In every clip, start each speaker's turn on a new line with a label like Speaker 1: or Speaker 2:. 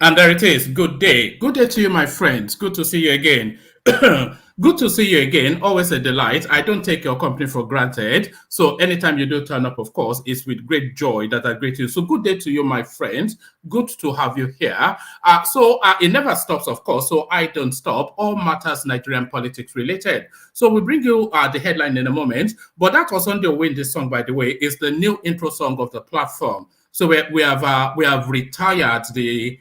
Speaker 1: And there it is. Good day. Good day to you, my friends. Good to see you again. Good to see you again. Always a delight. I don't take your company for granted. So anytime you do turn up, of course, it's with great joy that I greet you. So good day to you, my friends. Good to have you here. It never stops, of course. So I don't stop. All matters Nigerian politics related. So we bring you the headline in a moment. But that was on the way in this song, by the way, is the new intro song of the platform. So we have retired the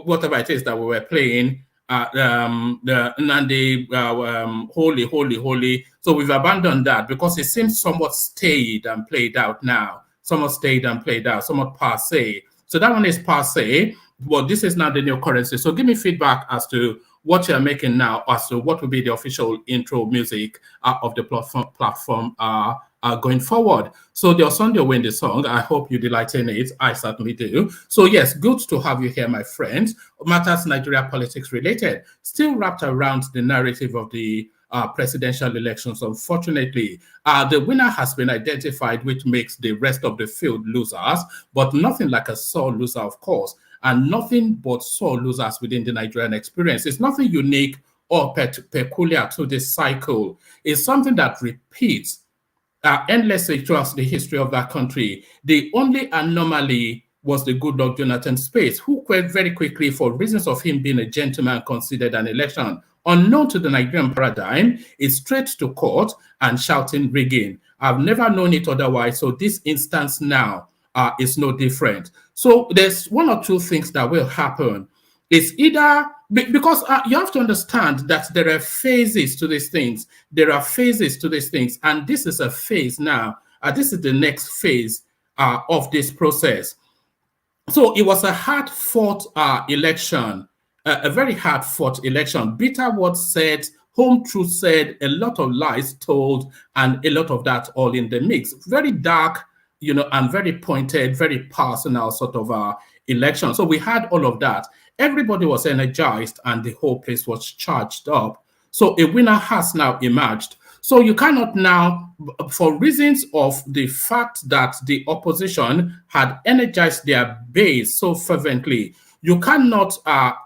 Speaker 1: whatever it is that we were playing, the Nandi Holy, Holy, Holy. So we've abandoned that because it seems somewhat stayed and played out now. Somewhat stayed and played out, somewhat passe. So that one is passe, but this is now the new currency. So give me feedback as to what you're making now, as to what will be the official intro music of the platform going forward. So the Sunday win the song. I hope you delight in it. I certainly do. So yes, good to have you here, my friends. Matters Nigeria politics related, still wrapped around the narrative of the presidential elections. Unfortunately, the winner has been identified, which makes the rest of the field losers, but nothing like a sore loser, of course, and nothing but sore losers within the Nigerian experience. It's nothing unique or peculiar to this cycle. It's something that repeats endlessly throughout the history of that country. The only anomaly was the Goodluck Jonathan space, who quit very quickly for reasons of him being a gentleman considered an election. Unknown to the Nigerian paradigm, is straight to court and shouting rigging. I've never known it otherwise, so this instance now is no different. So there's one or two things that will happen. It's either because you have to understand that there are phases to these things. There are phases to these things, and this is a phase now. This is the next phase of this process. So it was a hard-fought election, a very hard-fought election. Bitter words said, home truth said, a lot of lies told, and a lot of that all in the mix. Very dark, and very pointed, very personal sort of election. So we had all of that. Everybody was energized, and the whole place was charged up. So a winner has now emerged. So you cannot now, for reasons of the fact that the opposition had energized their base so fervently, you cannot have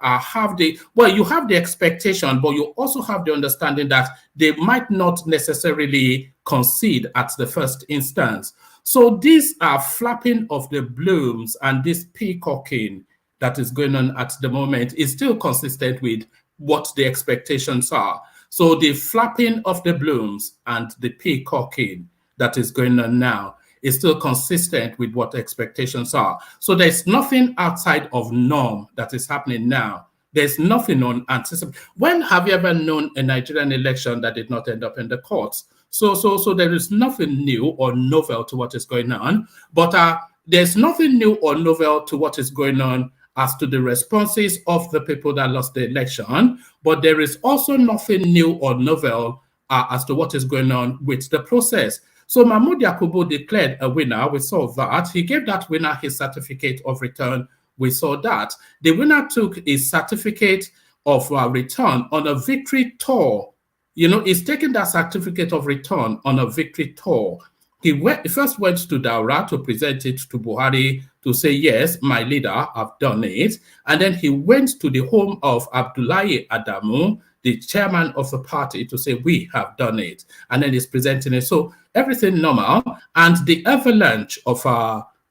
Speaker 1: you have the expectation, but you also have the understanding that they might not necessarily concede at the first instance. So these are flapping of the blooms and this peacocking that is going on at the moment is still consistent with what the expectations are. So the flapping of the blooms and the peacocking that is going on now is still consistent with what expectations are. So there's nothing outside of norm that is happening now. There's nothing unanticipated. When have you ever known a Nigerian election that did not end up in the courts? So there is nothing new or novel to what is going on, but there's nothing new or novel to what is going on as to the responses of the people that lost the election, but there is also nothing new or novel as to what is going on with the process. So Mahmoud Yakubu declared a winner. We saw that. He gave that winner his certificate of return. We saw that. The winner took his certificate of return on a victory tour. He's taking that certificate of return on a victory tour. He first went to Daura to present it to Buhari to say, yes, my leader, I've done it. And then he went to the home of Abdullahi Adamu, the chairman of the party, to say, we have done it. And then he's presenting it. So everything normal. And the avalanche of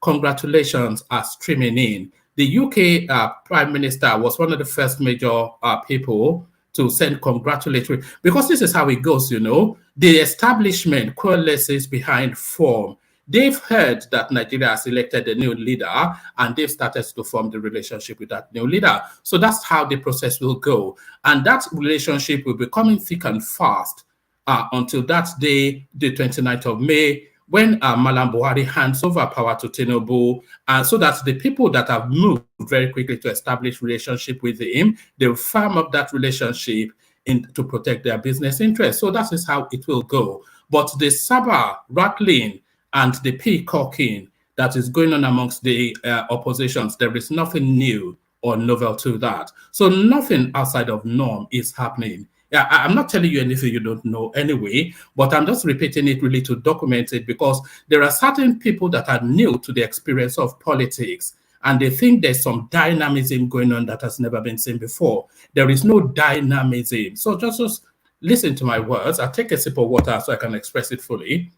Speaker 1: congratulations are streaming in. The UK Prime Minister was one of the first major people to send congratulatory, because this is how it goes, the establishment coalesces behind form. They've heard that Nigeria has elected a new leader, and they've started to form the relationship with that new leader. So that's how the process will go. And that relationship will be coming thick and fast until that day, the 29th of May, when Malam Buhari hands over power to Tinubu, so that the people that have moved very quickly to establish relationship with him, they'll firm up that relationship to protect their business interests. So that is how it will go. But the saber rattling and the peacocking that is going on amongst the oppositions, there is nothing new or novel to that. So nothing outside of norm is happening. Yeah, I'm not telling you anything you don't know anyway, but I'm just repeating it really to document it, because there are certain people that are new to the experience of politics, and they think there's some dynamism going on that has never been seen before. There is no dynamism. So just listen to my words. I'll take a sip of water so I can express it fully.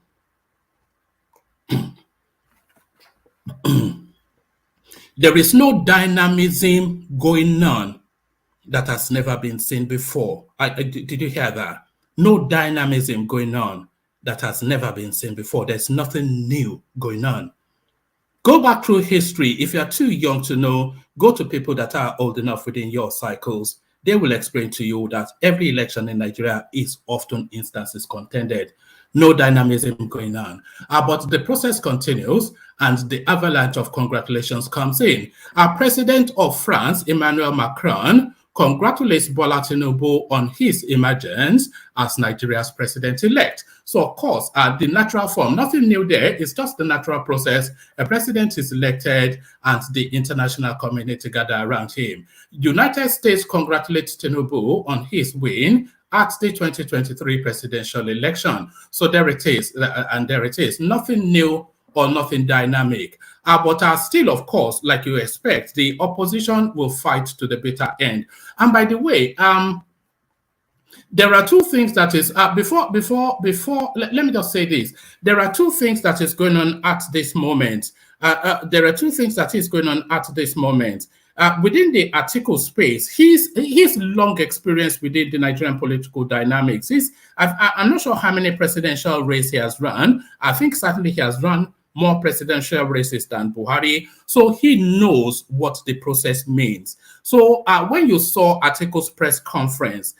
Speaker 1: There is no dynamism going on that has never been seen before. Did you hear that? No dynamism going on that has never been seen before. There's nothing new going on. Go back through history. If you're too young to know, go to people that are old enough within your cycles. They will explain to you that every election in Nigeria is often instances contended. No dynamism going on. But the process continues, and the avalanche of congratulations comes in. Our president of France, Emmanuel Macron, congratulates Bola Tinubu on his emergence as Nigeria's president-elect. So, of course, the natural form, nothing new there. It's just the natural process. A president is elected, and the international community gather around him. United States congratulates Tinubu on his win at the 2023 presidential election. So there it is, and there it is. Nothing new or nothing dynamic. But still, of course, like you expect, the opposition will fight to the bitter end. And by the way, there are two things that is, let me just say this. There are two things that is going on at this moment. There are two things that is going on at this moment. Within the article space, he's long experience within the Nigerian political dynamics. I'm not sure how many presidential races he has run. I think certainly he has run more presidential races than Buhari. So he knows what the process means. So when you saw Atiku's press conference,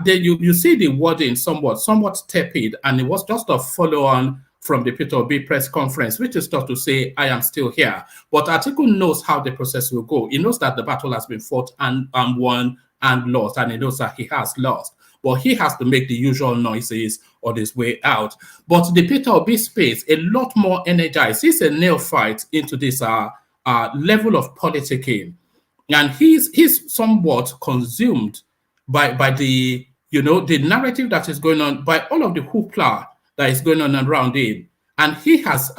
Speaker 1: then you see the wording somewhat tepid, and it was just a follow-on from the Peter Obi press conference, which is not to say I am still here. But Atiku knows how the process will go. He knows that the battle has been fought and won and lost, and he knows that he has lost. But he has to make the usual noises on his way out. But the Peter Obi space, a lot more energized. He's a neophyte into this level of politicking. And he's somewhat consumed by the, the narrative that is going on, by all of the hoopla that is going on around him. And he has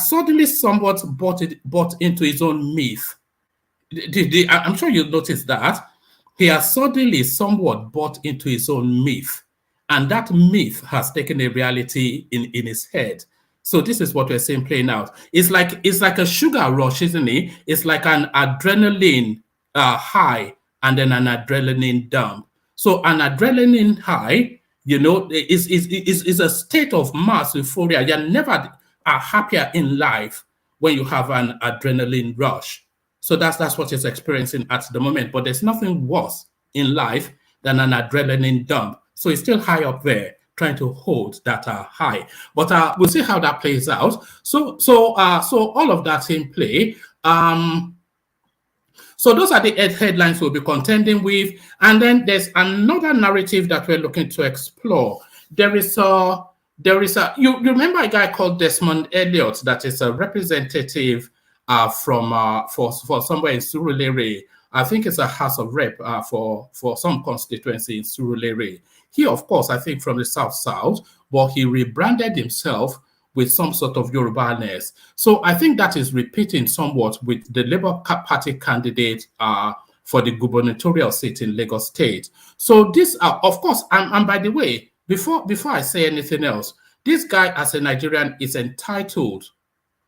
Speaker 1: suddenly somewhat bought into his own myth. I'm sure you noticed that. He has suddenly somewhat bought into his own myth. And that myth has taken a reality in his head. So this is what we're seeing playing out. It's like a sugar rush, isn't it? It's like an adrenaline high and then an adrenaline dump. So an adrenaline high, is a state of mass euphoria. You're never happier in life when you have an adrenaline rush. So that's what he's experiencing at the moment. But there's nothing worse in life than an adrenaline dump. So he's still high up there, trying to hold that high. But we'll see how that plays out. So all of that's in play. So those are the headlines we'll be contending with. And then there's another narrative that we're looking to explore. You remember a guy called Desmond Elliott that is a representative for somewhere in Surulere. I think it's a House of Rep for some constituency in Surulere. He, of course, I think from the South, but he rebranded himself with some sort of Yoruba-ness. So I think that is repeating somewhat with the Labour Party candidate for the gubernatorial seat in Lagos State. So this, of course, and by the way, before I say anything else, this guy as a Nigerian is entitled.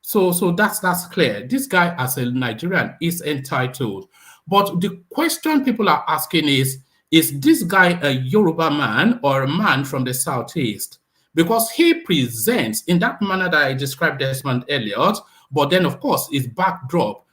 Speaker 1: So that's clear. This guy as a Nigerian is entitled. But the question people are asking is this guy a Yoruba man or a man from the Southeast? Because he presents in that manner that I described Desmond Elliott, but then, of course, his backdrop.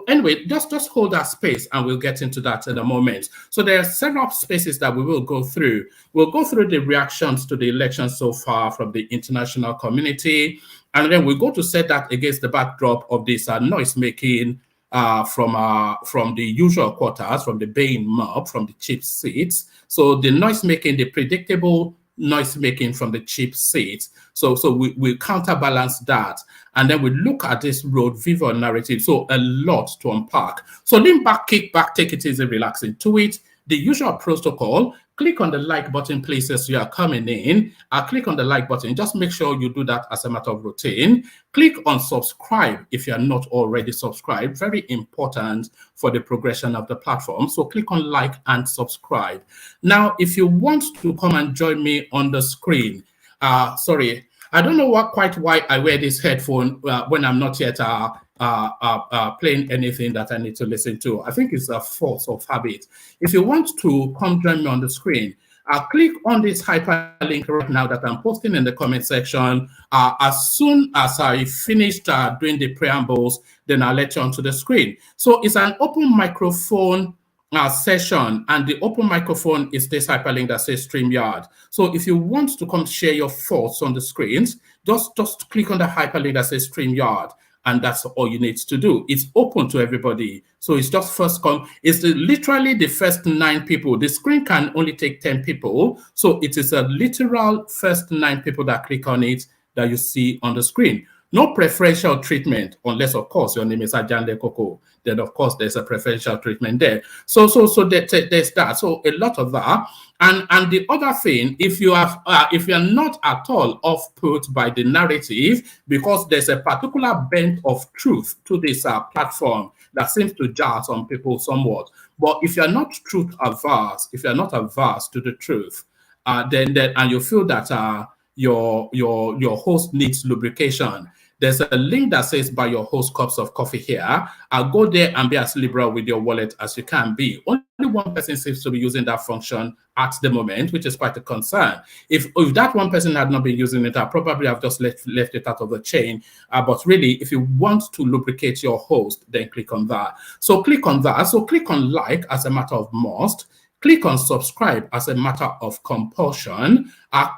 Speaker 1: Anyway, just hold that space and we'll get into that in a moment. So there are several spaces that we will go through. We'll go through the reactions to the election so far from the international community, and then we'll go to set that against the backdrop of this noise-making from the usual quarters, from the baying mob, from the cheap seats. So the noise-making, the predictable noise-making from the cheap seats. So we counterbalance that. And then we look at this Rhodes-Vivour narrative. So a lot to unpack. So lean back, kick back, take it easy, relax into it. The usual protocol, click on the like button, please, as you are coming in. Click on the like button. Just make sure you do that as a matter of routine. Click on subscribe if you are not already subscribed. Very important for the progression of the platform. So click on like and subscribe. Now, if you want to come and join me on the screen, sorry, I don't know quite why I wear this headphone when I'm not yet playing anything that I need to listen to. I think it's a force of habit. If you want to come join me on the screen, click on this hyperlink right now that I'm posting in the comment section. As soon as I finished doing the preambles, then I'll let you onto the screen. So it's an open microphone session, and the open microphone is this hyperlink that says StreamYard. So if you want to come share your thoughts on the screens, just click on the hyperlink that says StreamYard, and that's all you need to do. It's open to everybody. So it's just first come. It's literally the first 9 people. The screen can only take 10 people. So it is a literal first 9 people that click on it that you see on the screen. No preferential treatment, unless, of course, your name is Ajande Koko. Then, of course, there's a preferential treatment there. So there's that. So a lot of that. And the other thing, if you're not at all off-put by the narrative, because there's a particular bent of truth to this platform that seems to jar some people somewhat. But if you're not truth averse, if you're not averse to the truth, then and you feel that your host needs lubrication, there's a link that says buy your host cups of coffee here. I'll go there and be as liberal with your wallet as you can be. Only only one person seems to be using that function at the moment, which is quite a concern. If that one person had not been using it, I probably have just left it out of the chain. But really, if you want to lubricate your host, then click on that. So click on that. So click on like as a matter of must. Click on subscribe as a matter of compulsion.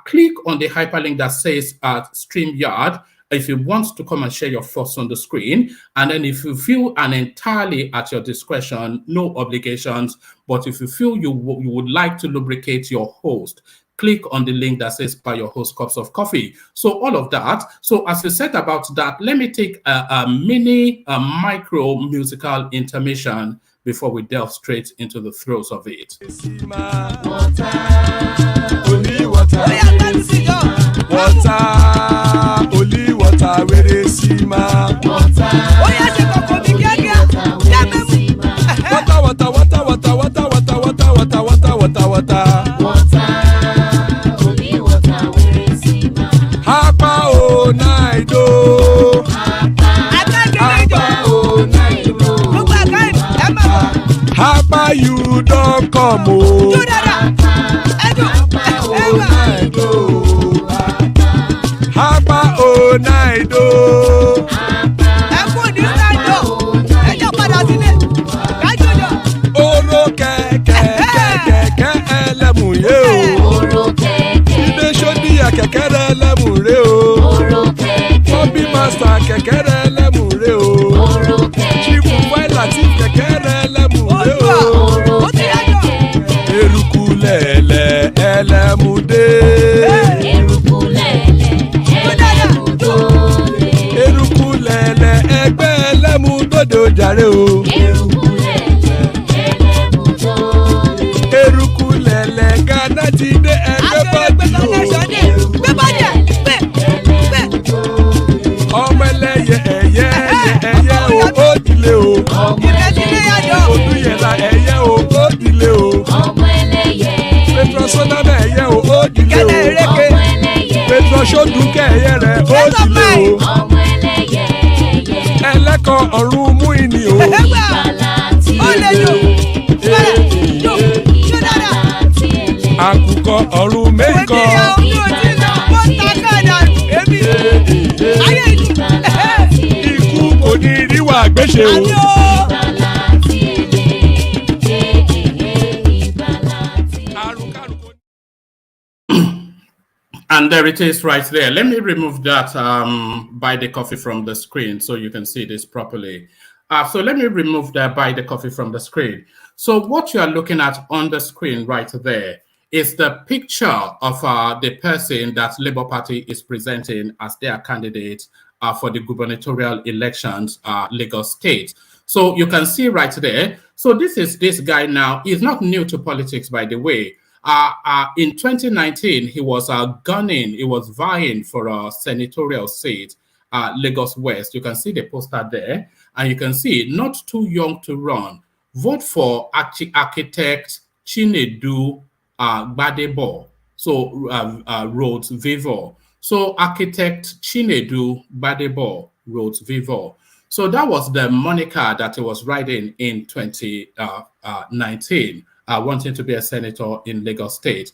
Speaker 1: Click on the hyperlink that says StreamYard if you want to come and share your thoughts on the screen. And then if you feel and entirely at your discretion, no obligations, but if you feel you would like to lubricate your host, click on the link that says buy your host cups of coffee. So all of that. So as we said about that, let me take a micro musical intermission before we delve straight into the throes of it.
Speaker 2: Only water, where they see my water. Oh yes, you go me water, water, water, water, water, water, water, water, water, water. Only water, where they see my. Hapa oh naido. Hapa oh naido. Hapa you don't come oh. Hapa oh naido. Oro keke elemu ye o. Ide shodi ya keke elemu re o. Obi master keke elemu re o. Chifu Wailati keke elemu re o. Eruku lele elemu de. Ẹgbẹ́ ẹlẹ́mu gbọ́dọ̀ jàre o. Eruku lẹ̀lẹ̀ Ghana ti dé ẹgbẹ́ bọ́dì o. Ọmọ ẹlẹ́yẹ ẹyẹ o ó dìlé o. Odúyẹ̀lá ẹyẹ o ó dìlé o. Petrosonama ẹyẹ o ó dìlé o. Petrosodúnkẹ́ ẹyẹ rẹ̀ ó dìlé o. Ẹlẹ́kọ̀ ọ̀run mú ìní o. Àkùkọ ọ̀run mẹ́kọ̀. Ikú kò ní ríwà gbéṣe o.
Speaker 1: And there it is right there. Let me remove that buy the coffee from the screen so you can see this properly. So let me remove that buy the coffee from the screen. So what you are looking at on the screen right there is the picture of the person that Labour Party is presenting as their candidate for the gubernatorial elections, Lagos State. So you can see right there. So this is this guy now. He's not new to politics, by the way. In 2019, he was he was vying for a senatorial seat, Lagos West. You can see the poster there, and you can see not too young to run. Vote for architect Chinedu Gbadebo, so Rhodes-Vivour. So architect Chinedu Gbadebo, Rhodes-Vivour. So that was the moniker that he was riding in 2019. Wanting to be a senator in Lagos State.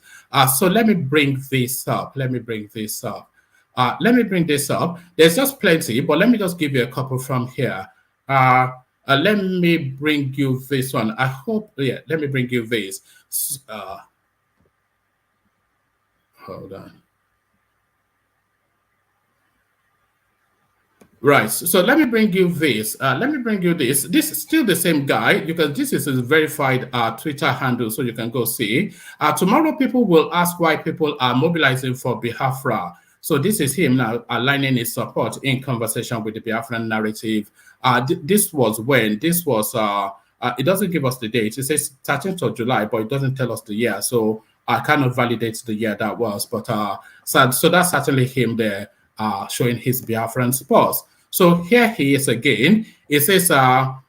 Speaker 1: So let me bring this up. Let me bring this up. There's just plenty, but let me just give you a couple from here. Let me bring you this one. I hope, yeah, let me bring you this. Hold on. Right, so let me bring you this. This is still the same guy because this is his verified Twitter handle, so you can go see. Tomorrow, people will ask why people are mobilizing for Biafra. So this is him now aligning his support in conversation with the Biafran narrative. This was when, it doesn't give us the date. It says 13th of July, but it doesn't tell us the year. So I cannot validate the year that was. But so that's certainly him there showing his Biafran support. So here he is again. It says, so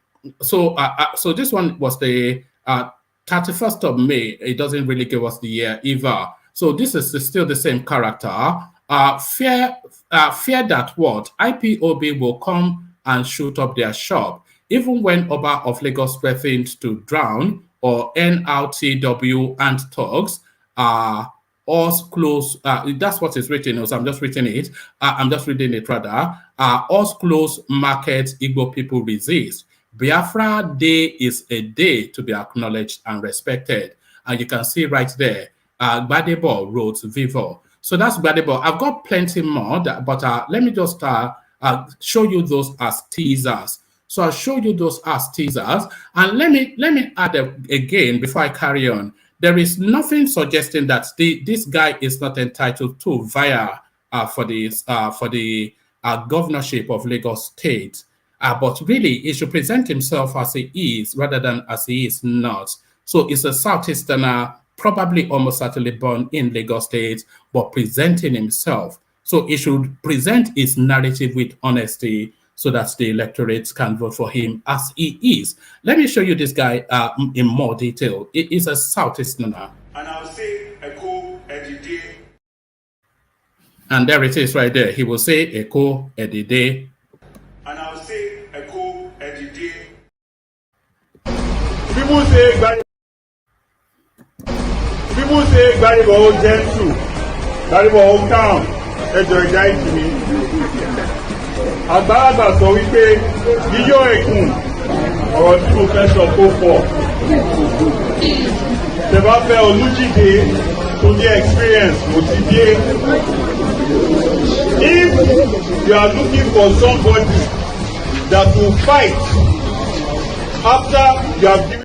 Speaker 1: this one was the 31st of May. It doesn't really give us the year either. So this is still the same character. Fear that what? IPOB will come and shoot up their shop. even when Oba of Lagos threatened to drown or NRTW and thugs, us close, that's what is written, so I'm just reading it. I'm just reading it rather. Us close market Igbo people resist. Biafra Day is a day to be acknowledged and respected. And you can see right there, Gbadebo Rhodes-Vivour. So that's Gbadebo. I've got plenty more, but let me just show you those as teasers. So I'll show you those as teasers. And let me add again before I carry on. There is nothing suggesting that this guy is not entitled to via for the governorship of Lagos State. But really, he should present himself as he is rather than as he is not. So it's a Southeasterner, probably almost certainly born in Lagos State, but presenting himself. So he should present his narrative with honesty so that the electorate can vote for him as he is. Let me show you this guy in more detail. It is a Southeasterner.
Speaker 3: And I'll say Echo Edide.
Speaker 1: And there it is right there. He will say Echo Edide.
Speaker 3: And I'll say Echo Edide. People say Gbadebo gentle, Gbadebo calm, ẹjọ ìjà ìjìnì. Àgbàlagbà sọ wípé yíyọ ẹkùn ọ̀rọ̀ tí mo fẹ́ sọ kó pọ̀. Tẹ̀bá fẹ́ Olújídé tó ní experience mo ti dé. If you are looking for somebody that will fight after you have given.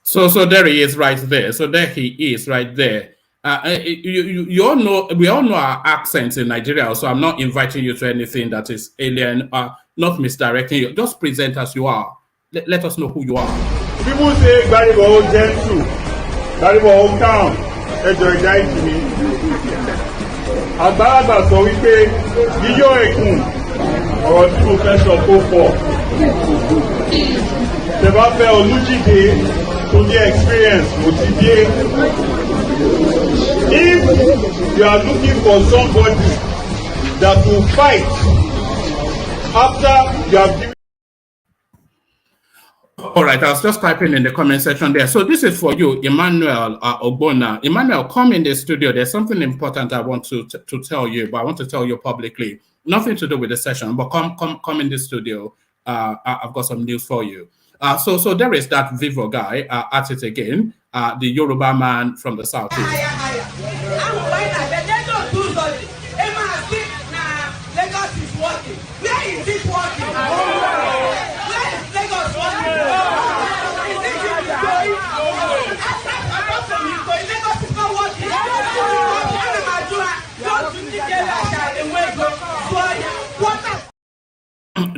Speaker 1: So there he is right there. So there he is right there. You all know, we all know our accents in Nigeria, so I'm not inviting you to anything that is alien, not misdirecting you. Just present as you are. Let us know who you are.
Speaker 3: People say Gbadebo gentle, Gbadebo calm, ẹjọ ìjà ìjìnì. Àgbàlagbà sọ wípé yíyọ ẹkùn ọ̀rọ̀ tí mo fẹ́ sọ kó pọ̀. Tẹ̀bá fẹ́ Olújídé tó ní experience mo ti dé. If you are looking for somebody that will fight after you have given.
Speaker 1: All right, I was just typing in the comment section there. So this is for you, Emmanuel Ogbonna. Emmanuel, come in the studio. There's something important I want to tell you, but I want to tell you publicly. Nothing to do with the session, but come in the studio. I've got some news for you. So there is that Vivo guy at it again, the Yoruba man from the southeast.
Speaker 4: Lagos is working. Where is it working? Where is Lagos working? Lagos is not working.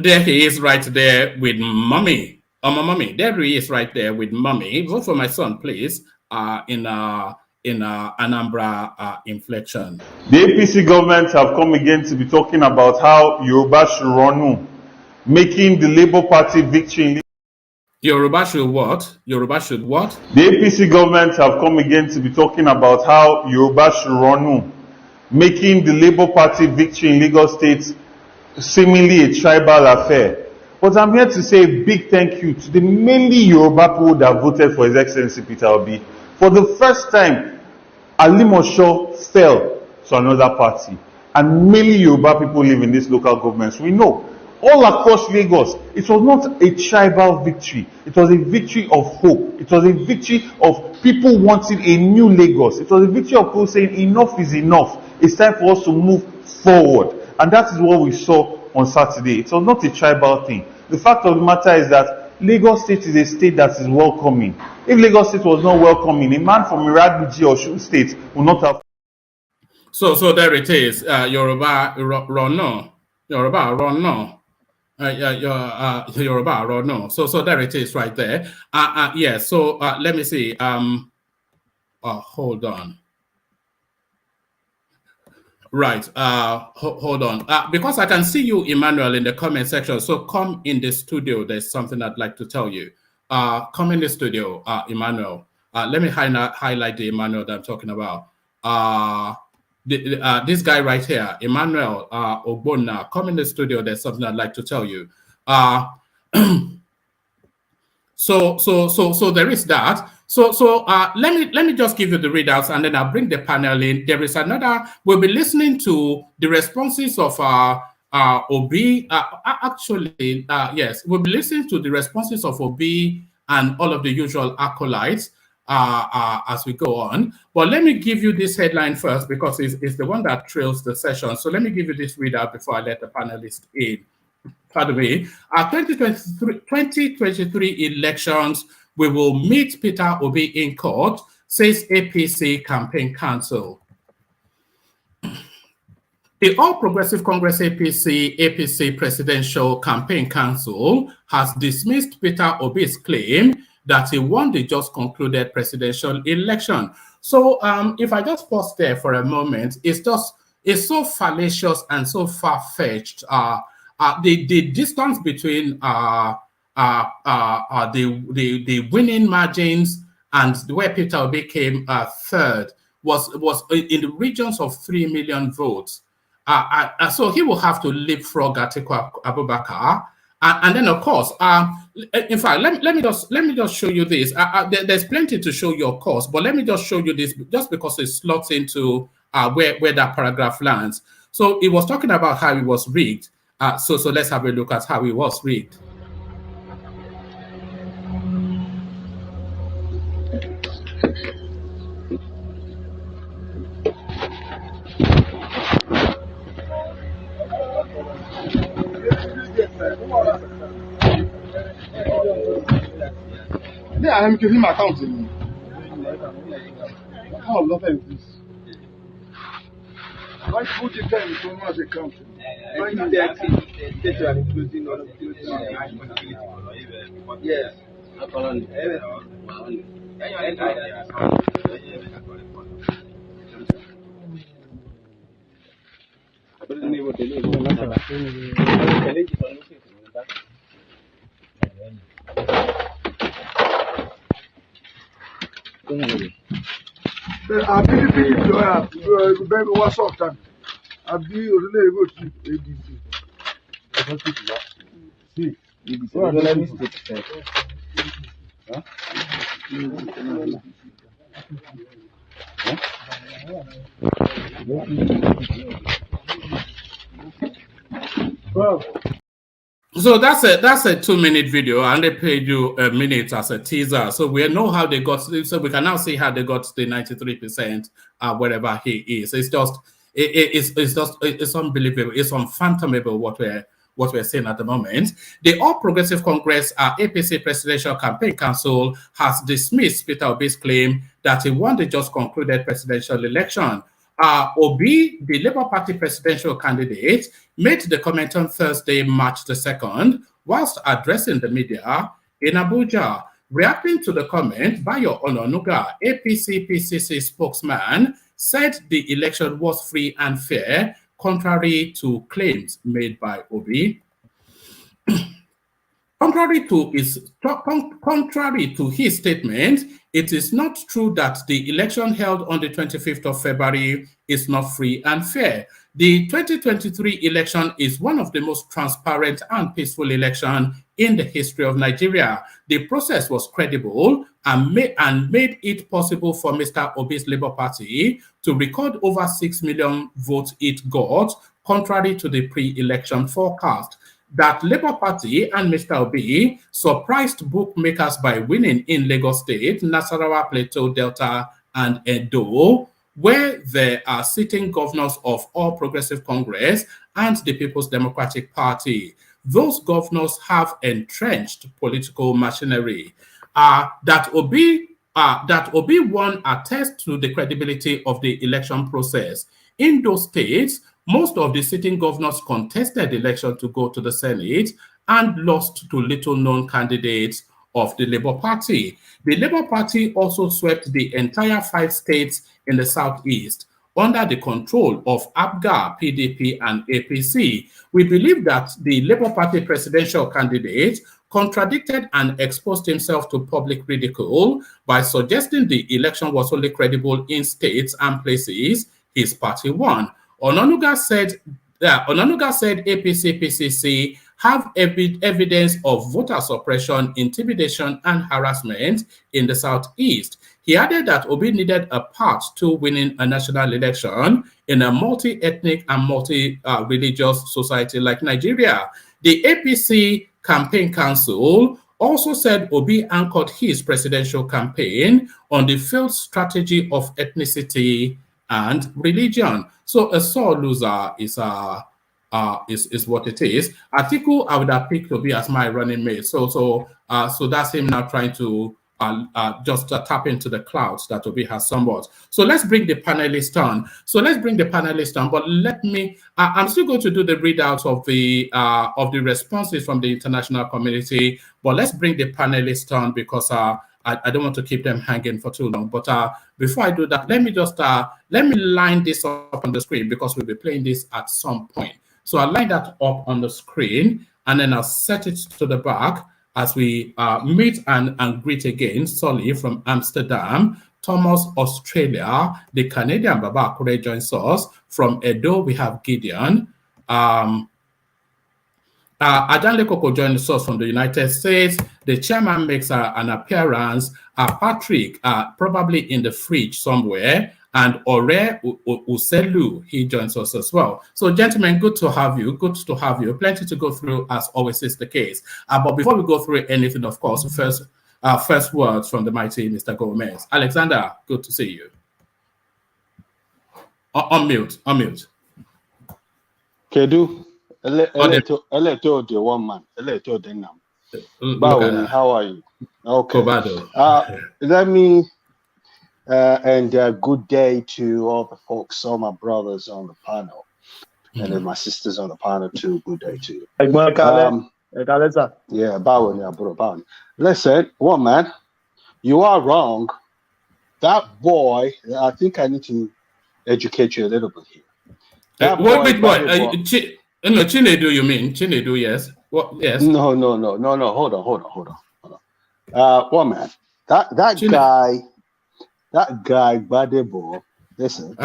Speaker 1: There he is right there with mommy. Oh, my mommy. There he is right there with mommy. Vote for my son, please. In Anambra inflection.
Speaker 3: The APC government have come again to be talking about how Yoruba should run, making the Labour Party victory.
Speaker 1: Yoruba should what? Yoruba should what?
Speaker 3: The APC government have come again to be talking about how Yoruba should run, making the Labour Party victory in Lagos State seemingly a tribal affair. But I'm here to say a big thank you to the mainly Yoruba people that voted for His Excellency Peter Obi. For the first time, Alimosho fell to another party. And many Yoruba people live in these local governments. We know, all across Lagos, it was not a tribal victory. It was a victory of hope. It was a victory of people wanting a new Lagos. It was a victory of people saying enough is enough. It's time for us to move forward. And that is what we saw on Saturday. It was not a tribal thing. The fact of the matter is that Lagos State is a state that is welcoming. If Lagos State was not welcoming, a man from Iragbiji or Osun State would not have.
Speaker 1: So there it is. Yoruba Rono. Yoruba Rono. Yoruba Rono. So there it is right there. Yeah. So let me see. Hold on. Right. Hold on. Because I can see you, Emmanuel, in the comment section. So come in the studio. There's something I'd like to tell you. Come in the studio, Emmanuel. Let me highlight the Emmanuel that I'm talking about. This guy right here, Emmanuel Ogbonna. Come in the studio. There's something I'd like to tell you. So there is that. So let me just give you the readouts, and then I'll bring the panel in. There is another. We'll be listening to the responses of Obi. Actually, yes, we'll be listening to the responses of Obi and all of the usual acolytes as we go on. But let me give you this headline first, because it's the one that trails the session. So let me give you this readout before I let the panelists in. Pardon me. 2023 elections, we will meet Peter Obi in court, says APC Campaign Council. The All Progressive Congress APC Presidential Campaign Council has dismissed Peter Obi's claim that he won the just concluded presidential election. So if I just pause there for a moment, it's so fallacious and so far-fetched. The distance between the winning margins and where Peter Obi came third was in the regions of 3 million votes. So he will have to leapfrog Atiku Abubakar, and then of course, in fact, let me just show you this. There's plenty to show you, of course, but let me just show you this just because it slots into where that paragraph lands. So it was talking about how it was rigged. So let's have a look at how it was rigged.
Speaker 5: Yeah, I'm giving my account. How long is this? Why put it down so much account? Yes. I'll be what's up time. I'll be able to ABC. See, well.
Speaker 1: So that's a 2-minute video, and they paid you a minute as a teaser. So we know how they got. So we can now see how they got the 93%, wherever he is. It's unbelievable. It's unfathomable what we're seeing at the moment. The All Progressive Congress APC Presidential Campaign Council has dismissed Peter Obi's claim that he won the just concluded presidential election. Obi, the Labour Party presidential candidate, made the comment on Thursday, March the 2nd, whilst addressing the media in Abuja. Reacting to the comment, Bayo Ononuga, APC-PCC spokesman, said the election was free and fair, contrary to claims made by Obi. Contrary to his statement, it is not true that the election held on the 25th of February is not free and fair. The 2023 election is one of the most transparent and peaceful elections in the history of Nigeria. The process was credible and made it possible for Mr. Obi's Labour Party to record over 6 million votes it got, contrary to the pre-election forecast. That Labour Party and Mr. Obi surprised bookmakers by winning in Lagos State, Nasarawa, Plateau, Delta, and Edo, where there are sitting governors of All Progressive Congress and the People's Democratic Party. Those governors have entrenched political machinery. That Obi won attests to the credibility of the election process. In those states, most of the sitting governors contested the election to go to the Senate and lost to little-known candidates of the Labour Party. The Labour Party also swept the entire 5 states in the Southeast under the control of APGA, PDP, and APC. We believe that the Labour Party presidential candidate contradicted and exposed himself to public ridicule by suggesting the election was only credible in states and places his party won. Ononuga said APC-PCC have evidence of voter suppression, intimidation, and harassment in the Southeast. He added that Obi needed a path to winning a national election in a multi-ethnic and multi-religious society like Nigeria. The APC Campaign Council also said Obi anchored his presidential campaign on the failed strategy of ethnicity and religion. So a sore loser is what it is. Atiku, I would have picked Obi as my running mate. So that's him now trying to just tap into the clouds that Obi has somewhat. So let's bring the panelists on. But let me, I'm still going to do the readouts of the responses from the international community, but let's bring the panelists on because I don't want to keep them hanging for too long. But before I do that, let me line this up on the screen because we'll be playing this at some point. So I'll line that up on the screen and then I'll set it to the back as we meet and greet again. Solly from Amsterdam, Thomas, Australia, the Canadian Baba Akure joins us. From Edo, we have Gideon. Adanle Koko joins us from the United States. The chairman makes an appearance. Patrick, probably in the fridge somewhere. And Ore Uselu, he joins us as well. So, gentlemen, good to have you. Plenty to go through, as always is the case. But before we go through anything, of course, first words from the mighty Mr. Gomez. Alexander, good to see you. Unmute.
Speaker 6: Kedu, Electoral the one man, Electoral the nam. Bawoni, how are you? Okay. Let me and good day to all the folks, all my brothers on the panel, and then my sisters on the panel too. Good day to you. Yeah, Bawoni. Listen, one man, you are wrong. That boy, I think I need to educate you a little bit here.
Speaker 1: Wait, Chinedu, you mean? Chinedu, yes. What? Yes.
Speaker 6: No. Hold on. One man. That guy, Badebo, listen,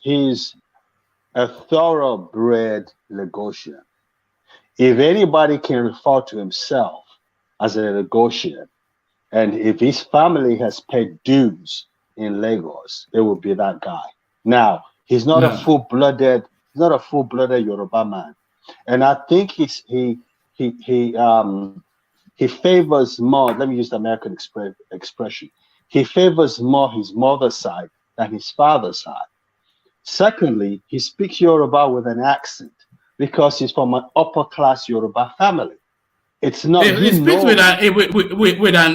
Speaker 6: he's a thoroughbred negotiator. If anybody can refer to himself as a negotiator, and if his family has paid dues in Lagos, it would be that guy. Now, he's not a full-blooded Yoruba man, and I think he favors more. Let me use the American expression. He favors more his mother's side than his father's side. Secondly, he speaks Yoruba with an accent because he's from an upper-class Yoruba family. It's not.
Speaker 1: He speaks with an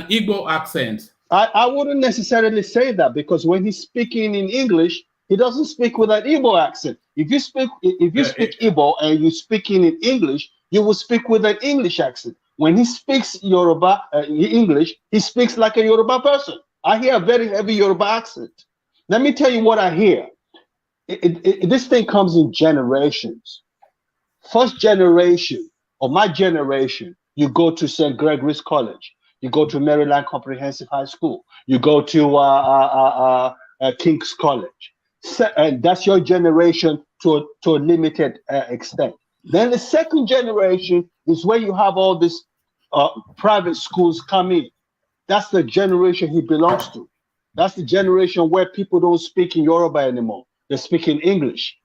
Speaker 1: IGBO accent.
Speaker 6: I wouldn't necessarily say that because when he's speaking in English, he doesn't speak with an Igbo accent. If you speak Igbo and you're speaking in English, you will speak with an English accent. When he speaks Yoruba English, he speaks like a Yoruba person. I hear a very heavy Yoruba accent. Let me tell you what I hear. This thing comes in generations. First generation, or my generation, you go to St. Gregory's College. You go to Maryland Comprehensive High School. You go to King's College. And that's your generation to a limited extent. Then the second generation is where you have all these private schools come in. That's the generation he belongs to. That's the generation where people don't speak in Yoruba anymore. They speak in English.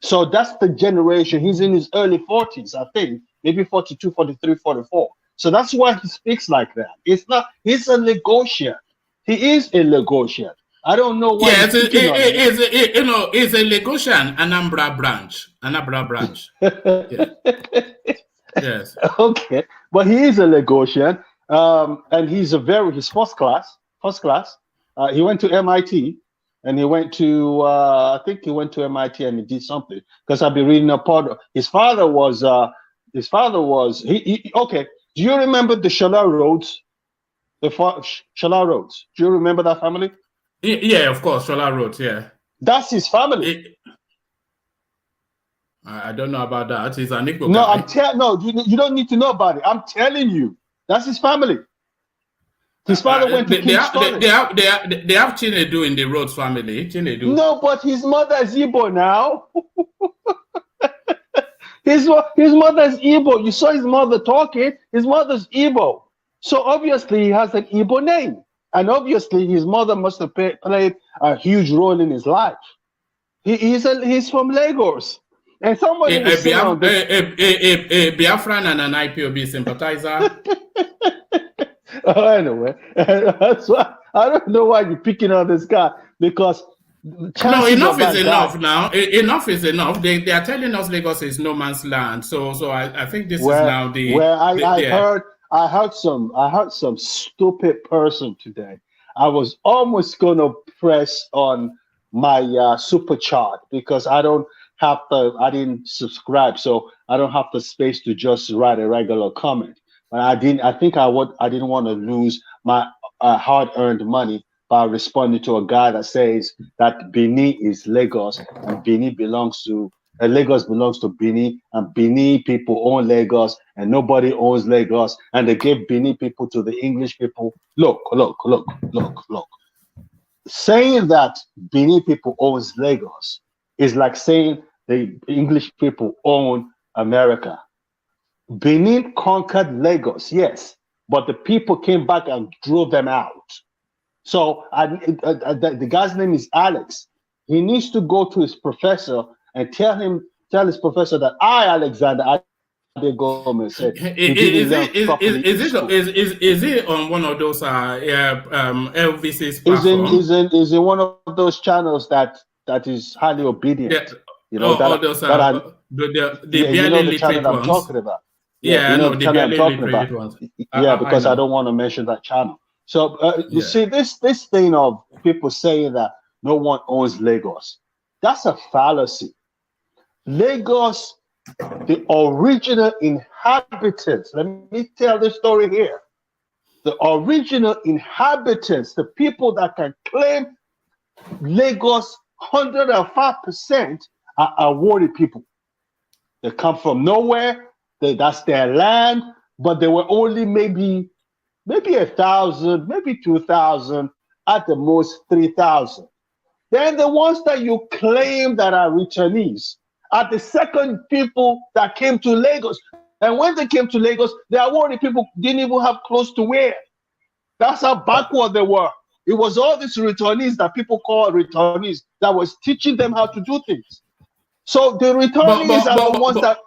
Speaker 6: So that's the generation. He's in his early 40s, I think, maybe 42, 43, 44. So that's why he speaks like that. It's not, he's a negotiator. He is a negotiator. I don't know why.
Speaker 1: Yes, it's a Lagosian Anambra branch. Yeah. Yes.
Speaker 6: Okay, but he is a Lagosian, and he's first class. He went to MIT, and he went to I think he went to MIT and he did something because I've been reading a part of his father was okay. Do you remember the Shala Rhodes? Shala Rhodes. Do you remember that family?
Speaker 1: Yeah, of course, Shola Rhodes, yeah.
Speaker 6: That's his family.
Speaker 1: I don't know about that. He's an Igbo
Speaker 6: guy. You don't need to know about it. I'm telling you, that's his family. His father went to King's College.
Speaker 1: They have Chinedu in the Rhodes family. Chinedu.
Speaker 6: No, but his mother is Igbo now. His mother's Igbo. You saw his mother talking. His mother's Igbo. So obviously he has an Igbo name. And obviously his mother must have played a huge role in his life. He's from Lagos. And somebody was saying on this...
Speaker 1: a Biafran and an IPOB sympathizer.
Speaker 6: Anyway, that's why I don't know why you're picking on this guy, because
Speaker 1: no, enough is enough now. Enough is enough. They are telling us Lagos is no man's land. So I think this is now the.
Speaker 6: Well, I heard some stupid person today. I was almost gonna press on my super chart because I didn't subscribe, so I don't have the space to just write a regular comment. But I didn't want to lose my hard-earned money by responding to a guy that says that Benin is Lagos and Lagos belongs to Benin, and Benin people own Lagos and nobody owns Lagos, and they gave Benin people to the English people. Look. Saying that Benin people owns Lagos is like saying the English people own America. Benin conquered Lagos, yes, but the people came back and drove them out. So the guy's name is Alex. He needs to go to his professor and tell his professor that I, Alexander Gomez, said
Speaker 1: is it on one of those LVC's platforms?
Speaker 6: Is in one of those channels that is highly obedient.
Speaker 1: Yeah.
Speaker 6: You know,
Speaker 1: the
Speaker 6: channel I'm talking about.
Speaker 1: Yeah,
Speaker 6: the channel I'm talking about.
Speaker 1: Ones.
Speaker 6: Because I don't want to mention that channel. So you see this thing of people saying that no one owns Lagos. That's a fallacy. Lagos, the original inhabitants, let me tell this story here. The original inhabitants, the people that can claim Lagos 105% are awarded people. They come from nowhere. That's their land, but there were only maybe 1,000, maybe 2,000, at the most 3,000. Then the ones that you claim that are returnees are the second people that came to Lagos. And when they came to Lagos, the awarded people didn't even have clothes to wear. That's how backward they were. It was all these returnees that people call returnees that was teaching them how to do things. So the returnees are the ones that...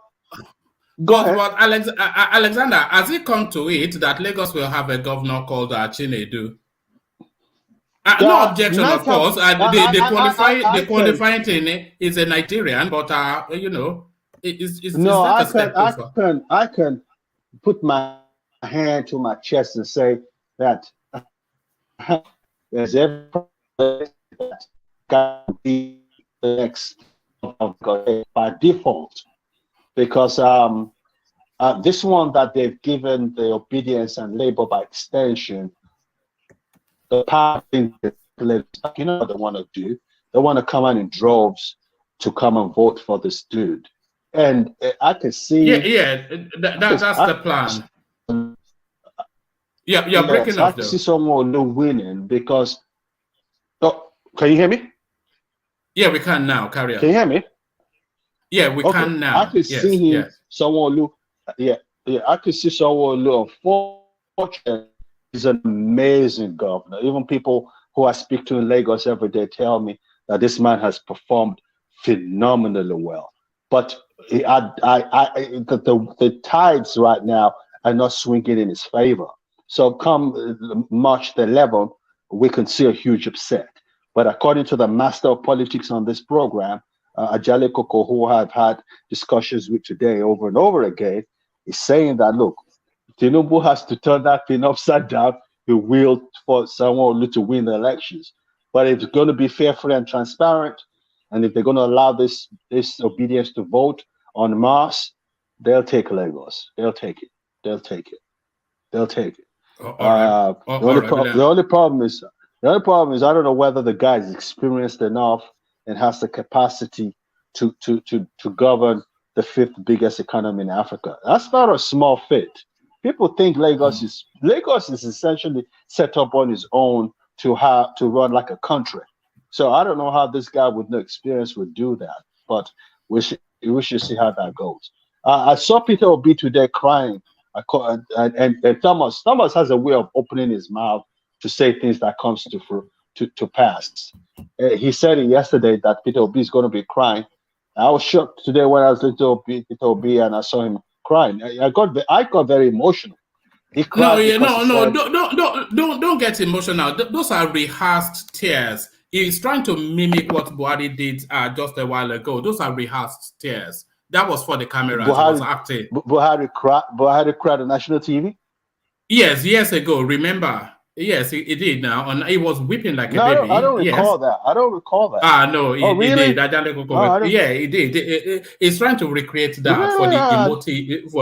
Speaker 1: But Alexander, has it come to it that Lagos will have a governor called Chinedu? No objection, of course. The qualifying thing is a Nigerian, but
Speaker 6: I can put my hand to my chest and say that there's every that got to be the next by default. Because this one that they've given the obedience and labor by extension, the power thing, you know what they want to do? They want to come out in droves to come and vote for this dude. And I can see...
Speaker 1: That's the plan. You're breaking up.
Speaker 6: I can see someone winning because... Oh, can you hear me?
Speaker 1: Yeah, we can now. Carry on.
Speaker 6: Can you hear me?
Speaker 1: Yeah, we can now.
Speaker 6: I could see him, someone I could see someone unfortunately, he's an amazing governor. Even people who I speak to in Lagos every day tell me that this man has performed phenomenally well. But the tides right now are not swinging in his favor. So come March the 11th, we can see a huge upset. But according to the master of politics on this program, Ajale Koko, who I've had discussions with today over and over again, is saying that, look, Tinubu has to turn that thing upside down, the wheel for someone to win the elections. But if it's going to be fair, free, and transparent, and if they're going to allow this obedience to vote en masse, they'll take Lagos. They'll take it. The only problem is I don't know whether the guy is experienced enough and has the capacity to govern the fifth biggest economy in Africa. That's not a small feat. People think Lagos is essentially set up on its own to run like a country. So I don't know how this guy with no experience would do that, but we should see how that goes. I saw Peter Obi today crying. And Thomas has a way of opening his mouth to say things that comes to pass. He said it yesterday that Peter Obi is going to be crying. I was shocked today when I was listening to Peter Obi and I saw him crying. I got very emotional. He cried.
Speaker 1: Don't get emotional. Those are rehearsed tears. He's trying to mimic what Buhari did just a while ago. Those are rehearsed tears. That was for the cameras. He was acting.
Speaker 6: Buhari cried on national TV?
Speaker 1: Yes, years ago. Remember? Yes, he did now. And he was weeping like a baby.
Speaker 6: I don't recall that. I don't recall that.
Speaker 1: No, he
Speaker 6: really?
Speaker 1: Did. Yeah, he did. He's trying to recreate that for the emotive, to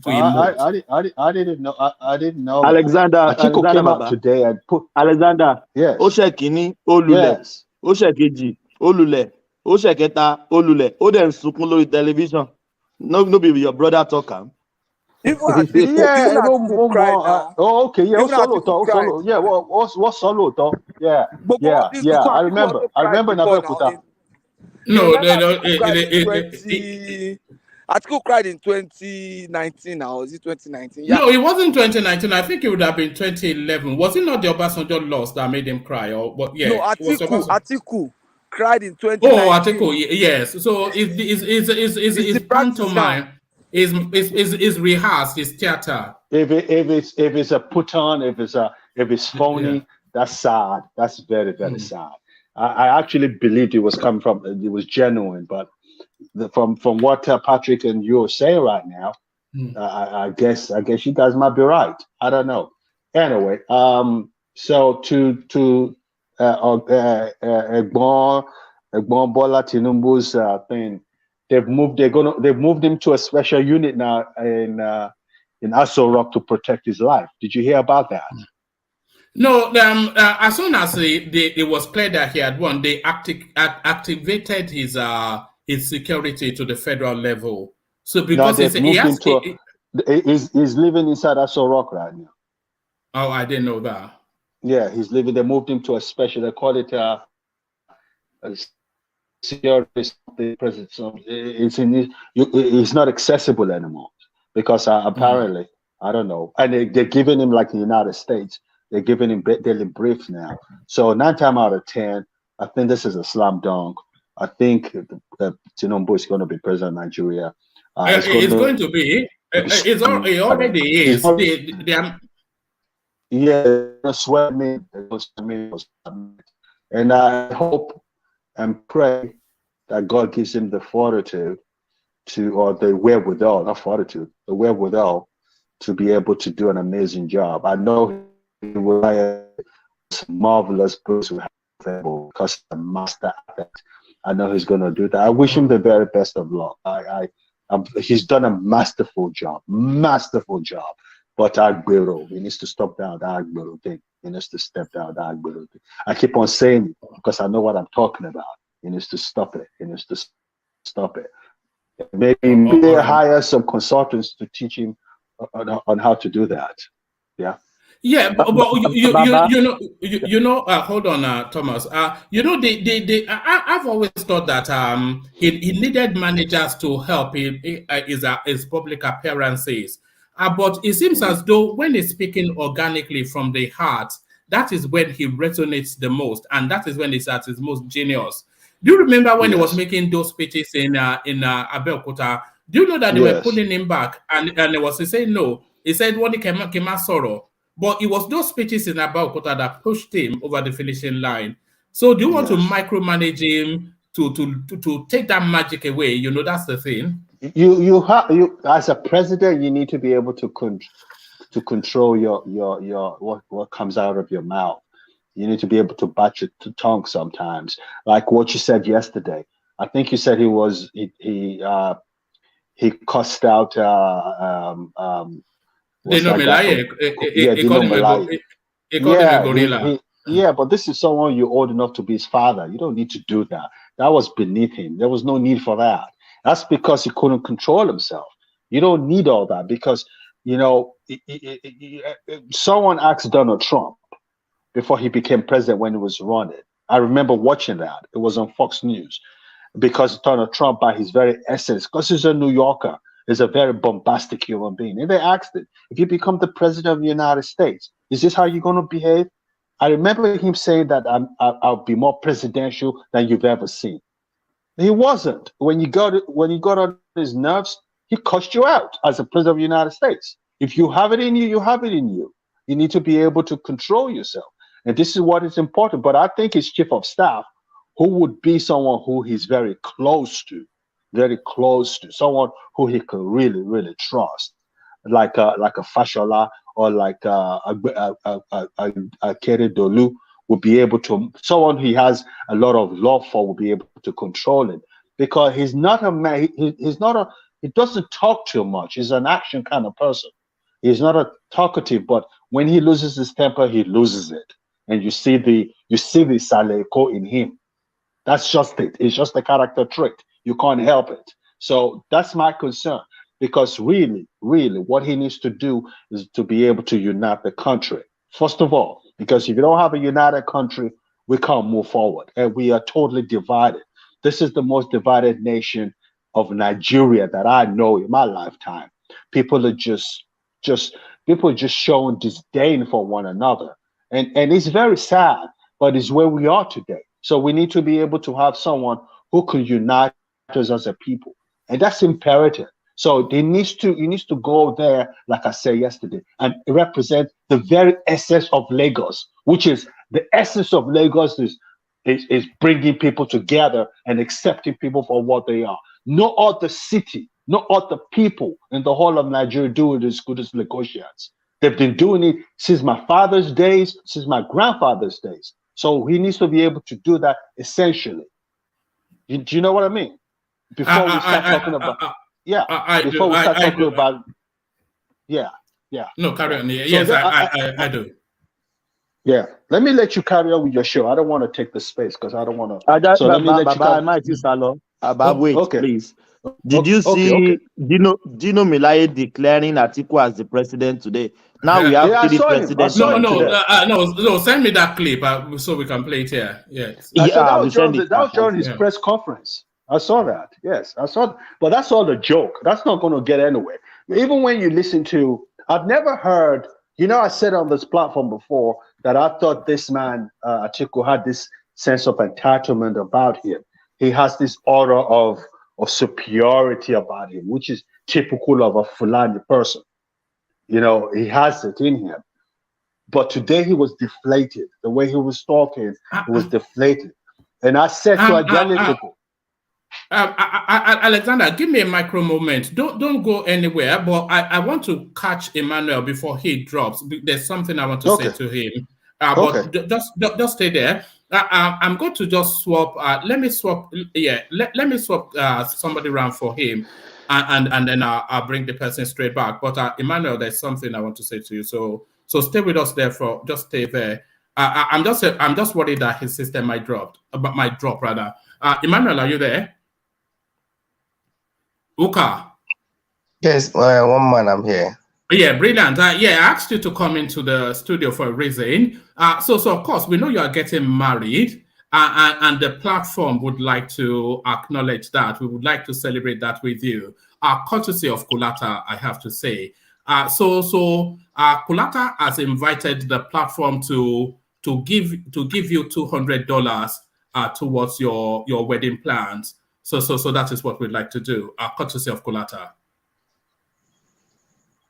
Speaker 1: emote.
Speaker 6: I didn't know. I didn't know.
Speaker 7: Alexander
Speaker 6: came out today and put
Speaker 7: Alexander. Yes. Oshekini Olule. Yes. Oshekeji Olule. Osheketa Olule. Oden sunkún lórí television. No be your brother talk.
Speaker 6: Okay. Yeah. What solo talk? Yeah. I remember.
Speaker 8: Atiku cried in 2019 now. Was it 2019?
Speaker 1: Yeah. No, it wasn't 2019. I think it would have been 2011. Was it not the Obasanjo loss that made him cry? Or what? Yeah.
Speaker 8: No, Atiku cried in 2019.
Speaker 1: Oh, Atiku, yes. So it's pantomime. Is rehearsed, is theater.
Speaker 6: If it's a put on, if it's phony, that's sad. That's very, very sad. I actually believed it was coming from, it was genuine, but from what Patrick and you are saying right now, I guess you guys might be right. I don't know. Anyway, so to Egbon Bola Tinubu's thing. They've moved him to a special unit now in Aso Rock to protect his life. Did you hear about that?
Speaker 1: No. As soon as it was clear that he had won, they activated his security to the federal level. So because
Speaker 6: he's living inside Aso Rock right now.
Speaker 1: Oh, I didn't know that.
Speaker 6: Yeah, he's living. They moved him to a special. They call it security. It's not accessible anymore because apparently I don't know, and they're giving him, like in the United States, they're giving him daily briefs now. So 9 times out of 10, I think this is a slam dunk. I think Tinubu is going to be president of Nigeria.
Speaker 1: It's going to be. It already is.
Speaker 6: Swear me, and I hope and pray that God gives him the fortitude or the wherewithal, not fortitude, the wherewithal to be able to do an amazing job. I know he will hire some marvelous person because he's a master at it. I know he's going to do that. I wish him the very best of luck. He's done a masterful job. But Agbero, he needs to stop down the Agbero thing. He needs to step down the Agbero thing. I keep on saying it because I know what I'm talking about. He needs to stop it. Maybe hire some consultants to teach him on how to do that. Yeah.
Speaker 1: Yeah, but you know. Hold on, Thomas. I've always thought that he needed managers to help his public appearances. But it seems as though when he's speaking organically from the heart, that is when he resonates the most, and that is when he's at his most genius. Do you remember when he was making those speeches in Abeokuta? Do you know that they were pulling him back, and he was saying no? He said what he came sorrow. But it was those speeches in Abeokuta that pushed him over the finishing line. So do you want to micromanage him to take that magic away? You know, that's the thing.
Speaker 6: You as a president, you need to be able to control your what comes out of your mouth. You need to be able to bite your tongue sometimes. Like what you said yesterday. I think you said he cussed out but this is someone you're old enough to be his father. You don't need to do that. That was beneath him. There was no need for that. That's because he couldn't control himself. You don't need all that because, you know, someone asked Donald Trump before he became president when he was running. I remember watching that. It was on Fox News. because Donald Trump, by his very essence, because he's a New Yorker, is a very bombastic human being. And they asked him, if you become the president of the United States, is this how you're going to behave? I remember him saying that I'll be more presidential than you've ever seen. He wasn't. When you got on his nerves, he cussed you out as a president of the United States. If you have it in you, you have it in you. You need to be able to control yourself. And this is what is important. But I think his chief of staff, who would be someone who he's very close to, someone who he can really, really trust, like a Fashola or like a Keredolu, will be able to, someone he has a lot of love for will be able to control it, because he's not a man. He doesn't talk too much. He's an action kind of person. He's not a talkative, but when he loses his temper, he loses it, and you see the Saleko in him. That's just it. It's just a character trait. You can't help it. So that's my concern, because really, what he needs to do is to be able to unite the country. First of all, because if you don't have a united country, we can't move forward, and we are totally divided. This is the most divided nation of Nigeria that I know in my lifetime. People are just showing disdain for one another, and it's very sad, but it's where we are today. So we need to be able to have someone who can unite us as a people, and that's imperative. So he needs to go there, like I said yesterday, and represent the very essence of Lagos, which is the essence of Lagos is bringing people together and accepting people for what they are. No other city, no other people in the whole of Nigeria do it as good as Lagosians. They've been doing it since my father's days, since my grandfather's days. So he needs to be able to do that essentially. Do you know what I mean? Before we start talking about, yeah. Before we start talking about, yeah.
Speaker 1: No, carry on. Yes, I do.
Speaker 6: Yeah, let me let you carry on with your show. I don't want to take the space because I don't want to. So let me let you.
Speaker 7: Wait, okay. Please. Did you see Dino Melaye declaring Atiku as the president today? Now we have three presidents.
Speaker 1: No. Send me that clip so we can play it here. Yes.
Speaker 6: That was during his press conference. I saw that. Yes, I saw. But that's all a joke. That's not going to get anywhere. Even when you listen to, I've never heard. I said on this platform before that I thought this man Atiku had this sense of entitlement about him. He has this aura of superiority about him, which is typical of a Fulani person. He has it in him. But today he was deflated. The way he was talking, he was deflated. And I said to Angelico,
Speaker 1: Alexander, give me a micro moment. Don't go anywhere. But I want to catch Emmanuel before he drops. There's something I want to say to him. But just stay there. I'm going to just swap. Let me swap. Yeah, let me swap somebody around for him, and then I'll bring the person straight back. But Emmanuel, there's something I want to say to you. So stay with us there just stay there. I'm just worried that his system might drop rather. Emmanuel, are you there? Uka.
Speaker 9: Yes, one man, I'm here.
Speaker 1: Yeah, brilliant. I asked you to come into the studio for a reason. So of course, we know you are getting married, and the platform would like to acknowledge that. We would like to celebrate that with you. Courtesy of Kulata, I have to say. So Kulata has invited the platform to give you $200 towards your wedding plans. So that is what we'd like to do. Courtesy of Kulata.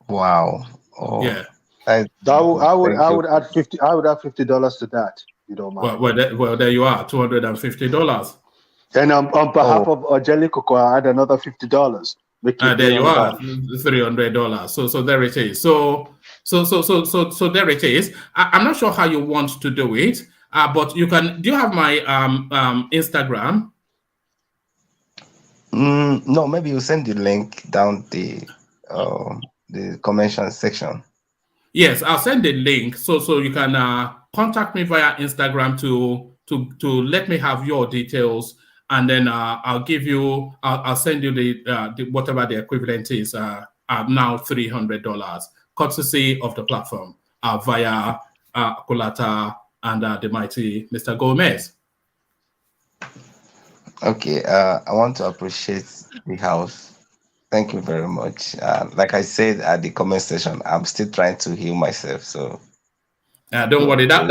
Speaker 9: Wow. Oh,
Speaker 1: yeah.
Speaker 6: I would add $50. I would add $50 to that. You don't mind.
Speaker 1: Well, there you are, $250.
Speaker 6: And on behalf of Angelico, I add another $50.
Speaker 1: There you are, $300. So there it is. So there it is. I'm not sure how you want to do it, but you can. Do you have my Instagram?
Speaker 9: No, maybe you send the link down the convention section.
Speaker 1: Yes, I'll send the link so you can contact me via Instagram to let me have your details, and then I'll send you the whatever the equivalent is now $300 courtesy of the platform via Kulata and the mighty Mr. Gomez.
Speaker 9: Okay, I want to appreciate the house. Thank you very much. Like I said at the comment section, I'm still trying to heal myself. So,
Speaker 1: Don't worry.
Speaker 9: so it's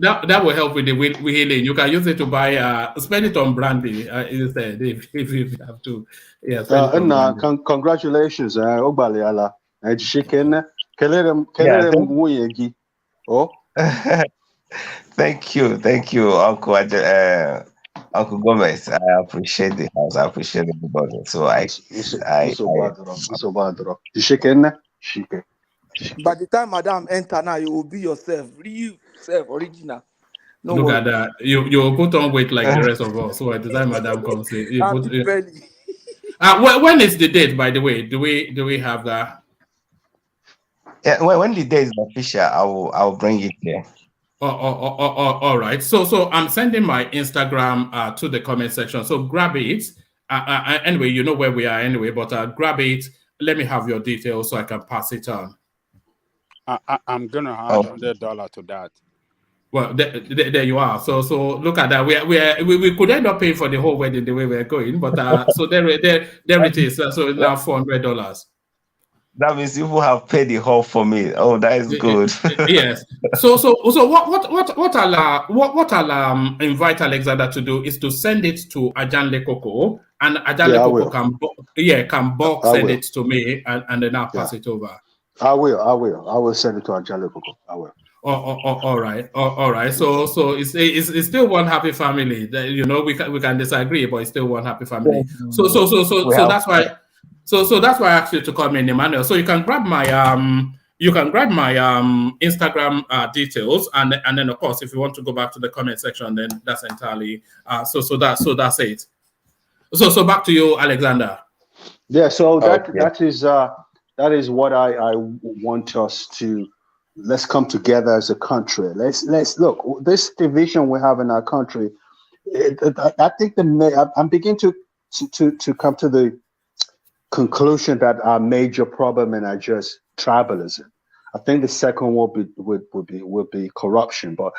Speaker 9: got
Speaker 1: That will help with the healing. You can use it to buy. Spend it on brandy instead if you have to. Yeah, spend it on brandy.
Speaker 6: Congratulations, Ogbaliala. Chicken.
Speaker 9: yeah.
Speaker 6: Oh,
Speaker 9: Thank you, Uncle Uncle Gomez. I appreciate the house. I appreciate everybody. So
Speaker 6: chicken.
Speaker 8: By the time Madam enter now, you will be yourself, real self, original. No
Speaker 1: Look
Speaker 8: worry.
Speaker 1: at that. You put on weight like the rest of us. So at the time Madam comes in, you
Speaker 8: I'm
Speaker 1: put.
Speaker 8: big belly.
Speaker 1: When is the date? By the way, do we have that?
Speaker 9: yeah. When the day is official, I will bring it here.
Speaker 1: All right. So I'm sending my Instagram to the comment section. So grab it. Anyway, you know where we are anyway. But grab it. Let me have your details so I can pass it on.
Speaker 10: I'm gonna add $100 to that.
Speaker 1: Well, there you are. So look at that. We could end up paying for the whole wedding the way we're going, but so there it is. So it's now $400.
Speaker 9: That means people have paid the whole for me. Oh, that is good.
Speaker 1: Yes. So what I'll invite Alexander to do is to send it to Ajanle Koko, and Ajanle Koko can send it to me, and then I'll pass it over.
Speaker 6: I will send it to Ajanle Koko. I will.
Speaker 1: All right. So it's still one happy family. You know, we can disagree, but it's still one happy family. So that's why. So that's why I asked you to come in, Emmanuel. So you can grab my Instagram details, and then of course, if you want to go back to the comment section, then that's entirely so that's it. So back to you, Alexander.
Speaker 6: Yeah. So that is what I want us to. Let's come together as a country. Let's look. This division we have in our country. I think I'm beginning to come to the conclusion that our major problem in Nigeria is tribalism. I think the second one would be corruption. But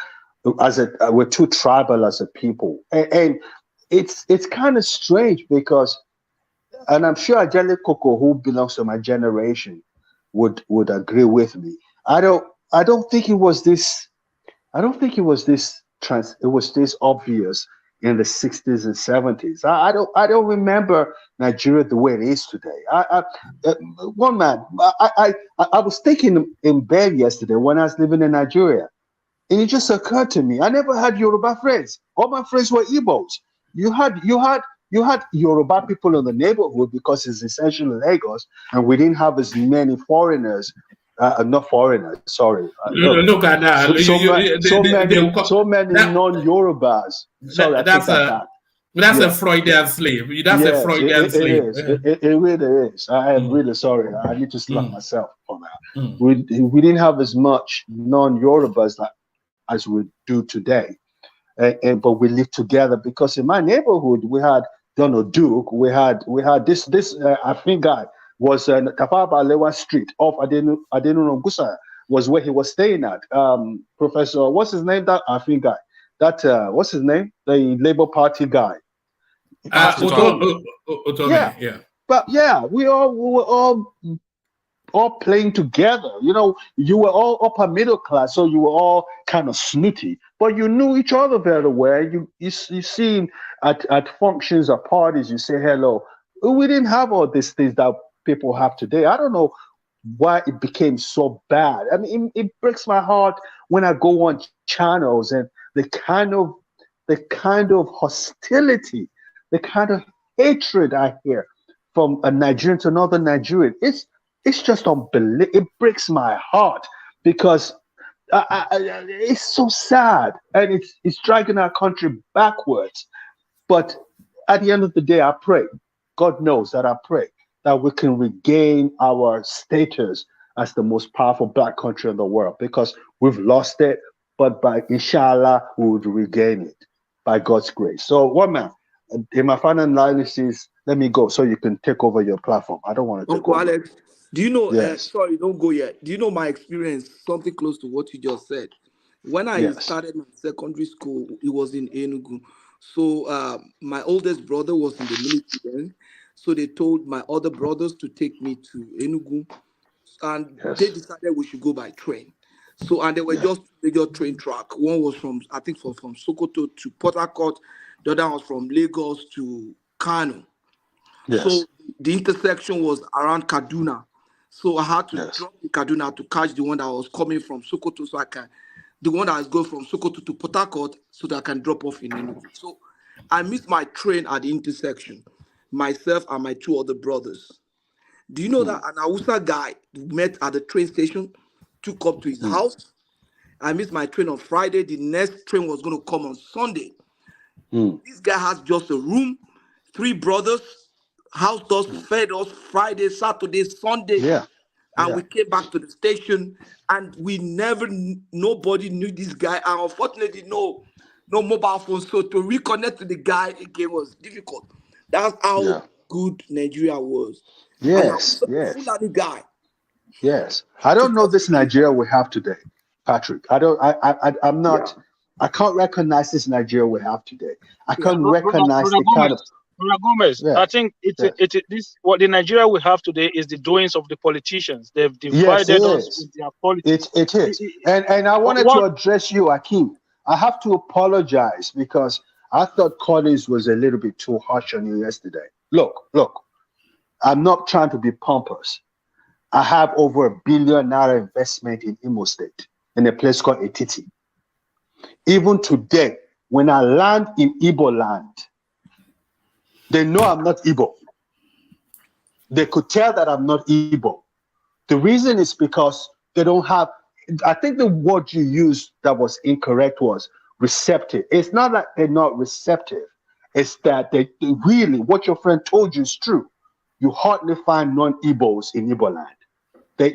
Speaker 6: we're too tribal as a people, and it's kind of strange because, and I'm sure Ajale Koko, who belongs to my generation, would agree with me. I don't think it was this. I don't think it was this it was this obvious in the 60s and 70s. I don't remember Nigeria the way it is today. One man, I was thinking in bed yesterday when I was living in Nigeria, and it just occurred to me, I never had Yoruba friends. All my friends were Igbos. You had Yoruba people in the neighborhood because it's essentially Lagos, and we didn't have as many foreigners. Not foreigners, sorry.
Speaker 1: Look at that.
Speaker 6: So many non-Yorubas. Sorry,
Speaker 1: that's a Freudian slave. That's a Freudian slave.
Speaker 6: It really is. I am really sorry. I need to slap myself for that. We didn't have as much non-Yorubas as we do today, but we lived together because in my neighborhood we had Donald Duke. We had this I think guy. Was Tafaba Lewa Street off Adenu Gusa was where he was staying at. Professor, what's his name? That I think guy. That what's his name? The Labour Party guy.
Speaker 1: Yeah.
Speaker 6: But yeah, we were all playing together. You know, you were all upper middle class, so you were all kind of snooty, but you knew each other very well. You seen at functions or parties, you say hello. We didn't have all these things that people have today. I don't know why it became so bad. I mean, it breaks my heart when I go on channels and the kind of hostility, the kind of hatred I hear from a Nigerian to another Nigerian. It's just unbelievable. It breaks my heart because it's so sad and it's dragging our country backwards. But at the end of the day, I pray. God knows that I pray that we can regain our status as the most powerful black country in the world, because we've lost it, but by inshallah, we would regain it by God's grace. So one man, in my final analysis, let me go so you can take over your platform. I don't want to take
Speaker 8: Uncle
Speaker 6: over.
Speaker 8: Alex, do you know,
Speaker 6: Yes.
Speaker 8: sorry, don't go yet. Do you know my experience, something close to what you just said? When I started my secondary school, it was in Enugu. So my oldest brother was in the military then. So they told my other brothers to take me to Enugu, and they decided we should go by train. So, and there were just major train track. One was from, I think, from Sokoto to Port Harcourt. The other was from Lagos to Kano. So the intersection was around Kaduna. So I had to drop in Kaduna to catch the one that was coming from Sokoto, so the one that is going from Sokoto to Port Harcourt, so that I can drop off in Enugu. So I missed my train at the intersection, myself and my two other brothers. Do you know that an Hausa guy met at the train station, took up to his house? I missed my train on Friday. The next train was going to come on Sunday. This guy has just a room, 3 brothers, housed us, fed us Friday, Saturday, Sunday. And we came back to the station, and nobody knew this guy. And unfortunately, no mobile phone. So to reconnect to the guy again was difficult. That's how good Nigeria was.
Speaker 6: Yes,
Speaker 8: and a Fulani guy.
Speaker 6: Yes. I don't know this Nigeria we have today, Patrick. I'm not. I can't recognize this Nigeria we have today. I can't recognize the kind of.
Speaker 11: Gomez, I think what the Nigeria we have today is the doings of the politicians. They've divided us with their politics.
Speaker 6: It is. And I wanted to address you, Akeem. I have to apologize because I thought Collins was a little bit too harsh on you yesterday. Look. I'm not trying to be pompous. I have over $1 billion investment in Imo State in a place called Etiti. Even today, when I land in Igbo land, they know I'm not Igbo. They could tell that I'm not Igbo. The reason is because they don't have, I think the word you used that was incorrect was receptive. It's not that they're not receptive. It's that they really, what your friend told you is true. You hardly find non-Igbos in Igbo land.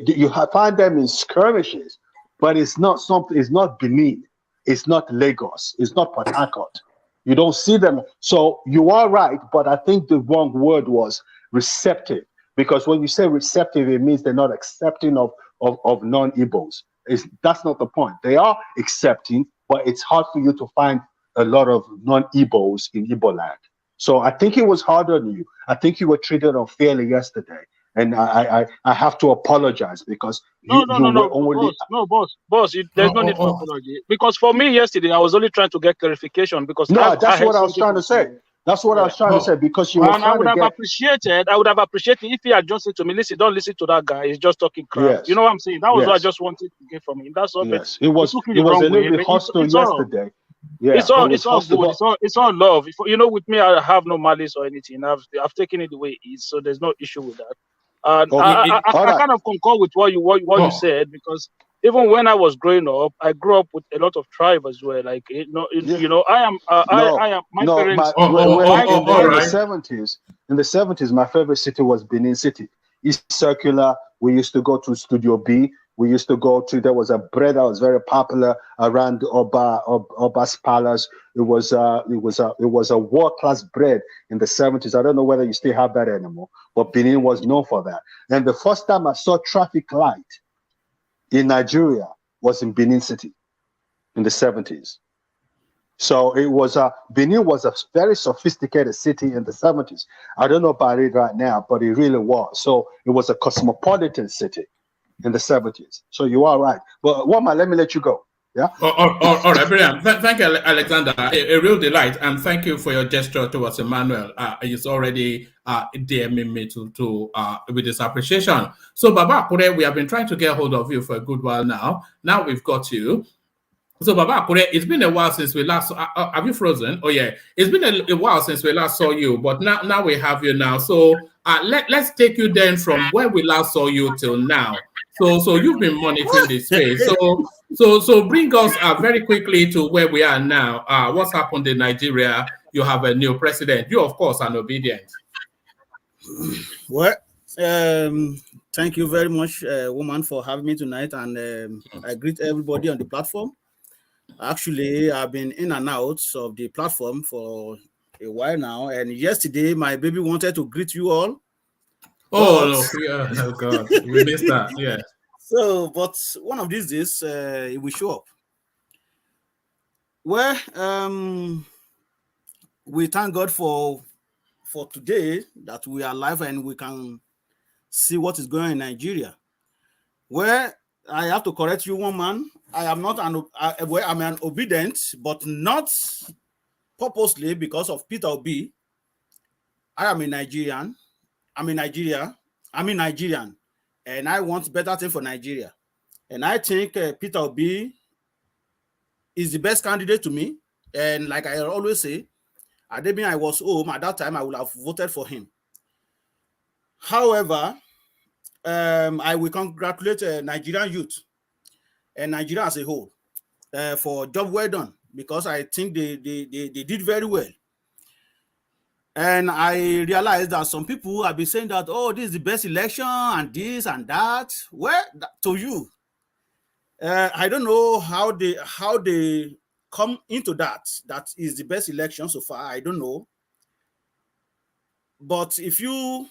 Speaker 6: You find them in skirmishes, but it's not something. It's not Benin. It's not Lagos. It's not Port Harcourt. You don't see them. So you are right, but I think the wrong word was receptive, because when you say receptive, it means they're not accepting of non-Igbos. That's not the point. They are accepting, but it's hard for you to find a lot of non-Igbos in Igbo land. So I think it was hard on you. I think you were treated unfairly yesterday, and I have to apologize because
Speaker 11: boss. There's no need for apology, because for me yesterday I was only trying to get clarification because
Speaker 6: that's what I was trying to say. That's what I was trying to say, because you were trying
Speaker 11: I would have appreciated if he had just said to me, listen, don't listen to that guy. He's just talking crap.
Speaker 6: Yes.
Speaker 11: You know what I'm saying? That was what I just wanted to get from him. That's all.
Speaker 6: Yes. It was a little bit hostile yesterday.
Speaker 11: Yeah, it's all good. It's all love. With me, I have no malice or anything. I've taken it the way it is, so there's no issue with that. I kind of concur with what you said, because even when I was growing up, I grew up with a lot of tribe as well. Like I am. My parents.
Speaker 6: In the 70s, my favorite city was Benin City. East Circular. We used to go to Studio B. We used to go to, there was a bread that was very popular around Oba's Palace. It was a world-class bread in the 70s. I don't know whether you still have that anymore, but Benin was known for that. And the first time I saw traffic light in Nigeria was in Benin City in the 70s. So Benin was a very sophisticated city in the 70s. I don't know about it right now, but it really was. So it was a cosmopolitan city in the 70s. So you are right. But Wama, let me let you go. Yeah.
Speaker 1: All right, brilliant. Thank you, Alexander. A real delight, and thank you for your gesture towards Emmanuel. He's already DMing me to with his appreciation. So, Baba Akure, we have been trying to get hold of you for a good while now. Now we've got you. So, Baba Akure, it's been a while since we last. Have you frozen? Oh yeah, it's been a while since we last saw you, but now we have you now. So, let's take you then from where we last saw you till now. So you've been monitoring this space. So bring us very quickly to where we are now. What's happened in Nigeria? You have a new president. You, of course, are obedient.
Speaker 12: Well, thank you very much, woman, for having me tonight, and I greet everybody on the platform. Actually, I've been in and out of the platform for a while now, and yesterday my baby wanted to greet you all.
Speaker 1: Oh God, we missed that. Yeah.
Speaker 12: So, but one of these days, it will show up. Well, we thank God for today that we are alive and we can see what is going on in Nigeria. Where I have to correct you, one man. I am not I'm an obedient, but not purposely because of Peter Obi. I am a Nigerian. I'm in Nigeria. I'm in Nigerian, and I want better thing for Nigeria. And I think Peter Obi is the best candidate to me. And like I always say, Ademi, I was home at that time, I would have voted for him. However, I will congratulate Nigerian youth and Nigeria as a whole for job well done, because I think they did very well. And I realized that some people have been saying that, oh, this is the best election and this and that. Well, to you, I don't know how they come into that is the best election so far. I don't know. But if you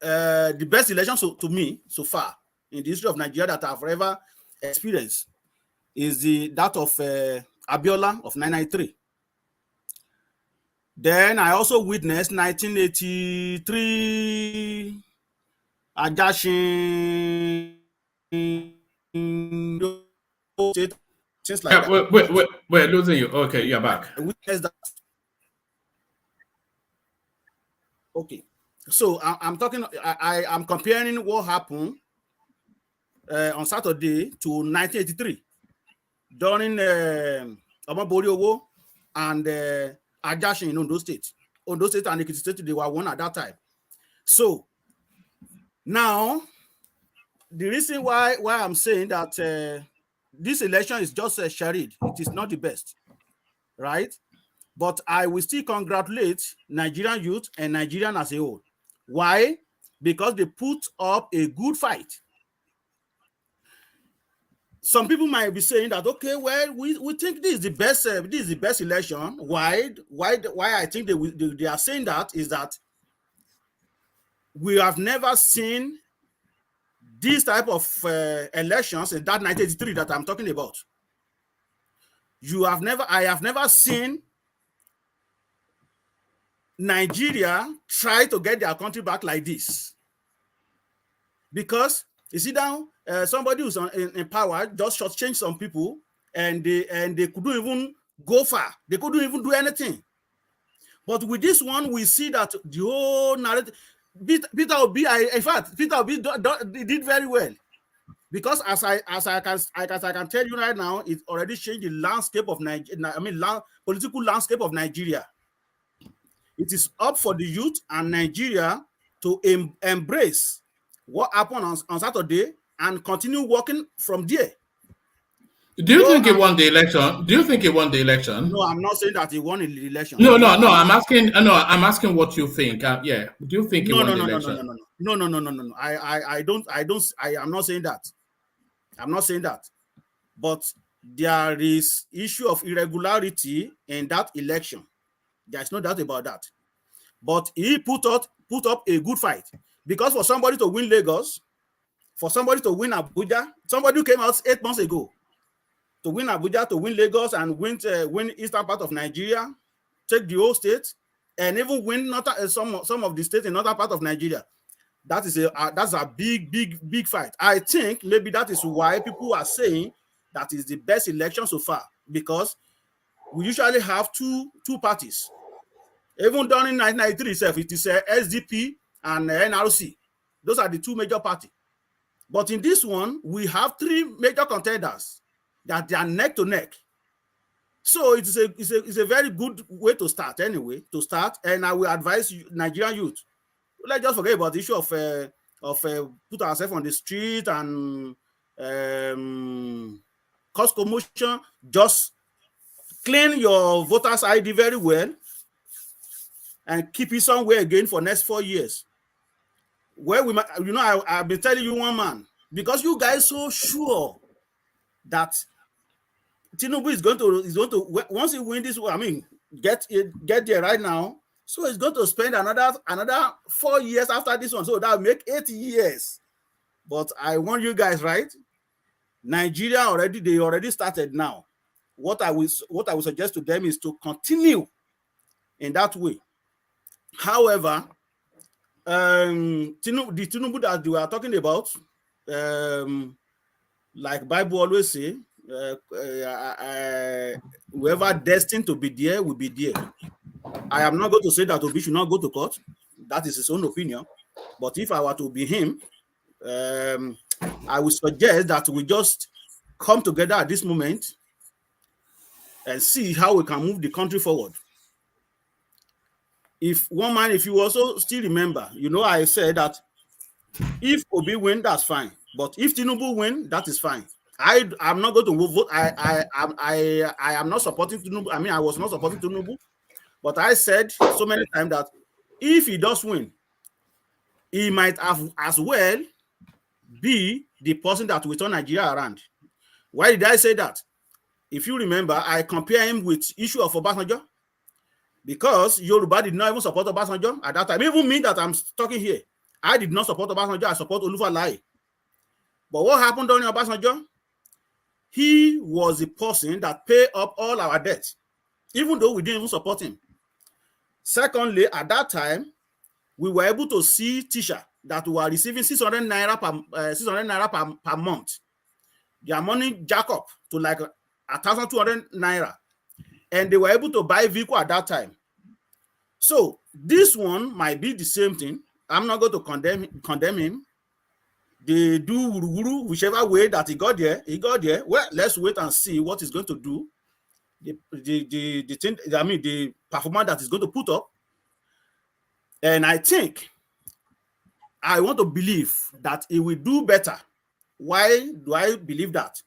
Speaker 12: the best election to me so far in the history of Nigeria that I've ever experienced is that of Abiola of 1993. Then I also witnessed 1983 Ajashin, things like that.
Speaker 1: We're losing you. Okay, you're back.
Speaker 12: I witnessed that. Okay, so I'm talking. I'm comparing what happened on Saturday to 1983 during Omoboriowo and Ajashin in Ondo State. Ondo State and Ekiti State, they were one at that time. So now the reason why I'm saying that this election is just a charade, it is not the best, right? But I will still congratulate Nigerian youth and Nigerian as a whole. Why? Because they put up a good fight. Some people might be saying that, okay, well, we think this is the best election. Why I think they are saying that is that we have never seen this type of elections in that 1983 that I'm talking about. I have never seen Nigeria try to get their country back like this. Because you see now, somebody who's in power just shortchanged some people, and they couldn't even go far. They couldn't even do anything. But with this one, we see that the whole narrative. Peter Obi, in fact, Peter Obi did very well, because as I can tell you right now, it already changed the landscape of Nigeria. I mean, political landscape of Nigeria. It is up for the youth and Nigeria to embrace what happened on Saturday and continue working from there.
Speaker 1: Do you think he won the election? Do you think he won the election?
Speaker 12: No, I'm not saying that he won the election.
Speaker 1: No. I'm asking what you think. Yeah. Do you think he won the election?
Speaker 12: No. I am not saying that. I'm not saying that. But there is issue of irregularity in that election. There's no doubt about that. But he put up a good fight, because for somebody to win Lagos, for somebody to win Abuja, somebody who came out 8 months ago to win Abuja, to win Lagos, and win eastern part of Nigeria, take the whole state, and even win some of the states in another part of Nigeria. That's a big fight. I think maybe that is why people are saying that is the best election so far, because we usually have two parties. Even during 1993 itself, it is SDP and NRC. Those are the two major parties. But in this one, we have three major contenders that they are neck to neck. So it's a very good way to start anyway. And I will advise Nigerian youth, let's just forget about the issue of put ourselves on the street and cause commotion. Just clean your voters ID very well and keep it somewhere again for next 4 years. Where we might, I've been telling you, one man, because you guys so sure that Tinubu is going to once he win this, I mean, get there right now. So he's going to spend another 4 years after this one. So that'll make 8 years. But I want you guys, right? Nigeria they already started now. What I will suggest to them is to continue in that way. However, the Tinubu that we are talking about, like Bible always say, whoever destined to be there will be there. I am not going to say that Obi should not go to court. That is his own opinion. But if I were to be him, I would suggest that we just come together at this moment and see how we can move the country forward. If you also still remember, I said that if Obi win, that's fine. But if Tinubu win, that is fine. I'm not going to vote. I am not supporting Tinubu. I mean, I was not supporting Tinubu, but I said so many times that if he does win, he might have as well be the person that will turn Nigeria around. Why did I say that? If you remember, I compare him with issue of Obasanjo, because Yoruba did not even support Obasanjo at that time. Even me that I'm talking here, I did not support Obasanjo. I support Olufalaye. But what happened during Obasanjo? He was the person that paid up all our debts, even though we didn't even support him. Secondly, at that time, we were able to see teachers that were receiving 600 naira per month. Their money jack up to like 1,200 naira. And they were able to buy vehicle at that time. So this one might be the same thing. I'm not going to condemn him. They do whichever way that he got there. Well, let's wait and see what he's going to do. The performance that he's going to put up. And I want to believe that he will do better. Why do I believe that?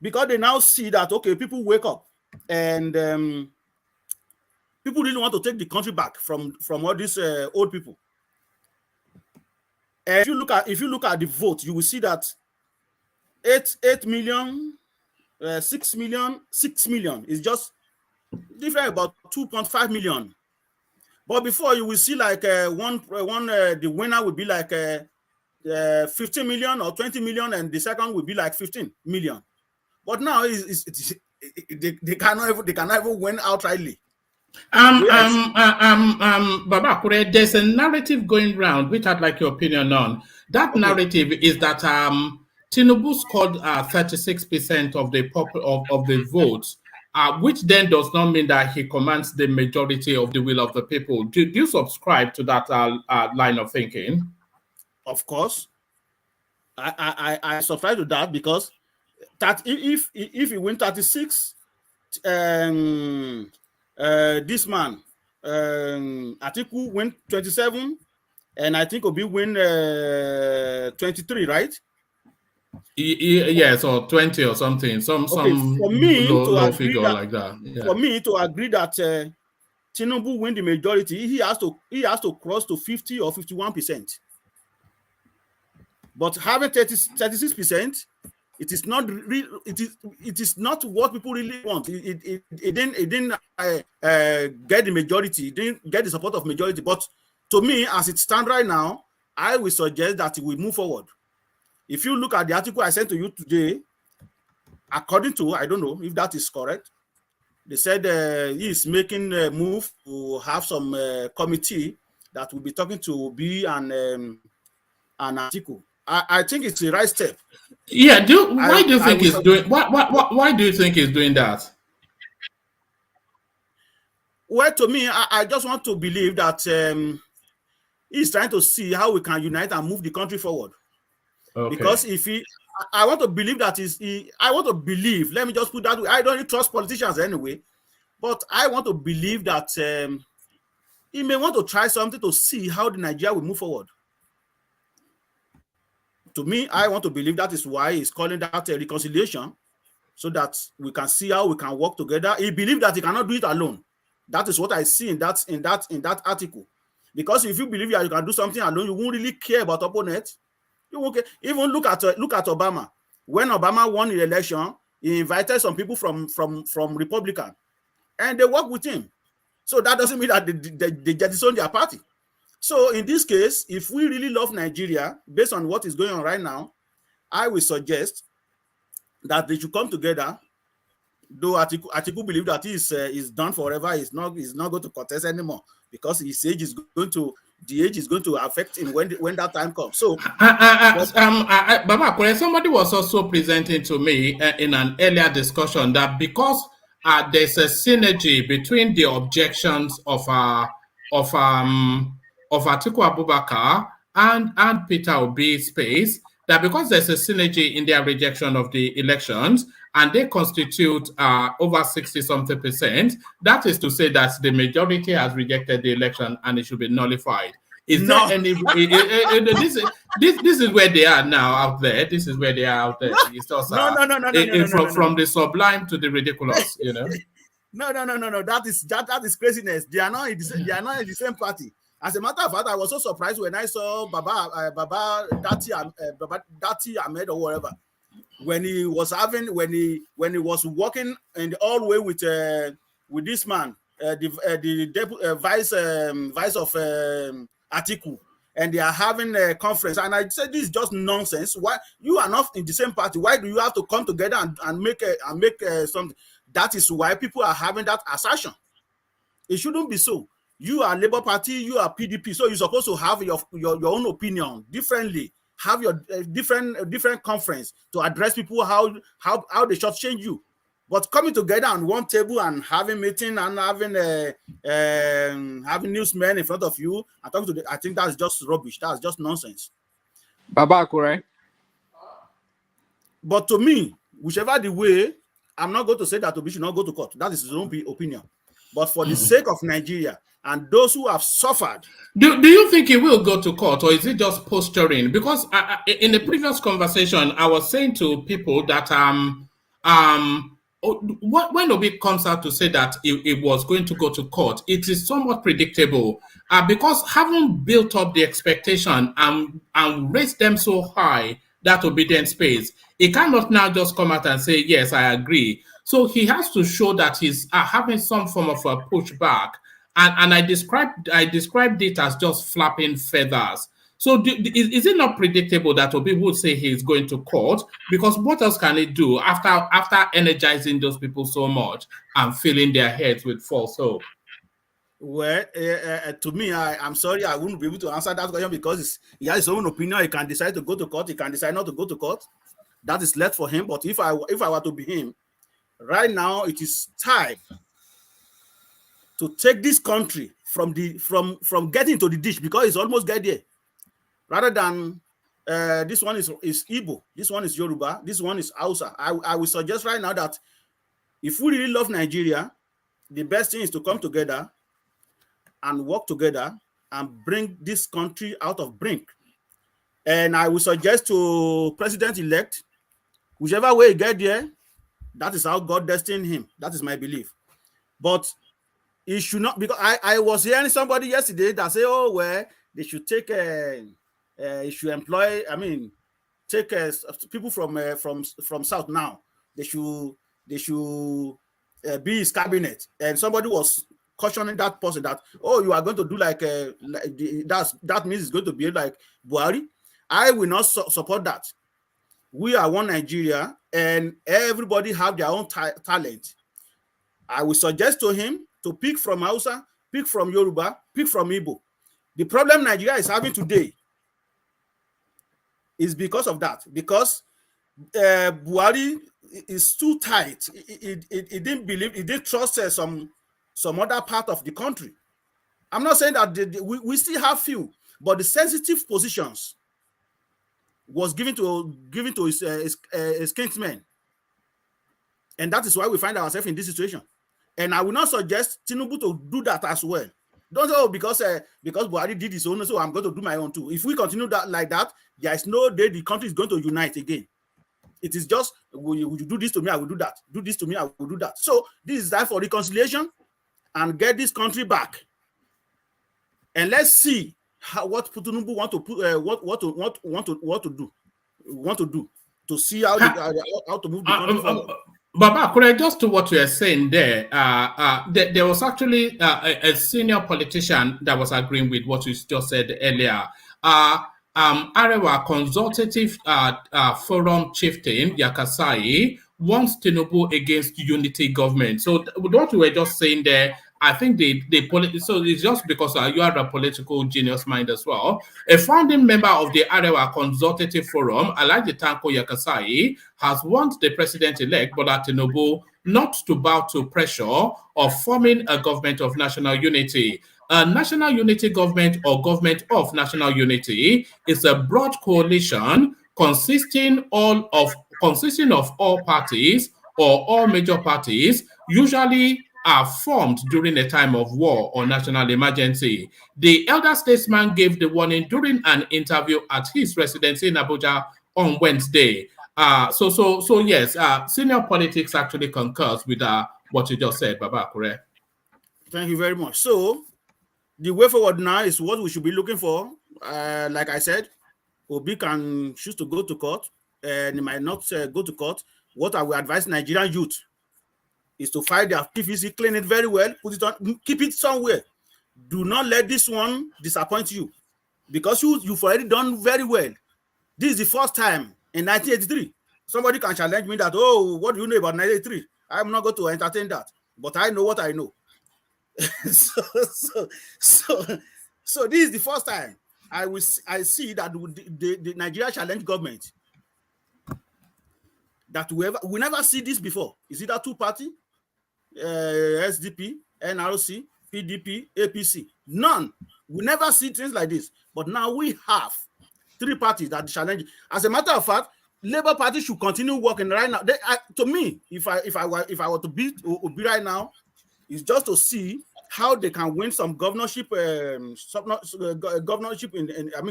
Speaker 12: Because they now see that, okay, people wake up and people really want to take the country back from all these old people. And if you look at the vote, you will see that 8 million, 6 million is just different about 2.5 million. But before, you will see like the winner would be like 15 million or 20 million, and the second would be like 15 million. But now they cannot even win outrightly.
Speaker 1: Baba Akure, there's a narrative going around which I'd like your opinion on. That narrative is that Tinubu scored 36% of the votes, which then does not mean that he commands the majority of the will of the people. Do you subscribe to that line of thinking?
Speaker 12: Of course, I subscribe to that, because that if he win 36, this man Atiku win 27, and I think Obi win 23, right?
Speaker 1: Yes, or 20 or something. Some
Speaker 12: for me
Speaker 1: low figure like that. Yeah.
Speaker 12: For me to agree that Tinubu win the majority, he has to cross to 50 or 51%. But having 36%, it is not what people really want. It didn't get the majority. It didn't get the support of majority. But to me, as it stands right now, I will suggest that we move forward. If you look at the article I sent to you today, according to, I don't know if that is correct, they said he is making a move to have some committee that will be talking to Obi and Atiku. I think it's the right step.
Speaker 1: Yeah. Why do you think he's doing that?
Speaker 12: Well, to me, I just want to believe that he's trying to see how we can unite and move the country forward. Okay. Because I want to believe that let me just put that way. I don't really trust politicians anyway, but I want to believe that he may want to try something to see how the Nigeria will move forward. To me, I want to believe that is why he's calling that a reconciliation, so that we can see how we can work together. He believes that he cannot do it alone. That is what I see in that article. Because if you believe that you can do something alone, you won't really care about opponents. You won't care. Even look at Obama. When Obama won the election, he invited some people from Republican, and they worked with him. So that doesn't mean that they jettison their party. So in this case, if we really love Nigeria, based on what is going on right now, I will suggest that they should come together though Atiku believe that is done forever, he's not going to contest anymore because his age is going to affect him when that time comes. So,
Speaker 1: Baba, somebody was also presenting to me in an earlier discussion that because there's a synergy between the objections of Atiku Abubakar and Peter Obi space, that because there's a synergy in their rejection of the elections and they constitute over 60-something%, that is to say that the majority has rejected the election and it should be nullified. Is there any? This is where they are now out there. This is where they are out there. It's just from the sublime to the ridiculous. You know.
Speaker 12: No. That is craziness. They are not in the same party. As a matter of fact, I was so surprised when I saw Baba Dati Ahmed or whatever, when he was working in the hallway with this man, the vice of Atiku, and they are having a conference. And I said, this is just nonsense. Why you are not in the same party? Why do you have to come together and make something? That is why people are having that assertion. It shouldn't be so. You are Labour Party, you are PDP, so you're supposed to have your own opinion differently. Have your different conference to address people how they should change you. But coming together on one table and having meeting and having newsmen in front of you and talking to I think that's just rubbish. That's just nonsense.
Speaker 13: Baba, correct.
Speaker 12: But to me, whichever the way, I'm not going to say that Obi should not go to court. That is his own opinion. But for the sake of Nigeria and those who have suffered.
Speaker 1: Do you think he will go to court, or is it just posturing? Because in the previous conversation, I was saying to people that when Obi comes out to say that it was going to go to court, it is somewhat predictable because having built up the expectation and raised them so high, that obedience space, he cannot now just come out and say, yes, I agree. So he has to show that he's having some form of a pushback. And I described it as just flapping feathers. So is it not predictable that Obi would say he's going to court? Because what else can he do after energizing those people so much and filling their heads with false hope?
Speaker 12: Well, to me, I'm sorry, I wouldn't be able to answer that question because he has his own opinion. He can decide to go to court. He can decide not to go to court. That is left for him. But if I were to be him, right now it is time to take this country from getting to the ditch because it's almost get there. Rather than this one is Igbo, this one is Yoruba, this one is Hausa. I will suggest right now that if we really love Nigeria, the best thing is to come together and work together and bring this country out of brink. And I will suggest to President-elect, whichever way he get there, that is how God destined him. That is my belief. But it should not, because I was hearing somebody yesterday that say, oh, well, they should take should employ, take people from South now. They should be his cabinet. And somebody was cautioning that person that, oh, you are going to do that means it's going to be like Buhari. I will not support that. We are one Nigeria and everybody have their own talent. I will suggest to him to pick from Hausa, pick from Yoruba, pick from Igbo. The problem Nigeria is having today is because of that. Because Buhari is too tight. He didn't believe, he didn't trust some other part of the country. I'm not saying that we still have few, but the sensitive positions was given to his kinsmen. And that is why we find ourselves in this situation. And I will not suggest Tinubu to do that as well. Don't say, oh, because Buhari did his own, so I'm going to do my own too. If we continue that like that, there is no day the country is going to unite again. It is just, will you do this to me, I will do that. Do this to me, I will do that. So this is time for reconciliation and get this country back. And let's see what Tinubu want to do to see how to move the country forward.
Speaker 1: Baba, could I just to what you are saying there? There was actually a senior politician that was agreeing with what you just said earlier. Arewa Consultative Forum Chieftain Yakasai wants Tinubu against unity government. So what you were just saying there, I think so it's just because you are a political genius mind as well. A founding member of the Arewa Consultative Forum, Alhaji Tanko Yakasai, has warned the president-elect Bola Tinubu not to bow to pressure of forming a government of national unity. A national unity government or government of national unity is a broad coalition consisting of all parties or all major parties, usually are formed during a time of war or national emergency. The elder statesman gave the warning during an interview at his residency in Abuja on Wednesday. So yes, senior politics actually concurs with what you just said, Baba Akure.
Speaker 12: Thank you very much. So the way forward now is what we should be looking for. Like I said, Obi can choose to go to court, and he might not go to court. What I will advise Nigerian youth is to file their PVC, clean it very well, put it on, keep it somewhere. Do not let this one disappoint you, because you've already done very well. This is the first time in 1983. Somebody can challenge me that, oh, what do you know about 1983? I'm not going to entertain that, but I know what I know. So this is the first time I see that the Nigeria challenge government that we never see this before. Is it that two-party, SDP, NRC, PDP, APC? None. We never see things like this. But now we have three parties that challenge. As a matter of fact, Labour Party should continue working right now. To me, if I were to be right now, is just to see how they can win some governorship, governorship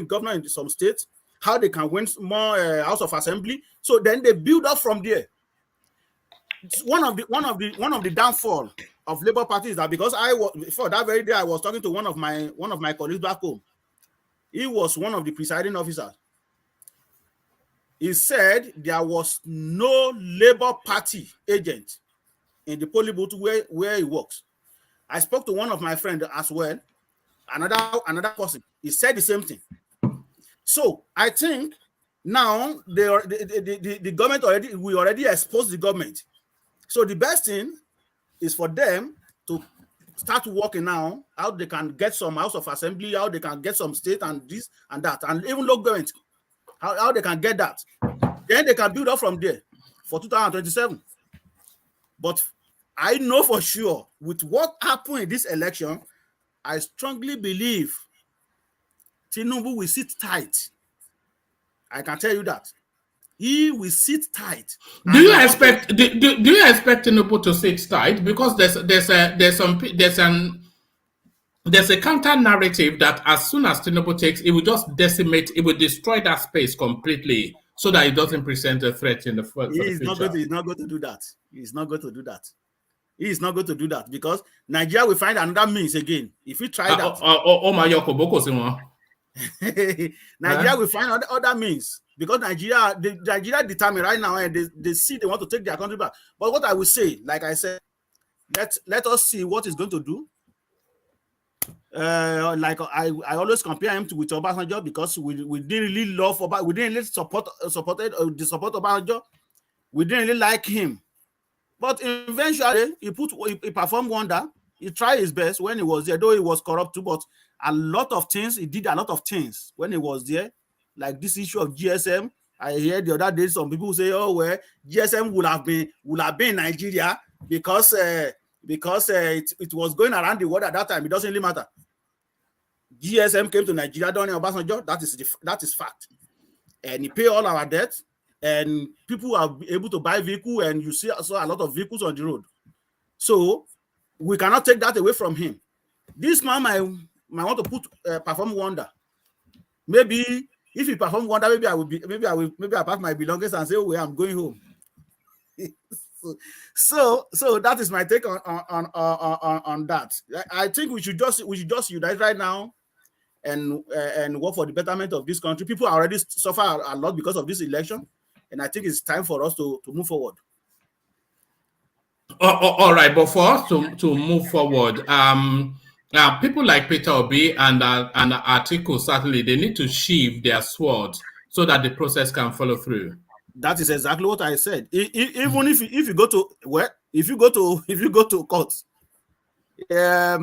Speaker 12: governor in some states. How they can win more House of Assembly. So then they build up from there. One of the downfall of Labour Party is that because for that very day I was talking to one of my colleagues back home. He was one of the presiding officers. He said there was no Labour Party agent in the polling booth where he works. I spoke to one of my friends as well, another person. He said the same thing. So I think now the government we already exposed the government. So the best thing is for them to start working now, how they can get some House of Assembly, how they can get some state and this and that, and even local government, how they can get that. Then they can build up from there for 2027. But I know for sure with what happened in this election, I strongly believe Tinubu will sit tight. I can tell you that. He will sit tight.
Speaker 1: Do you expect Tinubu to sit tight? Because there's a counter narrative that as soon as Tinubu takes, it will just decimate, it will destroy that space completely, so that it doesn't present a threat in the future.
Speaker 12: He's not going to do that. He's not going to do that. He is not going to do that because Nigeria will find another means again. If we try that, Nigeria will find other means because Nigeria determined right now and they see they want to take their country back. But what I will say, like I said, let us see what he's going to do. Like I always compare him with Obasanjo because we didn't really love Obasanjo, we didn't really support Obasanjo, we didn't really like him. But eventually, he performed wonder. He tried his best when he was there, though he was corrupt too. But he did a lot of things when he was there, like this issue of GSM. I heard the other day some people say, "Oh, well, GSM would have been in Nigeria because it was going around the world at that time. It doesn't really matter. GSM came to Nigeria during Obasanjo. That is fact, and he paid all our debt." And people are able to buy vehicles, and you see also a lot of vehicles on the road. So we cannot take that away from him. This man might want to perform wonder. Maybe if he perform wonder, maybe I pack my belongings and say, "Oh, well, I'm going home." so that is my take on that. I think we should just unite right now and work for the betterment of this country. People already suffer a lot because of this election. And I think it's time for us to move forward.
Speaker 1: All right, but for us to move forward, people like Peter Obi and Atiku, certainly, they need to sheathe their swords so that the process can follow through.
Speaker 12: That is exactly what I said. Even if you go to if you go to court, I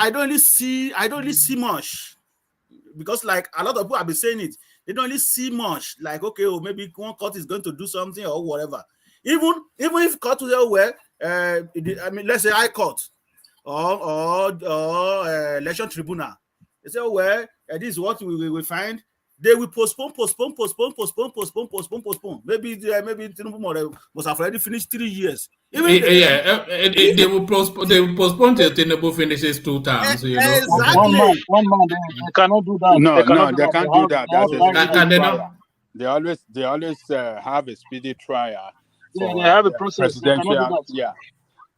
Speaker 12: don't really see much, because like a lot of people have been saying it, they don't really see much. Like, okay, well, maybe one court is going to do something or whatever. Even if court will let's say High Court or election tribunal, they say, this is what we will find. They will postpone. Maybe Tinubu must have already finished 3 years.
Speaker 1: They will postpone till Tinubu finishes 2 terms. You know?
Speaker 12: Exactly.
Speaker 11: One man, they cannot do that.
Speaker 10: No, they can't do that. They always have a speedy trial.
Speaker 11: Yeah, they have a process.
Speaker 10: Presidential. Yeah.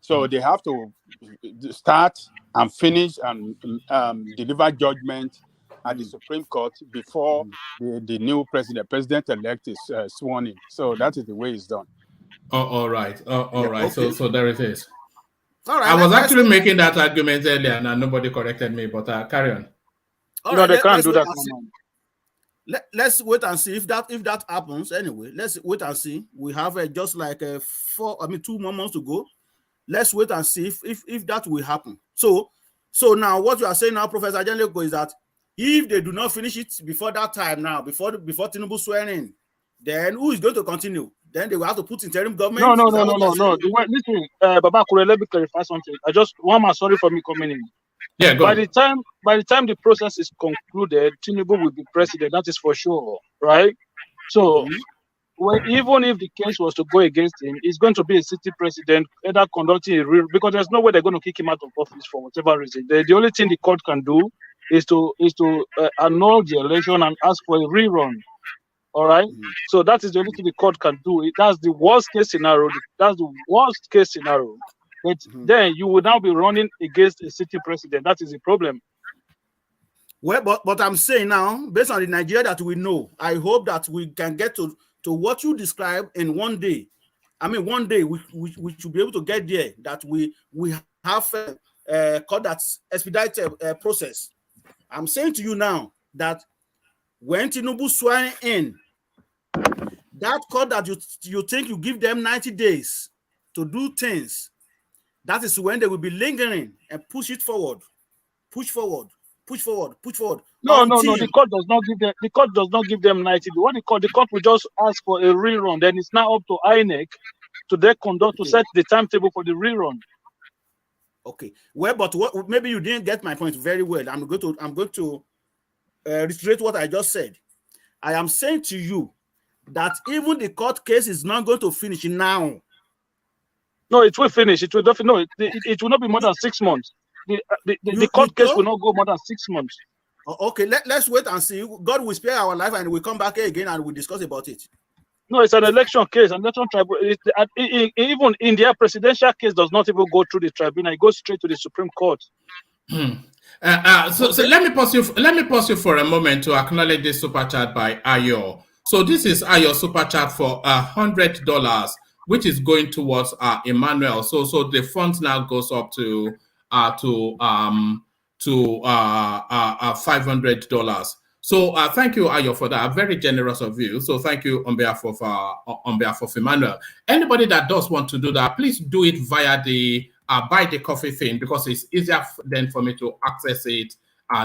Speaker 10: So they have to start and finish and deliver judgment at the Supreme Court before the new president-elect is sworn in. So that is the way it's done.
Speaker 1: All right. Okay. So there it is.
Speaker 12: All right.
Speaker 1: I was actually making that argument earlier and nobody corrected me, but carry on.
Speaker 11: They can't do that.
Speaker 12: Let's wait and see if that happens. Anyway, let's wait and see. We have just like 2 more months to go. Let's wait and see if that will happen. So now what you are saying now, Professor Ajanleko, is that if they do not finish it before that time now, before Tinubu swearing in, then who is going to continue? Then they will have to put interim government.
Speaker 11: No. Listen, Baba Kure, let me clarify something. Sorry for me coming in.
Speaker 1: Yeah, go
Speaker 11: by the time the process is concluded, Tinubu will be president. That is for sure, right? So, even if the case was to go against him, he's going to be a city president, either conducting because there's no way they're going to kick him out of office for whatever reason. The only thing the court can do is to annul the election and ask for a rerun. All right. So that is the only thing the court can do. That's the worst case scenario. But then you will now be running against a city president. That is the problem.
Speaker 12: Well, but I'm saying now, based on the Nigeria that we know, I hope that we can get to what you describe in one day. I mean, one day we should be able to get there. That we have called that expedited process. I'm saying to you now that when Tinubu swear in, that court that you think you give them 90 days to do things, that is when they will be lingering and push forward.
Speaker 11: No. The court does not give them. The court does not give them 90 days. What the court will just ask for a rerun. Then it's now up to Inec to set the timetable for the rerun.
Speaker 12: Okay. Well, but maybe you didn't get my point very well. I'm going to reiterate what I just said. I am saying to you that even the court case is not going to finish now.
Speaker 11: No, it will finish. It will definitely. No, it will not be more than 6 months. The court case will not go more than 6 months.
Speaker 12: Okay, let's wait and see. God will spare our life and we'll come back again and we'll discuss about it.
Speaker 11: No, it's an election case. An election tribunal. Even in their presidential case does not even go through the tribunal. It goes straight to the Supreme Court.
Speaker 1: So let me pause you for a moment to acknowledge this super chat by Ayo. So this is Ayo super chat for $100, which is going towards Emmanuel. So the funds now goes up to $500. So thank you, Ayo, for that. Very generous of you. So thank you on behalf of Emmanuel. Anybody that does want to do that, please do it via the buy the coffee thing, because it's easier then for me to access it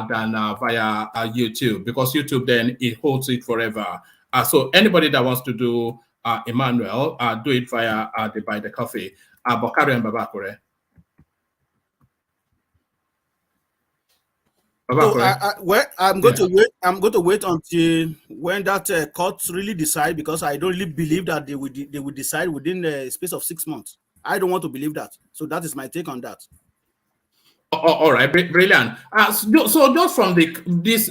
Speaker 1: than via YouTube, because YouTube then it holds it forever. So anybody that wants to do Emmanuel, do it via the buy the coffee. Bokari and Babakure.
Speaker 12: I'm going to wait. I'm going to wait until when that court really decide, because I don't really believe that they will decide within the space of 6 months. I don't want to believe that. So that is my take on that.
Speaker 1: All right, brilliant. So just from this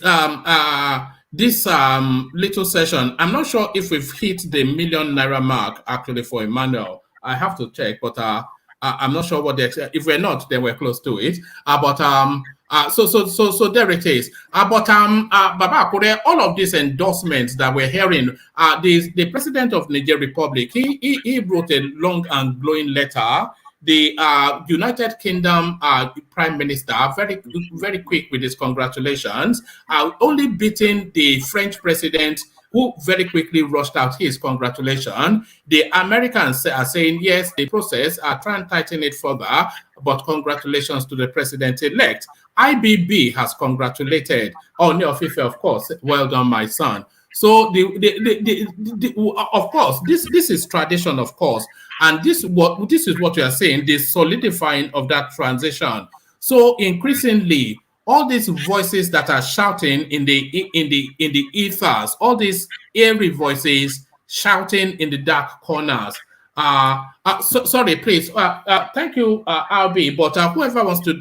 Speaker 1: little session, I'm not sure if we've hit the $1 million mark actually for Emmanuel. I have to check, but I'm not sure what if we're not, then we're close to it. So there it is. Baba Kure, all of these endorsements that we're hearing, the president of Niger Republic, he wrote a long and glowing letter. The United Kingdom Prime Minister, very quick with his congratulations, only beating the French president who very quickly rushed out his congratulations. The Americans are saying, yes, the process, are trying to tighten it further, but congratulations to the president-elect. IBB has congratulated Ooni of Ife, of course. Well done, my son. So, of course, this is tradition, of course, and this is what we are saying, the solidifying of that transition. So, increasingly, all these voices that are shouting in the ethers, all these airy voices shouting in the dark corners. Sorry, please. Thank you, RB. But whoever wants to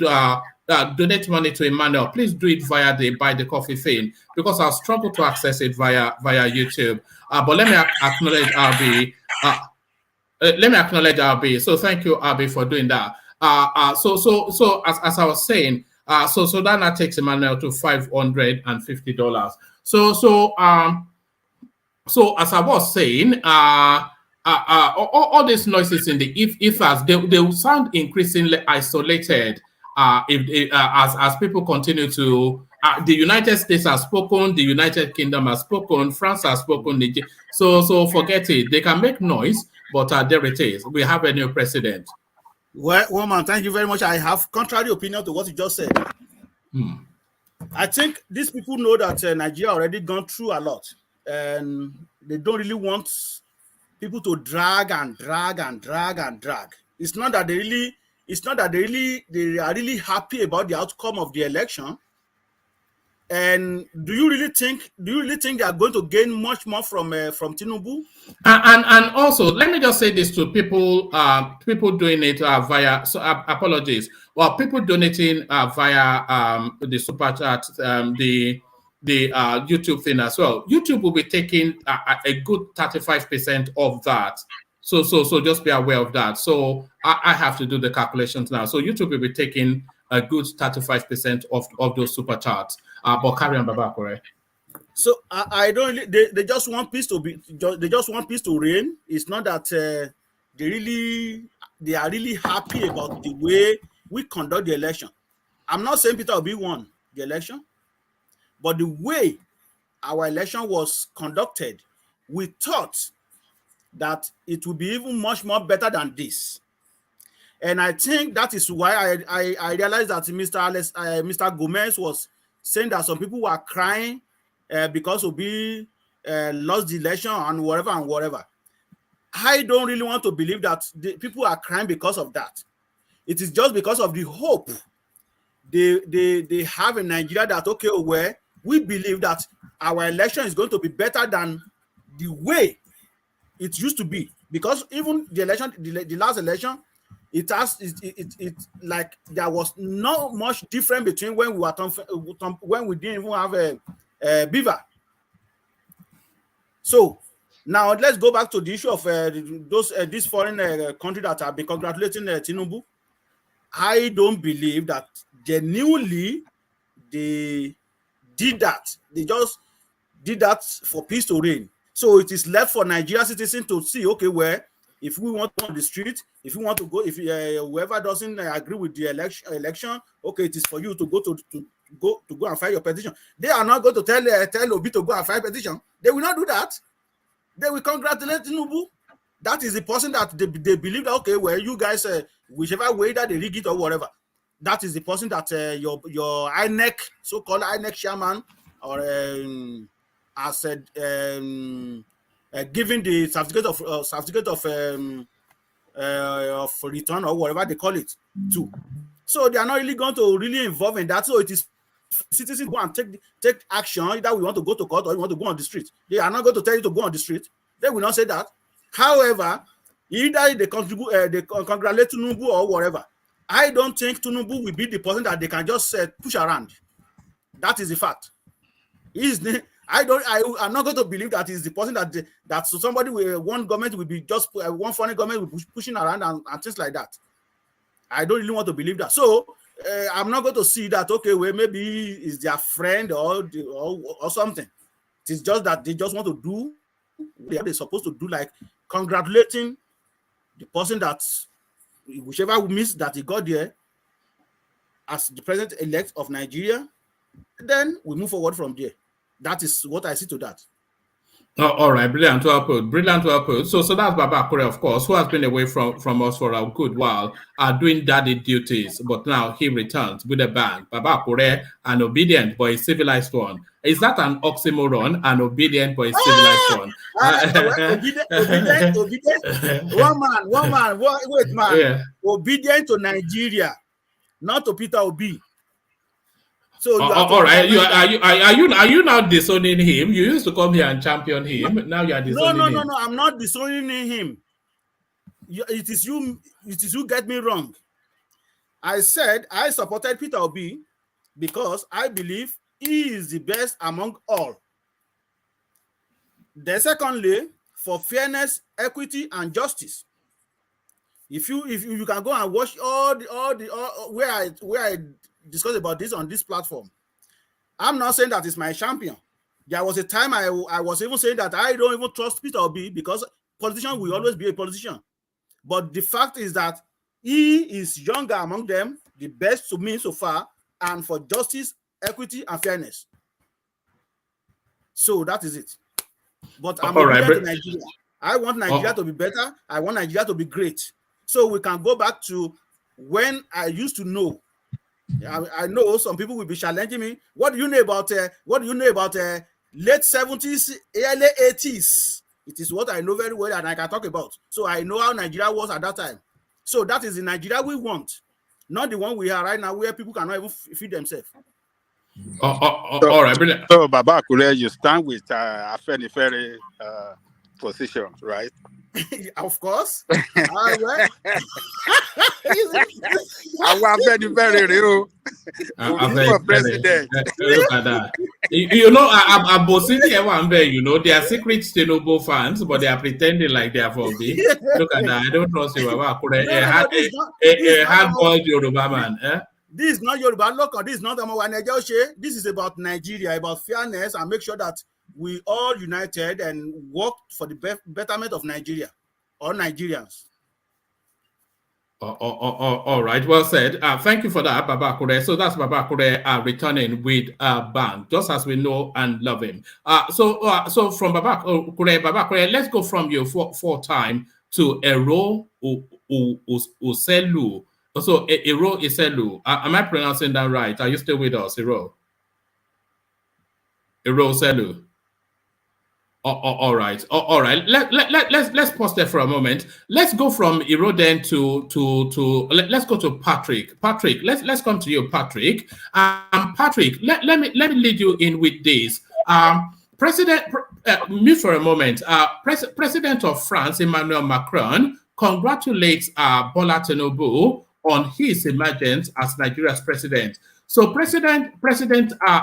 Speaker 1: donate money to Emmanuel, please do it via the Buy the Coffee thing, because I'll struggle to access it via YouTube. But let me acknowledge RB. Let me acknowledge RB. So thank you, RB, for doing that. So as I was saying, so that now takes Emmanuel to $550. So as I was saying, all these noises in the ethers, they will sound increasingly isolated as people continue to. The United States has spoken, the United Kingdom has spoken, France has spoken. So forget it. They can make noise, but there it is. We have a new president.
Speaker 12: Well, woman, thank you very much. I have contrary opinion to what you just said. I think these people know that Nigeria already gone through a lot, and they don't really want people to drag. It's not that they are really happy about the outcome of the election. And do you really think they are going to gain much more from Tinubu?
Speaker 1: And also, let me just say this to people doing it via. So apologies. Well, people donating via the super chat, the YouTube thing as well. YouTube will be taking a good 35% of that. So just be aware of that. So I have to do the calculations now. So YouTube will be taking a good 35% of those super chats. But carry on, Babakure.
Speaker 12: So I don't really, they just want peace to be. They just want peace to reign. It's not that they are really happy about the way we conduct the election. I'm not saying Peter Obi won the election, but the way our election was conducted, we thought that it would be even much more better than this. And I think that is why I realized that Mr. Gomez was saying that some people were crying because Obi lost the election and whatever. I don't really want to believe that the people are crying because of that. It is just because of the hope they have in Nigeria that, okay, well, we believe that our election is going to be better than the way it used to be. Because even the election, the last election, it like there was not much different between when we were when we didn't even have a beaver. So now let's go back to the issue of this foreign country that have been congratulating Tinubu. I don't believe that genuinely they did that. They just did that for peace to reign. So it is left for Nigerian citizens to see, okay, where if we want to go on the street, if we want to go, if whoever doesn't agree with the election, okay, it is for you to go and file your petition. They are not going to tell Obi to go and file petition. They will not do that. They will congratulate Tinubu. That is the person that they believe that, okay, well, you guys, whichever way that they rig it or whatever, that is the person that your Inec, so-called Inec chairman, or has said, giving the certificate of return or whatever they call it to. So they are not really going to really involve in that. So it is citizens go and take action. Either we want to go to court or we want to go on the street. They are not going to tell you to go on the street. They will not say that. However, either they congratulate Tinubu or whatever. I don't think Tinubu will be the person that they can just push around. That is the fact. I'm not going to believe that is the person that somebody with one government will be just one foreign government will be pushing around and things like that. I don't really want to believe that. So I'm not going to see that, okay, well, maybe is their friend or something. It's just that they just want to do what they're supposed to do, like congratulating the person that whichever means that he got there as the president-elect of Nigeria. Then we move forward from there. That is what I see to that.
Speaker 1: Oh, all right, brilliant, well put, brilliant, well put. So that's Baba Akure, of course, who has been away from us for a good while, doing daddy duties, but now he returns with a bang. Baba Akure, an obedient but a civilized one. Is that an oxymoron? An obedient but a civilized one?
Speaker 12: Obedient. One man. Wait, man.
Speaker 1: Yeah.
Speaker 12: Obedient to Nigeria, not to Peter Obi. So you
Speaker 1: all right, are you now disowning him? You used to come here and champion him. Now you are disowning him.
Speaker 12: No. I'm not disowning him. It is you get me wrong. I said I supported Peter Obi because I believe he is the best among all. Then secondly, for fairness, equity, and justice. If you can go and watch all where I discuss about this on this platform, I'm not saying that it's my champion. There was a time I was even saying that I don't even trust Peter Obi because politician will always be a politician. But the fact is that he is younger among them, the best to me so far, and for justice, equity, and fairness. So that is it. But I'm to Nigeria. I want Nigeria to be better. I want Nigeria to be great. So we can go back to when I used to know. I know some people will be challenging me. What do you know about late 70s, early 80s? It is what I know very well and I can talk about. So I know how Nigeria was at that time. So that is the Nigeria we want, not the one we are right now where people cannot even feed themselves.
Speaker 1: All right, brilliant.
Speaker 10: So Baba Akure, you stand with Afenifere position, right?
Speaker 12: Of course.
Speaker 1: President. Look at that. You know, I'm bossing everyone. You know, they are secret Tinubu fans, but they are pretending like they are for me. Look at that. I don't trust you, Baba Akure. A hard-boiled Yoruba man.
Speaker 12: This is not Yoruba local. This is not Amawanejaoshe. This is about Nigeria, about fairness, and make sure that we all united and work for the betterment of Nigeria or Nigerians.
Speaker 1: All right, well said. Thank you for that, Baba Akure. So that's Baba Akure returning with a bang, just as we know and love him. So from Baba Akure, let's go from your four time to Ero Uselu. So Ero Iselu. Am I pronouncing that right? Are you still with us, Ero? Ero Uselu. All right. Let's pause there for a moment. Let's go from Iro then let's go to Patrick. Patrick, let's come to you, Patrick. Patrick, let me lead you in with this. Mute for a moment. President of France, Emmanuel Macron, congratulates Bola Tinubu on his emergence as Nigeria's president. So President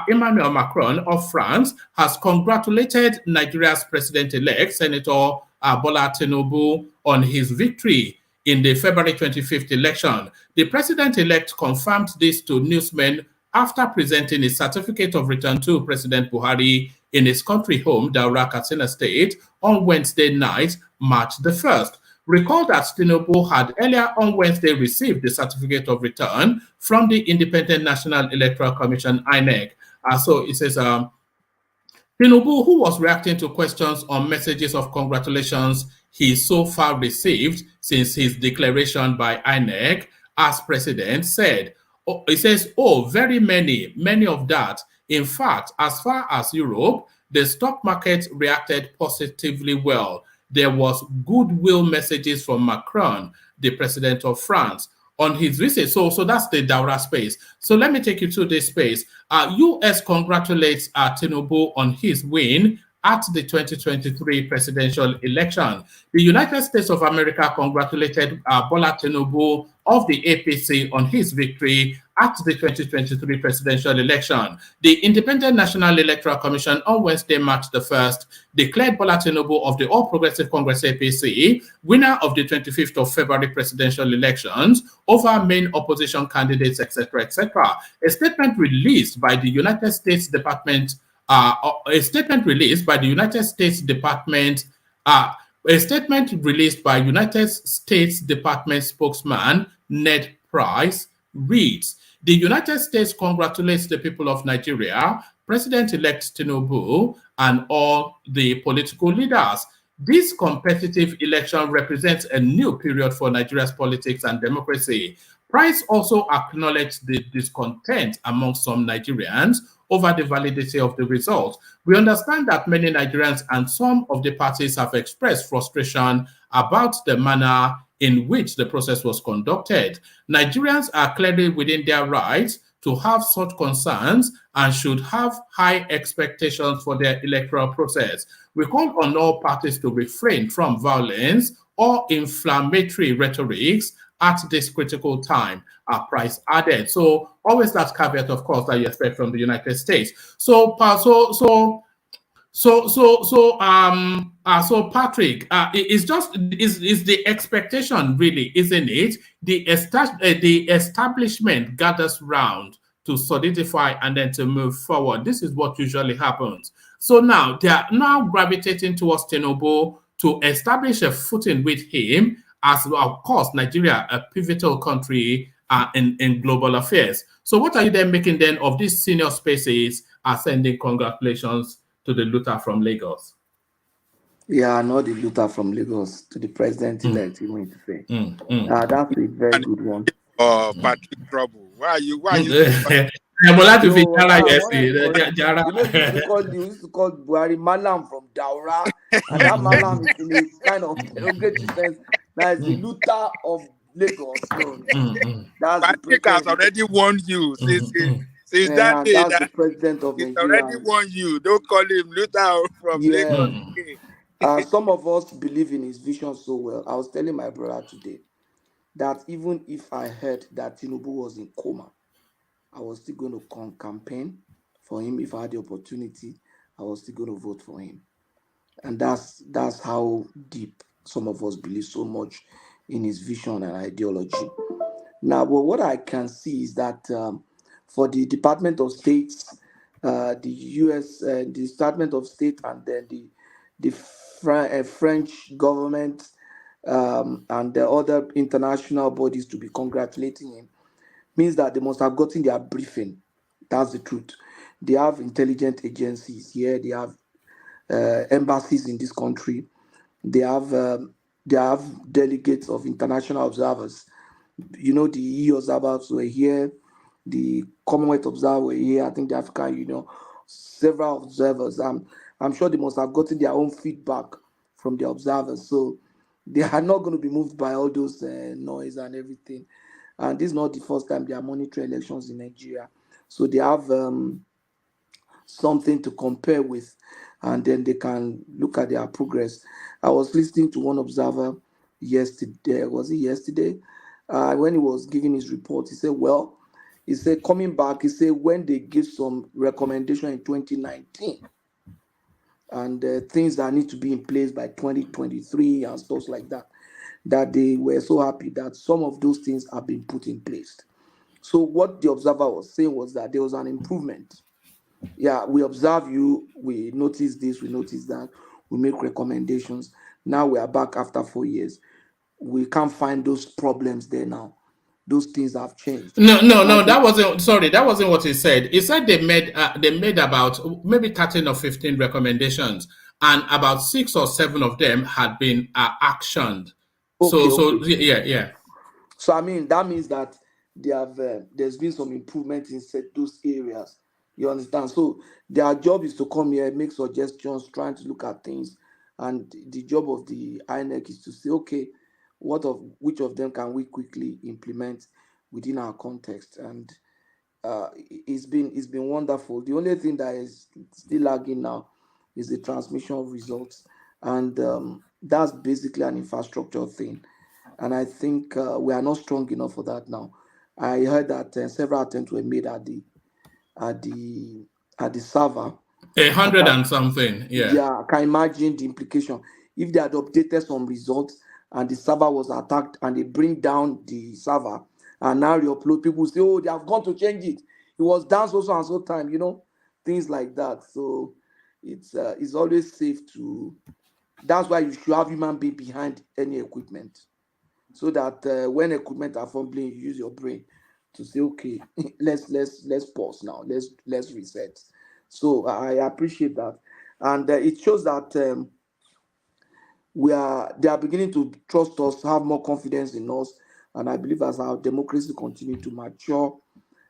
Speaker 1: Emmanuel Macron of France has congratulated Nigeria's president-elect, Senator Bola Tinubu, on his victory in the February 25th election. The president-elect confirmed this to newsmen after presenting his certificate of return to President Buhari in his country home, Daura, Katsina State, on Wednesday night, March the 1st. Recall that Tinubu had earlier on Wednesday received the certificate of return from the Independent National Electoral Commission, INEC. So it says, Tinubu, who was reacting to questions on messages of congratulations he so far received since his declaration by INEC as president, said, it says, very many of that. In fact, as far as Europe, the stock market reacted positively well. There was goodwill messages from Macron, the president of France, on his visit. So that's the Daura space. So let me take you to this space. U.S. congratulates Tinubu on his win at the 2023 presidential election. The United States of America congratulated Bola Tinubu of the APC on his victory at the 2023 presidential election. The Independent National Electoral Commission on Wednesday, March the 1st, declared Bola Tinubu of the All Progressive Congress APC winner of the 25th of February presidential elections over main opposition candidates, etc., etc. A statement released by the United States Department spokesman Ned Price reads, the United States congratulates the people of Nigeria President-elect Tinubu, and all the political leaders. This competitive election represents a new period for Nigeria's politics and democracy. Price also acknowledged the discontent among some Nigerians over the validity of the result. We understand that many Nigerians and some of the parties have expressed frustration about the manner in which the process was conducted. Nigerians are clearly within their rights to have such concerns and should have high expectations for their electoral process. We call on all parties to refrain from violence or inflammatory rhetorics at this critical time, Price added. So always that caveat, of course, that you expect from the United States. So Patrick, it's the expectation, really, isn't it? The establishment gathers round to solidify and then to move forward. This is what usually happens. So now they are now gravitating towards Tinubu to establish a footing with him, as of course Nigeria, a pivotal country in global affairs. So what are you then making then of these senior spaces sending congratulations to the Luther from Lagos?
Speaker 8: Yeah, not the Luther from Lagos, to the president-elect, you mean to say. That's a very good one.
Speaker 10: Patrick Trouble. Why are you?
Speaker 8: You know, we used to call Buhari Malam from Daura, and that Malam is in a kind of derogatory sense. That is the Luther of Lagos. No. That's
Speaker 10: Patrick has already warned you since that day.
Speaker 8: That's the president of
Speaker 10: He's
Speaker 8: Nigeria.
Speaker 10: already warned you. Don't call him Luther from Lagos.
Speaker 8: Some of us believe in his vision so well. I was telling my brother today that even if I heard that Tinubu was in coma, I was still going to campaign for him. If I had the opportunity, I was still going to vote for him. And that's how deep some of us believe so much in his vision and ideology. Now, but what I can see is that for the Department of State, the U.S., the Department of State, and then the French government and the other international bodies to be congratulating him means that they must have gotten their briefing. That's the truth. They have intelligence agencies here. They have embassies in this country. They have delegates of international observers. You know, the EU observers were here. The Commonwealth observers were here. I think the African Union, several observers. I'm sure they must have gotten their own feedback from the observers. So they are not going to be moved by all those noise and everything. And this is not the first time they are monitoring elections in Nigeria. So they have something to compare with, and then they can look at their progress. I was listening to one observer yesterday. Was it yesterday? When he was giving his report, he said, coming back, he said, when they give some recommendation in 2019, and things that need to be in place by 2023 and stuff like that, that they were so happy that some of those things have been put in place. So what the observer was saying was that there was an improvement. Yeah, we observe you, we notice this, we notice that, we make recommendations. Now we are back after 4 years. We can't find those problems there now. Those things have changed.
Speaker 1: No, that wasn't what he said. He said they made about maybe 13 or 15 recommendations, and about 6 or 7 of them had been actioned. Yeah.
Speaker 8: So I mean, that means that they have there's been some improvement in those areas. You understand? So their job is to come here, make suggestions, trying to look at things, and the job of the Inec is to say, okay, which of them can we quickly implement within our context? And it's been wonderful. The only thing that is still lagging now is the transmission of results, and that's basically an infrastructure thing. And I think we are not strong enough for that now. I heard that several attempts were made at the server.
Speaker 1: 100 and something, yeah.
Speaker 8: Yeah, I can imagine the implication. If they had updated some results and the server was attacked and they bring down the server and now re-upload, people say, oh, they have gone to change it. It was down so and so time, things like that. So it's always safe to. That's why you should have human being behind any equipment, so that when equipment are fumbling, you use your brain to say, okay, let's pause now. Let's reset. So I appreciate that, and it shows that they are beginning to trust us, have more confidence in us, and I believe as our democracy continue to mature,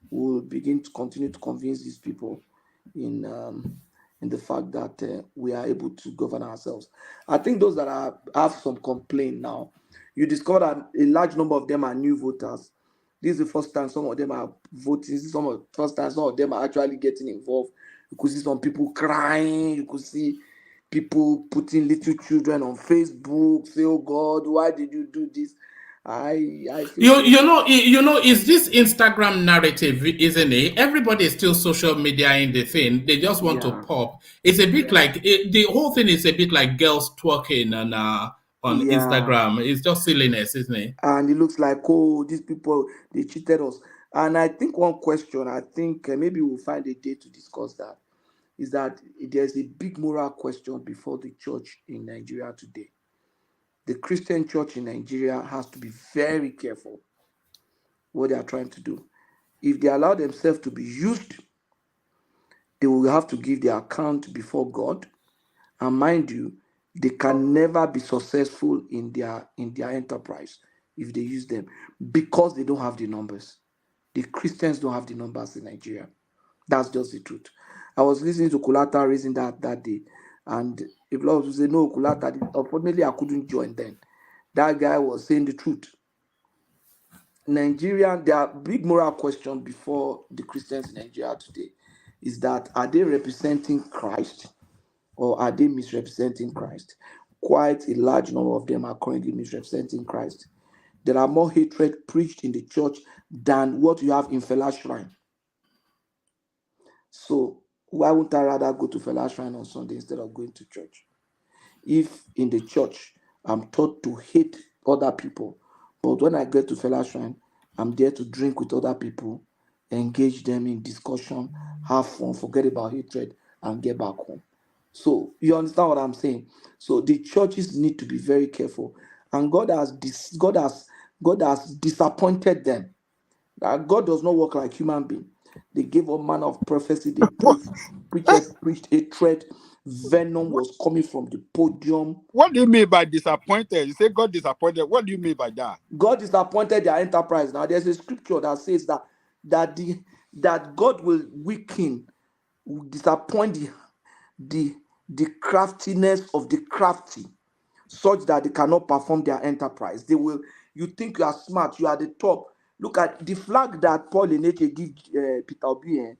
Speaker 8: we'll begin to continue to convince these people in the fact that we are able to govern ourselves. I think those that have some complaint now, you discover that a large number of them are new voters. This is the first time some of them are voting. This is first time some of them are actually getting involved. You could see some people crying. You could see people putting little children on Facebook, say, "Oh God, why did you do this?" I feel
Speaker 1: you know, is this Instagram narrative, isn't it? Everybody is still social media in the thing. They just want to pop. It's a bit like the whole thing is a bit like girls twerking on Instagram. It's just silliness, isn't it?
Speaker 8: And it looks like, oh, these people, they cheated us. And I think one question, I think maybe we'll find a day to discuss that, is that there's a big moral question before the church in Nigeria today. The Christian church in Nigeria has to be very careful what they are trying to do. If they allow themselves to be used, they will have to give their account before God. And mind you, they can never be successful in their enterprise if they use them, because they don't have the numbers. The Christians don't have the numbers in Nigeria. That's just the truth. I was listening to Kulata raising that day, and if Lord would say, no, Kulata, unfortunately, I couldn't join then. That guy was saying the truth. Nigeria, there are big moral questions before the Christians in Nigeria today. Is that, are they representing Christ or are they misrepresenting Christ? Quite a large number of them are currently misrepresenting Christ. There are more hatred preached in the church than what you have in Fela Shrine. So why wouldn't I rather go to Fela Shrine on Sunday instead of going to church? If in the church I'm taught to hate other people, but when I get to Fela Shrine, I'm there to drink with other people, engage them in discussion, have fun, forget about hatred, and get back home. So you understand what I'm saying? So the churches need to be very careful, and God has disappointed them. God does not work like human being. They gave a man of prophecy. They preached hatred. Venom was coming from the podium.
Speaker 10: What do you mean by disappointed? You say God disappointed. What do you mean by that?
Speaker 8: God disappointed their enterprise. Now there's a scripture that says that God will weaken, will disappoint the craftiness of the crafty, such that they cannot perform their enterprise. They will. You think you are smart, you are the top. Look at the flag that Paul Inec gives Peter Obi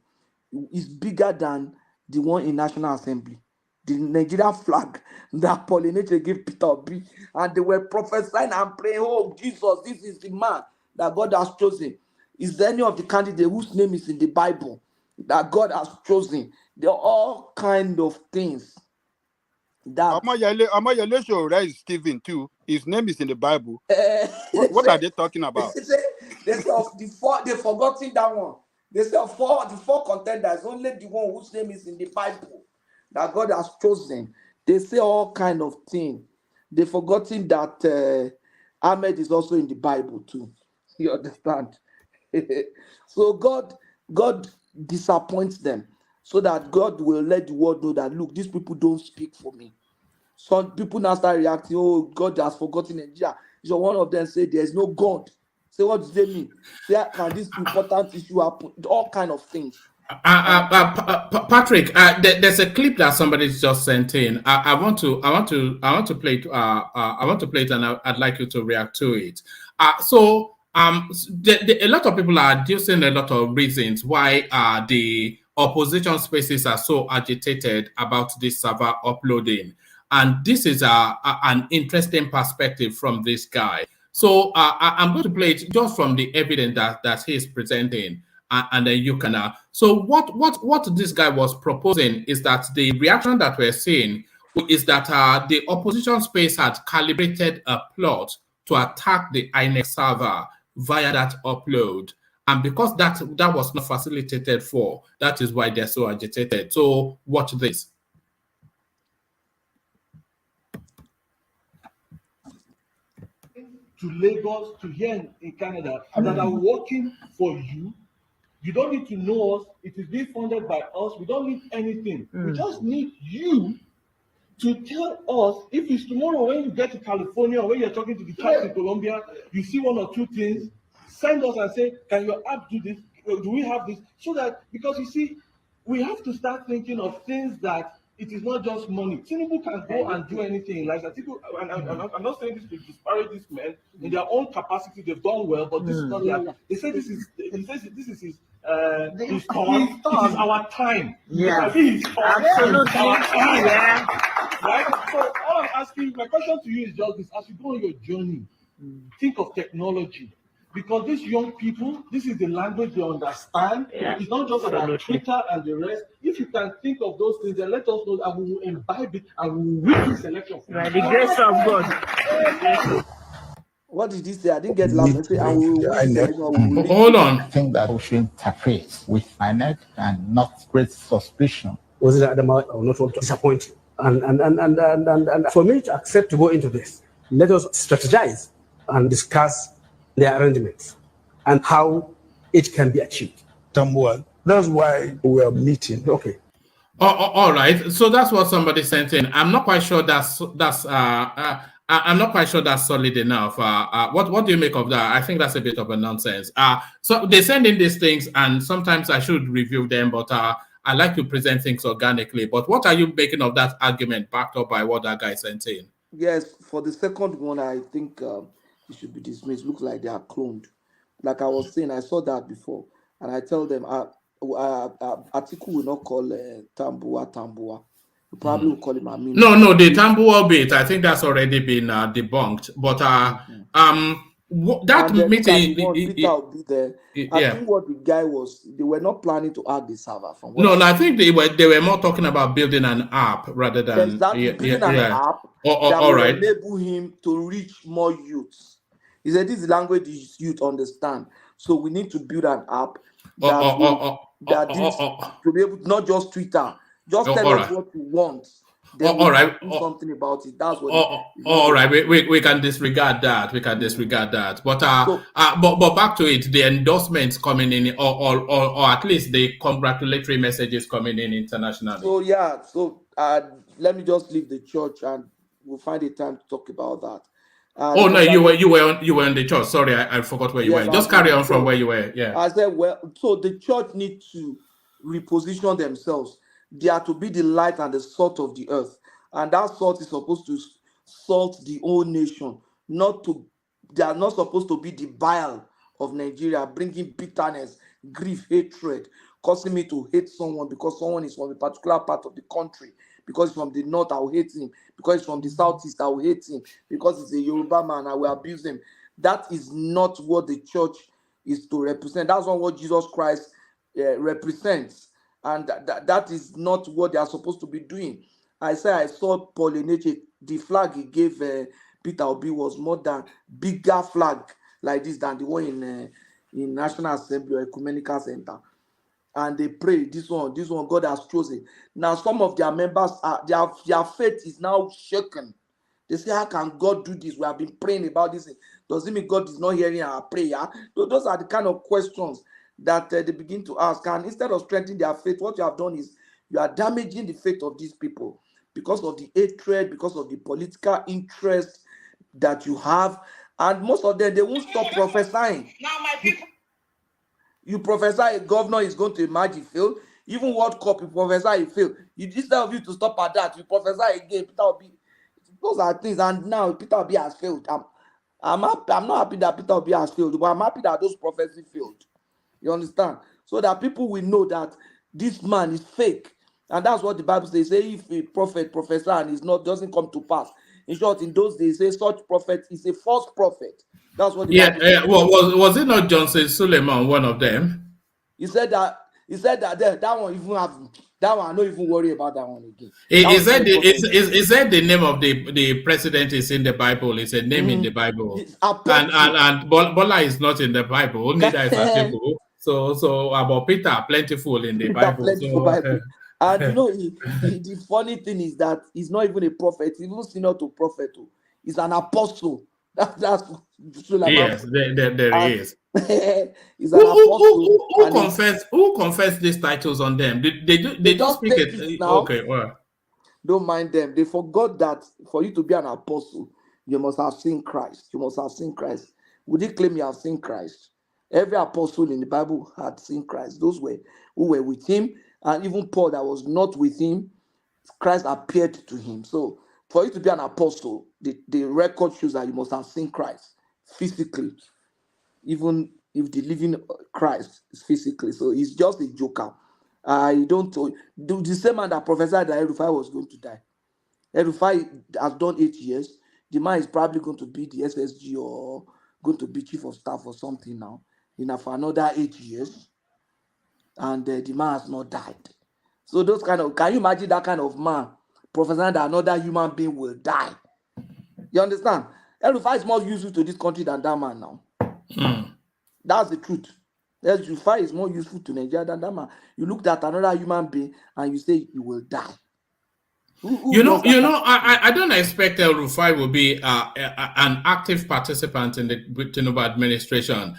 Speaker 8: is bigger than the one in National Assembly. The Nigerian flag that Paul Inec gave Peter Obi, and they were prophesying and praying, "Oh Jesus, this is the man that God has chosen." Is there any of the candidates whose name is in the Bible that God has chosen? There are all kind of things.
Speaker 10: Amayele show is Stephen too. His name is in the Bible. What are they talking about?
Speaker 8: They say of the four, they've forgotten that one. They say of the four contenders, only the one whose name is in the Bible that God has chosen. They say all kind of things. They've forgotten that Ahmed is also in the Bible too. You understand? So God disappoints them, so that God will let the world know that, look, these people don't speak for me. Some people now start reacting, "Oh, God has forgotten Nigeria." So one of them say, "There's no God." Say, what does they mean? Say, can this important issue happen? All kind of things.
Speaker 1: Patrick, there's a clip that somebody just sent in. I want to play it. I want to play it, and I'd like you to react to it. A lot of people are adducing a lot of reasons why the opposition spaces are so agitated about this server uploading, and this is an interesting perspective from this guy. So I'm going to play it just from the evidence that he's presenting. And then you can. So what this guy was proposing is that the reaction that we're seeing is that the opposition space had calibrated a plot to attack the Inec server via that upload, and because that was not facilitated for, that is why they're so agitated. So watch this.
Speaker 14: To Lagos, to here in Canada, that are working for you, You don't need to know us. It is being funded by us. We don't need anything. We just need you to tell us if it's tomorrow when you get to California or when you're talking to the chaps in Colombia, you see one or two things, send us and say, can your app do this? Do we have this? So that, because you see, we have to start thinking of things that it is not just money. Tinubu can go and do anything. Like I'm not saying this to disparage these men. In their own capacity, they've done well, but this is not their. They say this is his turn. It is our time.
Speaker 4: Yeah.
Speaker 14: His turn.
Speaker 4: Absolutely.
Speaker 14: It's our time.
Speaker 4: Yeah.
Speaker 14: Right? So all I'm asking, my question to you is just this: as you go on your journey, think of technology. Because these young people, this is the language they understand.
Speaker 4: Yeah.
Speaker 14: It's not just about Twitter and the rest. If you can think of those things, then let us know that we will imbibe it and we will win this election.
Speaker 4: By the grace of God.
Speaker 8: What did he say? I didn't get last. Say, I will win this election.
Speaker 1: Hold on.
Speaker 15: I think that we should interface with Inec and not create suspicion.
Speaker 16: Was it Adama or not want to disappoint you? And for me to accept to go into this, let us strategize and discuss the arrangements and how it can be achieved.
Speaker 15: That's why we are meeting.
Speaker 16: Okay.
Speaker 1: All right. So that's what somebody sent in. I'm not quite sure I'm not quite sure that's solid enough. What do you make of that? I think that's a bit of a nonsense. So they send in these things, and sometimes I should review them, but I like to present things organically. But what are you making of that argument backed up by what that guy sent in?
Speaker 8: Yes, for the second one, I think it should be dismissed. Looks like they are cloned. Like I was saying, I saw that before, and I tell them, Atiku will not call Tambua. We probably will call him Aminu.
Speaker 1: No, the Tambua bit, I think that's already been debunked. But that meeting,
Speaker 8: Peter will be there. I think what the guy was, they were not planning to hack the server from.
Speaker 1: No, I think they were more talking about building an app rather than
Speaker 8: exactly building an app that will enable him to reach more youths. He said this is language youth understand, so we need to build an app to be able to not just Twitter, just tell us what you want. Then do something about it. That's what.
Speaker 1: All right, we can disregard that. We can disregard that. But but back to it, the endorsements coming in, or at least the congratulatory messages coming in internationally.
Speaker 8: So let me just leave the church and we'll find a time to talk about that.
Speaker 1: No, you were on the church. Sorry, I forgot where you were. Just carry on from where you were. Yeah.
Speaker 8: I said, so the church needs to reposition themselves. They are to be the light and the salt of the earth, and that salt is supposed to salt the whole nation. They are not supposed to be the bile of Nigeria, bringing bitterness, grief, hatred, causing me to hate someone because someone is from a particular part of the country. Because it's from the north, I will hate him. Because it's from the southeast, I will hate him. Because it's a Yoruba man, I will abuse him. That is not what the church is to represent. That's not what Jesus Christ represents. And that is not what they are supposed to be doing. I saw Paul Eneche, the flag he gave Peter Obi was more than bigger flag like this than the one in National Assembly or Ecumenical Center. And they pray, this one God has chosen. Now some of their members, their faith is now shaken. They say, how can God do this? We have been praying about this. Does it mean God is not hearing our prayer? Those are the kind of questions that they begin to ask. And instead of strengthening their faith, what you have done is you are damaging the faith of these people because of the hatred, because of the political interest that you have. And most of them, they won't stop prophesying.
Speaker 4: Now my people.
Speaker 8: You prophesy a governor is going to emerge, he failed. Even World Cup, you prophesy, he failed. Instead of you to stop at that, you prophesy again. Peter Obi. Those are things. And now Peter Obi has failed. I'm not happy that Peter Obi has failed, but I'm happy that those prophecies failed. You understand? So that people will know that this man is fake. And that's what the Bible says. Say if a prophet prophesy and doesn't come to pass. In short, in those days, say such prophet is a false prophet. That's what the Bible says.
Speaker 1: Was it not Johnson Suleiman, one of them?
Speaker 8: He said that that one even have that one. I don't even worry about that one again.
Speaker 1: Is that the name of the president is in the Bible? It's a name in the Bible. And Bola is not in the Bible. Neither is Atiku. So about Peter, plentiful in the Bible.
Speaker 8: Bible. And you know, the funny thing is that he's not even a prophet. He's even senior to prophet. He's an apostle. That's
Speaker 1: yes, there he is.
Speaker 8: He's an apostle.
Speaker 1: Who confessed these titles on them? They don't speak it
Speaker 8: now.
Speaker 1: Okay, well.
Speaker 8: Don't mind them. They forgot that for you to be an apostle, you must have seen Christ. You must have seen Christ. Would you claim you have seen Christ? Every apostle in the Bible had seen Christ. Those who were with him, and even Paul that was not with him, Christ appeared to him. So for you to be an apostle, the record shows that you must have seen Christ physically, even if the living Christ is physically. So he's just a joker. I don't do the same man that prophesied that El-Rufai was going to die. El-Rufai has done 8 years. The man is probably going to be the SSG or going to be chief of staff or something now. For another 8 years, and the man has not died. So those can you imagine that kind of man prophesying that another human being will die? You understand? El-Rufai is more useful to this country than that man now. That's the truth. El-Rufai is more useful to Nigeria than that man. You looked at another human being and you say you will die.
Speaker 1: I don't expect El-Rufai will be an active participant in the Tinubu administration.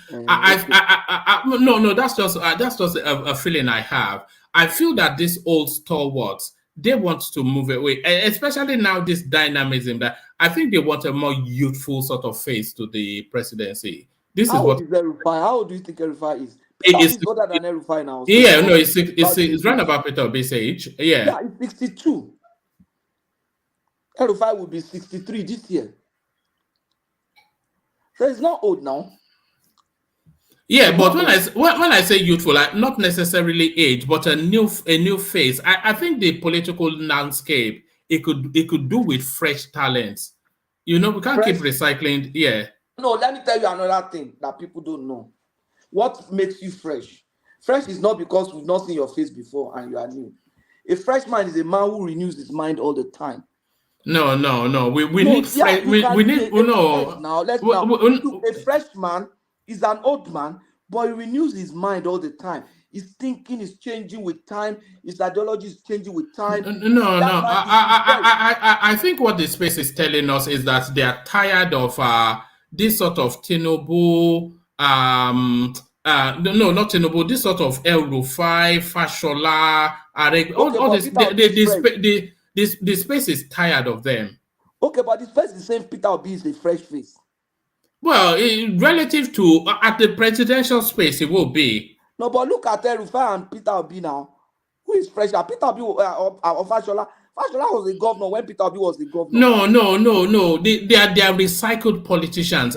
Speaker 1: No, that's just a feeling I have. I feel that these old stalwarts, they want to move away, especially now this dynamism. That I think they want a more youthful sort of face to the presidency.
Speaker 8: How old do you think El-Rufai is? He's older than El-Rufai now. So
Speaker 1: yeah, no, it's round about Peter Obi's age.
Speaker 8: Yeah, he's 62. El-Rufai will be 63 this year. So he's not old now.
Speaker 1: Yeah, but when I say youthful, not necessarily age, but a new face. I think the political landscape it could do with fresh talents. We can't keep recycling. Yeah.
Speaker 8: No, let me tell you another thing that people don't know. What makes you fresh? Fresh is not because we've not seen your face before and you are new. A fresh man is a man who renews his mind all the time.
Speaker 1: No. We need fresh. We need
Speaker 8: now. A fresh man is an old man, but he renews his mind all the time. His thinking is changing with time. His ideology is changing with time.
Speaker 1: No. I think what the space is telling us is that they are tired of this sort of Tinubu. No, not Tinubu. This sort of El-Rufai, Fashola, all this. The space is tired of them.
Speaker 8: Okay, but the space is saying Peter Obi is a fresh face.
Speaker 1: Well, relative to at the presidential space, it will be.
Speaker 8: No, but look at El-Rufai and Peter Obi now. Who is fresher? Peter Obi or Fashola? Fashola was the governor when Peter Obi was the governor.
Speaker 1: No. They are recycled politicians.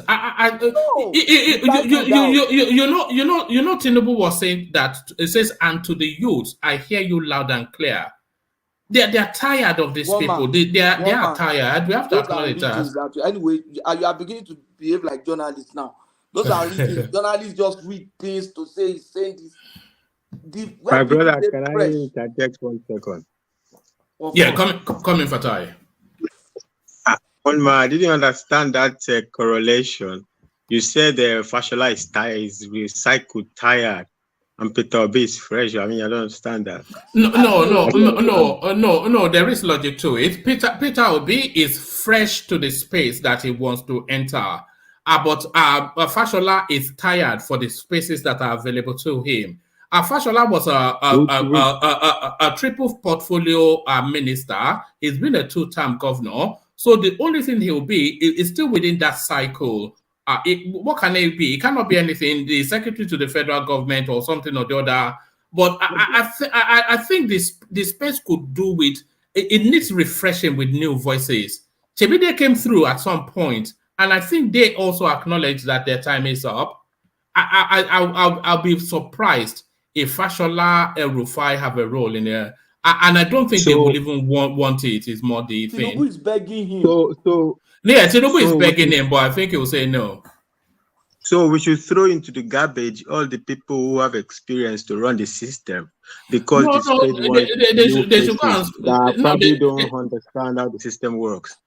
Speaker 1: Tinubu was saying that it says, and to the youth, I hear you loud and clear. They are tired of these people. They are tired. We have to acknowledge that.
Speaker 8: Anyway, you are beginning to behave like journalists now. Those are readings. Journalists just read things to say he's saying this.
Speaker 17: My brother, can I interject 1 second?
Speaker 1: Yeah, come in, Fatai.
Speaker 17: I didn't understand that correlation. You said the Fashola is tired, is recycled, tired, and Peter Obi is fresh. I mean, I don't understand that.
Speaker 1: No. There is logic to it. Peter Obi is fresh to the space that he wants to enter. But Fashola is tired for the spaces that are available to him. Fashola was a triple portfolio minister. He's been a 2-term governor. So the only thing he'll be is still within that cycle. What can it be? It cannot be anything. The secretary to the federal government or something or the other. But I think the space could do with, it needs refreshing with new voices. Chebide came through at some point, and I think they also acknowledge that their time is up. I'll be surprised if Fashola, El-Rufai have a role in there. And I don't think they will even want it. It's more the thing.
Speaker 8: Tinubu is begging him.
Speaker 1: Tinubu is begging him, but I think he will say no.
Speaker 17: So we should throw into the garbage all the people who have experience to run the system, because they probably don't understand how the system works.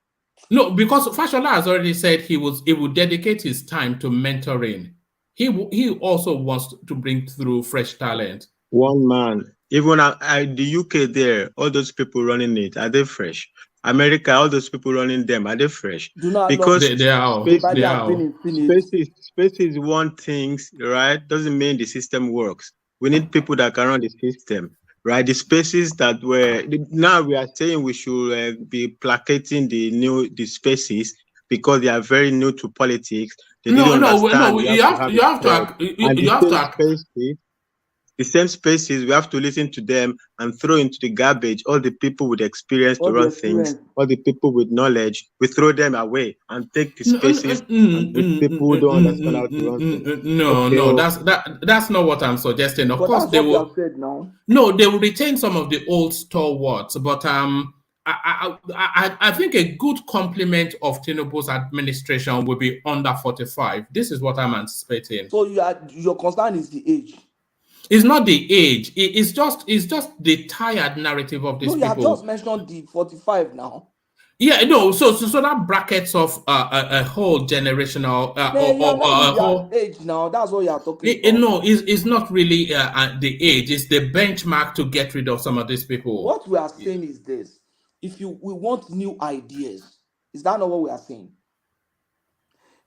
Speaker 1: No, because Fashola has already said he would dedicate his time to mentoring. He also wants to bring through fresh talent.
Speaker 17: One man, even the UK there, all those people running it, are they fresh? America, all those people running them, are they fresh?
Speaker 8: Do not
Speaker 17: because
Speaker 1: they are.
Speaker 17: Spaces want things, right? Doesn't mean the system works. We need people that can run the system, right? The spaces that were now we are saying we should be placating the spaces because they are very new to politics. They didn't understand.
Speaker 1: You have to.
Speaker 17: The same spaces, we have to listen to them and throw into the garbage all the people with experience to run things, all the people with knowledge. We throw them away and take the spaces and with people who don't understand how to run things.
Speaker 1: No, that's not what I'm suggesting. Of course, they will. No, they will retain some of the old stalwarts, but I think a good complement of Tinubu's administration will be under 45. This is what I'm anticipating.
Speaker 8: So your concern is the age.
Speaker 1: It's not the age. It's just the tired narrative of these people.
Speaker 8: No, you have just mentioned the 45 now.
Speaker 1: Yeah, no. So that brackets of a whole generational
Speaker 8: whole age now. That's what you are talking about.
Speaker 1: No, it's not really the age. It's the benchmark to get rid of some of these people.
Speaker 8: What we are saying is this: we want new ideas. Is that not what we are saying?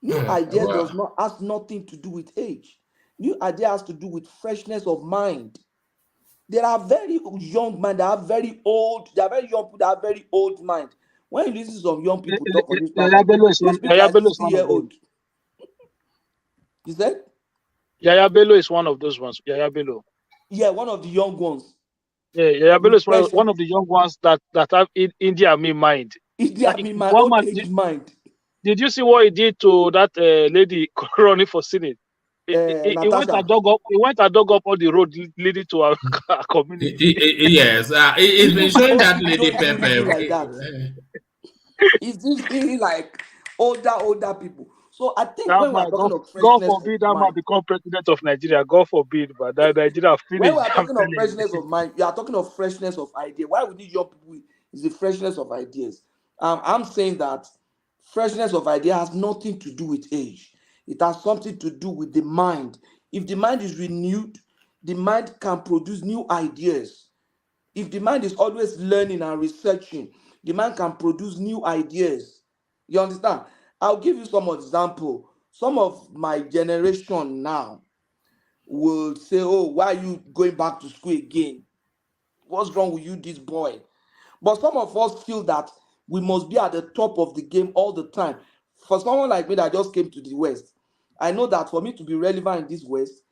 Speaker 8: New ideas has nothing to do with age. New idea has to do with freshness of mind. There are very young men that are very old. There are very young people that have very old mind. When you listen to some young people talk on this
Speaker 11: platform,
Speaker 8: you said?
Speaker 11: Yaya Bello is one of those ones. Yaya Bello.
Speaker 8: Yeah, one of the young ones.
Speaker 11: Yeah, Yaya Bello is one of the young ones that have India Army mind.
Speaker 8: India Army mind.
Speaker 11: Did you see what he did to that lady running for Senate? He went and dug up all the road leading to our community.
Speaker 1: Yes, it's been showing that lady Pepe.
Speaker 8: Like that. It's just really like older people. So I think when we're talking of freshness,
Speaker 11: God forbid that man become president of Nigeria. God forbid, but that Nigeria finished.
Speaker 8: When we're talking of freshness of mind, you are talking of freshness of idea. Why we need young people is the freshness of ideas. I'm saying that freshness of idea has nothing to do with age. It has something to do with the mind. If the mind is renewed, the mind can produce new ideas. If the mind is always learning and researching, the mind can produce new ideas. You understand? I'll give you some example. Some of my generation now will say, oh, why are you going back to school again? What's wrong with you, this boy? But some of us feel that we must be at the top of the game all the time. For someone like me that just came to the West, I know that for me to be relevant in this West,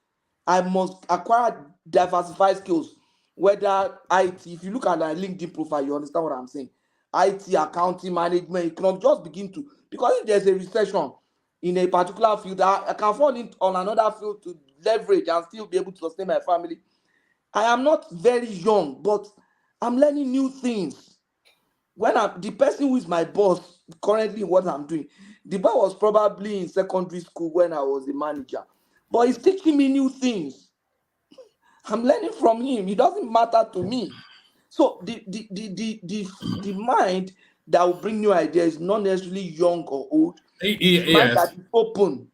Speaker 8: I must acquire diversified skills. Whether IT, if you look at my LinkedIn profile, you understand what I'm saying. IT, accounting, management, economics, just begin to, because if there's a recession in a particular field, I can fall in on another field to leverage and still be able to sustain my family. I am not very young, but I'm learning new things. When the person who is my boss currently in what I'm doing, the boy was probably in secondary school when I was the manager, but he's teaching me new things. I'm learning from him. It doesn't matter to me. So the mind that will bring new ideas is not necessarily young or old. It's mind that is open.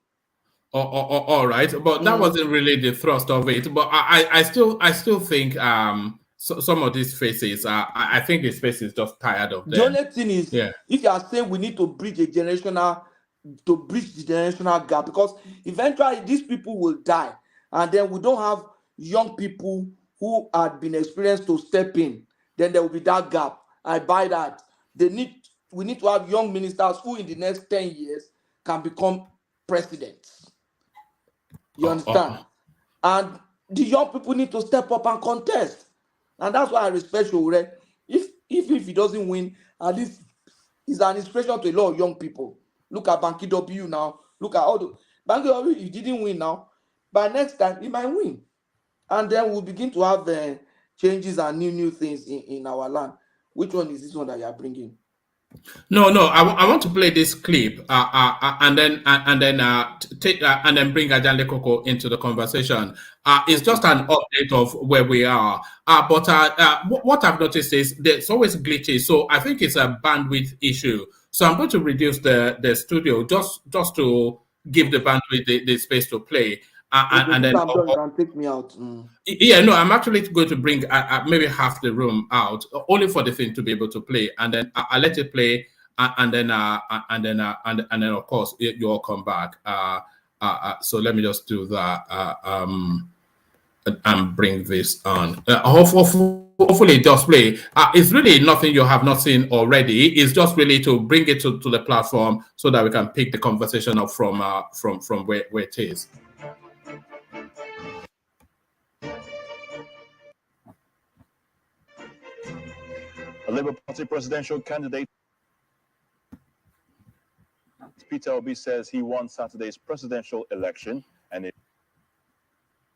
Speaker 1: All right, but that wasn't really the thrust of it. But I still think some of these faces I think the space is just tired of them.
Speaker 8: The only thing is, if you are saying we need to bridge the generational gap, because eventually these people will die, and then we don't have young people who had been experienced to step in, then there will be that gap. I buy that. We need to have young ministers who in the next 10 years can become presidents. You understand? And the young people need to step up and contest. And that's why I respect Showore. If he doesn't win, at least he's an inspiration to a lot of young people. Look at Banky W now. Look at all the Banky W, he didn't win now. By next time, he might win. And then we'll begin to have changes and new things in our land. Which one is this one that you are bringing?
Speaker 1: No. I want to play this clip and then bring Ajanle Koko into the conversation. It's just an update of where we are. But what I've noticed is there's always glitches. So I think it's a bandwidth issue. So I'm going to reduce the studio just to give the bandwidth the space to play. and then
Speaker 8: I'm done, you can take me out.
Speaker 1: Yeah, no, I'm actually going to bring maybe half the room out, only for the thing to be able to play, and then I'll let it play, and then of course you all come back. So let me just do that and bring this on. Hopefully it does play. It's really nothing you have not seen already. It's just really to bring it to the platform so that we can pick the conversation up from where it is.
Speaker 18: A Labour Party presidential candidate, Peter Obi, says he won Saturday's presidential election and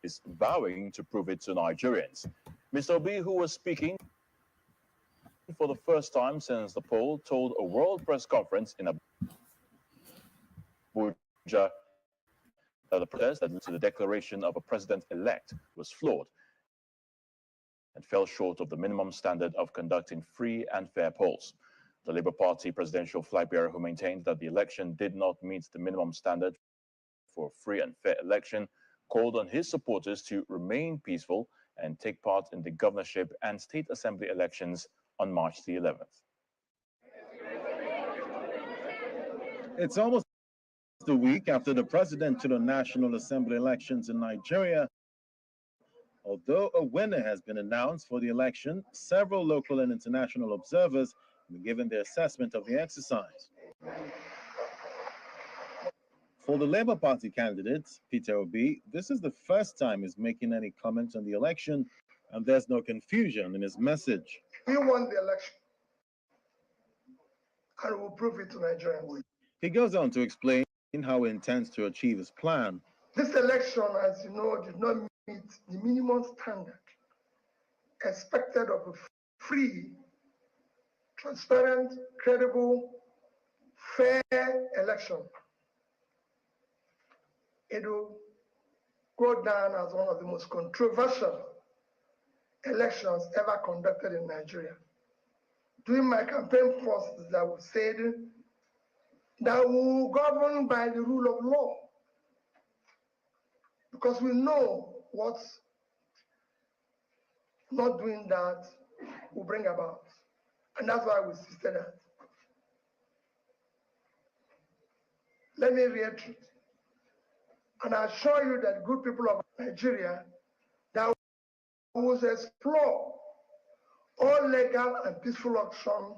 Speaker 18: is vowing to prove it to Nigerians. Mr. Obi, who was speaking for the first time since the poll, told a world press conference in Abuja that the protest that led to the declaration of a president-elect was flawed and fell short of the minimum standard of conducting free and fair polls. The Labour Party presidential flag bearer, who maintained that the election did not meet the minimum standard for a free and fair election, called on his supporters to remain peaceful and take part in the governorship and state assembly elections on March the 11th.
Speaker 19: It's almost a week after the presidential and national assembly elections in Nigeria. Although a winner has been announced for the election, several local and international observers have been given their assessment of the exercise. For the Labour Party candidate, Peter Obi, this is the first time he's making any comments on the election, and there's no confusion in his message.
Speaker 20: We won the election, and we'll prove it to Nigerians.
Speaker 19: He goes on to explain how he intends to achieve his plan.
Speaker 20: This election, as you know, did not meet the minimum standard expected of a free, transparent, credible, fair election. It will go down as one of the most controversial elections ever conducted in Nigeria. During my campaign process, I was saying that we will govern by the rule of law, because we know what not doing that will bring about. And that's why we insisted that. Let me reiterate, and I assure you that good people of Nigeria, that we will explore all legal and peaceful options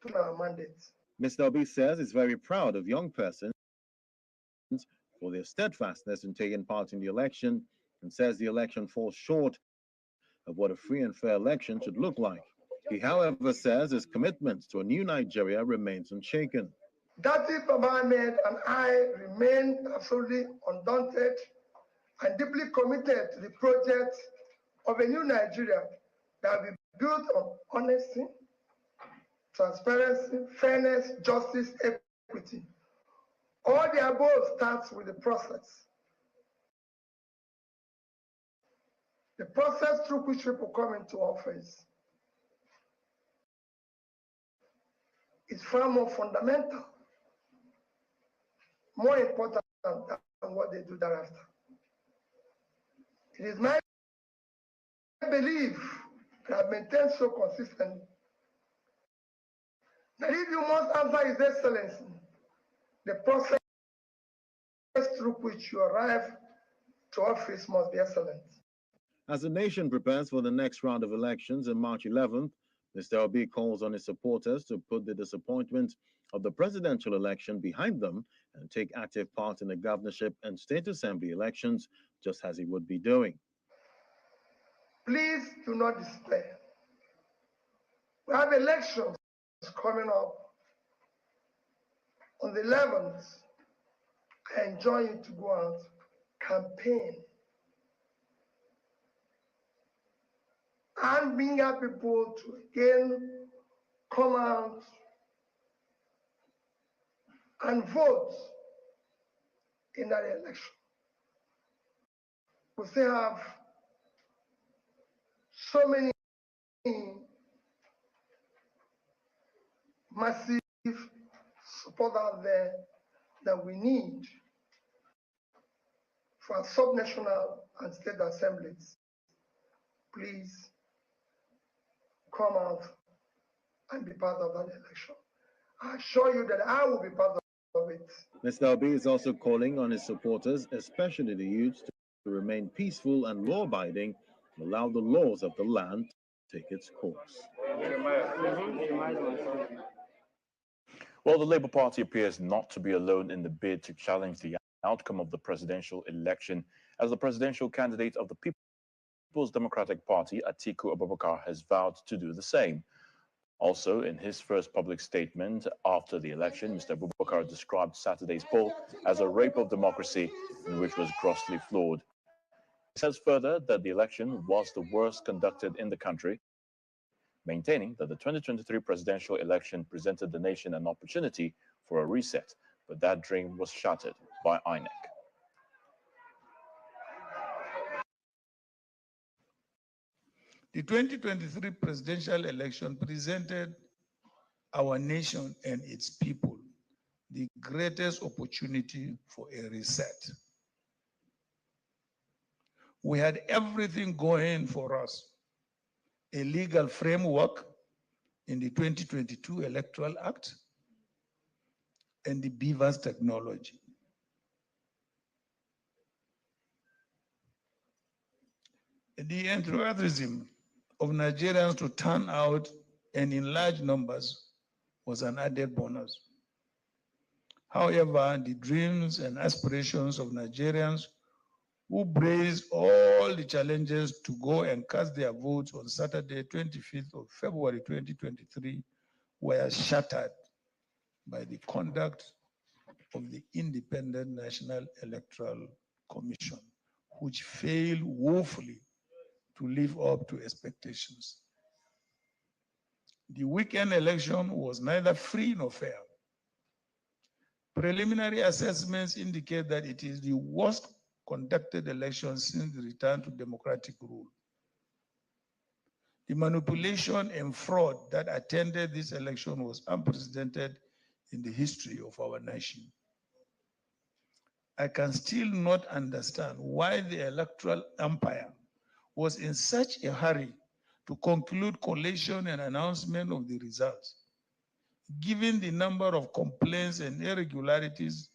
Speaker 20: to our mandates.
Speaker 19: Mr. Obi says he's very proud of young persons for their steadfastness in taking part in the election, and says the election falls short of what a free and fair election should look like. He, however, says his commitment to a new Nigeria remains unshaken.
Speaker 20: Dati Ahmed and I remain absolutely undaunted and deeply committed to the project of a new Nigeria that will be built on honesty, transparency, fairness, justice, equity. All the above starts with the process. The process through which people come into office is far more fundamental, more important than what they do thereafter. It is my belief, and I've maintained so consistently, that if you must answer His Excellency, the process through which you arrive to office must be excellent.
Speaker 19: As the nation prepares for the next round of elections on March 11th, Mr. Obi calls on his supporters to put the disappointment of the presidential election behind them and take active part in the governorship and state assembly elections, just as he would be doing.
Speaker 20: Please do not despair. We have elections coming up on the 11th. I enjoy you to go out, campaign, and bring up people to again come out and vote in that election. We still have so many massive support out there that we need for subnational and state assemblies, please come out and be part of that election. I assure you that I will be part of it.
Speaker 19: Mr. Obi is also calling on his supporters, especially the youth, to remain peaceful and law-abiding and allow the laws of the land to take its course.
Speaker 18: Well, the Labour Party appears not to be alone in the bid to challenge the outcome of the presidential election, as the presidential candidate of the People's Democratic Party, Atiku Abubakar, has vowed to do the same. Also, in his first public statement after the election, Mr. Abubakar described Saturday's poll as a rape of democracy, in which was grossly flawed. He says further that the election was the worst conducted in the country, maintaining that the 2023 presidential election presented the nation an opportunity for a reset, but that dream was shattered by Inec.
Speaker 21: The 2023 presidential election presented our nation and its people the greatest opportunity for a reset. We had everything going for us: a legal framework in the 2022 Electoral Act and the GUBER technology. The enthusiasm of Nigerians to turn out and in large numbers was an added bonus. However, the dreams and aspirations of Nigerians who braved all the challenges to go and cast their votes on Saturday, 25th of February 2023, were shattered by the conduct of the Independent National Electoral Commission, which failed woefully to live up to expectations. The weekend election was neither free nor fair. Preliminary assessments indicate that it is the worst conducted election since the return to democratic rule. The manipulation and fraud that attended this election was unprecedented in the history of our nation. I can still not understand why the electoral umpire was in such a hurry to conclude collation and announcement of the results, given the number of complaints and irregularities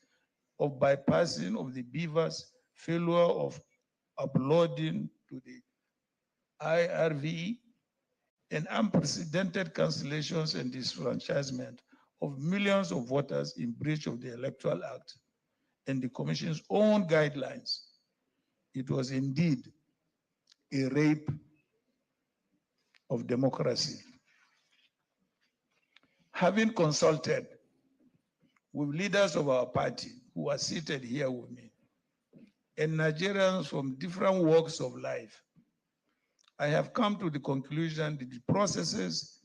Speaker 21: of bypassing of the beavers, failure of uploading to the IRV, and unprecedented cancellations and disfranchisement of millions of voters in breach of the Electoral Act and the Commission's own guidelines. It was indeed a rape of democracy. Having consulted with leaders of our party who are seated here with me, and Nigerians from different walks of life, I have come to the conclusion that the processes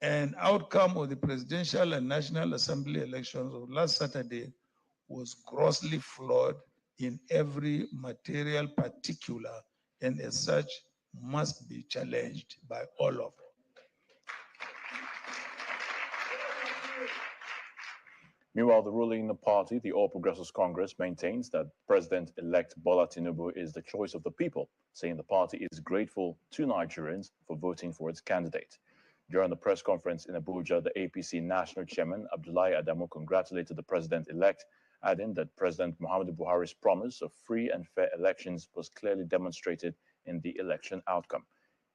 Speaker 21: and outcome of the presidential and National Assembly elections of last Saturday was grossly flawed in every material particular, and as such must be challenged by all of us.
Speaker 18: Meanwhile, the ruling party, the All Progressives Congress, maintains that President-elect Bola Tinubu is the choice of the people, saying the party is grateful to Nigerians for voting for its candidate. During the press conference in Abuja, the APC National Chairman, Abdullahi Adamu, congratulated the president-elect, adding that President Muhammadu Buhari's promise of free and fair elections was clearly demonstrated in the election outcome.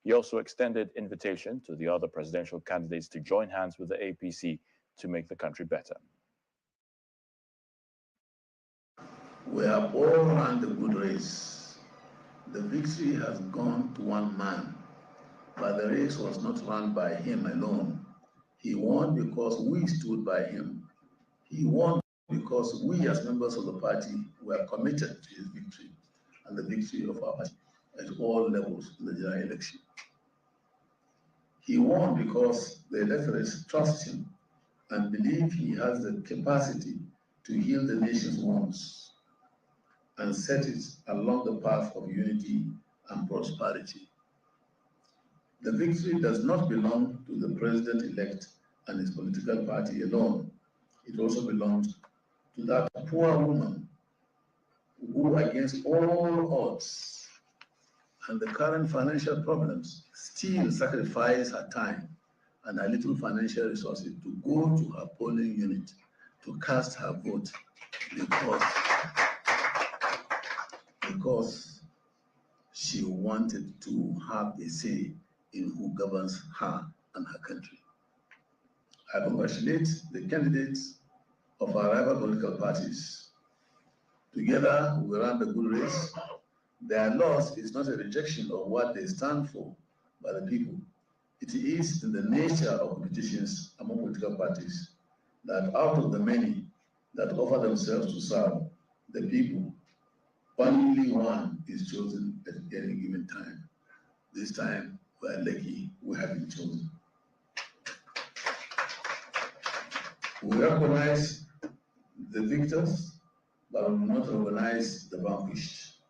Speaker 18: He also extended invitation to the other presidential candidates to join hands with the APC to make the country better.
Speaker 22: We have all run the good race. The victory has gone to one man, but the race was not run by him alone. He won because we stood by him. He won because we as members of the party were committed to his victory and the victory of our party at all levels in the general election. He won because the electorate trust him and believe he has the capacity to heal the nation's wounds and set it along the path of unity and prosperity. The victory does not belong to the president-elect and his political party alone. It also belongs to that poor woman who against all odds and the current financial problems still sacrifice her time and her little financial resources to go to her polling unit to cast her vote because she wanted to have a say in who governs her and her country. I congratulate the candidates of our rival political parties. Together, we ran the good race. Their loss is not a rejection of what they stand for by the people. It is in the nature of competitions among political parties that out of the many that offer themselves to serve the people, only one is chosen at any given time. This time, we are lucky we have been chosen. We recognize the victors, but we will not recognize the vanquished.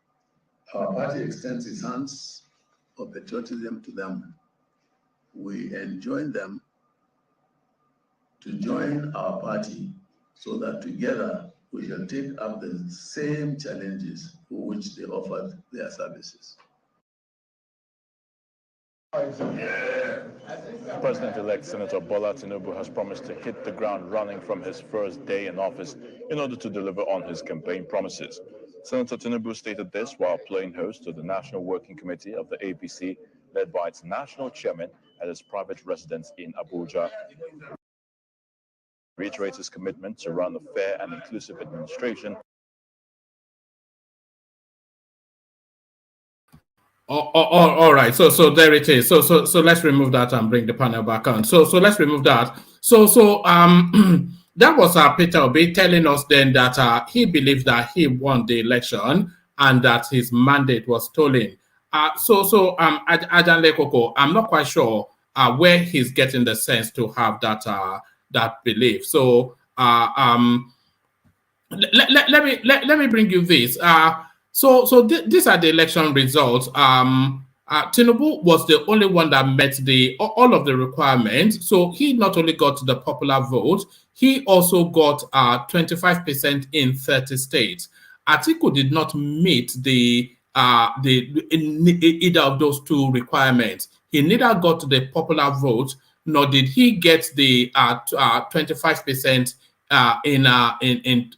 Speaker 22: Our party extends its hands of patriotism to them. We enjoin them to join our party so that together we shall take up the same challenges for which they offered their services.
Speaker 18: President-elect Senator Bola Tinubu has promised to hit the ground running from his first day in office in order to deliver on his campaign promises. Senator Tinubu stated this while playing host to the National Working Committee of the APC, led by its national chairman at his private residence in Abuja. Reiterates his commitment to run a fair and inclusive administration.
Speaker 1: All right. So there it is. So let's remove that and bring the panel back on. So let's remove that. That was Peter Obi telling us then that he believed that he won the election and that his mandate was stolen. Ajan Lekoko, I'm not quite sure where he's getting the sense to have that belief. So let me bring you this. These are the election results. Tinubu was the only one that met all of the requirements. So he not only got the popular vote, he also got 25% in 30 states. Atiku did not meet either of those two requirements. He neither got the popular vote nor did he get the 25% in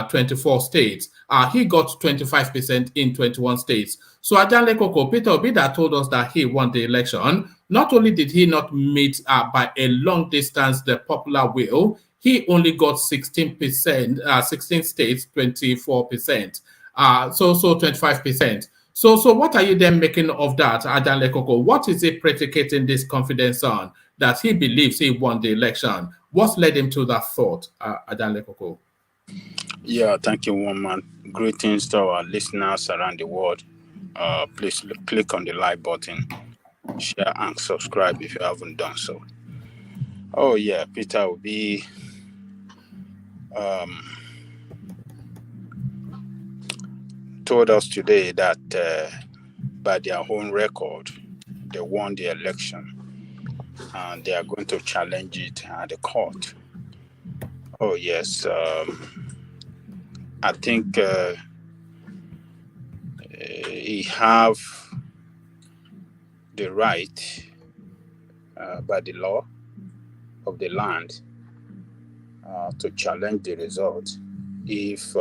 Speaker 1: 24 states. He got 25% in 21 states. So Ajanle Koko, Peter Obi told us that he won the election. Not only did he not meet by a long distance the popular will, he only got 16%, 16 states, 24%. So 25%. So what are you then making of that, Ajanle Koko? What is he predicating this confidence on, that he believes he won the election? What led him to that thought, Ajanle Koko?
Speaker 2: Yeah, thank you, woman. Greetings to our listeners around the world. Please click on the like button, share and subscribe if you haven't done so. Oh yeah, Peter Obi told us today that by their own record, they won the election and they are going to challenge it at the court. Oh yes, I think he have the right by the law of the land to challenge the result if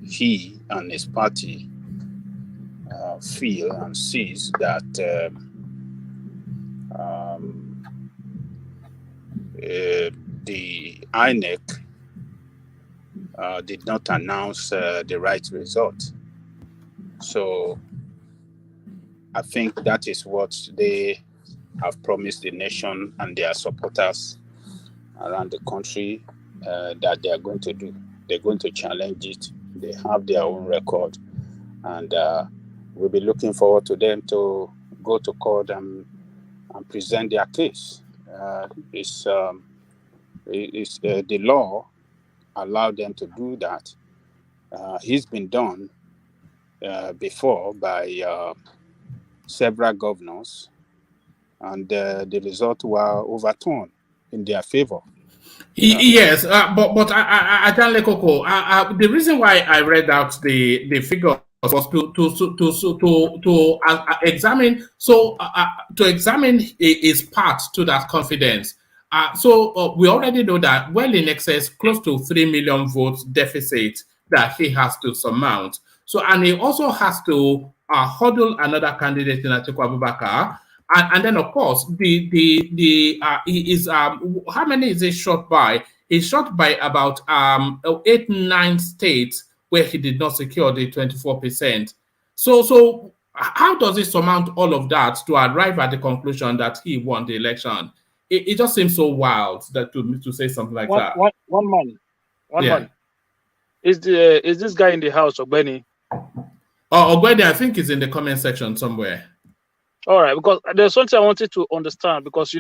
Speaker 2: he and his party feel and sees that the Inec did not announce the right result. So I think that is what they have promised the nation and their supporters around the country that they are going to do. They're going to challenge it. They have their own record. And we'll be looking forward to them to go to court and present their case. The law allowed them to do that. It's been done before by several governors, and the results were overturned in their favor.
Speaker 1: Yes, but I can't let Coco. The reason why I read out the figure was to examine to examine his path to that confidence. We already know that well in excess close to 3 million votes deficit that he has to surmount. So and he also has to hurdle another candidate in Atiku Abubakar. And then of course he is how many is he short by? He's short by about 8-9 states where he did not secure the 24%. So how does he surmount all of that to arrive at the conclusion that he won the election? It just seems so wild that to say something like that.
Speaker 11: One man. Is this guy in the house, Ogbeni?
Speaker 1: Oh, Ogbeni, I think is in the comment section somewhere.
Speaker 11: All right, because there's something I wanted to understand, because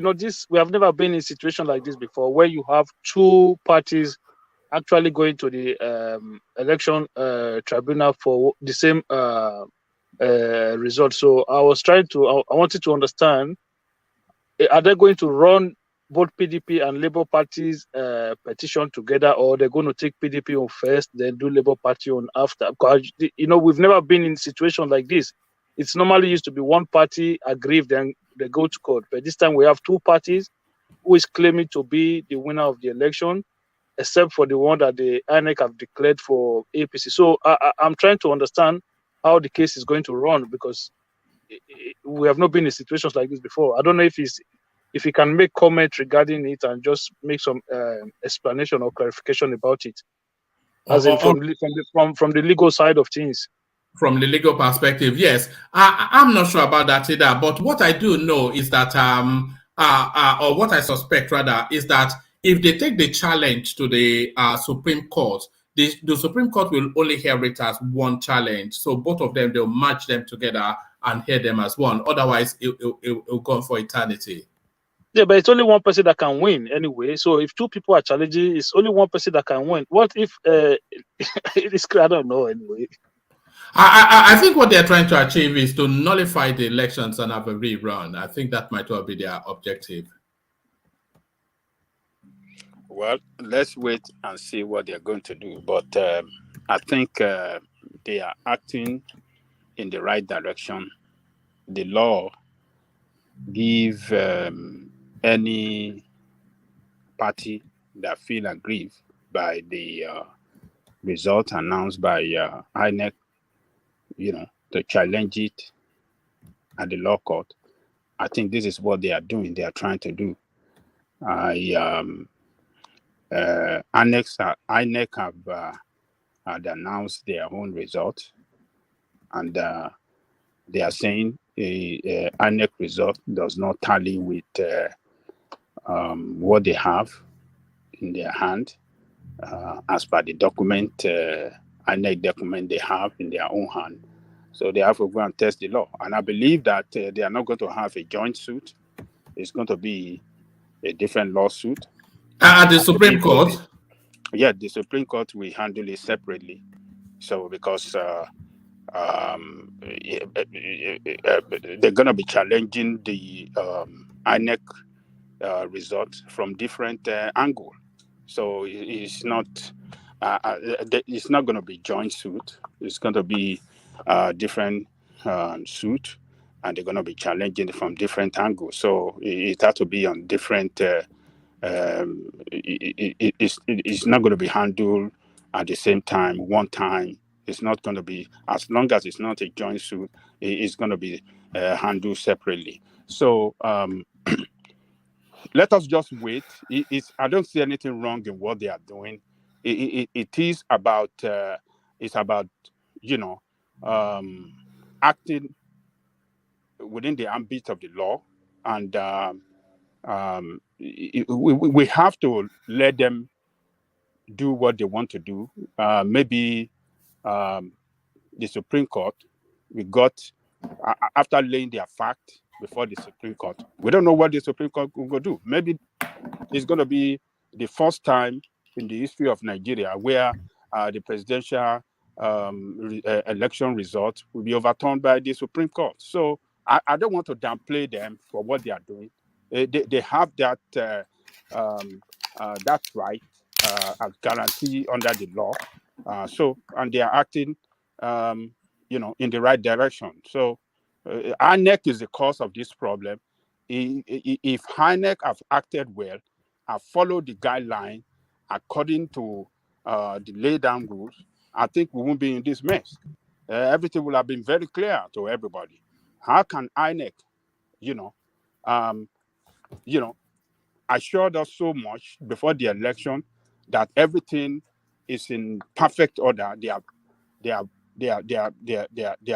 Speaker 11: we have never been in a situation like this before, where you have two parties actually going to the election tribunal for the same result. So I wanted to understand, are they going to run both PDP and Labour parties petition together, or they're going to take PDP on first, then do Labour Party on after? Because we've never been in a situation like this. It's normally used to be one party aggrieved, then they go to court. But this time we have two parties who is claiming to be the winner of the election, except for the one that the Inec have declared for APC. So I'm trying to understand how the case is going to run, because we have not been in situations like this before. I don't know if he can make comment regarding it and just make some explanation or clarification about it, as in from the legal side of things.
Speaker 1: From the legal perspective, yes. I'm not sure about that either. But what I do know is that, or what I suspect rather, is that if they take the challenge to the Supreme Court, the Supreme Court will only hear it as one challenge. So both of them, they'll match them together and hear them as one. Otherwise, it'll go on for eternity.
Speaker 11: Yeah, but it's only one person that can win anyway. So if two people are challenging, it's only one person that can win. What if it's I don't know anyway.
Speaker 1: I think what they're trying to achieve is to nullify the elections and have a rerun. I think that might well be their objective.
Speaker 2: Well, let's wait and see what they're going to do. But I think they are acting in the right direction. The law gives any party that feel aggrieved by the result announced by Inec, to challenge it at the law court. I think this is what they are doing. They are trying to do. INEC had announced their own result, and they are saying a INEC result does not tally with what they have in their hand, as per the document, INEC document they have in their own hand. So they have to go and test the law. And I believe that they are not going to have a joint suit. It's going to be a different lawsuit.
Speaker 1: At the Supreme Court?
Speaker 2: The Supreme Court will handle it separately. So because they're going to be challenging the INEC result from different angles. So it's not going to be joint suit. It's going to be different suit, and they're going to be challenging it from different angles. So it has to be on different. It's not going to be handled at the same time, one time. It's not going to be, as long as it's not a joint suit, it's going to be handled separately. So let us just wait. I don't see anything wrong in what they are doing. It is about acting within the ambit of the law, and we have to let them do what they want to do. Maybe the Supreme Court, we got after laying their fact before the Supreme Court. We don't know what the Supreme Court will do. Maybe it's going to be the first time in the history of Nigeria where the presidential election result will be overturned by the Supreme Court. So I don't want to downplay them for what they are doing. They have that
Speaker 10: that right as guaranteed under the law. And they are acting, in the right direction. So INEC is the cause of this problem. If INEC have acted well, have followed the guideline according to the laid down rules, I think we won't be in this mess. Everything will have been very clear to everybody. How can INEC, assured us so much before the election that everything is in perfect order? They are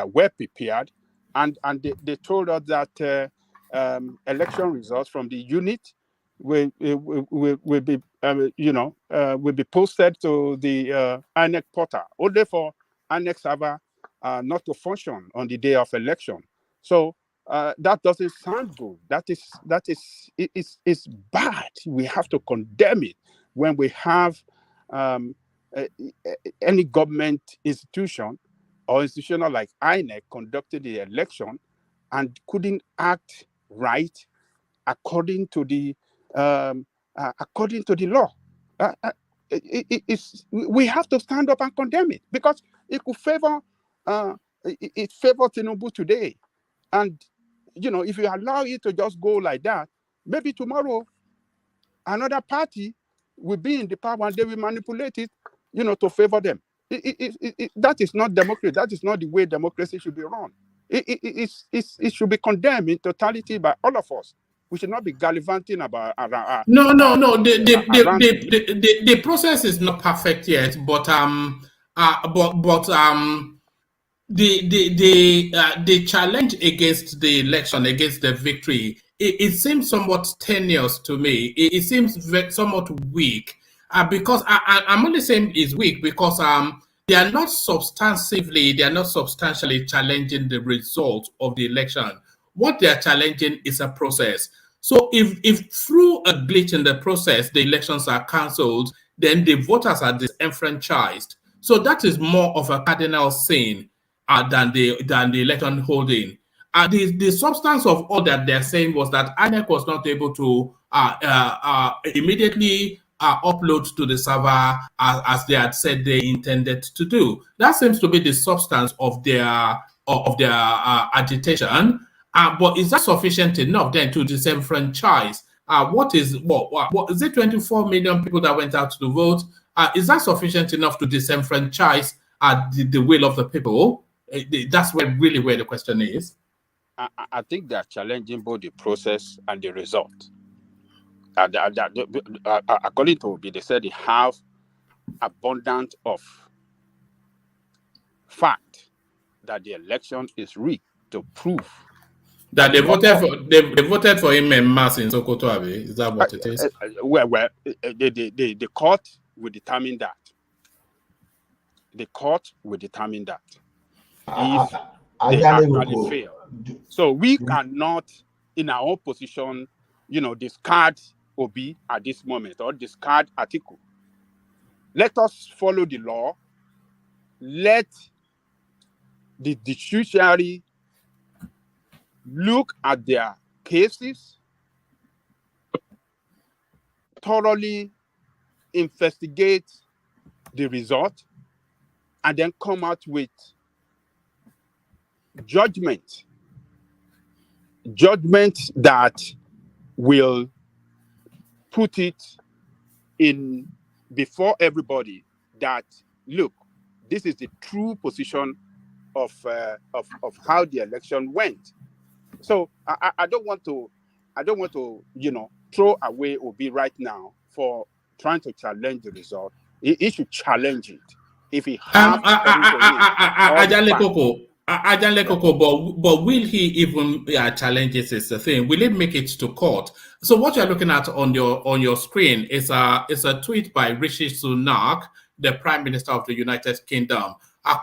Speaker 10: well prepared, and they told us that election results from the unit will be will be posted to the INEC portal, only for INEC server not to function on the day of election. So that doesn't sound good. It's bad. We have to condemn it when we have any government institution or institutional like INEC conducted the election and couldn't act right according to the law. We have to stand up and condemn it, because it could favor Tinubu today. And if you allow it to just go like that, maybe tomorrow another party will be in the power and they will manipulate it, to favor them. That is not democracy. That is not the way democracy should be run. It should be condemned in totality by all of us. We should not be gallivanting about.
Speaker 1: No. The process is not perfect yet, but the challenge against the election, against the victory, it seems somewhat tenuous to me. It seems somewhat weak, because I'm only saying it's weak because they are not substantially challenging the result of the election. What they are challenging is a process. So if through a glitch in the process the elections are cancelled, then the voters are disenfranchised. So that is more of a cardinal sin than the election holding. The substance of all that they're saying was that INEC was not able to immediately upload to the server as they had said they intended to do. That seems to be the substance of their agitation. But is that sufficient enough then to disenfranchise? What is it? 24 million people that went out to vote. Is that sufficient enough to disenfranchise the will of the people? That's where the question is.
Speaker 10: I think they are challenging both the process and the result. According to Obi, they said they have abundance of fact that the election is rigged to prove
Speaker 1: that they voted for him en masse in Sokoto. Is that what it is?
Speaker 10: The court will determine that. The court will determine that if they actually fail. So we cannot, in our own position, discard Obi at this moment or discard Atiku. Let us follow the law. Let the judiciary look at their cases, thoroughly investigate the result, and then come out with judgment that will put it in before everybody that, look, this is the true position of how the election went. So I don't want to throw away Obi right now for trying to challenge the result. He should challenge it. If he has
Speaker 1: but will he even challenge it is the thing. Will it make it to court? So what you're looking at on your screen is a tweet by Rishi Sunak, the Prime Minister of the United Kingdom.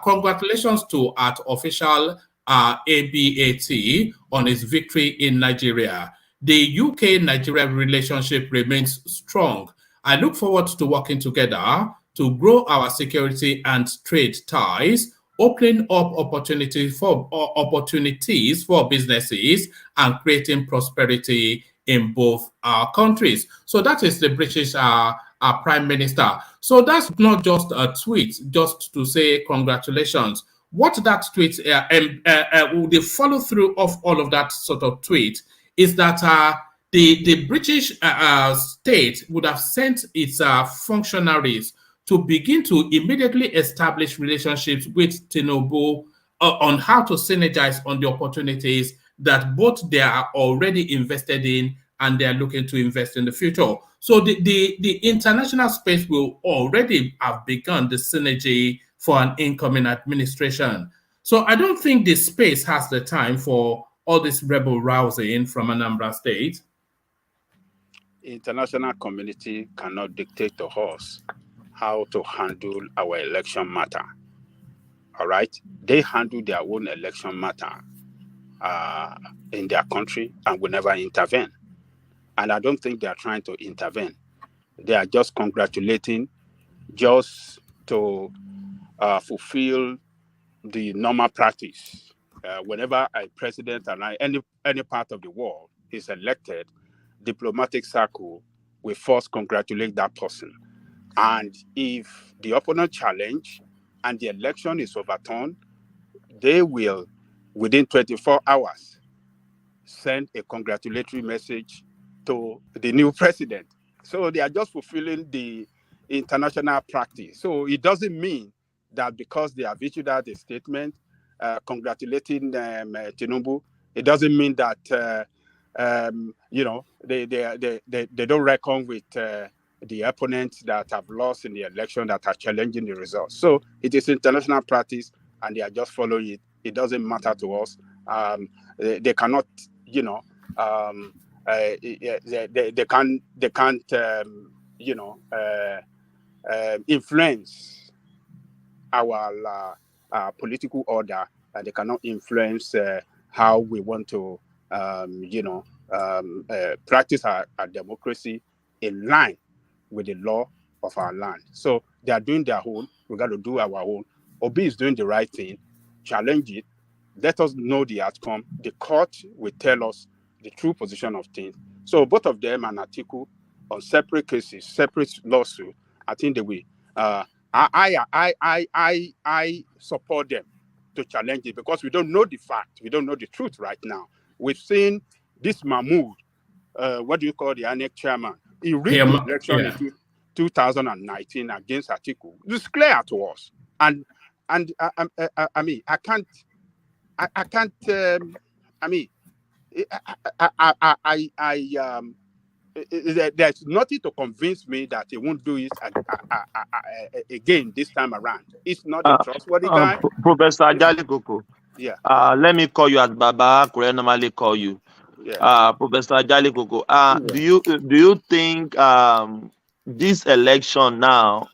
Speaker 1: Congratulations to official ABAT on his victory in Nigeria. The UK-Nigeria relationship remains strong. I look forward to working together to grow our security and trade ties, opening up opportunities for businesses and creating prosperity in both countries. So that is the British Prime Minister. So that's not just a tweet, just to say congratulations. What that tweet, the follow through of all of that sort of tweet is that the British state would have sent its functionaries to begin to immediately establish relationships with Tinubu on how to synergize on the opportunities that both they are already invested in and they are looking to invest in the future. So the international space will already have begun the synergy for an incoming administration. So I don't think the space has the time for all this rebel rousing from Anambra State.
Speaker 2: International community cannot dictate to us how to handle our election matter. All right? They handle their own election matter in their country and will never intervene. And I don't think they are trying to intervene. They are just congratulating just to fulfill the normal practice. Whenever a president and any part of the world is elected, diplomatic circle will first congratulate that person. And if the opponent challenge and the election is overturned, they will, within 24 hours, send a congratulatory message to the new president. So they are just fulfilling the international practice. So it doesn't mean that because they have issued out a statement congratulating Tinubu, it doesn't mean that they don't reckon with the opponents that have lost in the election that are challenging the results. So it is international practice, and they are just following it. It doesn't matter to us. They cannot, they can't, influence our political order. They cannot influence how we want to, practice our democracy in line with the law of our land. So they are doing their own. We got to do our own. Obi is doing the right thing. Challenge it. Let us know the outcome. The court will tell us the true position of things. So both of them an article on separate cases, separate lawsuit. I think they will. I support them to challenge it because we don't know the fact. We don't know the truth right now. We've seen this Mahmoud, what do you call the Inec chairman? He rigged the election in 2019 against Atiku. It's clear to us. And I mean, I can't. There's nothing to convince me that he won't do it again this time around. It's not a trustworthy guy.
Speaker 7: Professor Ajali Koko.
Speaker 2: Yeah.
Speaker 7: Let me call you as Baba Kure normally call you.
Speaker 2: Yeah.
Speaker 7: Professor Ajali Koko. Do you think this election now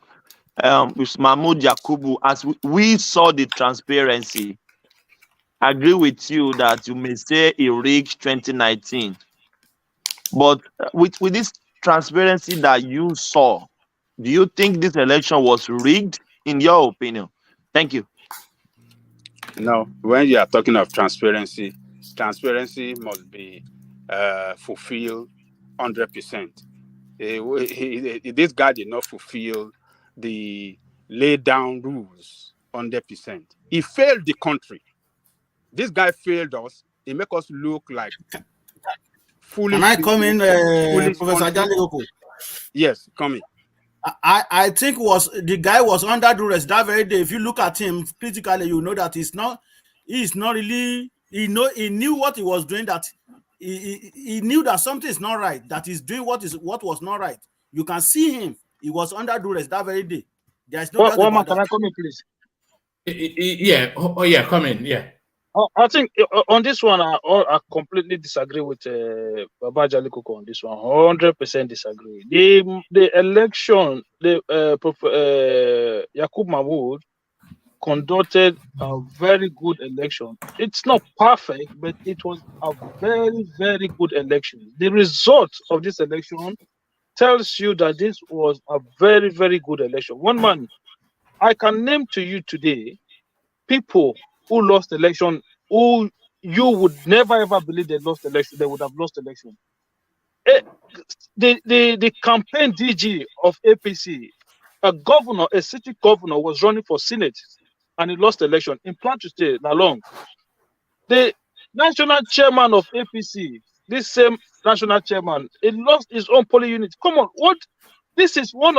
Speaker 7: with Mahmoud Yakubu, as we saw the transparency, agree with you that you may say he rigged 2019, but with this transparency that you saw, do you think this election was rigged in your opinion? Thank you.
Speaker 2: No, when you are talking of transparency must be fulfilled 100%. This guy did not fulfill the laid down rules 100%. He failed the country. This guy failed us. He make us look like foolish.
Speaker 12: Can I come in, Professor Ajali?
Speaker 2: Yes, come in.
Speaker 12: I think the guy was under duress that very day. If you look at him critically, you know that he's not really. He knew what he was doing. That he knew that something is not right. That he's doing what was not right. You can see him. He was under duress that very day. There's no doubt about that.
Speaker 11: Can I come in, please?
Speaker 1: Yeah. Oh, yeah. Come in. Yeah.
Speaker 11: I think on this one, I completely disagree with Baba Ajali Koko on this one. 100% disagree. The election, Yakub Mahmoud conducted a very good election. It's not perfect, but it was a very, very good election. The result of this election tells you that this was a very, very good election. One man, I can name to you today people who lost election, who you would never ever believe they lost election, they would have lost election. the campaign DG of APC, a city governor was running for Senate and he lost the election in Plateau State, Nalong. The national chairman of APC, this same national chairman, he lost his own polling unit. Come on, what? This is one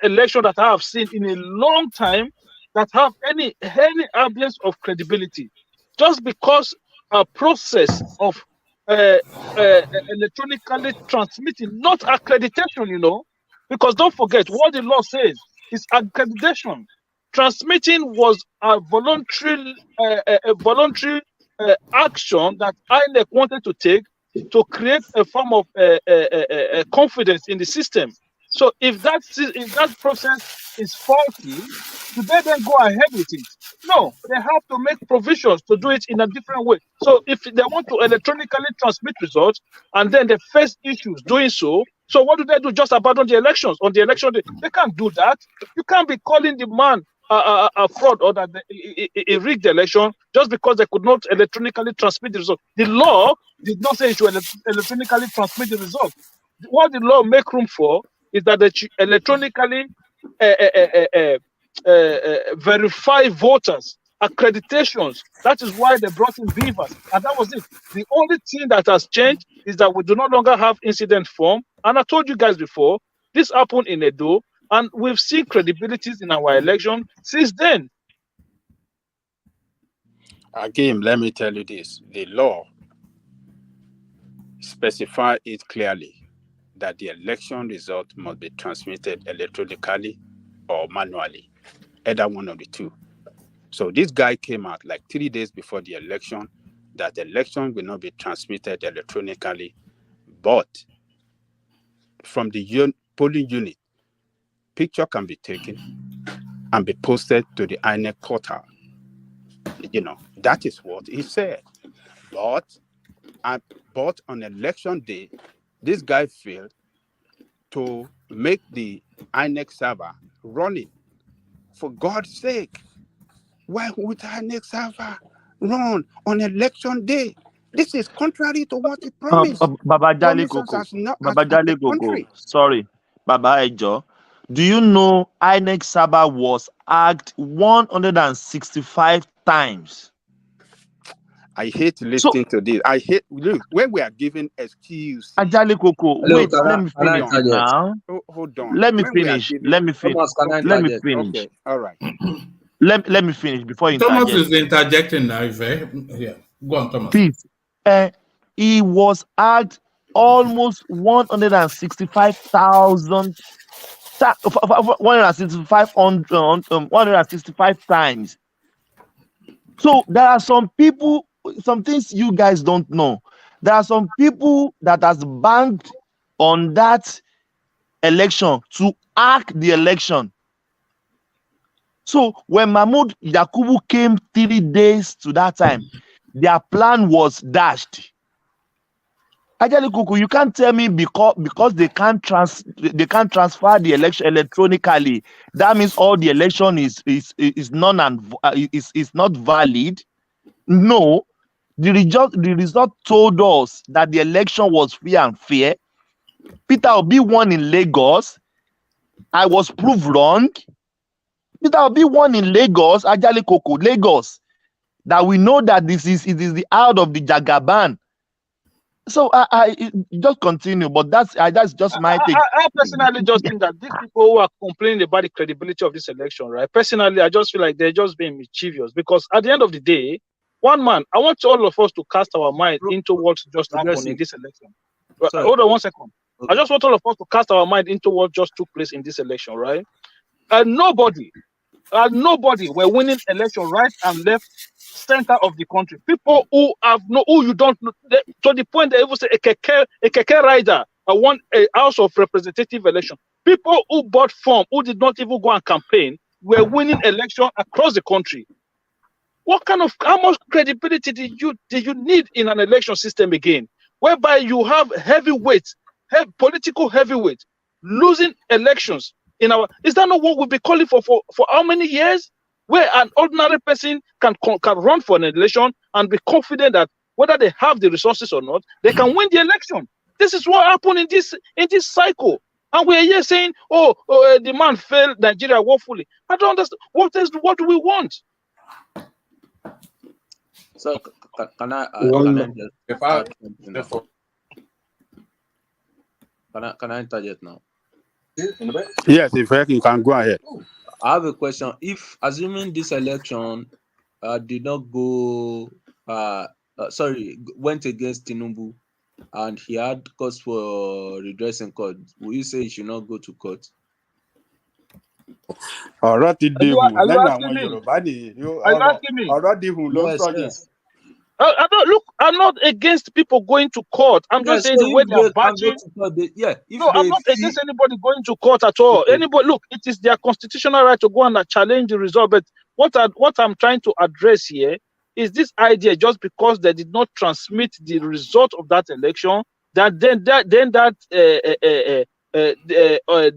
Speaker 11: election that I have seen in a long time that have any ambience of credibility. Just because a process of electronically transmitting, not accreditation, because don't forget what the law says is accreditation. Transmitting was a voluntary action that INEC wanted to take to create a form of confidence in the system. So if that process is faulty, do they then go ahead with it? No, they have to make provisions to do it in a different way. So if they want to electronically transmit results and then they face issues doing so, so what do? Just abandon the elections on the election day? They can't do that. You can't be calling the man a fraud or that he rigged the election just because they could not electronically transmit the result. The law did not say you should electronically transmit the result. What the law make room for is that they should electronically verify voters, accreditations. That is why they brought in beavers, and that was it. The only thing that has changed is that we do no longer have incident form. And I told you guys before, this happened in Edo, and we've seen credibilities in our election since then.
Speaker 10: Again, let me tell you this: the law specifies it clearly that the election result must be transmitted electronically or manually, either one of the two. So this guy came out like 3 days before the election that the election will not be transmitted electronically, but from the polling unit, picture can be taken and be posted to the INEC portal. That is what he said. But on election day, this guy failed to make the INEC server running. For God's sake, why would INEC server run on election day? This is contrary to what he promised.
Speaker 7: Baba Jale Koko. Sorry, Baba Ejo. Do you know INEC server was hacked 165 times?
Speaker 10: I hate listening to this. I hate when we are giving excuse.
Speaker 7: Ajale Koko, wait, let me finish now.
Speaker 10: Hold on.
Speaker 7: Let me finish. Let me finish.
Speaker 10: Okay, all right.
Speaker 7: Let me finish before you
Speaker 1: Thomas is interjecting now. Yeah, go on, Thomas.
Speaker 7: Please. He was hacked almost 165,000 165 times. So there are some people, some things you guys don't know. There are some people that has banked on that election to hack the election. So when Mahmoud Yakubu came 3 days to that time, their plan was dashed. Ajali Kuku, you can't tell me because they can't transfer the election electronically. That means all the election is not valid. No, the result told us that the election was free and fair. Peter Obi won in Lagos. I was proved wrong. Peter Obi won in Lagos, Ajali Kuku, Lagos. That we know that it is the out of the Jagaban. So I just continue, but that's just my take.
Speaker 11: I personally just think that these people who are complaining about the credibility of this election, right? Personally, I just feel like they're just being mischievous because at the end of the day, one man, I want all of us to cast our mind into what just happened in this election. Hold on 1 second. Okay. I just want all of us to cast our mind into what just took place in this election, right? And nobody were winning election right and left center of the country. People who you don't know, to the point they even say a keke rider won a House of Representative election. People who bought form, who did not even go and campaign, were winning election across the country. How much credibility do you need in an election system again, whereby you have political heavyweight losing elections in our? Is that not what we've been calling for how many years? Where an ordinary person can run for an election and be confident that whether they have the resources or not, they can win the election. This is what happened in this cycle. And we're here saying, the man failed Nigeria woefully. I don't understand. What do we want?
Speaker 3: So can I interject now?
Speaker 10: Yes, if you can go ahead.
Speaker 3: I have a question. If assuming this election did not go, went against Tinubu, and he had cause for redress in court, will you say he should not go to court?
Speaker 10: Ọ̀rọ̀ ti dìhùn lẹ́nu àwọn Yorùbá nìyí. Ọ̀rọ̀ dìhùn ló sọ yẹn.
Speaker 11: I'm not against people going to court. I'm just saying the way they are badging. I'm not against anybody going to court at all. Okay. Anybody, look, it is their constitutional right to go and challenge the result. But what I'm trying to address here is this idea: just because they did not transmit the result of that election, that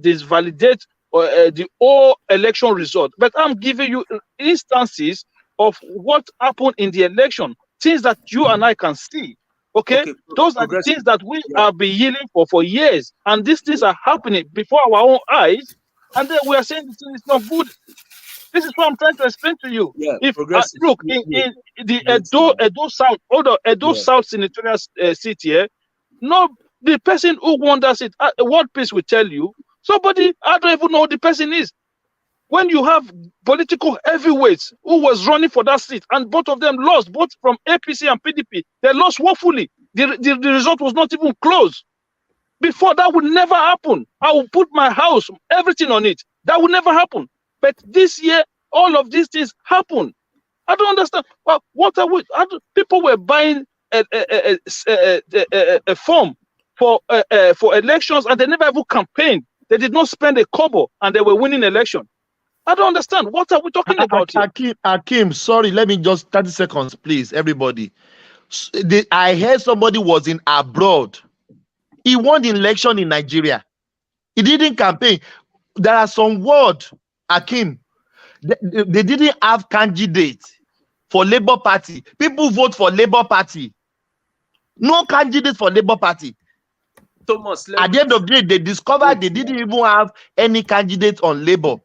Speaker 11: disvalidate the whole election result. But I'm giving you instances of what happened in the election. Things that you and I can see, okay? Those are the things that we have been yelling for years, and these things are happening before our own eyes, and then we are saying this thing is not good. This is what I'm trying to explain to you. If look in the Edo South, Edo South senatorial seat here, the person who won that seat, World Peace will tell you. Somebody, I don't even know who the person is. When you have political heavyweights who was running for that seat, and both of them lost, both from APC and PDP, they lost woefully. The result was not even close. Before, that would never happen. I will put my house, everything on it. That would never happen. But this year, all of these things happen. I don't understand. Well, people were buying a form for elections, and they never even campaigned. They did not spend a kobo, and they were winning election. I don't understand. What are we talking about here?
Speaker 7: Hakim, sorry, let me just 30 seconds, please, everybody. I heard somebody was in abroad. He won the election in Nigeria. He didn't campaign. There are some words, Hakim, they didn't have candidates for Labour Party. People vote for Labour Party. No candidate for Labour Party.
Speaker 3: Thomas,
Speaker 7: at the end of the day, they discovered they didn't even have any candidate on Labour.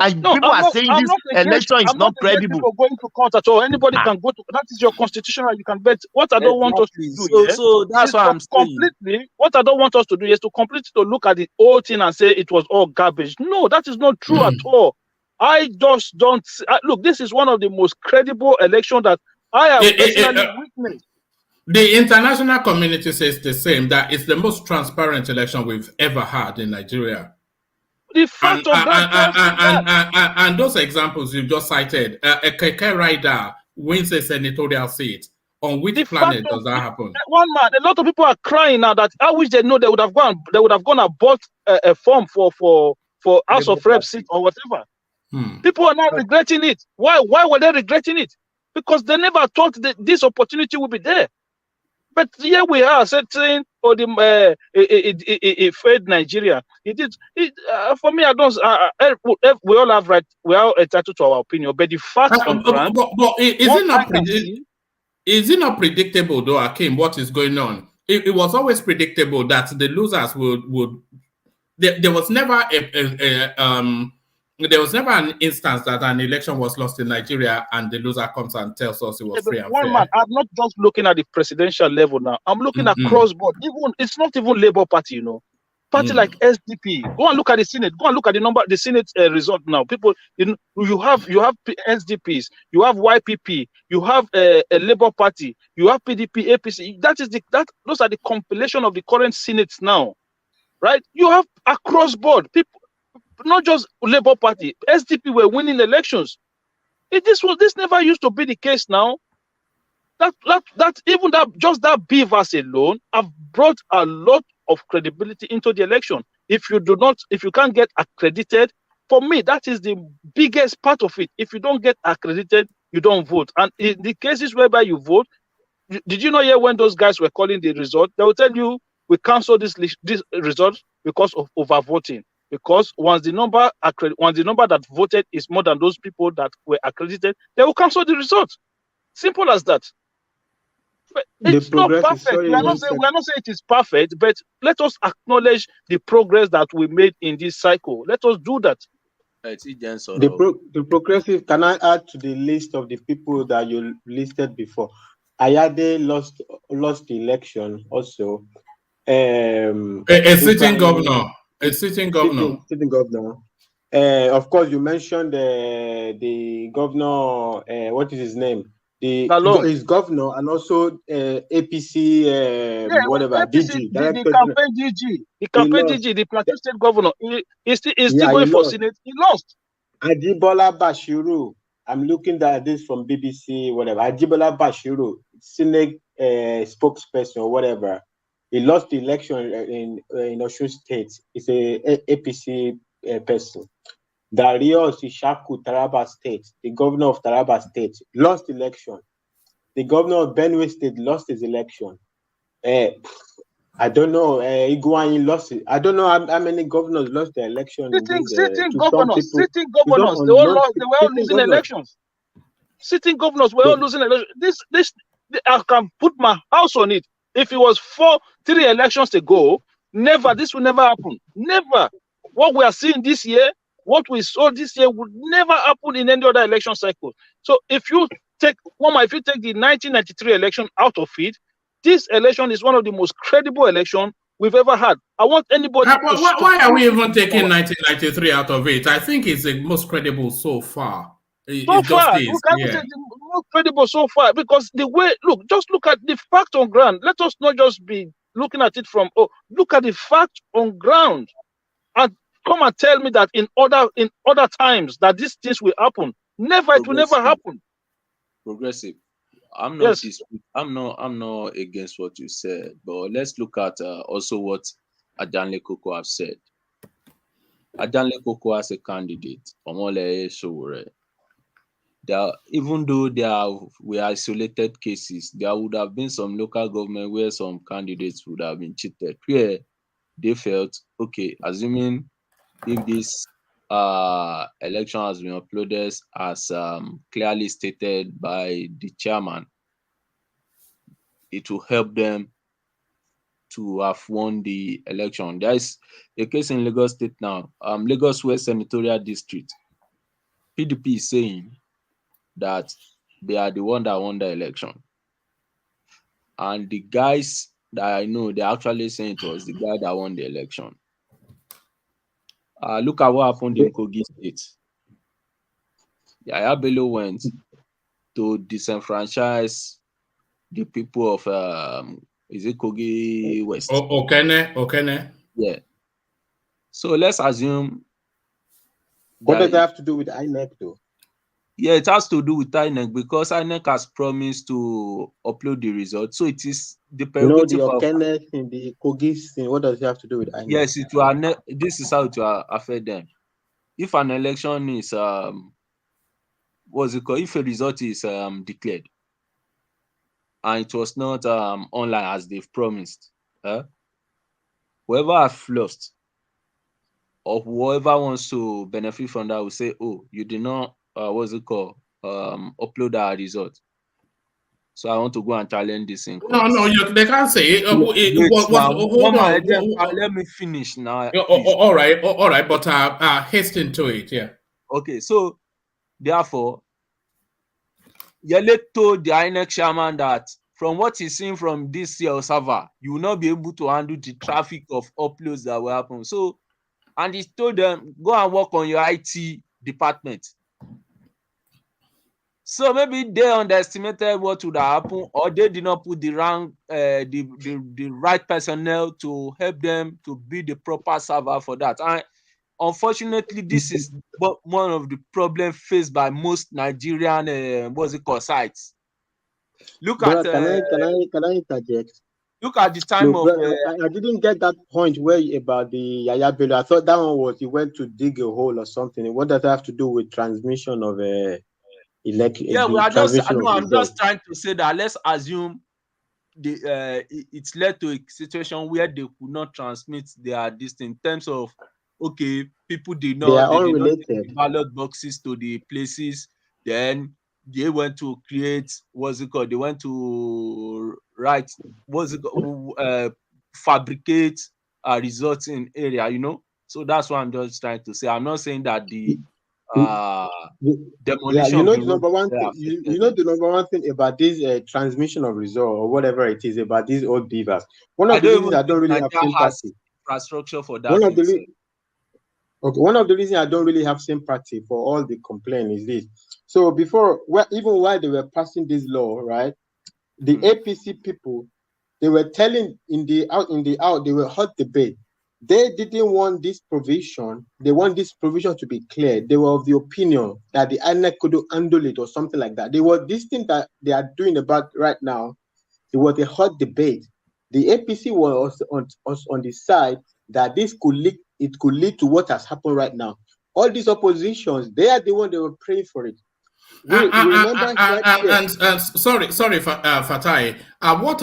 Speaker 7: And people are saying this election is not credible.
Speaker 11: People going to court at all. Anybody can go to. That is your constitutional. You can bet. What I don't want us to do.
Speaker 3: So that's what I'm
Speaker 11: saying. What I don't want us to do is to completely look at the whole thing and say it was all garbage. No, that is not true at all. I just don't look. This is one of the most credible elections that I have personally witnessed.
Speaker 1: The international community says the same, that it's the most transparent election we've ever had in Nigeria.
Speaker 11: The fact of that,
Speaker 1: and those examples you just cited, a keke rider wins a senatorial seat. On which planet does that happen?
Speaker 11: One man, a lot of people are crying now that I wish they know they would have gone and bought a form for House of Reps seat or whatever. People are now regretting it. Why were they regretting it? Because they never thought that this opportunity would be there. But here we are saying, it failed Nigeria. It did. For me, I don't. We all have right. We are entitled to our opinion. But the fact on ground,
Speaker 1: is it not predictable though, Hakim? What is going on? It was always predictable that the losers would. There was never there was never an instance that an election was lost in Nigeria and the loser comes and tells us it was free and fair.
Speaker 11: Man, I'm not just looking at the presidential level now. I'm looking at cross-board. Even it's not even Labour Party, you know. Party like SDP. Go and look at the Senate. Go and look at the Senate result now. People, you have SDPs, you have YPP, you have a Labour Party, you have PDP, APC. Those are the compilation of the current Senate now, right? You have across board people. Not just Labour Party, SDP were winning elections. This never used to be the case. Now, that beavers alone have brought a lot of credibility into the election. If you can't get accredited, for me, that is the biggest part of it. If you don't get accredited, you don't vote. And in the cases whereby you vote, did you know here when those guys were calling the result, they will tell you we cancel this result because of overvoting. Because once the number that voted is more than those people that were accredited, they will cancel the result. Simple as that. But it's not perfect. We are not saying it is perfect, but let us acknowledge the progress that we made in this cycle. Let us do that.
Speaker 17: The progressive, can I add to the list of the people that you listed before? Ayade lost the election also.
Speaker 1: A sitting governor. A sitting governor.
Speaker 17: Sitting governor. Of course, you mentioned the governor. What is his name? His governor, and also APC. Whatever.
Speaker 11: APC,
Speaker 17: DG.
Speaker 11: the campaign DG. The campaign DG. The Plateau State governor. He's still going for Senate. He lost.
Speaker 17: Ajibola Bashiru. I'm looking at this from BBC. Whatever. Ajibola Bashiru, Senate spokesperson or whatever. He lost the election in Osun State. It's a APC person. Darius Ishaku, Taraba State, the governor of Taraba State, lost election. The governor of Benue State lost his election. I don't know. Iguain lost it. I don't know how many governors lost their election.
Speaker 11: Sitting governors. They were all losing elections. Sitting governors were all losing elections. I can put my house on it. If it was 3 elections ago, this will never happen. Never. What we are seeing this year, what we saw this year would never happen in any other election cycle. So if you take the 1993 election out of it, this election is one of the most credible elections we've ever had. I want anybody
Speaker 1: why are we even taking 1993 out of it? I think it's the most credible so far.
Speaker 11: We can't say the most credible so far, because just look at the fact on ground. Let us not just be looking at it from, look at the fact on ground, and come and tell me that in other times that these things will happen. Never, it will never happen.
Speaker 3: Progressive. I'm not against what you said, but let's look at also what Adanle Koko have said. Adanle Koko as a candidate, Omole Sowore. Even though were isolated cases, there would have been some local government where some candidates would have been cheated, where they felt, okay, assuming if this election has been uploaded as clearly stated by the chairman, it will help them to have won the election. There is a case in Lagos State now, Lagos West Senatorial District. PDP is saying that they are the one that won the election. And the guys that I know, they're actually saying it was the guy that won the election. Look at what happened in Kogi State. Yaya Bello went to disenfranchise the people of is it Kogi West?
Speaker 1: Okene.
Speaker 3: Yeah. So let's assume.
Speaker 17: What does that have to do with INEC though?
Speaker 3: Yeah, it has to do with INEC because INEC has promised to upload the results. So it is the prerogative
Speaker 17: of Okene in the Kogi thing. What does it have to do with INEC?
Speaker 3: Yes, it will. This is how it will affect them. If an election is what's it called? If a result is declared and it was not online as they've promised, whoever has lost or whoever wants to benefit from that will say, "Oh, you did not upload our result. So I want to go and challenge this in court."
Speaker 1: No, they can't say it.
Speaker 3: Let me finish now.
Speaker 1: All right, but hasten to it, yeah.
Speaker 3: Okay, so therefore, Yele told the INEC chairman that from what he's seen from this year server, you will not be able to handle the traffic of uploads that will happen. So, and he told them, go and work on your IT department. So maybe they underestimated what would happen, or they did not put the right personnel to help them to be the proper server for that. And unfortunately, this is one of the problems faced by most Nigerian sites. Look at.
Speaker 17: Can I interject?
Speaker 3: Look at the time of.
Speaker 17: I didn't get that point where about the Yaya Bello. I thought that one was he went to dig a hole or something. What does that have to do with transmission of election?
Speaker 3: Yeah, I'm just trying to say that let's assume it's led to a situation where they could not transmit their distance in terms of people did not.
Speaker 17: They are unrelated.
Speaker 3: Did not ballot boxes to the places. Then they went to create, what's it called? They went to write, fabricate results in area, you know. So that's what I'm just trying to say. I'm not saying that the demolition.
Speaker 17: You know the number one thing. You know the number one thing about this transmission of result or whatever it is about these old beavers. One of the reasons I don't really have sympathy.
Speaker 3: Infrastructure for that.
Speaker 17: One of the reasons I don't really have sympathy for all the complaint is this. So before, even while they were passing this law, right, the APC people, they were telling in the out, they were hot debate. They didn't want this provision. They want this provision to be clear. They were of the opinion that the INEC could handle it or something like that. They were this thing that they are doing about right now. It was a hot debate. The APC was on the side that this could lead. It could lead to what has happened right now. All these oppositions, they are the one they were praying for it.
Speaker 1: Remember, sorry, Fatai. What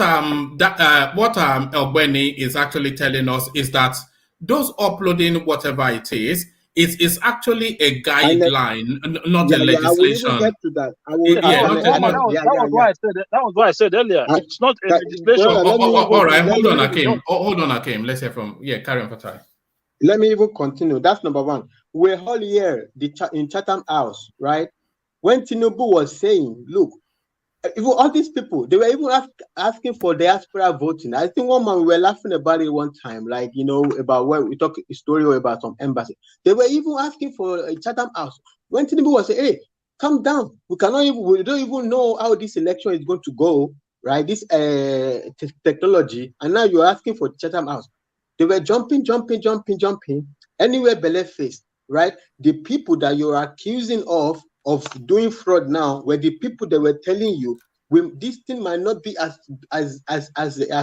Speaker 1: Ogbeni is actually telling us is that those uploading whatever it is actually a guideline, not a legislation.
Speaker 11: I will even get to that. That was what I said earlier. It's not a legislation.
Speaker 1: All right, hold on, Akim. Let's hear from carry on, Fatai.
Speaker 17: Let me even continue. That's number one. We're all here in Chatham House, right? When Tinubu was saying, look, even all these people, they were even asking for diaspora voting. I think one man, we were laughing about it one time, like, you know, about when we talk a story about some embassy. They were even asking for a Chatham House. When Tinubu was saying, hey, calm down. We don't even know how this election is going to go, right? This technology. And now you're asking for Chatham House. They were jumping, anywhere belly faced, right? The people that you're accusing of doing fraud now were the people that were telling you, this thing might not be as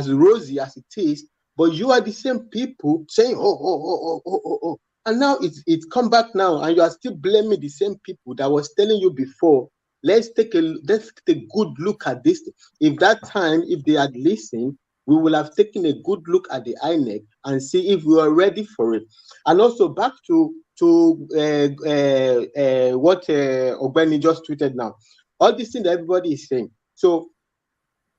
Speaker 17: rosy as it is, but you are the same people saying, oh. And now it's come back now, and you are still blaming the same people that was telling you before. Let's take a good look at this. If they had listened, we will have taken a good look at the INEC and see if we are ready for it. And also back to what Ogbeni just tweeted now. All this thing that everybody is saying. So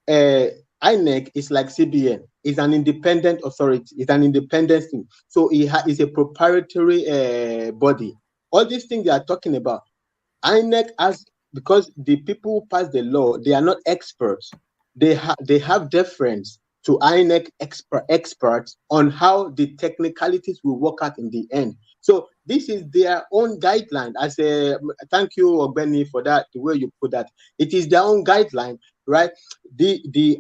Speaker 17: INEC is like CBN. It's an independent authority. It's an independent thing. So it's a proprietary body. All these things they are talking about, INEC because the people who pass the law, they are not experts. They have deference to INEC experts on how the technicalities will work out in the end. So this is their own guideline. Thank you, Ogbeni, for that, the way you put that. It is their own guideline, right? The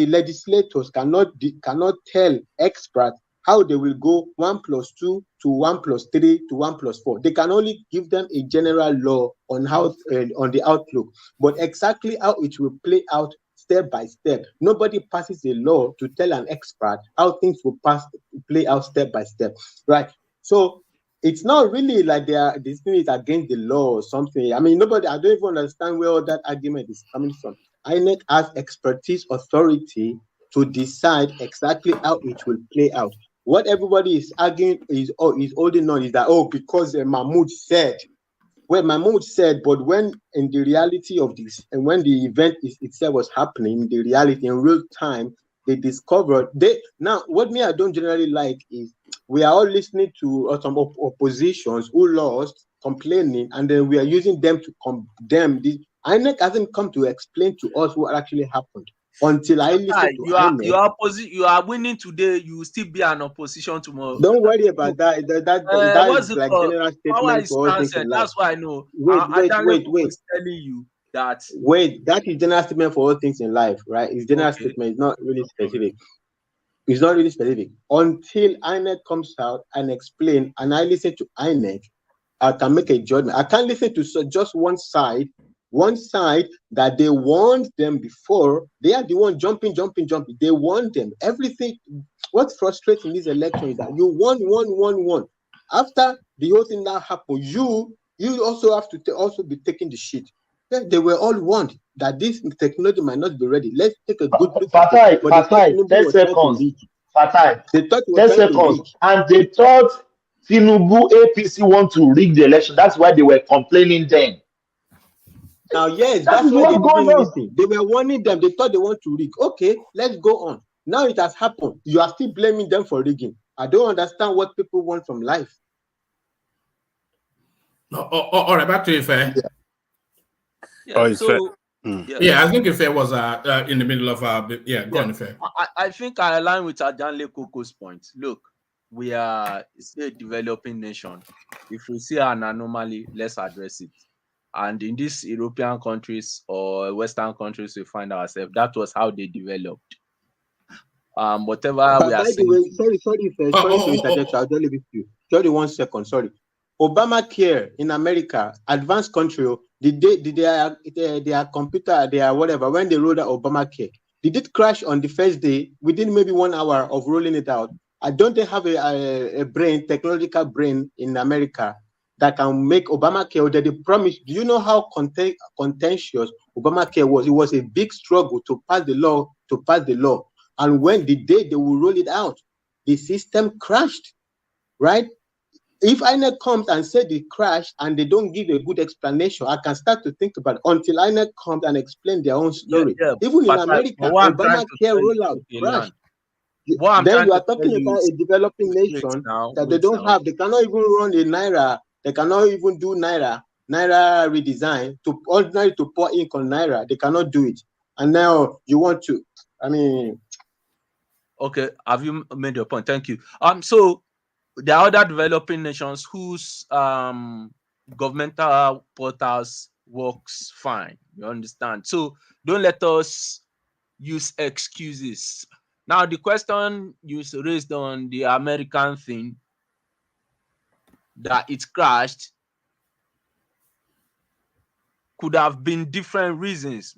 Speaker 17: legislators cannot tell experts how they will go 1 + 2 to 1 + 3 to 1 + 4. They can only give them a general law on how on the outlook, but exactly how it will play out step by step. Nobody passes a law to tell an expert how things will play out step by step, right? So it's not really like this thing is against the law or something. I mean, I don't even understand where all that argument is coming from. INEC has expertise, authority to decide exactly how it will play out. What everybody is arguing is holding on is that, because Mahmoud said. Well, Mahmoud said, but when in the reality of this, and when the event itself was happening, the reality in real time, they discovered now what I don't generally like is we are all listening to some oppositions who lost, complaining, and then we are using them to condemn this. INEC hasn't come to explain to us what actually happened until I listen to INEC.
Speaker 3: You are winning today, you will still be an opposition tomorrow.
Speaker 17: Don't worry about that. That is like general statement for all things in life.
Speaker 3: That's why I know.
Speaker 17: Wait.
Speaker 3: Telling you that.
Speaker 17: Wait, that is general statement for all things in life, right? It's general statement. It's not really specific. It's not really specific. Until INEC comes out and explain, and I listen to INEC, I can make a judgment. I can't listen to just one side that they warned them before. They are the one jumping. They warned them. Everything. What's frustrating in this election is that you won. After the whole thing now happened, you also have to also be taking the shit. They were all warned that this technology might not be ready. Let's take a good look.
Speaker 14: Fatai, 10 seconds. Fatai, 10 seconds. And they thought Tinubu APC want to rig the election. That's why they were complaining then.
Speaker 17: Now, yes,
Speaker 16: That
Speaker 17: that's
Speaker 16: is
Speaker 17: why they
Speaker 16: what's going
Speaker 17: didn't
Speaker 16: on.
Speaker 17: listen. They were warning them. They thought they want to rig. Okay, let's go on. Now it has happened. You are still blaming them for rigging. I don't understand what people want from life.
Speaker 1: All right, back to Ife.
Speaker 3: Yeah,
Speaker 1: I think Ife was in the middle of go on, Ife.
Speaker 3: I think I align with Adanle Koko's point. Look, we are still a developing nation. If we see an anomaly, let's address it. And in these European countries or Western countries, we find ourselves. That was how they developed. Whatever
Speaker 17: But
Speaker 3: we are
Speaker 17: by the
Speaker 3: saying.
Speaker 17: way, sorry to interject. I'll just leave it to you. Sorry, 1 second. Sorry. Obamacare in America, advanced country, their computer, their whatever, when they rolled out Obamacare, did it crash on the first day within maybe 1 hour of rolling it out? Don't they have a brain, technological brain in America that can make Obamacare that they promised? Do you know how contentious Obamacare was? It was a big struggle to pass the law. And when the day they will roll it out, the system crashed, right? If INEC comes and said it crashed and they don't give a good explanation, I can start to think about it until INEC comes and explain their own story. Even in America, Obamacare rollout crashed. Then you are talking about a developing nation that they don't have. They cannot even run a Naira. They cannot even do Naira redesign to ordinary to pour ink on Naira. They cannot do it. And now you want to,
Speaker 3: Okay, have you made your point? Thank you. So there are other developing nations whose governmental portals works fine. You understand? So don't let us use excuses. Now the question you raised on the American thing that it crashed could have been different reasons.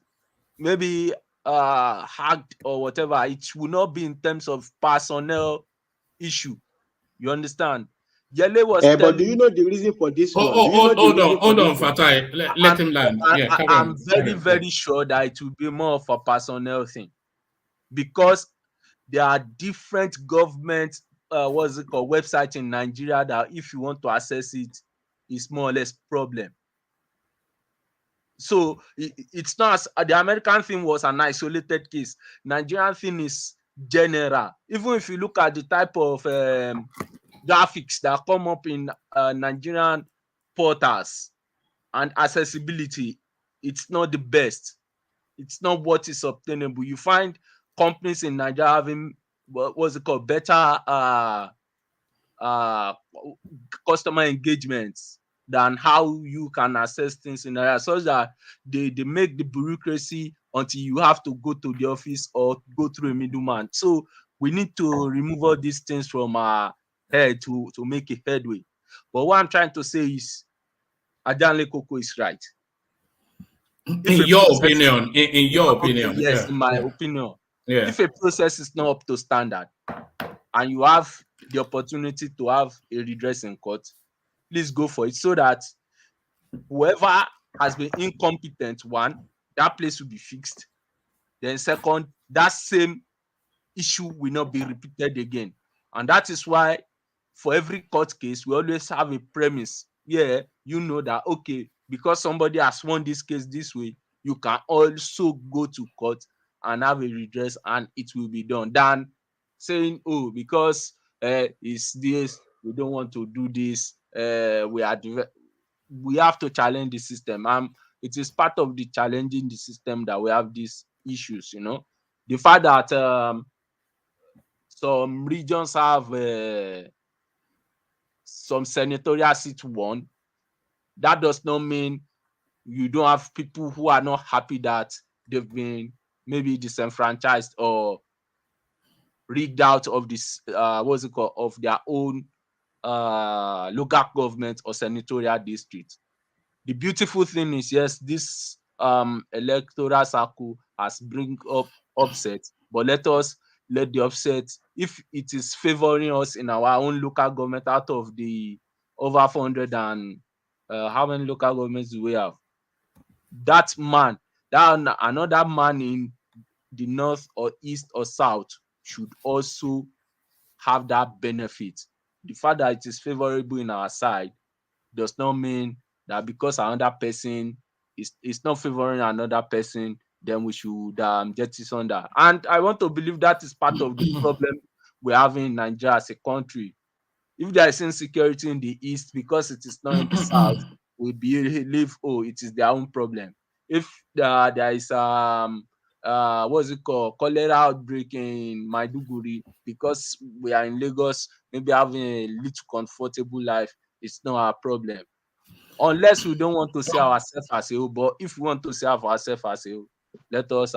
Speaker 3: Maybe hacked or whatever. It will not be in terms of personnel issue. You understand? Yele was
Speaker 17: but do you know the reason for this one?
Speaker 1: Hold on, Fatai. Let him land.
Speaker 3: I'm very sure that it will be more of a personnel thing because there are different government websites in Nigeria that if you want to access it, it's more or less problem. So it's not the American thing was an isolated case. Nigerian thing is general. Even if you look at the type of graphics that come up in Nigerian portals and accessibility, it's not the best. It's not what is obtainable. You find companies in Nigeria having better customer engagements than how you can access things in Nigeria, such that they make the bureaucracy until you have to go to the office or go through a middleman. So we need to remove all these things from our head to make a headway. But what I'm trying to say is Adanle Koko is right.
Speaker 1: In your opinion,
Speaker 3: yes, in my opinion. If a process is not up to standard and you have the opportunity to have a redress in court, please go for it so that whoever has been incompetent, one, that place will be fixed. Then second, that same issue will not be repeated again. And that is why for every court case, we always have a premise. Yeah, you know that, okay, because somebody has won this case this way, you can also go to court and have a redress and it will be done. Than saying, oh, because it's this, we don't want to do this, we have to challenge the system. It is part of the challenging the system that we have these issues, you know. The fact that some regions have some senatorial seats won, that does not mean you don't have people who are not happy that they've been maybe disenfranchised or rigged out of this of their own local government or senatorial district. The beautiful thing is, yes, this electoral circle has bring up upset, but let the upset, if it is favoring us in our own local government, out of the over 400 and how many local governments do we have? That another man in the north or east or south should also have that benefit. The fact that it is favorable in our side does not mean that because another person it's not favoring another person, then we should jettison that. And I want to believe that is part of the problem we're having in Nigeria as a country. If there is insecurity in the east because it is not in the south, we believe, oh, it is their own problem. If there is what's it called, cholera outbreak in Maiduguri because we are in Lagos, maybe having a little comfortable life, it's not our problem. Unless we don't want to see ourselves as a whole, but if we want to see ourselves as a whole, let us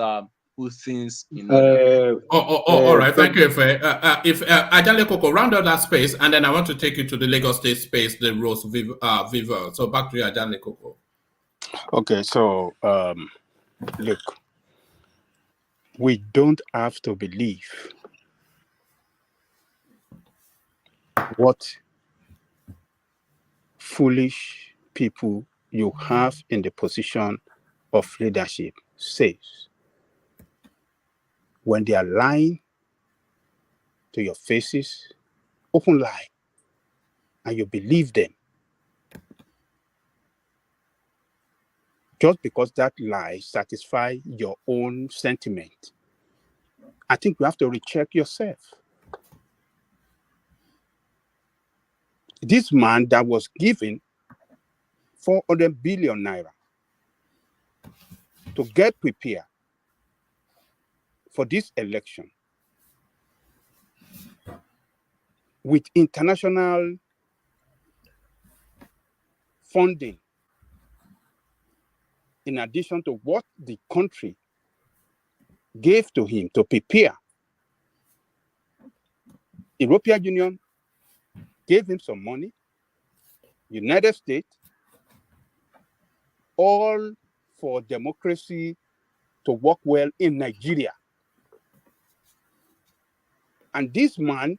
Speaker 3: put things in order.
Speaker 1: All right, thank you. If Ajale Koko, round out that space, and then I want to take you to the Lagos State space, the Rhodes-Vivour. So back to you, Ajale Koko.
Speaker 10: Okay, so look, we don't have to believe what foolish people you have in the position of leadership says. When they are lying to your faces, open lie, and you believe them, just because that lie satisfies your own sentiment, I think you have to recheck yourself. This man that was given 400 billion naira to get prepared for this election with international funding, in addition to what the country gave to him to prepare. European Union gave him some money, United States, all for democracy to work well in Nigeria. And this man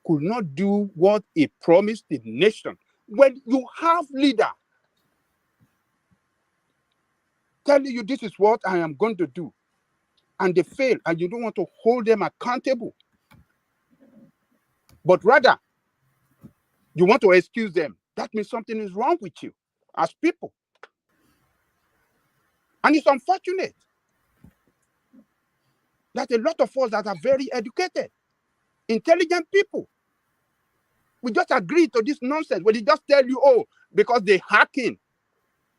Speaker 10: could not do what he promised the nation. When you have leader telling you this is what I am going to do, and they fail, and you don't want to hold them accountable, but rather you want to excuse them, that means something is wrong with you as people. And it's unfortunate that a lot of us that are very educated, intelligent people, we just agree to this nonsense where they just tell you, oh, because they're hacking.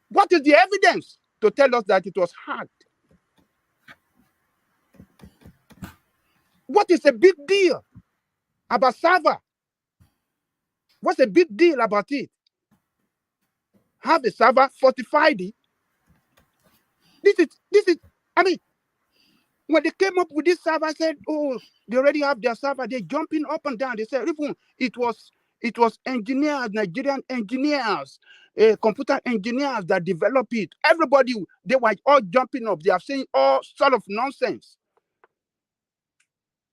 Speaker 10: What is the evidence to tell us that it was hacked? What is a big deal about server? What's a big deal about it? Have a server, fortified it. This is, I mean, when they came up with this server, I said, oh, they already have their server. They're jumping up and down. They said, even it was engineers, Nigerian engineers, computer engineers that developed it. Everybody, they were all jumping up. They are saying all sort of nonsense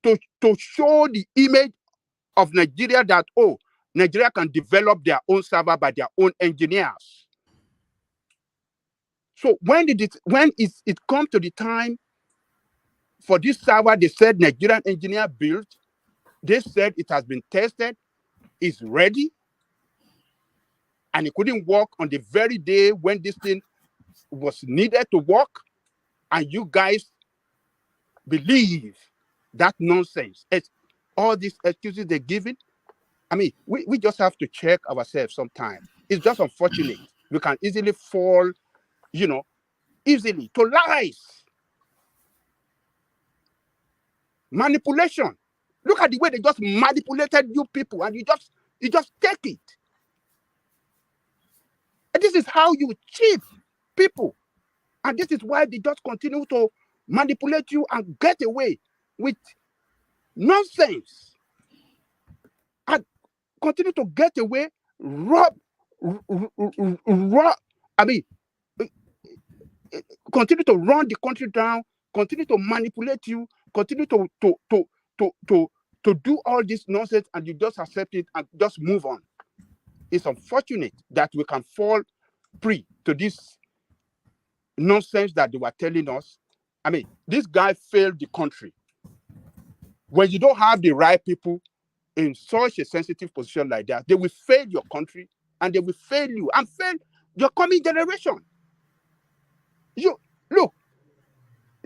Speaker 10: to show the image of Nigeria that, oh, Nigeria can develop their own server by their own engineers. So when it come to the time for this server, they said Nigerian engineer built, they said it has been tested, it's ready, and it couldn't work on the very day when this thing was needed to work, and you guys believe that nonsense. It's all these excuses they're giving. I mean, we just have to check ourselves sometimes. It's just unfortunate. We can easily fall, easily to lies. Manipulation. Look at the way they just manipulated you people, and you just take it. And this is how you cheat people. And this is why they just continue to manipulate you and get away with nonsense. And continue to get away, continue to run the country down, continue to manipulate you, continue to do all this nonsense, and you just accept it and just move on. It's unfortunate that we can fall prey to this nonsense that they were telling us. I mean, this guy failed the country. When you don't have the right people in such a sensitive position like that, they will fail your country and they will fail you and fail your coming generation. You look,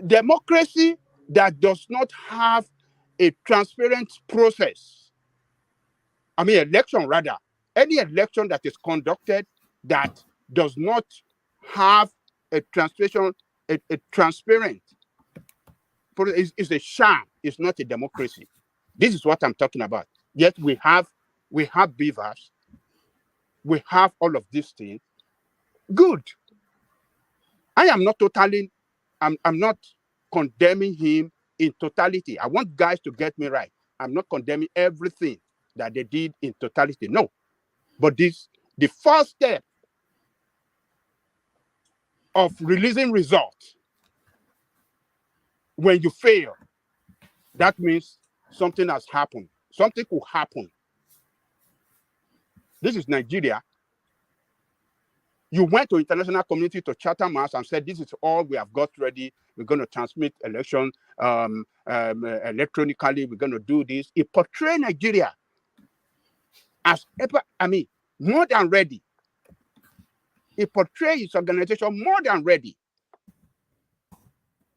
Speaker 10: democracy that does not have a transparent process. I mean, election rather. Any election that is conducted that does not have a transparent is a sham. It's not a democracy. This is what I'm talking about. Yet we have beavers. We have all of these things. Good. I am not totally. I'm not condemning him in totality. I want guys to get me right. I'm not condemning everything that they did in totality. No. But the first step of releasing results, when you fail, that means something has happened. Something could happen. This is Nigeria. You went to international community to charter mass and said, this is all we have got ready. We're going to transmit election electronically. We're going to do this. It portrays Nigeria as, more than ready. It portrays its organization more than ready.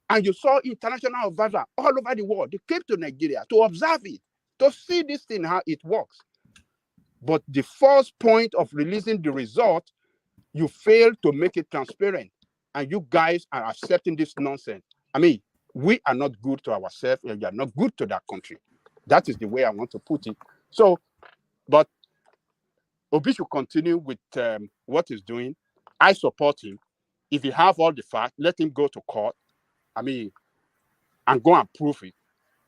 Speaker 10: And you saw international observers all over the world. They came to Nigeria to observe it, to see this thing, how it works. But the first point of releasing the result, you fail to make it transparent. And you guys are accepting this nonsense. I mean, we are not good to ourselves, and we are not good to that country. That is the way I want to put it. So, but Obi should continue with what he's doing. I support him. If he have all the facts, let him go to court. And go and prove it,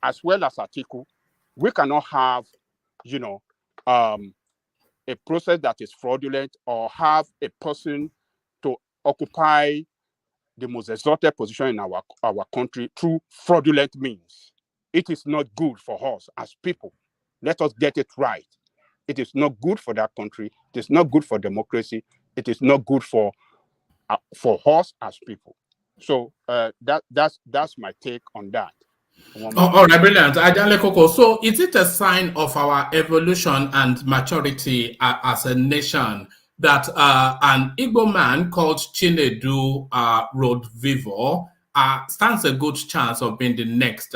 Speaker 10: as well as Atiku. We cannot have, a process that is fraudulent or have a person to occupy the most exalted position in our country through fraudulent means. It is not good for us as people. Let us get it right. It is not good for that country. It is not good for democracy. It is not good for us as people. So that's my take on that.
Speaker 1: All right, brilliant. Ajanle Koko, so is it a sign of our evolution and maturity as a nation that an Igbo man called Chinedu Rhodes-Vivour stands a good chance of being the next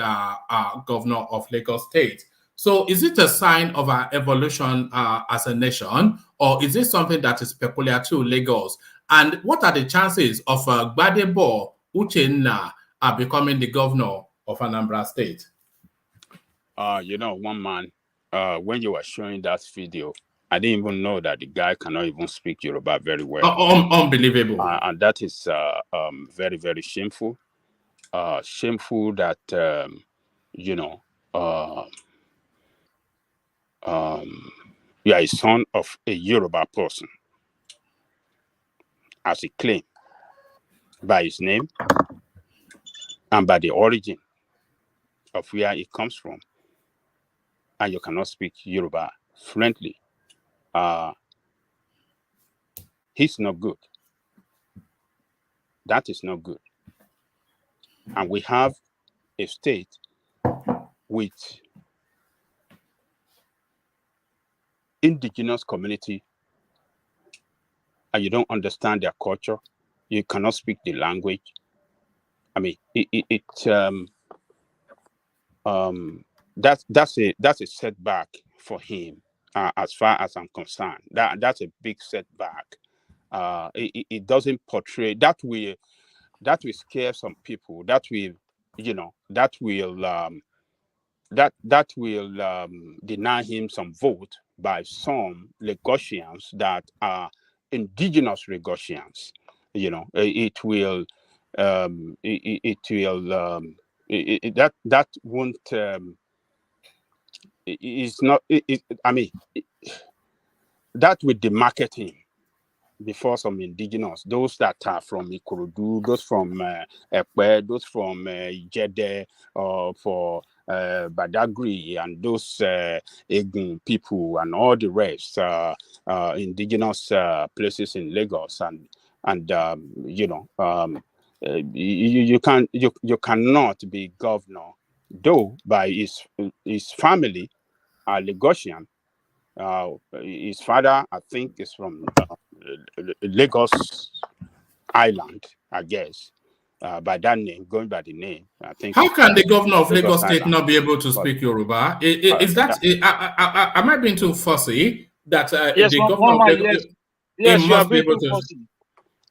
Speaker 1: governor of Lagos State? So is it a sign of our evolution as a nation, or is it something that is peculiar to Lagos? And what are the chances of Gbadebo Uchenna becoming the governor of Anambra State?
Speaker 10: One man, when you were showing that video, I didn't even know that the guy cannot even speak Yoruba very well.
Speaker 1: Unbelievable.
Speaker 10: And that is very, very shameful. Shameful that, you are a son of a Yoruba person, as he claimed, by his name and by the origin of where he comes from. And you cannot speak Yoruba fluently. He's not good. That is not good. And we have a state with indigenous community, and you don't understand their culture. You cannot speak the language. I mean, that's a setback for him, as far as I'm concerned. That's a big setback. It doesn't portray that will scare some people. That will deny him some vote by some Lagosians that are indigenous Lagosians. That won't. It's not. That will demarket him before some indigenous, those that are from Ikorodu, those from Ekpe, those from Ijede, for Badagry, and those Egun people and all the rest, indigenous places in Lagos, you cannot be governor, though by his family are Lagosian. His father, I think, is from Lagos Island, I guess, by that name, going by the name. I think.
Speaker 1: How can the governor of Lagos State
Speaker 10: Island.
Speaker 1: not be able to speak Yoruba? Is that? Am I being too fussy? That
Speaker 11: yes,
Speaker 1: the governor of Lagos,
Speaker 11: yes, you are
Speaker 1: must be
Speaker 11: being
Speaker 1: able
Speaker 11: too
Speaker 1: to.
Speaker 11: fussy.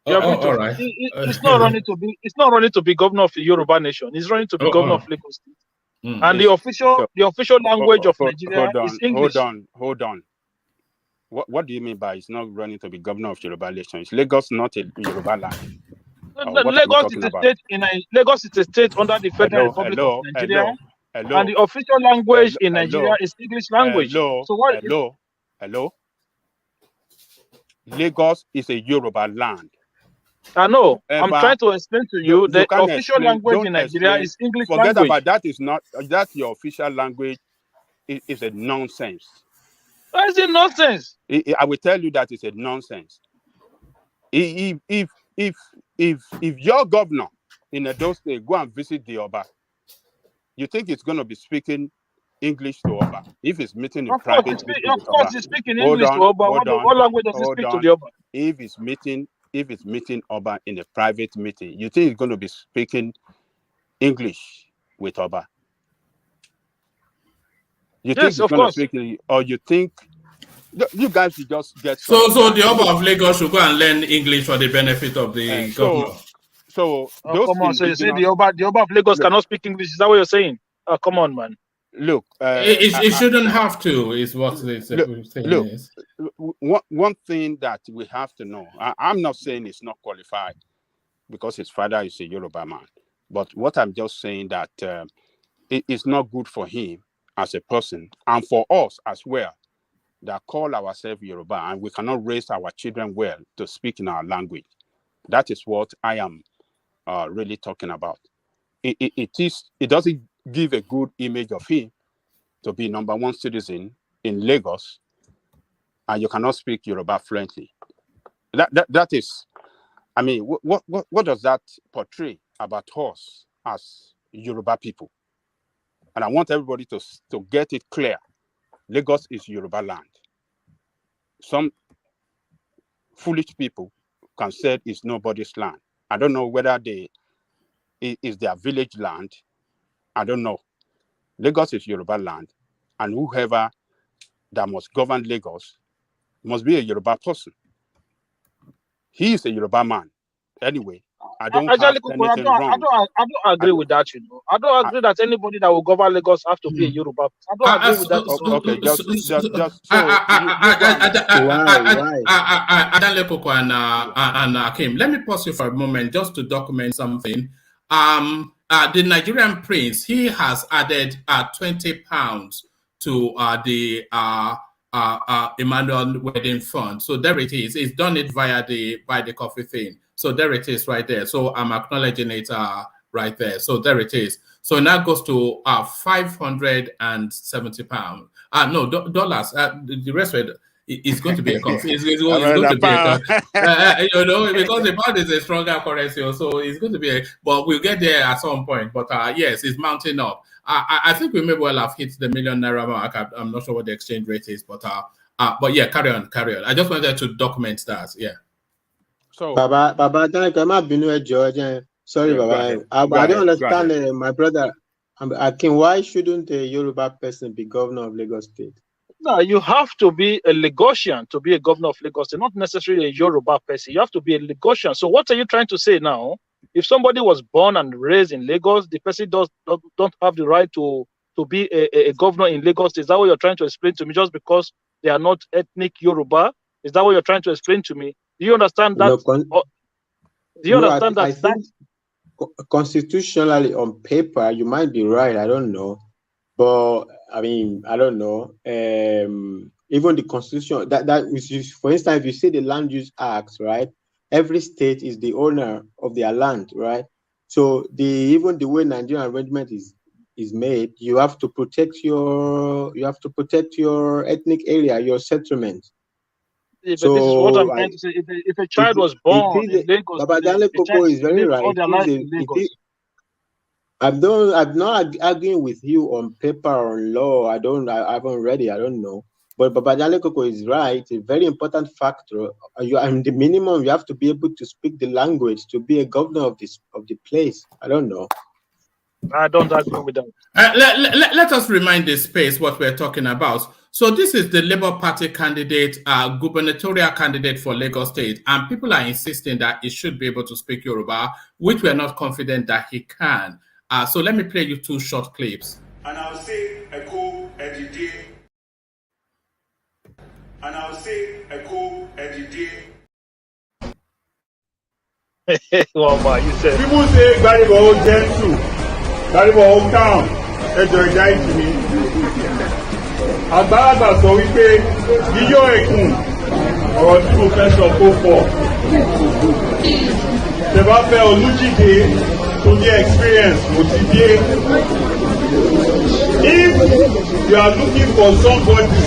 Speaker 11: You are being too
Speaker 1: All
Speaker 11: fussy.
Speaker 1: right.
Speaker 11: It's not running to be. It's not running to be governor of the Yoruba nation. It's running to be governor of Lagos State. And the official language of Nigeria is English.
Speaker 10: Hold on. What do you mean by it's not running to be governor of Yoruba nation? Is Lagos not a Yoruba land?
Speaker 11: Lagos is a state Lagos is a state under the Federal Republic of Nigeria. And the official language in Nigeria is English language.
Speaker 10: Hello. Lagos is a Yoruba land.
Speaker 11: I know. I'm trying to explain to you the official language in Nigeria is English language.
Speaker 10: Forget about that. Is not that's your official language. Is a nonsense.
Speaker 11: Why is it nonsense?
Speaker 10: I will tell you that it's a nonsense. If your governor in Edo State go and visit the Oba, you think it's going to be speaking English to Oba? If it's meeting in private,
Speaker 11: of course, he's speaking English to Oba. What language does he speak to the Oba?
Speaker 10: If it's meeting Oba in a private meeting, you think he's going to be speaking English with Oba? You think he's going to speak, or you think you guys should just get
Speaker 1: so the Oba of Lagos should go and learn English for the benefit of the governor.
Speaker 10: So
Speaker 11: come on, so you say the Oba of Lagos cannot speak English? Is that what you're saying? Oh, come on, man.
Speaker 10: Look,
Speaker 1: it shouldn't have to. Is what the saying is.
Speaker 10: One thing that we have to know. I'm not saying it's not qualified because his father is a Yoruba man, but what I'm just saying that it's not good for him as a person and for us as well that call ourselves Yoruba and we cannot raise our children well to speak in our language. That is what I am really talking about. It doesn't give a good image of him to be number one citizen in Lagos and you cannot speak Yoruba fluently. That is, I mean, what does that portray about us as Yoruba people? And I want everybody to get it clear. Lagos is Yoruba land. Some foolish people can say it's nobody's land. I don't know whether it is their village land. I don't know. Lagos is Yoruba land. And whoever that must govern Lagos must be a Yoruba person. He is a Yoruba man. Anyway, I don't have anything wrong.
Speaker 11: I don't agree with that, you know. I don't agree that anybody that will govern Lagos have to be a Yoruba. I don't agree with that.
Speaker 10: Okay,
Speaker 1: and Akim, let me pause you for a moment just to document something. The Nigerian prince, he has added 20 pounds to the Emmanuel wedding fund. So there it is. It's done it via the coffee thing. So there it is right there. So I'm acknowledging it right there. So there it is. So now goes to 570 pounds. No, dollars. The rest of it is going to be a it's going to be a you know, because the pound is a stronger currency. So it's going to be but we'll get there at some point. But yes, it's mounting up. I think we may well have hit the million naira mark. I'm not sure what the exchange rate is, but yeah, carry on. I just wanted to document that. Yeah.
Speaker 10: So,
Speaker 17: Baba, sorry, Baba. I don't understand, my brother. Akin, why shouldn't a Yoruba person be governor of Lagos State?
Speaker 11: No, you have to be a Lagosian to be a governor of Lagos State, not necessarily a Yoruba person. You have to be a Lagosian. So what are you trying to say now? If somebody was born and raised in Lagos, the person don't have the right to be a governor in Lagos. Is that what you're trying to explain to me? Just because they are not ethnic Yoruba? Is that what you're trying to explain to me? Do you understand that? Do you understand that?
Speaker 17: I think constitutionally on paper, you might be right. I don't know. But I mean, I don't know. Even the constitution, that is, for instance, if you see the Land Use Act, right? Every state is the owner of their land, right? So even the way Nigerian arrangement is made, you have to protect your ethnic area, your settlement.
Speaker 11: Yeah, but this is what I'm trying to say. If a child was born in Lagos,
Speaker 17: Babadale Koko is very right. I'm not arguing with you on paper or on law. I haven't read it. I don't know. But Babajale Koko is right. A very important factor. You are the minimum. You have to be able to speak the language to be a governor of the place. I don't know.
Speaker 11: I don't agree with that.
Speaker 1: Let us remind the space what we're talking about. So this is the Labour Party candidate, gubernatorial candidate for Lagos State, and people are insisting that he should be able to speak Yoruba, which we're not confident that he can. So let me play you 2 short clips.
Speaker 5: And I'll say Echo Edide. And I'll say Echo Edide.
Speaker 11: Oh my, you said.
Speaker 5: People say Gbaribo Gentle, Gbaribo Hometown, Ẹjọ́ ìjà ìtìmí. Àgbàlagbà sọ wípé yíyọ ẹ̀kún ọ̀rọ̀ tí mo fẹ́ sọ kó pọ̀. Ṣèbá fẹ́ Olújídé tó ní experience mo ti dé. If you are looking for somebody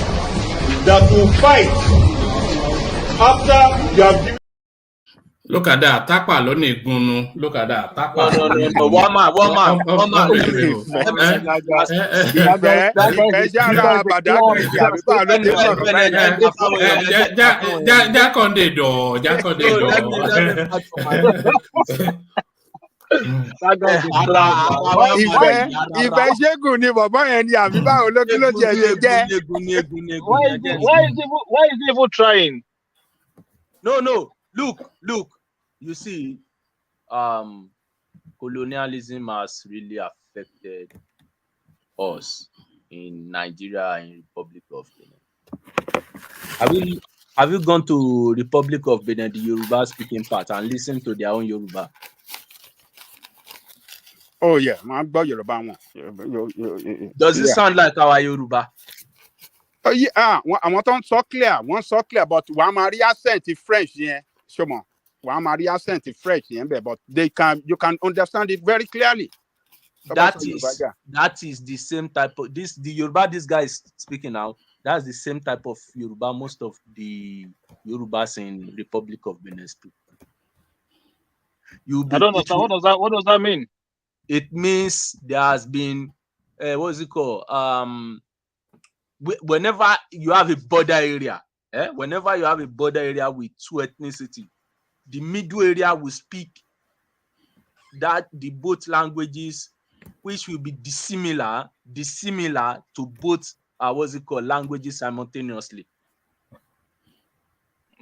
Speaker 5: that will fight after you have given.
Speaker 1: Look at that. Tapa loni gunu. Look at that. Tapa.
Speaker 3: No. One man.
Speaker 10: Ìfẹ́ ṣẹ́gun ni bàbá yẹn ni àbí báwo ló kí ló jẹ jẹ.
Speaker 11: Why is he even trying?
Speaker 3: No. Look. You see, colonialism has really affected us in Nigeria and Republic of Benin. Have you gone to Republic of Benin, the Yoruba speaking part, and listened to their own Yoruba?
Speaker 10: Oh yeah, man, about Yoruba one.
Speaker 3: Does it sound like our Yoruba?
Speaker 10: Oh yeah, I want to so clear, but one accent in French, yeah, sure. One accent in French, yeah, but you can understand it very clearly.
Speaker 3: That is the same type of the Yoruba this guy is speaking now. That's the same type of Yoruba most of the Yorubas in Republic of Benin speak.
Speaker 11: I don't understand. What does that mean?
Speaker 3: It means there has been what is it called? Whenever you have a border area, whenever you have a border area with 2 ethnicity, the middle area will speak the both languages, which will be dissimilar to both languages simultaneously.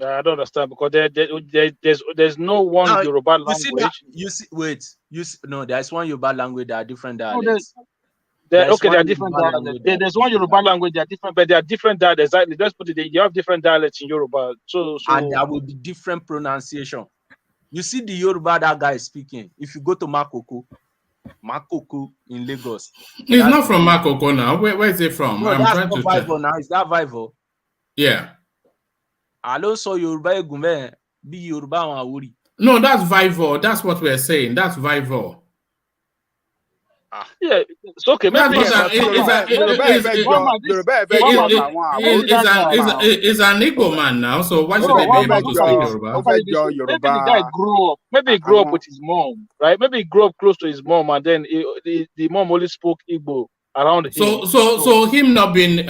Speaker 11: I don't understand because there's no one Yoruba language.
Speaker 3: There's one Yoruba language. There are different dialects.
Speaker 11: There are different dialects. There's one Yoruba language. They are different, but there are different dialects. Let's put it. You have different dialects in Yoruba. So
Speaker 3: and there will be different pronunciation. You see the Yoruba that guy is speaking. If you go to Makoko in Lagos,
Speaker 1: he's not from Makoko now. Where is he from?
Speaker 3: No, that's not Vivour now. Is that Vivour?
Speaker 1: Yeah.
Speaker 3: I don't saw Yoruba Egume be Yoruba Awuri.
Speaker 1: No, that's Vivour. That's what we're saying. That's Vivour.
Speaker 11: Yeah, it's okay. Maybe
Speaker 1: it's an Igbo man now, so why should they be able to speak Yoruba?
Speaker 11: Maybe he grew up with his mom, right? Maybe he grew up close to his mom, and then the mom only spoke Igbo around him.
Speaker 1: So him not being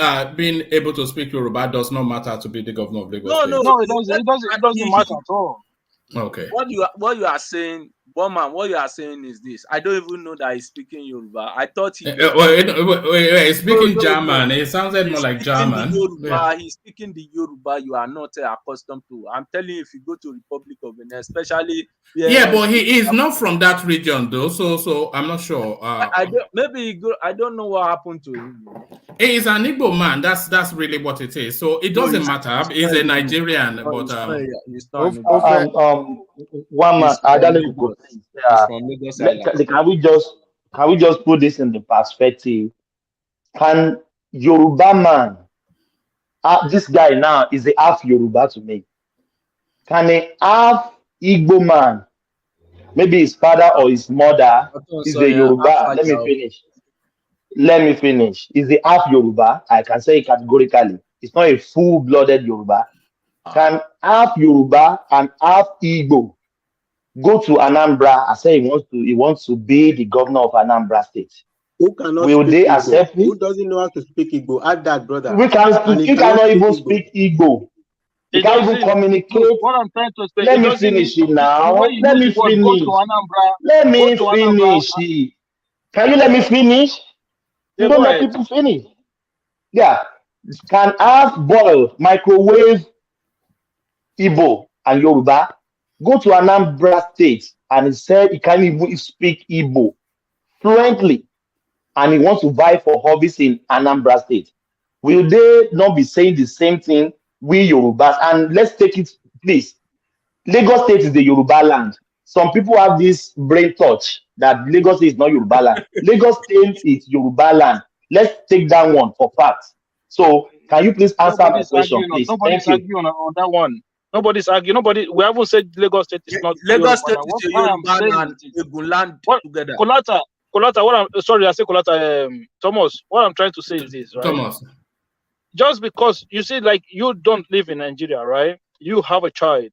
Speaker 1: able to speak Yoruba does not matter to be the governor of Lagos.
Speaker 11: No, it doesn't matter at all.
Speaker 1: Okay.
Speaker 3: What you are saying, woman, what you are saying is this. I don't even know that he's speaking Yoruba. I thought he
Speaker 1: he's speaking German. It sounded more like German.
Speaker 3: He's speaking the Yoruba you are not accustomed to. I'm telling you, if you go to Republic of Benin, especially
Speaker 1: but he is not from that region though. So I'm not sure.
Speaker 3: I don't know what happened to him.
Speaker 1: He is an Igbo man. That's really what it is. So it doesn't matter. He's a Nigerian, but
Speaker 9: one man, can we just put this in the perspective? Can Yoruba man, this guy now is a half Yoruba to me. Can a half Igbo man, maybe his father or his mother is a Yoruba? Let me finish. Is a half Yoruba? I can say categorically. It's not a full-blooded Yoruba. Can half Yoruba and half Igbo go to Anambra and say he wants to be the governor of Anambra State?
Speaker 17: Who cannot
Speaker 9: will
Speaker 17: speak
Speaker 9: they
Speaker 17: Igbo?
Speaker 9: accept
Speaker 17: Who
Speaker 9: it?
Speaker 17: doesn't know how to speak Igbo? Add that, brother.
Speaker 9: We can
Speaker 17: And
Speaker 9: speak,
Speaker 17: he
Speaker 9: you cannot even
Speaker 17: Igbo.
Speaker 9: speak Igbo. You
Speaker 11: It
Speaker 9: can't even
Speaker 11: doesn't.
Speaker 9: communicate.
Speaker 11: Look, what I'm trying to say,
Speaker 9: Let
Speaker 11: it
Speaker 9: me
Speaker 11: doesn't mean
Speaker 9: finish it
Speaker 11: the way
Speaker 9: now.
Speaker 11: you
Speaker 9: Let
Speaker 11: use
Speaker 9: me
Speaker 11: the word go
Speaker 9: finish.
Speaker 11: to Anambra,
Speaker 9: Let
Speaker 11: go
Speaker 9: me
Speaker 11: to Anambra.
Speaker 9: finish it. Can you let me finish?
Speaker 11: Yeah,
Speaker 9: You don't
Speaker 11: go
Speaker 9: let
Speaker 11: ahead.
Speaker 9: people finish. Yeah. Can I boil, microwave Igbo and Yoruba? Go to Anambra State and he said he can't even speak Igbo fluently and he wants to vie for office in Anambra State. Will they not be saying the same thing, we Yorubas? And let's take it, please. Lagos State is the Yoruba land. Some people have this brain touch that Lagos State is not Yoruba land. Lagos State is Yoruba land. Let's take that one for facts. So, can you please answer my
Speaker 11: Nobody's
Speaker 9: question,
Speaker 11: arguing on.
Speaker 9: please?
Speaker 11: Nobody's
Speaker 9: Thank you.
Speaker 11: arguing on that one. Nobody's arguing. Nobody. We haven't said Lagos State is not
Speaker 6: Lagos
Speaker 11: Yoruba.
Speaker 6: State
Speaker 11: Now,
Speaker 6: is a
Speaker 11: what I am
Speaker 6: Yoruba
Speaker 11: saying
Speaker 6: and
Speaker 11: is
Speaker 6: Egun land
Speaker 11: what
Speaker 6: together.
Speaker 11: Kolata. What I'm sorry, I say Kolata. Thomas. What I'm trying to say is this, right?
Speaker 1: Thomas.
Speaker 11: Just because you see, like you don't live in Nigeria, right? You have a child.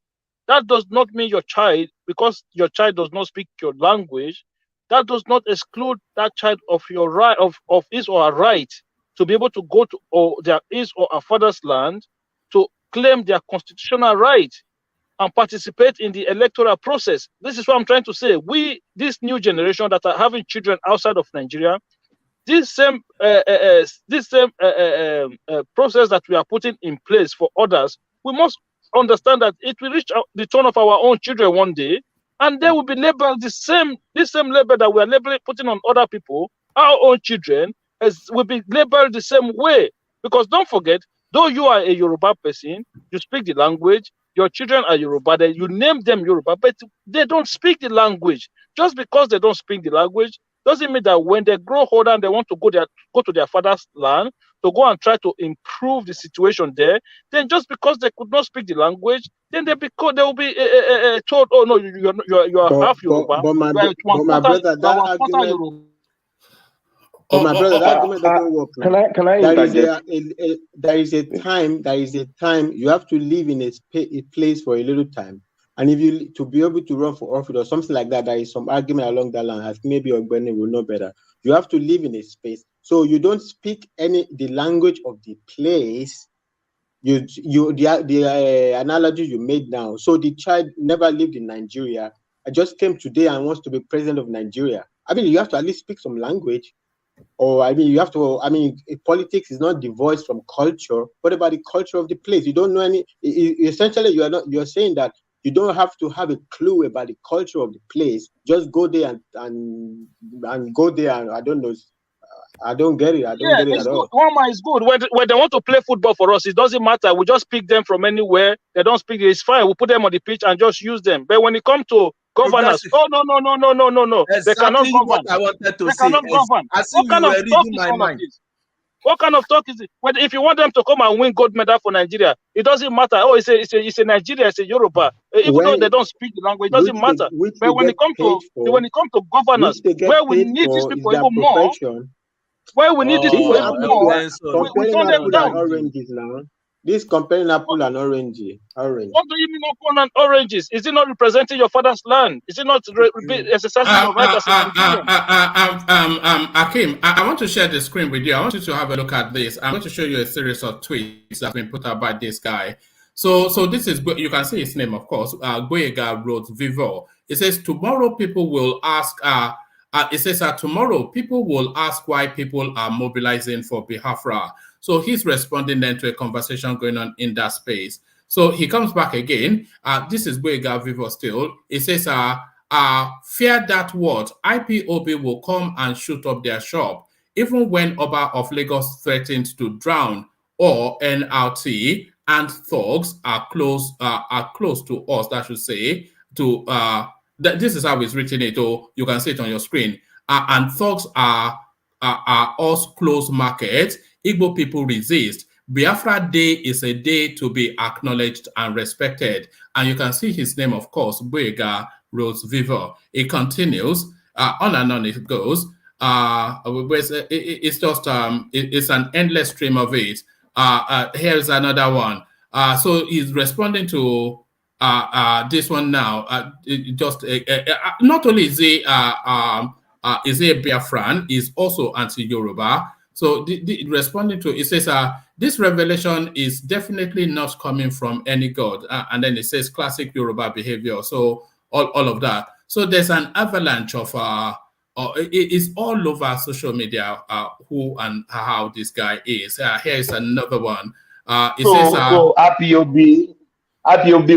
Speaker 11: That does not mean your child, because your child does not speak your language, that does not exclude that child of your right of his or her right to be able to go to or their his or her father's land to claim their constitutional right and participate in the electoral process. This is what I'm trying to say. We, this new generation that are having children outside of Nigeria, this same process that we are putting in place for others, we must understand that it will reach the turn of our own children one day, and they will be labeled this same label that we are putting on other people. Our own children will be labeled the same way, because don't forget, though you are a Yoruba person, you speak the language, your children are Yoruba, you name them Yoruba, but they don't speak the language. Just because they don't speak the language doesn't mean that when they grow older and they want to go to their father's land to go and try to improve the situation there, then just because they could not speak the language, then they will be told, oh no, you are half Yoruba,
Speaker 17: but my
Speaker 11: you are one
Speaker 17: brother, that argument.
Speaker 11: Yoruba.
Speaker 17: But my brother, that argument doesn't work.
Speaker 13: Can I interject?
Speaker 17: There is a time you have to live in a place for a little time. And if you to be able to run for office or something like that, there is some argument along that line. As maybe Ogbeni will know better. You have to live in a space, so you don't speak the language of the place. The analogy you made now. So the child never lived in Nigeria. I just came today and wants to be president of Nigeria. I mean, you have to at least speak some language. Or I mean, you have to. I mean, politics is not divorced from culture. What about the culture of the place? You don't know any. Essentially, you are not. You are saying that you don't have to have a clue about the culture of the place. Just go there and go there. And I don't know. I don't get it. I don't get it
Speaker 11: it's
Speaker 17: at all.
Speaker 11: good. One is good. When they want to play football for us, it doesn't matter. We just pick them from anywhere. They don't speak. It's fine. We put them on the pitch and just use them. But when it comes to governors, oh no.
Speaker 6: Exactly
Speaker 11: They cannot govern.
Speaker 6: what I wanted to
Speaker 11: They
Speaker 6: say.
Speaker 11: cannot govern.
Speaker 6: As
Speaker 11: What
Speaker 6: if
Speaker 11: kind
Speaker 6: you
Speaker 11: of
Speaker 6: were
Speaker 11: talk
Speaker 6: reading
Speaker 11: is
Speaker 6: my
Speaker 11: all of
Speaker 6: mind.
Speaker 11: this? What kind of talk is it? When if you want them to come and win gold medal for Nigeria, it doesn't matter. Oh, it's a Nigeria, it's a Yoruba. Even though they don't speak the language, it doesn't matter. But when it comes to governors, where we need these people even more, where we need these people even more, we
Speaker 17: comparing
Speaker 11: turn them
Speaker 17: apple and
Speaker 11: down.
Speaker 17: oranges now. This comparing apple and orange.
Speaker 11: What do you mean apple and oranges? Is it not representing your father's land? Is it not exercising your right as a Nigerian?
Speaker 1: Akim, I want to share the screen with you. I want you to have a look at this. I'm going to show you a series of tweets that's been put out by this guy. So this is, you can see his name, of course, Rhodes-Vivour. It says, tomorrow people will ask, tomorrow people will ask why people are mobilizing for Biafra. So he's responding then to a conversation going on in that space. So he comes back again. This is Rhodes-Vivour still. It says, fear that what? IPOB will come and shoot up their shop. Even when Oba of Lagos threatened to drown, or NRT and thugs are close to us, that should say, this is how it's written it, or you can see it on your screen. And thugs are us close markets. Igbo people resist. Biafra Day is a day to be acknowledged and respected. And you can see his name, of course, Rhodes-Vivour. It continues, on and on it goes. It's just it's an endless stream of it. Here's another one. So he's responding to this one now. Not only is he is a Biafran, is also anti-Yoruba. So responding to it says, this revelation is definitely not coming from any god. And then it says classic Yoruba behavior. So all of that. So there's an avalanche of it is all over social media who and how this guy is. Here is another one. It says,
Speaker 9: so IPOB,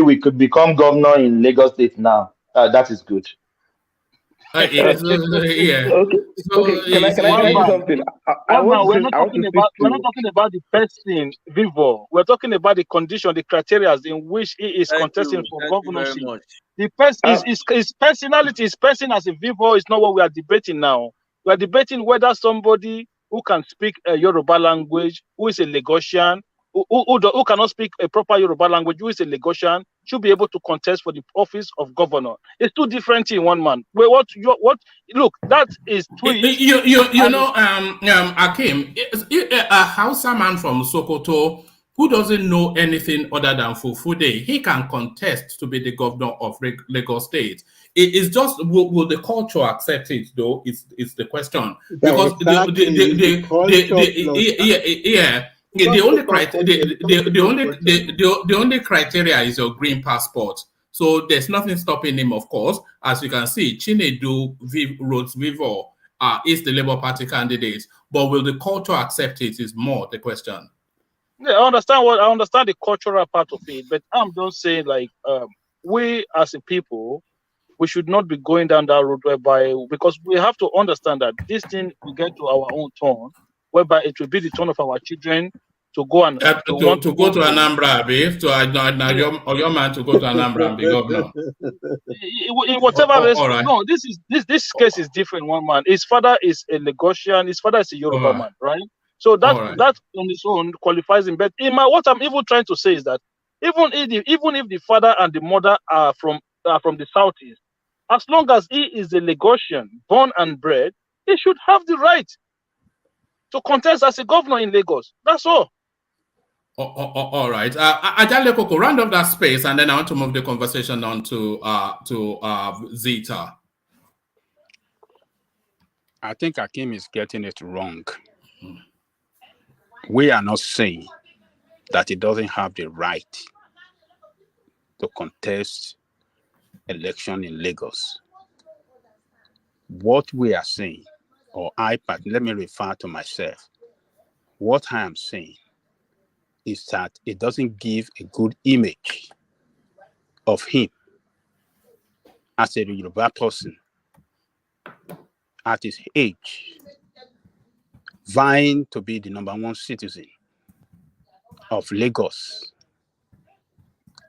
Speaker 9: we could become governor in Lagos State now. That is good.
Speaker 1: Yeah.
Speaker 6: Okay. Can I say something?
Speaker 11: We're not talking about the person, Vivo. We're talking about the condition, the criteria in which he is contesting for governorship. The person his personality, his person as a Vivo is not what we are debating now. We are debating whether somebody who can speak a Yoruba language, who is a Lagosian, who cannot speak a proper Yoruba language, who is a Lagosian, should be able to contest for the office of governor. It's two different in one man. Wait, look, that is tweet.
Speaker 1: You know, Akim, a Hausa man from Sokoto who doesn't know anything other than Fufude, he can contest to be the governor of Lagos State. It is just, will the culture accept it, though? It's the question. Because the only criteria is your green passport. So there's nothing stopping him, of course. As you can see, Chinedu Rhodes-Vivour is the Labour Party candidate. But will the culture accept it is more the question.
Speaker 11: Yeah, I understand the cultural part of it, but I'm just saying, like, we as a people, we should not be going down that road because we have to understand that this thing will get to our own turn, whereby it will be the turn of our children to go and
Speaker 1: to go to Anambra, or your man to go to Anambra and be governor.
Speaker 11: In whatever respect, no, this case is different. One man, his father is a Lagosian, his father is a Yoruba man, right? So that on its own qualifies him. But what I'm even trying to say is that even if the father and the mother are from the southeast, as long as he is a Lagosian, born and bred, he should have the right to contest as a governor in Lagos. That's all.
Speaker 1: All right. Ajale Koko, round up that space, and then I want to move the conversation on to Zeta.
Speaker 10: I think Akim is getting it wrong. We are not saying that he doesn't have the right to contest election in Lagos. What we are saying, let me refer to myself. What I am saying is that it doesn't give a good image of him as a Yoruba person at his age, vying to be the #1 citizen of Lagos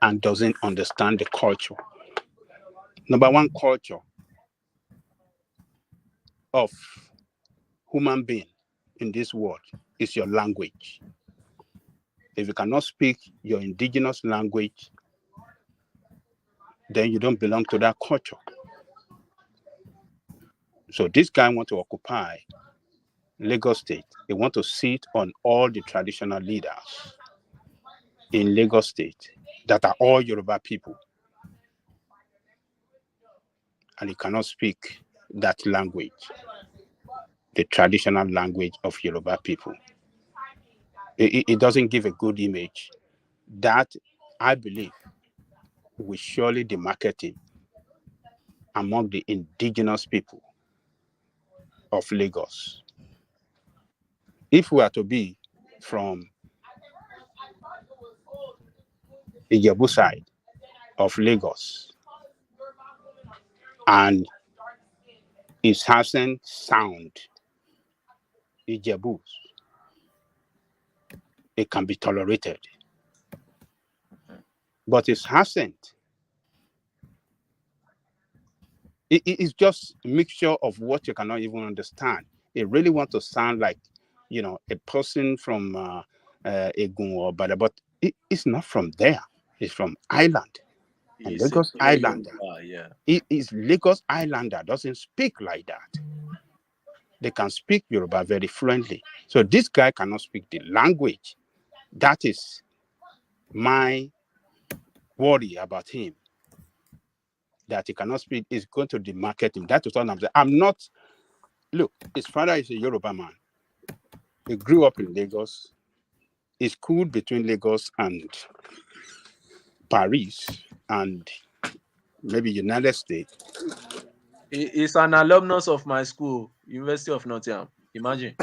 Speaker 10: and doesn't understand the culture. #1 culture of human being in this world is your language. If you cannot speak your indigenous language, then you don't belong to that culture. So this guy wants to occupy Lagos State. He wants to sit on all the traditional leaders in Lagos State that are all Yoruba people. And he cannot speak that language, the traditional language of Yoruba people. It doesn't give a good image. That, I believe, will surely demarcate him among the indigenous people of Lagos. If we are to be from the Ijebu side of Lagos and his accent sound Ijebu, it can be tolerated. But his accent, it is just a mixture of what you cannot even understand. It really wants to sound like, a person from Egun or Bada, but it's not from there. It's from Island. And Lagos Islander. It is Lagos Islander doesn't speak like that. They can speak Yoruba very fluently. So this guy cannot speak the language. That is my worry about him. That he cannot speak is going to demarcate him. That is what I'm saying. I'm not look, his father is a Yoruba man. He grew up in Lagos. He schooled between Lagos and Paris and maybe United States.
Speaker 3: He's an alumnus of my school, University of Nottingham. Imagine.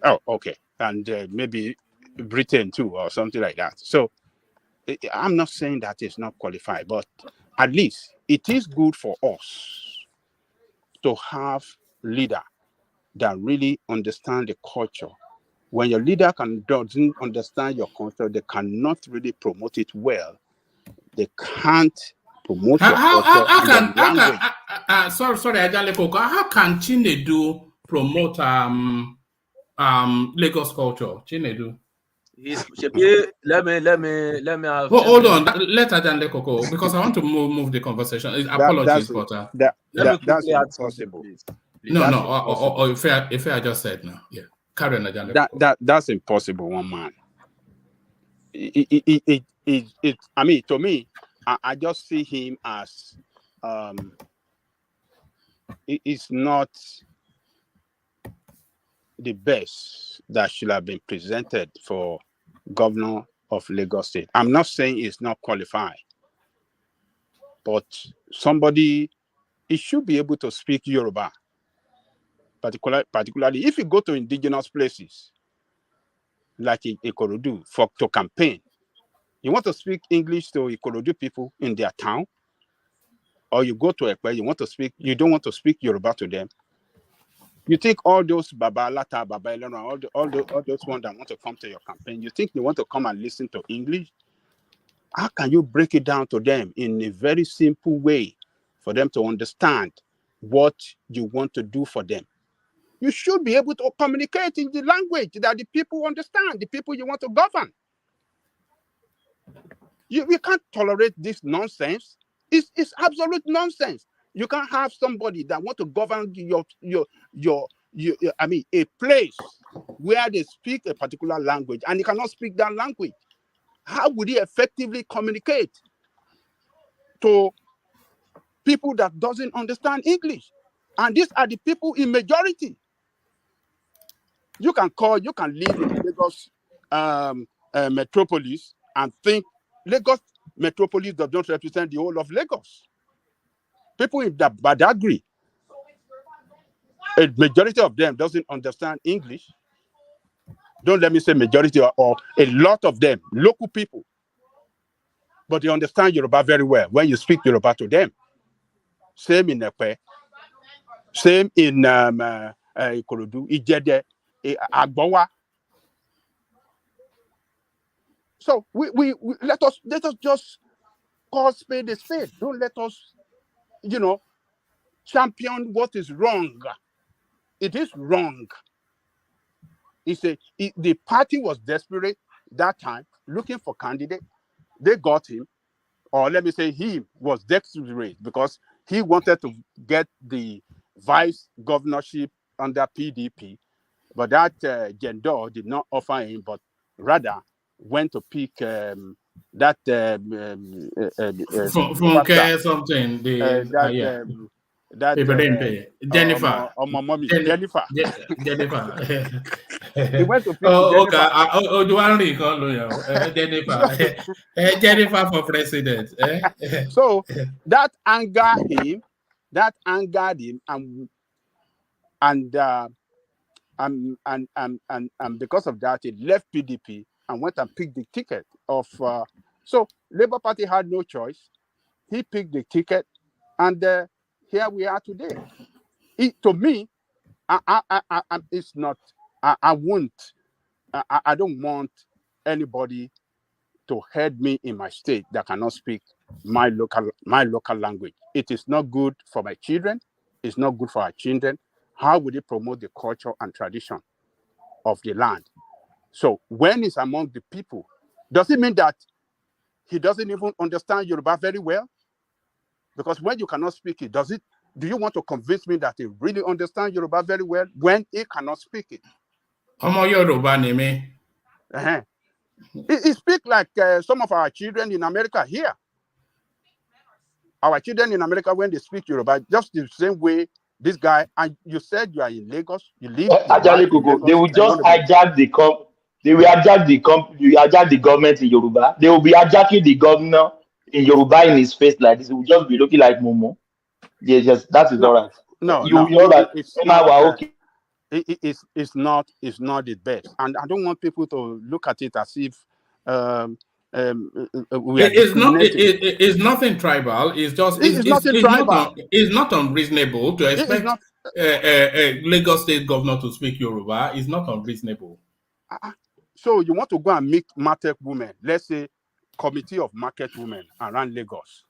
Speaker 10: Oh, okay. And maybe Britain too, or something like that. So I'm not saying that it's not qualified, but at least it is good for us to have leader that really understand the culture. When your leader doesn't understand your culture, they cannot really promote it well. They can't promote your culture and your language.
Speaker 1: Sorry, Ajaleko. How can Chinedu promote Lagos culture? Chinedu.
Speaker 3: Let me have.
Speaker 1: Hold on. Let Ajaleko go because I want to move the conversation. Apologies, but
Speaker 10: that's impossible.
Speaker 3: Please.
Speaker 1: No. If I just said no, yeah. Carry on, Ajaleko.
Speaker 10: That's impossible. One man. I mean, to me, I just see him as it's not the best that should have been presented for governor of Lagos State. I'm not saying it's not qualified, but somebody, he should be able to speak Yoruba, particularly if you go to indigenous places like Ikorodu to campaign. You want to speak English to Ikorodu people in their town, or you go to Ekpe, you don't want to speak Yoruba to them. You think all those Baba Lata, Baba Elena, all those ones that want to come to your campaign, you think they want to come and listen to English? How can you break it down to them in a very simple way for them to understand what you want to do for them? You should be able to communicate in the language that the people understand, the people you want to govern. We can't tolerate this nonsense. It's absolute nonsense. You can't have somebody that want to govern a place where they speak a particular language and he cannot speak that language. How would he effectively communicate to people that doesn't understand English? And these are the people in majority. You can live in Lagos metropolis and think Lagos metropolis does not represent the whole of Lagos. People in the Badagry, a majority of them doesn't understand English. Don't let me say majority or a lot of them, local people. But they understand Yoruba very well when you speak Yoruba to them. Same in Ekpe, same in Ikorodu, Ijede, Agbowa. So we let us just call spade a spade. Don't let us, champion what is wrong. It is wrong. The party was desperate that time, looking for candidate. They got him, or let me say he was desperate because he wanted to get the vice governorship under PDP, but that Jendor did not offer him, but rather went to pick that
Speaker 1: Funke something. Jennifer. Jennifer.
Speaker 10: He went to pick
Speaker 1: Jennifer. Do I call you Jennifer? Jennifer for president.
Speaker 10: So that angered him, and because of that, he left PDP and went and picked the ticket of. So Labour Party had no choice. He picked the ticket, and here we are today. To me, it's not. I don't want anybody to head me in my state that cannot speak my local language. It is not good for my children. It's not good for our children. How would it promote the culture and tradition of the land? So when he's among the people, does it mean that he doesn't even understand Yoruba very well? Because when you cannot speak it, do you want to convince me that he really understands Yoruba very well when he cannot speak it?
Speaker 1: Yoruba name.
Speaker 10: He speaks like some of our children in America here. Our children in America, when they speak Yoruba, just the same way this guy, and you said you are in Lagos, you live your
Speaker 9: Ajale
Speaker 10: life in
Speaker 9: Koko, they
Speaker 10: Lagos,
Speaker 9: will
Speaker 10: and you
Speaker 9: just
Speaker 10: want to be.
Speaker 9: hijack the they will hijack the government in Yoruba. They will be hijacking the governor in Yoruba in his face like this. He will just be looking like Momo. Yeah, just that is all right.
Speaker 10: No,
Speaker 9: You're right.
Speaker 10: it's
Speaker 9: Emma,
Speaker 10: not.
Speaker 9: we're okay.
Speaker 10: It's not the best, and I don't want people to look at it as if we are discriminating.
Speaker 1: It's nothing tribal. It's just
Speaker 10: it's nothing tribal.
Speaker 1: It's not unreasonable to expect Lagos State governor to speak Yoruba. It's not unreasonable.
Speaker 10: So you want to go and meet market women? Let's say committee of market women around Lagos.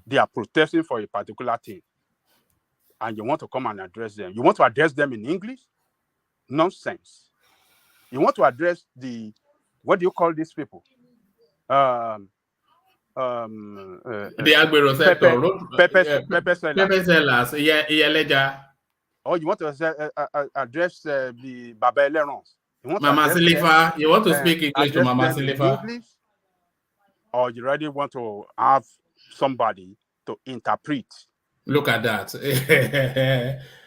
Speaker 10: They are protesting for a particular thing, and you want to come and address them. You want to address them in English? Nonsense. You want to address what do you call these people? The
Speaker 1: Agbero sector,
Speaker 10: pepper sellers.
Speaker 1: Pepper sellers, yeah.
Speaker 10: Or you want to address the Baba Elerons.
Speaker 1: Mama Silifa, you want to speak English to Mama Silifa?
Speaker 10: English, or you really want to have somebody to interpret?
Speaker 1: Look at that.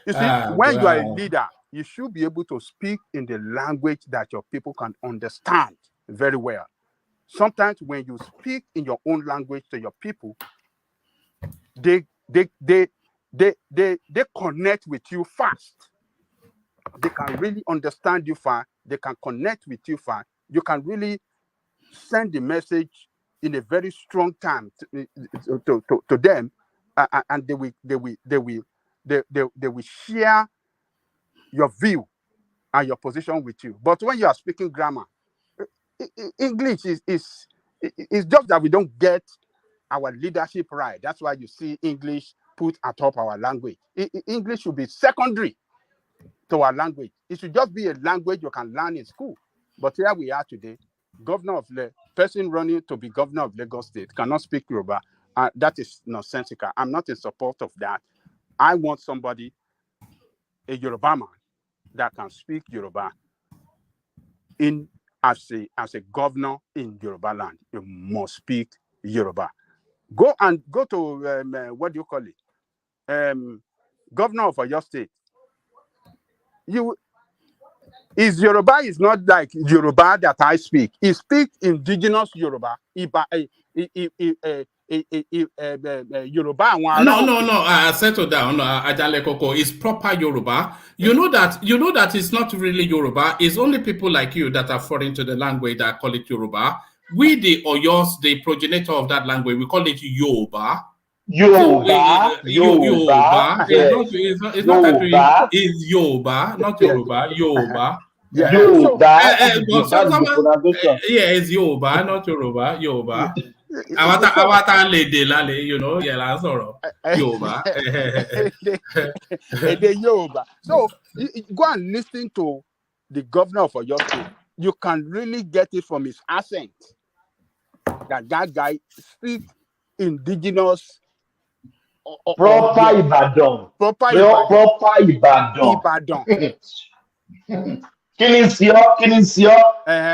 Speaker 10: You see, when you are a leader, you should be able to speak in the language that your people can understand very well. Sometimes when you speak in your own language to your people, they connect with you fast. They can really understand you fast. They can connect with you fast. You can really send the message in a very strong time to them, and they will share your view and your position with you. But when you are speaking grammar, English is just that we don't get our leadership right. That's why you see English put atop our language. English should be secondary to our language. It should just be a language you can learn in school. But here we are today. Person running to be governor of Lagos State cannot speak Yoruba. That is nonsensical. I'm not in support of that. I want somebody, a Yoruba man, that can speak Yoruba as a governor in Yoruba land. You must speak Yoruba. Go to what do you call it? Governor of your state. Yoruba is not like Yoruba that I speak. He speaks indigenous Yoruba. Yoruba.
Speaker 1: No. Settle down. Ajale Koko is proper Yoruba. You know that it's not really Yoruba. It's only people like you that are foreign to the language that call it Yoruba. We, the Oyos, the progenitor of that language, we call it Yoruba.
Speaker 9: Yoruba.
Speaker 1: It's not actually. It's Yoruba, not Yoruba. Yoruba.
Speaker 9: Yoruba.
Speaker 1: It's Yoruba, not Yoruba. Yoruba. Awata lede lale, yeah, sorrow. Yoruba.
Speaker 10: Yoruba. So go and listen to the governor of your state. You can really get it from his accent that guy speaks indigenous.
Speaker 9: Proper Ibadan.
Speaker 10: Ibadan.
Speaker 9: Kinisio.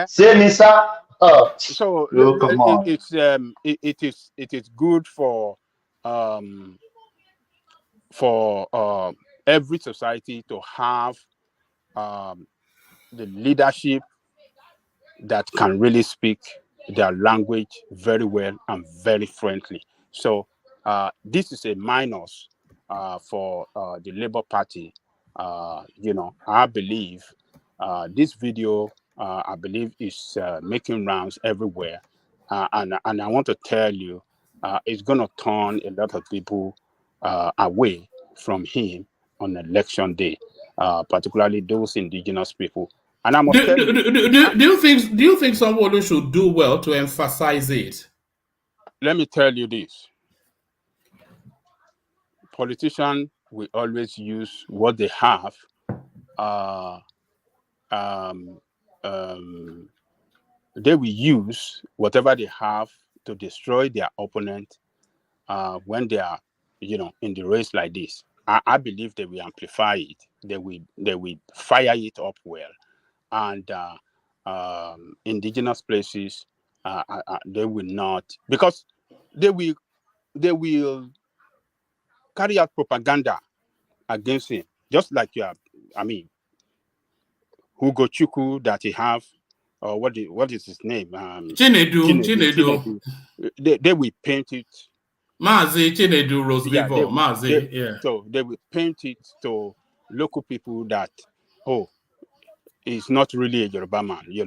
Speaker 9: Say Misa.
Speaker 10: So
Speaker 9: come on.
Speaker 10: It is good for every society to have the leadership that can really speak their language very well and very friendly. So this is a minus for the Labour Party. I believe this video, I believe, is making rounds everywhere. And I want to tell you, it's going to turn a lot of people away from him on election day, particularly those indigenous people. And I must tell you,
Speaker 1: do you think someone should do well to emphasize it?
Speaker 10: Let me tell you this. Politicians will always use what they have. They will use whatever they have to destroy their opponent when they are, in the race like this. I believe they will amplify it. They will fire it up well, and indigenous places they will not, because they will carry out propaganda against him, just like you have. I mean, Ugochukwu that he have, or what is his name?
Speaker 1: Chinedu.
Speaker 10: They will paint it.
Speaker 1: Mazi Chinedu Rhodes-Vivour. Mazi, yeah.
Speaker 10: So they will paint it to local people that, oh, he's not really a Yoruba man. They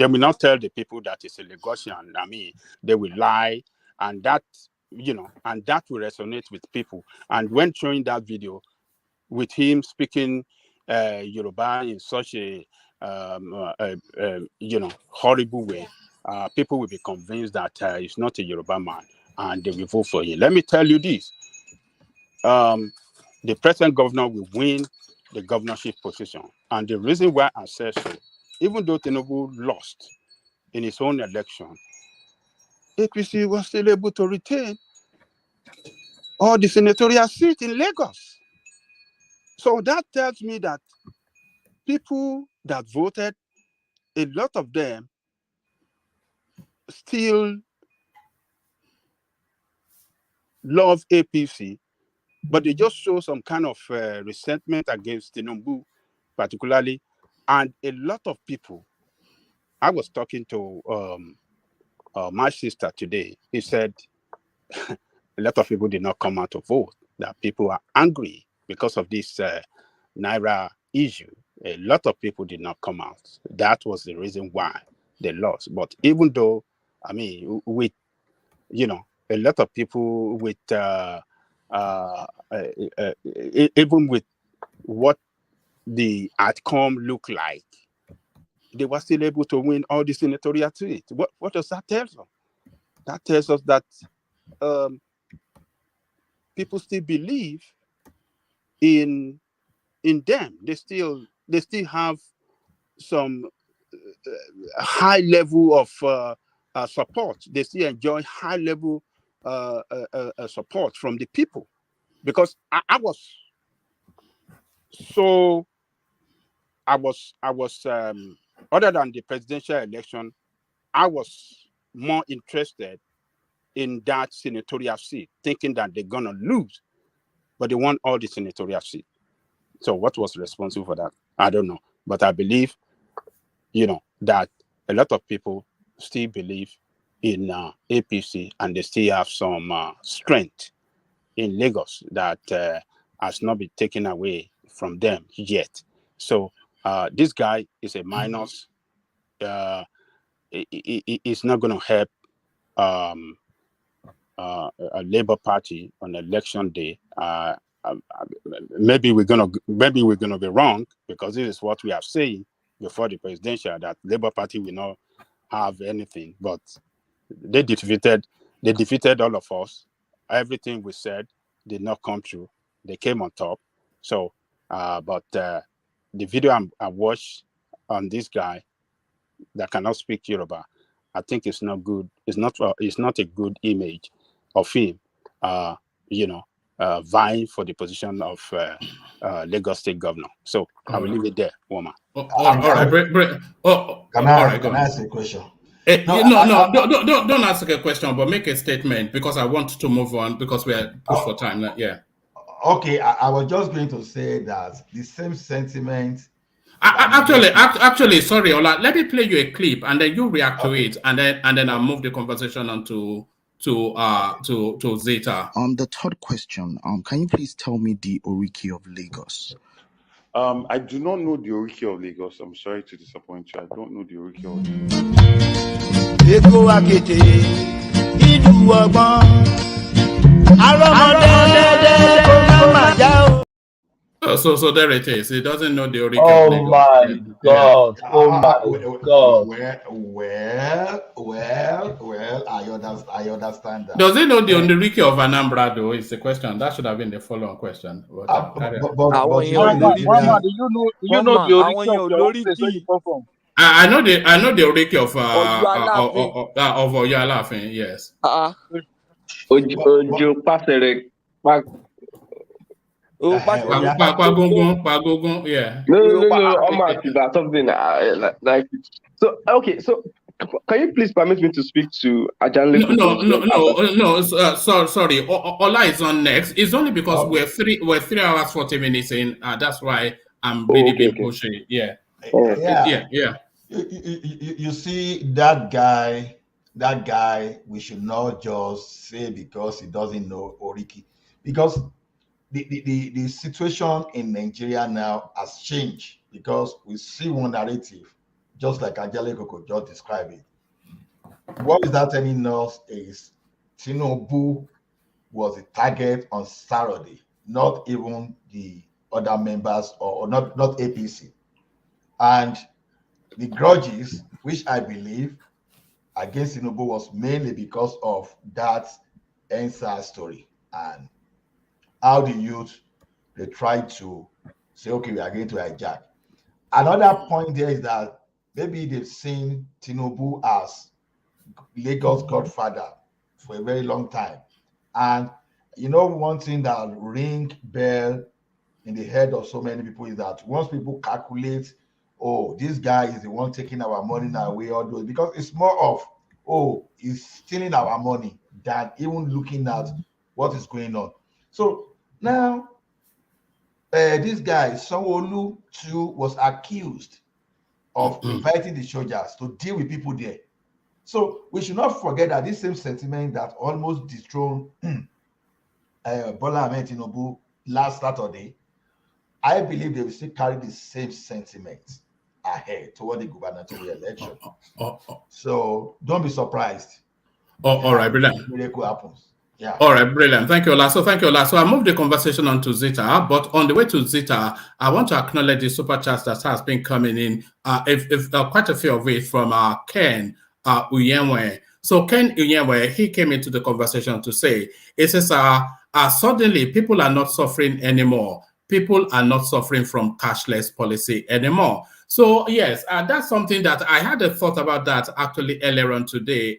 Speaker 10: will not tell the people that it's a Lagosian. I mean, they will lie, and that and that will resonate with people. And when showing that video with him speaking Yoruba in such a horrible way, people will be convinced that he's not a Yoruba man, and they will vote for him. Let me tell you this: the present governor will win the governorship position, and the reason why I say so, even though Tinubu lost in his own election, APC was still able to retain all the senatorial seats in Lagos. So that tells me that people that voted, a lot of them still love APC, but they just show some kind of resentment against Tinubu, particularly. And a lot of people, I was talking to my sister today. He said a lot of people did not come out to vote, that people are angry because of this Naira issue. A lot of people did not come out. That was the reason why they lost. But even though, I mean, with, a lot of people with, even with what the outcome looked like, they were still able to win all the senatorial seats. What does that tell us? That tells us that people still believe in them. They still have some high level of support. They still enjoy high level support from the people, because I was other than the presidential election, I was more interested in that senatorial seat, thinking that they're gonna lose, but they won all the senatorial seats. So what was responsible for that? I don't know, but I believe, that a lot of people still believe in APC, and they still have some strength in Lagos that has not been taken away from them yet. So this guy is a minus. It's not going to help a Labour Party on election day. Maybe we're gonna be wrong, because this is what we have seen before the presidential, that Labour Party will not have anything. But they defeated all of us. Everything we said did not come true. They came on top. So, but the video I watched on this guy that cannot speak Yoruba, I think it's not good. It's not a good image of him, vying for the position of Lagos State Governor. So I will leave it there, woman.
Speaker 1: All right.
Speaker 13: Can I ask a question?
Speaker 1: Don't ask a question, but make a statement, because I want to move on, because we are pushed for time. Yeah.
Speaker 13: Okay, I was just going to say that the same sentiment.
Speaker 1: Actually, sorry, Ola. Let me play you a clip, and then you react to it, and then I'll move the conversation on to Zeta.
Speaker 15: The third question. Can you please tell me the Oriki of Lagos?
Speaker 23: I do not know the Oriki of Lagos. I'm sorry to disappoint you. I don't know the Oriki of
Speaker 1: Lagos. So there it is. He doesn't know the Oriki of Lagos.
Speaker 9: My God! Oh my God!
Speaker 13: Well, I understand that.
Speaker 1: Does he know the Oriki of Anambra, though? Is the question. That should have been the follow-on question.
Speaker 11: Do you know the Oriki of your place where you come from?
Speaker 1: I know the Oriki of Oyalafin, yes.
Speaker 6: Ojo Pasere.
Speaker 1: Pagogon, yeah.
Speaker 6: No, I'm asking about something like. So okay, so Can you please permit me to speak to Ajanle?
Speaker 1: Sorry. Ola is on next. It's only because we're 3 hours 40 minutes in. That's why I'm really being pushy. Yeah.
Speaker 13: Yeah. You see that guy. We should not just say because he doesn't know Oriki, because the situation in Nigeria now has changed, because we see one narrative, just like Ajale Koko just described it. What is that telling us is Tinubu was the target on Saturday, not even the other members, or not APC. And the grudges, which I believe against Tinubu, was mainly because of that NSAR story and how the youth, they tried to say, okay, we are going to hijack. Another point there is that maybe they've seen Tinubu as Lagos godfather for a very long time. And one thing that ring bell in the head of so many people is that once people calculate, oh, this guy is the one taking our money away, all those, because it's more of, oh, he's stealing our money than even looking at what is going on. So now, this guy, Sanwo-Olu, too, was accused of inviting the soldiers to deal with people there. So we should not forget that this same sentiment that almost dethroned Bola Ahmed Tinubu last Saturday, I believe they will still carry the same sentiment ahead toward the gubernatorial election. So don't be surprised.
Speaker 1: All right, brilliant.
Speaker 13: Miracle happens. Yeah.
Speaker 1: All right, brilliant. Thank you, Ola. So I moved the conversation on to Zita, but on the way to Zita, I want to acknowledge the super chats that has been coming in. Quite a few of it from Ken Uyenwe. So Ken Uyenwe, he came into the conversation to say, it says, suddenly people are not suffering anymore. People are not suffering from cashless policy anymore. So yes, that's something that I had a thought about that actually earlier on today,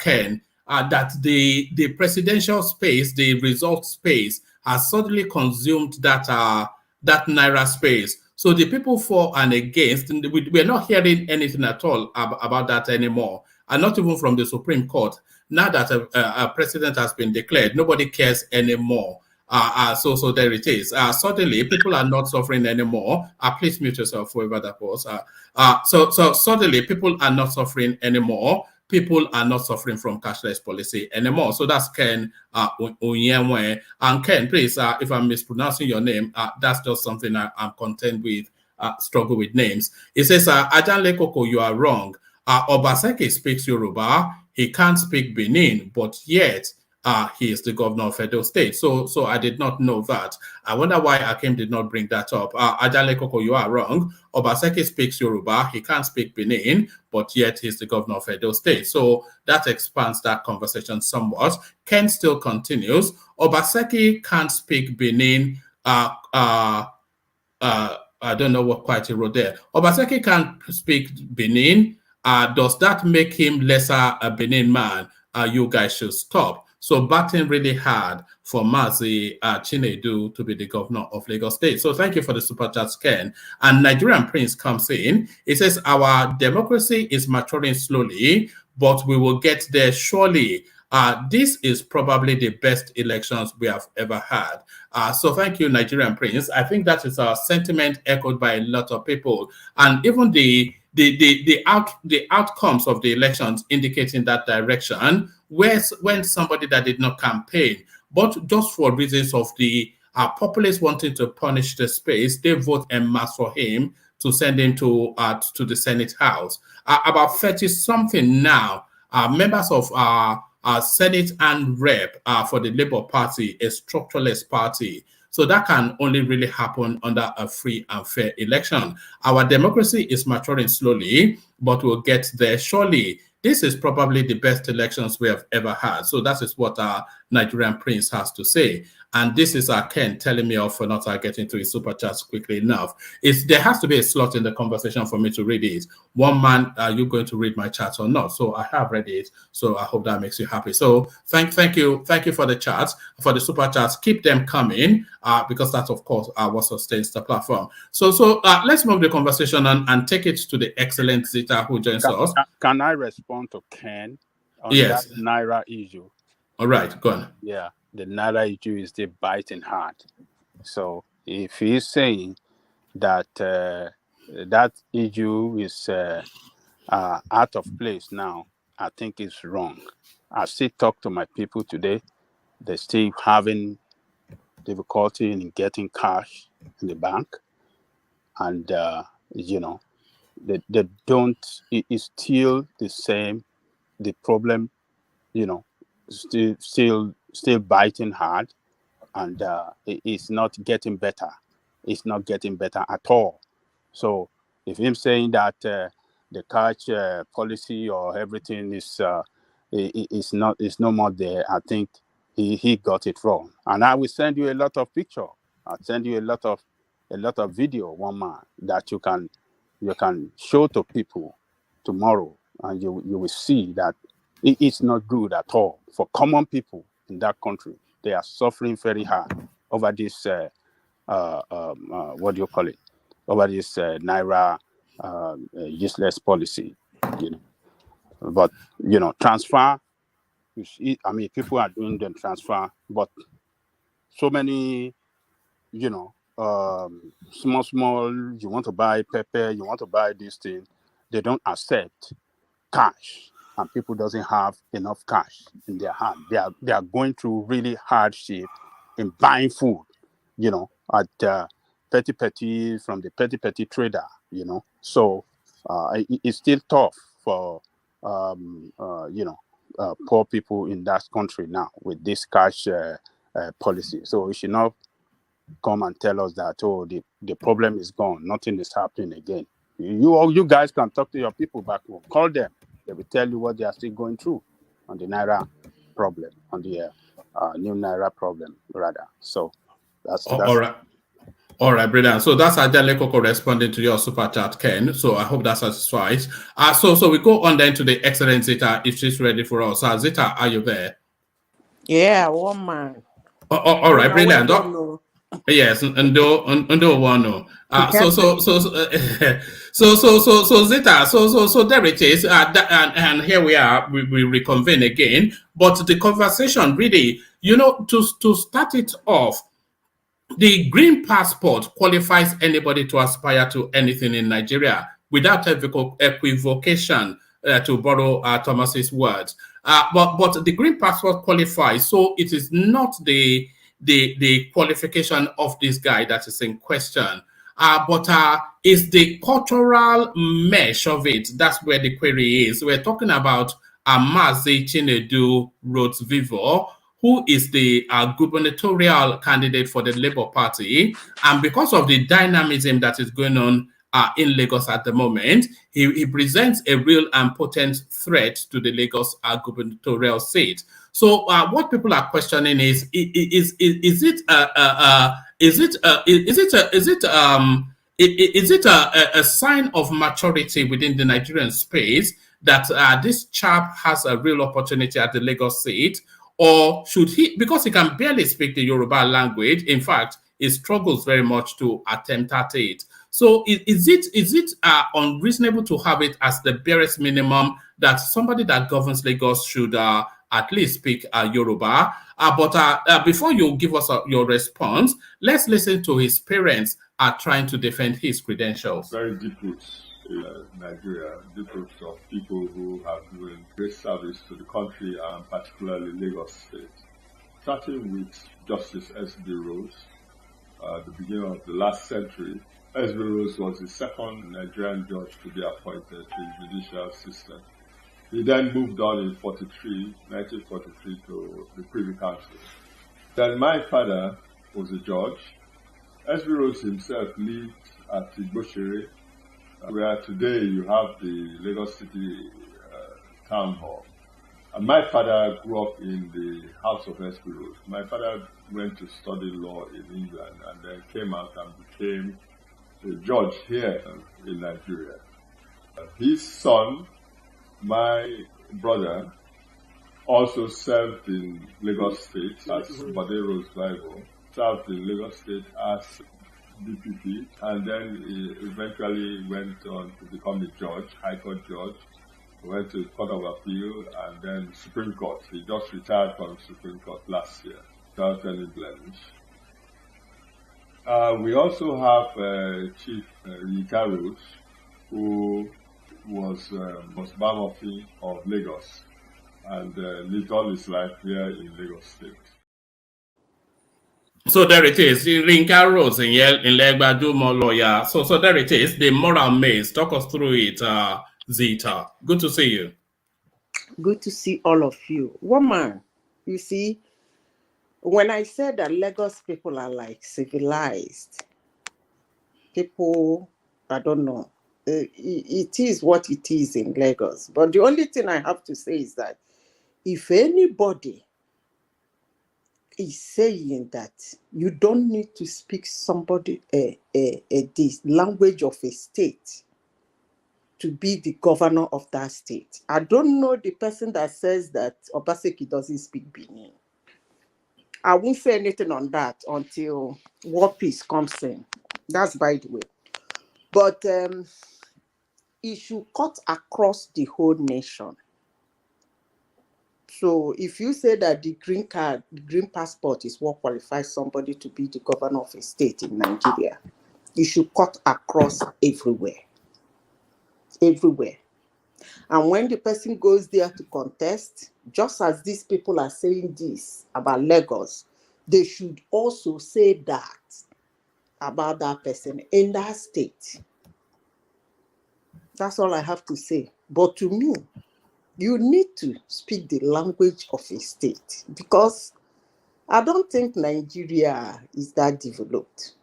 Speaker 1: Ken. That the presidential space, the result space, has suddenly consumed that Naira space. So the people for and against, we're not hearing anything at all about that anymore, and not even from the Supreme Court. Now that a president has been declared, nobody cares anymore. So there it is. Suddenly, people are not suffering anymore. Please mute yourself, whoever that was. So suddenly, people are not suffering anymore. People are not suffering from cashless policy anymore. So that's Ken Uyenwe. And Ken, please, if I'm mispronouncing your name, that's just something I'm content with, struggle with names. It says, Ajanle Koko, you are wrong. Obaseki speaks Yoruba. He can't speak Benin, but yet he is the governor of Edo State. So I did not know that. I wonder why Akim did not bring that up. Ajanle Koko, you are wrong. Obaseki speaks Yoruba. He can't speak Benin, but yet he's the governor of Edo State. So that expands that conversation somewhat. Ken still continues. Obaseki can't speak Benin. I don't know what quite he wrote there. Obaseki can't speak Benin. Does that make him lesser a Benin man? You guys should stop. So batting really hard for Mazi Chinedu to be the governor of Lagos State. So thank you for the super chat, Ken. And Nigerian Prince comes in. It says, our democracy is maturing slowly, but we will get there surely. This is probably the best elections we have ever had. So thank you, Nigerian Prince. I think that is a sentiment echoed by a lot of people. And even the outcomes of the elections indicating that direction, when somebody that did not campaign, but just for reasons of the populace wanting to punish the space, they vote en masse for him to send him to the Senate House. About 30-something now members of Senate and Rep for the Labour Party, a structuralist party. So that can only really happen under a free and fair election. Our democracy is maturing slowly, but we'll get there surely. This is probably the best elections we have ever had. So that is what Nigerian prince has to say. And this is Ken telling me off for not getting to his super chats quickly enough. There has to be a slot in the conversation for me to read it. One man, are you going to read my chats or not? So I have read it. So I hope that makes you happy. So thank you for the chats, for the super chats. Keep them coming because that, of course, what sustains the platform. So let's move the conversation on and take it to the excellent Zita who joins us.
Speaker 10: Can I respond to Ken on
Speaker 1: Yes.
Speaker 10: that Naira issue?
Speaker 1: All right, go on.
Speaker 10: Yeah, the Naira issue is still biting hard. So if he's saying that that issue is out of place now, I think it's wrong. I still talk to my people today. They're still having difficulty in getting cash in the bank. And, they don't, it's still the same. The problem, still biting hard. And it's not getting better. It's not getting better at all. So if him saying that the cash policy or everything is no more there, I think he got it wrong. And I will send you a lot of picture. I'll send you a lot of video, one man, that you can show to people tomorrow, and you will see that it's not good at all for common people in that country. They are suffering very hard over this what do you call it? Over this Naira useless policy, But transfer. I mean, people are doing the transfer, but so many, small. You want to buy pepper, you want to buy this thing, they don't accept cash, and people doesn't have enough cash in their hand. They are going through really hardship in buying food, at petty from the petty trader, So it's still tough for poor people in that country now with this cash policy. So we should not come and tell us that the problem is gone, nothing is happening again. You guys can talk to your people back home. Call them. They will tell you what they are still going through on the Naira problem, on the new Naira problem, rather. So that's
Speaker 1: all right. All right, brilliant. So that's Adele Koko responding to your super chat, Ken. So I hope that satisfies. So we go on then to the excellent Zita if she's ready for us. Zita, are you there?
Speaker 4: Yeah, one man.
Speaker 1: All right, brilliant. Yes, Ndo Wano. So Zita, so there it is, and here we are. We reconvene again. But the conversation really, to start it off, the green passport qualifies anybody to aspire to anything in Nigeria without equivocation, to borrow Thomas's words. But the green passport qualifies, so it is not the qualification of this guy that is in question, but is the cultural mesh of it. That's where the query is. We're talking about Mazi Chinedu Rhodes-Vivour, who is the gubernatorial candidate for the Labour Party. And because of the dynamism that is going on in Lagos at the moment, he presents a real and potent threat to the Lagos gubernatorial seat. So what people are questioning is it a sign of maturity within the Nigerian space that this chap has a real opportunity at the Lagos seat? Or should he, because he can barely speak the Yoruba language, in fact, he struggles very much to attempt at it. So is it unreasonable to have it as the barest minimum that somebody that governs Lagos should at least speak Yoruba? But before you give us your response, let's listen to his parents trying to defend his credentials.
Speaker 8: Very deep roots in Nigeria, deep roots of people who have given great service to the country and particularly Lagos State. Starting with Justice S.B. Rhodes, the beginning of the last century. S.B. Rhodes was the second Nigerian judge to be appointed to the judicial system. He then moved on in 1943 to the Privy Council. Then my father was a judge. S.B. Rhodes himself lived at IGBO, where today you have the Lagos City Town Hall. And my father grew up in the house of Esquiros. My father went to study law in England and then came out and became a judge here in Nigeria. His son, my brother, also served in Lagos State as Rhodes-Vivour, served in Lagos State as DPP, and then he eventually went on to become a judge, High Court judge, went to Court of Appeal, and then Supreme Court. He just retired from Supreme Court last year without any blemish. We also have Chief Yinka Rhodes, who was Bamofi of Lagos and lived all his life here in Lagos State.
Speaker 1: So there it is. Yinka Rhodes in Legbado lawyer. So there it is. The moral maze. Talk us through it, Zita. Good to see you.
Speaker 4: Good to see all of you. Woman, you see, when I said that Lagos people are like civilized, people, I don't know, it is what it is in Lagos. But the only thing I have to say is that if anybody is saying that you don't need to speak somebody this language of a state to be the governor of that state, I don't know the person that says that Obaseki doesn't speak Benin. I won't say anything on that until war peace comes in. That's by the way. But it should cut across the whole nation. So if you say that the green card, the green passport is what qualifies somebody to be the governor of a state in Nigeria, it should cut across everywhere. Everywhere. And when the person goes there to contest, just as these people are saying this about Lagos, they should also say that about that person in that state. That's all I have to say. But to me, you need to speak the language of a state because I don't think Nigeria is that developed.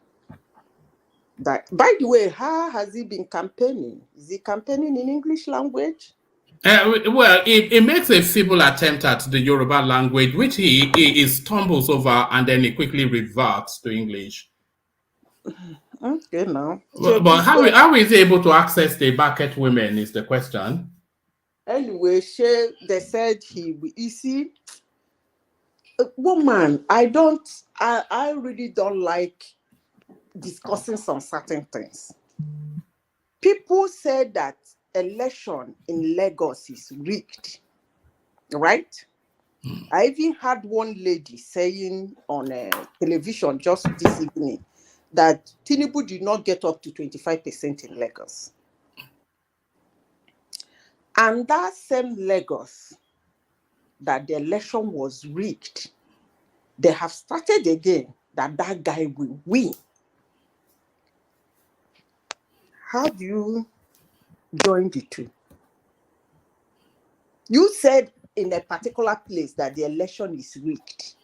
Speaker 4: That, by the way, how has he been campaigning? Is he campaigning in English language?
Speaker 1: Well, it makes a feeble attempt at the Yoruba language, which he stumbles over and then he quickly reverts to English.
Speaker 4: Okay, now.
Speaker 1: But how is he able to access the market women is the question.
Speaker 4: Anyway, they said you see, woman, I really don't like discussing some certain things. People said that election in Lagos is rigged, right? I even had one lady saying on television just this evening that Tinubu did not get up to 25% in Lagos. And that same Lagos, that the election was rigged, they have started again that guy will win. How do you join the two? You said in a particular place that the election is rigged,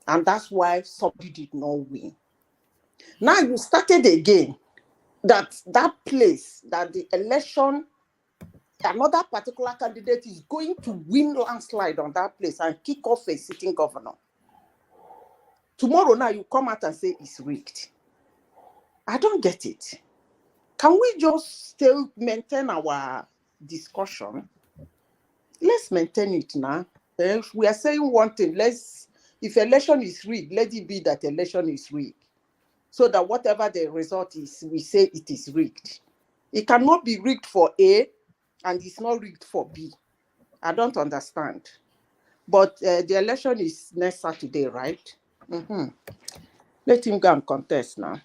Speaker 4: and that's why somebody did not win. Now you started again that place, that the election, another particular candidate is going to win landslide on that place and kick off a sitting governor. Tomorrow now you come out and say it's rigged. I don't get it. Can we just still maintain our discussion? Let's maintain it now. If we are saying one thing, if election is rigged, let it be that election is rigged. So that whatever the result is, we say it is rigged. It cannot be rigged for A and it's not rigged for B. I don't understand. But the election is next Saturday, right? Mm-hmm. Let him go and contest now.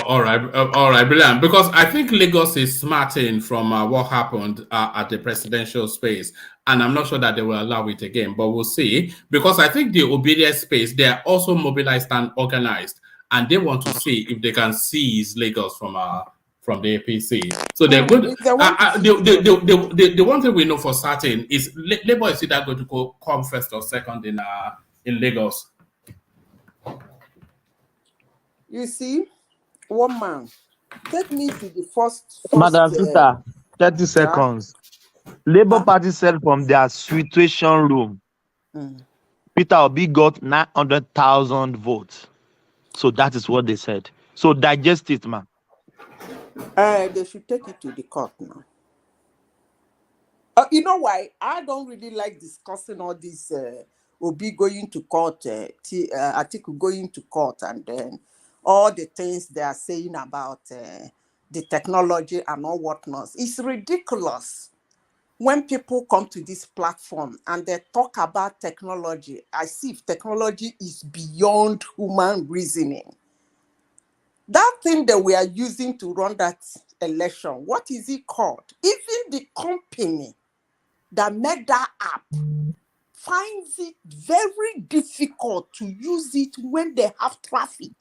Speaker 1: All right, brilliant. Because I think Lagos is smarting from what happened at the presidential space, and I'm not sure that they will allow it again, but we'll see. Because I think the Obi'S space, they are also mobilized and organized, and they want to see if they can seize Lagos from the APC. So they're good. The one thing we know for certain is Labour is either going to come first or second in Lagos.
Speaker 4: You see, one man, take me to the first
Speaker 17: Madam Sita, 30 seconds.
Speaker 7: Labour Party said from their situation room, Peter Obi got 900,000 votes. So that is what they said. So digest it, man.
Speaker 4: They should take it to the court now. You know why? I don't really like discussing all this Obi going to court, Atiku going to court, and then all the things they are saying about the technology and all whatnot. It's ridiculous when people come to this platform and they talk about technology as if technology is beyond human reasoning. That thing that we are using to run that election, what is it called? Even the company that made that app finds it very difficult to use it when they have traffic.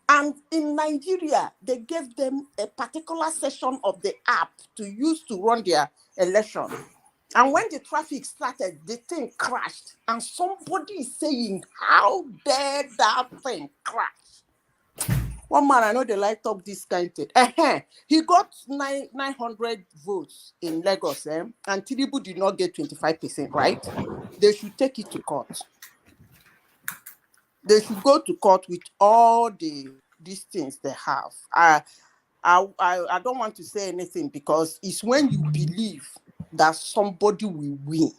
Speaker 4: And in Nigeria, they gave them a particular section of the app to use to run their election. And when the traffic started, the thing crashed. And somebody is saying, how dare that thing crash? One man, I know they like talk this kind of thing. He got 900 votes in Lagos, and Tinubu did not get 25%, right? They should take it to court. They should go to court with all these things they have. I don't want to say anything because it's when you believe that somebody will win.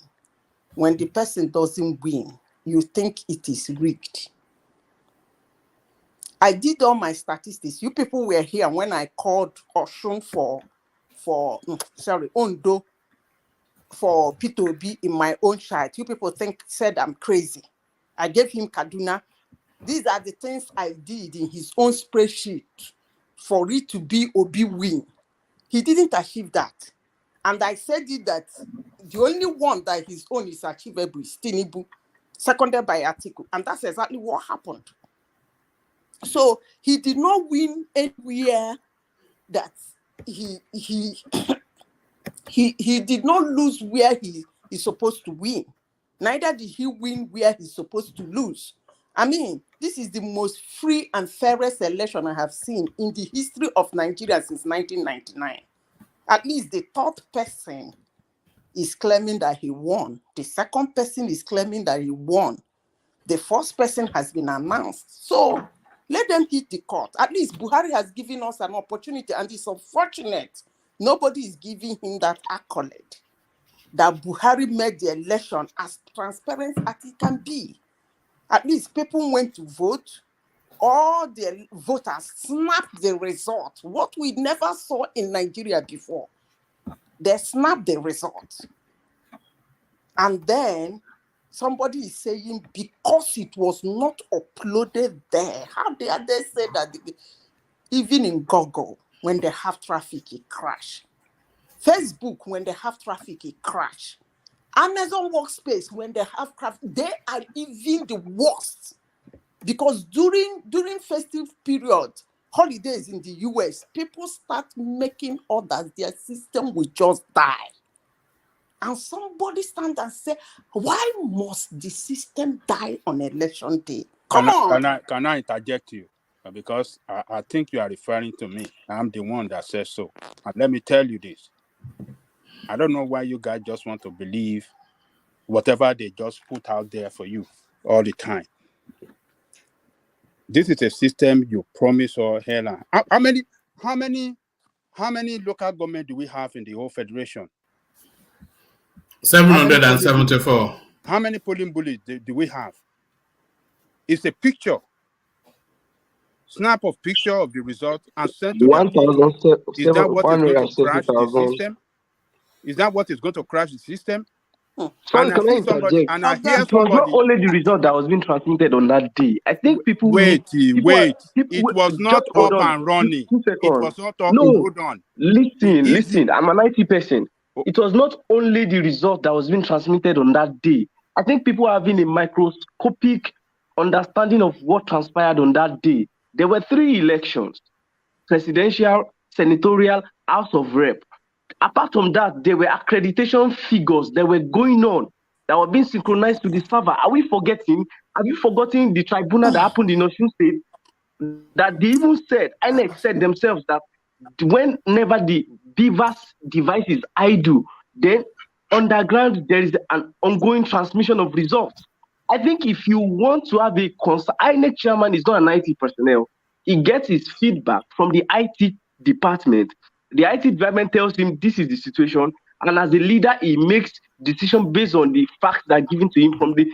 Speaker 4: When the person doesn't win, you think it is rigged. I did all my statistics. You people were here when I called Oshun Ondo for P2B in my own child. You people said I'm crazy. I gave him Kaduna. These are the things I did in his own spreadsheet for it to be Obi win. He didn't achieve that. And I said it that the only one that his own is achievable is Tinubu, seconded by Atiku. And that's exactly what happened. So he did not win anywhere that he did not lose where he is supposed to win. Neither did he win where he's supposed to lose. I mean, this is the most free and fairest election I have seen in the history of Nigeria since 1999. At least the third person is claiming that he won. The second person is claiming that he won. The first person has been announced. So let them hit the court. At least Buhari has given us an opportunity, and it's unfortunate nobody is giving him that accolade that Buhari made the election as transparent as it can be. At least people went to vote. All the voters snapped the result, what we never saw in Nigeria before. They snapped the result. And then somebody is saying because it was not uploaded there, how dare they say that even in Google, when they have traffic, it crash. Facebook, when they have traffic, it crash. Amazon Workspace, when they have traffic, they are even the worst. Because during festive period, holidays in the US, people start making orders, their system will just die. And somebody stand and say, why must the system die on election day? Come on.
Speaker 10: Can I interject you? Because I think you are referring to me. I'm the one that says so. And let me tell you this. I don't know why you guys just want to believe whatever they just put out there for you all the time. This is a system you promise or hell. How many local government do we have in the whole federation?
Speaker 1: 774.
Speaker 10: How many polling bullets do we have? It's a picture. Snap of picture of the result and send to their people. Is that what is going to crash the system? Is that what is going to crash the system?
Speaker 6: Sorry, can I interject? It was not only the result that was being transmitted on that day. I think people
Speaker 10: wait. It was not up and running. It was not up. Hold on.
Speaker 6: Listen. I'm an IT person. It was not only the result that was being transmitted on that day. I think people are having a microscopic understanding of what transpired on that day. There were 3 elections: presidential, senatorial, House of Rep. Apart from that, there were accreditation figures that were going on that were being synchronized to the server. Are we forgetting? Have you forgotten the tribunal that happened in Osun State? That they even said, Inec said themselves that whenever the Beaver's device is idle, then underground there is an ongoing transmission of results. I think if you want to have a INEC chairman is not an IT personnel. He gets his feedback from the IT department. The IT department tells him this is the situation, and as a leader, he makes decisions based on the facts that are given to him from the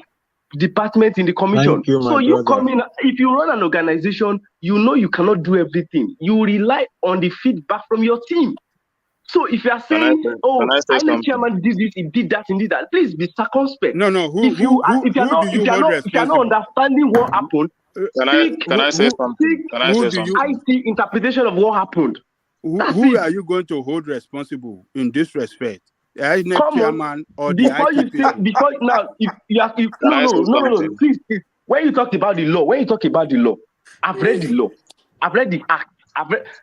Speaker 6: department in the commission.
Speaker 17: Thank you,
Speaker 6: So
Speaker 17: my
Speaker 6: you
Speaker 17: brother.
Speaker 6: come in, if you run an organization, you know you cannot do everything. You rely on the feedback from your team. So if you are saying, "Oh, INEC chairman did this, he did that, he did that," please be circumspect.
Speaker 10: No.
Speaker 6: If you're not understanding what happened,
Speaker 19: Can I say something?
Speaker 6: IT interpretation of what happened.
Speaker 10: Who are you going to hold responsible in this respect? The INEC chairman or the IT
Speaker 6: No. Please. When you talk about the law, I've read the law. I've read the act.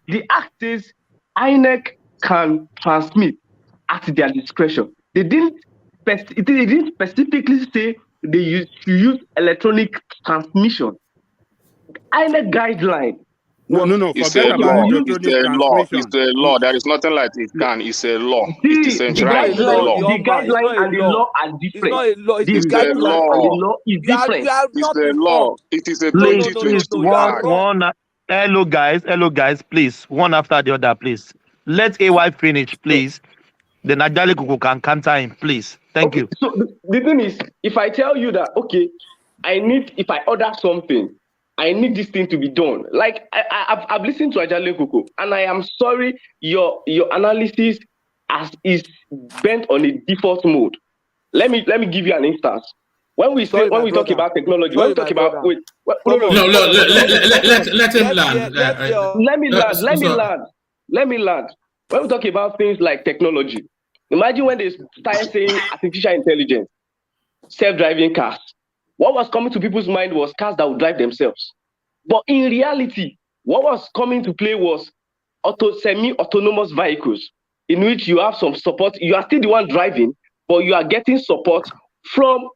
Speaker 6: The act says INEC can transmit at their discretion. It didn't specifically say they use electronic transmission. INEC guideline.
Speaker 10: No.
Speaker 19: It's a law. It's a law. There is nothing like it can. It's a law. It is decentralized.
Speaker 6: The guideline and the law are different. The guideline and the law is different.
Speaker 19: It's a law. It is a
Speaker 7: Please, hello guys, please, one after the other, please. Let AY finish, please. Then Ajale Koko can counter him, please. Thank you.
Speaker 6: So the thing is, if I tell you that, okay, if I order something, I need this thing to be done. Like I've listened to Ajale Koko, and I am sorry, your analysis is bent on a default mode. Let me give you an instance. When we talk about technology, let him land. Let me land. When we talk about things like technology, imagine when they started saying artificial intelligence, self-driving cars. What was coming to people's mind was cars that would drive themselves. But in reality, what was coming to play was semi-autonomous vehicles, in which you have some support. You are still the one driving, but you are getting support from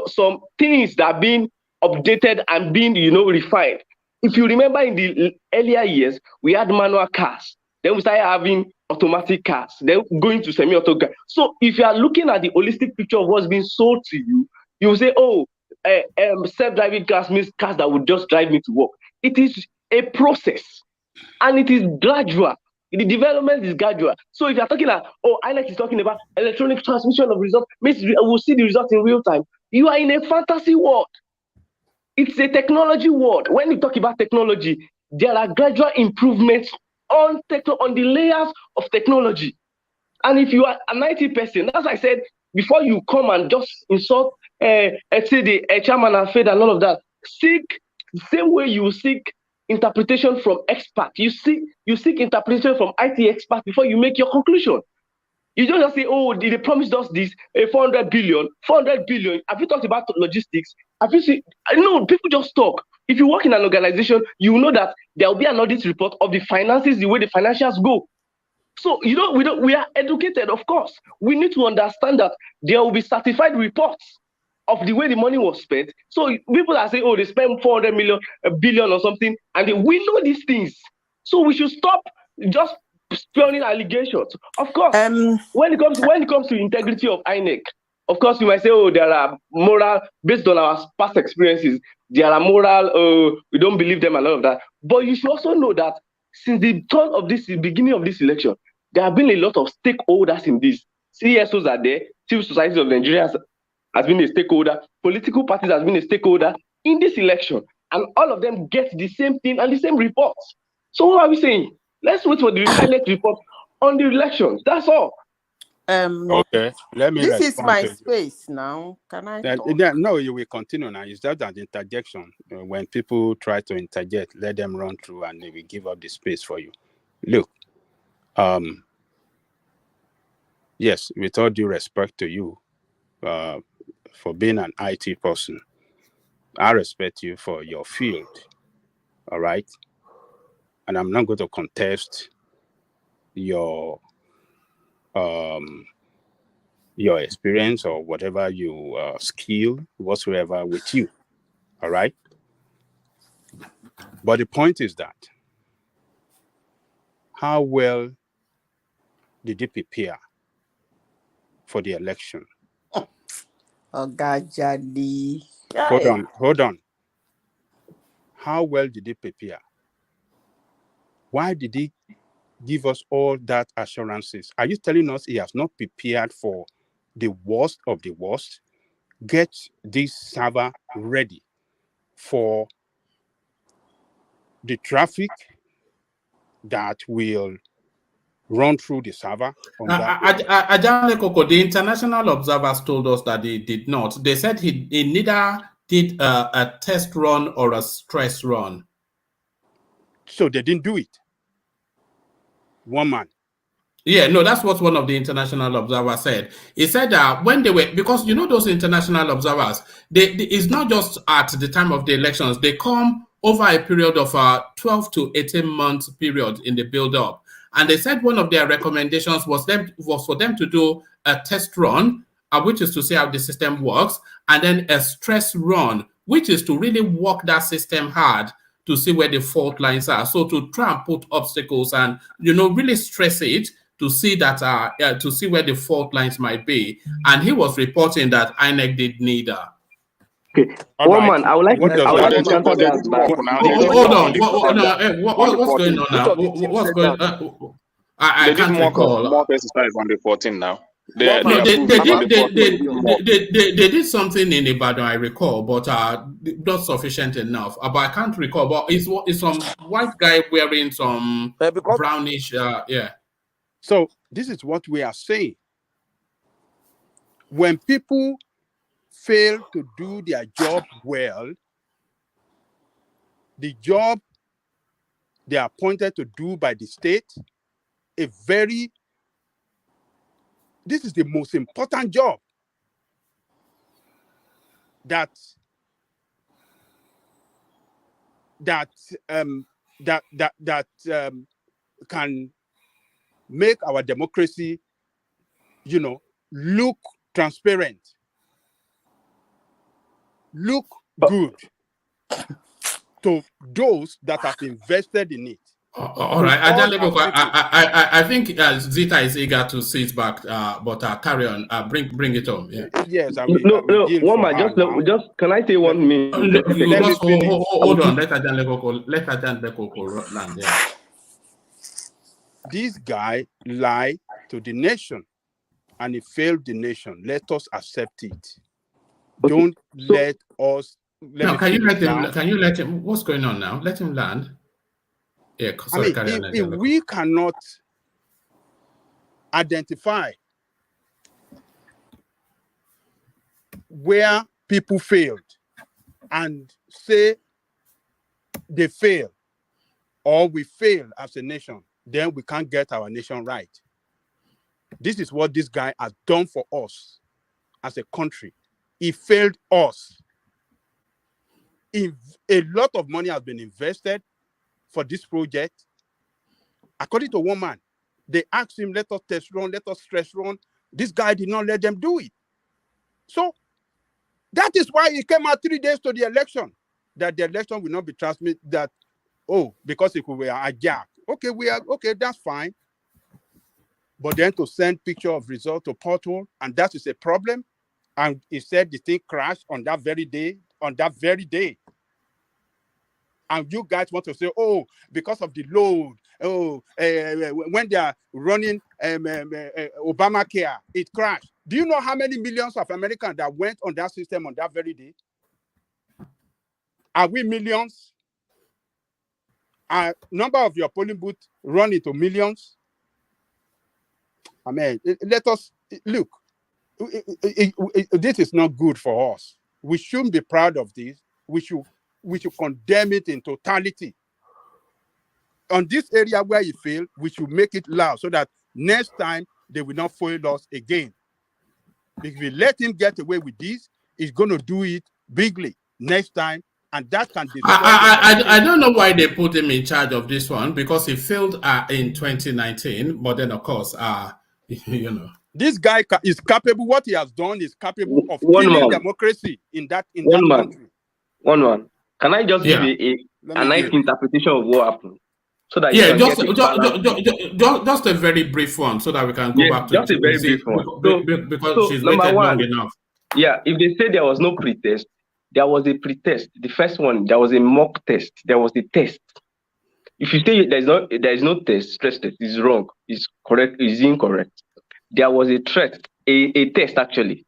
Speaker 6: some things that are being updated and being, refined. If you remember in the earlier years, we had manual cars. Then we started having automatic cars. Then going to semi-auto cars. So if you are looking at the holistic picture of what's being sold to you, you will say, oh, self-driving cars means cars that would just drive me to work. It is a process, and it is gradual. The development is gradual. So if you're talking about, INEC is talking about electronic transmission of results, means we'll see the results in real time. You are in a fantasy world. It's a technology world. When you talk about technology, there are gradual improvements on the layers of technology. And if you are an IT person, as I said, before you come and just insult, say the chairman and Fed and all of that, seek the same way you seek interpretation from experts. You seek interpretation from IT experts before you make your conclusion. You don't just say, oh, they promised us this, 400 billion. Have you talked about logistics? Have you seen? No, people just talk. If you work in an organization, you know that there will be an audit report of the finances, the way the financials go. So, we are educated, of course. We need to understand that there will be certified reports of the way the money was spent. So people are saying, oh, they spent 400 billion or something, and we know these things. So we should stop just spewing allegations. Of course, when it comes to integrity of INEC, of course, you might say, oh, there are moral, based on our past experiences, there are moral, we don't believe them and all of that. But you should also know that since the beginning of this election, there have been a lot of stakeholders in this. CSOs are there, civil society of Nigeria has been a stakeholder, political parties has been a stakeholder in this election, and all of them get the same thing and the same reports. So what are we saying? Let's wait for the INEC report on the elections. That's all.
Speaker 10: Okay, let me.
Speaker 4: This is my space now. Can I talk?
Speaker 10: No, you will continue now. It's just an interjection. When people try to interject, let them run through, and they will give up the space for you. Look, yes, with all due respect to you, for being an IT person, I respect you for your field. All right, and I'm not going to contest your experience or whatever you skill whatsoever with you. All right, but the point is that how well did they prepare for the election? Hold on. How well did they prepare? Why did he give us all that assurances? Are you telling us he has not prepared for the worst of the worst? Get this server ready for the traffic that will run through the server.
Speaker 1: The international observers told us that they did not. They said he neither did a test run or a stress run.
Speaker 10: So they didn't do it. One man.
Speaker 1: Yeah, no, that's what one of the international observers said. He said that when they were, because you know those international observers, it's not just at the time of the elections. They come over a period of 12 to 18 months period in the build-up. And they said one of their recommendations was for them to do a test run, which is to see how the system works, and then a stress run, which is to really work that system hard to see where the fault lines are. So to try and put obstacles and, really stress it to see that, to see where the fault lines might be. And he was reporting that Inec did neither.
Speaker 6: Okay. Woman, I would like to answer that.
Speaker 1: Hold on. What's going on now? What's going on? I can't recall.
Speaker 19: More pesticides on the 14 now.
Speaker 1: They did something in Ibadan, I recall, but not sufficient enough. But I can't recall. But it's some white guy wearing some brownish, yeah.
Speaker 10: So this is what we are saying. When people fail to do their job well, the job they are appointed to do by the state, this is the most important job that can make our democracy, look transparent, look good to those that have invested in it.
Speaker 1: All right, I think Zita is eager to sit back, but carry on. Bring it on. Yeah.
Speaker 6: Yes, I will. No. One man, just can I say 1 minute?
Speaker 1: Hold on. Let Ajan land. Yeah.
Speaker 10: This guy lied to the nation, and he failed the nation. Let us accept it. Don't let us.
Speaker 1: Can you let him? What's going on now? Let him land. Yeah, sorry,
Speaker 10: if we cannot identify where people failed and say they failed or we fail as a nation, then we can't get our nation right. This is what this guy has done for us as a country. He failed us. A lot of money has been invested for this project. According to one man, they asked him, let us test run, let us stress run. This guy did not let them do it. So that is why he came out 3 days to the election, that the election will not be transmitted, that, because it could be a jack. Okay, that's fine. But then to send picture of result to portal, and that is a problem. And he said the thing crashed on that very day, And you guys want to say, because of the load, when they are running Obamacare, it crashed. Do you know how many millions of Americans that went on that system on that very day? Are we millions? A number of your polling booths run into millions? Let us look. This is not good for us. We shouldn't be proud of this. We should condemn it in totality. On this area where you fail, we should make it loud so that next time they will not foil us again. If we let him get away with this, he's going to do it bigly next time, and that can destroy.
Speaker 1: I don't know why they put him in charge of this one, because he failed in 2019, but then of course,
Speaker 10: this guy is capable. What he has done is capable of killing democracy in that country.
Speaker 6: One man. Can I just give a nice interpretation of what happened? so that
Speaker 1: yeah,
Speaker 6: you can get a balance.
Speaker 1: just a very brief one so that we can go back to
Speaker 6: Just a very brief one.
Speaker 1: because she's
Speaker 6: number
Speaker 1: waited
Speaker 6: one,
Speaker 1: long enough.
Speaker 6: Yeah, if they say there was no pretest, there was a pretest. The first one, there was a mock test. There was a test. If you say there is no test, stress test is wrong. It's correct. It's incorrect. There was a test actually.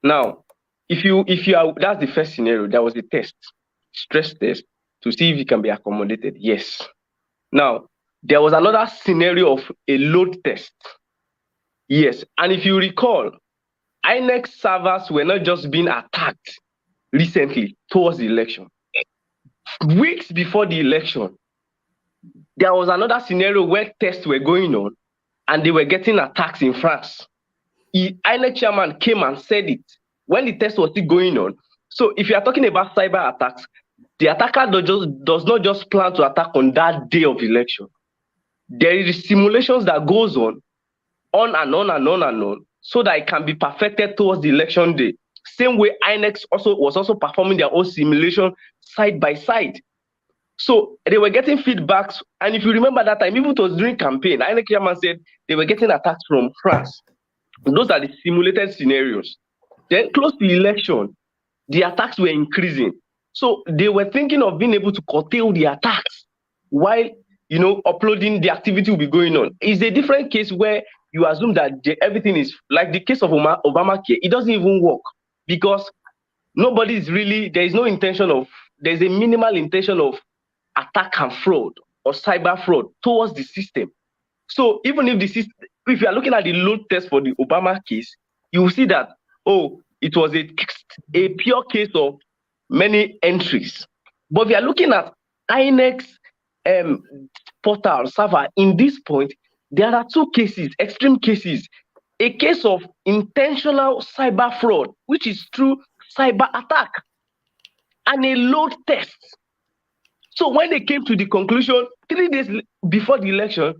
Speaker 6: Now, if you are, that's the first scenario. There was a test, stress test, to see if it can be accommodated. Yes. Now, there was another scenario of a load test. Yes, and if you recall, INEC servers were not just being attacked recently towards the election. Weeks before the election, there was another scenario where tests were going on and they were getting attacks in France. The INEC chairman came and said it when the test was still going on. So if you are talking about cyber attacks, the attacker does not just plan to attack on that day of election. There is simulations that goes on and on and on and on, so that it can be perfected towards the election day. Same way INEC was also performing their own simulation side by side. So they were getting feedbacks, and if you remember that time, even it was during campaign, INEC chairman said they were getting attacks from France. Those are the simulated scenarios. Then close to the election, the attacks were increasing. So they were thinking of being able to curtail the attacks while uploading the activity will be going on. It's a different case where you assume that everything is like the case of Obamacare. It doesn't even work because nobody is really, there's a minimal intention of attack and fraud or cyber fraud towards the system. So even if if you are looking at the load test for the Obama case, you will see that, it was a pure case of many entries. But if you are looking at INEC's portal server in this point, there are two cases, extreme cases. A case of intentional cyber fraud, which is through cyber attack, and a load test. So when they came to the conclusion 3 days before the election,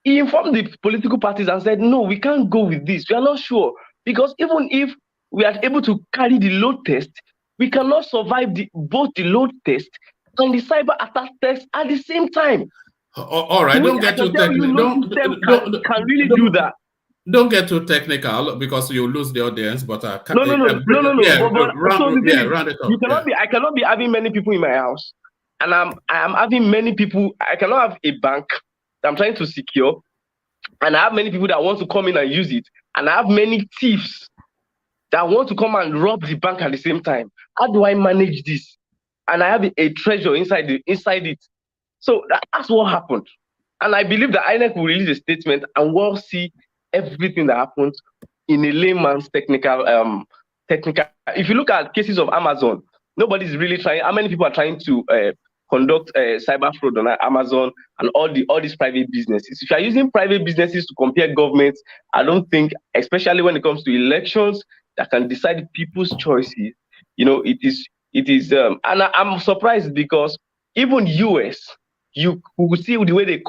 Speaker 6: he informed the political parties and said, no, we can't go with this. We are not sure. Because even if we are able to carry the load test, we cannot survive both the load test and the cyber attack test at the same time.
Speaker 1: All right, don't get too technical.
Speaker 6: Can really do that.
Speaker 1: Don't get too technical because you lose the audience. But
Speaker 6: no.
Speaker 1: Yeah,
Speaker 6: round it up. I cannot be having many people in my house, and I am having many people. I cannot have a bank that I'm trying to secure, and I have many people that want to come in and use it, and I have many thieves that want to come and rob the bank at the same time. How do I manage this? And I have a treasure inside it. So that's what happened. And I believe that INEC will release a statement and we'll see everything that happens in a layman's technical. If you look at cases of Amazon, nobody's really trying. How many people are trying to conduct cyber fraud on Amazon and all these private businesses? If you are using private businesses to compare governments, I don't think, especially when it comes to elections that can decide people's choices, it is. And I'm surprised because even US, you will see the way they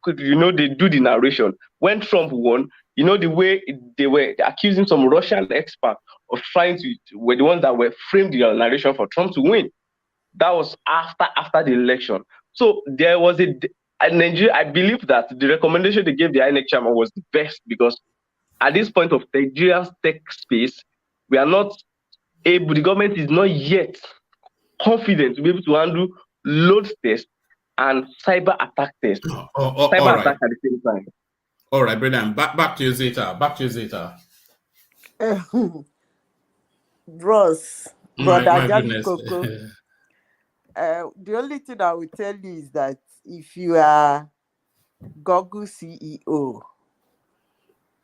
Speaker 6: they do the narration. When Trump won, the way they were accusing some Russian expert of trying to were the ones that were framed the narration for Trump to win. That was after the election. So there was Nigeria. I believe that the recommendation they gave the INEC chairman was the best because at this point of Nigeria's tech space, we are not able. The government is not yet confident to be able to handle load tests and cyber attack tests. Cyber attack at the same time.
Speaker 1: All right, brilliant. Back to you, Zeta.
Speaker 4: Ross, brother Jali Coco. The only thing I will tell you is that if you are Google CEO,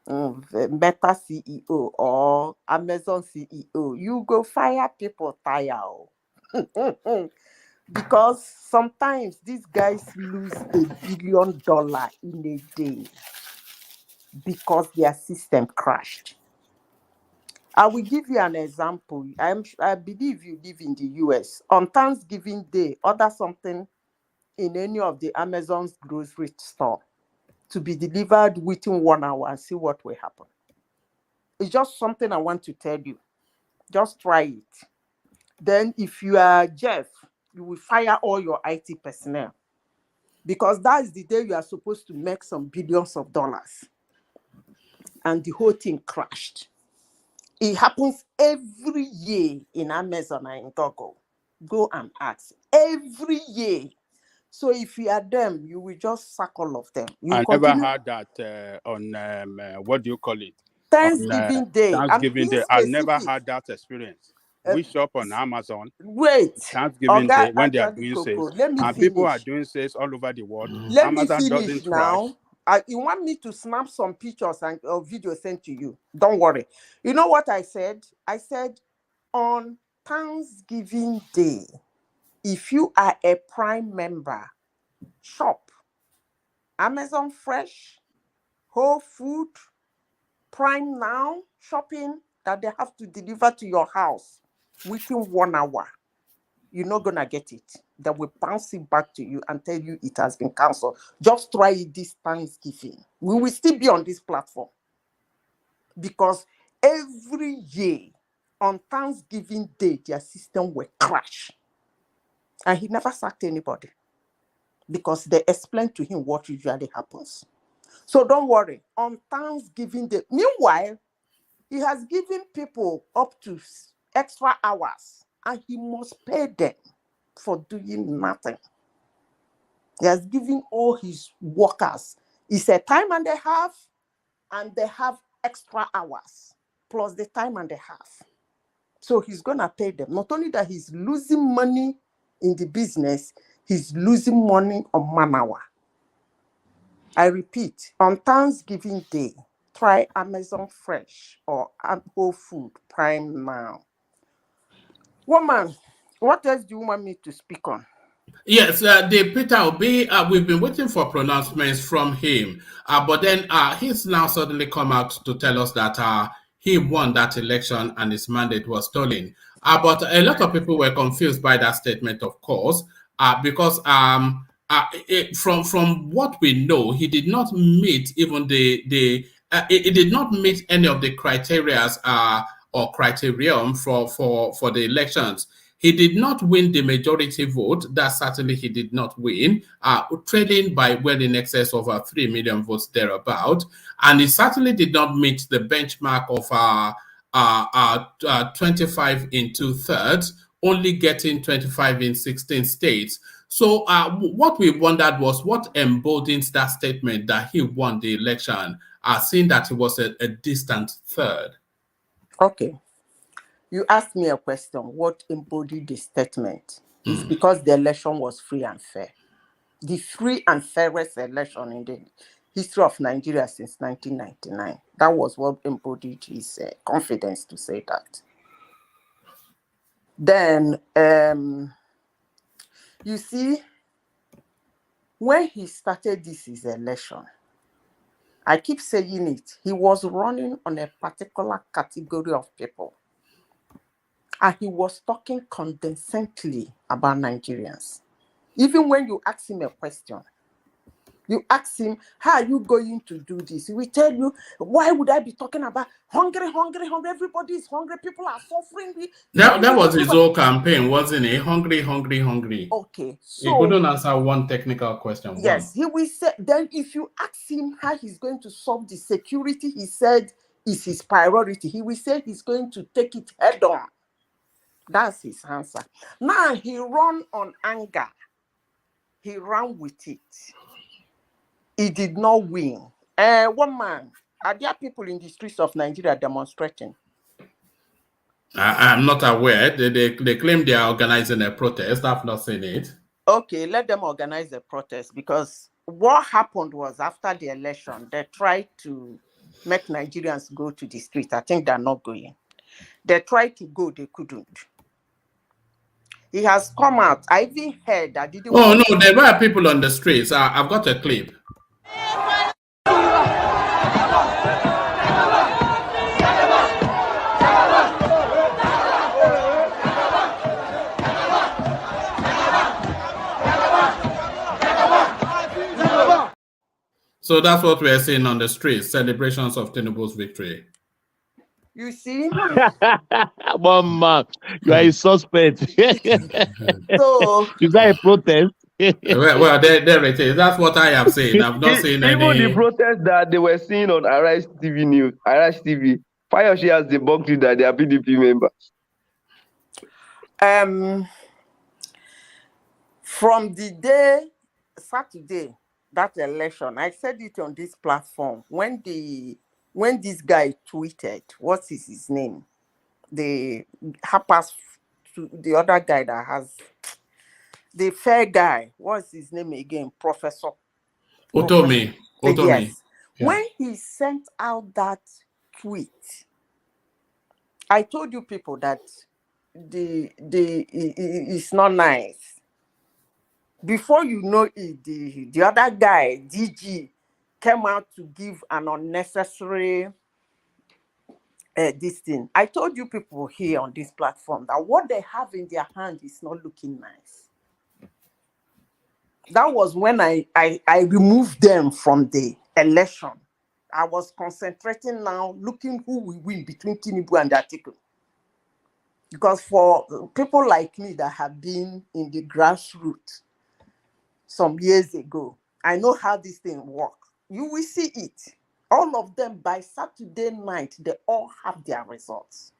Speaker 4: Meta CEO, or Amazon CEO, you go fire people tire. Because sometimes these guys lose $1 billion in a day because their system crashed. I will give you an example. I believe you live in the US. On Thanksgiving Day, order something in any of the Amazon's grocery store to be delivered within 1 hour and see what will happen. It's just something I want to tell you. Just try it. Then if you are Jeff, you will fire all your IT personnel. because that is the day you are supposed to make some billions of dollars. And the whole thing crashed. It happens every year in Amazon and in Google. Go and ask. Every year. So if you are them, you will just sack all of them. You
Speaker 10: I
Speaker 4: continue.
Speaker 10: never had that on what do you call it?
Speaker 4: Thanksgiving Day.
Speaker 10: Thanksgiving Day. I never had that experience. We shop on Amazon.
Speaker 4: Wait.
Speaker 10: Thanksgiving Day when they are
Speaker 4: Ajani
Speaker 10: doing
Speaker 4: Coco,
Speaker 10: sales.
Speaker 4: let me
Speaker 10: And
Speaker 4: finish.
Speaker 10: people are doing sales all over the world.
Speaker 4: Let me
Speaker 10: Amazon
Speaker 4: finish
Speaker 10: doesn't
Speaker 4: now. You want me to snap some pictures and video sent to you. Don't worry. You know what I said? I said on Thanksgiving Day, if you are a Prime member, shop Amazon Fresh, Whole Food, Prime Now, shopping that they have to deliver to your house within 1 hour. You're not going to get it. They will bounce it back to you and tell you it has been canceled. Just try it this Thanksgiving. We will still be on this platform. Because every year on Thanksgiving Day, their system will crash. And he never sacked anybody. Because they explained to him what usually happens. So don't worry. On Thanksgiving Day, meanwhile, he has given people up to extra hours. And he must pay them for doing nothing. He has given all his workers. It's a time and a half, and they have extra hours, plus the time and a half. So he's going to pay them. Not only that he's losing money in the business, he's losing money on man-hour. I repeat, on Thanksgiving Day, try Amazon Fresh or Whole Food Prime Now. Woman, what else do you want me to speak on?
Speaker 1: Yes, the Peter Obi, we've been waiting for pronouncements from him, but then he's now suddenly come out to tell us that he won that election and his mandate was stolen. But a lot of people were confused by that statement, of course, because from what we know, he did not meet even it did not meet any of the criteria or criterion for the elections. He did not win the majority vote. That certainly he did not win, trailing by well in excess of 3 million votes thereabout. And he certainly did not meet the benchmark of 25 in 2/3, only getting 25 in 16 states. So what we wondered was what emboldens that statement that he won the election, seeing that he was a distant third.
Speaker 4: Okay. You asked me a question, what embodied the statement? It's because the election was free and fair. The free and fairest election in the history of Nigeria since 1999. That was what embodied his confidence to say that. Then, you see, when he started his election, I keep saying it, he was running on a particular category of people. And he was talking condescendingly about Nigerians. Even when you ask him a question, you ask him, how are you going to do this? He will tell you, why would I be talking about hungry? Everybody is hungry. People are suffering.
Speaker 1: That was his whole campaign, wasn't it? Hungry.
Speaker 4: Okay. So
Speaker 1: he couldn't answer one technical question.
Speaker 4: Yes, he will say, then if you ask him how he's going to solve the security, he said is his priority. He will say he's going to take it head on. That's his answer. Now he ran on anger. He ran with it. He did not win. One man, are there people in the streets of Nigeria demonstrating?
Speaker 1: I'm not aware. They claim they are organizing a protest. I've not seen it.
Speaker 4: Okay, let them organize a protest, because what happened was after the election, they tried to make Nigerians go to the street. I think they're not going. They tried to go, they couldn't. He has come out. I even heard that didn't.
Speaker 1: Oh no, there were people on the streets. I've got a clip. So that's what we're seeing on the streets, celebrations of Tinubu's victory.
Speaker 4: You see?
Speaker 7: One man, you are a suspect.
Speaker 4: So
Speaker 7: is that a protest?
Speaker 1: Well, there it is. That's what I have seen. I've not seen
Speaker 6: Even
Speaker 1: any.
Speaker 6: the protest that they were seeing on Arise TV news, Arise TV, Fayose has debunked it that they are PDP members.
Speaker 4: From the day Saturday, that election, I said it on this platform when this guy tweeted, what is his name? The Hapas to the other guy that has the fair guy. What's his name again? Professor
Speaker 1: Otomi.
Speaker 4: Yes.
Speaker 1: Yeah.
Speaker 4: When he sent out that tweet, I told you people that it's not nice. Before you know it, the other guy, DG, came out to give an unnecessary this thing. I told you people here on this platform that what they have in their hand is not looking nice. That was when I removed them from the election. I was concentrating now, looking who will win between Tinubu and Atiku. Because for people like me that have been in the grassroots some years ago, I know how this thing works. You will see it. All of them by Saturday night, they all have their results.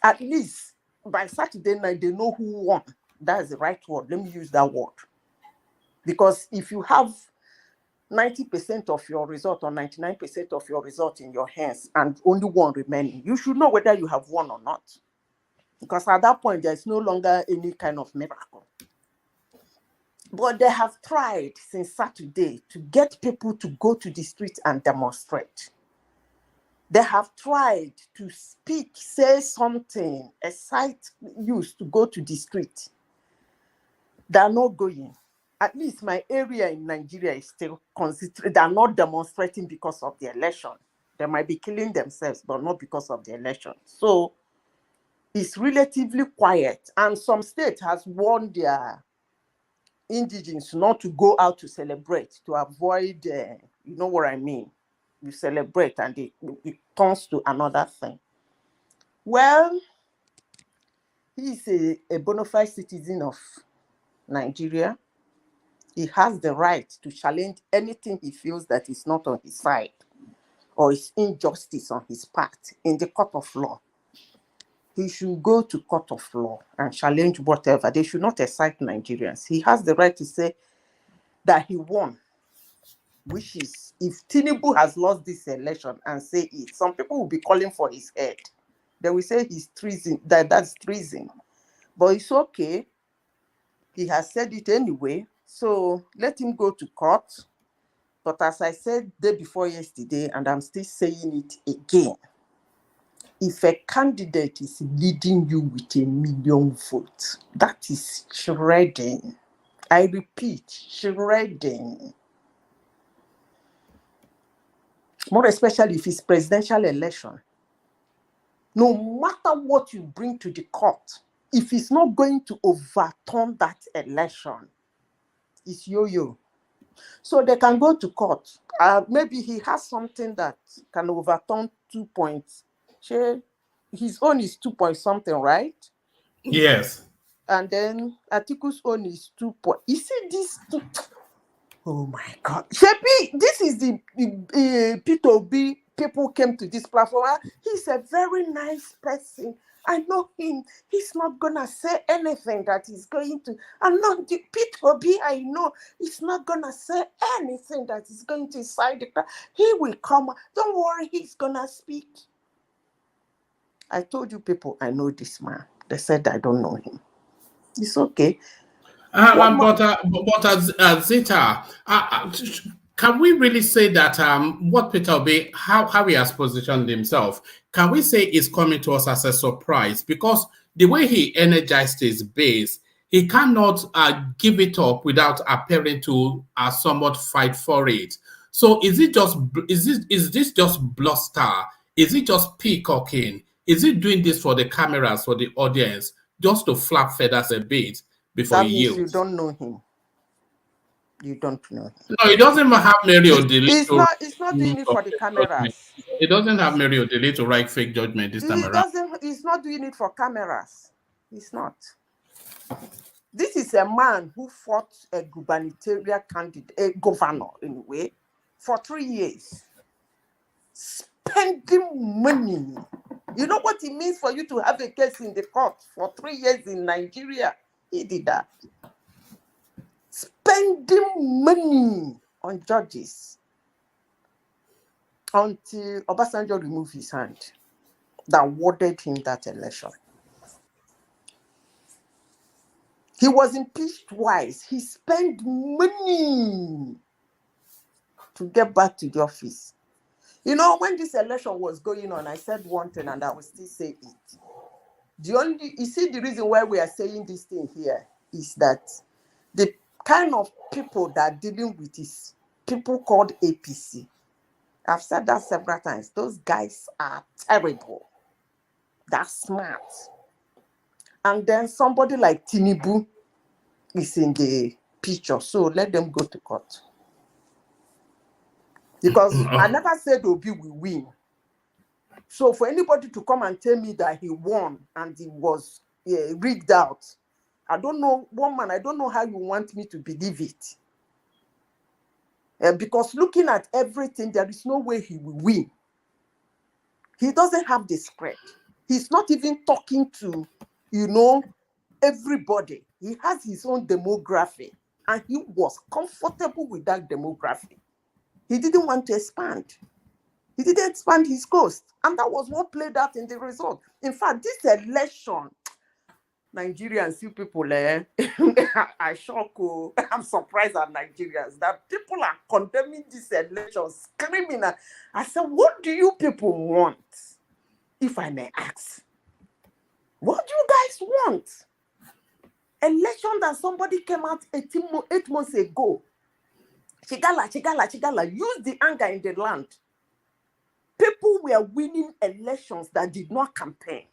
Speaker 4: At least by Saturday night, they know who won. That's the right word. Let me use that word. Because if you have 90% of your result or 99% of your result in your hands and only one remaining, you should know whether you have won or not. Because at that point, there's no longer any kind of miracle. But they have tried since Saturday to get people to go to the street and demonstrate. They have tried to speak, say something, excite youth to go to the street. They are not going. At least my area in Nigeria is still considered, they are not demonstrating because of the election. They might be killing themselves, but not because of the election. So it's relatively quiet. And some states has warned their indigenes not to go out to celebrate, to avoid, you know what I mean? You celebrate and it turns to another thing. Well, he's a bona fide citizen of Nigeria. He has the right to challenge anything he feels that is not on his side or is injustice on his part in the court of law. He should go to court of law and challenge whatever. They should not excite Nigerians. He has the right to say that he won, which is, if Tinubu has lost this election and say it, some people will be calling for his head. They will say he's treason, that's treason. But it's okay. He has said it anyway. So let him go to court. But as I said day before yesterday, and I'm still saying it again, if a candidate is leading you with 1 million votes, that is shredding. I repeat, shredding. More especially if it's presidential election. No matter what you bring to the court, if it's not going to overturn that election, it's yo-yo. So they can go to court. Maybe he has something that can overturn 2 points. His own is 2 point something, right?
Speaker 1: Yes.
Speaker 4: And then Atiku's own is 2 point. You see this? Oh my God. Shepi, this is the P2B people came to this platform. He's a very nice person. I know him. He's not going to say anything that is going to. I'm not the P2B. I know he's not going to say anything that is going to incite the crowd. He will come. Don't worry, he's going to speak. I told you people, I know this man. They said I don't know him. It's okay.
Speaker 1: But Zita, can we really say that what Peter Obi, how he has positioned himself, can we say is coming to us as a surprise? Because the way he energized his base, he cannot give it up without appearing to somewhat fight for it. So is this just bluster? Is it just peacocking? Is he doing this for the cameras, for the audience, just to flap feathers a bit before
Speaker 4: that
Speaker 1: he
Speaker 4: means
Speaker 1: yields?
Speaker 4: you don't know him. You don't know him.
Speaker 1: No, he doesn't have Mary Odile.
Speaker 4: It's not doing it for the cameras.
Speaker 1: He doesn't have Mary Odile to write fake judgment this time around.
Speaker 4: He's not doing it for cameras. He's not. This is a man who fought a gubernatorial candidate, a governor in a way, for 3 years. Spending money. You know what it means for you to have a case in the court for 3 years in Nigeria? He did that. Spending money on judges until Obasanjo removed his hand that awarded him that election. He was impeached twice. He spent money to get back to the office. You know, when this election was going on, I said one thing and I will still say it. You see, the reason why we are saying this thing here is that the kind of people that are dealing with this, people called APC. I've said that several times. Those guys are terrible. They're smart. And then somebody like Tinubu is in the picture. So let them go to court. Because I never said Obi will win. So for anybody to come and tell me that he won and he was rigged out, I don't know, woman, I don't know how you want me to believe it. Because looking at everything, there is no way he will win. He doesn't have the spread. He's not even talking to, everybody. He has his own demography, and he was comfortable with that demography. He didn't want to expand. He didn't expand his coast, and that was what played out in the result. In fact, this election, Nigerians, you people, I shock. I'm surprised at Nigerians that people are condemning this election, screaming. I said, what do you people want? If I may ask, what do you guys want? Election that somebody came out 8 months ago. Chigala, use the anger in the land. People were winning elections that did not campaign.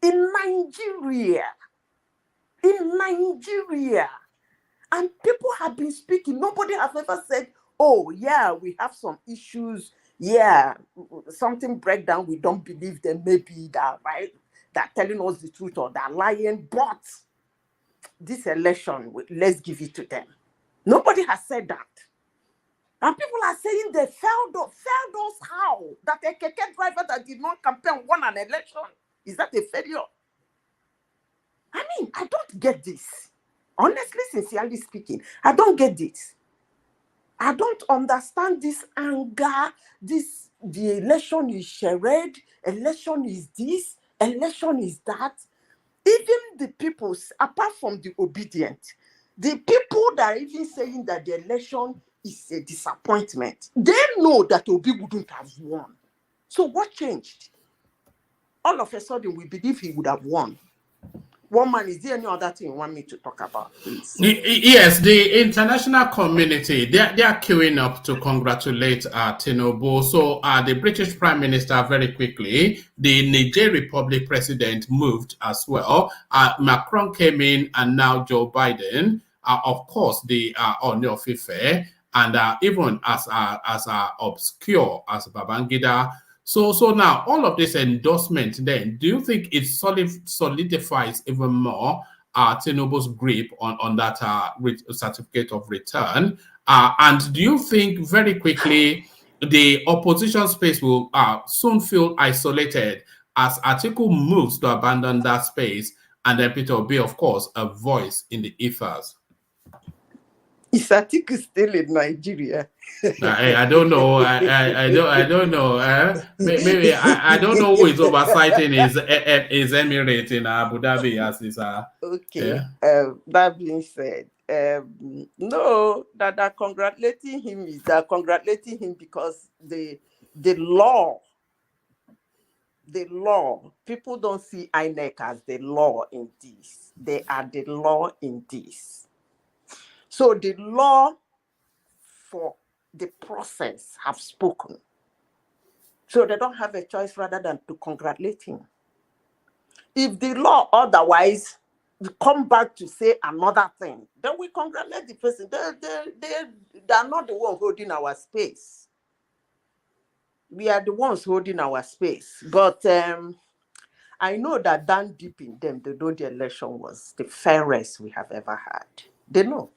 Speaker 4: In Nigeria. And people have been speaking. Nobody has ever said, oh, yeah, we have some issues. Yeah, something break down. We don't believe them. Maybe that, right? They're telling us the truth or they're lying. But this election, let's give it to them. Nobody has said that. And people are saying they failed us how? That a keke driver that did not campaign won an election. Is that a failure? I mean, I don't get this. Honestly, sincerely speaking, I don't get this. I don't understand this anger. The election is charade, election is this, election is that. Even the people, apart from the obedient, the people that are even saying that the election is a disappointment, they know that Obi wouldn't have won. So what changed? All of a sudden, we believe he would have won. One man, is there any other thing you want me to talk about, please?
Speaker 1: Yes, the international community, they are queuing up to congratulate Tinubu. So the British Prime Minister, very quickly, the Niger Republic President moved as well. Macron came in, and now Joe Biden. Of course, the Ooni of Ife, and even as obscure as Babangida. So now all of this endorsement, then, do you think it solidifies even more Tinubu's grip on that certificate of return? And do you think very quickly the opposition space will soon feel isolated as Atiku moves to abandon that space, and then Peter will be, of course, a voice in the ethers?
Speaker 4: Is Atiku still in Nigeria?
Speaker 1: I don't know. I don't know. Maybe I don't know who is oversighting his emirate in Abu Dhabi as is.
Speaker 4: Okay.
Speaker 1: Yeah.
Speaker 4: That being said, no, that congratulating him is that congratulating him because the law, people don't see Inec as the law in this. They are the law in this. So the law for the process have spoken. So they don't have a choice rather than to congratulate him. If the law otherwise come back to say another thing, then we congratulate the person. They are not the one holding our space. We are the ones holding our space. But I know that down deep in them, they know the election was the fairest we have ever had. They know.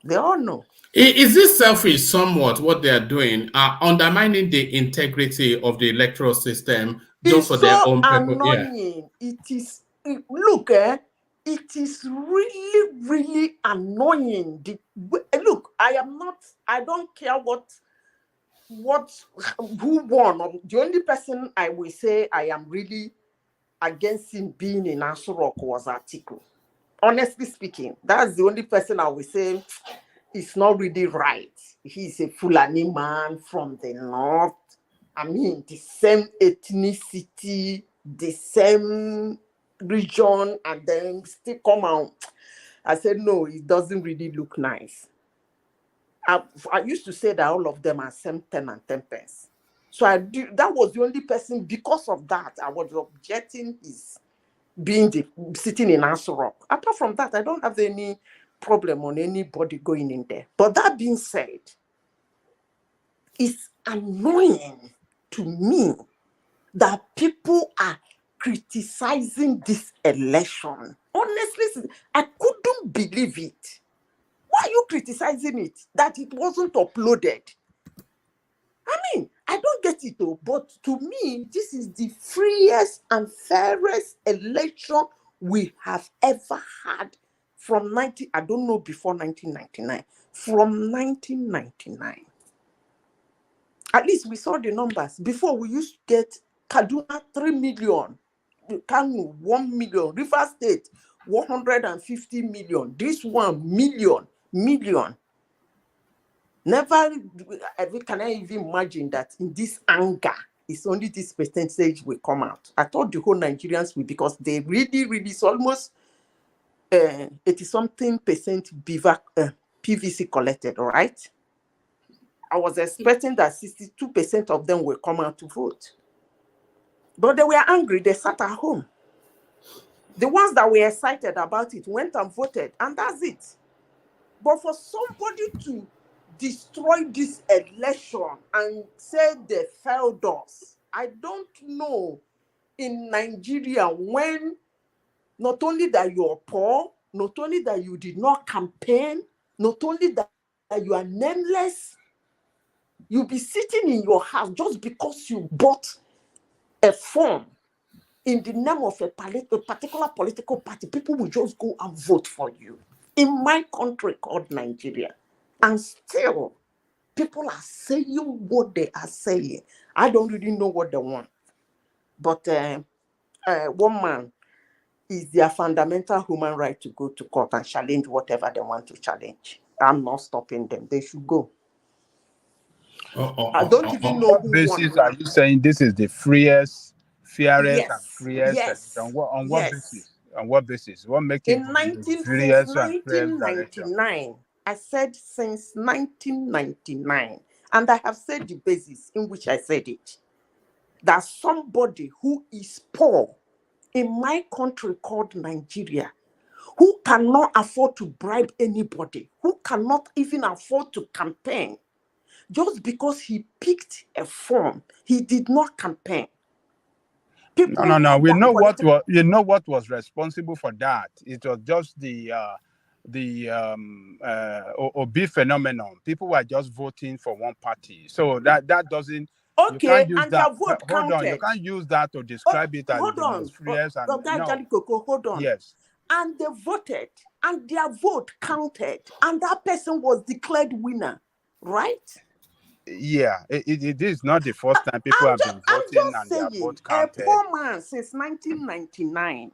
Speaker 4: They all know.
Speaker 1: Is this selfish somewhat what they are doing, undermining the integrity of the electoral system just for their own purpose?
Speaker 4: Annoying. Yeah. It is, look, it is really, really annoying. Look, I don't care who won. The only person I will say I am really against him being in Aso Rock was Atiku. Honestly speaking, that's the only person I will say it's not really right. He's a Fulani man from the north. I mean, the same ethnicity, the same region, and then still come out. I said, no, it doesn't really look nice. I used to say that all of them are same 10 and 10 pence. So that was the only person, because of that, I was objecting his sitting in Aso Rock. Apart from that, I don't have any problem on anybody going in there. But that being said, it's annoying to me that people are criticizing this election. Honestly, I couldn't believe it. Why are you criticizing it? That it wasn't uploaded? I mean, I don't get it though, but to me, this is the freest and fairest election we have ever had from I don't know, before 1999. From 1999. At least we saw the numbers. Before, we used to get Kaduna 3 million, Kanu 1 million, River State 150 million, this 1 million. Never can I even imagine that in this anger, it's only this percentage will come out. I thought the whole Nigerians will, because they really, it's almost 80-something percent PVC collected, all right? I was expecting that 62% of them will come out to vote. But they were angry, they sat at home. The ones that were excited about it went and voted, and that's it. But for somebody to destroy this election and say they failed us, I don't know, in Nigeria, when not only that you're poor, not only that you did not campaign, not only that you are nameless, you'll be sitting in your house just because you bought a form in the name of a particular political party. People will just go and vote for you. In my country called Nigeria. And still, people are saying what they are saying. I don't really know what they want. But one man is their fundamental human right to go to court and challenge whatever they want to challenge. I'm not stopping them. They should go. I don't even know who
Speaker 10: basis
Speaker 4: won.
Speaker 10: Are you saying this is the fairest,
Speaker 4: yes,
Speaker 10: and freest?
Speaker 4: Yes.
Speaker 10: On what basis? On what basis? What makes it
Speaker 4: since
Speaker 10: freest
Speaker 4: 1999? I said since 1999, and I have said the basis in which I said it. That somebody who is poor in my country called Nigeria, who cannot afford to bribe anybody, who cannot even afford to campaign, just because he picked a form, he did not campaign.
Speaker 10: No. We know what was responsible for that. It was just the Obi phenomenon. People were just voting for one party, so that doesn't.
Speaker 4: Okay,
Speaker 10: you can't use
Speaker 4: and
Speaker 10: that.
Speaker 4: their vote
Speaker 10: Hold
Speaker 4: counted.
Speaker 10: on, you can't use that to describe it as the most freest.
Speaker 4: Hold on.
Speaker 10: Yes.
Speaker 4: And they voted, and their vote counted, and that person was declared winner, right?
Speaker 10: Yeah, it is not the first time people have been voting and their vote counted.
Speaker 4: A poor man since 1999.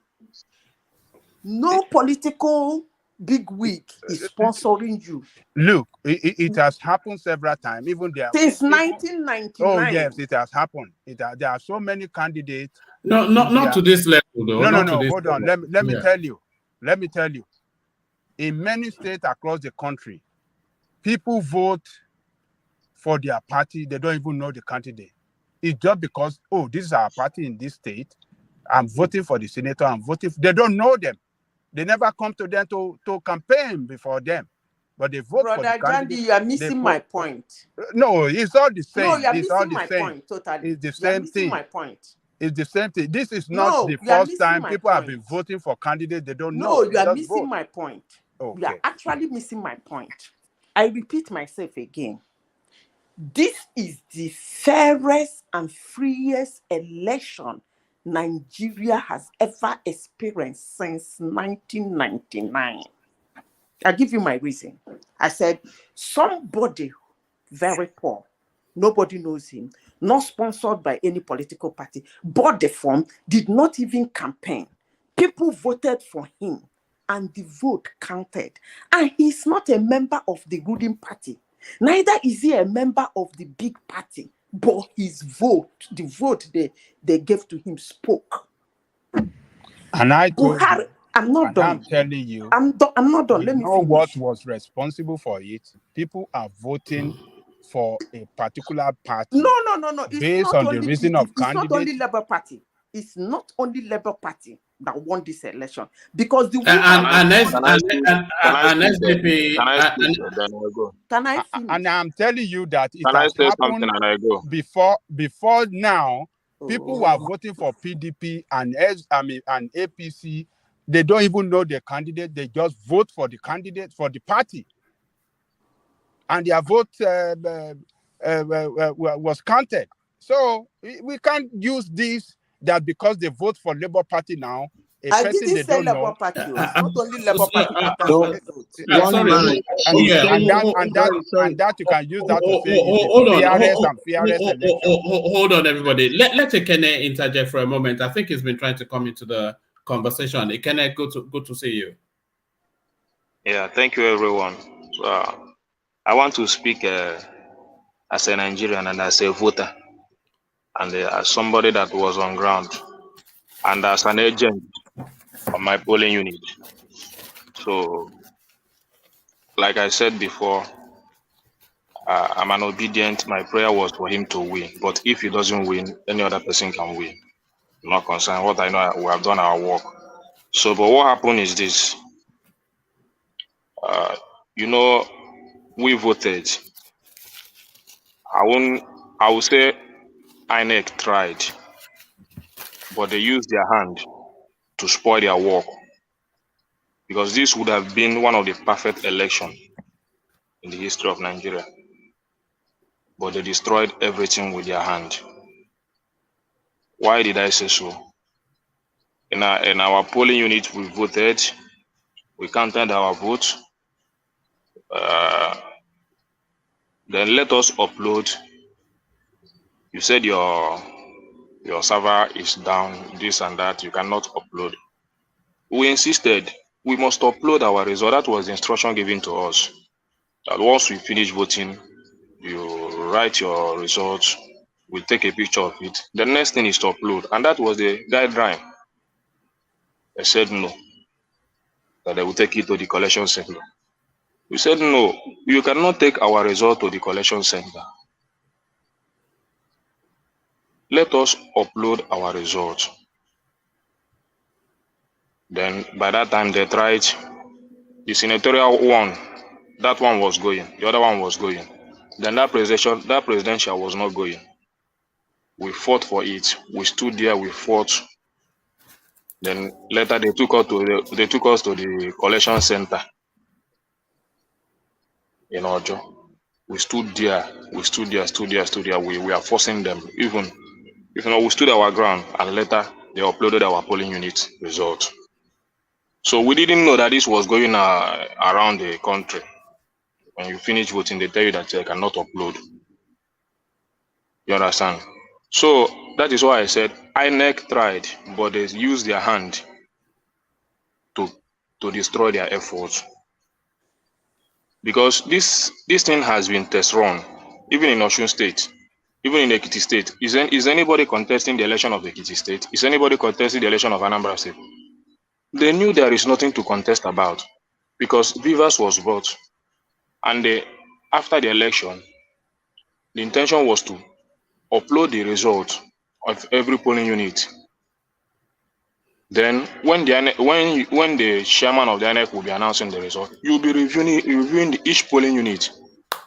Speaker 4: No political bigwig is sponsoring you.
Speaker 10: Look, it has happened several times. Even there
Speaker 4: since 1999.
Speaker 10: Oh yes, it has happened. There are so many candidates.
Speaker 1: No, not to this level, though.
Speaker 10: No. Hold on. Let me tell you. Let me tell you. In many states across the country, people vote for their party. They don't even know the candidate. It's just because, oh, this is our party in this state. I'm voting for the senator. I'm voting. They don't know them. They never come to them to campaign before them. But they vote for the candidate.
Speaker 4: Brother Jandy, you are missing my point.
Speaker 10: No, it's all the same.
Speaker 4: No, you are
Speaker 10: missing
Speaker 4: my point totally.
Speaker 10: It's the same thing.
Speaker 4: My point.
Speaker 10: It's the same thing. This is not
Speaker 4: No,
Speaker 10: the
Speaker 4: you are
Speaker 10: first
Speaker 4: missing
Speaker 10: time
Speaker 4: my
Speaker 10: people have
Speaker 4: point.
Speaker 10: been voting for candidates they don't
Speaker 4: No,
Speaker 10: know.
Speaker 4: you
Speaker 10: They
Speaker 4: are
Speaker 10: just
Speaker 4: missing
Speaker 10: vote.
Speaker 4: my point.
Speaker 10: Okay.
Speaker 4: You are actually missing my point. I repeat myself again. This is the fairest and freest election Nigeria has ever experienced since 1999. I'll give you my reason. I said, somebody very poor, nobody knows him, not sponsored by any political party, bought the form, did not even campaign. People voted for him and the vote counted. And he's not a member of the ruling party. Neither is he a member of the big party, but his vote, the vote they gave to him spoke.
Speaker 10: And I told
Speaker 4: Buhari,
Speaker 10: you,
Speaker 4: I'm not
Speaker 10: and
Speaker 4: done.
Speaker 10: I'm telling you,
Speaker 4: I'm not done.
Speaker 10: we
Speaker 4: Let me
Speaker 10: know
Speaker 4: finish.
Speaker 10: what was responsible for it. People are voting for a particular party.
Speaker 4: No. It's
Speaker 10: based
Speaker 4: not
Speaker 10: on the
Speaker 4: only
Speaker 10: reason of
Speaker 4: it's not
Speaker 10: candidate.
Speaker 4: only Labour Party. It's not only Labour Party that won this election, because the Can I finish?
Speaker 10: And I'm telling you that it
Speaker 23: Can I
Speaker 10: has
Speaker 23: say
Speaker 10: happened
Speaker 23: something and I go?
Speaker 10: before now. People who are voting for PDP and APC, they don't even know the candidate. They just vote for the candidate, for the party, and their vote was counted. So we can't use this that because they vote for Labour Party now,
Speaker 4: I didn't say Labour Party. It's not only Labour Party that counts the vote.
Speaker 10: And that you can use that to say
Speaker 1: hold on, everybody. Let Ekene interject for a moment. I think he's been trying to come into the conversation. Ekene, good to see you.
Speaker 20: Yeah, thank you, everyone. I want to speak as a Nigerian and as a voter, and as somebody that was on ground, and as an agent of my polling unit. So, like I said before, I'm an obedient. My prayer was for him to win. But if he doesn't win, any other person can win. I'm not concerned. What I know, we have done our work. So, but what happened is this. We voted. I would say Inec tried, but they used their hand to spoil their work, because this would have been one of the perfect elections in the history of Nigeria. But they destroyed everything with their hand. Why did I say so? In our polling unit, we voted, we counted our votes. Then let us upload. You said your server is down, this and that, you cannot upload. We insisted we must upload our result. That was the instruction given to us. That once we finish voting, you write your results, we'll take a picture of it. The next thing is to upload, and that was the guideline. They said no, that they will take it to the collection center. We said no, you cannot take our result to the collection center. Let us upload our results. Then by that time they tried the senatorial one. That one was going. The other one was going. Then that presidential was not going. We fought for it. We stood there. We fought. Then later they took us to the collection center in Ojo. We stood there. We stood there. We are forcing them. Even we stood our ground, and later they uploaded our polling unit result. So we didn't know that this was going around the country. When you finish voting, they tell you that you cannot upload. You understand? So that is why I said INEC tried, but they used their hand to destroy their efforts. Because this thing has been test run, even in Osun State, even in Ekiti State. Is anybody contesting the election of Ekiti State? Is anybody contesting the election of Anambra State? They knew there is nothing to contest about, because Vivas was bought. And after the election, the intention was to upload the result of every polling unit. Then when the chairman of the Inec will be announcing the result, you'll be reviewing each polling unit,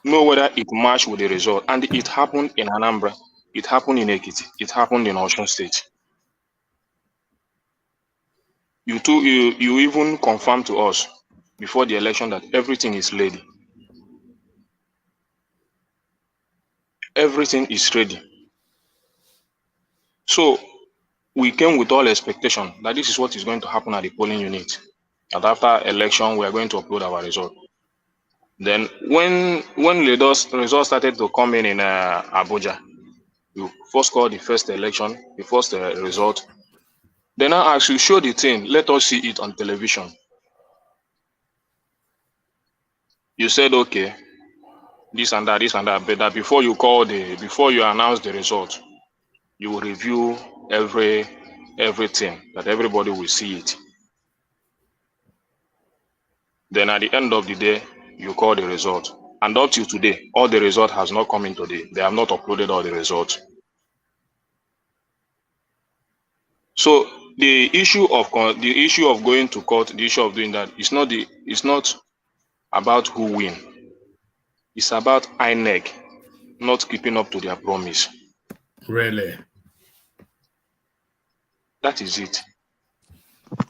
Speaker 20: know whether it matched with the result. And it happened in Anambra, it happened in Ekiti, it happened in Osun State. you even confirmed to us before the election that everything is ready. Everything is ready. So we came with all expectation that this is what is going to happen at the polling unit. And after election, we are going to upload our result. Then when results started to come in Abuja, you first call the first election, the first result. Then I ask you, show the thing, let us see it on television. You said, okay, this and that, but that before you announce the result, you will review everything, that everybody will see it. Then at the end of the day, you call the result. And up till today, all the result has not come in today. They have not uploaded all the results. So the issue of going to court, the issue of doing that, it's not about who win. It's about INEC not keeping up to their promise.
Speaker 1: Really?
Speaker 20: That is it.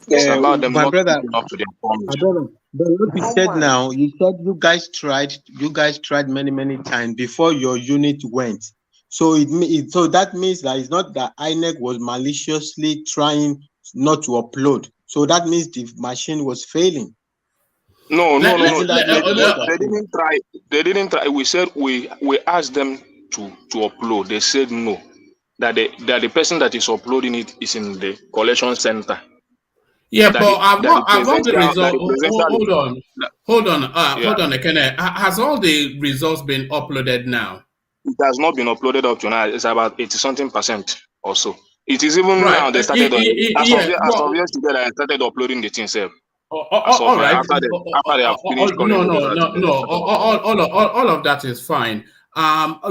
Speaker 20: It's about them not keeping up to their promise.
Speaker 17: But what you said now, you said you guys tried many times before your unit went. So that means that it's not that INEC was maliciously trying not to upload. So that means the machine was failing.
Speaker 20: No. They didn't try. They didn't try. We said we asked them to upload. They said no. That the person that is uploading it is in the collection center.
Speaker 1: Yeah, but I want the result. Hold on, Ekene. Has all the results been uploaded now?
Speaker 20: It has not been uploaded up to now. It's about 80-something% or so. It is even now they started. As of yesterday, I started uploading the thing itself.
Speaker 1: All right.
Speaker 20: After they have finished calling
Speaker 1: all of that is fine.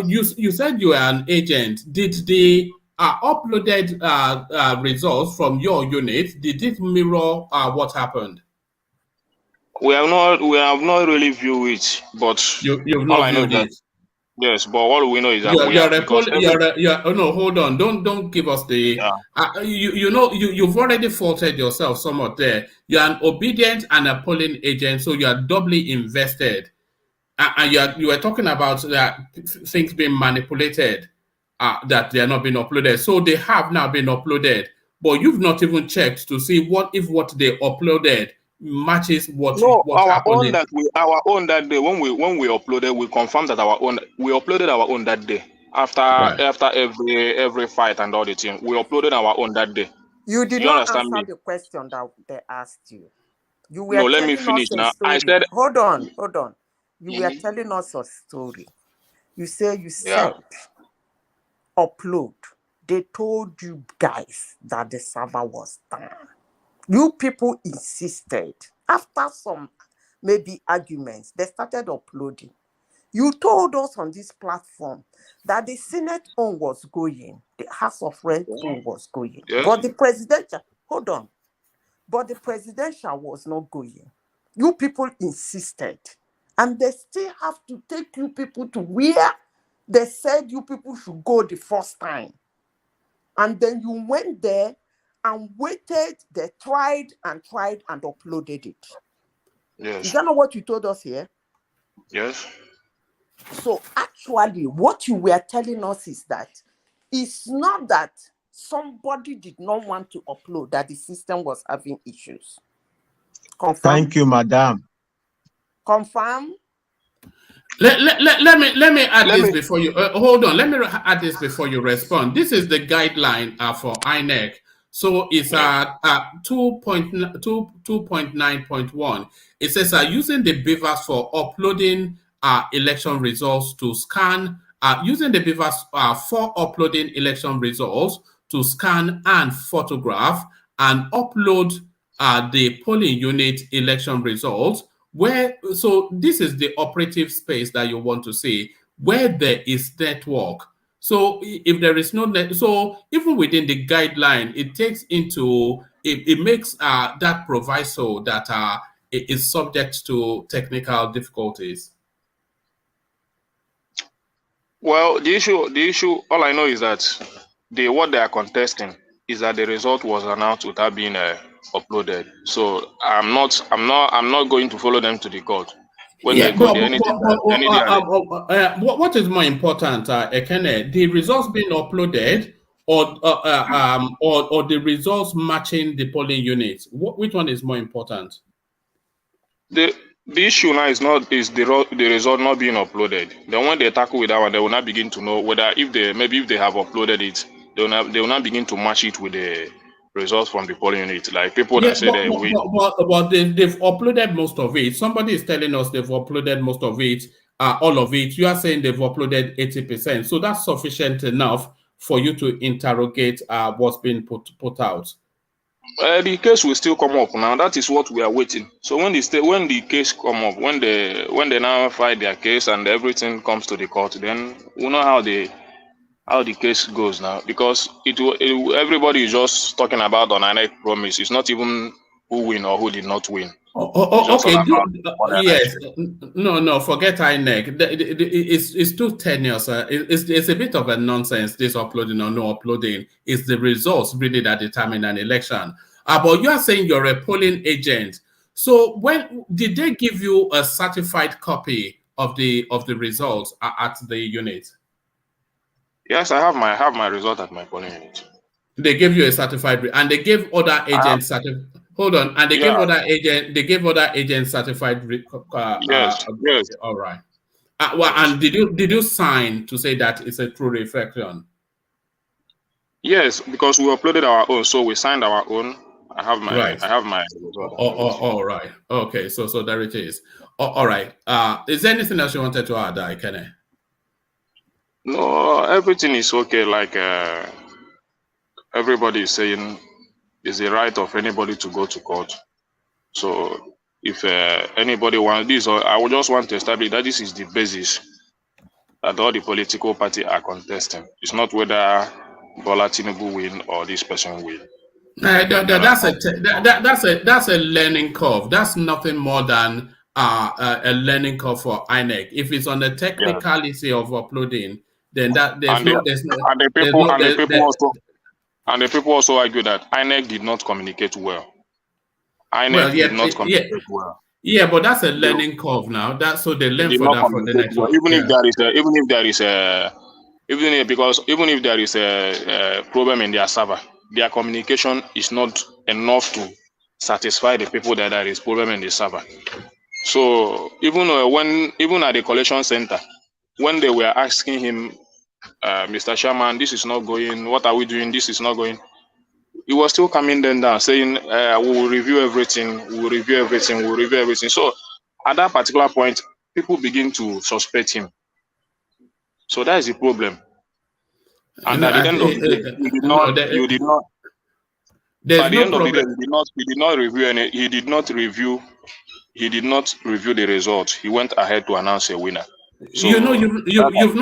Speaker 1: You said you are an agent. Did the uploaded results from your unit, did it mirror what happened?
Speaker 20: We have not really viewed it, but
Speaker 1: you've not viewed it.
Speaker 20: Yes, but all we know is that
Speaker 1: no, hold on. Don't give us the. You've already faulted yourself somewhat there. You're an obedient and a polling agent, so you are doubly invested. And you were talking about that things being manipulated, that they are not being uploaded. So they have now been uploaded, but you've not even checked to see what they uploaded matches what happened.
Speaker 20: Our own that day when we uploaded, we confirmed that we uploaded our own that day after every fight and all the thing. We uploaded our own that day.
Speaker 4: You did not answer the question that they asked you. You were
Speaker 20: let me finish now. I said,
Speaker 4: hold on. You were telling us a story. You said upload. They told you guys that the server was down. You people insisted. After some maybe arguments, they started uploading. You told us on this platform that the Senate own was going, the House of Reps own was going, but the presidential, but the presidential was not going. You people insisted, and they still have to take you people to where they said you people should go the first time. And then you went there and waited, they tried and uploaded it.
Speaker 20: Yes.
Speaker 4: Is that not what you told us here?
Speaker 20: Yes.
Speaker 4: So actually, what you were telling us is that it's not that somebody did not want to upload, that the system was having issues. Confirm?
Speaker 17: Thank you, madam.
Speaker 4: Confirm?
Speaker 1: Let me add this before you hold on. Let me add this before you respond. This is the guideline for INEC. So it's 2.9.1. It says using the beavers for uploading election results to scan, using the beavers for uploading election results to scan and photograph and upload the polling unit election results. So this is the operative space that you want to see where there is network. So if there is no net, so even within the guideline, it takes into it makes that proviso that it is subject to technical difficulties.
Speaker 20: Well, the issue, all I know is that what they are contesting is that the result was announced without being uploaded. So I'm not going to follow them to the court. When
Speaker 1: Yeah,
Speaker 20: they go there, anything
Speaker 1: what is more important, Ekene, the results being uploaded or the results matching the polling units? Which one is more important?
Speaker 20: The issue now is the result not being uploaded. Then when they tackle with that one, they will not begin to know whether if they have uploaded it, they will not begin to match it with the results from the polling unit. Like people that say they win.
Speaker 1: But they've uploaded most of it. Somebody is telling us they've uploaded most of it, all of it. You are saying they've uploaded 80%. So that's sufficient enough for you to interrogate what's been put out.
Speaker 20: The case will still come up now. That is what we are waiting. So when the case come up, when they now file their case and everything comes to the court, then we know how the case goes now. Because everybody is just talking about on Inec promise. It's not even who win or who did not win.
Speaker 1: Okay. Yes. No. Forget INEC. It's too tenuous. It's a bit of a nonsense. This uploading or no uploading. It's the results really that determine an election. But you are saying you're a polling agent. So when did they give you a certified copy of the results at the unit?
Speaker 20: Yes, I have my result at my polling unit.
Speaker 1: They gave you a certified, and they gave other agents certified. Hold on, and they gave other agents certified.
Speaker 20: Yes.
Speaker 1: All right. And did you sign to say that it's a true reflection?
Speaker 20: Yes, because we uploaded our own, so we signed our own. I have my result.
Speaker 1: All right. Okay. So there it is. All right. Is there anything else you wanted to add, Kenny?
Speaker 20: No, everything is okay. Like everybody is saying, it's the right of anybody to go to court. So if anybody wants this, or I would just want to establish that this is the basis that all the political parties are contesting. It's not whether Bola Tinubu win or this person win.
Speaker 1: That's a learning curve. That's nothing more than a learning curve for INEC. If it's on the technicality of uploading, then
Speaker 20: the people also argue that INEC did not communicate well. INEC did not communicate well.
Speaker 1: Yeah, but that's a learning curve now. That's so they learn for that for the next one.
Speaker 20: Even if there is a problem in their server, their communication is not enough to satisfy the people that there is problem in the server. So even at the collection center, when they were asking him, Mr. Chairman, this is not going, what are we doing? This is not going. He was still coming then down saying, we will review everything, we'll review everything, we'll review everything. So at that particular point, people begin to suspect him. So that is the problem. And at the end of the day, he did not review the results. He went ahead to announce a winner. So
Speaker 1: you've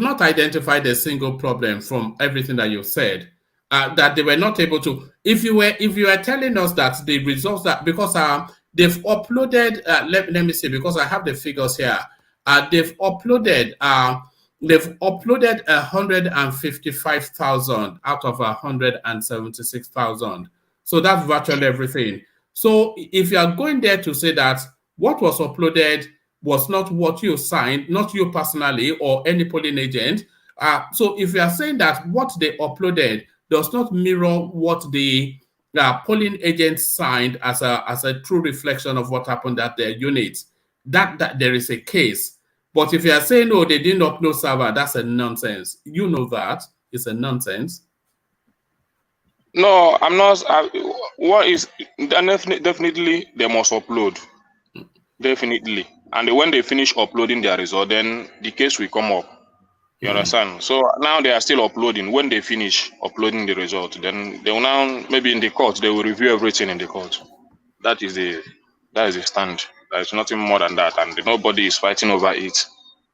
Speaker 1: not identified a single problem from everything that you've said. That they were not able to. If you were telling us that the results that because they've uploaded. Let me see, because I have the figures here. They've uploaded 155,000 out of 176,000. So that's virtually everything. So if you are going there to say that what was uploaded was not what you signed, not you personally or any polling agent. So if you are saying that what they uploaded does not mirror what the polling agents signed as a true reflection of what happened at their units, that there is a case. But if you are saying, no, they didn't upload server, that's a nonsense. You know that. It's a nonsense.
Speaker 20: No, I'm not. What is definitely they must upload. Definitely. And when they finish uploading their result, then the case will come up. You understand? So now they are still uploading. When they finish uploading the result, then they will now, maybe in the court, they will review everything in the court. That is the stand. There's nothing more than that. And nobody is fighting over it.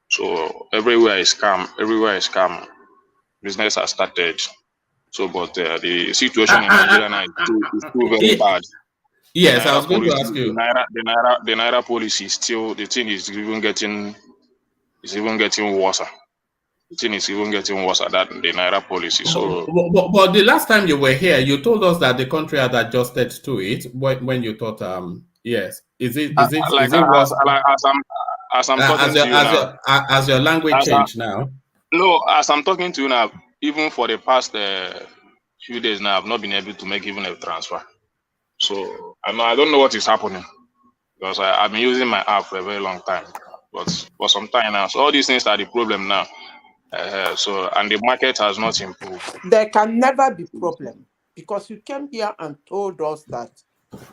Speaker 20: So everywhere is calm. Everywhere is calm. Business has started. So, but the situation in Nigeria now is still very bad.
Speaker 1: Yes, I was going to ask you.
Speaker 20: The Naira policy is still, the thing is even getting worse. the thing is even getting worse at that, the Naira policy. So,
Speaker 1: but the last time you were here, you told us that the country had adjusted to it when you thought, yes. Is it worse?
Speaker 20: As I'm talking to you now,
Speaker 1: as your language changed now?
Speaker 20: No, as I'm talking to you now, even for the past few days now, I've not been able to make even a transfer. So I don't know what is happening because I've been using my app for a very long time, but for some time now. So all these things are the problem now. And the market has not improved.
Speaker 4: There can never be problem because you came here and told us that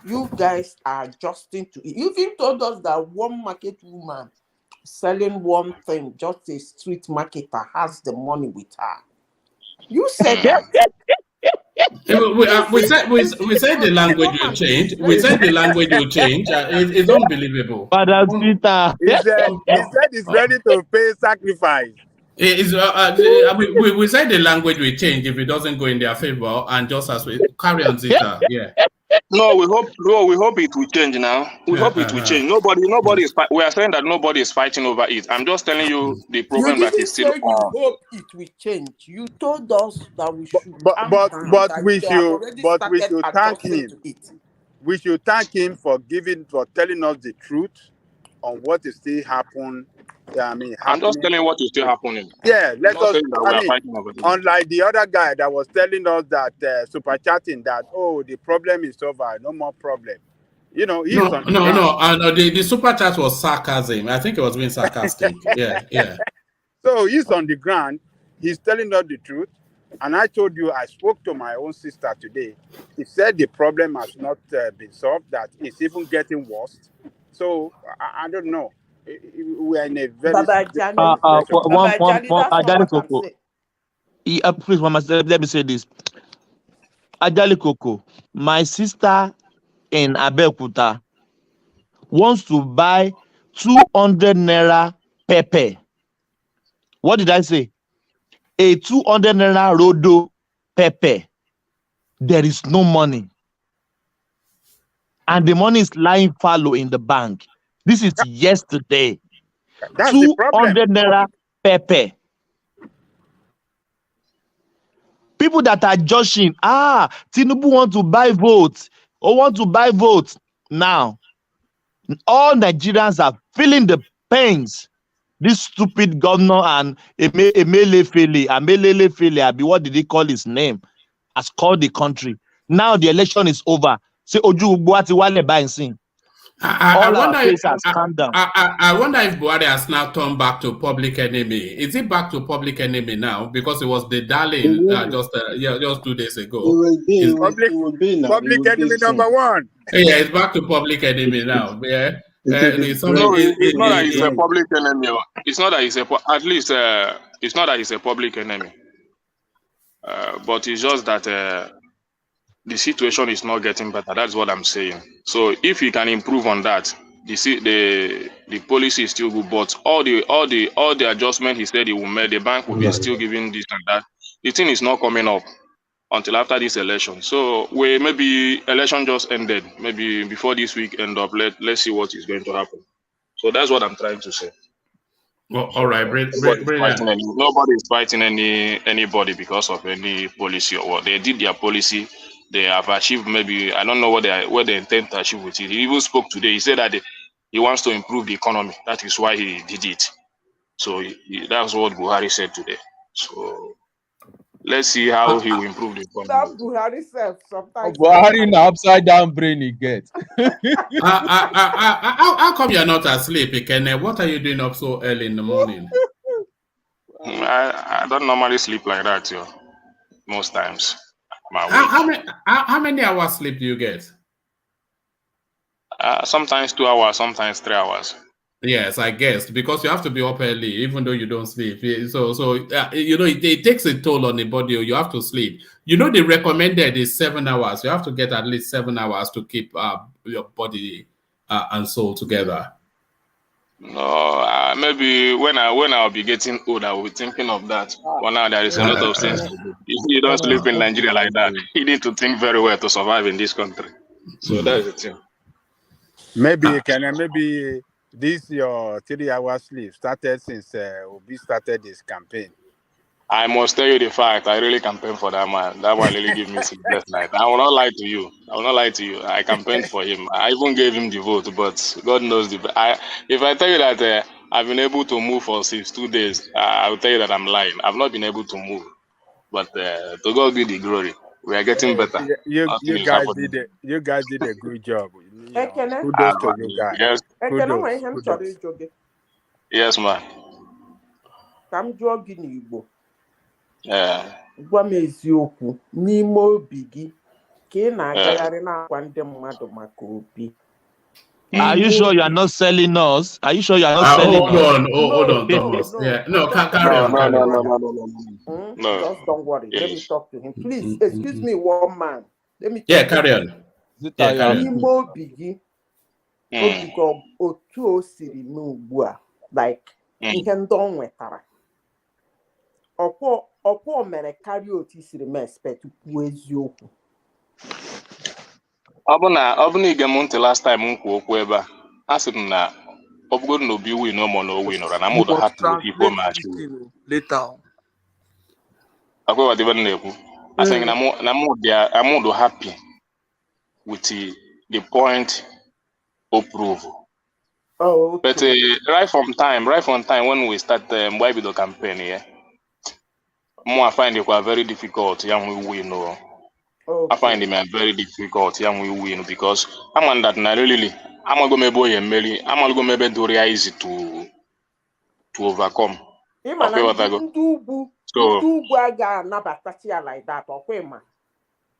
Speaker 4: you guys are adjusting to it. You even told us that one market woman selling one thing, just a street marketer, has the money with her. You said that.
Speaker 1: We said the language will change. We said the language will change. It's unbelievable.
Speaker 10: He said he's ready to pay sacrifice.
Speaker 1: We said the language will change if it doesn't go in their favor, and just as we carry on, Zita. Yeah.
Speaker 20: No, we hope it will change now. We hope it will change. Nobody is. We are saying that nobody is fighting over it. I'm just telling you the problem that is still.
Speaker 4: You hope it will change. You told us that we should.
Speaker 10: But we should thank him. We should thank him for telling us the truth on what is still happening.
Speaker 20: I'm just telling you what is still happening.
Speaker 10: Yeah, let us. Unlike the other guy that was telling us that super chatting that the problem is over, no more problem. You know,
Speaker 1: the super chat was sarcasm. I think it was being sarcastic. yeah.
Speaker 10: So he's on the ground. He's telling us the truth. And I told you, I spoke to my own sister today. He said the problem has not been solved, that it's even getting worse. So I don't know. We are in a very
Speaker 7: please, Mama, let me say this. Ajali Coco, my sister in Abeokuta wants to buy 200 naira pepper. What did I say? A 200 naira rodo pepper. There is no money. And the money is lying fallow in the bank. This is yesterday.
Speaker 10: That's
Speaker 7: 200 naira pepper. People that are joshing, Tinubu want to buy votes or want to buy votes. Now, all Nigerians are feeling the pains. This stupid governor and Emelefele, what did he call his name, has called the country. Now the election is over. Say Oju Buati Wale by sing.
Speaker 1: I wonder if Buhari has now turned back to public enemy. Is it back to public enemy now? Because it was the darling just 2 days ago.
Speaker 10: Public enemy number one.
Speaker 1: Yeah, it's back to public enemy now. Yeah.
Speaker 20: It's not that he's a public enemy. It's not that he's it's not that he's a public enemy. But it's just that the situation is not getting better. That's what I'm saying. So if he can improve on that, the policy is still good. But all the adjustment he said he will make, the bank will be still giving this and that. The thing is not coming up until after this election. So maybe election just ended. Maybe before this week end up, let's see what is going to happen. So that's what I'm trying to say.
Speaker 1: Well, all right,
Speaker 20: nobody is fighting anybody because of any policy or what they did. Their policy, they have achieved. Maybe I don't know what they intend to achieve with it. He even spoke today. He said that he wants to improve the economy. That is why he did it. So that's what Buhari said today. So let's see how he will improve the economy.
Speaker 4: That Buhari said sometimes.
Speaker 18: Buhari in upside down brain he gets.
Speaker 1: How come you're not asleep, Ikene? What are you doing up so early in the morning?
Speaker 20: I don't normally sleep like that, most times.
Speaker 1: How many hours sleep do you get?
Speaker 20: Sometimes 2 hours, sometimes 3 hours.
Speaker 1: Yes, I guess, because you have to be up early, even though you don't sleep. So it takes a toll on the body. You have to sleep. The recommended is 7 hours. You have to get at least 7 hours to keep your body and soul together.
Speaker 20: No, maybe when I'll be getting old, I will be thinking of that. But now there is a lot of things to do. If you don't sleep in Nigeria like that, you need to think very well to survive in this country. So that's the thing.
Speaker 10: Maybe this your 3 hours sleep started since Obi started his campaign.
Speaker 20: I must tell you the fact. I really campaigned for that man. That one really gave me sleepless night. I will not lie to you. I campaigned for him. I even gave him the vote, but God knows if I tell you that I've been able to move for 2 days, I will tell you that I'm lying. I've not been able to move, but to God be the glory. We are getting better.
Speaker 10: You guys did it. You guys did a good job. Kudos to you guys.
Speaker 20: Yes.
Speaker 10: Kudos.
Speaker 20: Yes, man.
Speaker 4: Kam jụọ gị n'Igbo. Gwa m eziokwu n'ime obi gị ka ị na-agagharị na-akwa ndị mmadụ maka Obi.
Speaker 7: Are you sure you are not selling us? Are you sure you are not selling us?
Speaker 1: Hold on, Thomas. No, carry on.
Speaker 20: No.
Speaker 4: Just don't worry. Let me talk to him. Please, excuse me, one man. Let me
Speaker 1: carry on.
Speaker 4: N'ime obi gị, obi gị otu o siri mee ugbu a, like ihe ndị o nwetara. Ọkwa mere karịa otu siri mee expect kwuo eziokwu.
Speaker 20: Ọ bụ na ige m ntị last time m kwuo okwu ebe a sị m na ọ bụgoro na Obi win ụmụ na o winụra na mụdụ ha tụrụ ifo ma achị akwa wadịbe na-ekwu a sị na mụdụ happy with the point of proof. But right from time when we start mgbe anyị bido campaign here, I find it very difficult young we win. I find it very difficult young we win because I'm on that really I'm going to be very easy to overcome.
Speaker 4: Like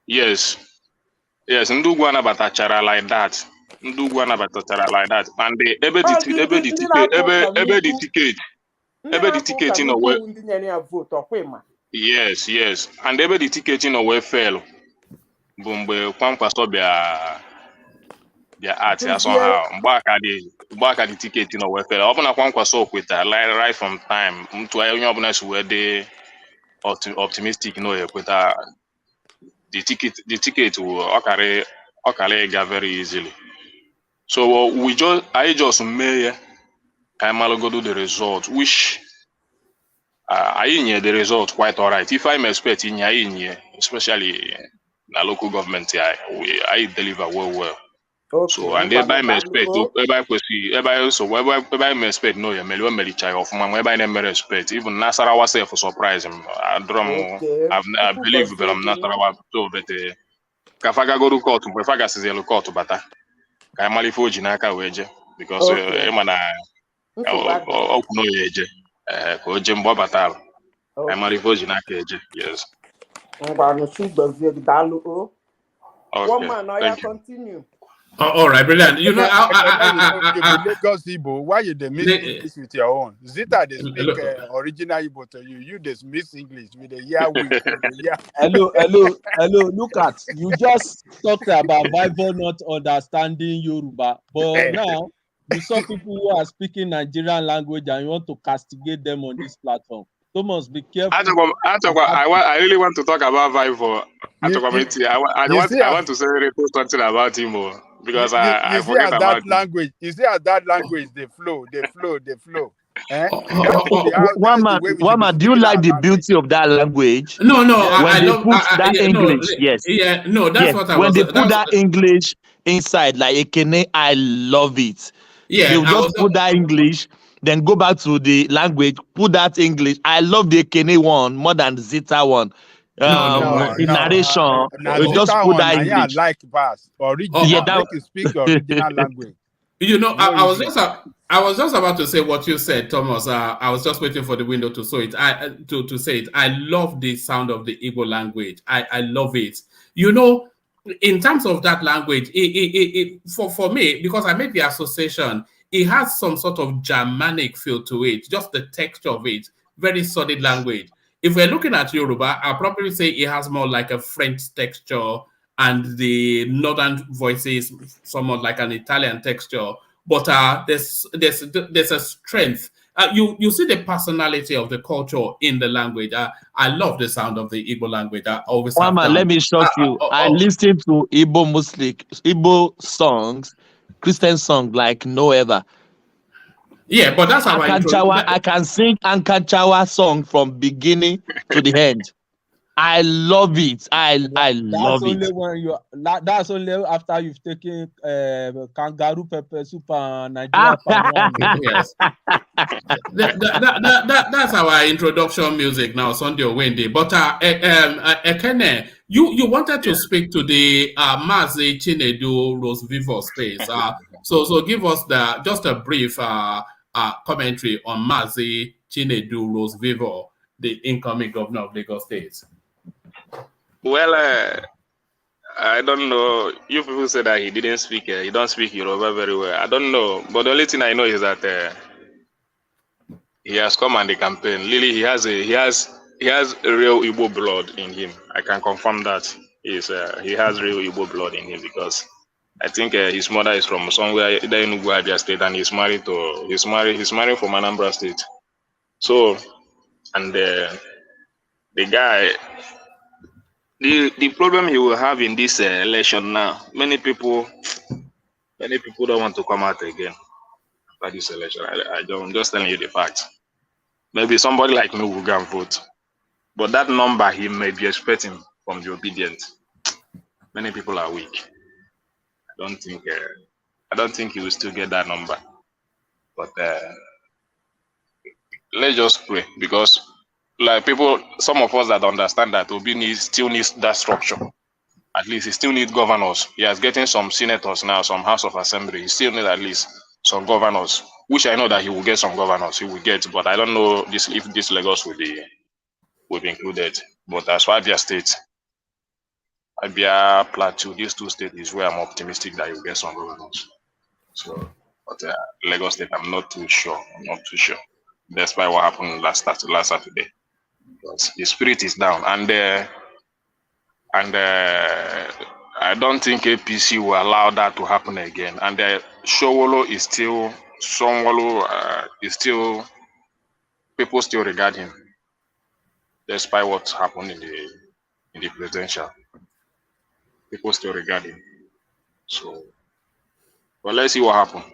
Speaker 4: that,
Speaker 20: yes, ndị ugwu anabatachara like that. Ndị ugwu anabatachara like that, and ebe the ticket in a way. Yes, and ebe the ticket in a way fell. Mgbe Kwankwaso bịa art ya somehow mgbaka the ticket in a way fell. Ọ bụ na Kwankwaso kweta right from time mtu onye ọbụla si wee dị optimistic no ekweta the ticket will ọkara ga very easily. So I just may go do the result, which I in the result quite alright. If I'm expecting especially the local government, I deliver well. Okay. So and everybody may expect, everybody may expect no, of my respect. Even Nasarawa say for surprise him. I believe that I'm Nasarawa so but Kafaga go to court, Kafaga says yellow court, but I malifo jinaka weje because emana no yeje ko jembo batal I malifo jinaka eje yes.
Speaker 4: One man, I continue.
Speaker 1: All right, brilliant. You know,
Speaker 10: Lagos Igbo, why you mix English with your own? Zita they speak original Igbo to you. You just mix English with the yeah.
Speaker 18: Hello. Look at you just talked about Bible not understanding Yoruba, but now you saw people who are speaking Nigerian language and you want to castigate them on this platform. Thomas, be careful.
Speaker 20: I really want to talk about Vivour. I want to say something about him because I forget about
Speaker 10: that language. You see how that language they flow.
Speaker 7: Wama, do you like the beauty of that language?
Speaker 1: No.
Speaker 7: When they put that English, yes.
Speaker 1: Yeah, no, that's what I
Speaker 7: when
Speaker 1: was.
Speaker 7: When they put that English inside, like Ekene, I love it.
Speaker 1: Yeah,
Speaker 7: they will just put that English. Then go back to the language, put that English. I love the Ekene one more than the Zita one. Narration, we just put that English.
Speaker 10: I like verse original. Yeah, that you speak original language.
Speaker 1: You know, I was just about to say what you said, Thomas. I was just waiting for the window to say it. To say it. I love the sound of the Igbo language. I love it. You know, in terms of that language, for me, because I made the association. It has some sort of Germanic feel to it, just the texture of it, very solid language. If we're looking at Yoruba, I'll probably say it has more like a French texture and the northern voices somewhat like an Italian texture. But there's a strength. You see the personality of the culture in the language. I love the sound of the Igbo language. I always
Speaker 7: Mama, let me shock you. I listen to Igbo songs, Christian songs like no ever.
Speaker 1: Yeah, but that's our intro.
Speaker 7: I can sing Ankachawa song from beginning to the end. I love it. I love it.
Speaker 18: Only when you that's only after you've taken kangaroo pepper soup and Nigeria
Speaker 1: Yes. That's our introduction music now, Sunday Wendy. But Ekene, you wanted to speak to the Mazi Chinedu Rhodes-Vivour space. So give us just a brief commentary on Mazi Chinedu Rhodes-Vivour, the incoming governor of Lagos State.
Speaker 20: Well, I don't know. You people say that he didn't speak. He don't speak Yoruba very well. I don't know. But the only thing I know is that he has come on the campaign. Really, he has a real Igbo blood in him. I can confirm that. He has real Igbo blood in him because I think his mother is from somewhere either in Abia State, and he's married from Anambra State. So, and the guy. The problem he will have in this election now, many people don't want to come out again after this election. I'm just telling you the facts. Maybe somebody like me will go and vote, but that number he may be expecting from the obedient, many people are weak. I don't think he will still get that number. But let's just pray, because like some of us that understand that Obi still needs that structure. At least he still needs governors. He is getting some senators now, some House of Assembly. He still needs at least some governors, which I know that he will get some governors. He will get, but I don't know if this Lagos will be included. But as far as Abia State, Abia Plateau, these two states is where I'm optimistic that he will get some governors. So, but Lagos State, I'm not too sure. Despite what happened last Saturday. Because the spirit is down, and I don't think APC will allow that to happen again. And Showolo is still people still regard him, despite what happened in the presidential. People still regard him. So, well, let's see what happens.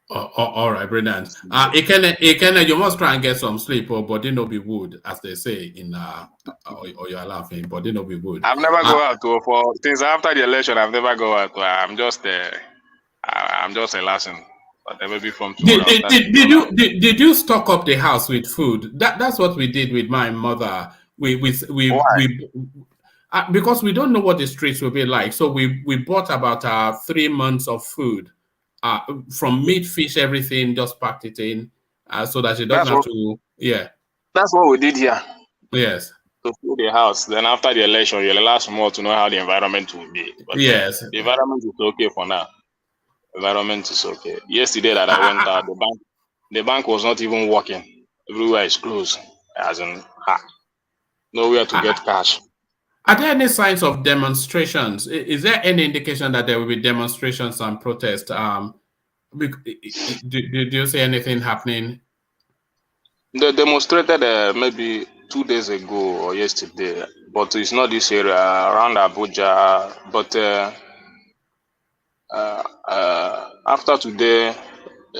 Speaker 1: All right, brilliant. Ikene, you must try and get some sleep, or body no be wood, as they say in or you're laughing, body no be wood.
Speaker 20: I've never go out for since after the election. I've never go out. I'm just a lesson. But maybe from tomorrow.
Speaker 1: Did you stock up the house with food? That's what we did with my mother. We because we don't know what the streets will be like, so we bought about 3 months of food. From meat, fish, everything, just packed it in, so that you don't have to. Yeah,
Speaker 20: that's what we did here.
Speaker 1: Yes,
Speaker 20: to fill the house. Then after the election, you'll allow more to know how the environment will be. But
Speaker 1: yes,
Speaker 20: the environment is okay for now. Environment is okay. Yesterday that I went out, the bank was not even working. Everywhere is closed, as in nowhere to get cash.
Speaker 1: Are there any signs of demonstrations? Is there any indication that there will be demonstrations and protests? Do you see anything happening?
Speaker 20: They demonstrated maybe 2 days ago or yesterday, but it's not this area, around Abuja. But after today,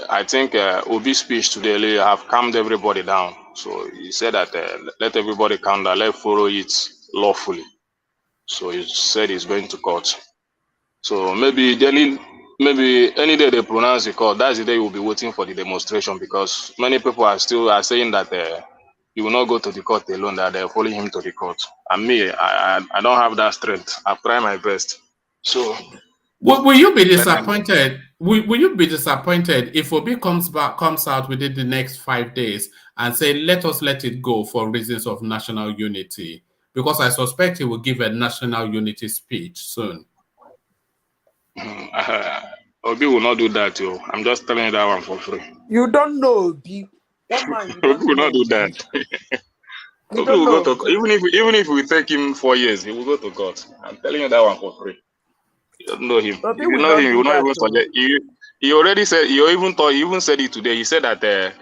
Speaker 20: I think Obi'S speech today have calmed everybody down. So he said that let everybody calm down, let follow it lawfully. So he said he's going to court. So maybe any day they pronounce the court, that's the day we'll be waiting for the demonstration, because many people are saying that he will not go to the court alone, that they're following him to the court. And me, I don't have that strength. I've tried my best. So
Speaker 1: will you be disappointed? Will you be disappointed if Obi comes out within the next 5 days and say, let it go for reasons of national unity? Because I suspect he will give a national unity speech soon.
Speaker 20: Obi will not do that, yo. I'm just telling you that one for free.
Speaker 4: You don't know, Obi.
Speaker 20: Obi will not do that. Obi will go to, even if we take him 4 years, he will go to court. I'm telling you that one for free. You don't know him. If you know him, you will not even suggest. He already said. He even said it today. He said that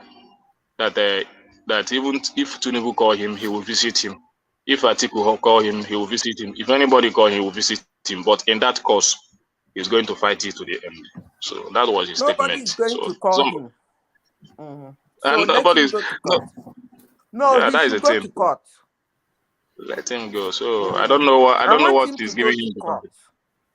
Speaker 20: even if Tinubu call him, he will visit him. If Atiku call him, he will visit him. If anybody call him, he will visit him. But in that course, he's going to fight it to the end. So that was his statement.
Speaker 4: Nobody's going to call him. So
Speaker 20: And
Speaker 4: let him
Speaker 20: nobody's
Speaker 4: go to court. No,
Speaker 20: yeah,
Speaker 4: he
Speaker 20: that is the
Speaker 4: should go
Speaker 20: thing.
Speaker 4: to court.
Speaker 20: Let him go. So I don't know what
Speaker 4: I want him
Speaker 20: he's
Speaker 4: to go
Speaker 20: giving
Speaker 4: to
Speaker 20: him the
Speaker 4: court.
Speaker 20: country.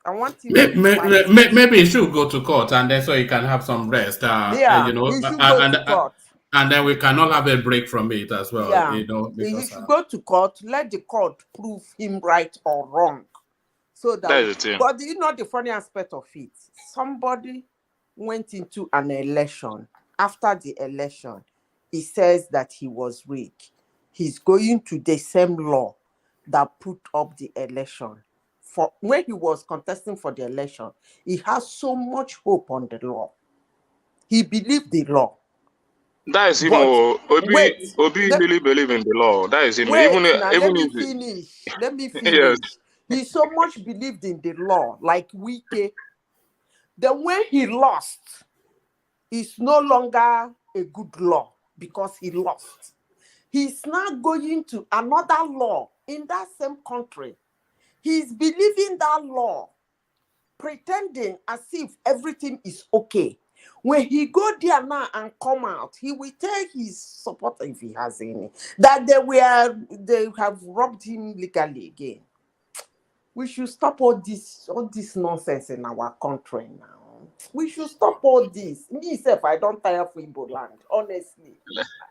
Speaker 4: I want him to fight.
Speaker 1: Maybe he should go to court, and then so he can have some rest.
Speaker 4: Yeah,
Speaker 1: You know,
Speaker 4: he should go to court.
Speaker 1: and then we can all have a break from it as well.
Speaker 4: Yeah,
Speaker 1: You know,
Speaker 4: he
Speaker 1: because
Speaker 4: should go to court. Let the court prove him right or wrong. So that
Speaker 20: is the thing.
Speaker 4: But you know the funny aspect of it. Somebody went into an election. After the election, he says that he was rigged. He's going to the same law that put up the election. For when he was contesting for the election, he has so much hope on the law. He believed the law.
Speaker 20: That is him. Obi really believe in the law. That is him.
Speaker 4: Wait, now
Speaker 20: Even
Speaker 4: let me
Speaker 20: if
Speaker 4: finish. Let me finish.
Speaker 20: yes.
Speaker 4: He so much believed in the law, like Wike. Then when he lost, it's no longer a good law because he lost. He's now going to another law in that same country. He's believing that law, pretending as if everything is okay. When he go there now and come out, he will tell his supporter, if he has any, that they have robbed him legally again. We should stop all this nonsense in our country now. We should stop all this. Me, self, I don't tire for Igbo land, honestly.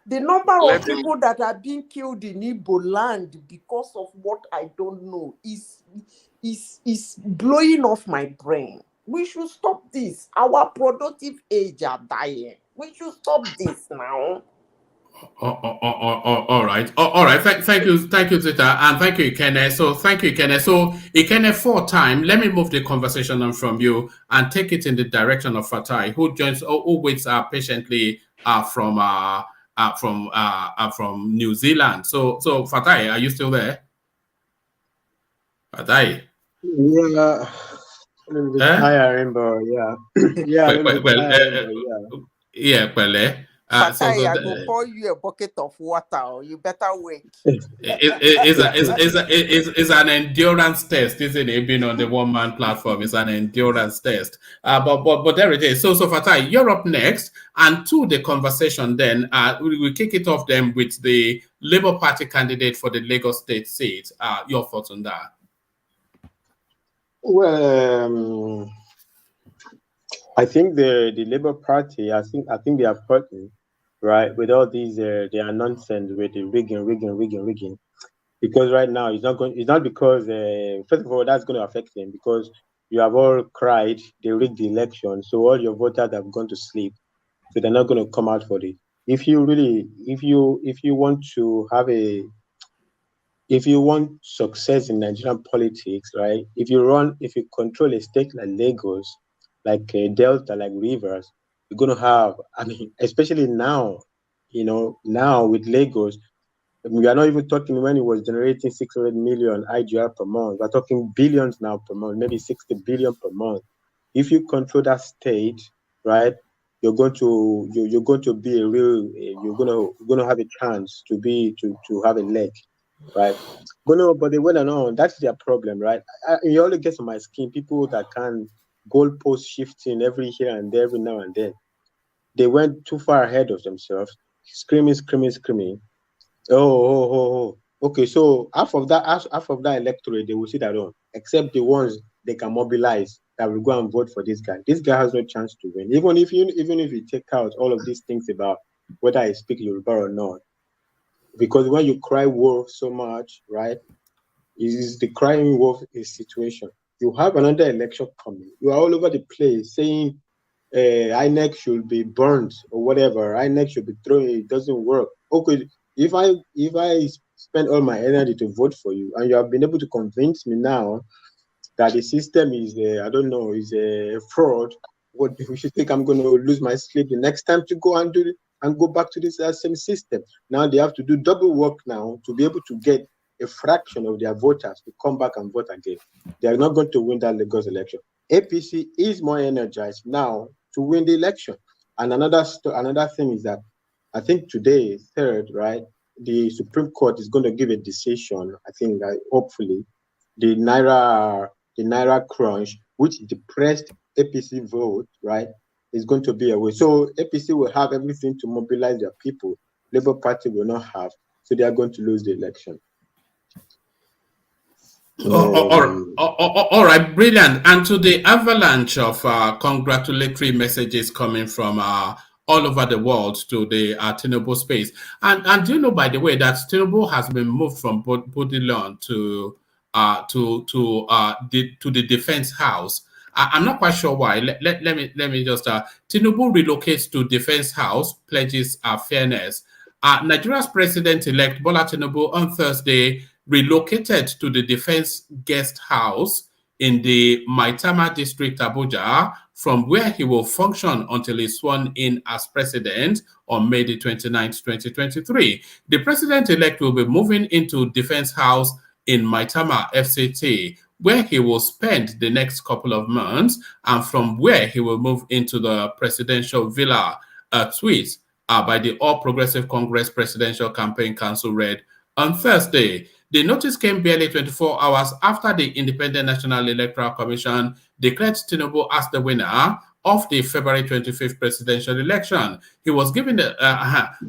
Speaker 4: The number of people that are being killed in Igbo land because of what I don't know is blowing off my brain. We should stop this. Our productive age are dying. We should stop this now.
Speaker 1: All right. All right. Thank you, Zita, and thank you, Ikene. So thank you, Ikene. So Ikene, for time, let me move the conversation on from you and take it in the direction of Fatai, who waits patiently from New Zealand. So Fatai, are you still there? Fatai.
Speaker 17: Yeah. A little bit tiring, but yeah. Yeah, a little bit tiring, but yeah.
Speaker 1: Pele.
Speaker 4: Fatai, I will pour you a bucket of water, or you better wait.
Speaker 1: It's an endurance test, isn't it? Being on the one-man platform is an endurance test. But there it is. So Fatai, you're up next, and to the conversation. Then we kick it off then with the Labour Party candidate for the Lagos State seat. Your thoughts on that?
Speaker 17: Well, I think the Labour Party, I think they are hurting, right, with all these their nonsense with the rigging. Because right now it's not because first of all that's going to affect them, because you have all cried they rigged the election, so all your voters have gone to sleep, so they're not going to come out for it. If you want success in Nigerian politics, right? If you control a state like Lagos, like Delta, like Rivers, you're going to have, especially now, now with Lagos, we are not even talking when it was generating 600 million IGR per month. We're talking billions now per month, maybe 60 billion per month. If you control that state, right, you're going to be you're going to have a chance to have a leg, right? But they went on. That's their problem, right? It only gets on my skin. People that can goalpost shifting every here and there, every now and then. They went too far ahead of themselves, screaming. Oh. Okay, so half of that electorate, they will sit at home, except the ones they can mobilize that will go and vote for this guy. This guy has no chance to win, even if you take out all of these things about whether I speak Yoruba or not. Because when you cry wolf so much, right, is the crying wolf situation. You have another election coming. You are all over the place saying Inec should be burned or whatever. Inec should be thrown. It doesn't work. Okay, if I spend all my energy to vote for you, and you have been able to convince me now that the system is is a fraud, what you should think I'm going to lose my sleep the next time to go and do it and go back to this same system. Now they have to do double work now to be able to get a fraction of their voters to come back and vote again. They are not going to win that Lagos election. APC is more energized now to win the election. And another thing is that I think today, third, right, the Supreme Court is going to give a decision. I think that hopefully the Naira crunch, which depressed APC vote, right? is going to be a way. So APC will have everything to mobilize their people. Labour Party will not have, so they are going to lose the election.
Speaker 1: All right, brilliant. And to the avalanche of congratulatory messages coming from all over the world to the Tinubu space. And do you know, by the way, that Tinubu has been moved from Bodilon to the Defense House. I'm not quite sure why. Let me just Tinubu relocates to Defense House, pledges fairness. Nigeria's president-elect Bola Tinubu on Thursday relocated to the Defense Guest House in the Maitama district, Abuja, from where he will function until he's sworn in as president on May the 29th, 2023. The president-elect will be moving into Defense House in Maitama FCT, where he will spend the next couple of months, and from where he will move into the presidential villa. A tweet by the All Progressive Congress Presidential Campaign Council read on Thursday. The notice came barely 24 hours after the Independent National Electoral Commission declared Tinubu as the winner of the February 25th presidential election. He was given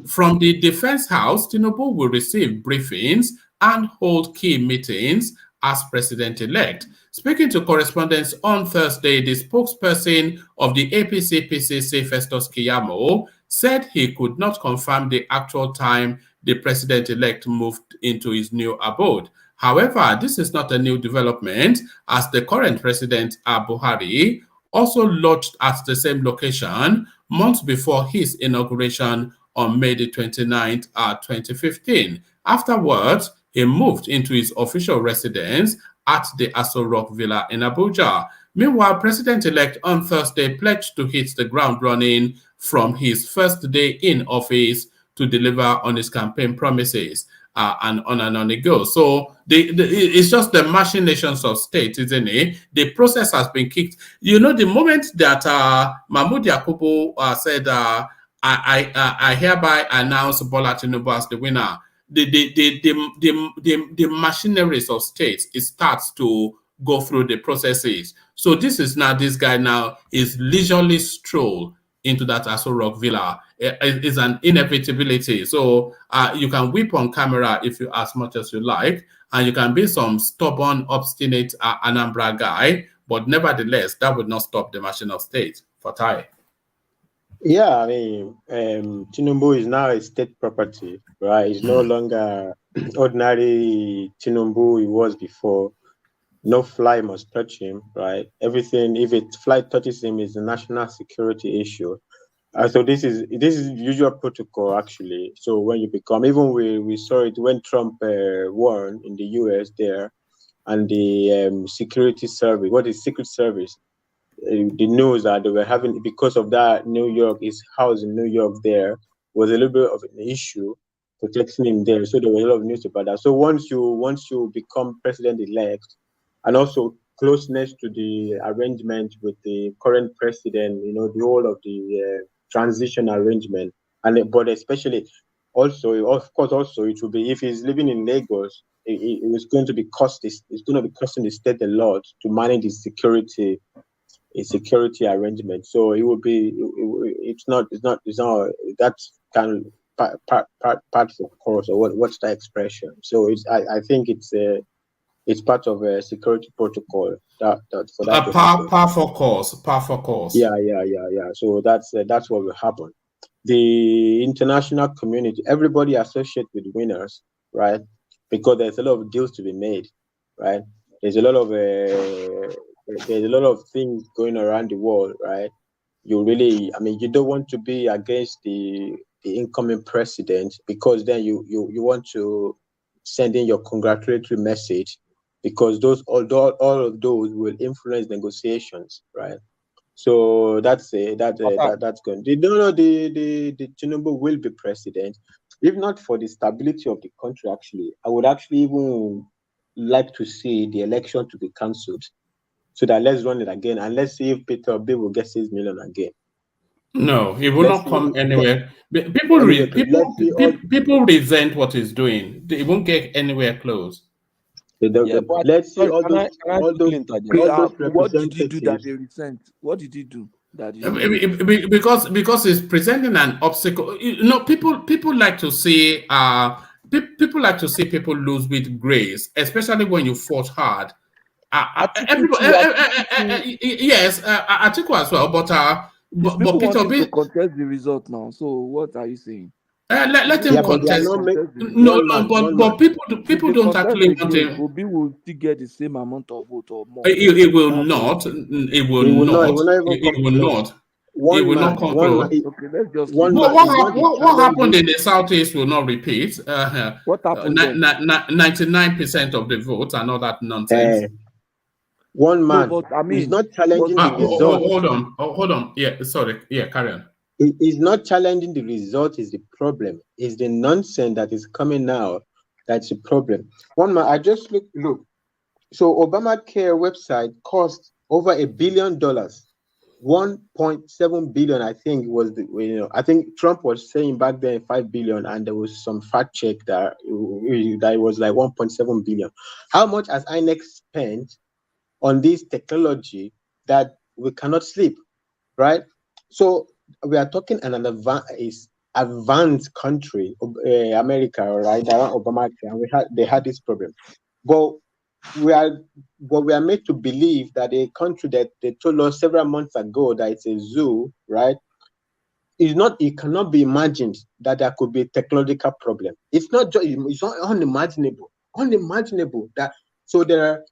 Speaker 1: from the Defense House. Tinubu will receive briefings and hold key meetings as president-elect. Speaking to correspondents on Thursday, the spokesperson of the APC-PCC, Festus Keyamo, said he could not confirm the actual time the president-elect moved into his new abode. However, this is not a new development, as the current president, Buhari, also lodged at the same location months before his inauguration on May the 29th, 2015. Afterwards, he moved into his official residence at the Aso Rock Villa in Abuja. Meanwhile, President-elect on Thursday pledged to hit the ground running from his first day in office to deliver on his campaign promises, and on it goes. So it's just the machinations of state, isn't it? The process has been kicked. You know, the moment that Mahmoud Yakubu said, I hereby announce Bola Tinubu as the winner, the machineries of states, it starts to go through the processes. So this is now, this guy now is leisurely stroll into that Aso Rock Villa. It's an inevitability. So you can whip on camera if you as much as you like, and you can be some stubborn, obstinate Anambra guy, but nevertheless, that would not stop the machine of state. For Tai.
Speaker 17: Yeah, I mean, Tinubu is now a state property, right? It's no longer ordinary Tinubu he was before. No fly must touch him, right? Everything, if a fly touches him, is a national security issue. So this is usual protocol, actually. So when you become, even we saw it when Trump won in the US there, and the security service, what is Secret Service? The news that they were having, because of that, New York, his house in New York there was a little bit of an issue protecting him there. So there was a lot of news about that. So once you become president-elect, and also closeness to the arrangement with the current president, you know, the whole of the transition arrangement, but especially also, of course, also it will be, if he's living in Lagos, it was going to be costing the state a lot to manage his security arrangement. So it will be, it's not that's kind of part of course, or what's the expression? So I think it's part of a security protocol that for that.
Speaker 1: Par for course.
Speaker 17: Yeah. So that's what will happen. The international community, everybody associated with winners, right? Because there's a lot of deals to be made, right? There's a lot of things going around the world, right? You don't want to be against the incoming president, because then you want to send in your congratulatory message, because all of those will influence negotiations, right? So that's going. The Tinubu will be president, if not for the stability of the country. Actually, I would actually even like to see the election to be cancelled, so that let's run it again, and let's see if Peter Obi will get 6 million again.
Speaker 1: No, he will not come anywhere. People resent what he's doing. They won't get anywhere close.
Speaker 17: Let's see all those
Speaker 2: what did he do that they resent? What did he do? that you see?
Speaker 1: Because it's presenting an obstacle. You know, people like to see people lose with grace, especially when you fought hard. Everybody, yes, Atiku as well,
Speaker 2: These
Speaker 1: but
Speaker 2: people
Speaker 1: Peter
Speaker 2: want him
Speaker 1: Obi.
Speaker 2: to contest the result now. So what are you saying?
Speaker 1: Let him contest. No, but people don't actually want him.
Speaker 2: Obi will still get the same amount of vote or more.
Speaker 1: It will not. It will not. It will not. It will not come close.
Speaker 2: Okay, let's just.
Speaker 1: What happened in the Southeast will not repeat.
Speaker 2: What happened then?
Speaker 1: 99% of the votes and all that nonsense.
Speaker 21: One man
Speaker 2: is
Speaker 21: not challenging the result.
Speaker 1: Hold on. Yeah, sorry. Yeah, carry on.
Speaker 21: It's not challenging the result is the problem. It's the nonsense that is coming now that's the problem. One man, I just look. So Obamacare website cost over $1 billion. 1.7 billion, I think, was I think Trump was saying back then 5 billion, and there was some fact check that it was like 1.7 billion. How much has Inec spent on this technology that we cannot sleep, right? So we are talking an advanced country, America, right? Around Obamacare, and they had this problem, but we are made to believe that a country that they told us several months ago that it's a zoo, right? It cannot be imagined that there could be a technological problem. It's not just, it's unimaginable that. So there are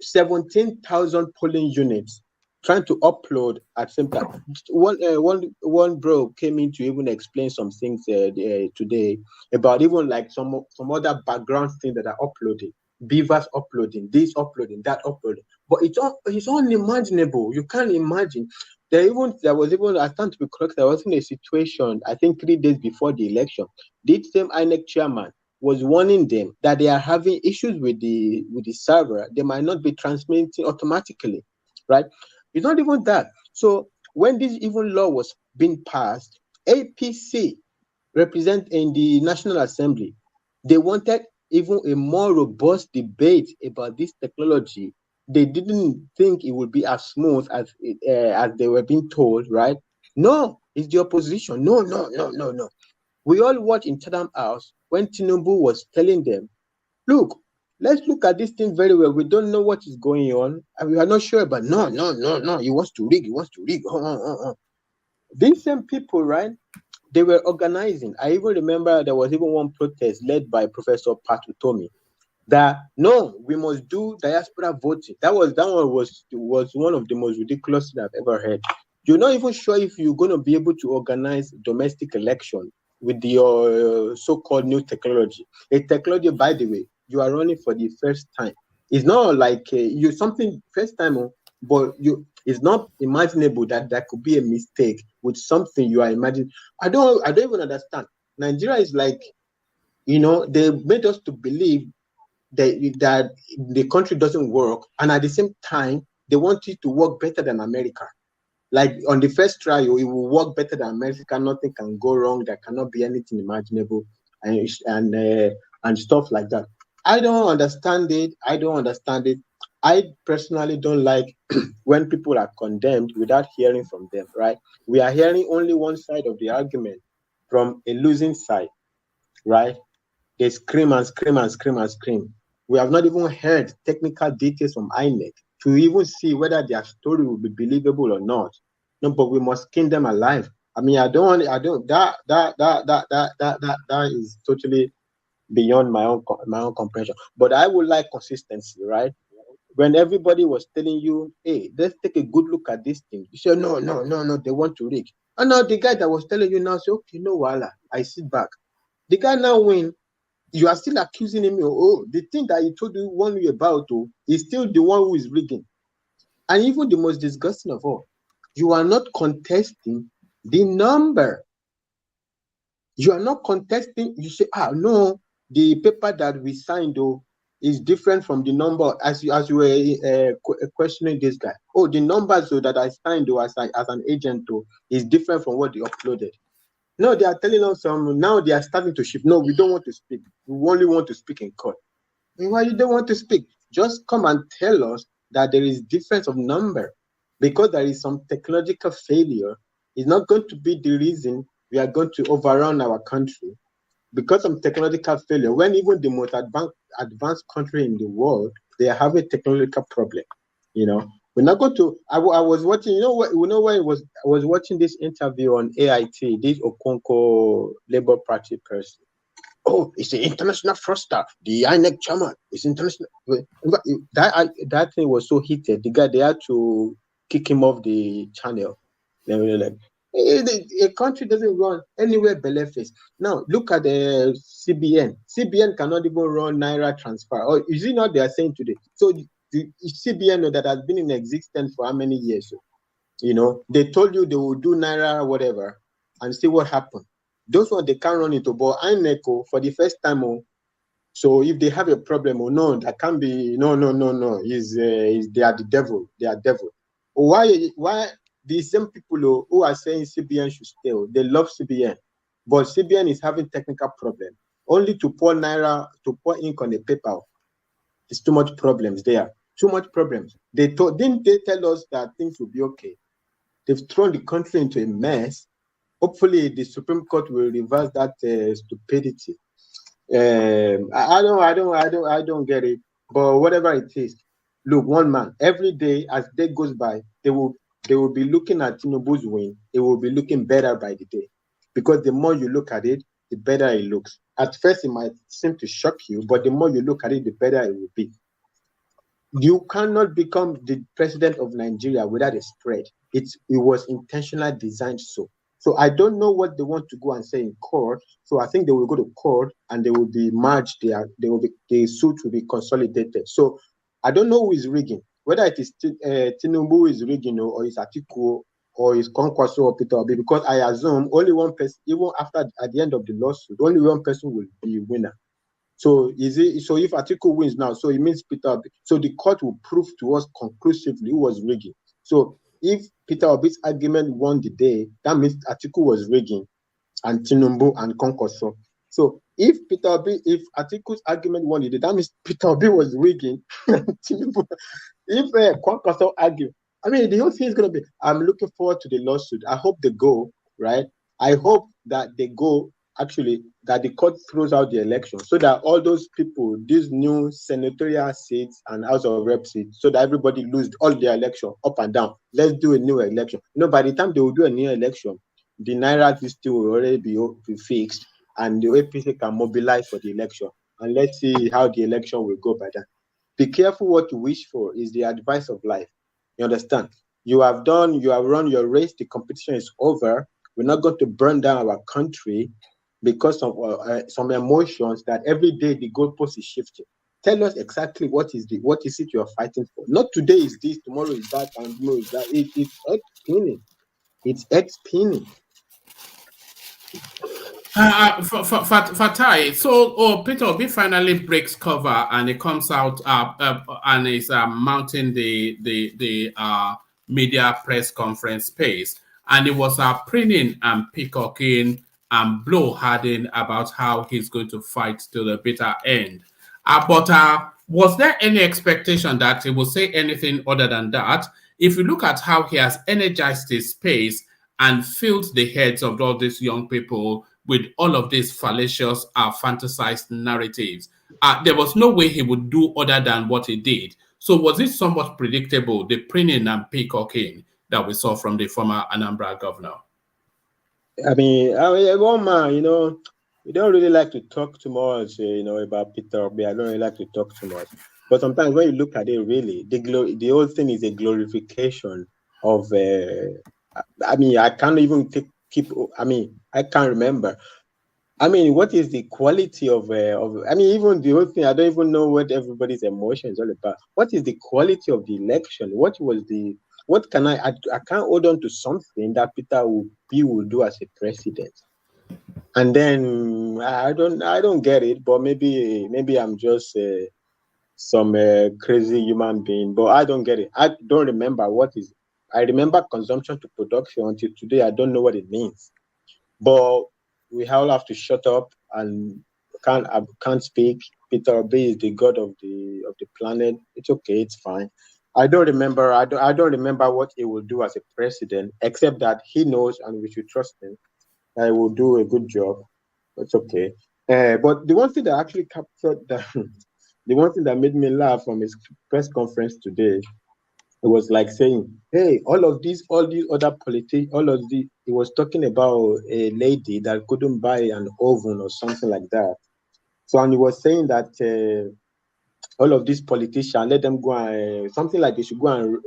Speaker 21: 17,000 polling units trying to upload at the same time. One bro came in to even explain some things today about even like some other background things that are uploaded. Beavers uploading, this uploading, that uploading. But it's unimaginable. You can't imagine. There was even, I stand to be correct, there wasn't a situation, I think 3 days before the election, this same INEC chairman was warning them that they are having issues with the server. They might not be transmitting automatically, right? It's not even that. So when this even law was being passed, APC represent in the National Assembly, they wanted even a more robust debate about this technology. They didn't think it would be as smooth as they were being told, right? No, it's the opposition. No. We all watch in Chatham House when Tinubu was telling them, look, let's look at this thing very well. We don't know what is going on, and we are not sure, but no. He wants to rig. These same people, right? They were organizing. I even remember there was even one protest led by Professor Pat Utomi that no, we must do diaspora voting. That one was one of the most ridiculous things I've ever heard. You're not even sure if you're going to be able to organize domestic election with your so-called new technology. A technology, by the way, you are running for the first time. It's not like you something first time, but it's not imaginable that there could be a mistake with something you are imagining. I don't even understand. Nigeria is like, they made us to believe that the country doesn't work, and at the same time they want it to work better than America. Like on the first trial, it will work better than America. Nothing can go wrong. There cannot be anything imaginable, and stuff like that. I don't understand it. I personally don't like when people are condemned without hearing from them, right? We are hearing only one side of the argument from a losing side, right? They scream and scream and scream and scream. We have not even heard technical details from INEC to even see whether their story will be believable or not. No, but we must skin them alive. I mean, that is totally beyond my own comprehension. But I would like consistency, right? When everybody was telling you, hey, let's take a good look at this thing, you say, no, they want to rig. And now the guy that was telling you now say, okay, no, voila, I sit back. The guy now win. You are still accusing him, the thing that he told you one way about is still the one who is rigging. And even the most disgusting of all, you are not contesting the number. You are not contesting, you say, no, the paper that we signed is different from the number as you were questioning this guy. The numbers that I signed as an agent is different from what they uploaded. No, they are telling us now they are starting to shift. No, we don't want to speak. We only want to speak in court. Why you don't want to speak? Just come and tell us that there is difference of number. because there is some technological failure, it's not going to be the reason we are going to overrun our country. Because of technological failure, when even the most advanced country in the world, they have a technological problem. We're not going to. I was watching. I was watching this interview on AIT. This Okonkwo Labour Party person. Oh, it's the international fraudster. The Inec chairman. It's international. That thing was so heated. The guy, they had to kick him off the channel. They were like, a country doesn't run anywhere beleface. Now look at the CBN. CBN cannot even run Naira transfer. Or is it not they are saying today? So the CBN that has been in existence for how many years? They told you they will do Naira whatever, and see what happened. Those ones they can't run into, but Inec for the first time. So if they have a problem, no, that can be no. They are the devil. They are devil. Why? The same people who are saying CBN should stay, they love CBN, but CBN is having technical problem. Only to pour ink on the paper, it's too much problems there. Too much problems. Didn't they tell us that things will be okay? They've thrown the country into a mess. Hopefully, the Supreme Court will reverse that stupidity. I don't get it. But whatever it is, look, one man every day as day goes by, they will be looking at Tinubu's win. It will be looking better by the day, because the more you look at it, the better it looks. At first, it might seem to shock you, but the more you look at it, the better it will be. You cannot become the president of Nigeria without a spread. It was intentionally designed so. So I don't know what they want to go and say in court. So I think they will go to court and they will be merged there. The suit will be consolidated. So I don't know who is rigging. Whether it is Tinubu is rigging or is Atiku or is Kwankwaso or Peter Obi, because I assume only one person, even at the end of the lawsuit, only one person will be winner. So if Atiku wins now, so it means Peter Obi. So the court will prove to us conclusively who was rigging. So if Peter Obi's argument won the day, that means Atiku was rigging and Tinubu and Kwankwaso. So if Atiku's argument won the day, that means Peter Obi was rigging and Tinubu. If Kwankwaso argue, the whole thing is going to be, I'm looking forward to the lawsuit. I hope they go, right? I hope that they go, actually, that the court throws out the election so that all those people, these new senatorial seats and House of Rep seats, so that everybody lose all their election up and down. Let's do a new election. By the time they will do a new election, the Naira system will already be fixed and the APC can mobilize for the election. And let's see how the election will go by then. Be careful what you wish for is the advice of life. You understand? You have run your race, the competition is over. We're not going to burn down our country because of some emotions that every day the goalpost is shifting. Tell us exactly what is it you're fighting for. Not today is this, tomorrow is that, and tomorrow is that. It's head spinning. It's head spinning.
Speaker 1: Fatai, so Peter Obi finally breaks cover and it comes out and is mounting the media press conference space, and it was preening and peacocking and blowharding about how he's going to fight to the bitter end. But was there any expectation that he will say anything other than that? If you look at how he has energized his space and filled the heads of all these young people with all of these fallacious, fantasized narratives, there was no way he would do other than what he did. So was it somewhat predictable, the preening and peacocking that we saw from the former Anambra governor?
Speaker 21: One man, we don't really like to talk too much, about Peter Obi. I don't really like to talk too much. But sometimes when you look at it, really, the whole thing is a glorification of, I can't even I can't remember. What is the quality of even the whole thing, I don't even know what everybody's emotion is all about. What is the quality of the election? I can't hold on to something that Peter Obi will do as a president. And then I don't get it, but maybe I'm just some crazy human being, but I don't get it. I don't remember I remember consumption to production. Until today, I don't know what it means. But we all have to shut up and can't speak. Peter Obi is the god of the planet. It's okay, it's fine. I don't remember. I don't remember what he will do as a president, except that he knows, and we should trust him, that he will do a good job. It's okay. But the one thing that actually captured the one thing that made me laugh from his press conference today, it was like saying, "Hey, all these other politicians, he was talking about a lady that couldn't buy an oven or something like that. So, and he was saying that all of these politicians, let them go and something like they should go and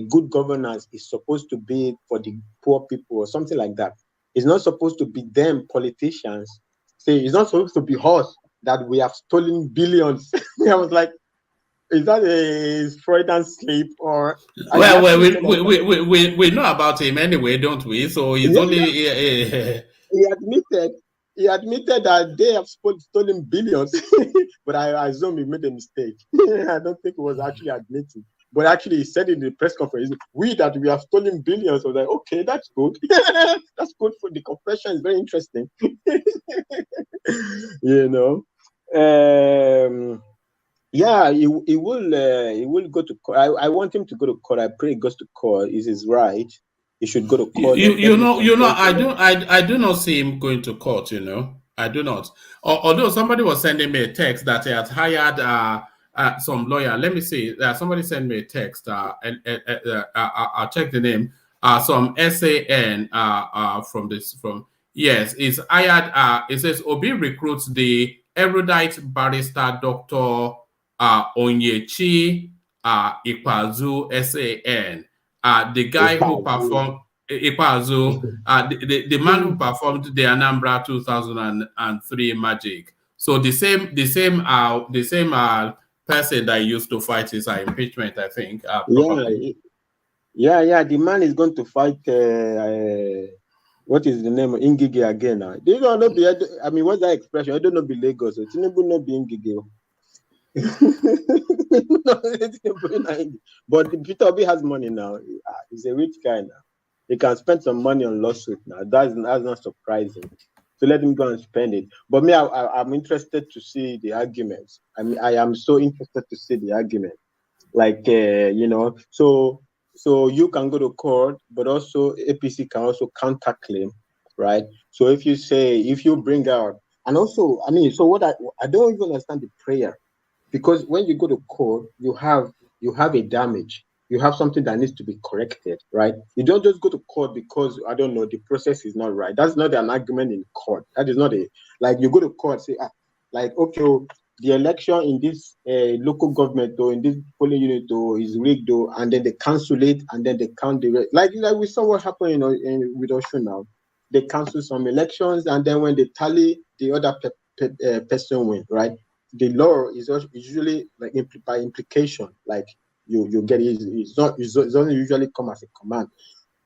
Speaker 21: good governance is supposed to be for the poor people or something like that. It's not supposed to be them politicians. Say it's not supposed to be us that we have stolen billions." I was like, is that a Freudian slip or?
Speaker 1: Well, we know about him anyway, don't we? So he's only.
Speaker 21: He admitted that they have stolen billions, but I assume he made a mistake. I don't think it was actually admitting. But actually, he said in the press conference, we have stolen billions. I was like, okay, that's good. That's good for the confession. It's very interesting. You know. Yeah, he will go to court. I want him to go to court. I pray he goes to court. Is his right? He should go to court.
Speaker 1: You know. I do not see him going to court. You know, I do not. Although somebody was sending me a text that he had hired some lawyer. Let me see. Somebody sent me a text. I'll check the name. Some SAN yes, it's hired. It says Obi recruits the erudite barrister Dr. Onyechi Ikpazu SAN. The guy who performed Ikpazu, the man who performed the Anambra 2003 magic. So the same person that used to fight his impeachment, I think.
Speaker 21: Yeah. The man is going to fight. What is the name of Ngige again? They don't know. I mean, what's that expression? I don't know. Be Lagos. So Tinubu not be Ngige. But Peter Obi has money now. He's a rich guy now. He can spend some money on lawsuit now. That's not surprising. So let him go and spend it. But me, I'm interested to see the arguments. I mean, I am so interested to see the argument. Like so you can go to court, but also APC can also counterclaim, right? So if you bring out, and also, I mean, so what I don't even understand the prayer, because when you go to court, you have a damage. You have something that needs to be corrected, right? You don't just go to court because, I don't know, the process is not right. That's not an argument in court. That is not you go to court, say, okay, the election in this local government or in this polling unit is rigged, and then they cancel it, and then they count the like we saw what happened with Oshun now. They cancel some elections, and then when they tally, the other person win, right? The law is usually like by implication, like you get it. It doesn't usually come as a command.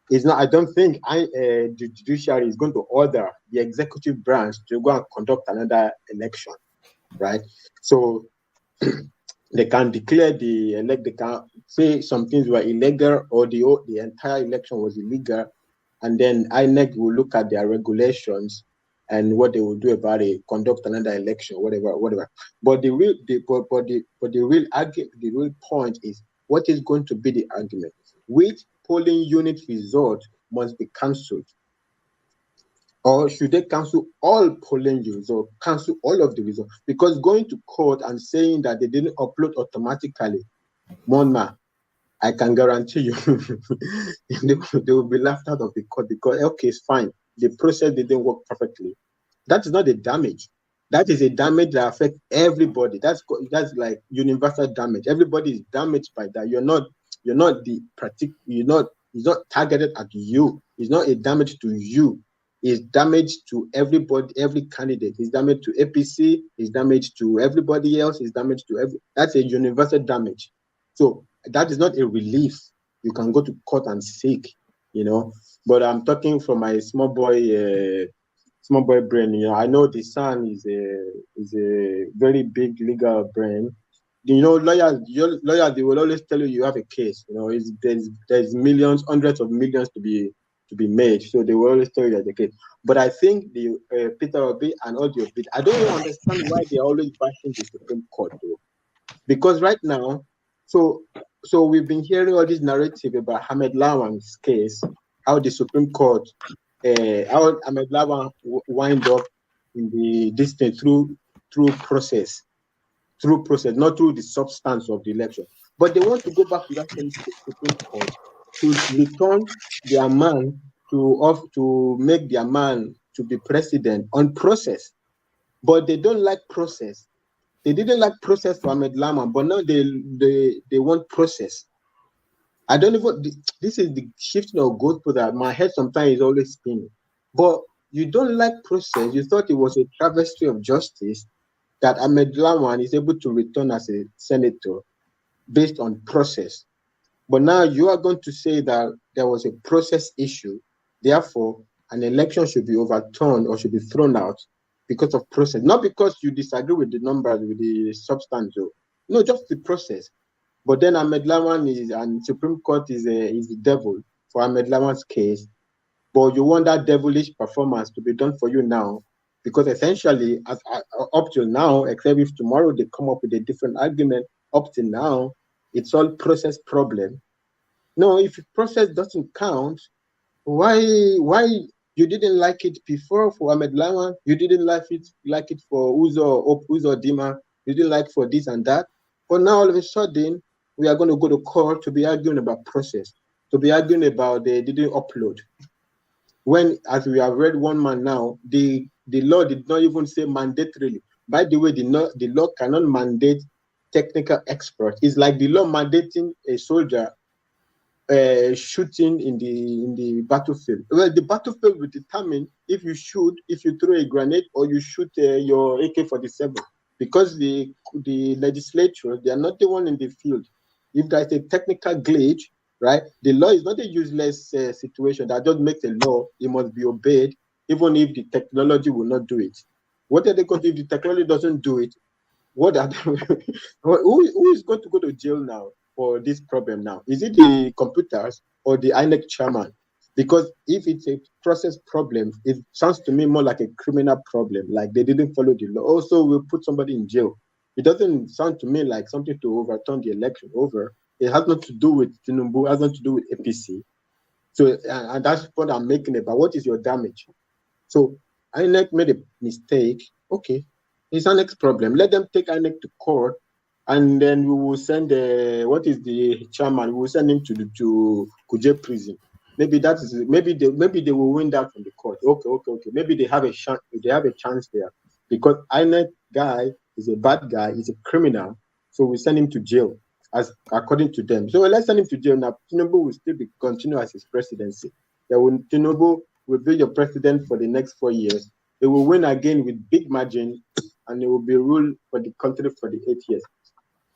Speaker 21: It's not. I don't think the judiciary is going to order the executive branch to go and conduct another election, right? So they can declare they can say some things were illegal or the entire election was illegal, and then Inec will look at their regulations and what they will do about it, conduct another election, whatever. But the real point is, what is going to be the argument? Which polling unit result must be cancelled? Or should they cancel all polling units or cancel all of the results? Because going to court and saying that they didn't upload automatically, Monma, I can guarantee you they will be laughed out of the court because, okay, it's fine. The process didn't work perfectly. That is not a damage. That is a damage that affects everybody. That's like universal damage. Everybody is damaged by that. It's not targeted at you. It's not a damage to you. It's damage to everybody, every candidate. It's damage to APC. It's damage to everybody else. It's damage to that's a universal damage. So that is not a relief you can go to court and seek, But I'm talking from my small boy brain. I know the son is a very big legal brain. Lawyers, they will always tell you have a case. There's millions, hundreds of millions to be made. So they will always tell you that the case. But I think the Peter Obi and all the Obi, I don't really understand why they're always bashing the Supreme Court, though. Because right now, So we've been hearing all this narrative about Ahmed Lawan's case, how the Supreme Court, how Ahmed Lawan wind up in the distance through process, not through the substance of the election. But they want to go back to that same Supreme Court to return their man to make their man to be president on process. But they don't like process. They didn't like process for Ahmed Lawan, but now they want process. I don't even. This is the shifting of goalpost that my head sometimes is always spinning. But you don't like process. You thought it was a travesty of justice that Ahmed Lawan is able to return as a senator based on process. But now you are going to say that there was a process issue, therefore an election should be overturned or should be thrown out because of process. Not because you disagree with the numbers, with the substance. No, just the process. But then Ahmed Lawan and Supreme Court is the devil for Ahmed Lawan's case. But you want that devilish performance to be done for you now, because essentially, up till now, except if tomorrow they come up with a different argument, up till now, it's all process problem. No, if process doesn't count, why you didn't like it before for Ahmed Lawan? You didn't like it for Uzo Dima? You didn't like for this and that? But now all of a sudden, we are going to go to court to be arguing about process, to be arguing about they didn't upload. When, as we have read one man now, the law did not even say mandatorily. By the way, the law cannot mandate technical experts. It's like the law mandating a soldier shooting in the battlefield. Well, the battlefield will determine if you throw a grenade or you shoot your AK-47, because the legislature, they are not the one in the field. If there's a technical glitch, right, the law is not a useless situation that just makes a law. It must be obeyed, even if the technology will not do it. What are they going to do if the technology doesn't do it? What are they, who is going to go to jail now for this problem now? Is it the computers or the Inec chairman? Because if it's a process problem, it sounds to me more like a criminal problem, like they didn't follow the law. Also, we'll put somebody in jail. It doesn't sound to me like something to overturn the election over. It has nothing to do with Tinubu, it has nothing to do with APC. So, and that's what I'm making about what is your damage. So, INEC made a mistake. Okay, it's an next problem. Let them take INEC to court, and then we will send what is the chairman? We will send him to Kuje prison. Maybe they will win that from the court. Okay. Maybe they have a chance. They have a chance there, because INEC guy is a bad guy. He's a criminal. So we send him to jail, as according to them. So let's send him to jail now. Tinubu will still continue as his presidency. Tinubu will be your president for the next 4 years. He will win again with big margin, and he will be ruled for the country for the 8 years.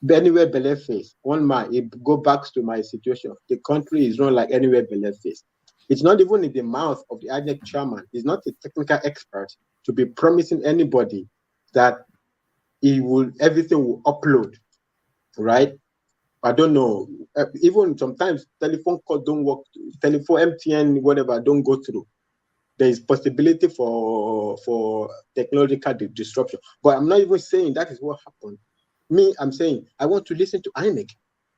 Speaker 21: But anywhere Bele face, one man, it go back to my situation. The country is run like anywhere Bele face. It's not even in the mouth of the INEC chairman. He's not a technical expert to be promising anybody that everything will upload, right? I don't know. Even sometimes telephone calls don't work. Telephone, MTN, whatever, don't go through. There is possibility for technological disruption. But I'm not even saying that is what happened. Me, I'm saying I want to listen to INEC,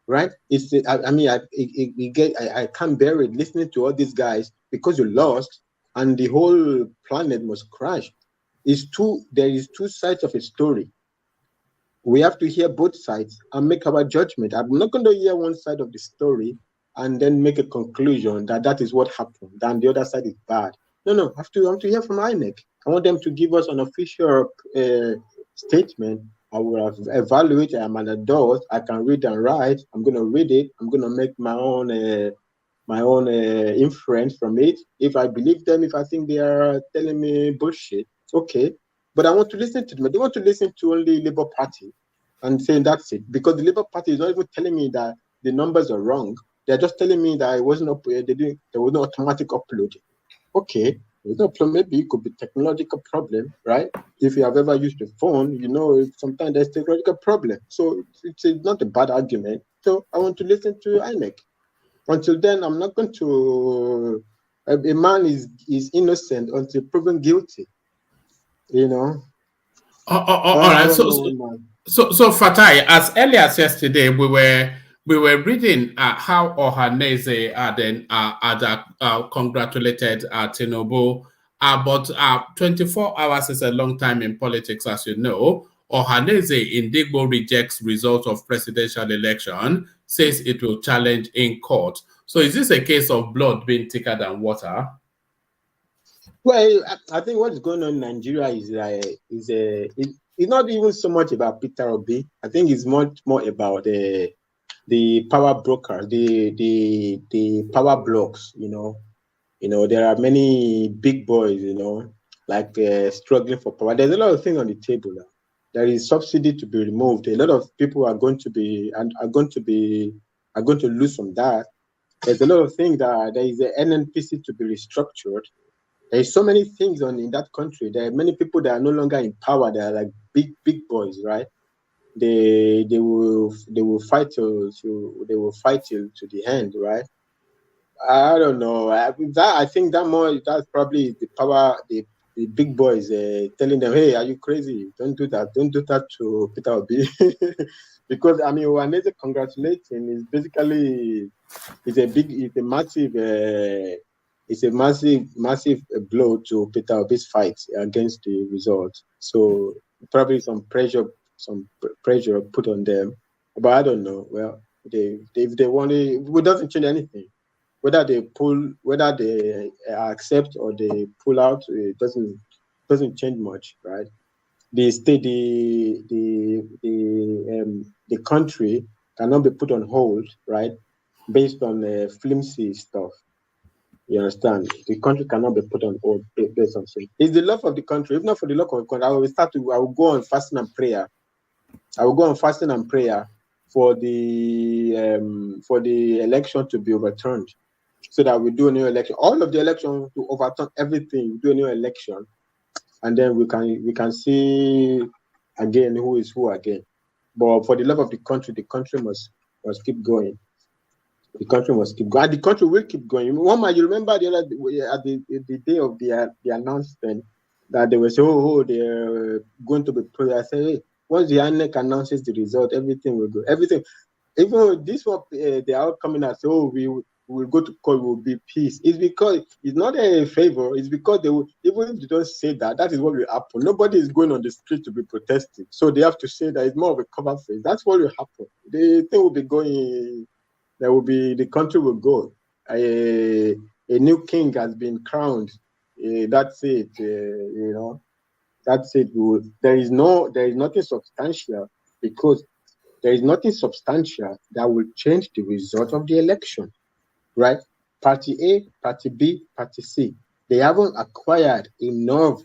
Speaker 21: right? I can't bear it listening to all these guys because you lost and the whole planet must crash. There is two sides of a story. We have to hear both sides and make our judgment. I'm not going to hear one side of the story and then make a conclusion that is what happened, and the other side is bad. No, I have to hear from INEC. I want them to give us an official statement. I will evaluate. I am an adult. I can read and write. I'm going to read it. I'm going to make my own inference from it. If I believe them, if I think they are telling me bullshit, okay. But I want to listen to them. I don't want to listen to only Labour Party and saying that's it. Because the Labour Party is not even telling me that the numbers are wrong. They're just telling me that it wasn't there was no automatic uploading. Okay. Maybe it could be technological problem, right? If you have ever used a phone, you know sometimes there's technological problem. So it's not a bad argument. So I want to listen to INEC. Until then, I'm not going to. A man is innocent until proven guilty. You know.
Speaker 1: All right. So Fatai, as early as yesterday, we were we were reading how Ohaneze then congratulated Tinubu, but 24 hours is a long time in politics, as you know. Ohaneze in Digbo rejects results of presidential election, says it will challenge in court. So is this a case of blood being thicker than water?
Speaker 21: Well, I think what is going on in Nigeria it's not even so much about Peter Obi. I think it's much more about the power brokers, the power blocks. There are many big boys, like struggling for power. There's a lot of things on the table now. There is subsidy to be removed. A lot of people are going to lose from that. There's a lot of things that there is an NNPC to be restructured. There's so many things in that country. There are many people that are no longer in power. They are like big boys, right? They will fight till the end, right? I don't know. I think that's probably the power, the big boys telling them, hey, are you crazy? Don't do that. Don't do that to Peter Obi. Because Ohaneze congratulating is basically it's a massive blow to Peter Obi's fight against the result. So probably some pressure put on them. But I don't know. Well, if they want it doesn't change anything. Whether they accept or they pull out, it doesn't change much, right? The country cannot be put on hold, right? Based on flimsy stuff. You understand? The country cannot be put on hold based on things. It's the love of the country. If not for the love of the country, I will go on fasting and prayer. I will go on fasting and prayer for the election to be overturned, so that we do a new election. All of the election to overturn everything, we do a new election, and then we can see again who is who again. But for the love of the country must keep going. The country must keep going. And the country will keep going. You remember the other at the day of the announcement that they were saying, they're going to be pro. I say, hey, once the Inec announces the result, everything will go. Everything, even this one, they are coming and say, we will go to court, will be peace. It's because it's not a favor. It's because even if they don't say that is what will happen. Nobody is going on the street to be protesting. So they have to say that it's more of a cover face. That's what will happen. The thing will be going. The country will go. A new king has been crowned. That's it. That's it. There is nothing substantial, because there is nothing substantial that will change the result of the election, right? Party A, Party B, Party C, they haven't acquired enough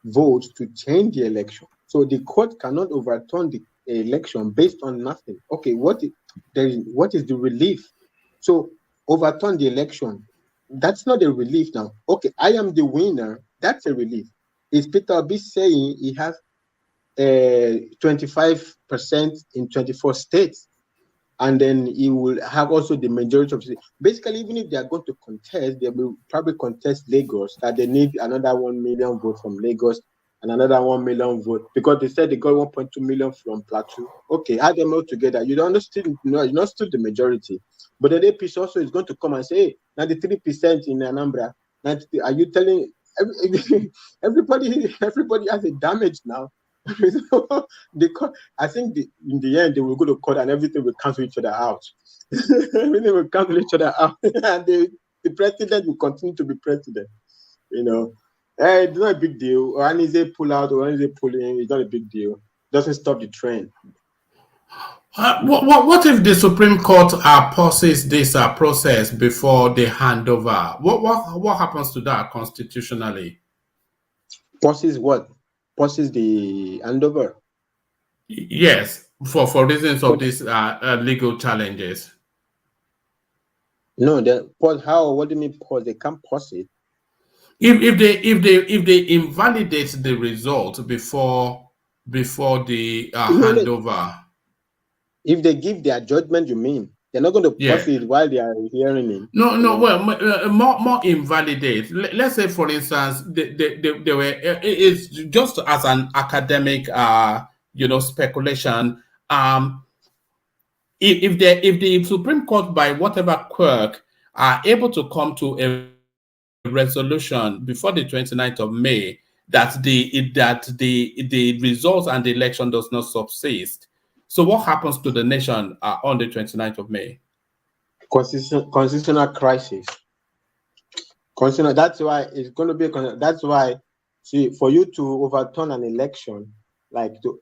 Speaker 21: votes to change the election. So the court cannot overturn the election based on nothing. Okay, what is the relief? So overturn the election. That's not a relief now. Okay, I am the winner. That's a relief. Is Peter Obi saying he has 25% in 24 states, and then he will have also the majority of states? Basically, even if they are going to contest, they will probably contest Lagos, that they need another 1 million vote from Lagos and another 1 million vote, because they said they got 1.2 million from Plateau. Okay, add them all together. You don't understand, you're not still the majority. But the APC also is going to come and say, hey, 93% in Anambra. Are you telling everybody has a damage now? I think in the end they will go to court and everything will cancel each other out. Everything will cancel each other out, and the president will continue to be president. It's not a big deal. Or is they pull out, or is they pull in? It's not a big deal. Doesn't stop the trend.
Speaker 1: What if the Supreme Court pauses this process before they hand over? What happens to that constitutionally?
Speaker 21: Pauses what? Pauses the handover?
Speaker 1: Yes, for reasons of these legal challenges.
Speaker 21: No, pause. How? What do you mean pause? They can't pause it.
Speaker 1: If they invalidate the result before the handover.
Speaker 21: If they give their judgment, you mean they're not going to pause it while they are hearing it?
Speaker 1: No. Well, more invalidate. Let's say, for instance, they were. It's just as an academic, speculation. if the Supreme Court, by whatever quirk, are able to come to a resolution before the 29th of May that the results and the election does not subsist, so what happens to the nation on the 29th of May?
Speaker 21: Constitutional crisis. That's why it's going to be. That's why, see, for you to overturn an election, like to,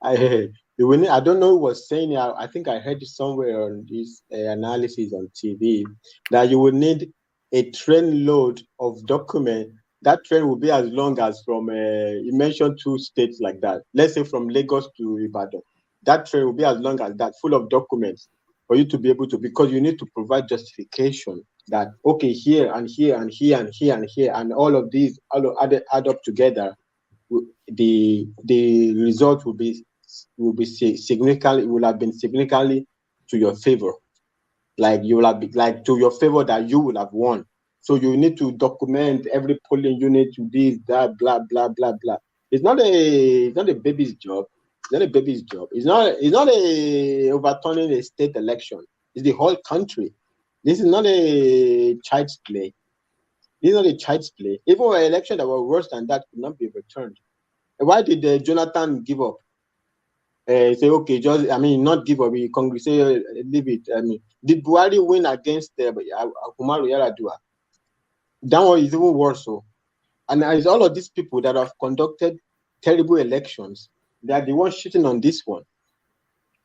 Speaker 21: I don't know who was saying it. I think I heard it somewhere on this analysis on TV that you would need a train load of document. That train will be as long as from you mentioned 2 states like that. Let's say from Lagos to Ibadan. That train will be as long as that, full of documents for you to be able to, because you need to provide justification that, okay, here and here and here and here and here and all of these add up together, the result will be significantly, will have been significantly to your favor, like you will have been, like to your favor that you will have won. So you need to document every polling unit to this, that, blah blah blah blah. It's not a baby's job. It's not a baby's job. It's not a overturning a state election. It's the whole country. This is not a child's play. This is not a child's play. Even an election that was worse than that could not be overturned. Why did Jonathan give up? Say, okay, not give up. Congress say, leave it. Did Buhari win against Umaru Yar'Adua? That one is even worse. So, and it's all of these people that have conducted terrible elections. They are the ones shitting on this one.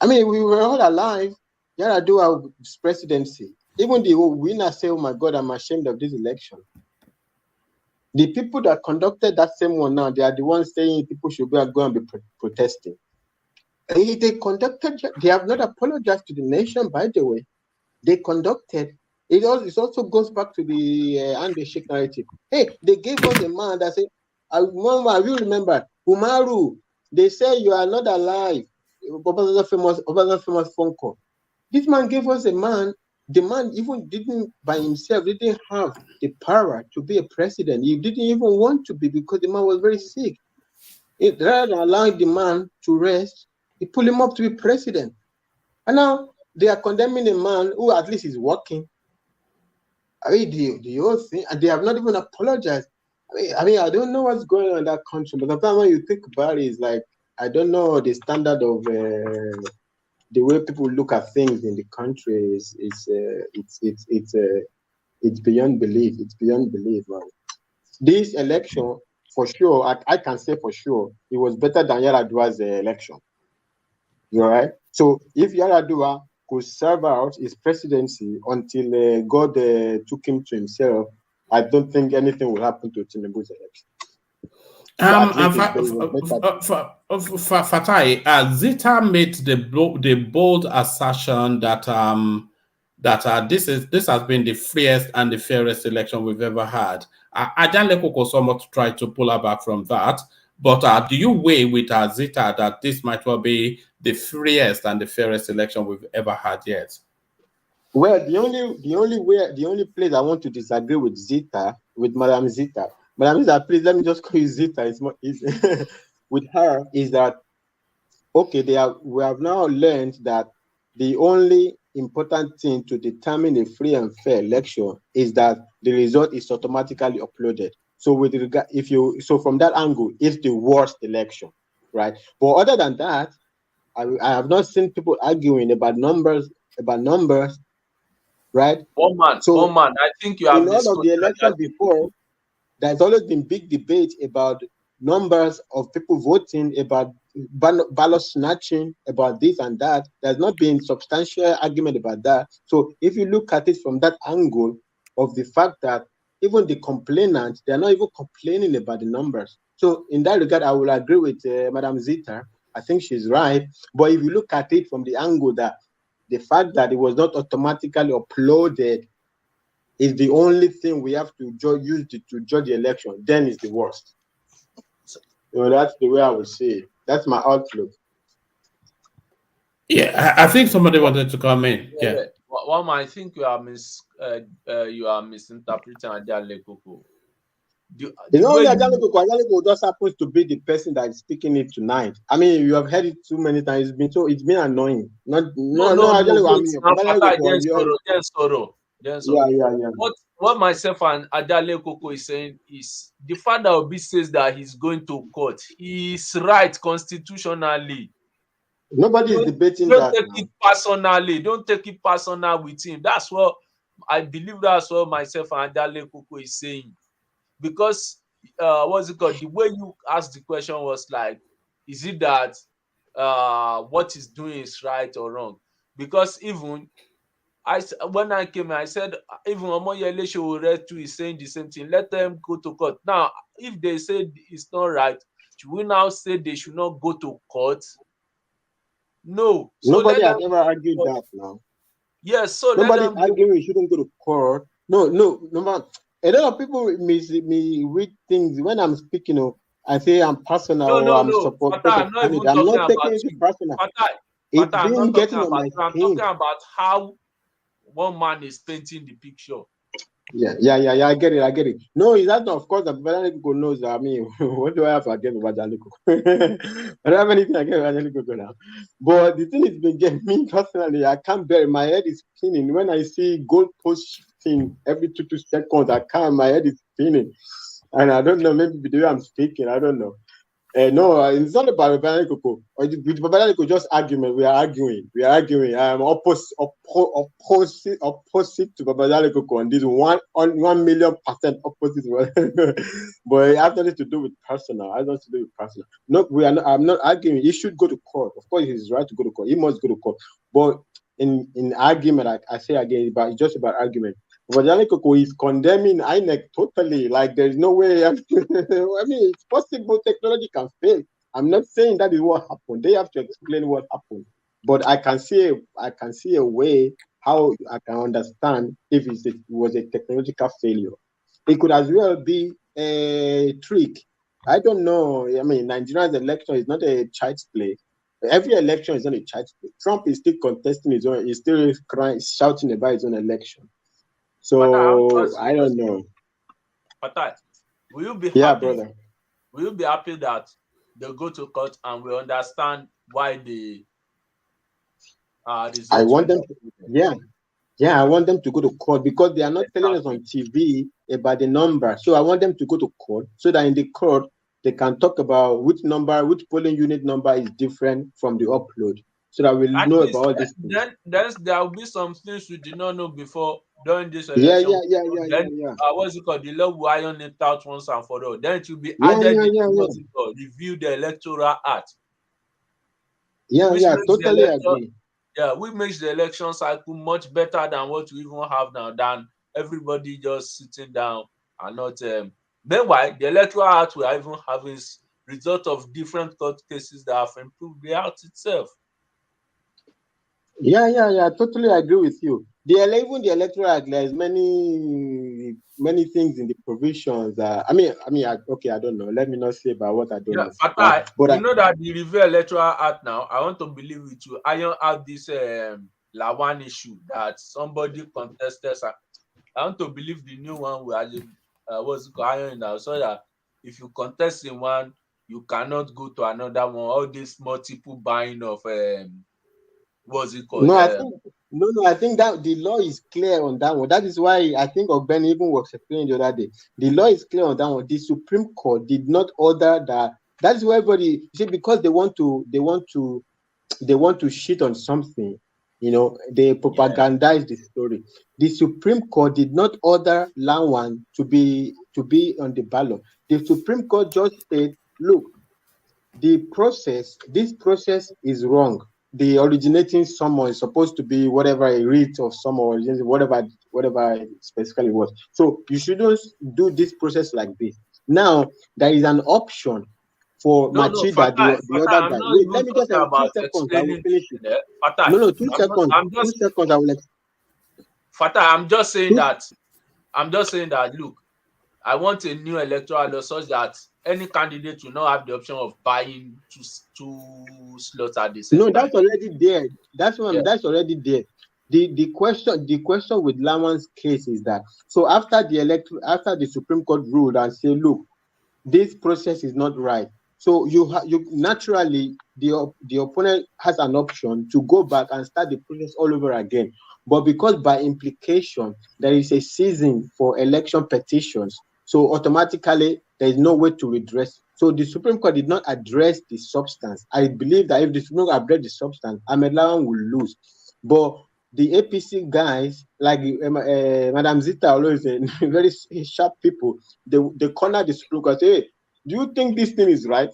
Speaker 21: We were all alive. Yar'Adua's presidency. Even the winner say, oh my God, I'm ashamed of this election. The people that conducted that same one now, they are the ones saying people should go and be protesting. They have not apologized to the nation, by the way. They conducted. It also goes back to the handshake narrative. Hey, they gave us a man that said, I will remember, Umaru, they say you are not alive. Obasanjo's famous phone call. This man gave us a man. The man even didn't have the power to be a president. He didn't even want to be because the man was very sick. Rather than allowing the man to rest, he pulled him up to be president. And now they are condemning a man who at least is working. The whole thing, and they have not even apologized. I don't know what's going on in that country, but sometimes when you think about it, it's like, I don't know the standard of the way people look at things in the country it's beyond belief. It's beyond belief, man. This election, for sure, I can say for sure, it was better than Yar'Adua's election. You all right? So if Yar'Adua could serve out his presidency until God took him to himself, I don't think anything will happen to Tinubu's election.
Speaker 1: Fatai, Zita made the bold assertion that this has been the freest and the fairest election we've ever had. Ajanle Koko somewhat tried to pull her back from that, but do you weigh with Zita that this might well be the freest and the fairest election we've ever had yet?
Speaker 21: Well, the only place I want to disagree with Zita, with Madam Zita, please let me just call you Zita. It's more easy. With her is that, okay, we have now learned that the only important thing to determine a free and fair election is that the result is automatically uploaded. So with regard, from that angle, it's the worst election, right? But other than that, I have not seen people arguing about numbers, right?
Speaker 3: One man. I think you have
Speaker 21: in all of the elections before. There's always been big debate about numbers of people voting, about ballot snatching, about this and that. There's not been substantial argument about that. So if you look at it from that angle of the fact that even the complainants, they're not even complaining about the numbers. So in that regard, I will agree with Madam Zita. I think she's right. But if you look at it from the angle that the fact that it was not automatically uploaded is the only thing we have to use to judge the election, then it's the worst. So, that's the way I would say it. That's my outlook.
Speaker 1: Yeah, I think somebody wanted to come in. Yeah.
Speaker 3: Well, I think you are misinterpreting Ajanle Koko.
Speaker 21: It's not only Ajanleko just happens to be the person that is speaking it tonight. I mean, you have heard it too many times. It's been annoying. Yeah.
Speaker 12: What myself and Adale Koko is saying is the fact that Obi says that he's going to court. He's right constitutionally.
Speaker 21: Nobody is debating
Speaker 12: that.
Speaker 21: Don't
Speaker 12: take it personally. Don't take it personal with him. That's what I believe. That's what myself and Adale Koko is saying. Because what's it called? The way you asked the question was like, is it that what he's doing is right or wrong? Because even when I came, I said even Omoyele Sowore too is saying the same thing. Let them go to court. Now, if they say it's not right, should we now say they should not go to court? No. So
Speaker 21: nobody has ever argued that now.
Speaker 12: Yes. So
Speaker 21: nobody is arguing we shouldn't go to court. No. A lot of people me read things when I'm speaking. I say I'm personal.
Speaker 12: No.
Speaker 21: I'm supporting. I'm not taking it personal. It's been getting on my skin.
Speaker 12: I'm talking about how one man is painting the picture.
Speaker 21: Yeah. I get it. No, is that of course the Ajaliko knows. I mean, what do I have against Ajaliko? I don't have anything against Ajaliko now. But the thing is, been getting me personally. I can't bear it. My head is spinning when I see goalpost shifting every 2 seconds. My head is spinning, and I don't know. Maybe the way I'm speaking, I don't know. No, it's not about Babalaniko. With Babalaniko, just argument. We are arguing. I'm opposite to Babalaniko on this 1,000,000% opposite. But it has nothing to do with personal. No, I'm not arguing. He should go to court. Of course, he's right to go to court. He must go to court. But in argument, I say again, it's just about argument. Babalaniko is condemning Inec totally. Like there's no way. I mean, it's possible technology can fail. I'm not saying that is what happened. They have to explain what happened. But I can see a way how I can understand if it was a technological failure. It could as well be a trick. I don't know. I mean, Nigeria's election is not a child's play. Every election is not a child's play. Trump is still contesting his own. He's still shouting about his own election. So I don't know.
Speaker 12: Patai, will you be happy?
Speaker 21: Yeah, brother.
Speaker 12: Will you be happy that they go to court and we understand why they
Speaker 21: I want them to, I want them to go to court because they are not telling us on TV about the number. So I want them to go to court so that in the court they can talk about which polling unit number is different from the upload. So that we'll know about all this.
Speaker 12: Then there will be some things we did not know before during this election.
Speaker 21: Yeah.
Speaker 12: What's it called? The law will iron it out once and for all. Then it will be added to review the Electoral Act.
Speaker 21: Totally agree.
Speaker 12: Yeah, we makes the election cycle much better than what we even have now, than everybody just sitting down and not. Meanwhile, the Electoral Act will even have its result of different court cases that have improved the Act itself.
Speaker 21: Yeah, totally agree with you. Even the Electoral Act, there's many things in the provisions. I don't know. Let me not say about what I don't know.
Speaker 12: But you know that the review Electoral Act now, I want to believe with you, iron out this Lawan issue that somebody contested. I want to believe the new one will iron now, so that if you contest in one, you cannot go to another one. All this multiple buying of what's it called?
Speaker 21: I think that the law is clear on that one. That is why I think Ogbeni even was explaining the other day. The law is clear on that one. The Supreme Court did not order that. That is why everybody because they want to shit on something. They propagandize the story. The Supreme Court did not order Lawan to be on the ballot. The Supreme Court just said, look, this process is wrong. The originating summon is supposed to be whatever a writ of summon, whatever specifically was. So you shouldn't do this process like this. Now there is an option for Machida, the other guy. Wait, let me just have 2 seconds. I will finish it. 2 seconds. 2 seconds. I will.
Speaker 12: Fatah, I'm just saying that. Look, I want a new electoral law such that any candidate will not have the option of buying two slots at the same time.
Speaker 21: No, that's already there. That's already there. the question with Lawan's case is that, so after the Supreme Court ruled and say, look, this process is not right. So you naturally, the opponent has an option to go back and start the process all over again. But because by implication there is a season for election petitions, so automatically there is no way to redress. So the Supreme Court did not address the substance. I believe that if the Supreme Court addressed the substance, Ahmed Lawan will lose. But the APC guys, like Madam Zita, always very sharp people, they corner the Supreme Court. Say, hey, do you think this thing is right?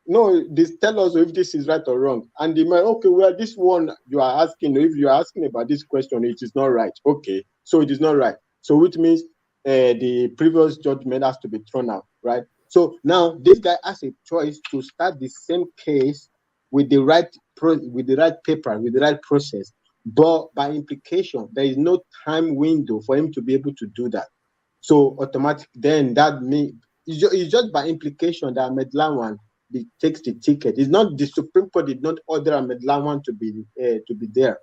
Speaker 21: No, this tell us if this is right or wrong. And the man, okay, well, this one you are asking, if you are asking about this question, it is not right. Okay, so it is not right. So which means the previous judgment has to be thrown out, right? So now this guy has a choice to start the same case with the right paper, with the right process. But by implication, there is no time window for him to be able to do that. So automatic, then that means it's just by implication that Ahmed Lawan takes the ticket. It's not the Supreme Court did not order Ahmed Lawan to be there.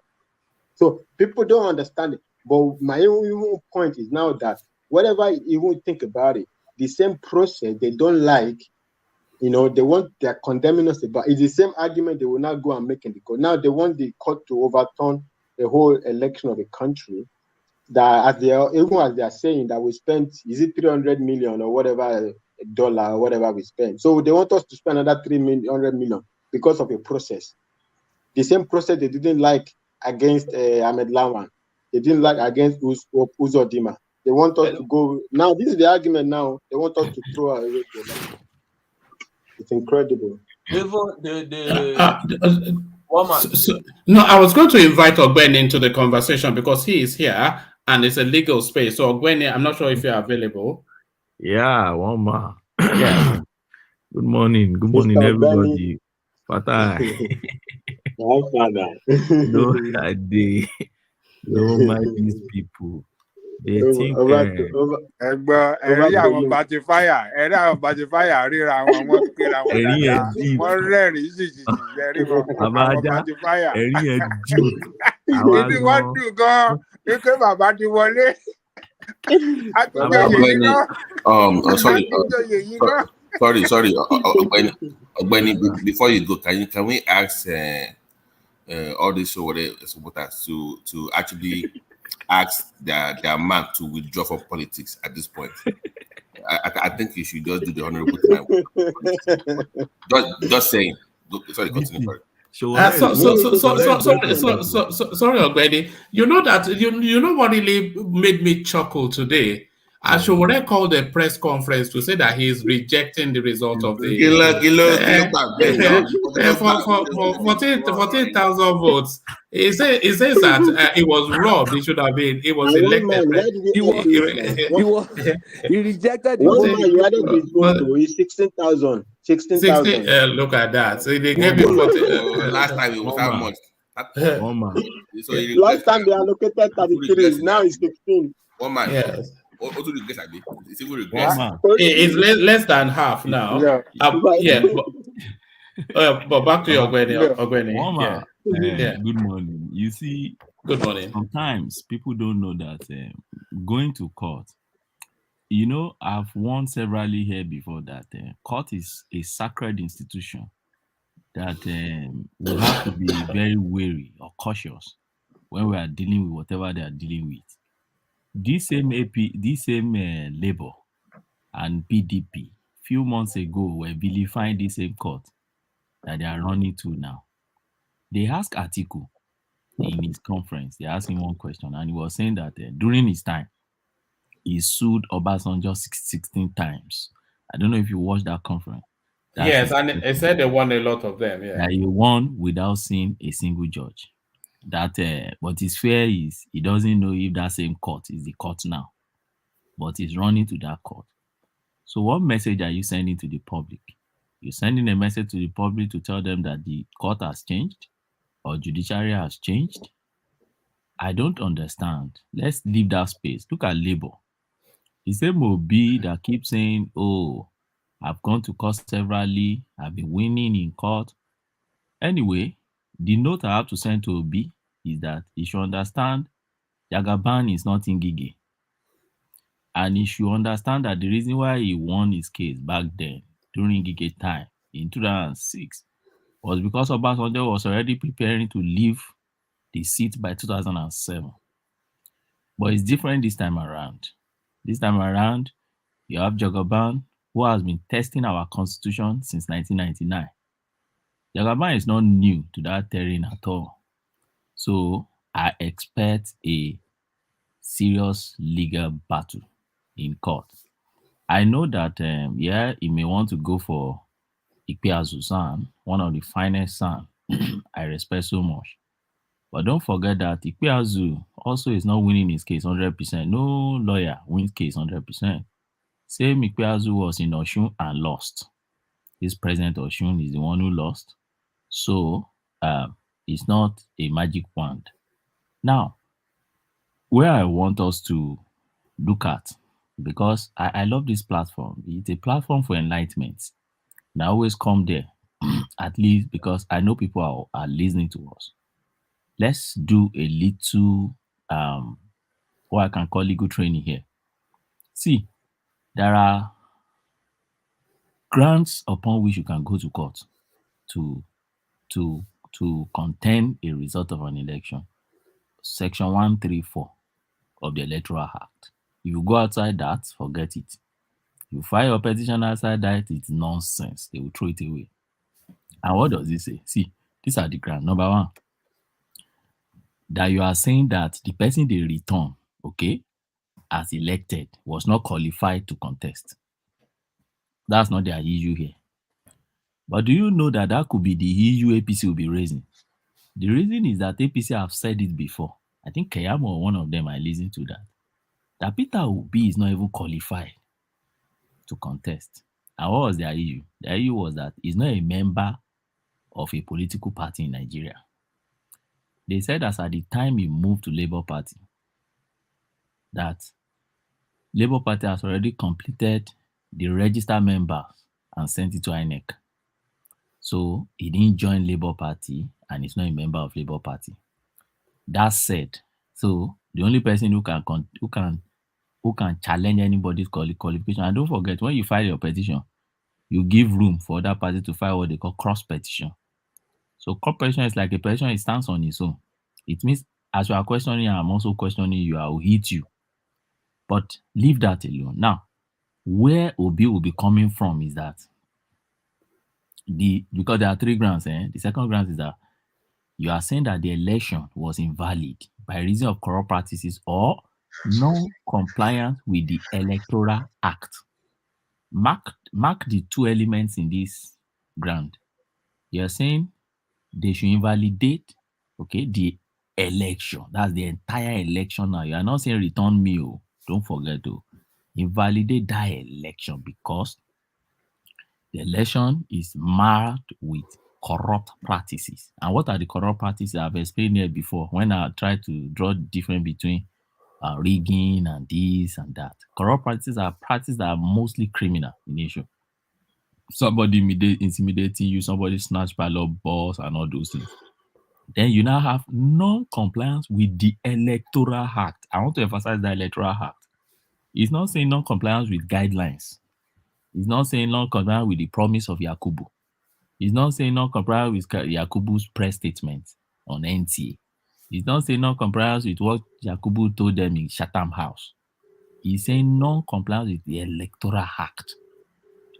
Speaker 21: So people don't understand it. But my own point is now that whatever you will think about it, the same process they don't like, they're condemning us about. It's the same argument they will not go and make in the court. Now they want the court to overturn the whole election of the country. That even as they are saying that we spent, is it 300 million or whatever dollar or whatever we spent. So they want us to spend another 300 million because of a process. The same process they didn't like against Ahmed Lawan. They didn't like against Uzodinma. They want us to go. Now, this is the argument now. They want us to throw away the election. It's incredible.
Speaker 1: No, I was going to invite Ogben into the conversation because he is here and it's a legal space. So Ogben, I'm not sure if you're available.
Speaker 14: Yeah, one more. Yeah. Good morning. Good morning,
Speaker 21: Mr.
Speaker 14: everybody. Fatai.
Speaker 21: My father.
Speaker 14: No, don't mind these people. They think
Speaker 10: ẹ̀rí àwọn bàtìfáyà ríra wọn wọ́n kíra wọn dáadáa wọ́n rẹ́rìn-ín sì ẹ̀rí wọn àwọn bàtìfáyà ìdí wọ́n dùn gan-an wípé bàbá ti wọlé
Speaker 16: sorry Ogbeni, before you go, can we ask all these supporters to actually ask their man to withdraw from politics at this point? I think you should just do the honorable thing. Just saying. Sorry, continue.
Speaker 1: Sorry, Ogbeni. You know that you know what really made me chuckle today? Ashore called a press conference to say that he is rejecting the result of the 14,000 votes. He says that it was robbed. He should have been. He was elected.
Speaker 2: He rejected the
Speaker 21: vote. You added his vote to 16,000. 16,000.
Speaker 1: Look at that. So they gave him
Speaker 16: last time it was how much?
Speaker 21: Last time they allocated 33. Now it's 16.
Speaker 16: One man.
Speaker 1: Yes.
Speaker 16: It's even regress.
Speaker 1: It's less than half now. But back to your Ogweni.
Speaker 14: Good morning. You see,
Speaker 1: good morning.
Speaker 14: Sometimes people don't know that going to court, I've warned severally here before that court is a sacred institution that we have to be very wary or cautious when we are dealing with whatever they are dealing with. This same Labour and PDP few months ago were vilifying the same court that they are running to now. They asked Atiku in his conference, they asked him one question, and he was saying that during his time, he sued Obasanjo 16 times. I don't know if you watched that conference.
Speaker 1: Yes, and he said they won a lot of them. Yeah,
Speaker 14: that he won without seeing a single judge. That what is fair is he doesn't know if that same court is the court now, but he's running to that court. So what message are you sending to the public? You're sending a message to the public to tell them that the court has changed or judiciary has changed? I don't understand. Let's leave that space. Look at Labour. The same Obi that keeps saying, oh, I've gone to court severally, I've been winning in court. Anyway, the note I have to send to Obi is that he should understand Jagaban is not Ngige. And he should understand that the reason why he won his case back then, during Ngige time, in 2006, was because Obasanjo was already preparing to leave the seat by 2007. But it's different this time around. This time around, you have Jagaban, who has been testing our constitution since 1999. Jagaban is not new to that terrain at all. So I expect a serious legal battle in court. I know that, he may want to go for Ikpeazu son, one of the finest sons I respect so much. But don't forget that Ikpeazu also is not winning his case 100%. No lawyer wins case 100%. Same Ikpeazu was in Oshun and lost. This President Oshun is the one who lost. So it's not a magic wand. Now, where I want us to look at, because I love this platform. It's a platform for enlightenment. And I always come there, at least because I know people are listening to us. Let's do a little, what I can call legal training here. See, there are grounds upon which you can go to court to contend a result of an election. Section 134 of the Electoral Act. If you go outside that, forget it. You file your petition outside that, it's nonsense. They will throw it away. And what does it say? See, these are the grounds. Number one, that you are saying that the person they return, okay, as elected, was not qualified to contest. That's not their issue here. But do you know that that could be the issue APC will be raising? The reason is that APC have said it before. I think Keyamo or one of them, I listened to that. That Peter Obi is not even qualified to contest. And what was their issue? Their issue was that he's not a member of a political party in Nigeria. They said that at the time he moved to Labour Party, that Labour Party has already completed the registered members and sent it to Inec. So he didn't join Labour Party and he's not a member of Labour Party. That said, so the only person who can challenge anybody's qualification, and don't forget, when you file your petition, you give room for other parties to file what they call cross petition. So cross petition is like a petition, it stands on its own. It means as you are questioning, I'm also questioning you, I will hit you. But leave that alone. Now, where Obi will be coming from is that because there are three grounds. The second ground is that you are saying that the election was invalid by reason of corrupt practices or non-compliance with the Electoral Act. Mark the two elements in this ground. You are saying they should invalidate, okay, the election. That's the entire election now. You are not saying return me. Don't forget to invalidate that election because the election is marred with corrupt practices. And what are the corrupt practices? I've explained here before when I tried to draw the difference between rigging and this and that. Corrupt practices are practices that are mostly criminal in nature. Somebody intimidating you, somebody snatch ballot balls and all those things. Then you now have non-compliance with the Electoral Act. I want to emphasize the Electoral Act. It's not saying non-compliance with guidelines. It's not saying non-compliance with the promise of Yakubu. It's not saying non-compliance with Yakubu's press statement on NTA. It's not saying non-compliance with what Yakubu told them in Chatham House. He's saying non-compliance with the Electoral Act.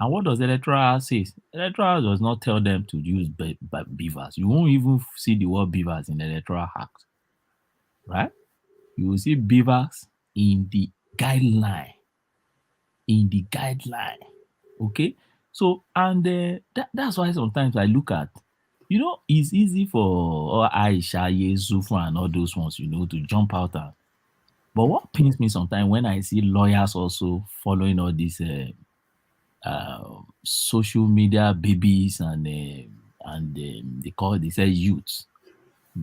Speaker 14: And what does the Electoral Act say? Electoral Act does not tell them to use beavers. You won't even see the word beavers in the Electoral Act. Right? You will see beavers in the guideline. Okay? So, and that's why sometimes I look at, it's easy for Aisha, Yezufu, and all those ones, to jump out at. But what pains me sometimes when I see lawyers also following all these social media babies and they say youths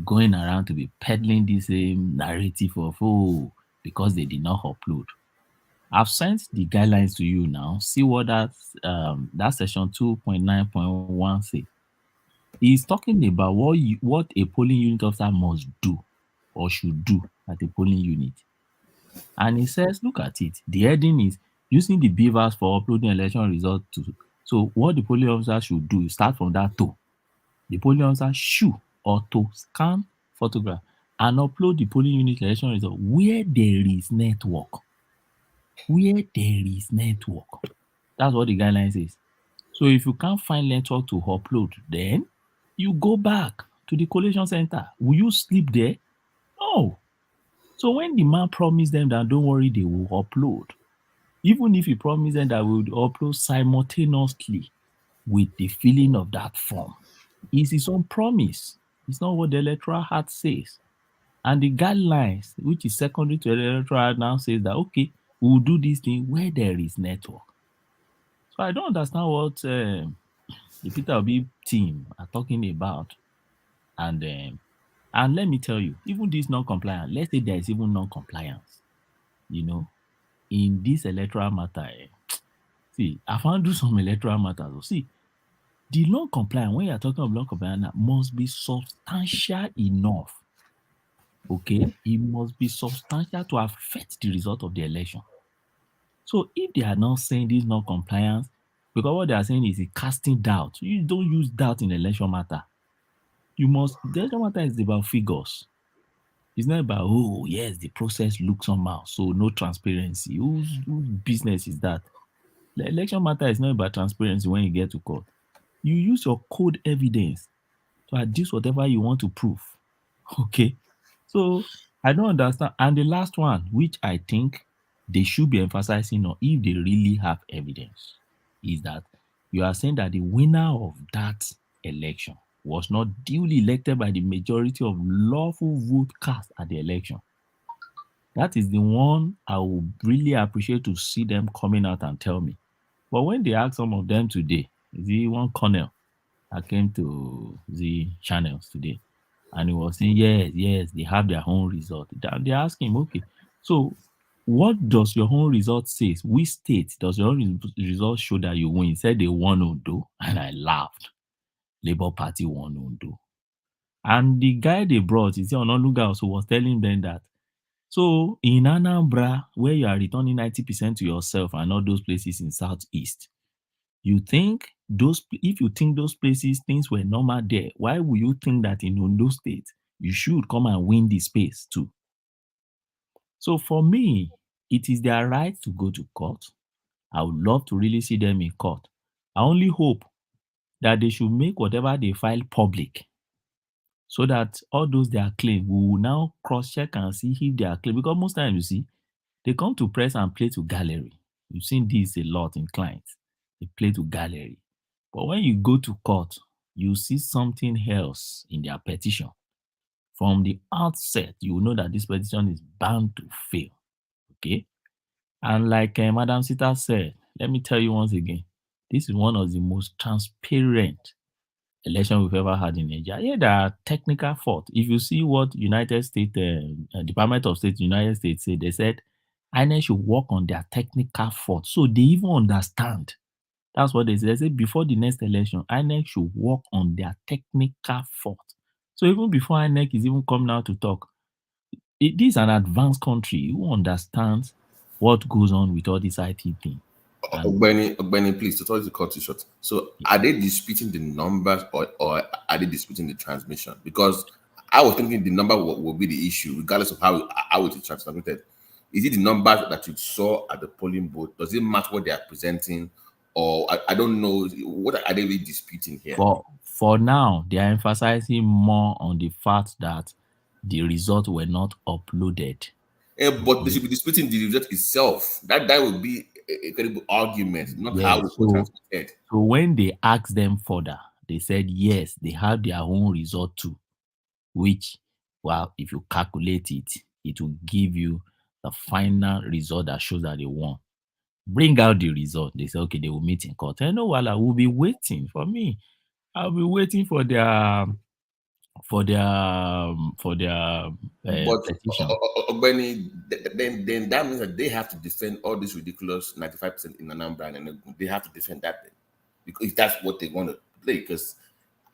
Speaker 14: going around to be peddling this narrative of because they did not upload. I've sent the guidelines to you now. See what that section 2.9.1 says. He's talking about what a polling unit officer must do or should do at the polling unit. And it says, look at it. The heading is using the beavers for uploading election results to. So what the polling officer should do is start from that to. The polling officer should or to scan photograph and upload the polling unit election result where there is network. Where there is network. That's what the guideline says. So if you can't find network to upload, then you go back to the collation center. Will you sleep there? No. So when the man promised them that don't worry, they will upload, even if he promised them that we would upload simultaneously with the filling of that form, it's his own promise. It's not what the Electoral Act says. And the guidelines, which is secondary to the Electoral Act, now says that, okay, we will do this thing where there is network. So I don't understand what the Peter Obi team are talking about. And let me tell you, even this non-compliance, let's say there is even non-compliance, in this electoral matter. See, I found some electoral matters. See, the non-compliance, when you're talking of non-compliance, must be substantial enough. Okay? It must be substantial to affect the result of the election. So if they are not saying this non-compliance, because what they are saying is casting doubt. You don't use doubt in election matter. The election matter is about figures. It's not about, oh, yes, the process looks somehow, so no transparency. Whose business is that? The election matter is not about transparency when you get to court. You use your code evidence to adduce whatever you want to prove. Okay? So I don't understand. And the last one, which I think they should be emphasizing on if they really have evidence, is that you are saying that the winner of that election was not duly elected by the majority of lawful vote cast at the election. That is the one I would really appreciate to see them coming out and tell me. But when they ask some of them today, the one colonel that came to the channels today, and he was saying, yes, they have their own result. They ask him, okay, so what does your own result say? Which state does your own result show that you win? He said they won Ondo, and I laughed. Labour Party won Ondo. And the guy they brought, is Ononuga, also was telling them that, so in Anambra, where you are returning 90% to yourself and all those places in Southeast, you think if you think those places, things were normal there, why would you think that in Ondo State, you should come and win the space too? So for me, it is their right to go to court. I would love to really see them in court. I only hope that they should make whatever they file public, so that all those their claim, we will now cross-check and see if they are claim. Because most times, you see, they come to press and play to gallery. You've seen this a lot in clients. They play to gallery. But when you go to court, you see something else in their petition. From the outset, you will know that this petition is bound to fail. Okay? And like Madam Sita said, let me tell you once again, this is one of the most transparent election we've ever had in Nigeria. Yeah, there are technical faults. If you see what United States, Department of State, United States said, they said INEC should work on their technical faults. So they even understand. That's what they said. They said before the next election, INEC should work on their technical faults. So even before INEC is even coming out to talk, this is an advanced country who understands what goes on with all this IT thing.
Speaker 16: Ogbeni, please, to tell you to cut you short. So, are they disputing the numbers or are they disputing the transmission? Because I was thinking the number will be the issue, regardless of how it is transmitted. Is it the numbers that you saw at the polling booth? Does it match what they are presenting? Or I don't know, what are they really disputing here?
Speaker 14: For now, they are emphasizing more on the fact that the results were not uploaded.
Speaker 16: But they should be disputing the result itself. That would be a credible argument, not how it was transmitted.
Speaker 14: So when they asked them further, they said yes, they have their own result too, which, well, if you calculate it, it will give you the final result that shows that they won. Bring out the result. They say, okay, they will meet in court. And no, well, I will be waiting for me. I'll be waiting for their petition.
Speaker 16: Then that means that they have to defend all this ridiculous 95% in Anambra, and they have to defend that then, because that's what they want to play. Because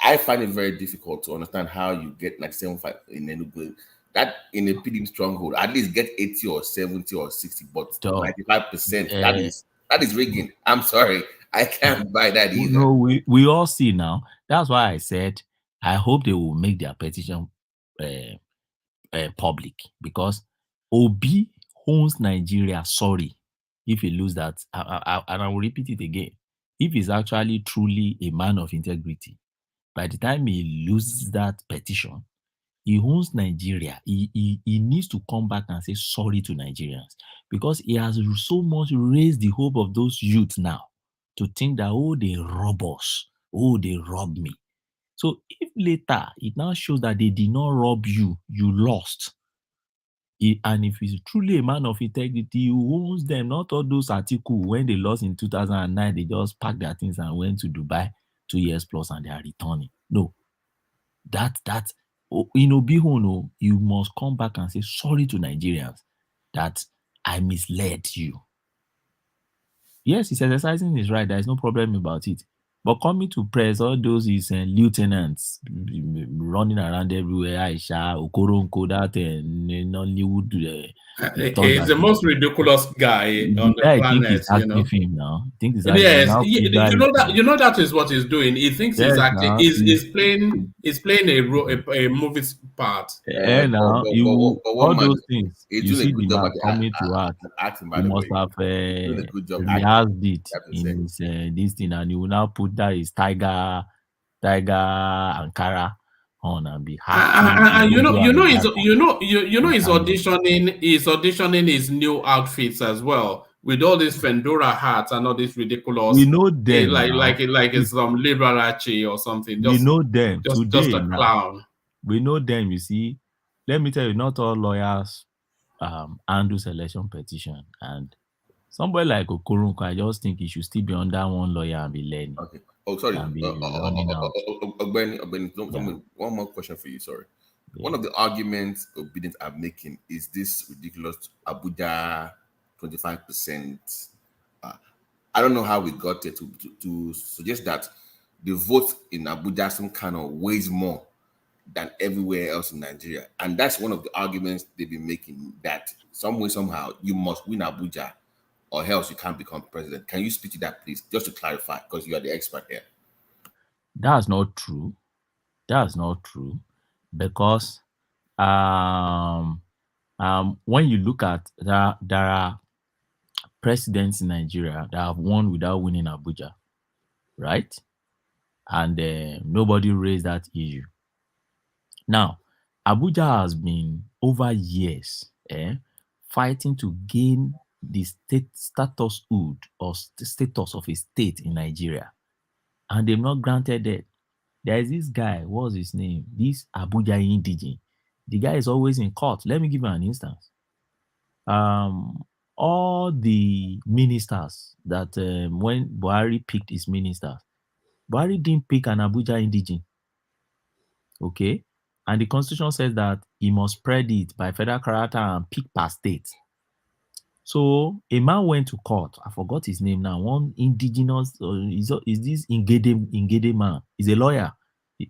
Speaker 16: I find it very difficult to understand how you get 97.5 in Enugu. that in a PDP stronghold, at least get 80 or 70 or 60, but 95%. That is rigging. I'm sorry. I can't buy that either.
Speaker 14: No, we all see now. That's why I said I hope they will make their petition public, because Obi owns Nigeria. Sorry, if he lose that, and I will repeat it again. If he's actually truly a man of integrity, by the time he loses that petition, he owns Nigeria. He needs to come back and say sorry to Nigerians, because he has so much raised the hope of those youth now to think that, oh, they rob us, oh, they robbed me. So if later it now shows that they did not rob you, you lost. And if he's truly a man of integrity, who owns them, not all those articles when they lost in 2009, they just packed their things and went to Dubai 2 years plus and they are returning. No. That in Obihono, you must come back and say sorry to Nigerians that I misled you. Yes, he's exercising his right. There is no problem about it. But coming to press, all those is lieutenants running around everywhere. Aisha, Okoronko, that Nollywood.
Speaker 1: He's the most ridiculous guy on the planet.
Speaker 14: I think he's acting film now. I think he's
Speaker 1: yes, you know that is what he's doing. He thinks he's acting. He's playing a movie part.
Speaker 14: Now all those things. You see the man coming to act. He must have rehearsed it in his this thing, and he will now put that his Tiger Ankara on and be happy.
Speaker 1: He's auditioning his new outfits as well, with all these Fendora hats and all this ridiculous.
Speaker 14: We know them
Speaker 1: like it's some Liberace or something.
Speaker 14: We know them
Speaker 1: just a clown.
Speaker 14: We know them. You see, let me tell you, not all lawyers handle selection petition, and somebody like Okoronko, I just think he should still be under one lawyer and be learning.
Speaker 16: Okay. Oh, sorry. One more question for you. Sorry. Yeah. One of the arguments Obedient are making is this ridiculous Abuja 25%. I don't know how we got it to suggest that the vote in Abuja some kind of weighs more than everywhere else in Nigeria. And that's one of the arguments they've been making, that some way, somehow, you must win Abuja or else you can't become president. Can you speak to that, please, just to clarify, because you are the expert here?
Speaker 14: That's not true. That's not true, because when you look at that, there are presidents in Nigeria that have won without winning Abuja, right? And nobody raised that issue. Now, Abuja has been over years fighting to gain the statushood or status of a state in Nigeria, and they've not granted it. There is this guy, what's his name? This Abuja indigene. The guy is always in court. Let me give you an instance. All the ministers that when Buhari picked his ministers, Buhari didn't pick an Abuja indigene. Okay? And the constitution says that he must spread it by federal character and pick per state. So a man went to court. I forgot his name now. One indigenous is this Ngede man. He's a lawyer.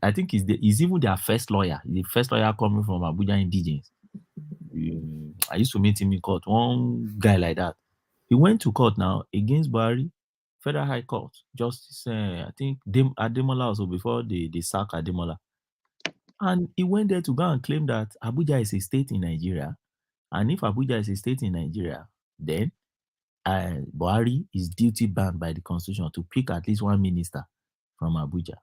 Speaker 14: I think he's even their first lawyer. He's the first lawyer coming from Abuja indigenes. I used to meet him in court. One guy like that. He went to court now against Buhari, Federal High Court. Justice, I think Ademola also, before they sack Ademola. And he went there to go and claim that Abuja is a state in Nigeria. And if Abuja is a state in Nigeria, then Buhari is duty bound by the constitution to pick at least one minister from Abuja.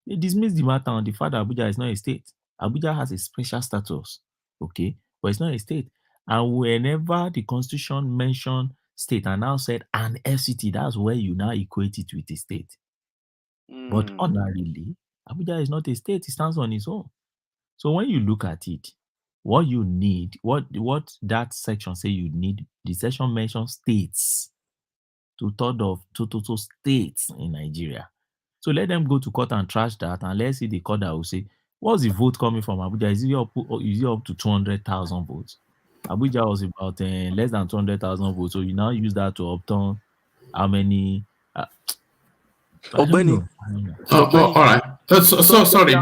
Speaker 14: They dismiss the matter on the fact that Abuja is not a state. Abuja has a special status, okay, but it's not a state. And whenever the constitution mentioned state and now said an FCT, that's where you now equate it with a state. But ordinarily, Abuja is not a state, it stands on its own. So when you look at it, what you need, what that section say you need, the section mentions states, two-thirds of total states in Nigeria. So let them go to court and trash that, and let's see the court that will say, what's the vote coming from Abuja? Is it up to 200,000 votes? Abuja was about less than 200,000 votes. So you now use that to obtain how many?
Speaker 2: Ogbeni.
Speaker 1: All right. So sorry.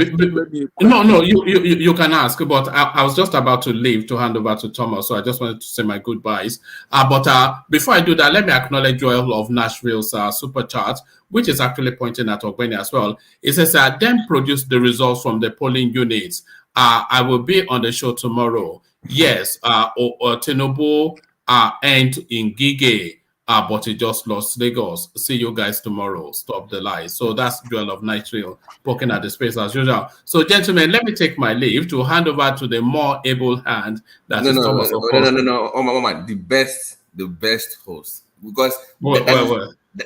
Speaker 1: No, you can ask, but I was just about to leave to hand over to Thomas, so I just wanted to say my goodbyes. But before I do that, let me acknowledge Joel of Nashville's super chat, which is actually pointing at Ogbeni as well. It says, then produce the results from the polling units. I will be on the show tomorrow. Yes, Tinubu and in Gige. But he just lost Lagos. See you guys tomorrow. Stop the lies. So that's Joel of Nashville poking at the space as usual. So, gentlemen, let me take my leave to hand over to the more able hand. That is Thomas.
Speaker 16: No. Oh my man, the best host. Because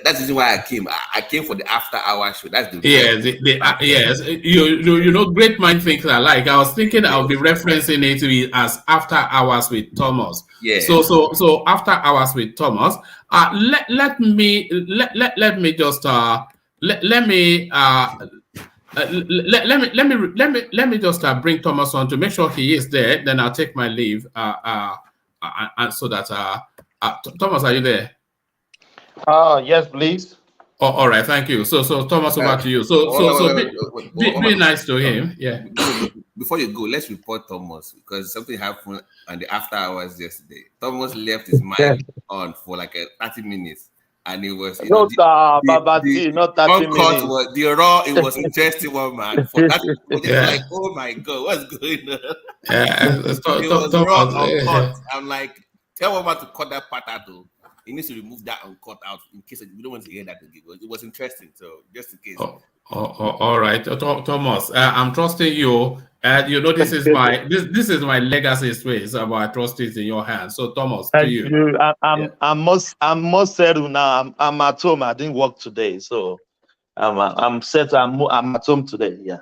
Speaker 16: that's the reason why I came. I came for the after hour show. That's the best.
Speaker 1: Yes. You know, great mind think alike. I was thinking I'll be referencing it as after hours with Thomas.
Speaker 16: Yeah.
Speaker 1: So after hours with Thomas. Let me just bring Thomas on to make sure he is there. Then I'll take my leave. So that Thomas, are you there?
Speaker 7: Yes, please.
Speaker 1: Oh, all right, thank you. So Thomas, over to you. Be nice to him. Yeah.
Speaker 16: Before you go, let's report Thomas because something happened on the after hours yesterday. Thomas left his mic on for like 30 minutes, and it was
Speaker 7: not 30 minutes.
Speaker 16: The raw. It was interesting one man. For that, like, oh my god, what's going on? It was raw uncut. I'm like, tell Mama to cut that part out though. He needs to remove that and cut out in case we don't want to hear that again. It was interesting, so just in case.
Speaker 1: All right, Thomas. I'm trusting you. You know this is my legacy space. So I trust it in your hands. So Thomas, to you.
Speaker 7: I'm more settled now. I'm at home. I didn't work today, so I'm set. I'm at home today. Yeah.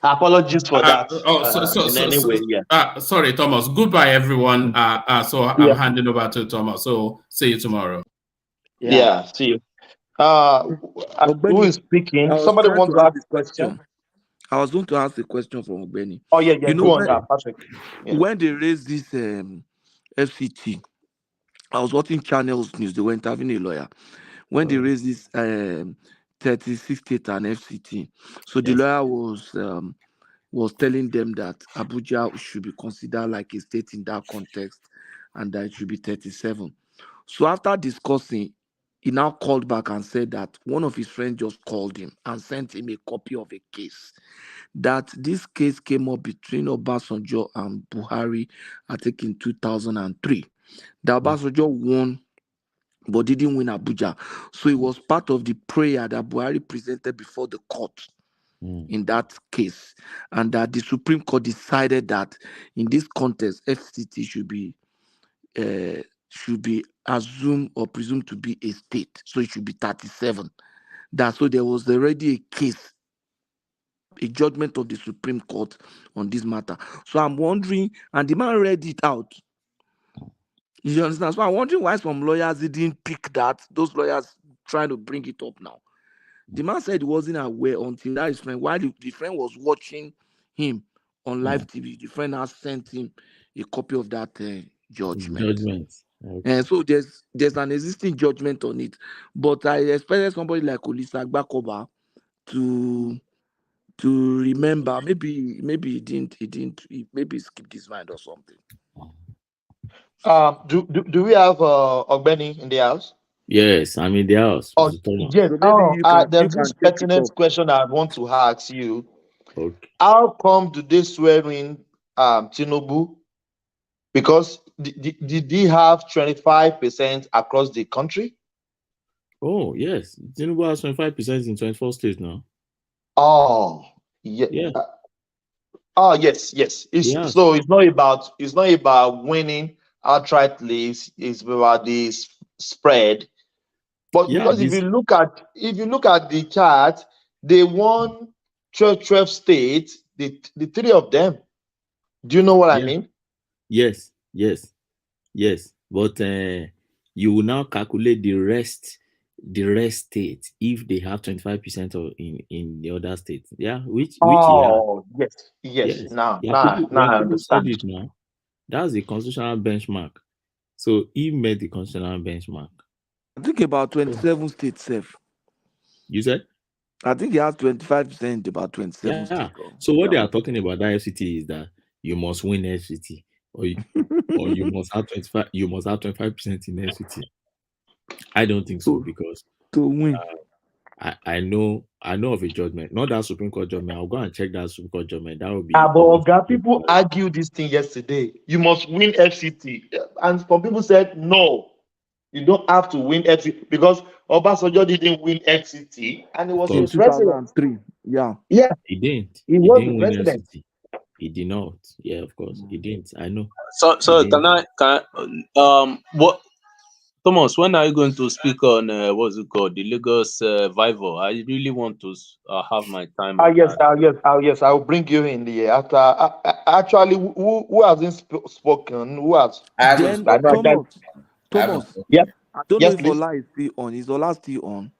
Speaker 7: Apologies for that.
Speaker 1: Sorry, Thomas. Goodbye, everyone. I'm handing over to Thomas. So see you tomorrow.
Speaker 7: Yeah, see you. Who is speaking? Somebody wants to ask this question.
Speaker 2: I was going to ask a question from Ogbeni.
Speaker 7: Oh yeah. You know, Patrick.
Speaker 2: When they raised this FCT, I was watching Channels News. They were interviewing a lawyer. When they raised this 36 state and FCT, so the lawyer was telling them that Abuja should be considered like a state in that context, and that it should be 37. So after discussing, he now called back and said that one of his friends just called him and sent him a copy of a case. That this case came up between Obasanjo and Buhari, I think in 2003. That Obasanjo won, but didn't win Abuja. So it was part of the prayer that Buhari presented before the court in that case. And that the Supreme Court decided that in this context, FCT should be assumed or presumed to be a state. So it should be 37. So there was already a case, a judgment of the Supreme Court on this matter. So I'm wondering, and the man read it out. You understand? So I'm wondering why some lawyers didn't pick that. Those lawyers trying to bring it up now. The man said he wasn't aware until that his friend, while the friend was watching him on live TV, the friend has sent him a copy of that judgment. Okay. And so there's an existing judgment on it. But I expected somebody like Olisa Agbakoba to remember. Maybe he didn't maybe he skipped his mind or something.
Speaker 7: Do we have Ogbeni in the house?
Speaker 14: Yes, I'm in the house.
Speaker 7: Oh, yes. There's this pertinent question I want to ask you.
Speaker 14: Okay.
Speaker 7: How come do they swear in Tinubu? Because did he have 25% across the country?
Speaker 14: Oh, yes. Tinubu has 25% in 24 states now.
Speaker 7: Oh, yeah. Yes. So it's not about winning outrightly. It's about the spread. But because if you look at the chart, they won 12 states, the three of them. Do you know what I mean?
Speaker 14: Yes. But you will now calculate the rest states if they have 25% in the other states. Yeah, which
Speaker 7: yes. Now
Speaker 14: I understand it now. That's the constitutional benchmark. So he made the constitutional benchmark.
Speaker 2: I think about 27 states safe.
Speaker 14: You said?
Speaker 2: I think he has 25%, about 27
Speaker 14: Yeah.
Speaker 2: states.
Speaker 14: So what they are talking about that FCT is that you must win FCT, or you must have 25. You must have 25% in FCT. I don't think so, because
Speaker 2: to win.
Speaker 14: I know of a judgment, not that Supreme Court judgment. I'll go and check that Supreme Court judgment. That will be
Speaker 9: But people argued this thing yesterday. You must win FCT, and some people said no. You don't have to win FCT because Obasanjo didn't win FCT, and he was
Speaker 2: in
Speaker 9: the president.
Speaker 2: 2003. Yeah.
Speaker 9: Yeah.
Speaker 14: He didn't.
Speaker 9: He was the
Speaker 14: didn't win
Speaker 9: president.
Speaker 14: FCT. He did not. Yeah, of course, he didn't. I know.
Speaker 12: So can I what Thomas, when are you going to speak on what's it called, the Lagos Vivour? I really want to have my time on that.
Speaker 9: Yes. I'll bring you in the after. Actually, who hasn't spoken? Who has?
Speaker 2: Then Thomas.
Speaker 9: Yeah.
Speaker 2: I don't
Speaker 9: Yes,
Speaker 2: know if
Speaker 9: please.
Speaker 2: Ola is still on. Is Ola still on?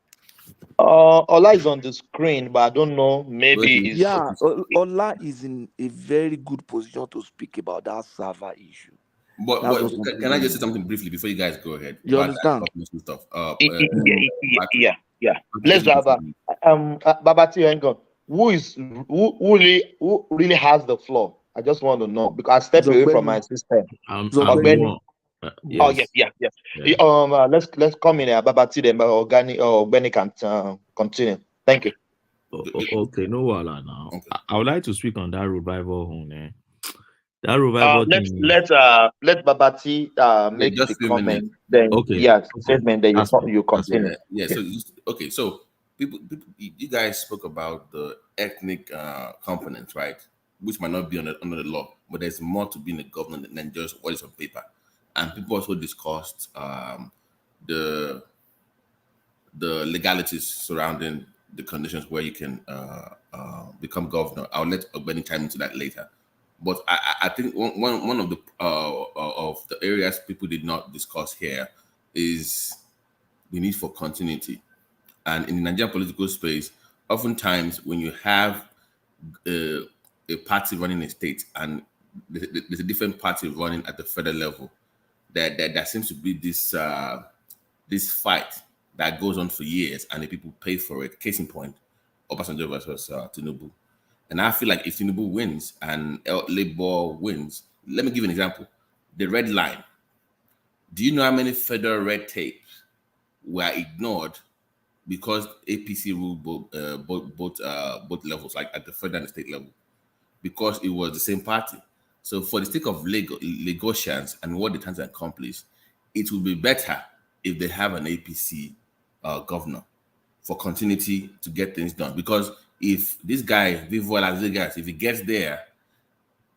Speaker 9: Ola is on the screen, but I don't know. Maybe
Speaker 2: yeah. Ola is in a very good position to speak about that server issue.
Speaker 16: But can I just say something briefly before you guys go ahead?
Speaker 2: You understand?
Speaker 16: Stuff.
Speaker 9: Yeah. Let's have Babati, hang on. Who really has the floor? I just want to know because I stepped away from my system.
Speaker 14: Yes.
Speaker 9: Yes. Let's come in here. Babati, then Organic or Benny can continue. Thank you.
Speaker 14: Okay, no wala now. Okay. I would like to speak on that Rhodes-Vivour one. That Rhodes-Vivour thing.
Speaker 9: Let Babati make the comment. Then statement. Then you continue.
Speaker 16: Yeah. So people, you guys spoke about the ethnic component, right? Which might not be under the law, but there's more to being a governor than just what is on paper. And people also discussed the legalities surrounding the conditions where you can become governor. I'll let Ogbeni chime into that later. But I think one of the areas people did not discuss here is the need for continuity. And in the Nigerian political space, oftentimes when you have a party running a state and there's a different party running at the federal level, there seems to be this fight that goes on for years, and the people pay for it. Case in point, Obasanjo versus Tinubu. And I feel like if Tinubu wins and Labour wins, let me give an example. The red line. Do you know how many federal red tapes were ignored because APC ruled both levels, like at the federal and state level, because it was the same party? So for the sake of Lagosians and what they trying to accomplish, it would be better if they have an APC governor for continuity to get things done. Because if this guy, Vivo Las Vegas, if he gets there,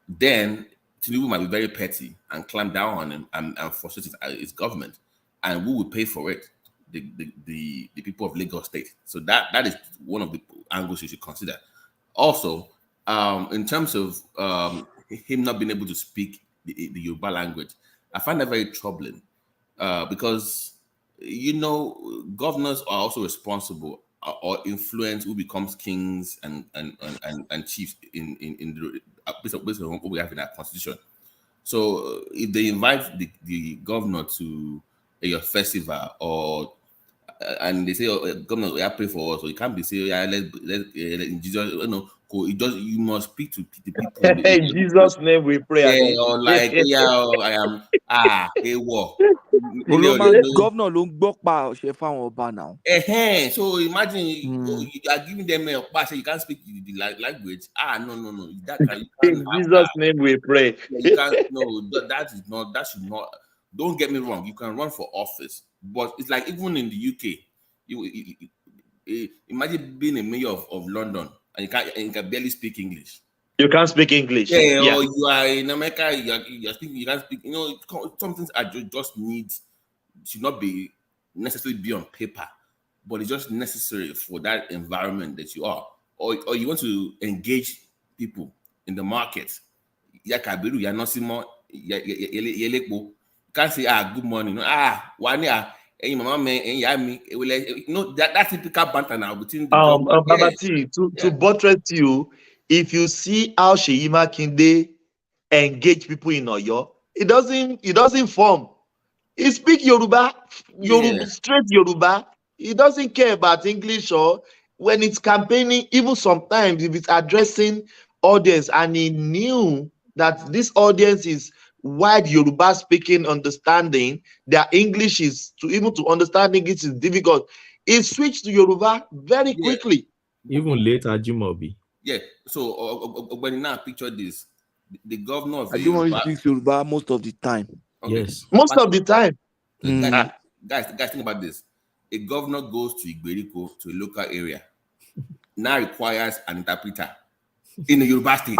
Speaker 16: then Tinubu might be very petty and clamp down on him and frustrate his government. And who would pay for it? The people of Lagos State. So that is one of the angles you should consider. Also, in terms of him not being able to speak the Yoruba language, I find that very troubling because, governors are also responsible or influence who becomes kings and chiefs in the based on what we have in our constitution. So if they invite the governor to your festival and they say, governor, we are praying for us, so you can't be saying, let's in Jesus, you must speak to the people.
Speaker 9: In Jesus' name we pray.
Speaker 16: Or like, I am war.
Speaker 2: Governor don't block by Oba now.
Speaker 16: So imagine you are giving them a pass, you can't speak the language. No.
Speaker 9: In Jesus' name we pray.
Speaker 16: You can't. No, that should not. Don't get me wrong. You can run for office, but it's like even in the UK, you imagine being a mayor of London and you can barely speak English.
Speaker 9: You can't speak English.
Speaker 16: Or you are in America, you can't speak. Some things should not be necessarily be on paper, but it's just necessary for that environment that you are. Or you want to engage people in the market. You can't say good morning. That typical banter now between the
Speaker 9: Babati, to buttress you, if you see how Seyi Makinde engage people in Oyo, it doesn't form. He speak Yoruba, straight Yoruba.
Speaker 7: He doesn't care about English, or when it's campaigning, even sometimes if it's addressing audience and he knew that this audience is wide Yoruba speaking understanding, their English is to understand English is difficult. He switched to Yoruba very quickly.
Speaker 14: Even later, Jimobi.
Speaker 16: Yeah. So when you now picture this, the governor of the
Speaker 2: Ajimobi speaks Yoruba most of the time.
Speaker 16: Okay.
Speaker 14: Yes.
Speaker 7: Most of the time.
Speaker 16: Guys, think about this. A governor goes to Igberiko, to a local area, now requires an interpreter in the Yoruba state.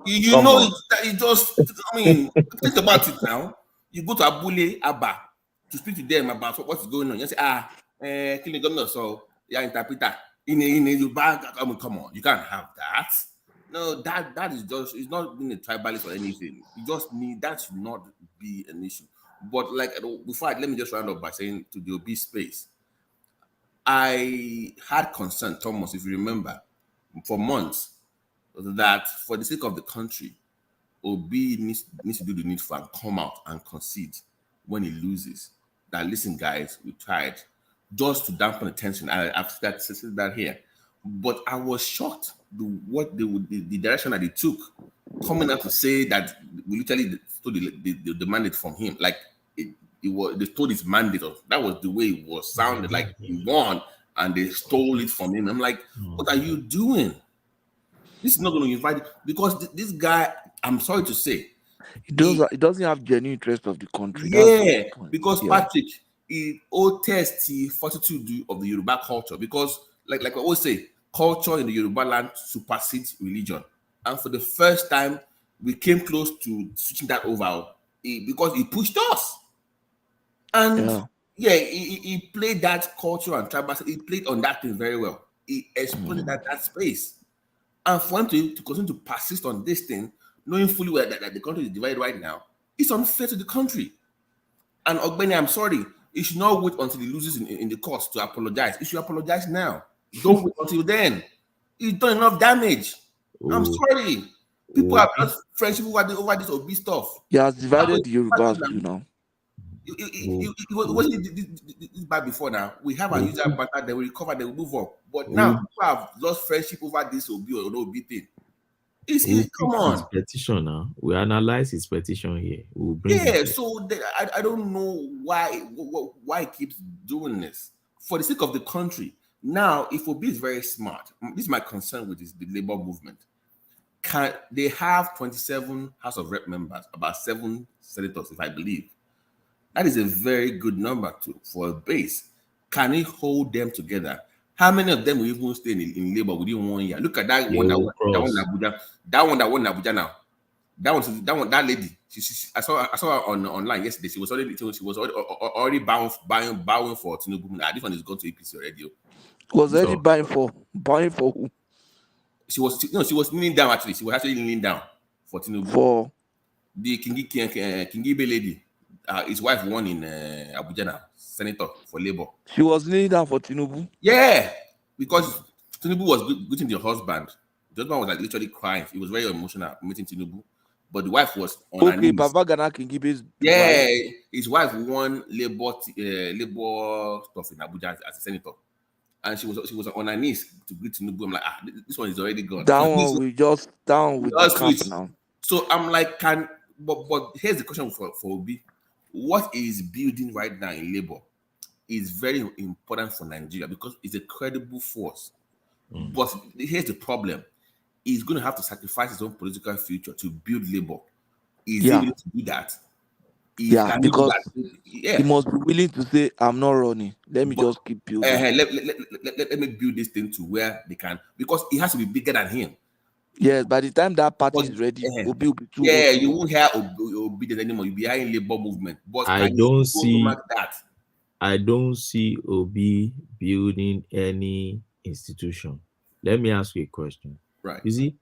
Speaker 16: You know, it just, I mean, think about it now. You go to Abule, Abba, to speak to them about what's going on. You say, kill the governor, so yeah, interpreter. In a Yoruba, I mean, come on, you can't have that. No, that is just, it's not being a tribalist or anything. You just need, that should not be an issue. But like, before, let me just round up by saying to the Obi'S space, I had concern, Thomas, if you remember, for months, that for the sake of the country, Obi needs to do the needful and come out and concede when he loses. That, listen, guys, we tried, just to dampen the tension. I've said that here. But I was shocked the direction that he took, coming out to say that we literally stole the mandate from him. Like they stole his mandate. That was the way it was sounded, like he won and they stole it from him. I'm like, what are you doing? This is not going to invite, because this guy, I'm sorry to say,
Speaker 2: he doesn't have genuine interest of the country.
Speaker 16: Yeah, because Patrick, he tests the fortitude of the Yoruba culture, because like I always say, culture in the Yoruba land supersedes religion. And for the first time, we came close to switching that over because he pushed us. And he played that culture and tribal. He played on that thing very well. He exploited that space. And for him to continue to persist on this thing, knowing fully well that the country is divided right now, it's unfair to the country. And Ogbeni, I'm sorry, he should not wait until he loses in the courts to apologize. He should apologize now. Don't wait until then. He's done enough damage. I'm sorry. People have lost friendship over this Obi stuff.
Speaker 2: He has divided the Yorubas too now.
Speaker 16: It wasn't this bad before now. We have a user banter, they will recover, they will move on. But now people have lost friendship over this Obi or no Obi thing. Come on.
Speaker 14: His petition now. We analyze his petition here. We'll bring
Speaker 16: so I don't know why he keeps doing this. For the sake of the country. Now, if Obi is very smart, this is my concern with the labor movement. They have 27 House of Rep members, about 7 senators, if I believe. That is a very good number for a base. Can he hold them together? How many of them will even stay in labor within 1 year? Look at that one that won Abuja. That one that won Abuja now. That lady. I saw her online yesterday. She was already bowing for Tinubu. This one is going to APC already.
Speaker 2: Was already buying for who?
Speaker 16: She was kneeling down actually. She was actually kneeling down for Tinubu.
Speaker 2: For
Speaker 16: the Kingibe lady. His wife won in Abuja now, senator for Labour.
Speaker 2: She was kneeling down for Tinubu?
Speaker 16: Yeah, because Tinubu was greeting the husband. The husband was like literally crying. He was very emotional meeting Tinubu. But the wife was on her knees.
Speaker 2: Baba Gana Kingibe's
Speaker 16: wife. His wife won Labour stuff in Abuja as a senator. And she was on her knees to greet Tinubu. I'm like, this one is already gone.
Speaker 2: That one we just down with the camp now.
Speaker 16: So I'm like, but here's the question for Obi. What is building right now in Labour is very important for Nigeria because it's a credible force. But here's the problem. He's going to have to sacrifice his own political future to build Labour. Is he willing to do that?
Speaker 2: Because he must be willing to say, I'm not running. Let me just keep building.
Speaker 16: Let me build this thing to where they can. Because it has to be bigger than him.
Speaker 2: Yes, by the time that party is ready, Obi will be too.
Speaker 16: Yeah, you won't hear Obi anymore. You'll be hearing Labour movement. But
Speaker 14: I don't see Obi building any institution. Let me ask you a question.
Speaker 16: Right.
Speaker 14: You see,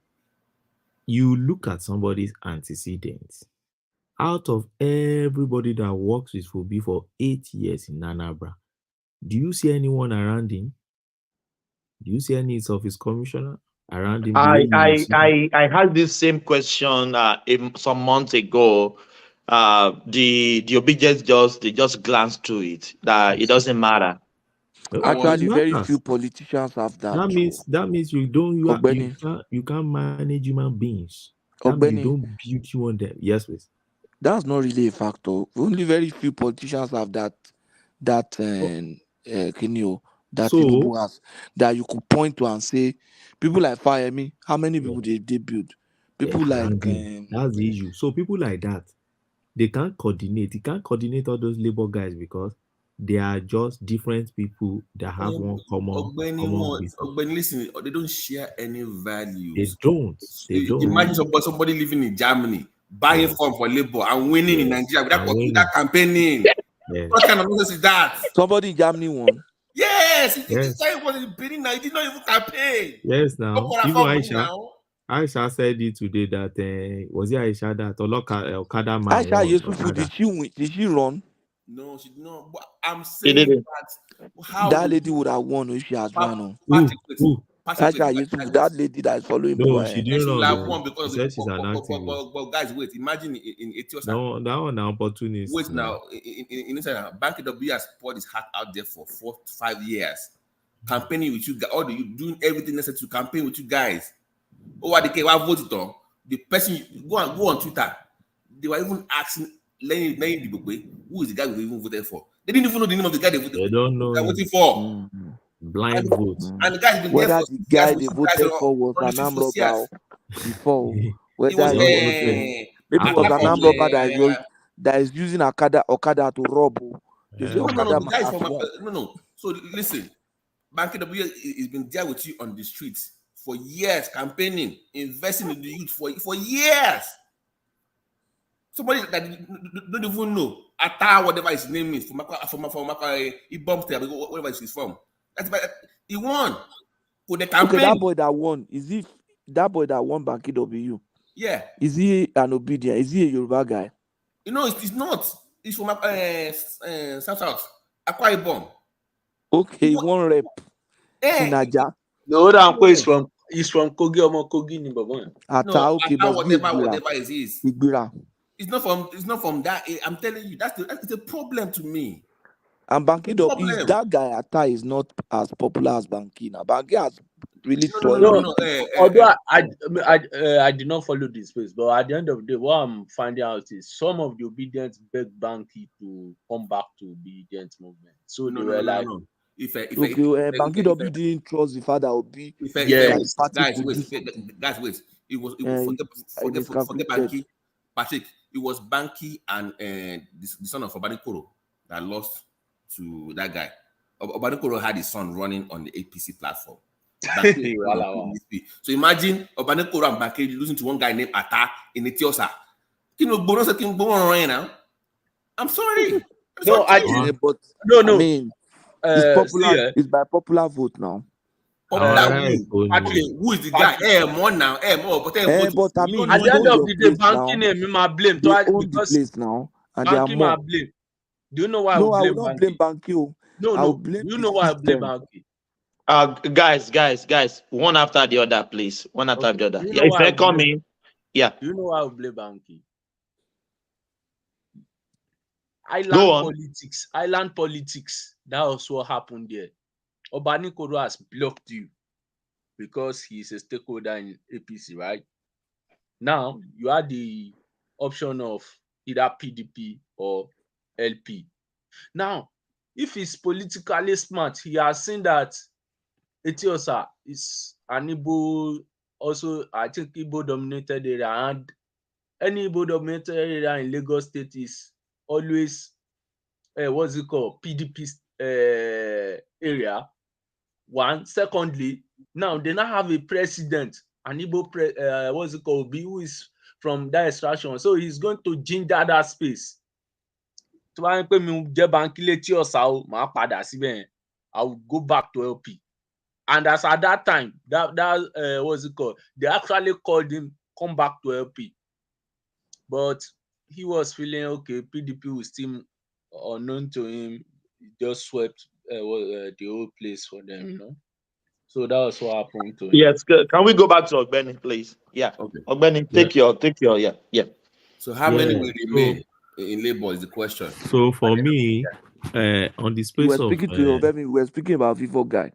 Speaker 14: you look at somebody's antecedents. Out of everybody that works with Obi for 8 years in Anambra, do you see anyone around him? Do you see any of his commissioner around him?
Speaker 7: I had this same question some months ago. The Obi just glanced through it. That it doesn't matter.
Speaker 2: Actually, very few politicians have that.
Speaker 5: That means you can't manage human beings. You don't build human them. Yes, please.
Speaker 2: That's not really a factor. Only very few politicians have that Tinubu has, that you could point to and say, people like Fayemi, how many people they build? People like
Speaker 5: that's the issue. So people like that, they can't coordinate. You can't coordinate all those labor guys because they are just different people that have one common business.
Speaker 16: Listen, they don't share any values.
Speaker 5: They don't.
Speaker 16: Imagine somebody living in Germany, buying form for labor and winning in Nigeria without campaigning. What kind of nonsense is that?
Speaker 2: Somebody in Germany won.
Speaker 16: Yes, he was in Benin now. He did not even campaign.
Speaker 5: Yes, now. Even Aisha said it today that was it Aisha that Okada man?
Speaker 2: Aisha Yesufu, did she run?
Speaker 16: No, she did not. But I'm saying
Speaker 2: that lady would have won if she has run.
Speaker 16: Aisha
Speaker 2: Yesufu, that lady that is following.
Speaker 5: No, she didn't
Speaker 16: run.
Speaker 5: She
Speaker 16: won because
Speaker 5: said she's an activist.
Speaker 16: But guys, wait. Imagine in Ethiopia.
Speaker 5: No, that one an opportunist.
Speaker 16: Wait now. In Bank W has poured his heart out there for 4 to 5 years, campaigning with you guys. All you doing everything necessary to campaign with you guys. Over the case, I voted on the person. Go on Twitter. They were even asking Lenny who is the guy we even voted for. They didn't even know the name of the guy they voted for.
Speaker 5: They don't know.
Speaker 16: They're waiting for
Speaker 5: blind vote.
Speaker 16: And the guy's been
Speaker 2: whether
Speaker 16: there
Speaker 2: the guy they voted for was an armed robber before. Whether maybe it was an armed robber that is using Okada to rob.
Speaker 16: No. So listen, Bank W has been there with you on the streets for years, campaigning, investing in the youth for years. Somebody that don't even know Ata, whatever his name is, from he bombs there, whatever he's from. He won for the campaign.
Speaker 2: Okay, that boy that won, that boy that won Bank W?
Speaker 16: Yeah.
Speaker 2: Is he an obedient? Is he a Yoruba guy?
Speaker 16: It's not. He's from South Akwa Ibom.
Speaker 2: Okay, one rep. In Naija.
Speaker 12: No, that he's from Kogi or Kogi ni Babon.
Speaker 16: Whatever it is.
Speaker 2: Igbira.
Speaker 16: It's not from that. I'm telling you, that's a problem to me.
Speaker 2: And Banky is that guy Ata is not as popular as Banky now. Banky has really
Speaker 12: no. Although I did not follow this space, but at the end of the day, what I'm finding out is some of the obedience begged Banky to come back to obedient movement. So they were like.
Speaker 2: Banky W didn't trust the father Obi.
Speaker 16: Guys, wait. It was forget Banky. Patrick, it was Banky and the son of Obanikoro that lost to that guy. Obanikoro had his son running on the APC platform. So imagine Obanikoro and Banky losing to one guy named Ata in Etiosa. I'm sorry.
Speaker 2: No. I mean, it's popular. It's by popular vote now.
Speaker 16: Patrick, who is the guy? More now. More. But
Speaker 2: I mean,
Speaker 12: at the end of the day, Banky name my blame.
Speaker 2: They own the place now, and they are more.
Speaker 12: Blame. Do you know why?
Speaker 2: No, I will not blame Banky.
Speaker 12: No. You know why I blame Banky?
Speaker 7: Guys, one after the other, please. One after the other.
Speaker 12: Yeah,
Speaker 7: if they come in, yeah.
Speaker 12: Do you know why I blame Banky? Island politics. That was what happened there. Obanikoro has blocked you because he's a stakeholder in APC, right? Now you had the option of either PDP or LP. Now, if he's politically smart, he has seen that Etiosa is an Igbo, also I think Igbo dominated area, and any Igbo dominated area in Lagos State is always PDP area. One. Secondly, now they now have a president, an Igbo Obi, who is from that extraction. So he's going to ginger that space. I will go back to LP. And as at that time, they actually called him come back to LP. But he was feeling okay, PDP was still unknown to him. He just swept the whole place for them, you know. So that was what happened to him.
Speaker 7: Yes, can we go back to Ogbeni, please? Yeah. Okay. Ogbeni, take your.
Speaker 16: So how many will remain in Labour is the question.
Speaker 5: So for me, On the
Speaker 2: You
Speaker 5: space
Speaker 2: were
Speaker 5: of
Speaker 2: speaking to we were speaking about Vivo guy.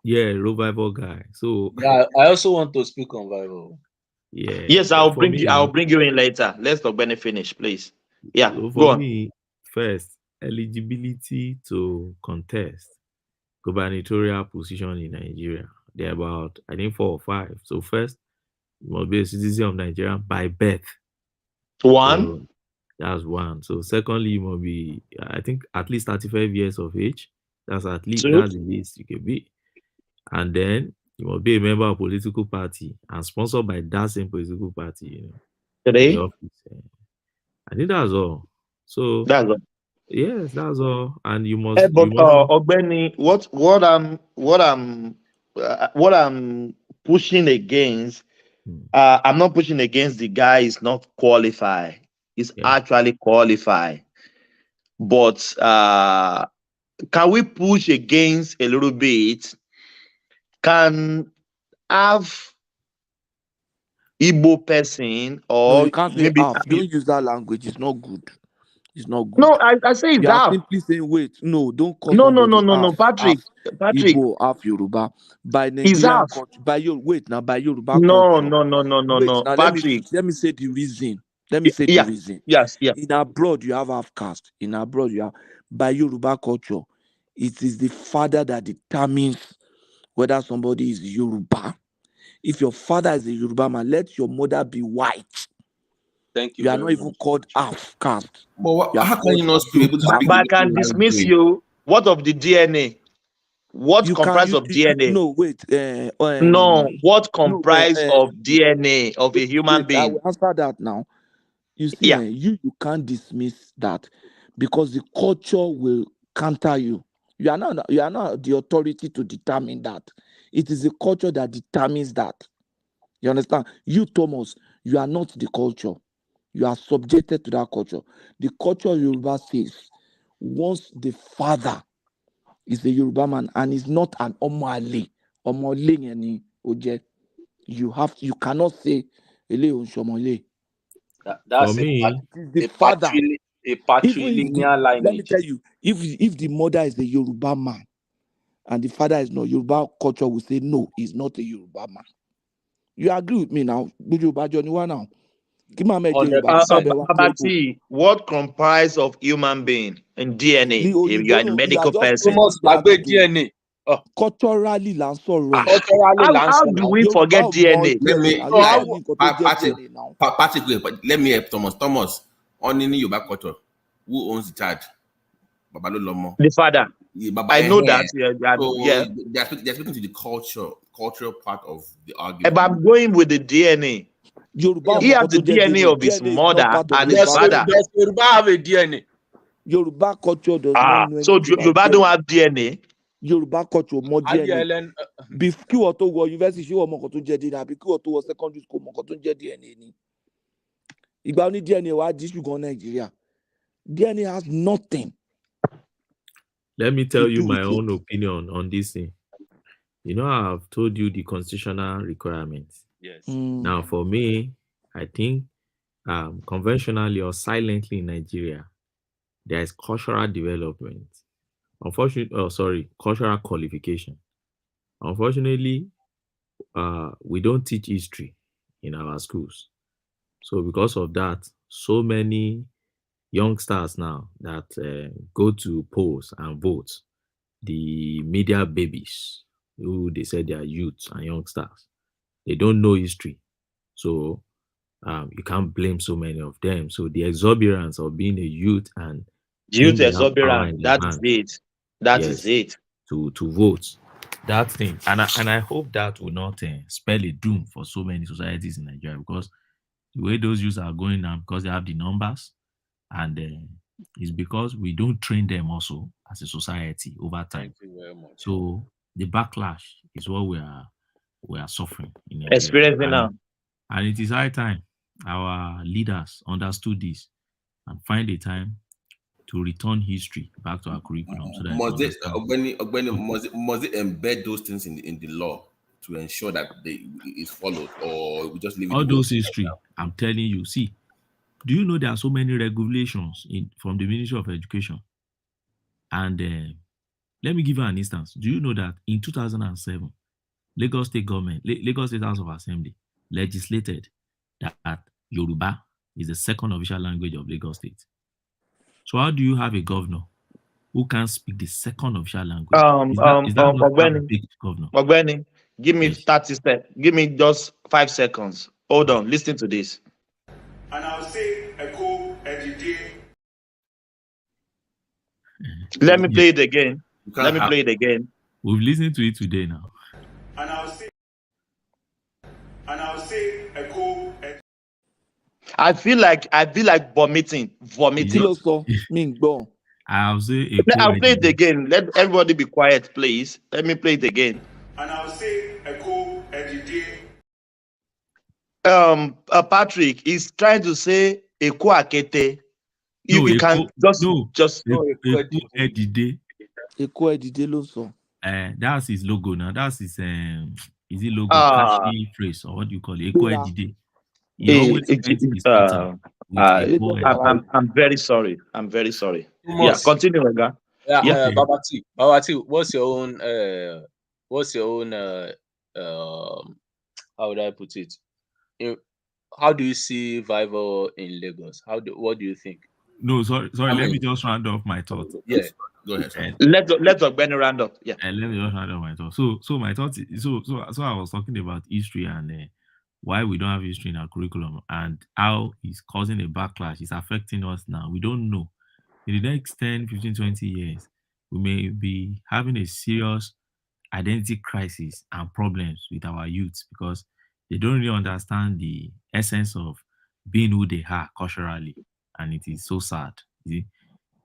Speaker 5: yeah, Rhodes-Vivour guy. So
Speaker 12: Yeah, I also want to speak on Vivo.
Speaker 5: yeah,
Speaker 7: Yes, I'll
Speaker 5: for
Speaker 7: bring
Speaker 5: me,
Speaker 7: you in later. Let's Ogbeni finish, please. Yeah,
Speaker 5: so
Speaker 7: go
Speaker 5: for
Speaker 7: on.
Speaker 5: me, first, eligibility to contest gubernatorial position in Nigeria. There are about, I think, 4 or 5. So first, you must be a citizen of Nigeria by birth.
Speaker 7: One.
Speaker 5: So that's one. So secondly, you must be, I think, at least 35 years of age. That's at least,
Speaker 7: Two.
Speaker 5: that's the least you can be. And then you must be a member of a political party and sponsored by that same political party, you know.
Speaker 7: Three.
Speaker 5: The office. I think that's all. So
Speaker 7: That's all.
Speaker 5: yes, that's all. And you must.
Speaker 7: But
Speaker 5: You must.
Speaker 7: Ogbeni, what I'm pushing against, I'm not pushing against the guy is not qualified. He's actually qualified. But can we push against a little bit? Can have Igbo person or
Speaker 2: No, you can't say
Speaker 7: maybe
Speaker 2: half. Don't use that language. It's not good. It's not good.
Speaker 7: no, I say it's
Speaker 2: You are
Speaker 7: half.
Speaker 2: simply saying, wait, no, don't call
Speaker 7: No,
Speaker 2: somebody
Speaker 7: Patrick.
Speaker 2: Igbo, half Yoruba. By Nigerian country, by your wait now, by Yoruba culture.
Speaker 7: No,
Speaker 2: Now
Speaker 7: Patrick.
Speaker 2: let me say the reason. Let me say the reason.
Speaker 7: Yes, yeah.
Speaker 2: In abroad, you have half caste. In abroad, you have by Yoruba culture. It is the father that determines whether somebody is Yoruba. If your father is a Yoruba man, let your mother be white.
Speaker 12: Thank you.
Speaker 2: You are not even called half caste.
Speaker 16: But how can you not be able to speak?
Speaker 7: But I can dismiss you. What of the DNA? What comprise of DNA?
Speaker 2: No, wait.
Speaker 7: No, what comprise of DNA of a human being?
Speaker 2: I will answer that now. You see, you can't dismiss that because the culture will counter you. You are not the authority to determine that. It is the culture that determines that. You understand? You, Thomas, you are not the culture. You are subjected to that culture. The culture Yoruba says, once the father is a Yoruba man and is not an Omale, you cannot say Ele Onshomole.
Speaker 12: That's
Speaker 2: the father.
Speaker 12: A patrilineal lineage.
Speaker 2: Let me tell you, if the mother is a Yoruba man and the father is not, Yoruba culture will say no, he's not a Yoruba man. You agree with me now? Now.
Speaker 7: What comprise of human being and DNA? If you are a medical person.
Speaker 12: DNA.
Speaker 2: Culturally,
Speaker 7: how do we forget DNA?
Speaker 16: Patrick, let me help Thomas. Thomas, on in your back culture, who owns the child?
Speaker 7: The father. I know that.
Speaker 16: So they're speaking to the cultural part of the argument.
Speaker 7: But I'm going with the DNA. He has the DNA of his mother and his father.
Speaker 12: Does Yoruba have a DNA?
Speaker 2: Yoruba culture does not know.
Speaker 7: So Yoruba don't have DNA.
Speaker 2: Yorùbá culture mọ DNA bí kí wọ́n tó wọ university ṣé wọ́n mọ nǹkan tó jẹ́ DNA àbí kí wọ́n tó wọ secondary school mọ nǹkan tó jẹ́ DNA ni ìgbà oní DNA wà á di ṣùgbọ́n Nàìjíríà DNA has nothing.
Speaker 5: Let me tell you my own opinion on this thing. You know, I've told you the constitutional requirements.
Speaker 12: Yes.
Speaker 5: Now, for me, I think conventionally or silently in Nigeria, there is cultural development. Cultural qualification. Unfortunately, we don't teach history in our schools. So because of that, so many youngsters now that go to polls and vote, the media babies, who they say they are youths and youngsters, they don't know history. So you can't blame so many of them. So the exuberance of being a youth and
Speaker 7: youth exuberance, that is it. That is it.
Speaker 5: To vote. That thing. And I hope that will not spell a doom for so many societies in Nigeria, because the way those youths are going now, because they have the numbers, and it's because we don't train them also as a society over time.
Speaker 12: Thank you very much.
Speaker 5: So the backlash is what we are suffering in Nigeria.
Speaker 7: Experiencing now.
Speaker 5: And it is high time our leaders understood this and find a time to return history back to our curriculum. So that
Speaker 16: must it embed those things in the law to ensure that it's followed, or we just leave it?
Speaker 5: All those history, I'm telling you. See, do you know there are so many regulations from the Ministry of Education, And let me give you an instance. Do you know that in 2007, Lagos State government, Lagos State House of Assembly legislated that Yoruba is the second official language of Lagos State. So how do you have a governor who can't speak the second official language? Is that not a big governor?
Speaker 7: Ogbeni, give me
Speaker 5: Yes.
Speaker 7: 30 seconds. Give me just 5 seconds. Hold on. Listen to this.
Speaker 11: And I'll say echo every
Speaker 7: Let me play it again. Let me play it again.
Speaker 5: We've listened to it today now.
Speaker 11: And I'll say echo.
Speaker 7: I feel like vomiting.
Speaker 5: I'll say
Speaker 7: I'll play it again. Let everybody be quiet, please. Let me play it again.
Speaker 11: And I'll say echo every
Speaker 7: Patrick is trying to say echo akete. If
Speaker 5: No,
Speaker 7: you can just
Speaker 5: that's his logo now. That's his is it logo catchy phrase or what do you call it? Eko Edide. He always spends his Twitter with Eko.
Speaker 7: I'm very sorry. I'm very sorry. Yeah, continue, Oga.
Speaker 12: Yeah, Babati, what's your own how would I put it? How do you see Vivour in Lagos? What do you think?
Speaker 5: No, sorry. Let me just round off my thought.
Speaker 12: Yeah,
Speaker 7: go ahead. Let Ogbeni round up. Yeah.
Speaker 5: Let me just round off my thought. So my thought. So I was talking about history and why we don't have history in our curriculum and how it's causing a backlash. It's affecting us now. We don't know. In the next 10, 15, 20 years, we may be having a serious identity crisis and problems with our youths because they don't really understand the essence of being who they are culturally. And it is so sad. See?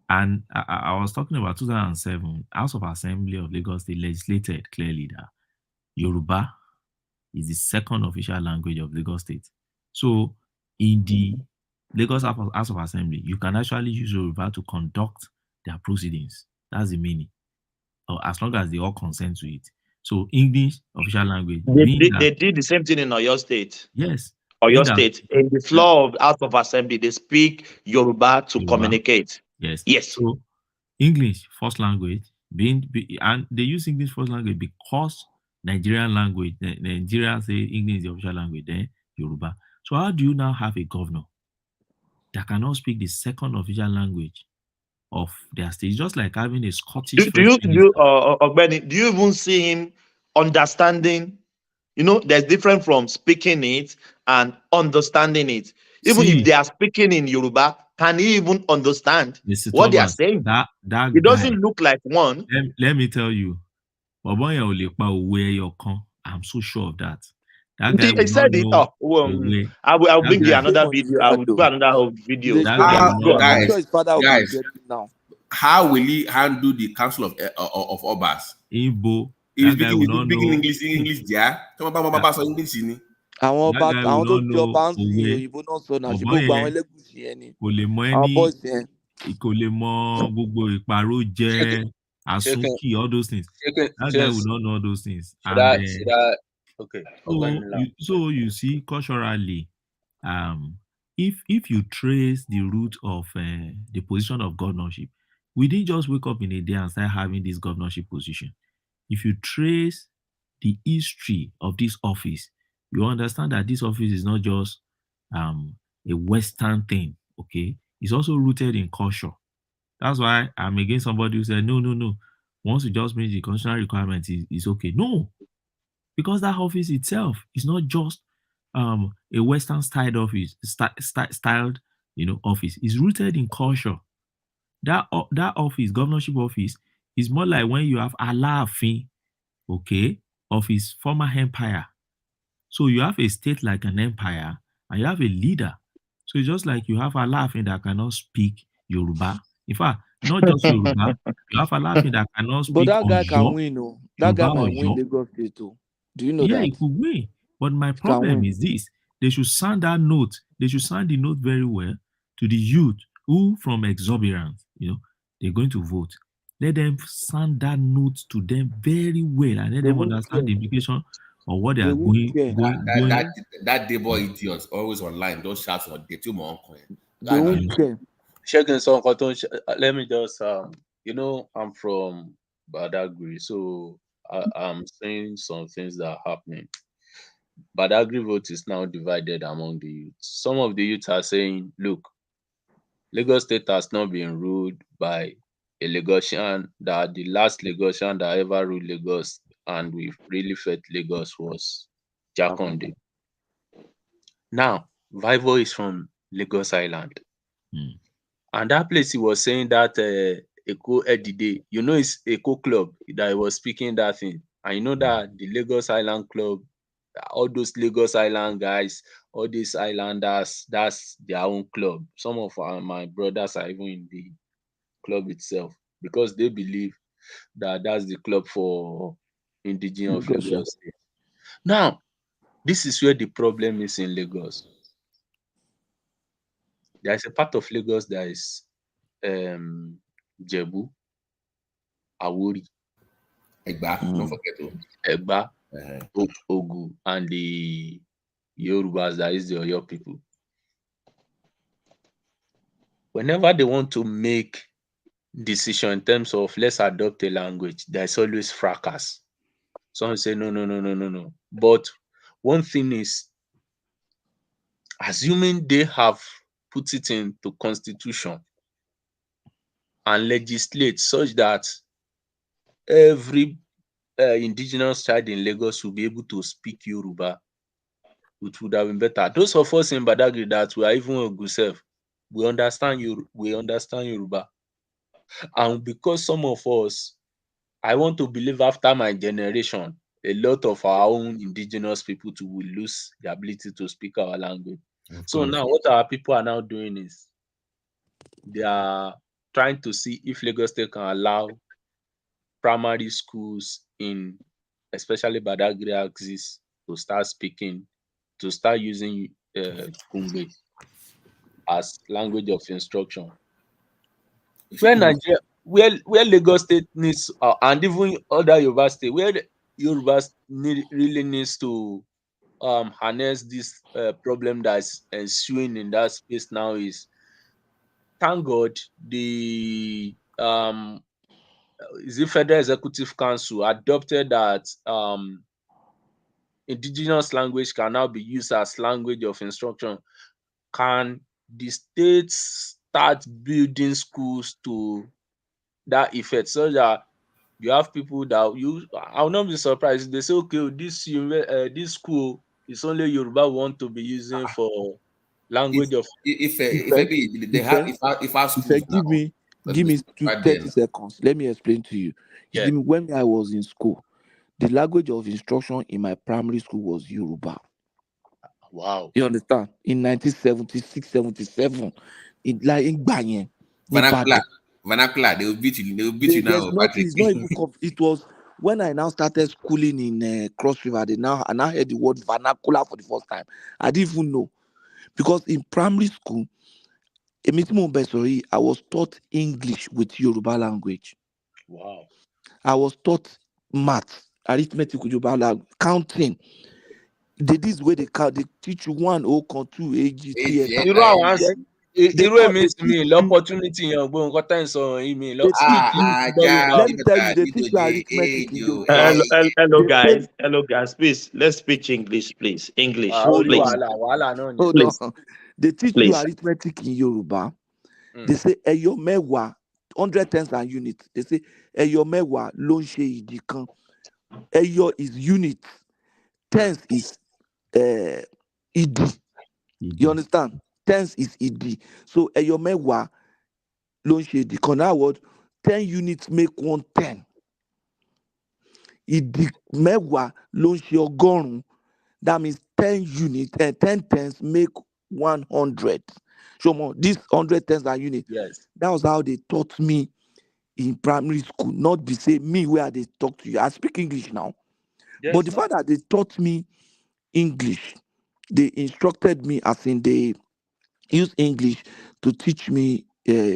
Speaker 5: And I was talking about 2007, House of Assembly of Lagos State legislated clearly that Yoruba is the second official language of Lagos State. So in the Lagos House of Assembly, you can actually use Yoruba to conduct their proceedings. That's the meaning. Or as long as they all consent to it. So English official language.
Speaker 7: They did the same thing in Oyo State.
Speaker 5: Yes.
Speaker 7: Oyo State. In the floor of House of Assembly, they speak Yoruba to communicate.
Speaker 5: Yes.
Speaker 7: Yes.
Speaker 5: So English first language, and they use English first language because Nigerian language, Nigeria say English is the official language, then Yoruba. So how do you now have a governor that cannot speak the second official language of their state? It's just like having a Scottish.
Speaker 7: Do you even see him understanding? You know, there's different from speaking it and understanding it. Even if they are speaking in Yoruba, can he even understand what they are saying? It doesn't look like one.
Speaker 5: Let me tell you, I'm so sure of that. That guy
Speaker 7: he said it. I'll bring you another video. I will do another video.
Speaker 16: Guys, how will he handle the Council of Obi'S?
Speaker 5: Igbo.
Speaker 16: He's speaking English there. English.
Speaker 2: Àwọn ọba àwọn tó jọba ń sìn òyìnbó náà sọ náà ṣe gbogbo àwọn ẹlẹ́gùsì yẹn ni àwọn boys yẹn.
Speaker 5: Kò lè mọ gbogbo ìparó jẹ àsúnkì all those things. That guy will not know all those things.
Speaker 12: Okay.
Speaker 5: So you see, culturally, if you trace the root of the position of governorship, we didn't just wake up in a day and start having this governorship position. If you trace the history of this office, you understand that this office is not just a Western thing, okay? It's also rooted in culture. That's why I'm against somebody who said, no. Once you just meet the constitutional requirements, it's okay. No, because that office itself is not just a Western styled office, styled, office. It's rooted in culture. That office, governorship office, is more like when you have Alaafin, okay, of his former empire. So you have a state like an empire, and you have a leader. So it's just like you have Alaafin that cannot speak Yoruba. In fact, not just Yoruba, you have Alaafin that cannot speak.
Speaker 2: But that guy
Speaker 5: Oyo,
Speaker 2: can win, no. That guy might win Lagos State too. Do you know that?
Speaker 5: Yeah, he could win. But my problem is this: they should sound that note. They should sound the note very well to the youth who, from exuberance, they're going to vote. Let them sound that note to them very well and let them understand the implication of what they are going.
Speaker 16: That day boy idiot always online. Don't shout for the two more.
Speaker 12: Let me just I'm from Badagry, so I'm seeing some things that are happening. Badagry vote is now divided among the youth. Some of the youth are saying, look, Lagos State has not been ruled by a Lagosian, that the last Lagosian that ever ruled Lagos and we really felt Lagos was Jakonde. Now, Vivour is from Lagos Island. And that place he was saying that Eko Edide, it's Eko Club that he was speaking that thing. And you know that the Lagos Island Club, all those Lagos Island guys, all these islanders, that's their own club. Some of my brothers are even in the club itself because they believe that that's the club for indigenous of
Speaker 2: Lagos, yeah.
Speaker 12: Lagos State. Now, this is where the problem is in Lagos. There is a part of Lagos that is Jebu, Awori,
Speaker 16: Egba, don't forget
Speaker 12: Egba, Ogu, and the Yorubas, that is the Oyo people. Whenever they want to make decision in terms of let's adopt a language, there's always fracas. Some say no. But one thing is, assuming they have put it into constitution and legislate such that every indigenous child in Lagos will be able to speak Yoruba, it would have been better. Those of us in Badagry that we are even Ogu, we understand Yoruba. And because some of us, I want to believe after my generation, a lot of our own indigenous people will lose the ability to speak our language. So now what our people are now doing is they are trying to see if Lagos State can allow primary schools in especially Badagry axis to start using Kumbe as language of instruction. Where Lagos State needs, and even other Yoruba state, where Yoruba really needs to harness this problem that's ensuing in that space now is, thank God, the Federal Executive Council adopted that indigenous language can now be used as language of instruction. Can the states start building schools to that effect so that you have people that I will not be surprised if they say, okay, this school is only Yoruba we want to be using for language of
Speaker 16: if they have if our schools now,
Speaker 2: give me 30 seconds. Let me explain to you. You see, when I was in school, the language of instruction in my primary school was Yoruba.
Speaker 12: Wow.
Speaker 2: You understand? In 1976, 77, in Banyen.
Speaker 16: Vernacular, they will beat you now.
Speaker 2: It's not even it was when I now started schooling in Cross River. I now heard the word vernacular for the first time. I didn't even know. Because in primary school, I was taught English with Yoruba language.
Speaker 12: Wow.
Speaker 2: I was taught math, arithmetic with Yoruba language, counting. This way they teach you 1, 0, 2, 8, 3.
Speaker 12: Irú means to me l'opportunity yẹn gbọ́ nǹkan tẹ́ ń sọ yìí mi
Speaker 2: let me tell you, they teach you arithmetic.
Speaker 7: Hello guys, please let's speak English, please. English, please.
Speaker 2: Hold on. They teach you arithmetic in Yoruba. They say ẹyọ mẹ́wàá, 100 tens and units. They say ẹyọ mẹ́wàá ló ń ṣe ìdí kan. Ẹyọ is unit, tens is ìdí. You understand? Tens is ìdí. So ẹyọ mẹ́wàá ló ń ṣe ìdí kan. That word, 10 units make 110. Ìdí mẹ́wàá ló ń ṣe ọgọ́rùn-ún. That means 10 units and 10 tens make 100. So this 100 tens are units.
Speaker 12: Yes.
Speaker 2: That was how they taught me in primary school. Not the same me where they talk to you. I speak English now. Yes, but the fact that they taught me English, they instructed me, as in they use English to teach me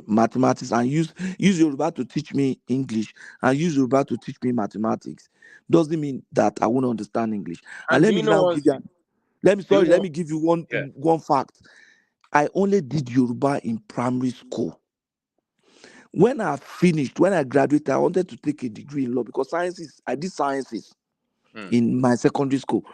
Speaker 2: mathematics, and use Yoruba to teach me English, and use Yoruba to teach me mathematics, doesn't mean that I won't understand English. And let me now give you let me give you one fact. I only did Yoruba in primary school. When I finished, when I graduated, I wanted to take a degree in law because sciences, I did sciences in my secondary school.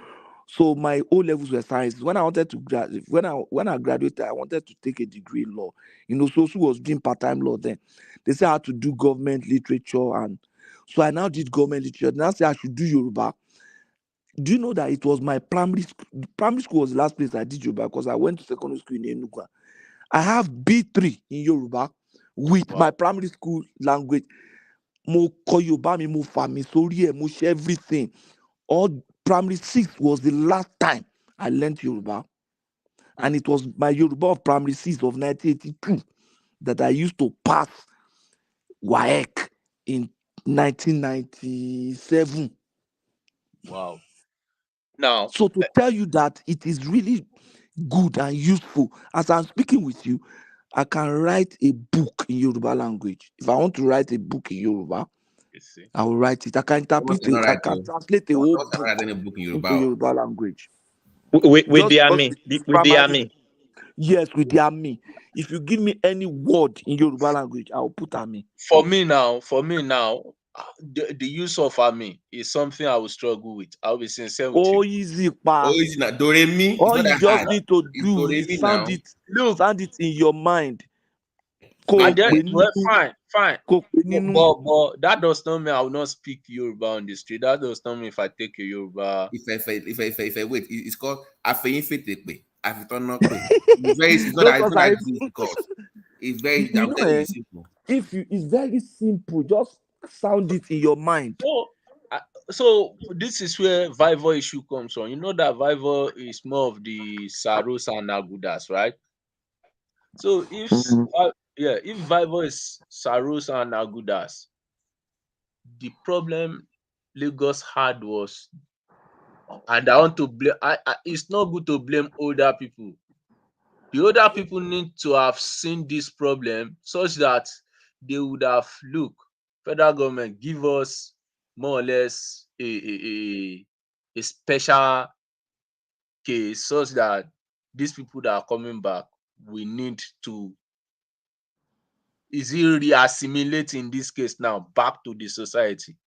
Speaker 2: So my O levels were sciences. When I wanted to graduate, when I graduated, I wanted to take a degree in law. You know, so was doing part-time law then. They said I had to do government literature, and so I now did government literature. Now say I should do Yoruba. Do you know that it was my primary school? Primary school was the last place I did Yoruba because I went to secondary school in Enugu. I have B3 in Yoruba with my primary school language. Mo ko Yoruba mi, mo fa mi sórí ẹ̀, mo ṣe everything. All primary 6 was the last time I learned Yoruba. And it was my Yoruba of primary 6 of 1982 that I used to pass WAEC in 1997.
Speaker 12: Wow. Now,
Speaker 2: so to tell you that it is really good and useful, as I'm speaking with you, I can write a book in Yoruba language. If I want to write a book in Yoruba, I will write it. I can interpret it. I can translate a whole book into Yoruba language.
Speaker 7: With
Speaker 2: Just
Speaker 7: the
Speaker 2: because
Speaker 7: army,
Speaker 2: it's
Speaker 7: with the
Speaker 2: primary.
Speaker 7: army.
Speaker 2: Yes, with the army. If you give me any word in Yoruba language, I'll put army.
Speaker 12: For me now, the use of army is something I will struggle with. I'll be sincere with you.
Speaker 2: Easy, pa.
Speaker 16: Easy now. Do re mi.
Speaker 2: All
Speaker 16: It's not
Speaker 2: you
Speaker 16: that
Speaker 2: just
Speaker 16: hard.
Speaker 2: need to
Speaker 16: It's
Speaker 2: do
Speaker 16: do re
Speaker 2: is
Speaker 16: mi
Speaker 2: sound
Speaker 16: now.
Speaker 2: it. Sound it in your mind.
Speaker 12: And then, well, fine.
Speaker 2: But
Speaker 12: that does not mean I will not speak Yoruba on the street. That does not mean if I take a Yoruba.
Speaker 16: If I wait, it's called Afeyin Fetepe. Afetonokpe. It's not that difficult. It's very, I'm telling you, simple.
Speaker 2: It's very simple. Just sound it in your mind.
Speaker 12: So this is where Vivour issue comes from. You know that Vivour is more of the Saros and Agudas, right? So if Vivour is Saros and Agudas, the problem Lagos had was, and I want to blame. It's not good to blame older people. The older people need to have seen this problem such that they would have federal government give us more or less a special case such that these people that are coming back, we need to re-assimilate in this case now back to the society.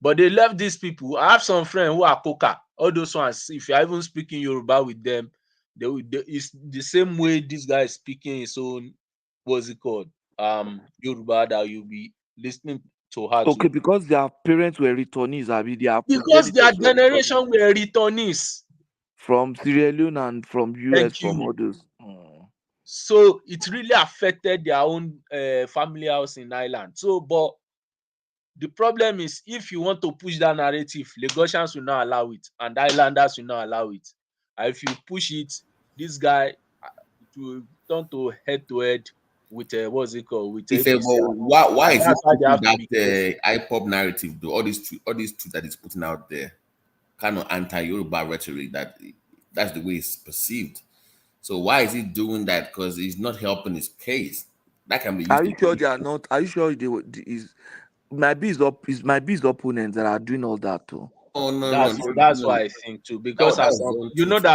Speaker 12: But they left these people. I have some friends who are coca. All those ones, if you're even speaking Yoruba with them, it's the same way this guy is speaking his own, what's it called? Yoruba, that you'll be listening to her.
Speaker 2: Okay, because their parents were returnees,
Speaker 12: because their generation were returnees
Speaker 2: from Sierra Leone and from US, from others.
Speaker 12: So it really affected their own family house in Ireland. So, but the problem is, if you want to push that narrative, Lagosians will not allow it, and Islanders will not allow it. And if you push it, this guy will turn to head with what's it called? With
Speaker 16: why is he pushing that IPOP narrative? Though all these truth that he's putting out there, kind of anti-Yoruba rhetoric, that's the way it's perceived. So why is he doing that? Because he's not helping his case. That can be used.
Speaker 2: Are you sure they are not? Are you sure might be his opponents that are doing all that too?
Speaker 16: Oh no,
Speaker 12: that's why I think too. Because at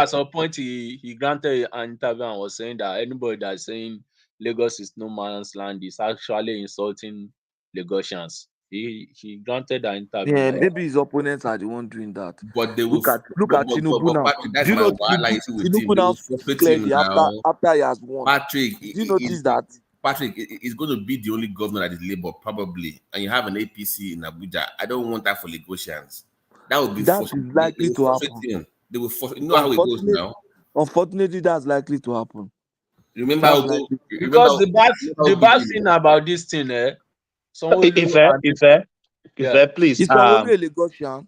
Speaker 12: some point he granted an interview and was saying that anybody that's saying Lagos is no man's land is actually insulting Lagosians. He granted that interview.
Speaker 2: Yeah, maybe his opponents are the one doing that.
Speaker 16: But they
Speaker 2: look at Tinubu now.
Speaker 16: That's my wala issue with him.
Speaker 2: Tinubu now clearly after he has won.
Speaker 16: Patrick,
Speaker 2: do you notice that?
Speaker 16: Patrick is going to be the only governor that is Labour, probably, and you have an APC in Abuja. I don't want that for Lagosians. That would be
Speaker 2: likely to happen.
Speaker 16: They will force. You know how it goes now.
Speaker 2: Unfortunately, that's likely to happen.
Speaker 16: Remember how
Speaker 12: because the bad thing about this thing,
Speaker 7: if please,
Speaker 2: it's already a Lagosian.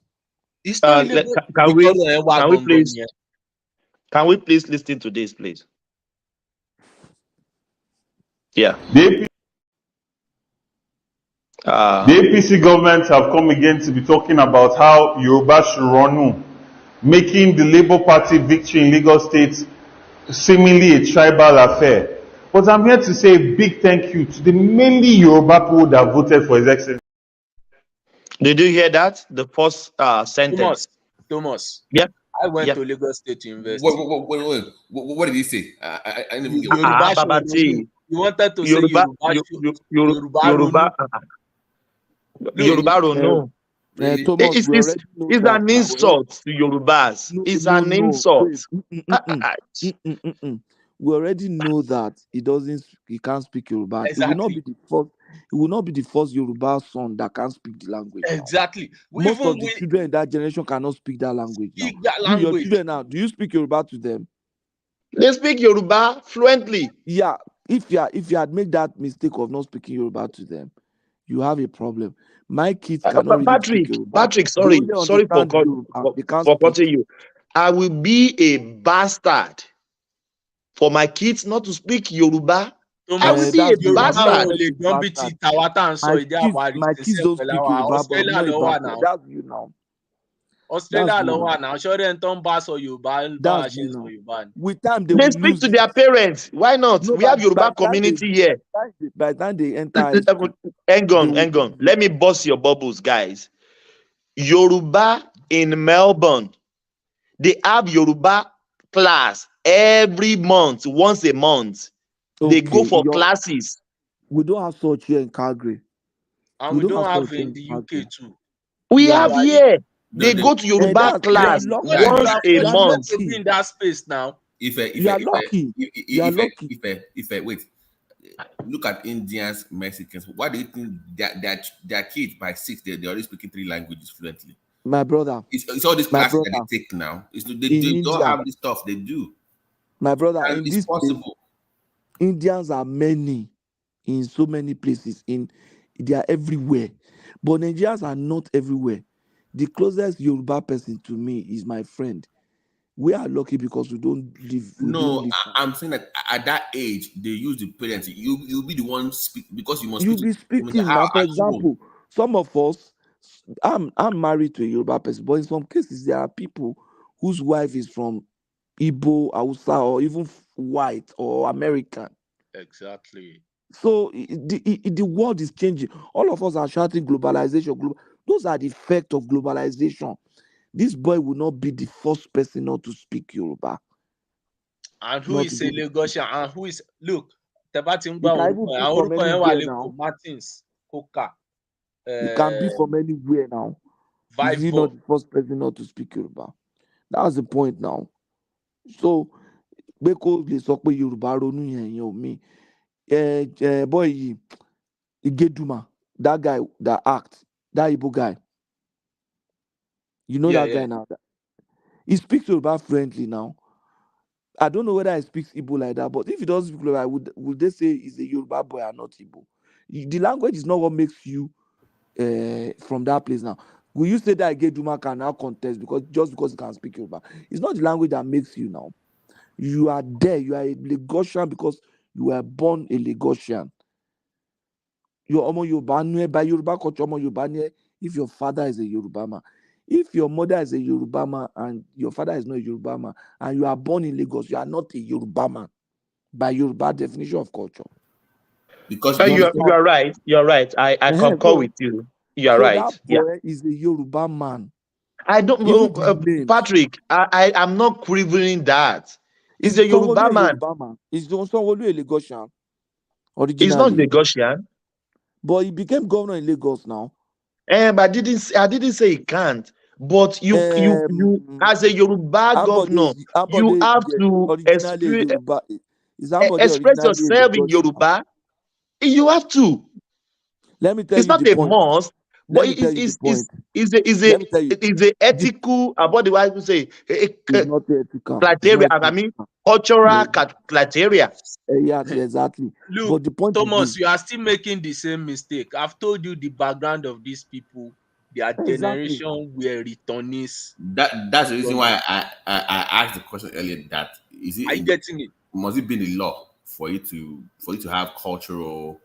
Speaker 12: It's not
Speaker 7: can we please listen to this, please? Yeah.
Speaker 8: The APC government have come again to be talking about how Yoruba should run, making the Labour Party victory in Lagos State seemingly a tribal affair. But I'm here to say a big thank you to the mainly Yoruba people that voted for His Excellency.
Speaker 7: Did you hear that? The first sentence.
Speaker 12: Thomas.
Speaker 7: Yeah.
Speaker 12: I went to Lagos State University.
Speaker 16: What did he say? I didn't even get
Speaker 12: Babati. You wanted to say
Speaker 7: Yoruba,
Speaker 12: Yoruba
Speaker 7: Yoruba, Yoruba, no.
Speaker 2: Thomas, we already know
Speaker 7: It's
Speaker 2: that
Speaker 7: an
Speaker 2: now.
Speaker 7: insult to Yorubas. It's an insult.
Speaker 2: We already know that he can't speak Yoruba.
Speaker 12: Exactly.
Speaker 2: It will not be the first. It will not be the first Yoruba son that can't speak the language.
Speaker 12: Exactly.
Speaker 2: Most of the children in that generation cannot speak that language now. Your children now, do you speak Yoruba to them?
Speaker 7: They speak Yoruba fluently.
Speaker 2: Yeah. If you had made that mistake of not speaking Yoruba to them, you have a problem. My kids cannot really speak Yoruba.
Speaker 7: Patrick, sorry for cutting you. I will be a bastard for my kids not to speak Yoruba. I will be a bastard.
Speaker 2: My kids don't speak Yoruba, but I'm not a bastard. That's you now.
Speaker 12: Australia now. Sure, they don't pass or Yoruba.
Speaker 2: That's you now. With time
Speaker 7: they speak to their parents. Why not? We have Yoruba community here.
Speaker 2: By the time they enter high school,
Speaker 7: hang on. Let me bust your bubbles, guys. Yoruba in Melbourne, they have Yoruba class every month, once a month. They go for classes.
Speaker 2: We don't have such here in Calgary.
Speaker 12: And we don't have in the UK too.
Speaker 7: We have here. They go to Yoruba class once a month.
Speaker 12: In that space now.
Speaker 2: You are lucky.
Speaker 16: Wait. Look at Indians, Mexicans. Why do you think their kids by 6 they're already speaking 3 languages fluently?
Speaker 2: My brother.
Speaker 16: It's all these classes that they take now. They don't have this stuff. They do.
Speaker 2: My brother,
Speaker 16: and
Speaker 2: in
Speaker 16: it's
Speaker 2: this
Speaker 16: possible.
Speaker 2: Indians are many in so many places. They are everywhere. But Nigerians are not everywhere. The closest Yoruba person to me is my friend. We are lucky because we don't live.
Speaker 16: I'm saying that at that age, they use the parents. You'll be the one speak because you must.
Speaker 2: You'll be speaking now. For example, some of us, I'm married to a Yoruba person, but in some cases there are people whose wife is from Igbo, Hausa, or even white or American.
Speaker 12: Exactly.
Speaker 2: So the world is changing. All of us are shouting globalization. Those are the effects of globalization. This boy will not be the first person not to speak Yoruba.
Speaker 12: And who is a Lagosian? And who is Martins, Coca.
Speaker 2: He can be from anywhere now. Is he not the first person not to speak Yoruba? That's the point now. So, Yoruba me. Boy, Igeduma, that guy that acts, that Igbo guy. You know that guy now. He speaks Yoruba fluently now. I don't know whether he speaks Igbo like that, but if he doesn't speak Yoruba, would they say he's a Yoruba boy or not Igbo? The language is not what makes you from that place now. Will you say that Igeduma can now contest just because he can speak Yoruba? It's not the language that makes you now. You are there. You are a Lagosian because you were born a Lagosian. You're Omo Yoruba by Yoruba culture, Omo Yoruba if your father is a Yoruba man. If your mother is a Yoruba man and your father is not a Yoruba man and you are born in Lagos, you are not a Yoruba man by Yoruba definition of culture.
Speaker 7: Because you are right. You're right. I concur with you. You are right.
Speaker 2: That boy is a Yoruba man.
Speaker 7: I don't know, Patrick. I am not quivering that. He's a Yoruba man.
Speaker 2: He's also a Lagosian.
Speaker 7: He's not Lagosian.
Speaker 2: But he became governor in Lagos now.
Speaker 7: But I didn't say he can't. But you as a Yoruba governor, you have to express yourself in Yoruba. You have to.
Speaker 2: Let me tell
Speaker 7: it's
Speaker 2: you
Speaker 7: not
Speaker 2: the
Speaker 7: a
Speaker 2: point.
Speaker 7: must, but it's a ethical about the way I would say criteria. I mean cultural criteria.
Speaker 2: Yes, exactly.
Speaker 12: Look,
Speaker 2: but the point
Speaker 12: Thomas, you are still making the same mistake. I've told you the background of these people. Their generation were returnees.
Speaker 16: That's the reason why I asked the question earlier. That is it?
Speaker 12: Are you getting it?
Speaker 16: Must it be in the law for you to have cultural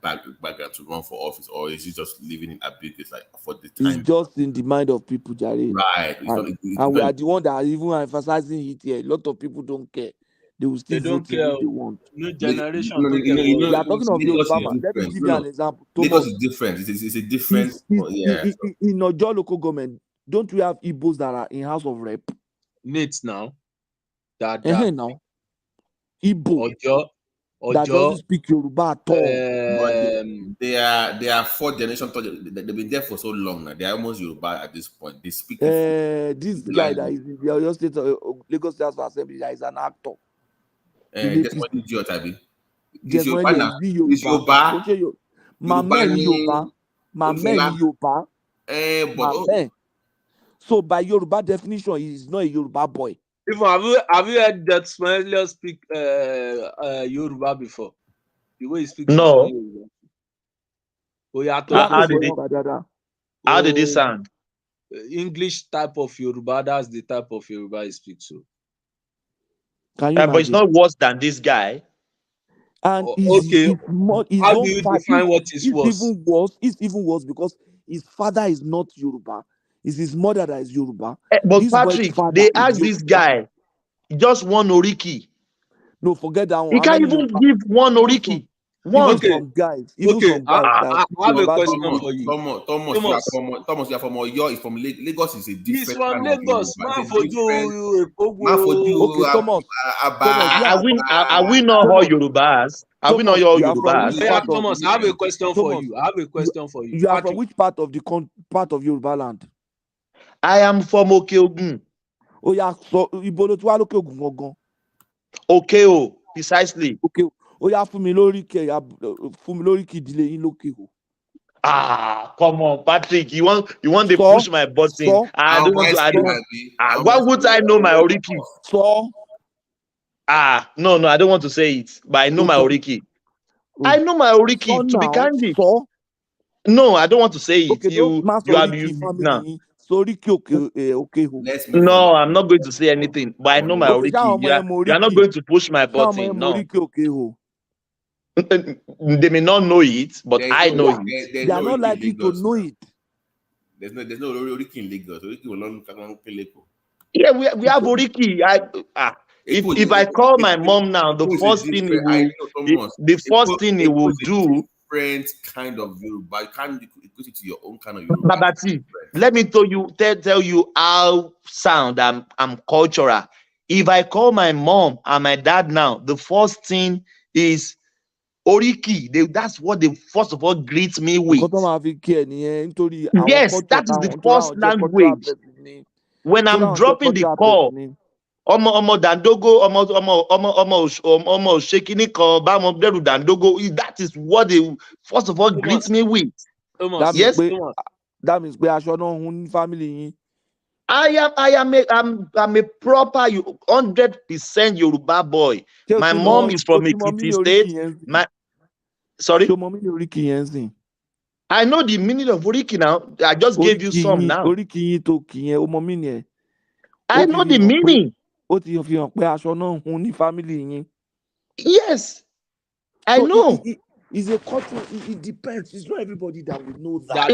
Speaker 16: background to run for office, or is it just living in ambiguous like for the time?
Speaker 2: It's just in the mind of people, Jare.
Speaker 16: Right.
Speaker 2: And we are the one that are even emphasizing it here. A lot of people don't care. They will still vote if they want.
Speaker 12: New generation.
Speaker 2: You are talking of Yoruba man. Let me give you an example.
Speaker 16: Lagos is different. It's a different.
Speaker 2: In Ojo local government, don't we have Igbos that are in House of Rep?
Speaker 12: Needs now.
Speaker 2: Now. Igbo.
Speaker 12: Ojo.
Speaker 18: that doesn't speak Yoruba at all.
Speaker 16: They are fourth generation. They've been there for so long now. They are almost Yoruba at this point. They speak
Speaker 18: this guy that is in the Oyo State Lagos State Assembly, that is an actor.
Speaker 16: Desmond Idiot, Abi.
Speaker 18: Is Yoruba. Yoruba. So by Yoruba definition, he is not a Yoruba boy.
Speaker 12: Even have you heard that Smiley speak Yoruba before? The way he speaks
Speaker 7: no.
Speaker 12: Yoruba.
Speaker 7: How did it sound?
Speaker 12: English type of Yoruba, that's the type of Yoruba he speaks. So.
Speaker 18: Can you
Speaker 7: but it's not worse than this guy.
Speaker 18: And
Speaker 12: how do you define what is worse?
Speaker 18: It's even worse because his father is not Yoruba. It's his mother that is Yoruba.
Speaker 7: But Patrick, they asked this guy just one Oriki.
Speaker 18: No, forget that one.
Speaker 7: He can't even give one Oriki. One.
Speaker 18: Some guys.
Speaker 12: I have a question for you.
Speaker 16: Thomas, you are from Oyo. He's from Lagos. Is a different.
Speaker 12: He's from Lagos.
Speaker 18: Thomas.
Speaker 7: Are we not all Yorubas? Are we not all Yorubas?
Speaker 12: Thomas, I have a question for you.
Speaker 18: You are from which part of Yoruba land?
Speaker 7: I am from Okeogun.
Speaker 18: Oh yeah, so Ibolo to Okeogun gogan.
Speaker 7: Okeo, precisely.
Speaker 18: Okay. Oh yeah, Fumilori ìdílé yín lókè o.
Speaker 7: Come on, Patrick. You want to push my button? I don't want to. Why would I know my Oriki? No, I don't want to say it, but I know my Oriki. I know my Oriki, to be candid. No, I don't want to say it.
Speaker 18: Okay,
Speaker 7: You
Speaker 18: now.
Speaker 7: No, I'm not going to say anything, but I know my Oriki. You are not going to push my button. No. They may not know it, but I know it.
Speaker 18: They are not likely to know it.
Speaker 16: There's no Oriki in Lagos. Oriki will not.
Speaker 7: Yeah, we have Oriki. If I call my mom now, the first thing he will do.
Speaker 16: Different kind of Yoruba. You can't equate it to your own kind of Yoruba.
Speaker 7: Babati, let me tell you how sound I'm cultural. If I call my mom and my dad now, the first thing is Oriki. That's what they first of all greet me with. Yes, that is the first language. When I'm dropping the call, Omo dandogo, omo shekini ko ba mo deru dandogo. That is what they first of all greet me with. Yes,
Speaker 18: that means we are sure family.
Speaker 7: I'm a proper 100% Yoruba boy. My mom is from Ekiti State. Sorry. I know the meaning of Oriki now. I just gave you some now. I know the meaning. Yes, I know.
Speaker 18: It's a culture. It depends. It's not everybody that will know that.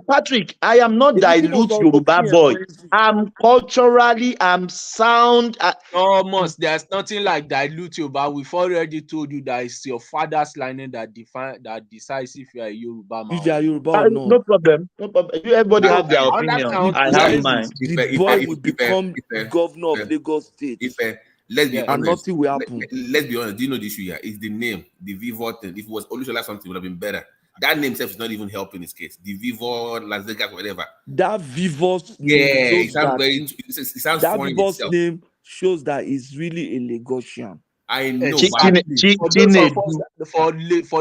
Speaker 7: Patrick, I am not dilute Yoruba boy. I'm culturally, I'm sound.
Speaker 12: Almost. There's nothing like dilute Yoruba. We've already told you that it's your father's lineage that decides if you are a Yoruba man.
Speaker 18: If you are Yoruba or not.
Speaker 7: No problem. Everybody have their opinion. I have mine.
Speaker 18: The boy will become governor of Lagos State.
Speaker 16: Let's be honest.
Speaker 18: Nothing will happen.
Speaker 16: Let's be honest. Do you know the issue here? It's the name, the Vivour thing. If it was Olusola something, it would have been better. That name itself is not even helping his case. The Vivour, Las Vegas, whatever.
Speaker 18: That Vivour's
Speaker 16: name, it sounds
Speaker 18: that
Speaker 16: foreign
Speaker 18: Vivour's
Speaker 16: itself.
Speaker 18: name shows that he's really a Lagosian.
Speaker 16: I know.
Speaker 12: For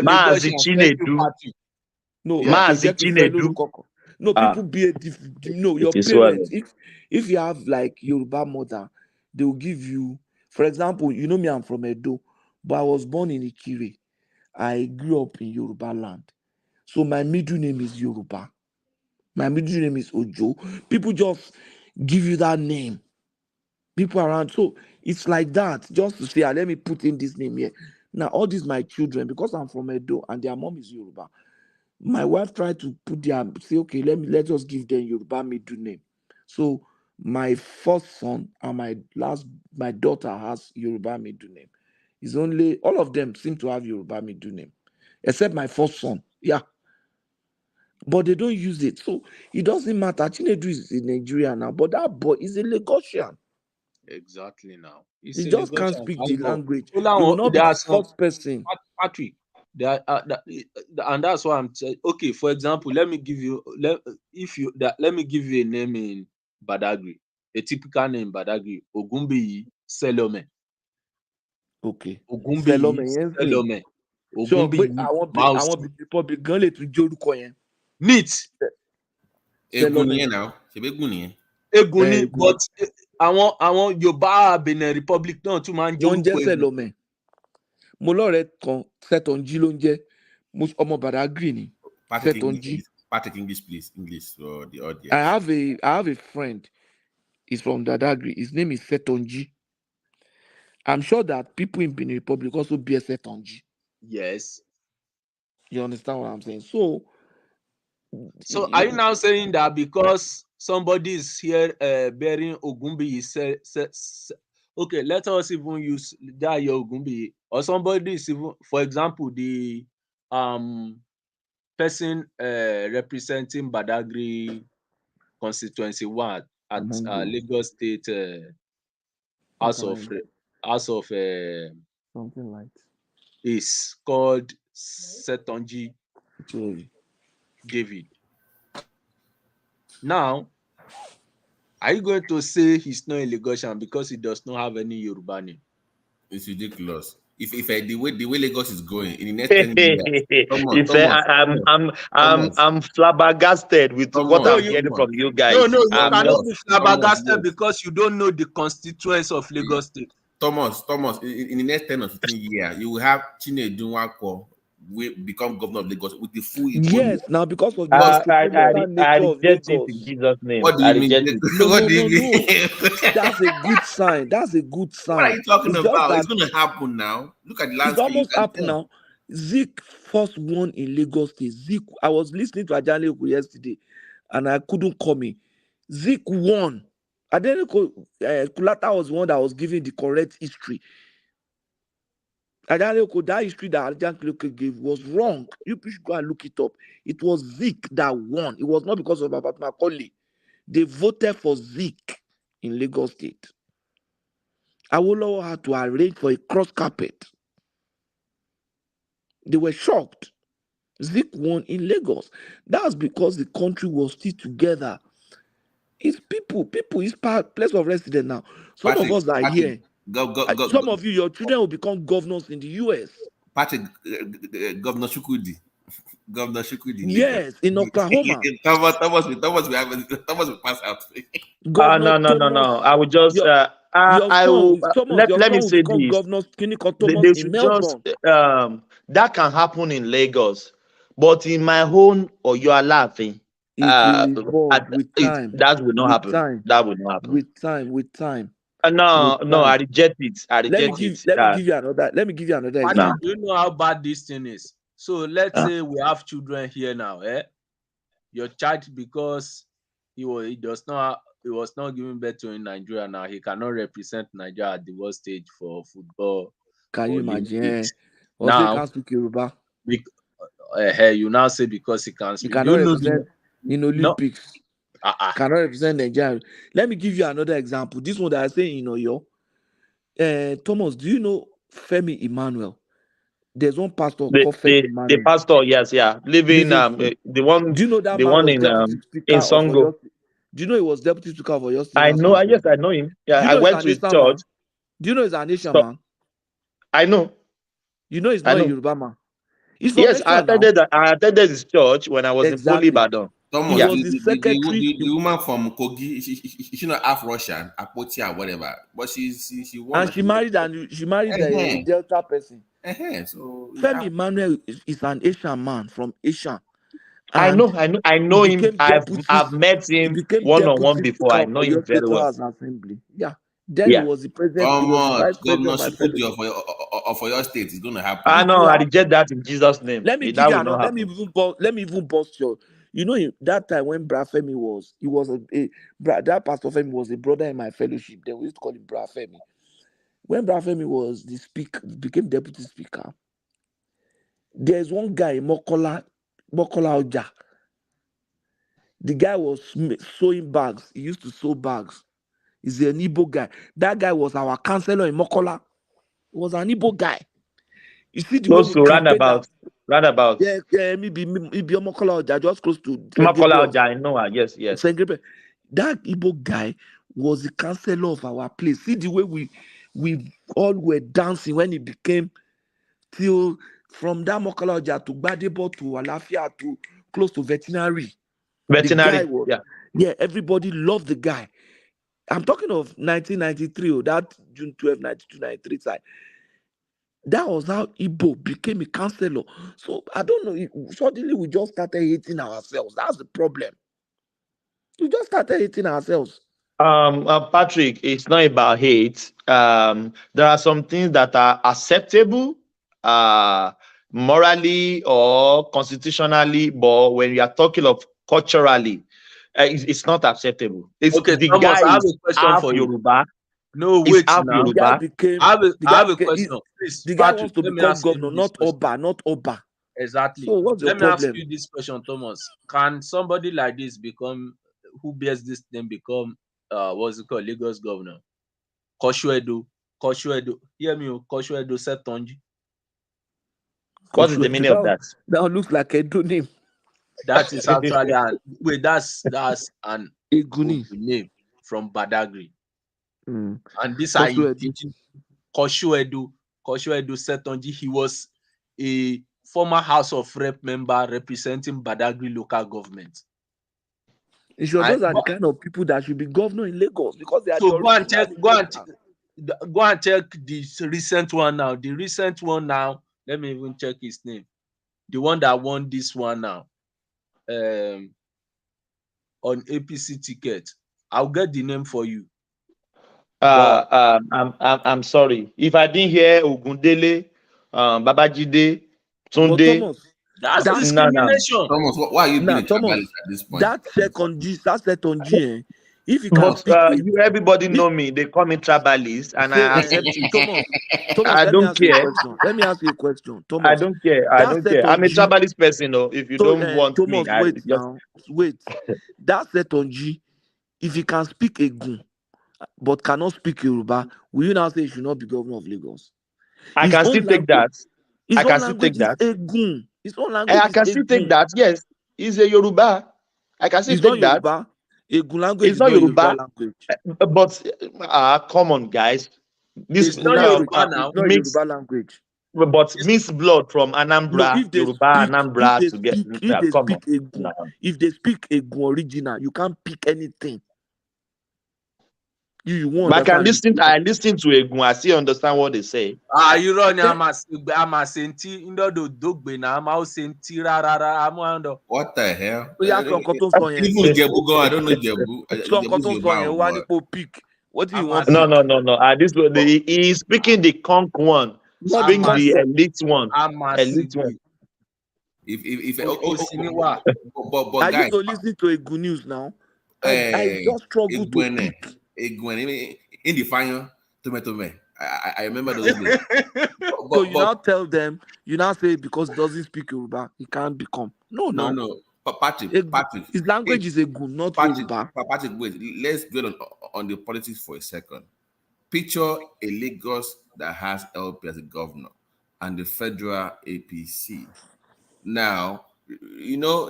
Speaker 12: Lagosian.
Speaker 18: No, people be a your parents. If you have like Yoruba mother, they will give you, for example, you know me, I'm from Edo, but I was born in Ikire. I grew up in Yoruba land. So my middle name is Yoruba. My middle name is Ojo. People just give you that name. People around. So it's like that. Just to say, let me put in this name here. Now, all these my children, because I'm from Edo and their mom is Yoruba, my wife tried to say, okay, let us give them Yoruba middle name. So my first son and my daughter has Yoruba middle name. It's only all of them seem to have Yoruba middle name, except my first son. Yeah, but they don't use it, so it doesn't matter. Chinedu is in Nigeria now, but that boy is a Lagosian.
Speaker 12: Exactly now. It's
Speaker 18: He
Speaker 12: a
Speaker 18: just can't
Speaker 12: Lagosian
Speaker 18: speak
Speaker 12: fine,
Speaker 18: the
Speaker 12: but
Speaker 18: language.
Speaker 12: hold
Speaker 18: He will
Speaker 12: on,
Speaker 18: not be
Speaker 12: there
Speaker 18: the
Speaker 12: are some
Speaker 18: first person.
Speaker 12: Patrick. There are, and that's why I'm okay. For example, let me give you let me give you a name in Badagry, a typical name in Badagry, Ogumbiyi Selome.
Speaker 18: Okay.
Speaker 12: Ogumbiyi Selome.
Speaker 18: So
Speaker 12: Ogumbiyi
Speaker 18: àwọn Republic gan lè tún jẹ́ orúkọ yẹn.
Speaker 12: Neat.
Speaker 16: Egun nìyẹn now. Ṣebí egun nìyẹn.
Speaker 12: Egun ni, but àwọn Yorùbá Benin Republic náà tún máa ń jẹ́
Speaker 18: Wọ́n
Speaker 12: orúkọ
Speaker 18: jẹ́ Selome. Mo lọ́rẹ̀ẹ́ kan Setonji ló ń jẹ́ ọmọ Badagry ni. Setonji.
Speaker 16: Patrick English, please. English for the audience.
Speaker 18: I have a friend. He's from Badagry. His name is Setonji. I'm sure that people in Benin Republic also bear Setonji.
Speaker 12: Yes.
Speaker 18: You understand what I'm saying? So
Speaker 12: are you now saying that because somebody is here bearing Ogumbiyi, okay, let us even use that your Ogumbiyi, or somebody is even, for example, the person representing Badagry constituency 1 at Lagos State House of
Speaker 18: something like
Speaker 12: is called Setonji David. Now, are you going to say he's not a Lagosian because he does not have any Yoruba name?
Speaker 16: It's ridiculous. If the way Lagos is going in the next 10 years,
Speaker 7: I'm flabbergasted with what I'm hearing from you guys.
Speaker 12: No, you cannot be flabbergasted because you don't know the constituents of Lagos State.
Speaker 16: Thomas, in the next 10 or 15 years, you will have Chinedu Nwankwo will become governor of Lagos with the full.
Speaker 18: Yes, now because of the
Speaker 7: I reject it in Jesus' name.
Speaker 16: What do you mean?
Speaker 18: No. That's a good sign. That's a good sign.
Speaker 16: What are you talking about? It's going to happen now. Look at the landscape.
Speaker 18: It's almost happened now. Zeke first won in Lagos State. Zeke, I was listening to Ajani yesterday, and I couldn't come in. Zeke won. Kulata was the one that was giving the correct history. That history that Ajani gave was wrong. You should go and look it up. It was Zeke that won. It was not because of Babat Macaulay. They voted for Zeke in Lagos State. Awolowo had to arrange for a cross carpet. They were shocked. Zeke won in Lagos. That's because the country was still together. It's people is place of residence now. Some of us are here. Some of you, your children will become governors in the US.
Speaker 16: Patrick, Governor Shukudi.
Speaker 18: Yes, in Oklahoma.
Speaker 16: Thomas will pass out.
Speaker 7: No. I would just let me say this. They should just that can happen in Lagos, but in my own or you are laughing.
Speaker 18: It will evolve with time.
Speaker 7: That will not happen. That will not happen.
Speaker 18: With time.
Speaker 7: No, I reject it.
Speaker 18: Let me give you another example.
Speaker 12: Do you know how bad this thing is? So let's say we have children here now, Your child, because he was not giving birth to in Nigeria now, he cannot represent Nigeria at the world stage for football.
Speaker 18: Can you imagine?
Speaker 12: Now,
Speaker 18: he can't speak Yoruba.
Speaker 12: You now say because he can't speak.
Speaker 18: He cannot represent in Olympics. Cannot represent Nigeria. Let me give you another example. This one that I say in Oyo. Thomas, do you know Femi Emmanuel? There's one pastor called Femi Emmanuel.
Speaker 7: The pastor, yes, living the one.
Speaker 18: Do you know that
Speaker 7: the
Speaker 18: man
Speaker 7: one
Speaker 18: was
Speaker 7: in
Speaker 18: deputy speaker
Speaker 7: in Songo?
Speaker 18: of Oyo? Do you know he was deputy speaker of Oyo State?
Speaker 7: I know. Yes, I know him. Yeah, I went to his church.
Speaker 18: Man? Do you know he's an Asian man?
Speaker 7: I know.
Speaker 18: You know he's not a Yoruba man.
Speaker 7: Yes, I attended his church when I was in Poli Ibadan.
Speaker 16: Thomas,
Speaker 18: he was the secretary.
Speaker 16: The woman from Kogi, she's not half Russian, Apotia, whatever. But she won.
Speaker 18: And she married a Delta person.
Speaker 16: So
Speaker 18: Femi Emmanuel is an Asian man from Asia.
Speaker 7: I know him. I've met him one-on-one before. I know him very well.
Speaker 18: Assembly. Yeah. Then he was the president. He was the vice president
Speaker 16: for your state is going to happen.
Speaker 7: I reject that in Jesus' name.
Speaker 18: Let me even bust your. You know, that time when Brafemi that Pastor Femi was a brother in my fellowship. Then we used to call him Brafemi. When Brafemi was became deputy speaker, there's one guy, Mokola Oja. The guy was sewing bags. He used to sew bags.
Speaker 2: He's an Igbo guy. That guy was our councillor in Mokola. He was an Igbo guy. You see the
Speaker 7: Close
Speaker 2: way
Speaker 7: to
Speaker 2: we campaign now.
Speaker 7: roundabout.
Speaker 2: Yeah, maybe Mokola, just close to
Speaker 7: Makola, I know her. Yes.
Speaker 2: That Igbo guy was the councillor of our place. See the way we all were dancing when he became till from that Mokola to Gbadebo to Alafia to close to veterinary. The guy was, everybody loved the guy. I'm talking of 1993, that June 12, 92, 93 side. That was how Igbo became a councillor. So I don't know. Suddenly we just started hating ourselves. That's the problem. We just started hating ourselves.
Speaker 7: Patrick, it's not about hate. There are some things that are acceptable, morally or constitutionally, but when you are talking of culturally, it's not acceptable.
Speaker 12: Okay,
Speaker 7: the
Speaker 12: Thomas,
Speaker 7: guy
Speaker 12: I have
Speaker 7: is
Speaker 12: a question
Speaker 7: half
Speaker 12: for you.
Speaker 7: Yoruba.
Speaker 12: No,
Speaker 7: He's
Speaker 12: wait
Speaker 7: half
Speaker 12: now.
Speaker 7: Yoruba.
Speaker 12: I have a question. Please,
Speaker 2: the guy
Speaker 12: Patrick,
Speaker 2: wants to
Speaker 12: let me
Speaker 2: become
Speaker 12: ask him
Speaker 2: governor,
Speaker 12: this
Speaker 2: not Oba.
Speaker 12: Exactly.
Speaker 2: So what's your
Speaker 12: Let me ask
Speaker 2: problem?
Speaker 12: you this question, Thomas. Can somebody like this become, who bears this name, become what's it called, Lagos governor? Koshuedo, hear me, Koshuedo Setonji.
Speaker 7: What is the meaning of that?
Speaker 2: That looks like a do name.
Speaker 12: That is actually that's an
Speaker 2: Eguni
Speaker 12: name from Badagry. And this
Speaker 2: Koshuedo
Speaker 12: Setonji. He was a former House of Rep member representing Badagry local government.
Speaker 2: Those are the kind of people that should be governor in Lagos because they are
Speaker 12: so go and check the recent one now. The recent one now, let me even check his name. The one that won this one now, on APC ticket. I'll get the name for you.
Speaker 7: I'm sorry if I didn't hear Ogundele, Babajide, Tunde.
Speaker 12: That's discrimination.
Speaker 16: Thomas, why are you being a tribalist at this point?
Speaker 2: That second G, if you can speak,
Speaker 7: everybody know me. They call me tribalist, and I accept it.
Speaker 2: Thomas,
Speaker 7: I don't care.
Speaker 2: Let me ask you a question, Thomas.
Speaker 7: I don't care. I'm a tribalist person. No, if you don't want
Speaker 2: Thomas,
Speaker 7: me,
Speaker 2: wait. That set on G, if you can speak Egun but cannot speak Yoruba, will you now say you should not be governor of Lagos?
Speaker 7: I can still take that. I can still take that.
Speaker 2: Egun. His own language
Speaker 7: I can still take that. Yes, he's a Yoruba. I can still take that.
Speaker 2: Egun language
Speaker 7: is not Yoruba
Speaker 2: language.
Speaker 7: But come on, guys. This is
Speaker 12: not Yoruba now.
Speaker 2: Yoruba language.
Speaker 7: But mixed blood from Anambra, Yoruba, to get.
Speaker 2: If they speak Egun original, you can't pick anything. You want.
Speaker 7: But I listen to Egun. I still understand what they say.
Speaker 12: You run. I'm a senti.
Speaker 16: What the hell?
Speaker 2: Even
Speaker 16: Jebu, I don't know Jebu.
Speaker 2: What do you want?
Speaker 7: No. He is speaking the conch one. Speaking the elite one. Elite one.
Speaker 2: I used to listen to Egun News now. I just struggle to pick.
Speaker 16: In the final tomato man. I remember those days.
Speaker 2: So you now tell them, you now say because he doesn't speak Yoruba, he can't become. No.
Speaker 16: Patrick,
Speaker 2: his language is Egun, not Yoruba.
Speaker 16: Patrick, wait, let's dwell on the politics for a second. Picture a Lagos that has LP as a governor and the federal APC. Now,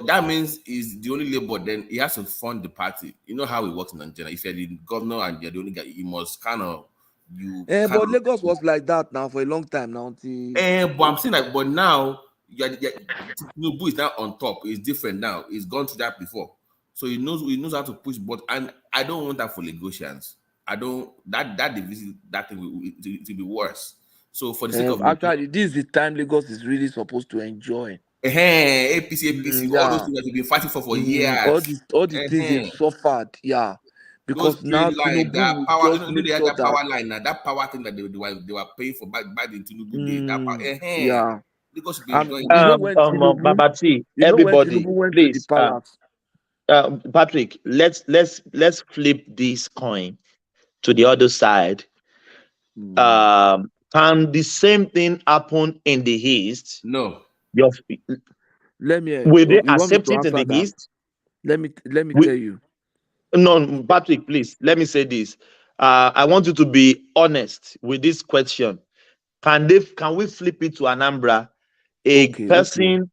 Speaker 16: that means he's the only labor, then he has to fund the party. You know how it works in Nigeria. If you're the governor and you're the only guy, you must kind of
Speaker 2: but Lagos was like that now for a long time now.
Speaker 16: But I'm saying that, but now Tinubu is now on top. It's different now. He's gone through that before. So he knows how to push, but and I don't want that for Lagosians. I don't that division, that thing will be worse. So for the sake of
Speaker 2: actually, this is the time Lagos is really supposed to enjoy.
Speaker 16: APC, all those things that we've been fighting for years.
Speaker 2: All the things they've suffered, because now Tinubu
Speaker 16: that power, they had that power line now, that power thing that they were paying for back in Tinubu days. That power, because
Speaker 7: Babati, everybody, please, Patrick, let's flip this coin to the other side. Can the same thing happen in the East?
Speaker 16: No.
Speaker 7: Will they accept it in the East?
Speaker 2: Let me tell you.
Speaker 7: No, Patrick, please, let me say this. I want you to be honest with this question. Can we flip it to Anambra? A person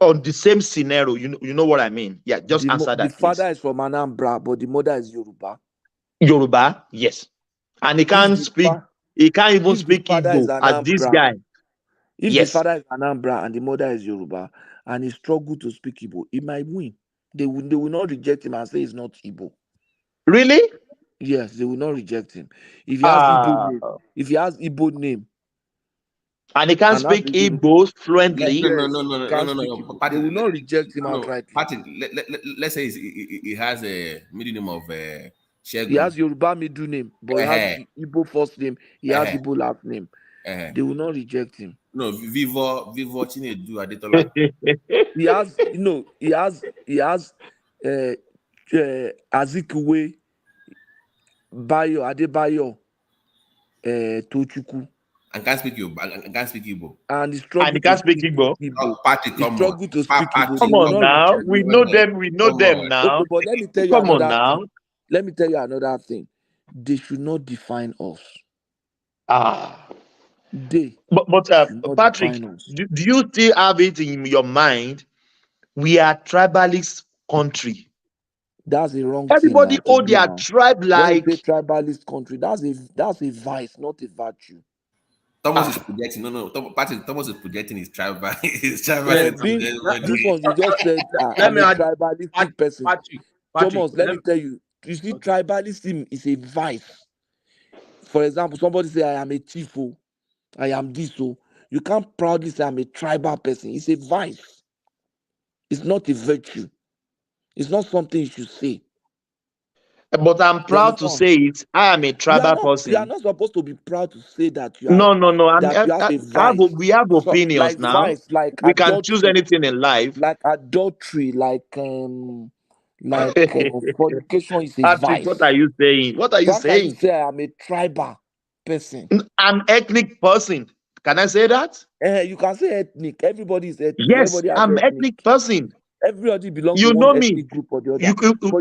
Speaker 7: on the same scenario, you know what I mean? Yeah, just answer that,
Speaker 2: The
Speaker 7: please.
Speaker 2: father is from Anambra, but the mother is Yoruba.
Speaker 7: Yoruba, yes. And he can't speak, he can't even speak Igbo as this guy.
Speaker 2: If the father is Anambra and the mother is Yoruba, and he struggled to speak Igbo, he might win. They will not reject him and say he's not Igbo.
Speaker 7: Really?
Speaker 2: Yes, they will not reject him. If he has Igbo name,
Speaker 7: and he can't speak Igbo fluently.
Speaker 16: No.
Speaker 2: They will not reject him outright.
Speaker 16: Let's say he has a middle name of Shegun.
Speaker 2: He has Yoruba middle name, but he has Igbo first name. He has Igbo last name. They will not reject him.
Speaker 16: No, Vivo Chinedu Adetola.
Speaker 2: He has Azikiwe Adebayo Tochukwu.
Speaker 16: And can't speak Igbo.
Speaker 2: And he
Speaker 7: can't speak Igbo.
Speaker 16: Party,
Speaker 2: he struggled to speak Igbo.
Speaker 7: Come on now. We know them now.
Speaker 2: Okay, but let me tell you another thing. Let me tell you another thing. They should not define us.
Speaker 7: But Patrick, do you still have it in your mind? We are tribalist country.
Speaker 2: That's a wrong
Speaker 7: Everybody
Speaker 2: thing.
Speaker 7: owe their tribe like
Speaker 2: tribalist country. That's a vice, not a virtue.
Speaker 16: Thomas is projecting. No. Thomas is projecting his tribal.
Speaker 2: This one you just said. I'm a tribalistic person.
Speaker 12: Patrick,
Speaker 2: Thomas, let me tell you. You see, tribalism is a vice. For example, somebody say, "I am a chief. I am this." You can't proudly say, "I'm a tribal person." It's a vice. It's not a virtue. It's not something you should say.
Speaker 7: But I'm proud to say it. I am a tribal person.
Speaker 2: You are not supposed to be proud to say that you are.
Speaker 7: No. We have opinions
Speaker 2: like
Speaker 7: now.
Speaker 2: Vice, like
Speaker 7: we
Speaker 2: adultery,
Speaker 7: can choose anything in life.
Speaker 2: Like adultery, like fornication is a vice.
Speaker 7: What are you saying? What are you saying?
Speaker 2: You say I'm a tribal person.
Speaker 7: I'm ethnic person. Can I say that?
Speaker 2: You can say ethnic. Everybody is ethnic.
Speaker 7: Yes, I'm ethnic person.
Speaker 2: Everybody belongs
Speaker 7: to
Speaker 2: one
Speaker 7: me.
Speaker 2: Ethnic group or the other.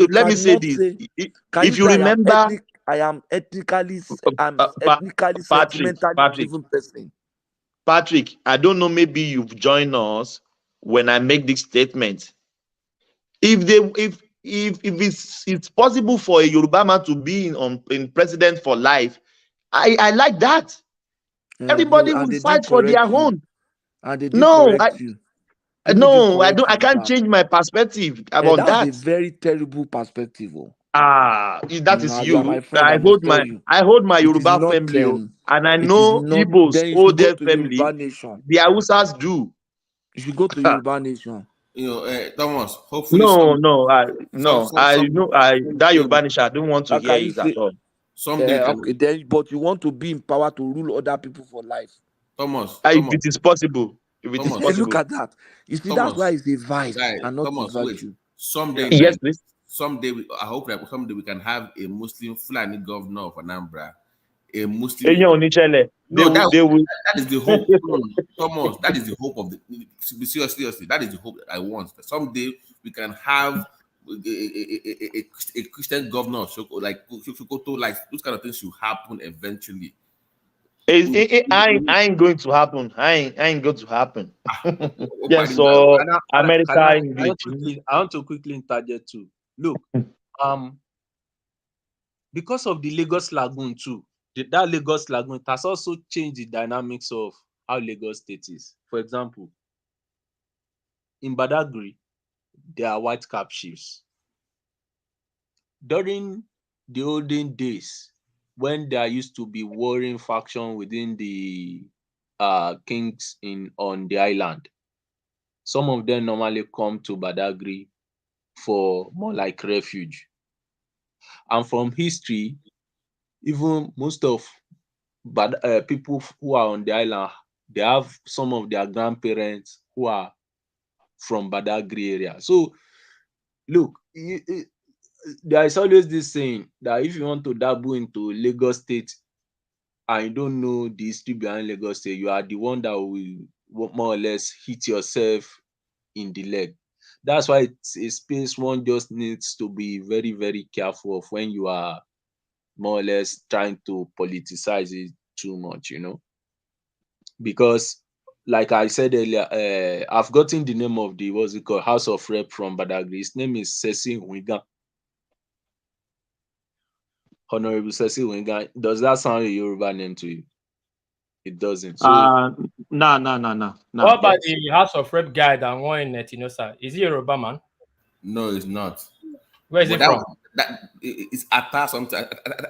Speaker 7: Let me say this. If you remember,
Speaker 2: I am ethnically sentimentally driven person.
Speaker 7: Patrick, I don't know, maybe you've joined us when I make this statement. If it's possible for a Yoruba man to be in president for life, I like that. Everybody will fight for their own.
Speaker 2: And they correct you.
Speaker 7: No, I don't. I can't change my perspective about that.
Speaker 2: That's a very terrible perspective.
Speaker 7: That is you. I hold my Yoruba family, and I know Igbos hold their family. The Hausas do.
Speaker 2: You should go to Yoruba Nation.
Speaker 16: Thomas. Hopefully,
Speaker 7: that Yoruba Nation. I don't want to hear it at all.
Speaker 2: Someday, but you want to be in power to rule other people for life.
Speaker 16: Thomas.
Speaker 7: If it is possible.
Speaker 2: Look at that. You see, that's why it's a vice and not a virtue.
Speaker 16: Someday,
Speaker 7: yes, please.
Speaker 16: Someday, I hope that someday we can have a Muslim Fulani governor of Anambra. A Muslim.
Speaker 7: That
Speaker 16: is the hope. Thomas, that is the hope of the. Seriously, that is the hope that I want. That someday we can have a Christian governor, like those kind of things should happen eventually.
Speaker 7: I ain't going to happen. I ain't going to happen. Yes, so America.
Speaker 12: I want to quickly interject too. Look, because of the Lagos Lagoon too, that Lagos Lagoon has also changed the dynamics of how Lagos State is. For example, in Badagry, there are white cap chiefs. During the olden days, when there used to be warring faction within the kings on the island, some of them normally come to Badagry for more like refuge. And from history, even most of people who are on the island, they have some of their grandparents who are from Badagry area. So, look, there is always this saying that if you want to dabble into Lagos State and you don't know the history behind Lagos State, you are the one that will more or less hit yourself in the leg. That's why it's a space one just needs to be very, very careful of when you are more or less trying to politicize it too much, because like I said earlier, I've gotten the name of the what's it called House of Rep from Badagry. His name is Sesi Wigan. Honorable Sesi Wigan. Does that sound a Yoruba name to you? It doesn't. So
Speaker 9: No.
Speaker 13: What about the House of Rep guy that won in Tinosa? Is he a Yoruba man?
Speaker 16: No, it's not.
Speaker 13: Where is it from?
Speaker 16: It's Ata something.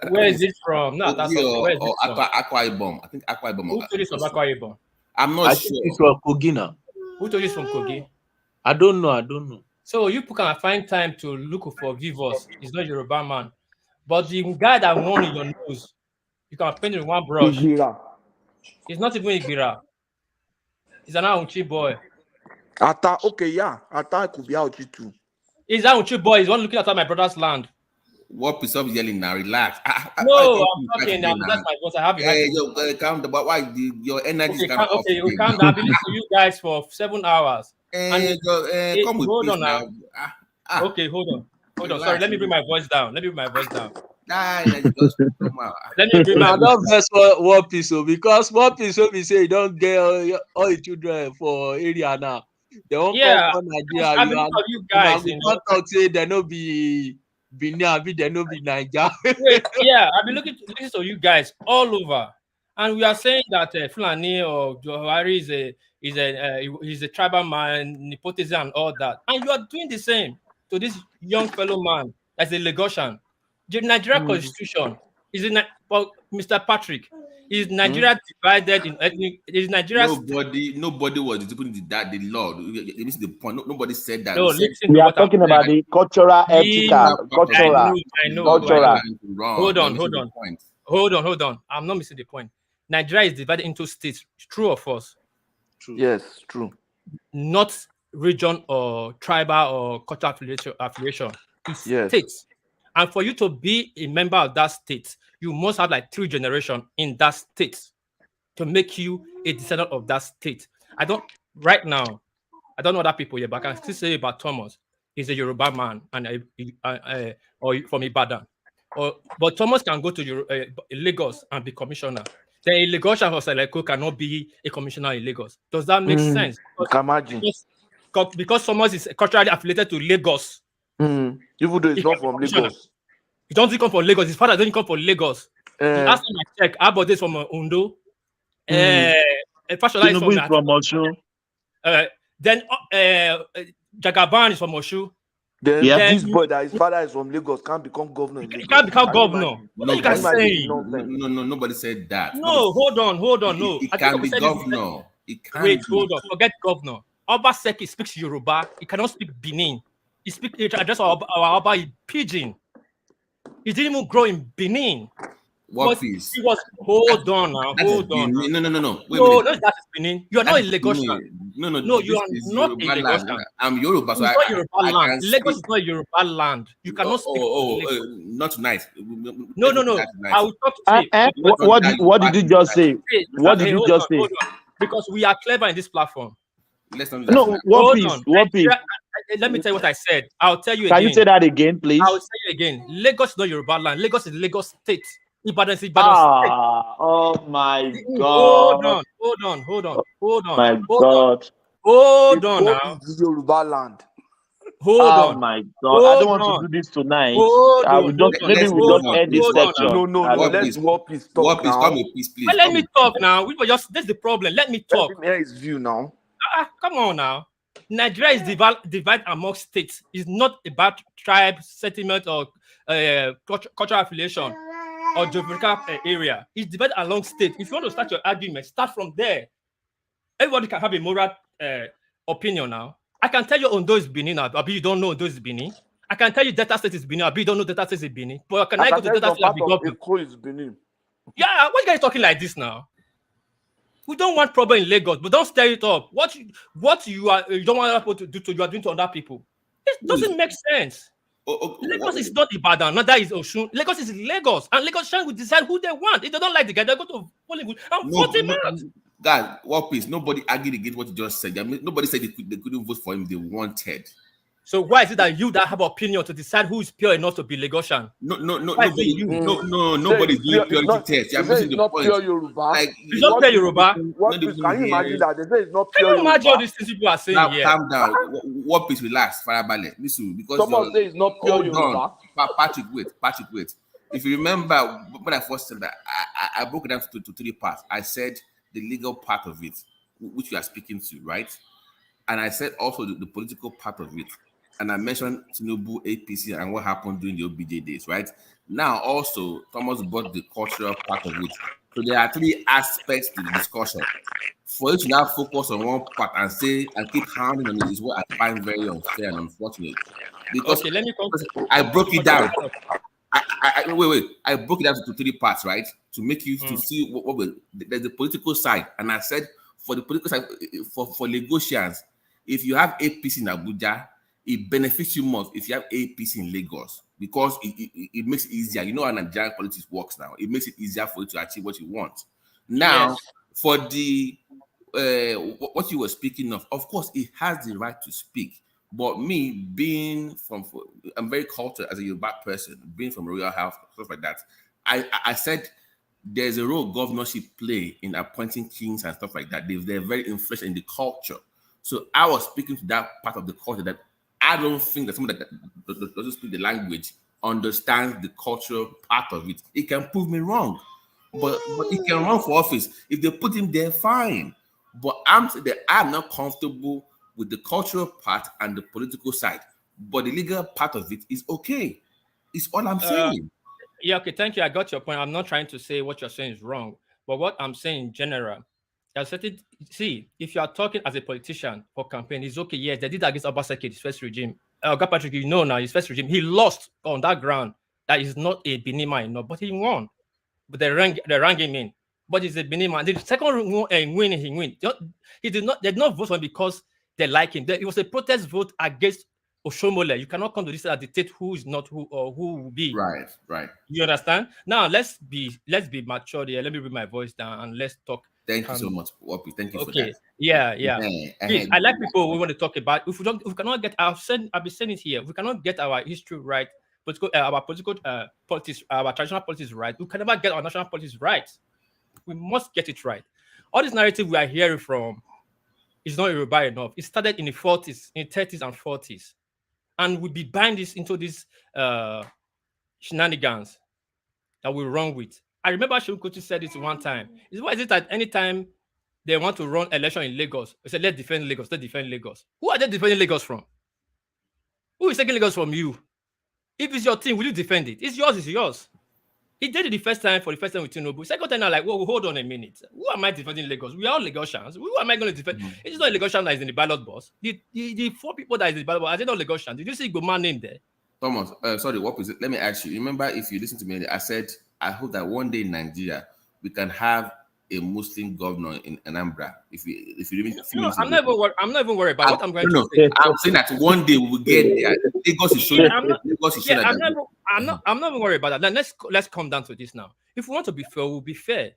Speaker 13: Where is it from? No, that's something. Where is it from?
Speaker 16: Akwa Ibom. I think Akwa Ibom.
Speaker 13: Who told you from Akwa Ibom?
Speaker 16: I'm not sure.
Speaker 12: Think it's from Kogi now.
Speaker 13: Who told you it's from Kogi?
Speaker 12: I don't know.
Speaker 13: So you can find time to look for Vivos. He's not Yoruba man. But the guy that won in your nose, you can paint it with one brush.
Speaker 2: Igbira.
Speaker 13: He's not even Igbira. He's an Auchi boy.
Speaker 2: Ata, okay, yeah. Ata could be Auchi too.
Speaker 13: He's an Auchi boy. He's one looking after my brother's land.
Speaker 16: What piece of yelling now? Relax.
Speaker 13: No, I'm talking now. That's my voice. I have it.
Speaker 16: Calm down. But why your energy is kind of off?
Speaker 13: Okay, you calm down. I've been listening to you guys for 7 hours.
Speaker 16: Come with
Speaker 13: hold
Speaker 16: peace
Speaker 13: on now. Okay, hold on.
Speaker 16: Relax.
Speaker 13: Sorry, let me bring my voice down. Let me bring my voice down.
Speaker 12: I don't mess War Piece because War Piece will be say you don't get all your children for area now. They won't come from Nigeria.
Speaker 13: You guys,
Speaker 12: can't talk say they no be Benin, they no be Nigeria.
Speaker 13: Yeah, I've been looking to you guys all over, and we are saying that Fulani or Johari is a tribal man, nepotism and all that, and you are doing the same to this young fellow man as a Lagosian. The Nigeria Constitution is in Mr. Patrick. Is Nigeria divided in ethnic? Is Nigeria?
Speaker 16: Nobody was disputing that the law. You missed the point. Nobody said that.
Speaker 9: No, we are talking about the cultural ethical, cultural.
Speaker 13: I know.
Speaker 9: Cultural.
Speaker 13: Hold on. I'm not missing the point. Nigeria is divided into states. True or false?
Speaker 2: True. Yes, true.
Speaker 13: Not region or tribal or cultural affiliation. It's states. And for you to be a member of that state, you must have like 3 generations in that state to make you a descendant of that state. Right now, I don't know other people yet, but I can still say about Thomas. He's a Yoruba man and or from Ibadan. But Thomas can go to Lagos and be commissioner. Then a Lagosian or Seleko cannot be a commissioner in Lagos. Does that make sense? Because Thomas is culturally affiliated to Lagos.
Speaker 2: Even though he's not from Lagos.
Speaker 13: He doesn't come from Lagos. His father doesn't come from Lagos. He asked him to check. How about this from Undo?
Speaker 15: Tinubu is from Oshu.
Speaker 13: Then Jagaban is from Oshu.
Speaker 2: Then this boy that his father is from Lagos can't become governor in Lagos.
Speaker 13: He can't become governor. What are you guys saying?
Speaker 16: No, nobody said that.
Speaker 13: No, hold on. No.
Speaker 16: He can be governor.
Speaker 13: Wait, hold on. Forget governor. Obaseki speaks Yoruba. He cannot speak Benin. He speaks address our Oba in Pidgin. He didn't even grow in Benin.
Speaker 16: What piece?
Speaker 13: He was hold on.
Speaker 16: No.
Speaker 13: Wait no, that is Benin. You are not a Lagosian. No, you are not a Lagosian.
Speaker 16: I'm Yoruba, so
Speaker 13: it's not Yoruba land. Lagos is not Yoruba land. You cannot speak.
Speaker 16: Not tonight.
Speaker 13: No. I will talk to you.
Speaker 9: What did you just say? What did you just say?
Speaker 13: Because we are clever in this platform.
Speaker 9: No, what piece?
Speaker 13: Let me tell you what I said. I'll tell you again.
Speaker 9: Can you say that again, please?
Speaker 13: I'll say it again. Lagos is not Yoruba land. Lagos is Lagos State. Ibadan is Ibadan State.
Speaker 9: Oh my God.
Speaker 13: Hold on.
Speaker 9: My God.
Speaker 13: Hold on now.
Speaker 2: This is Yoruba land.
Speaker 13: Hold on.
Speaker 9: My God. I don't want to do this tonight. Maybe we don't end this section.
Speaker 2: No. Let's walk his talk now.
Speaker 16: Please.
Speaker 13: Let me talk now. That's the problem. Let me talk.
Speaker 2: Let him hear his view now.
Speaker 13: Come on now. Nigeria is divided among states. It's not about tribe, settlement, or cultural affiliation or geographical area. It's divided along states. If you want to start your argument, start from there. Everybody can have a moral opinion now. I can tell you Ondo is Benin now, but you don't know Ondo is Benin. I can tell you Delta State is Benin, but you don't know Delta State is Benin. But can I go to Delta State and be governor? Yeah, why are you guys talking like this now? We don't want problem in Lagos, but don't stir it up. What you don't want other people to do to you are doing to other people. It doesn't make sense. Lagos is not Ibadan, not that is Osun. Lagos is Lagos, and Lagos will decide who they want. If they don't like the guy, they go to Hollywood and vote him out.
Speaker 16: God, what piece? Nobody argued against what you just said. I mean, nobody said they couldn't vote for him. They wanted.
Speaker 13: So why is it that you that have opinion to decide who is pure enough to be Lagosian?
Speaker 16: Nobody's doing purity tests. You're missing the point.
Speaker 2: Pure Yoruba.
Speaker 16: Like,
Speaker 13: it's not pure Yoruba.
Speaker 2: Can you imagine that? They say it's not
Speaker 13: Can
Speaker 2: pure
Speaker 13: you imagine
Speaker 2: Yoruba.
Speaker 13: all these things people are saying
Speaker 16: now,
Speaker 13: here?
Speaker 16: calm down. What is relax, Farabale? Listen, because
Speaker 2: Someone say it's not pure
Speaker 16: hold
Speaker 2: Yoruba.
Speaker 16: on. Patrick, wait. If you remember when I first said that, I broke it down to 3 parts. I said the legal part of it, which we are speaking to, right? And I said also the political part of it. And I mentioned Tinubu, APC, and what happened during the OBJ days, right? Now, also, Thomas brought the cultural part of it. So there are 3 aspects to the discussion. For you to now focus on one part and say and keep hounding on it is what I find very unfair and unfortunate. Because
Speaker 13: okay, let me
Speaker 16: I broke it down. Wait. I broke it down to 3 parts, right? To make you to see what there's the political side. And I said for the political side, for Lagosians, if you have APC in Abuja, it benefits you more if you have APC in Lagos because it makes it easier. You know how Nigerian politics works now. It makes it easier for you to achieve what you want. Now,
Speaker 13: yes.
Speaker 16: For the what you were speaking of course, it has the right to speak. But me being I'm very cultured as a Yoruba person, being from a royal house, stuff like that. I said there's a role governorship play in appointing kings and stuff like that. They're very influential in the culture. So I was speaking to that part of the culture that I don't think that someone that doesn't speak the language understands the cultural part of it. It can prove me wrong, but he can run for office. If they put him there, fine. But I'm not comfortable with the cultural part and the political side. But the legal part of it is okay. It's all I'm saying.
Speaker 13: Yeah, okay, thank you. I got your point. I'm not trying to say what you're saying is wrong, but what I'm saying in general, see, if you are talking as a politician for campaign, it's okay. Yes, they did that against Obaseki, his first regime. Patrick, you know now, his first regime, he lost on that ground. That is not a Benin man, no, but he won. But they rang him in. But he's a Benin man. The second win, he win. They did not vote for him because they like him. It was a protest vote against Oshomole. You cannot come to this and dictate who is not who or who will be.
Speaker 16: Right.
Speaker 13: You understand? Now let's be mature here. Let me bring my voice down and let's talk.
Speaker 16: Thank you so much, Wapi. Thank you for that.
Speaker 13: Yeah. Please, I like people we want to talk about. If we cannot get, I'll be saying it here. If we cannot get our history right, our political politics, our traditional politics right, we can never get our national politics right. We must get it right. All this narrative we are hearing from is not Yoruba enough. It started in the 40s, in the 30s and 40s. And we'll be buying this into these shenanigans that we run with. I remember Shehu said it one time. Why is it that anytime they want to run election in Lagos, they say, let's defend Lagos. Who are they defending Lagos from? Who is taking Lagos from you? If it's your team, will you defend it? It's yours. He did it the first time with Tinubu. Second time, I'm like, well, hold on a minute. Who am I defending Lagos? We are all Lagosians. Who am I going to defend? It's not a Lagosian that is in the ballot box. The 4 people that is in the ballot box, are they not Lagosians? Did you see Goma name there?
Speaker 16: Thomas, sorry, what was it? Let me ask you. Remember, if you listen to me, I said, I hope that one day in Nigeria, we can have a Muslim governor in Anambra. If you
Speaker 13: no, I'm not even worried about what I'm going to say.
Speaker 16: I'm saying that one day we will get there. Lagos is showing.
Speaker 13: I'm not even worried about that. Then let's come down to this now. If we want to be fair, we'll be fair.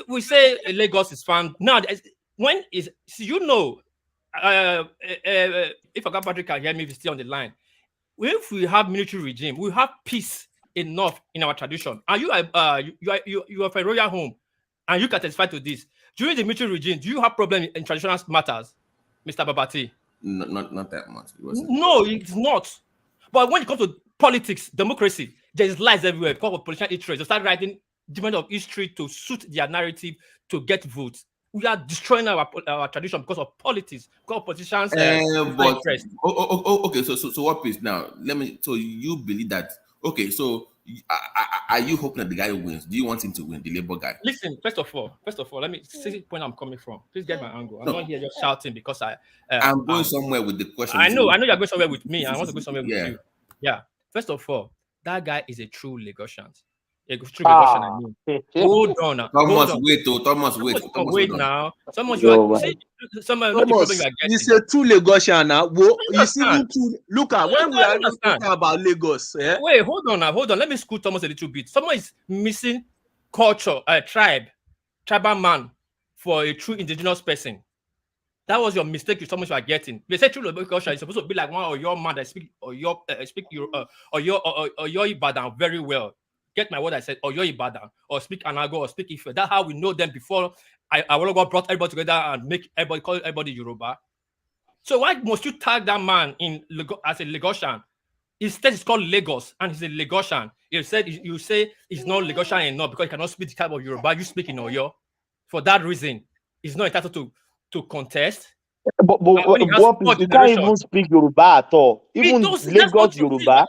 Speaker 13: We say Lagos is found now. When is if Patrick can hear me, if he's still on the line. If we have military regime, we have peace enough in our tradition. And you are from a royal home, and you can testify to this. During the military regime, do you have problem in traditional matters, Mr. Babati?
Speaker 16: Not that much.
Speaker 13: No, it's not. But when it comes to politics, democracy, there's lies everywhere because of political interest. They start writing different of history to suit their narrative to get votes. We are destroying our tradition because of politics, because of politicians.
Speaker 16: Okay, so what is now? So you believe that? Okay, so are you hoping that the guy wins? Do you want him to win, the Labour guy?
Speaker 13: Listen, first of all, let me see the point I'm coming from. Please get my angle. I'm not here just shouting because
Speaker 16: I'm going somewhere with the question.
Speaker 13: I know you're going somewhere with me. I want to go somewhere with you. Yeah. First of all, that guy is a true Lagosian. A true Lagosian, I mean. Hold on now.
Speaker 16: Thomas, wait.
Speaker 13: Wait now. Thomas,
Speaker 18: he's a true Lagosian now. Look at when we are talking about Lagos.
Speaker 13: Wait, hold on. Let me school Thomas a little bit. Someone is missing culture, tribal man for a true indigenous person. That was your mistake. So much you are getting. They say true legation is supposed to be like one of your man that speak or your Ibadan very well. Get my word I said, or your Ibadan, or speak Anago, or speak Ife. That's how we know them before I will go brought everybody together and make everybody call everybody Yoruba. So why must you tag that man in as a Lagosian? His state is called Lagos, and he's a Lagosian. You say he's not Lagosian enough because he cannot speak the type of Yoruba you speak in Oyo. For that reason, he's not entitled to contest.
Speaker 9: But you can't even speak Yoruba at all. Even Lagos Yoruba.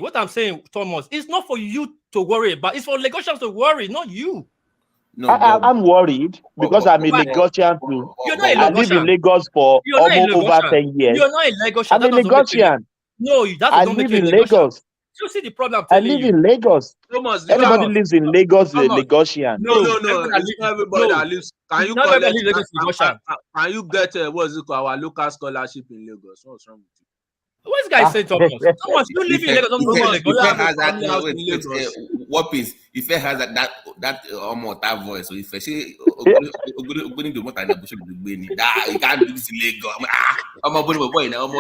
Speaker 13: What I'm saying, Thomas, it's not for you to worry about. It's for Lagosians to worry, not you.
Speaker 9: No, I'm worried because I'm a Lagosian too.
Speaker 13: You're not a Lagosian.
Speaker 9: I live in Lagos for almost over 10 years.
Speaker 13: You're not a Lagosian.
Speaker 9: I'm a Lagosian.
Speaker 13: No, that's
Speaker 9: I live in Lagos.
Speaker 13: You see the problem?
Speaker 9: I live in Lagos.
Speaker 3: Thomas,
Speaker 9: anybody lives in Lagos is a Lagosian.
Speaker 3: No. It's not everybody that lives. Can you collect? Can you get what's it called? Our local scholarship in Lagos? What's wrong with you?
Speaker 13: What's guy saying, Thomas? Thomas, you live in Lagos.
Speaker 16: What is if it has that voice? So if she going to what I know, you can't do this in Lagos. I'm a boy now.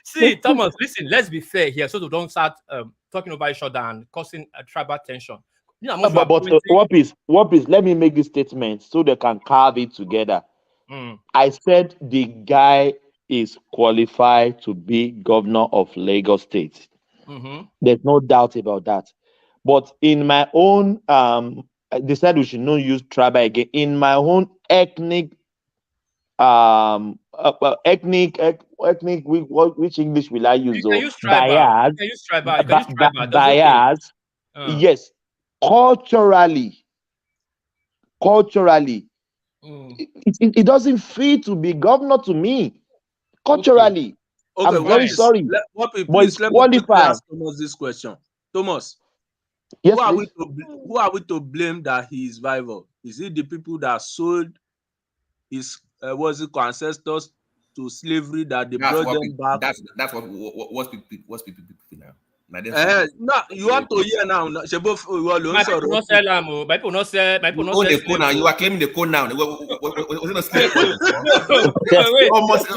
Speaker 13: See, Thomas, listen. Let's be fair here, so we don't start talking about each other and causing a tribal tension.
Speaker 9: But what is? Let me make this statement so they can carve it together. I said the guy is qualified to be governor of Lagos State. There's no doubt about that. But in my own, they said we should not use tribal again. In my own ethnic, which English will I use?
Speaker 13: You can use tribal.
Speaker 9: Bias.
Speaker 13: You can use tribal.
Speaker 9: Bias. Yes. Culturally, it doesn't fit to be governor to me. Culturally,
Speaker 3: okay,
Speaker 9: I'm very sorry.
Speaker 3: Let me ask Thomas this question. Thomas,
Speaker 9: yes,
Speaker 3: who are we to blame that he is rival? Is it the people that sold his ancestors to slavery that they brought them back?
Speaker 16: That's what's people now.
Speaker 3: No, you want to hear now.
Speaker 13: My people not sell them. My people not sell.
Speaker 16: You are claiming the code now. Was it a slave? Almost.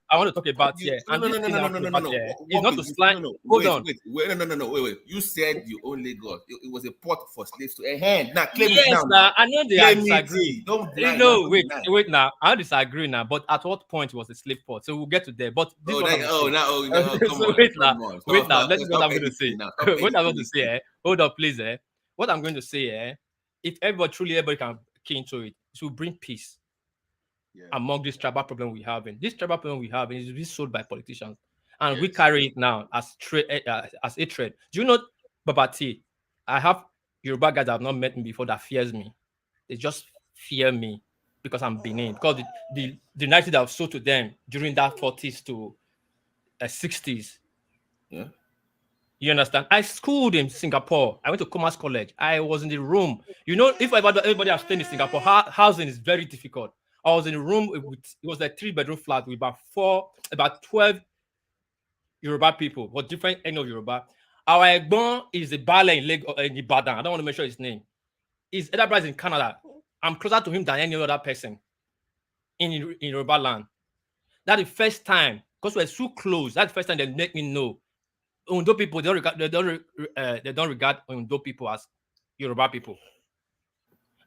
Speaker 13: I want to talk about here.
Speaker 16: No.
Speaker 13: It's not to slime. Hold on.
Speaker 16: Wait. You said you own Lagos. It was a port for slaves to a hand. Now claim
Speaker 13: it
Speaker 16: now.
Speaker 13: I know they disagree.
Speaker 16: Don't
Speaker 13: wait now. I disagree now. But at what point was the slave port? So we'll get to there. But this wait now. Let's see what I'm going to say. What I'm going to say. Hold up, please. What I'm going to say. If everybody can key into it, it will bring peace. Among this tribal problem we have. This tribal problem we have is being sold by politicians, and we carry it now as a trade. Do you know, Babati? I have Yoruba guys that have not met me before that fears me. They just fear me because I'm Benin. Because the narrative that was sold to them during that 40s to 60s.
Speaker 16: Yeah.
Speaker 13: You understand? I schooled in Singapore. I went to Commerce College. I was in the room. You know, if everybody has stayed in Singapore, housing is very difficult. I was in a room it was a 3-bedroom flat with about 12 Yoruba people, but different end of Yoruba. Our Egbon is a ballet in Ibadan. I don't want to mention his name. His elder brother is in Canada. I'm closer to him than any other person in Yoruba land. That's the first time, because we're so close. That's the first time they make me know. Ondo people they don't regard Ondo people as Yoruba people.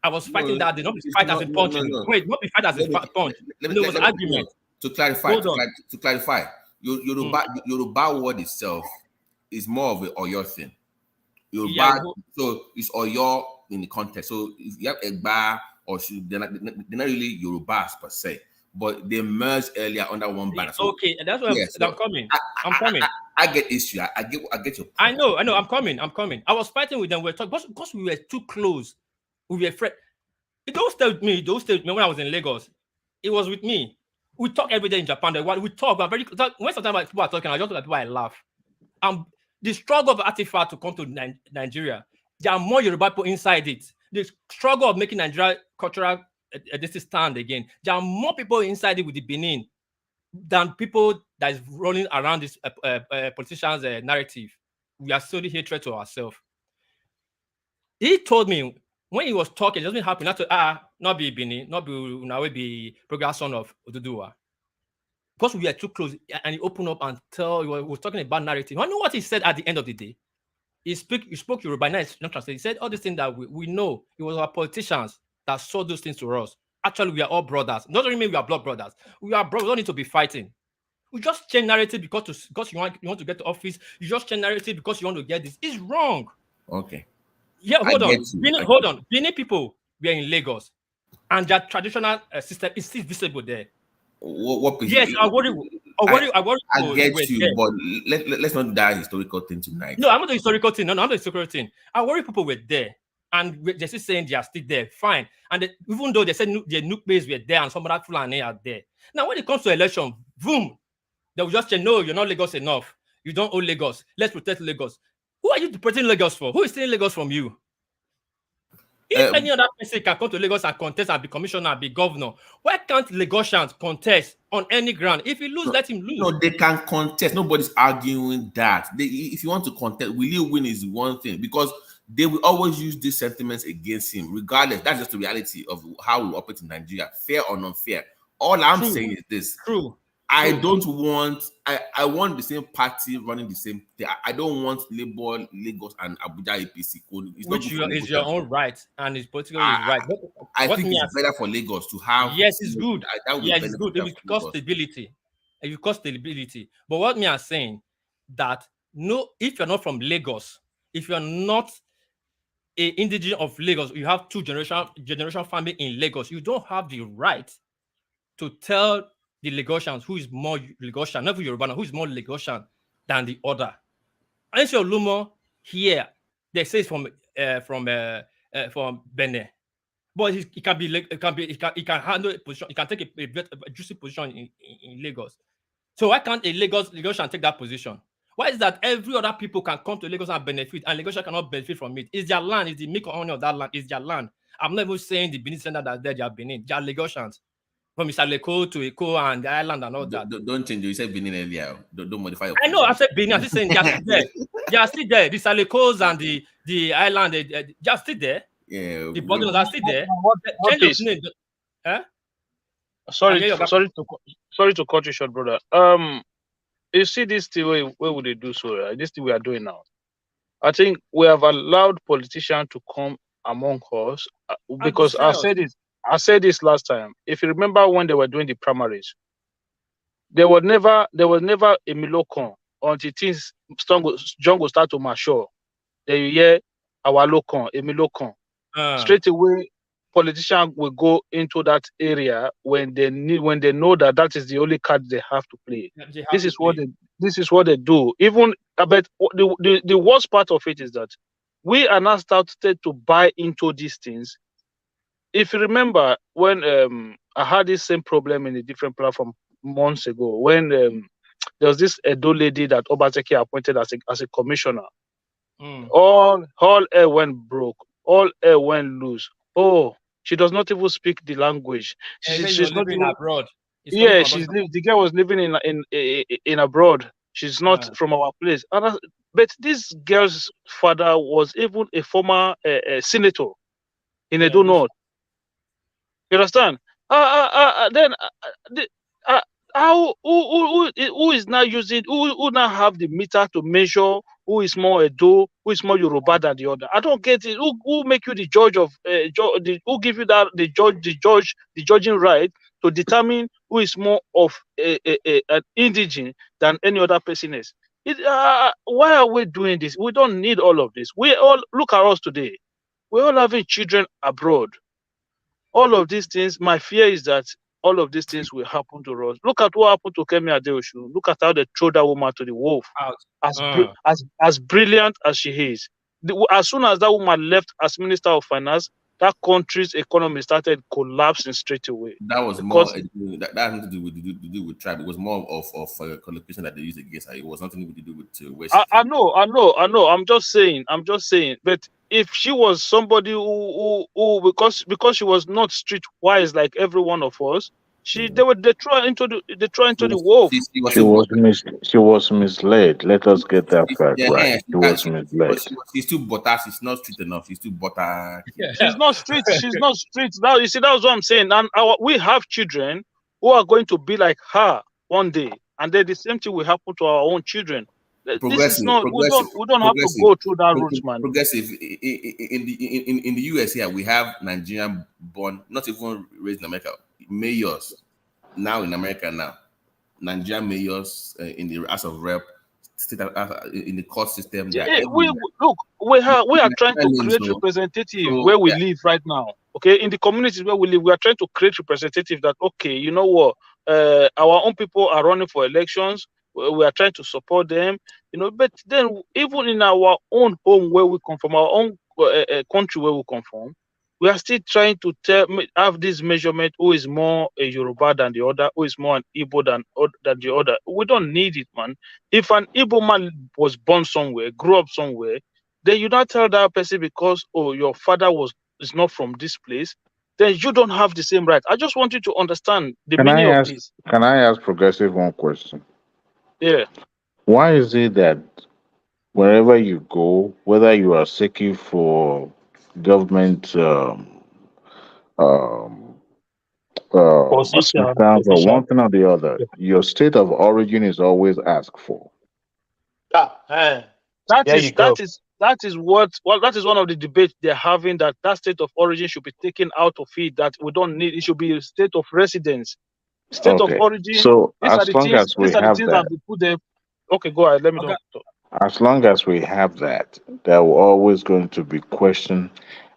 Speaker 13: I was fighting that. They don't fight as a punch. Wait, not be fight as a punch. It was an argument.
Speaker 16: To clarify, Yoruba word itself is more of an Oyo thing. Yoruba, so it's Oyo in the context. So if you have Egba or they're not really Yorubas per se, but they merged earlier under one banner. So,
Speaker 13: okay, and that's why I'm coming. I'm coming.
Speaker 16: I get issue. I get your point.
Speaker 13: I know. I'm coming. I was fighting with them. We were talking because we were too close. We were afraid. Don't stay with me when I was in Lagos. It was with me. We talk every day in Japan. We talk. When sometimes people are talking, I just look at people, I laugh. The struggle of artifact to come to Nigeria, there are more Yoruba people inside it. The struggle of making Nigeria cultural stand again. There are more people inside it with the Benin than people that is rolling around this politician's narrative. We are solely hatred to ourselves. He told me when he was talking, it doesn't happen. Not be Bini, not be now be progression of Oduduwa. Because we are too close, and he opened up and he was talking about narrative. I know what he said at the end of the day. He spoke Yoruba, now it's not translated. He said all these things that we know. It was our politicians that saw those things to us. Actually, we are all brothers. It doesn't mean we are blood brothers. We are brothers. We don't need to be fighting. We just change narrative because you want to get to office. You just change narrative because you want to get this. It's wrong.
Speaker 16: Okay.
Speaker 13: Yeah, hold on. Benin people were in Lagos, and their traditional system is still visible there.
Speaker 16: What
Speaker 13: yes, I worry.
Speaker 16: I get you, but let's not do that historical thing tonight.
Speaker 13: No, I'm not the historical thing. No, I'm not the historical thing. I worry people were there, and they're still saying they are still there. Fine, and even though they said the nuke base were there and some other Fulani are there. Now, when it comes to election, boom, they will just say, no, you're not Lagos enough. You don't own Lagos. Let's protect Lagos. Who are you protecting Lagos for? Who is stealing Lagos from you? If any other person can come to Lagos and contest and be commissioner and be governor, why can't Lagosians contest on any ground? If he lose, let him lose.
Speaker 16: No, they can contest. Nobody's arguing that. If you want to contest, will you win is one thing, because they will always use these sentiments against him, regardless. That's just the reality of how we operate in Nigeria, fair or unfair. All I'm saying is this. I don't want, I want the same party running the same thing. I don't want Labour, Lagos, and Abuja APC.
Speaker 13: Which is your own right, and it's politically right.
Speaker 16: I think it's better for Lagos to have.
Speaker 13: Yes, it's good. Yes, it's good. It will cause stability. It will cause stability. But what me are saying that no, if you're not from Lagos, if you're not an indigenous of Lagos, you have two generation family in Lagos, you don't have the right to tell the Lagosians who is more Lagosian, not Yoruba, who is more Lagosian than the other. And your Lumo here, they say it's from Benin, but it can handle a position. It can take a juicy position in Lagos. So why can't a Lagosian take that position? Why is that every other people can come to Lagos and benefit, and Lagosian cannot benefit from it? It's their land. It's the milk honey of that land. It's their land. I'm not even saying the Benin center that's there. They are Benin. They are Lagosians. From Mr. Leko to Eko and the island and all that.
Speaker 16: Don't change it. You said Benin earlier. Don't modify your
Speaker 13: I know, I said Benin. I'm just saying they are still there. They are still there. The Salekos and the island, they are still there.
Speaker 16: Yeah.
Speaker 13: The borders are still there.
Speaker 15: Sorry to cut you short, brother. You see this thing where would they do so? Right? This thing we are doing now. I think we have allowed politicians to come among us because I said this last time. If you remember when they were doing the primaries, there was never a Milocon until things John will start to mature. Then you hear our Locon, a Milocon. Straight away, politicians will go into that area when they know that is the only card they have to play. This is what they do. Even but the worst part of it is that we are now started to buy into these things. If you remember when I had this same problem in a different platform months ago, when there was this Edo lady that Obaseki appointed as a commissioner. All air went broke. All air went loose. Oh, she does not even speak the language. She's not even
Speaker 13: abroad.
Speaker 15: Yeah, the girl was living in abroad. She's not from our place. But this girl's father was even a former senator in Edo North. You understand? Then who is now using who now have the meter to measure who is more Edo, who is more Yoruba than the other? I don't get it. Who make you the judge of who give you that the judging right to determine who is more of an indigene than any other person is? Why are we doing this? We don't need all of this. We all look at us today. We're all having children abroad. All of these things, my fear is that all of these things will happen to us. Look at what happened to Kemi Adeosun. Look at how they throw that woman to the wolf. As brilliant as she is. As soon as that woman left as Minister of Finance, that country's economy started collapsing straight away.
Speaker 16: That was more that had to do with tribe. It was more of collocation that they used against her. It was nothing to do with West.
Speaker 15: I know. I'm just saying. But if she was somebody who because she was not streetwise like every one of us, They throw into the wolf.
Speaker 6: She was misled. Let us get that fact right. She was misled.
Speaker 16: She's too butter. She's not street enough. She's too butter.
Speaker 15: She's not street. She's not street. Now you see, that's what I'm saying. And we have children who are going to be like her one day, and then the same thing will happen to our own children. This is not. We don't have to go through that route, man.
Speaker 16: Progressive. In the US here, we have Nigerian born, not even raised in America, mayors now in America now. Nigerian mayors in the House of Rep, in the court system.
Speaker 15: We are trying to create representative where we live right now. Okay, in the communities where we live, we are trying to create representative that, okay, you know what, our own people are running for elections. We are trying to support them, you know. But then, even in our own home where we come from, our own country where we come from, we are still trying to have this measurement: who is more a Yoruba than the other, who is more an Igbo than the other. We don't need it, man. If an Igbo man was born somewhere, grew up somewhere, then you don't tell that person because your father is not from this place, then you don't have the same right. I just want you to understand the meaning of this.
Speaker 6: Can I ask Progressive one question?
Speaker 15: Yeah.
Speaker 6: Why is it that wherever you go, whether you are seeking for government assistance or one thing or the other, your state of origin is always asked for?
Speaker 15: That is one of the debates they're having, that state of origin should be taken out of it, that we don't need it. Should be a state of residence, state of origin.
Speaker 6: So as long as we have that,
Speaker 15: put there. Okay, go ahead. Let me know.
Speaker 6: As long as we have that, there will always going to be question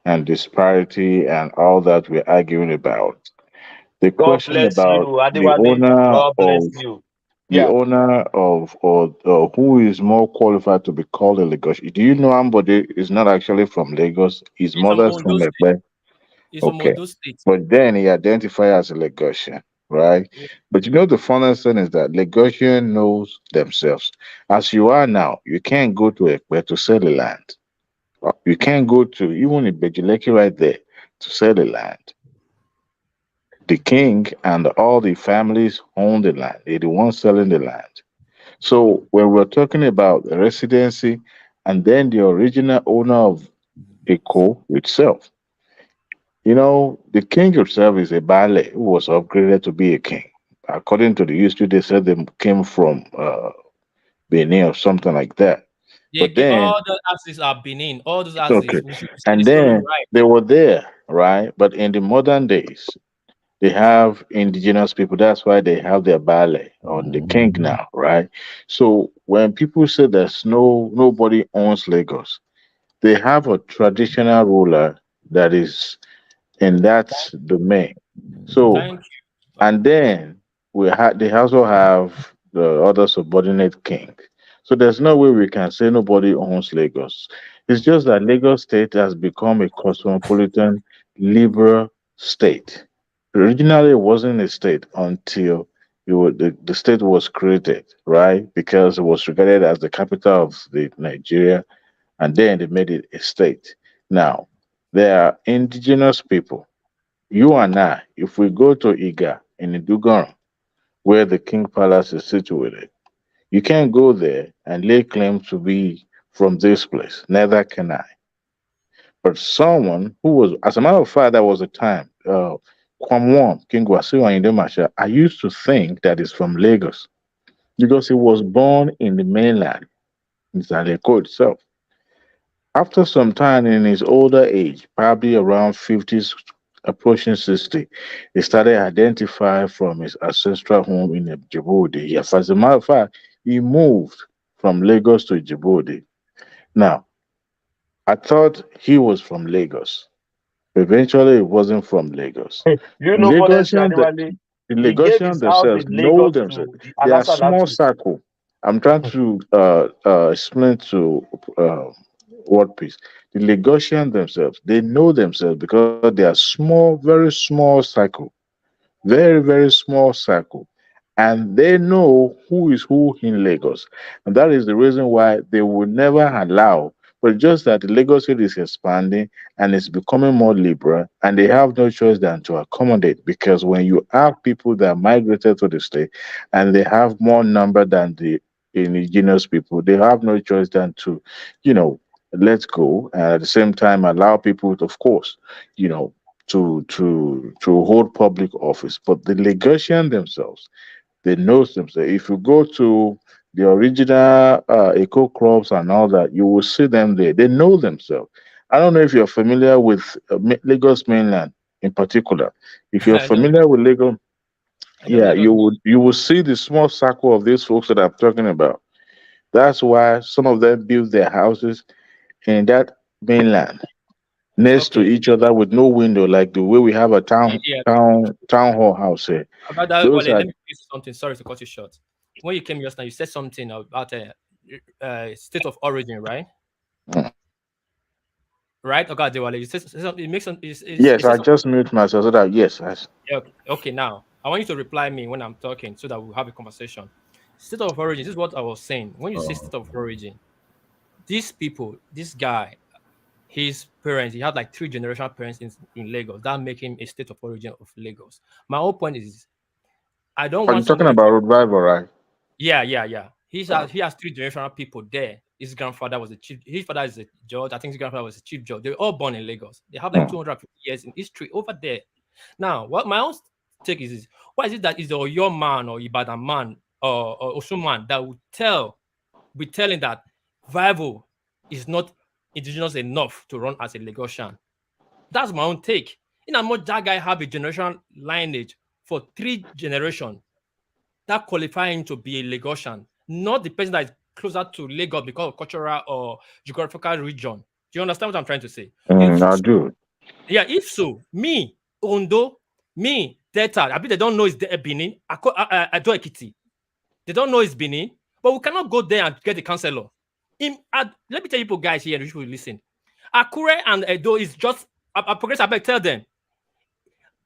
Speaker 6: and disparity and all that we're arguing about. The question about the owner of or who is more qualified to be called a Lagos. Do you know Ambode is not actually from Lagos? His mother's from Ekpe. Okay. But then he identified as a Lagosian, right? Yeah. But you know the funniest thing is that Lagosian knows themselves. As you are now, you can't go to Ekpe to sell the land. You can't go to even in Bejileki right there to sell the land. The king and all the families own the land. They're the ones selling the land. So when we're talking about the residency and then the original owner of Eko itself, you know, the king himself is a Bale who was upgraded to be a king. According to the history, they said they came from Benin or something like that.
Speaker 13: Yeah, but then, all the axes are Benin. All those axes.
Speaker 6: Okay. And then they were there, right? But in the modern days, they have indigenous people. That's why they have their Bale on the king now, right? So when people say there's nobody owns Lagos, they have a traditional ruler that is in that domain. So, and then they also have the other subordinate king. So there's no way we can say nobody owns Lagos. It's just that Lagos state has become a cosmopolitan liberal state. Originally, it wasn't a state until the state was created, right? Because it was regarded as the capital of Nigeria, and then they made it a state. Now, there are indigenous people. You and I, if we go to Iga in Idugoran, where the King Palace is situated, you can't go there and lay claim to be from this place. Neither can I. But someone who was, as a matter of fact, there was a time, Kwamwon, King Wasiu Ayinde Marshal, I used to think that he's from Lagos because he was born in the mainland, in Zaleko itself. After some time in his older age, probably around 50s, approaching 60, he started identifying from his ancestral home in Djibouti. Yes, as a matter of fact, he moved from Lagos to Djibouti. Now, I thought he was from Lagos. Eventually, it wasn't from Lagos.
Speaker 9: You know,
Speaker 6: The Lagosians themselves know themselves. They are small circle. I'm trying to explain to what piece. The Lagosians themselves, they know themselves because they are small, very small circle. Very, very small circle. And they know who is who in Lagos. And that is the reason why they will never allow but just that the Lagos State is expanding and it's becoming more liberal, and they have no choice than to accommodate, because when you have people that migrated to the state and they have more number than the indigenous people, they have no choice than to, let go, and at the same time allow people to, of course, to hold public office. But the Lagosian themselves, they know themselves. If you go to the original eco crops and all that, you will see them there. They know themselves. I don't know if you're familiar with Lagos mainland in particular. If you're
Speaker 13: I know.
Speaker 6: familiar with Lagos,
Speaker 13: I know
Speaker 6: yeah,
Speaker 13: Lagos.
Speaker 6: you will see the small circle of these folks that I'm talking about. That's why some of them build their houses in that mainland next to
Speaker 13: Okay.
Speaker 6: each other with no window, like the way we have a town
Speaker 13: Yeah.
Speaker 6: town hall house here.
Speaker 13: About that,
Speaker 6: Those
Speaker 13: Wale,
Speaker 6: are
Speaker 13: let me say something. Sorry to cut you short. When you came just now, you said something about state of origin, right? Right? Okay, Wale, you said something. It makes some. You
Speaker 6: yes.
Speaker 13: said
Speaker 6: I
Speaker 13: something.
Speaker 6: just mute myself so that yes.
Speaker 13: Yeah, okay, now I want you to reply me when I'm talking so that we'll have a conversation. State of origin, this is what I was saying. When you say state of origin, these people, this guy, his parents, he had like 3 generational parents in Lagos. That make him a state of origin of Lagos. My whole point is, I don't
Speaker 6: Are you
Speaker 13: want
Speaker 6: talking
Speaker 13: somebody.
Speaker 6: about Rhodes-Vivour, right?
Speaker 13: Yeah. He has 3 generational people there. His grandfather was a chief. His father is a judge. I think his grandfather was a chief judge. They were all born in Lagos. They have like 250 years in history over there. Now, what my own take is why is it that is the Oyo man or Ibadan man or Osun man that would be telling that Vivo is not indigenous enough to run as a Lagosian? That's my own take. In as much that guy have a generational lineage for 3 generations, that qualify him to be a Lagosian, not the person that is closer to Lagos because of cultural or geographical region. Do you understand what I'm trying to say?
Speaker 6: I do.
Speaker 13: Yeah, if so, me, Ondo, me, Delta, I bet they don't know it's Benin, Ado Ekiti. They don't know it's Benin, but we cannot go there and get the councillor. Let me tell you guys here, you will listen. Akure and Edo is just a progress. I beg tell them.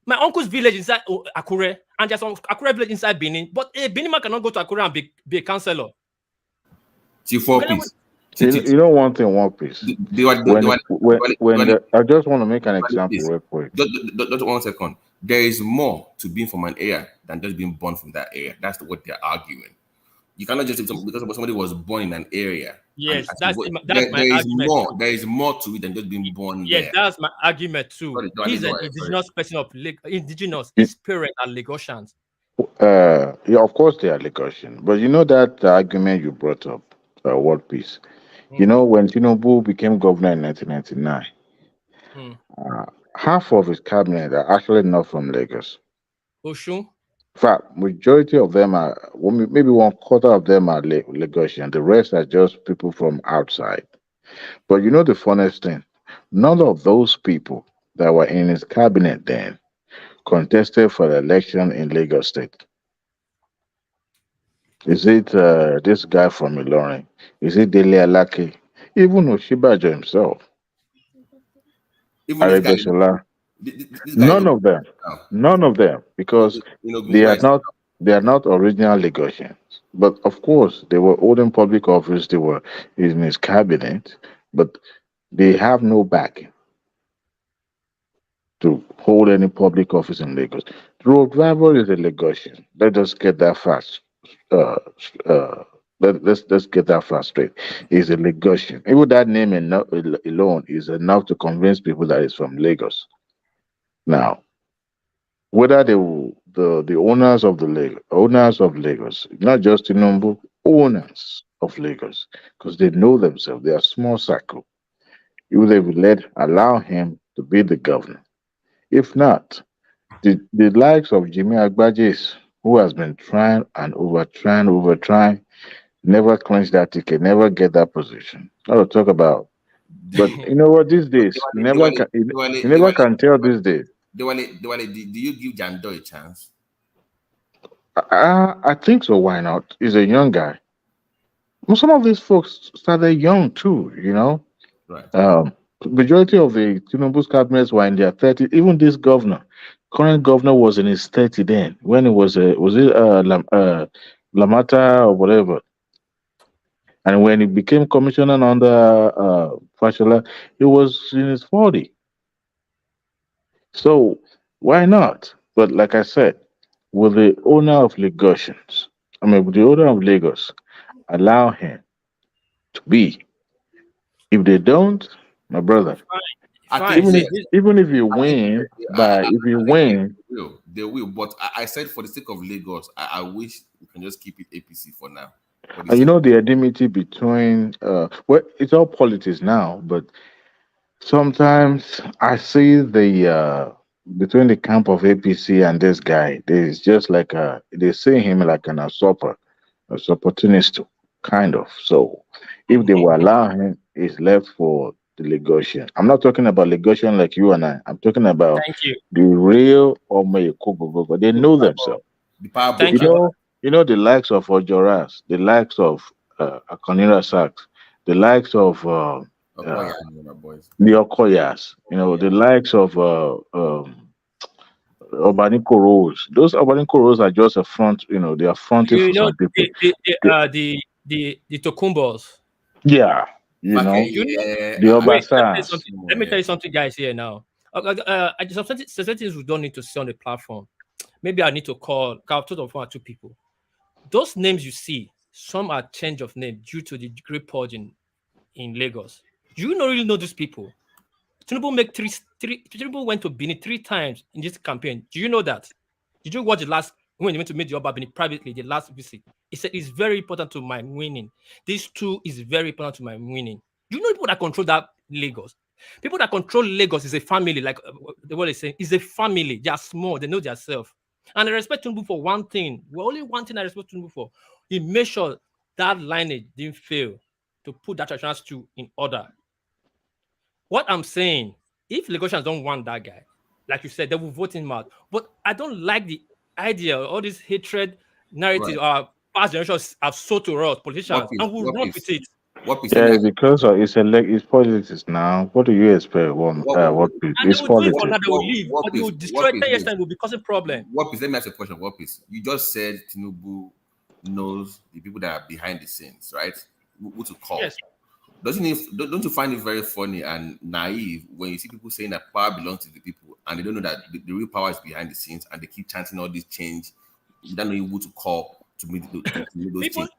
Speaker 13: My uncle's village inside Akure, and there's some Akure village inside Benin, but a Benin man cannot go to Akure and be a councillor.
Speaker 6: You know one thing, one piece. I just want to make an example real quick.
Speaker 16: Just 1 second. There is more to being from an area than just being born from that area. That's what they're arguing. You cannot just say because somebody was born in an area.
Speaker 13: Yes, that's my
Speaker 16: there is
Speaker 13: argument.
Speaker 16: more. There is more to it than just being born there.
Speaker 13: Yes, that's my argument too. He's an indigenous person of indigenous. His parents are Lagosians.
Speaker 6: Yeah, of course they are Lagosian, but you know that argument you brought up, World Peace. You know, when Tinubu became governor in 1999, half of his cabinet are actually not from Lagos.
Speaker 13: Oshun?
Speaker 6: In fact, majority of them are, maybe 1/4 of them are Lagosian. The rest are just people from outside. But you know the funniest thing? None of those people that were in his cabinet then contested for the election in Lagos State. Is it this guy from Ilorin? Is it Dele Alake? Even Oshibajo himself. Aregbesola. None of them, because they are not original Lagosians. But of course, they were holding public office. They were in his cabinet, but they have no backing to hold any public office in Lagos. Rhodes-Vivour is a Lagosian. Let us get that fast. Let's get that fast straight. He's a Lagosian. Even that name alone is enough to convince people that he's from Lagos. Now, whether the owners of Lagos, not just Tinubu, owners of Lagos, because they know themselves, they are small circle. If they will allow him to be the governor. If not, the likes of Jimmy Agbajis, who has been trying and overtrying, never clinch that ticket, never get that position. Not to talk about. But you know what? These days, you never can tell these days.
Speaker 16: Do you give Jando a chance?
Speaker 6: I think so. Why not? He's a young guy. Well, some of these folks started young too, you know.
Speaker 16: Right.
Speaker 6: Majority of the Tinubu's cabinets were in their 30s. Even this current governor was in his 30s then. When it was Lamata or whatever. And when he became commissioner under Fashola, he was in his 40. So why not? But like I said, will the owner of Lagosians, will the owner of Lagos allow him to be? If they don't, my brother,
Speaker 16: I
Speaker 13: Fine.
Speaker 16: think
Speaker 6: even
Speaker 13: See,
Speaker 6: if,
Speaker 16: yes.
Speaker 13: this,
Speaker 6: even if you
Speaker 16: I think
Speaker 6: win,
Speaker 16: I,
Speaker 6: if you
Speaker 16: think they
Speaker 6: win,
Speaker 16: will. They will. But I said for the sake of Lagos, I wish we can just keep it APC for now. For the
Speaker 6: you
Speaker 16: sake
Speaker 6: know
Speaker 16: of
Speaker 6: the enmity between well, it's all politics now, but sometimes I see the between the camp of APC and this guy, there's just like they see him like an usurper, as opportunist, kind of. So if they will allow him, it's left for the Lagosian. I'm not talking about Lagosian like you and I. I'm talking about
Speaker 13: thank you.
Speaker 6: the real Omekobogo. They know themselves.
Speaker 16: the power
Speaker 13: Thank
Speaker 6: You
Speaker 16: brokers.
Speaker 13: you.
Speaker 6: know, the likes of Ojoras, the likes of Akonira Sachs, the likes of
Speaker 16: Okoya and my boys.
Speaker 6: the Okoyas, the likes of Obaniko Rose. Those Obaniko Rose are just a front, they are fronting
Speaker 13: You
Speaker 6: for
Speaker 13: know
Speaker 6: some people. They-
Speaker 13: the Tokumbos.
Speaker 6: yeah,
Speaker 16: Fake,
Speaker 13: You know,
Speaker 6: the
Speaker 13: wait. Let me tell you
Speaker 6: Obasas.
Speaker 13: something. Let me tell you something, guys. Here now. Certain things we don't need to see on the platform. Maybe I need to call. I'll talk of 1 or 2 people. Those names you see, some are change of name due to the great purge in Lagos. Do you not really know these people? Tinubu Tinubu went to Benin 3 times in this campaign. Do you know that? Did you watch the last when he went to meet the Oba Benin privately, the last visit? He said it's very important to my winning. This too is very important to my winning. Do you know people that control that Lagos? People that control Lagos is a family, like what they say, is a family. They are small, they know themselves. And I respect Tinubu for one thing. Well, only one thing I respect Tinubu for. He made sure that lineage didn't fail to put that traditional stew in order. What I'm saying, if Lagosians don't want that guy, like you said, they will vote him out. But I don't like the idea, all this hatred narrative
Speaker 16: Right.
Speaker 13: our past generations have sold to us, politicians, and we'll run with it.
Speaker 16: What is
Speaker 6: Yeah,
Speaker 16: it?
Speaker 6: because it's politics now. What do you expect? What
Speaker 13: And they
Speaker 6: it's
Speaker 13: will do it for
Speaker 6: politics.
Speaker 13: now, they will leave, but they will destroy 10 years time, will be causing problem.
Speaker 16: What is? Let me ask you a question. What is? You just said Tinubu knows the people that are behind the scenes, right? Who to call?
Speaker 13: Yes.
Speaker 16: Don't you find it very funny and naive when you see people saying that power belongs to the people and they don't know that the real power is behind the scenes and they keep chanting all this change? You don't know who to call to meet those change.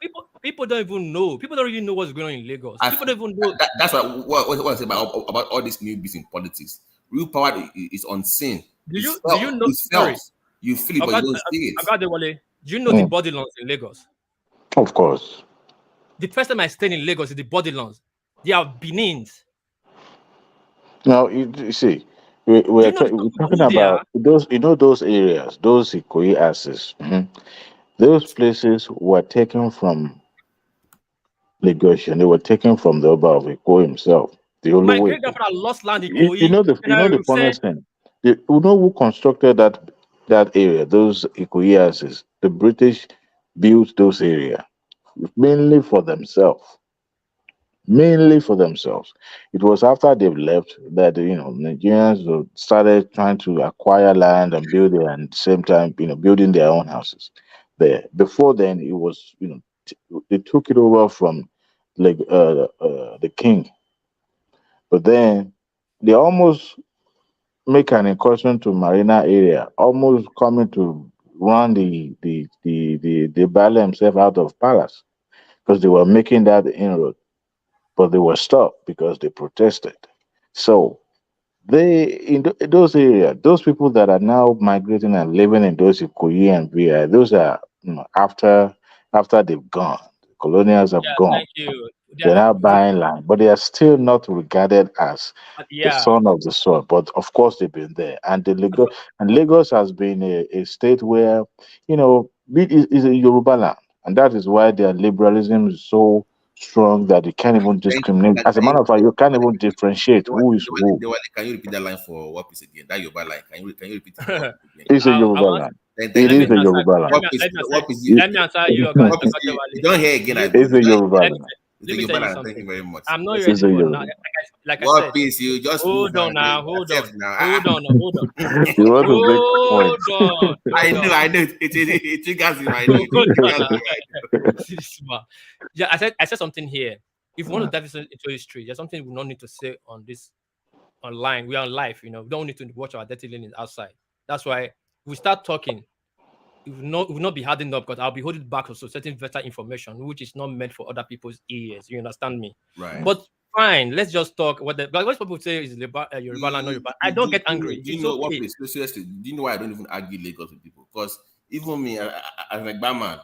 Speaker 13: People don't even know. People don't really know what's going on in Lagos. People don't even know.
Speaker 16: That's what I say about all this new beats in politics. Real power is unseen.
Speaker 13: Do you know?
Speaker 16: It's
Speaker 13: Sorry,
Speaker 16: felt. You feel it, but you don't see it.
Speaker 13: Agadewale, do you know the body lands in Lagos?
Speaker 6: Of course.
Speaker 13: The first time I stayed in Lagos is the body lands. They are Benins.
Speaker 6: Now you see, we're talking
Speaker 13: who they
Speaker 6: about
Speaker 13: are?
Speaker 6: those. Those areas, those Ikoyi asses. Those places were taken from Lagosian. They were taken from the Oba of Iko himself. The only
Speaker 13: My
Speaker 6: way.
Speaker 13: great grandfather lost land in
Speaker 6: You
Speaker 13: Koyi.
Speaker 6: know the funniest thing. You know who constructed that area? Those Ikoyi asses. The British built those areas mainly for themselves. Mainly for themselves. It was after they've left that Nigerians started trying to acquire land and build it, and at the same time building their own houses there. Before then, it was they took it over from like the king, but then they almost make an incursion to Marina area, almost coming to run the Bala himself out of palace because they were making that inroad, but they were stopped because they protested. So they those areas, those people that are now migrating and living in those Ikoyi and VI, those are after they've gone. The colonials have
Speaker 13: Yeah,
Speaker 6: gone.
Speaker 13: thank you.
Speaker 6: They're now buying land, but they are still not regarded as the
Speaker 13: Yeah.
Speaker 6: son of the soil. But of course, they've been there, and Lagos has been a state where it is a Yoruba land, and that is why their liberalism is so strong that you can't even discriminate. As a matter of fact, you can't even differentiate who is who.
Speaker 16: Can you repeat that line for what piece again? That Yoruba line. Can you repeat it for what piece again?
Speaker 6: It's a Yoruba land. It is a Yoruba land.
Speaker 13: Let me answer you.
Speaker 16: You don't hear again.
Speaker 6: It's a Yoruba land.
Speaker 13: Let me tell you something.
Speaker 16: Thank you very much.
Speaker 13: I'm not
Speaker 6: It's
Speaker 13: ready
Speaker 6: a
Speaker 13: for
Speaker 6: Yoruba.
Speaker 13: now. Like I
Speaker 16: What
Speaker 13: said,
Speaker 16: piece? You just
Speaker 13: hold
Speaker 16: move
Speaker 13: on now. Hold on.
Speaker 16: now.
Speaker 13: Hold on.
Speaker 6: You want to make a point?
Speaker 13: Hold on.
Speaker 16: I know. It triggers him. I know.
Speaker 13: Hold on. Yeah, I said something here. If we want to dive into history, there's something we don't need to say on this online. We are on live, we don't need to watch our dirty linen outside. That's why we start talking. It will not be hardened up because I'll be holding back also certain better information which is not meant for other people's ears. You understand me?
Speaker 16: Right.
Speaker 13: But fine, let's just talk. What people say is Yoruba land, not Yoruba. I don't get angry.
Speaker 16: Do you know what place? Seriously, do you know why I don't even argue Lagos with people? Because even me, as an man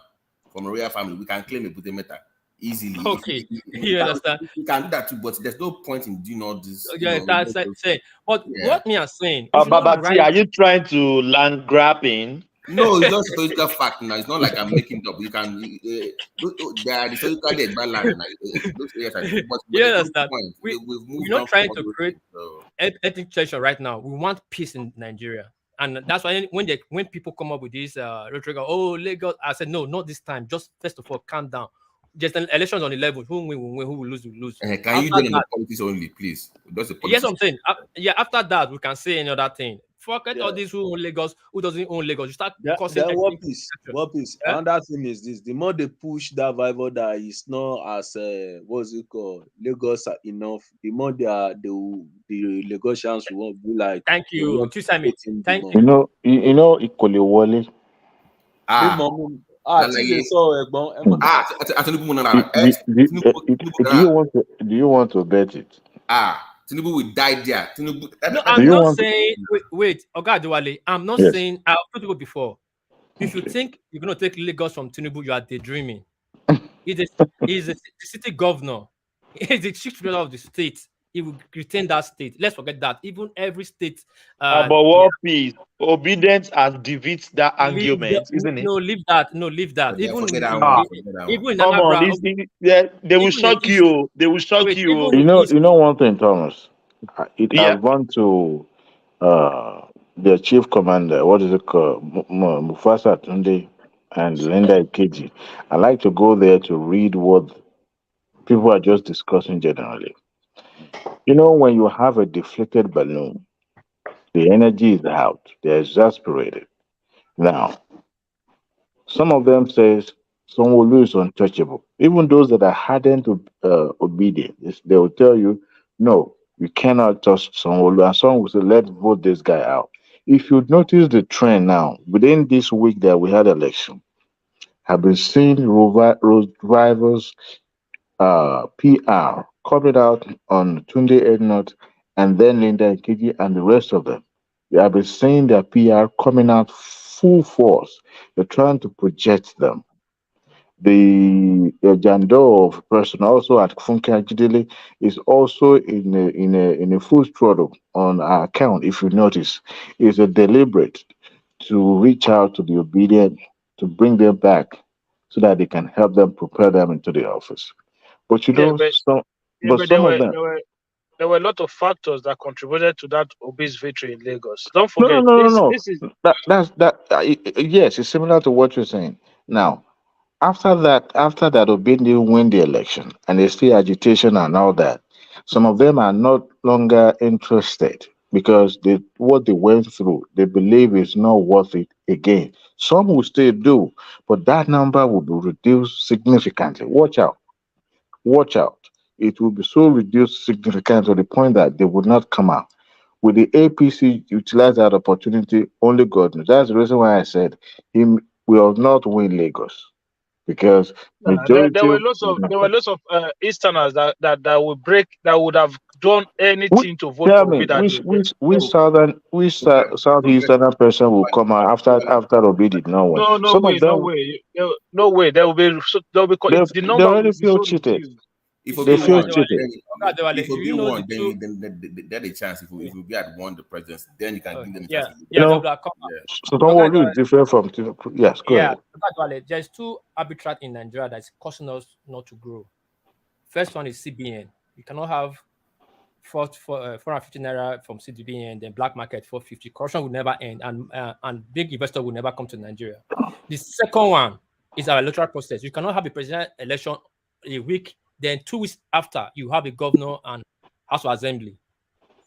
Speaker 16: from a royal family, we can claim a Butemeta easily.
Speaker 13: Okay, you understand?
Speaker 16: We can do that too, but there's no point in doing all this.
Speaker 13: Yeah, that's saying. But what me are saying?
Speaker 7: Babati, are you trying to land grabbing?
Speaker 16: No, it's just historical fact now. It's not like I'm making it up. You can there are historically land. Those areas are, but
Speaker 13: yes, that
Speaker 16: we're
Speaker 13: not trying to create ethnic tension right now. We want peace in Nigeria, and that's why when people come up with this rhetoric, oh Lagos, I said no, not this time. Just first of all, calm down. Just an elections on the level. Who win, who will lose, will lose.
Speaker 16: Can you do it in the politics only, please?
Speaker 13: Yes, I'm saying. After that, we can say another thing. Forget all these who own Lagos, who doesn't own Lagos. You start causing.
Speaker 15: Then what is? Another thing is this: the more they push that Vivour that is not as what's it called, Lagos enough, the more the Lagosians will be like.
Speaker 13: Thank you, thank
Speaker 6: you. You know, equally Wally.
Speaker 15: Do
Speaker 6: you want to bet it?
Speaker 16: Tinubu will die there.
Speaker 13: No, I'm not saying. Wait, Ogadewale. I'm not saying. I've told people before. If you think you're going to take Lagos from Tinubu, you are daydreaming. He's a city governor. He's the chief ruler of the state. He will retain that state. Let's forget that. Even every state.
Speaker 7: But what peace? Obedience and defeats that argument, isn't it?
Speaker 13: No, leave that. No, leave that. Even in
Speaker 7: come on, they will shock you. They will shock you.
Speaker 6: You know one thing, Thomas. It has gone to the chief commander. What is it called? Mufasa Tunde and Linda Ikeji. I like to go there to read what people are just discussing generally. You know, when you have a deflated balloon, the energy is out. They're exasperated. Now, some of them says Sanwo-Olu is untouchable. Even those that are hardened to obedience, they will tell you, no, you cannot touch Sanwo-Olu. And some will say, let's vote this guy out. If you notice the trend now, within this week that we had election, have been seeing Rhodes-Vivour's PR coming out on Tunde Ednut and then Linda Ikeji and the rest of them. They have been seeing their PR coming out full force. They're trying to project them. The Jando of person also at Funke Ajidele is also in a full throttle on our account. If you notice, it's a deliberate to reach out to the obedient to bring them back so that they can help them prepare them into the office. But
Speaker 15: there were a lot of factors that contributed to that Obi'S victory in Lagos. Don't forget.
Speaker 6: No. Yes, it's similar to what you're saying. Now, after that, Obi didn't win the election, and there's still agitation and all that. Some of them are not longer interested because what they went through, they believe is not worth it again. Some will still do, but that number will be reduced significantly. Watch out. It will be so reduced significantly to the point that they would not come out. Will the APC utilize that opportunity? Only God knows. That's the reason why I said he will not win Lagos. Because
Speaker 15: there were lots of Easterners that would have done anything to vote for Obi that day.
Speaker 6: Which southeastern person will come out after Obi did not win?
Speaker 15: No way. They already
Speaker 6: feel cheated.
Speaker 16: If they feel cheated, if Obi won, then they had a chance. If Obi had won the presidency, then you can give them a chance.
Speaker 6: So Sanwo-Olu is different from yes. Go ahead.
Speaker 13: There's two arbitrage in Nigeria that's causing us not to grow. First one is CBN. You cannot have 450 naira from CBN, then black market 450. Corruption will never end, and big investor will never come to Nigeria. The second one is our electoral process. You cannot have a presidential election a week. Then 2 weeks after, you have a governor and House of Assembly.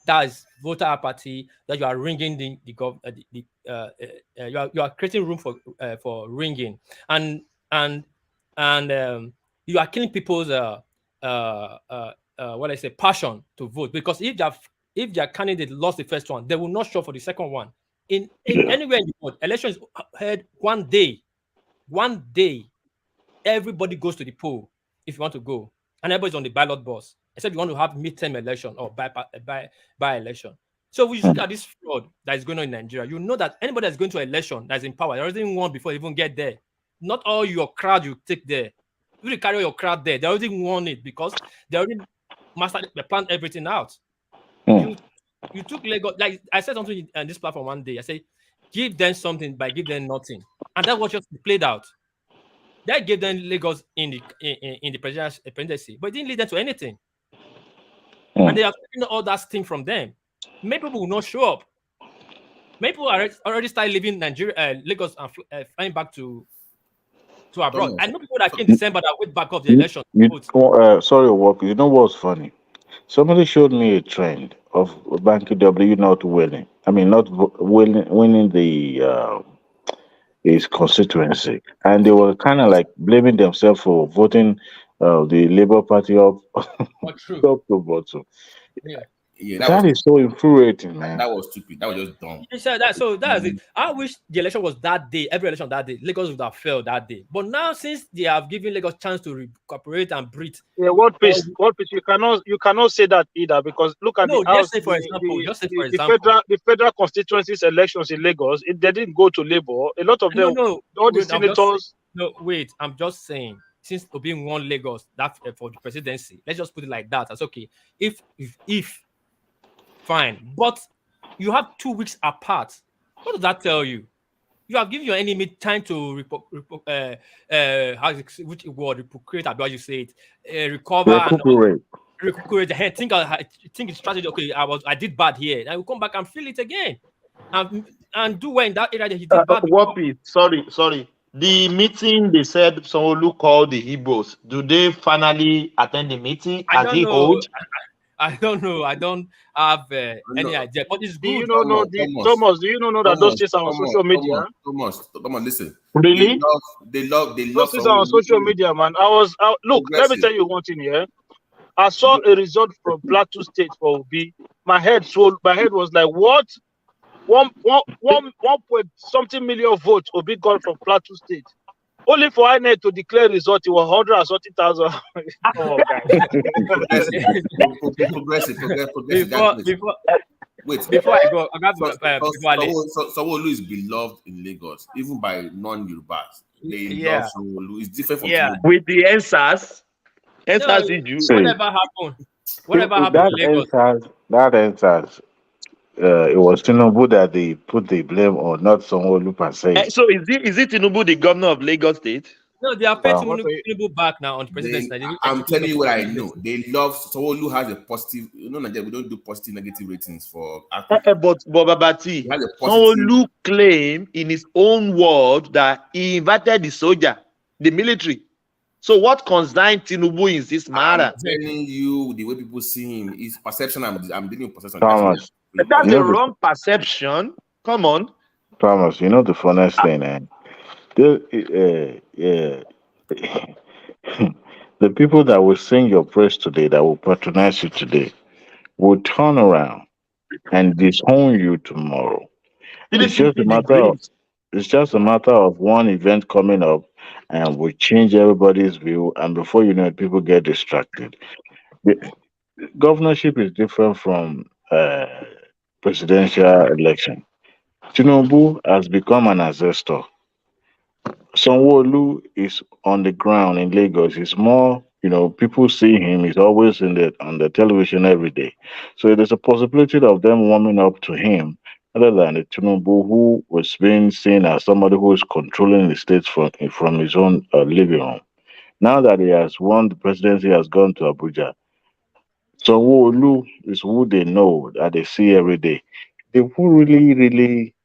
Speaker 13: That is voter apathy. That you are ringing you are creating room for ringing, and you are killing people's what I say, passion to vote, because if their candidate lost the first one, they will not show for the second one. Anywhere in the world, election is held one day. One day, everybody goes to the poll if you want to go, and everybody's on the ballot box, except you want to have midterm election or by election. So we look at this fraud that is going on in Nigeria. You know that anybody that's going to election that's in power, there isn't one before you even get there. Not all your crowd you take there. You really carry your crowd there. They already won it because they already they planned everything out. You took Lagos, like I said something on this platform one day. I say, give them something by give them nothing, and that was just played out. That gave them Lagos in the presidency, but it didn't lead them to anything. And they are taking all that thing from them. Many people will not show up. Many people are already started leaving Nigeria, Lagos, and flying back to abroad. I know people that came December that went back off the election.
Speaker 6: Sorry, Walker. You know what's funny? Somebody showed me a trend of Banky W not winning. I mean, not winning the his constituency, and they were kind of like blaming themselves for voting the Labour Party up top to bottom.
Speaker 16: Yeah,
Speaker 6: that is so infuriating, man.
Speaker 16: That was stupid. That was just dumb.
Speaker 13: That's it. I wish the election was that day. Every election that day, Lagos would have failed that day. But now, since they have given Lagos chance to recuperate and breathe,
Speaker 15: what peace? You cannot say that either, because look at the federal constituencies elections in Lagos. They didn't go to Labour. A lot of them, all the senators.
Speaker 13: Wait, I'm just saying. Since Obi won Lagos that for the presidency, let's just put it like that. That's okay. If fine, but you have 2 weeks apart. What does that tell you? You have given your enemy time to which word recuperate? How you say it? Recover and recuperate. Think it's strategy. Okay, I did bad here. I will come back and feel it again, and do well in that area that he did bad.
Speaker 7: Sorry. The meeting they said Sanwo-Olu called the IGBOs. Do they finally attend the meeting?
Speaker 13: I don't know. I don't have any idea, but it's good.
Speaker 15: Do you know Thomas? Do you know that those things are on social media?
Speaker 16: Thomas, listen.
Speaker 15: Really?
Speaker 16: They love.
Speaker 15: Those things are on social media, man. Look. Let me tell you one thing here. I saw a result from Plateau State for Obi. My head was like, what? 1 point something million votes Obi got from Plateau State. Only for Inec to declare result, it was 130,000. Oh,
Speaker 13: Before I go,
Speaker 16: Sanwo-Olu is beloved in Lagos, even by non-Yorubas. They love Sanwo-Olu. It's different from Tinubu.
Speaker 7: With the answers.
Speaker 13: Whatever happened in Lagos.
Speaker 6: That answers. It was Tinubu that they put the blame on, not Sanwo-Olu per se.
Speaker 7: So is it Tinubu the governor of Lagos State?
Speaker 13: No, they are paying Tinubu back now on the presidency.
Speaker 16: I'm telling you what I know. They love Sanwo-Olu has a positive. You know, Nigeria, we don't do positive negative ratings for.
Speaker 7: But Babati, Sanwo-Olu claimed in his own word that he invited the soldier, the military. So what concerns Tinubu in this matter?
Speaker 16: I'm telling you, the way people see him is perception. I'm dealing with perception.
Speaker 6: Thomas,
Speaker 7: that's a wrong perception. Come on,
Speaker 6: Thomas. You know the funniest thing, man. The people that will sing your praise today, that will patronize you today, will turn around and disown you tomorrow. It's just a matter of one event coming up, and we change everybody's view, and before you know it, people get distracted. The governorship is different from presidential election. Tinubu has become an ancestor. Sanwo-Olu is on the ground in Lagos. It's more, people see him. He's always on the television every day. So there's a possibility of them warming up to him, other than the Tinubu, who was being seen as somebody who is controlling the states from his own living room. Now that he has won the presidency, has gone to Abuja. Sanwo-Olu is who they know, that they see every day. They won't really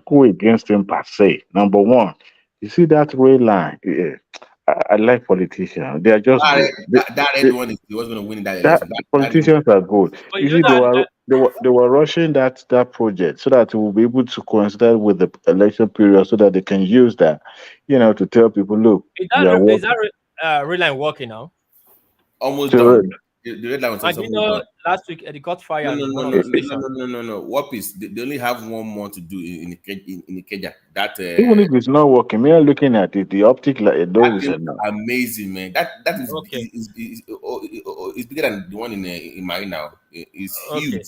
Speaker 6: go against him per se. Number one, you see that red line. I like politicians. They are just
Speaker 16: everyone is going to win that election.
Speaker 6: Politicians are good. You see, they were rushing that project so that it will be able to coincide with the election period, so that they can use that, to tell people, look,
Speaker 13: red line working now?
Speaker 16: Almost
Speaker 6: So,
Speaker 16: done. The red line was
Speaker 13: And you
Speaker 16: almost
Speaker 13: know,
Speaker 16: done.
Speaker 13: last week they got fire
Speaker 16: No,
Speaker 13: on
Speaker 16: no, no,
Speaker 13: one of
Speaker 16: no,
Speaker 13: the
Speaker 16: no,
Speaker 13: stations.
Speaker 16: no. What is they only have one more to do in Ikeja. That
Speaker 6: even if it's not working, me looking at it, the optic like
Speaker 16: that
Speaker 6: those
Speaker 16: thing
Speaker 6: are not.
Speaker 16: amazing, man. That is
Speaker 13: Okay,
Speaker 16: it's bigger than the one in Marina. It's
Speaker 13: okay,
Speaker 16: huge,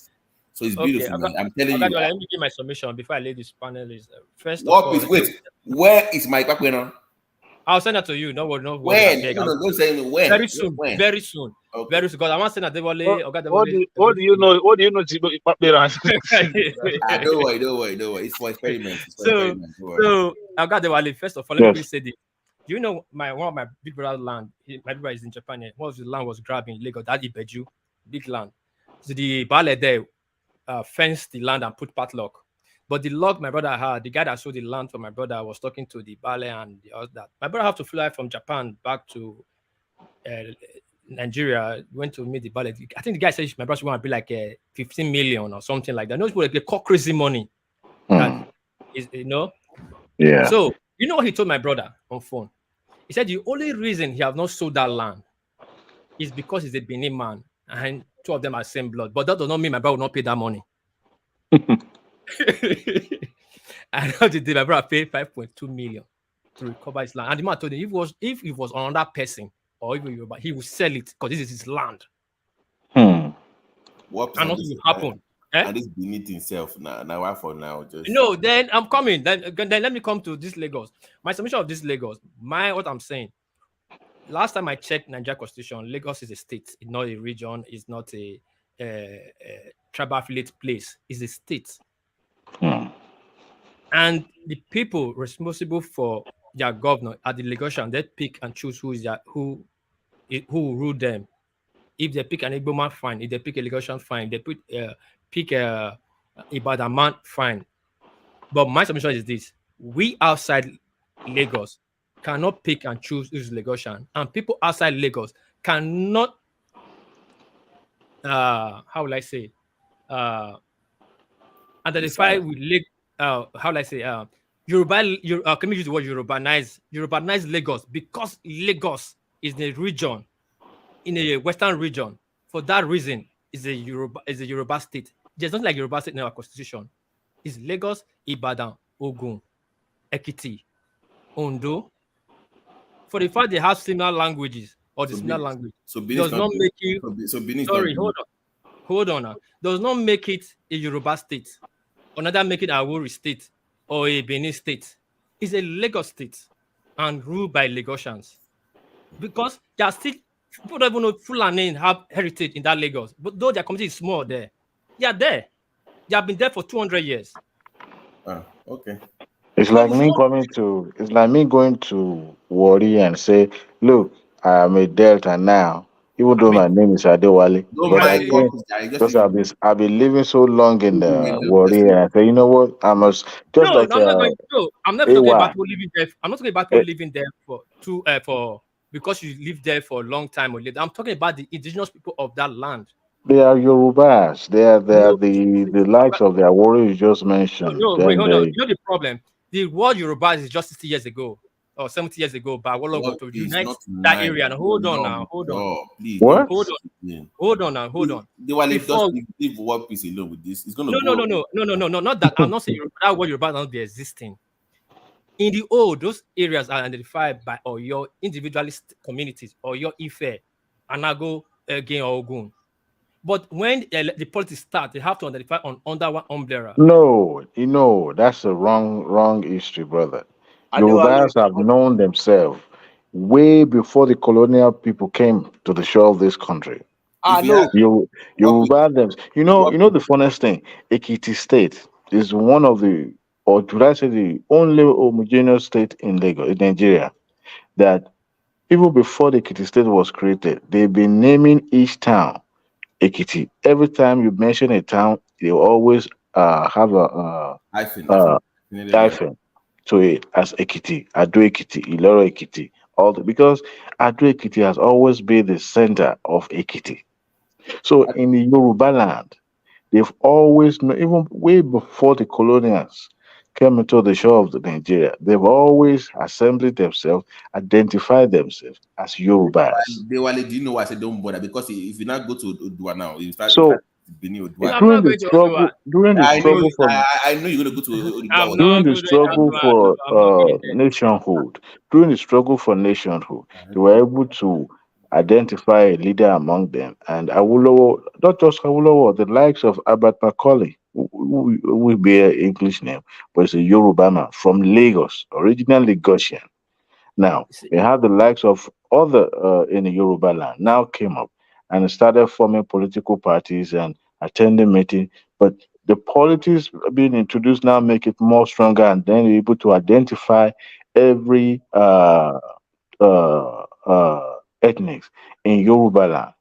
Speaker 16: so it's
Speaker 13: okay.
Speaker 16: beautiful, man. I'm telling
Speaker 13: I got
Speaker 16: you.
Speaker 13: let me give my submission before I leave this panel. Is first of
Speaker 16: What
Speaker 13: all,
Speaker 16: is wait? Where is my Pakwena?
Speaker 13: I'll send that to you. No worry, no worry. I
Speaker 16: When?
Speaker 13: beg.
Speaker 16: No, no, don't say when.
Speaker 13: Very soon,
Speaker 16: When?
Speaker 13: very soon,
Speaker 16: Okay.
Speaker 13: very soon. Because I want to send that
Speaker 15: What,
Speaker 13: Dewale. Okay,
Speaker 15: what do you know? What do you know? Don't
Speaker 16: Don't worry. It's for experiments. It's for
Speaker 13: so,
Speaker 16: experiments. Don't worry.
Speaker 13: so I got Dewale. First of all, let me
Speaker 6: Yes.
Speaker 13: quickly say this. Do you know one of my big brother's land? My big brother is in Japan. One of the land was grabbed in Lagos. That Ibeju, big land. So the Bale there fenced the land and put padlock. But the lock my brother had, the guy that sold the land for my brother was talking to the Bale and the other. My brother have to fly from Japan back to Nigeria. Went to meet the Bale. I think the guy said my brother want to be like 15 million or something like that. No, people like they call crazy money. That is,
Speaker 6: Yeah.
Speaker 13: So you know what he told my brother on phone? He said the only reason he have not sold that land is because he's a Benin man and two of them are same blood. But that does not mean my brother will not pay that money. And how did my brother pay 5.2 million to recover his land? And the man told him if it was another person or even Yoruba, he would sell it because this is his land.
Speaker 16: What
Speaker 13: and nothing will happen.
Speaker 16: And this beneath himself now. Now why for now? Just
Speaker 13: no, then I'm coming. Then let me come to this Lagos. My submission of this Lagos. What I'm saying. Last time I checked Nigeria Constitution, Lagos is a state. It's not a region. It's not a tribal affiliate place. It's a state. And the people responsible for their governor at the legation, they pick and choose who will rule them. If they pick an Igbo man, fine. If they pick a legation, fine. If they pick a Ibadan man, fine. But my submission is this: we outside Lagos cannot pick and choose who's legation, and people outside Lagos cannot. How will I say? Identify with how will I say? Can we use the word Urubanize Lagos because Lagos is a region in a western region. For that reason, is a Yoruba state. There's nothing like Yoruba state in our constitution. It's Lagos, Ibadan, Ogun, Ekiti, Ondo. For the fact they have similar languages or the similar language, does not make you. Sorry, hold on. Now. Does not make it a Yoruba state, or neither make it a Awori state or a Benin state. It's a Lagos state and ruled by Lagosians. Because they are still people don't even know Fulani have heritage in that Lagos, but though their community is small there, they are there. They have been there for 200 years.
Speaker 16: Okay.
Speaker 6: It's like me going to Wari and say, look, I am a Delta now, even though my name is Adewale. But I came because I've been living so long in the Wari and I say, you know what, I must just
Speaker 13: I'm not talking about people living there. I'm not talking about people living there for because you live there for a long time or later. I'm talking about the indigenous people of that land.
Speaker 6: They are Yorubas. They are the likes of their warriors you just mentioned.
Speaker 13: Wait, hold on. You know the problem? The word Yorubas is just 60 years ago or 70 years ago, but Wologo to unite that area. Now, hold on.
Speaker 16: Please,
Speaker 6: what?
Speaker 13: Hold on.
Speaker 16: They will just leave one piece alone with this. It's gonna
Speaker 13: No, not that. I'm not saying that word Yoruba not be existing. In the old, those areas are identified by or your individualist communities or your Ife, Anago, Again, or Ogun. But when the politics start, they have to identify under one umbrella.
Speaker 6: No, that's a wrong history, brother. Yorubas have known themselves way before the colonial people came to the shore of this country. Yoruba them. You know the funniest thing, Ekiti State is one of the, or should I say the only homogeneous state in Lagos, in Nigeria, that even before the Ekiti State was created, they've been naming each town Ekiti. Every time you mention a town, they always have a hyphen to it as Ekiti, Ado Ekiti, Iloro Ekiti, because Ado Ekiti has always been the center of Ekiti. So in the Yoruba land, they've always known, even way before the colonials, came into the shore of Nigeria, they've always assembled themselves, identified themselves as Yorubas.
Speaker 16: Dewale, do you know why I said don't bother? Because if you not go to Odua now, in fact,
Speaker 6: So
Speaker 16: Benin Odua.
Speaker 13: I'm not going to Odua.
Speaker 6: during the struggle for
Speaker 16: I know you're gonna go to Odua.
Speaker 6: during the struggle for nationhood, during the struggle for nationhood, they were able to identify a leader among them. And Awolowo, not just Awolowo, the likes of Abat Macaulay, who will be an English name, but it's a Yoruba man from Lagos, originally Gaussian. Now, we have the likes of other in the Yoruba land now came up and started forming political parties and attending meetings. But the politics being introduced now make it more stronger, and then you're able to identify every ethnics in Yoruba land.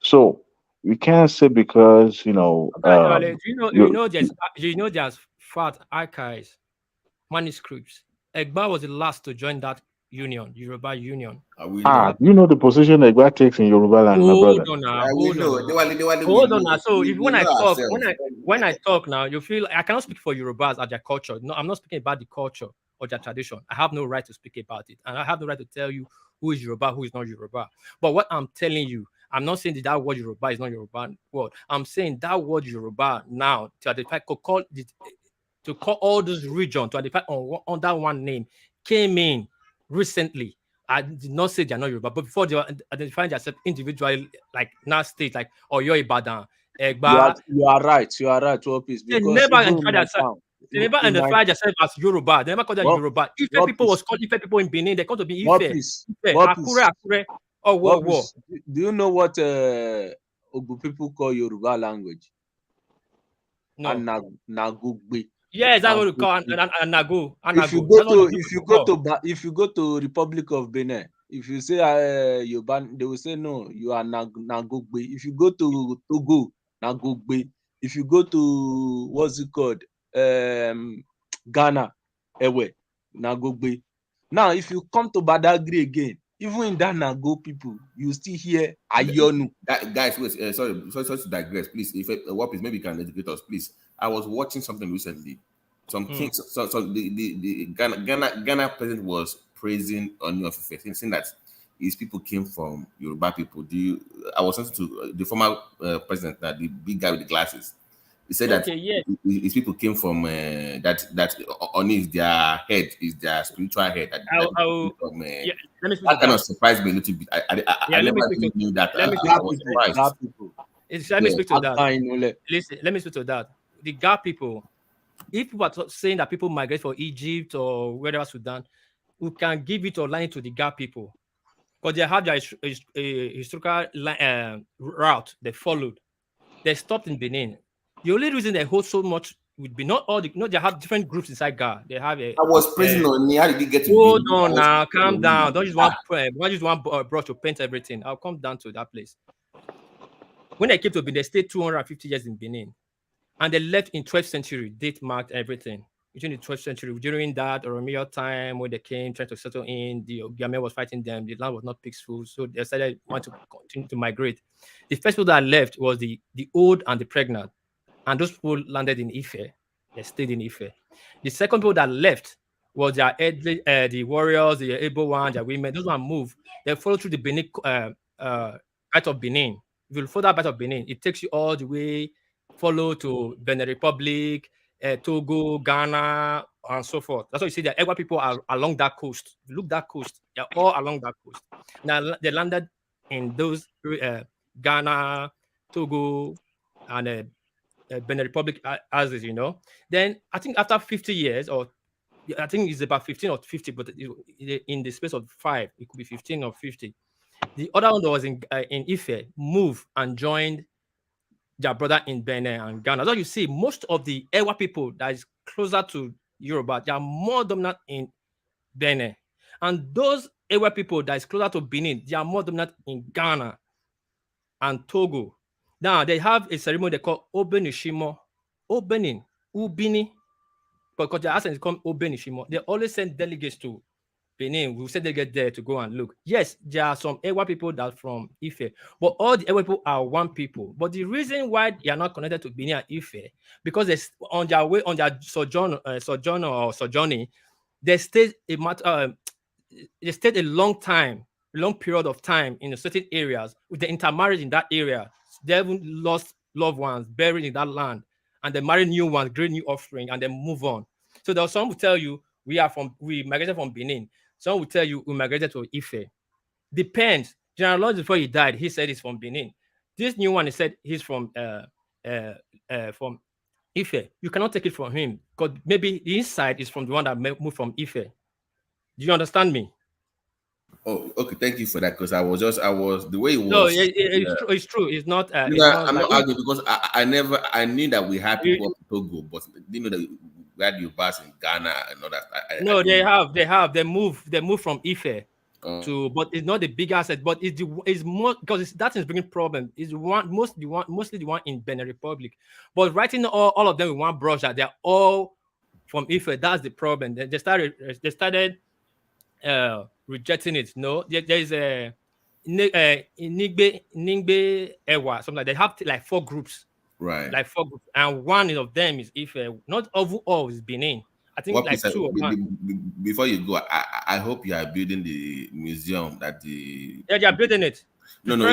Speaker 6: So we can't say because
Speaker 13: Do you know there's fat archives, manuscripts. Egba was the last to join that union, Yoruba Union.
Speaker 6: You know the position Egba takes in Yoruba land, my brother.
Speaker 13: Hold on now. So if when I talk now, you feel I cannot speak for Yorubas as their culture. No, I'm not speaking about the culture or their tradition. I have no right to speak about it, and I have no right to tell you who is Yoruba, who is not Yoruba. But what I'm telling you, I'm not saying that word Yoruba is not Yoruba word. I'm saying that word Yoruba now to identify to call all those regions to identify under one name came in recently. I did not say they're not Yoruba, but before they were identifying themselves individually, like now state, like Oyo Ibadan, Egba.
Speaker 12: You are right. You are right, Obi'S.
Speaker 13: They never identified themselves. They never identified themselves as Yoruba. They never called them Yoruba. Ife people was called Ife people in Benin. They come to be Ife. Akure. Oh,
Speaker 12: do you know what Ogu people call Yoruba language?
Speaker 13: No.
Speaker 12: Nagugbe.
Speaker 13: Yes, that's what we call Anago.
Speaker 12: If you go to Republic of Benin, if you say Yoruba, they will say no, you are Nagogbe. If you go to Togo, Nagogbe. If you go to what's it called, Ghana, Ewe, Nagogbe. Now, if you come to Badagry again, even in that Nago people, you still hear Ayonu.
Speaker 16: Guys, wait, sorry to digress, please. If Wapis, maybe you can educate us, please. I was watching something recently. Some kings, the Ghana president was praising Ooni of Ife, saying that his people came from Yoruba people. I was listening to the former president, that the big guy with the glasses. He said that his people came from that Ooni is their head, is their spiritual head. That kind of surprised me a little bit. I never really knew that. I was surprised.
Speaker 13: Let me speak to that. Listen, let me speak to that. The Gap people, if people are saying that people migrate for Egypt or wherever Sudan, we can give it or line to the Gap people because they have their historical route they followed. They stopped in Benin. The only reason they hold so much would be not all the they have different groups inside Ga. They have a.
Speaker 16: I was praising on how did he get to
Speaker 13: hold on now, calm down. Don't use one brush to paint everything. I'll come down to that place. When they came to Benin, they stayed 250 years in Benin. And they left in 12th century, date marked everything. Between the 12th century, during that Oromia time when they came trying to settle in, the Ogiame was fighting them, the land was not peaceful, so they decided to continue to migrate. The first people that left was the old and the pregnant, and those people landed in Ife. They stayed in Ife. The second people that left was the warriors, the able ones, the women. Those ones moved. They followed through the Benin, part of Benin. If you follow that part of Benin, it takes you all the way, follow to Benin Republic, Togo, Ghana, and so forth. That's why you see the Egba people are along that coast. If you look that coast, they're all along that coast. Now they landed in those Ghana, Togo, and Benin Republic as is, Then I think after 50 years, or I think it's about 15 or 50, but in the space of 5, it could be 15 or 50. The other one that was in Ife moved and joined their brother in Benin and Ghana. So you see, most of the Ewa people that is closer to Yoruba, they are more dominant in Benin. And those Ewa people that is closer to Benin, they are more dominant in Ghana and Togo. Now, they have a ceremony they call Obenishimo. Ubini, because their accent is called Obenishimo. They always send delegates to Benin, we said they get there to go and look. Yes, there are some Ewa people that from Ife, but all the Ewa people are one people. But the reason why they are not connected to Benin and Ife, because they on their way, on their sojourning, they stayed they stayed a long period of time in certain areas with the intermarriage in that area. They even lost loved ones buried in that land, and they marry new ones, great new offspring, and then move on. So there was some who tell you we migrated from Benin. Some will tell you we migrated to Ife. Depends. General Lodge, before he died, he said he's from Benin. This new one, he said he's from Ife. You cannot take it from him because maybe the inside is from the one that moved from Ife. Do you understand me?
Speaker 16: Oh, okay. Thank you for that. Because I was the way it was.
Speaker 13: No, it's true. It's not.
Speaker 16: I'm not arguing because I knew that we had people in Togo, but you know that we had Obi'S in Ghana and all that.
Speaker 13: They move from Ife to, but it's not the big asset, but it's more because that is bringing problem. It's mostly the one in Benin Republic, but writing all of them with one brush that they're all from Ife. That's the problem. They started rejecting it. No, there's a Ningbe Ewa, something like they have like 4 groups,
Speaker 16: right?
Speaker 13: Like 4 groups, and one of them is Ife. Not all is Benin. I think like 2 or 1.
Speaker 16: Before you go, I hope you are building the museum that the
Speaker 13: they are building it.
Speaker 16: No, the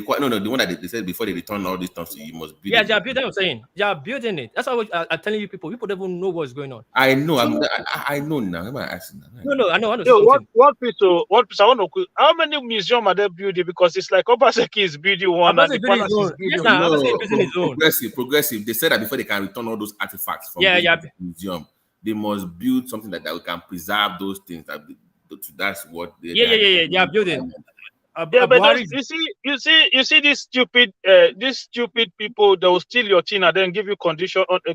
Speaker 16: one that they said before they return all these stuff, so you must build.
Speaker 13: Yeah, they are building. I'm saying they are building it. That's why I'm telling you, people don't even know what's going on.
Speaker 16: I know. I know now. Am I asking?
Speaker 13: No, I know.
Speaker 15: What piece? I want to. How many museums are they building? Because it's like Obaseki is building one and the palace is building one.
Speaker 16: Progressive. They said that before they can return all those artifacts from the museum, they must build something that we can preserve those things. That's what they.
Speaker 13: They are building.
Speaker 15: But you see these stupid people that will steal your thing and then give you condition as to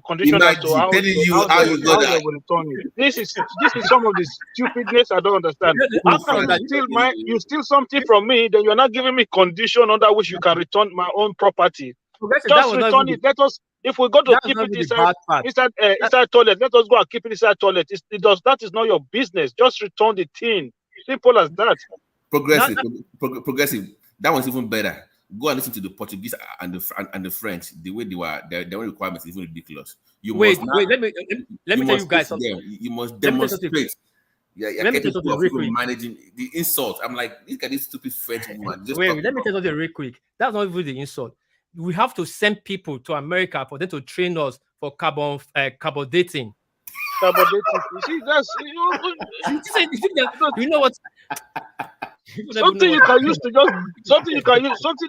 Speaker 15: how they will return it. This is some of the stupidness I don't understand. After you steal something from me, then you're not giving me condition under which you can return my own property. Just return it. Let us. If we go to keep it inside toilet, let us go and keep it inside toilet. That is not your business. Just return the thing. Simple as that.
Speaker 16: Progressive. That one's even better. Go and listen to the Portuguese and the French. The way they were, their requirements is even ridiculous.
Speaker 13: Let me tell you guys something.
Speaker 16: You must demonstrate. Let me tell you something real quick. Managing the insult. I'm like, look at this stupid French woman.
Speaker 13: Let me tell you something real quick. That's not even the insult. We have to send people to America for them to train us for carbon dating.
Speaker 15: Carbon dating. You see, that's
Speaker 13: you know what?
Speaker 15: Something you can use something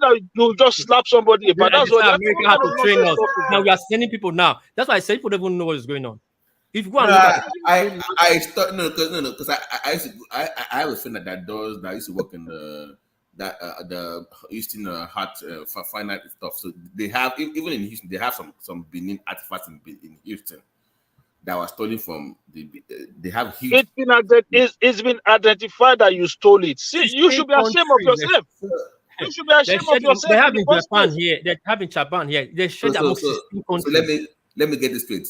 Speaker 15: that you just slap somebody. But that's what
Speaker 13: America has to train us. Now we are sending people now. That's why I say people don't even know what is going on. If you go and look at
Speaker 16: because I have a friend that used to work in the Houston Heart fine art stuff. So they have even in Houston they have some Benin artifacts in Houston that was stolen from they have huge.
Speaker 15: It's been identified that you stole it. See, you should be ashamed of yourself. You should be ashamed of yourself.
Speaker 13: They have in Japan here. They have in Japan here. They share that among 16 countries.
Speaker 16: So let me get this straight.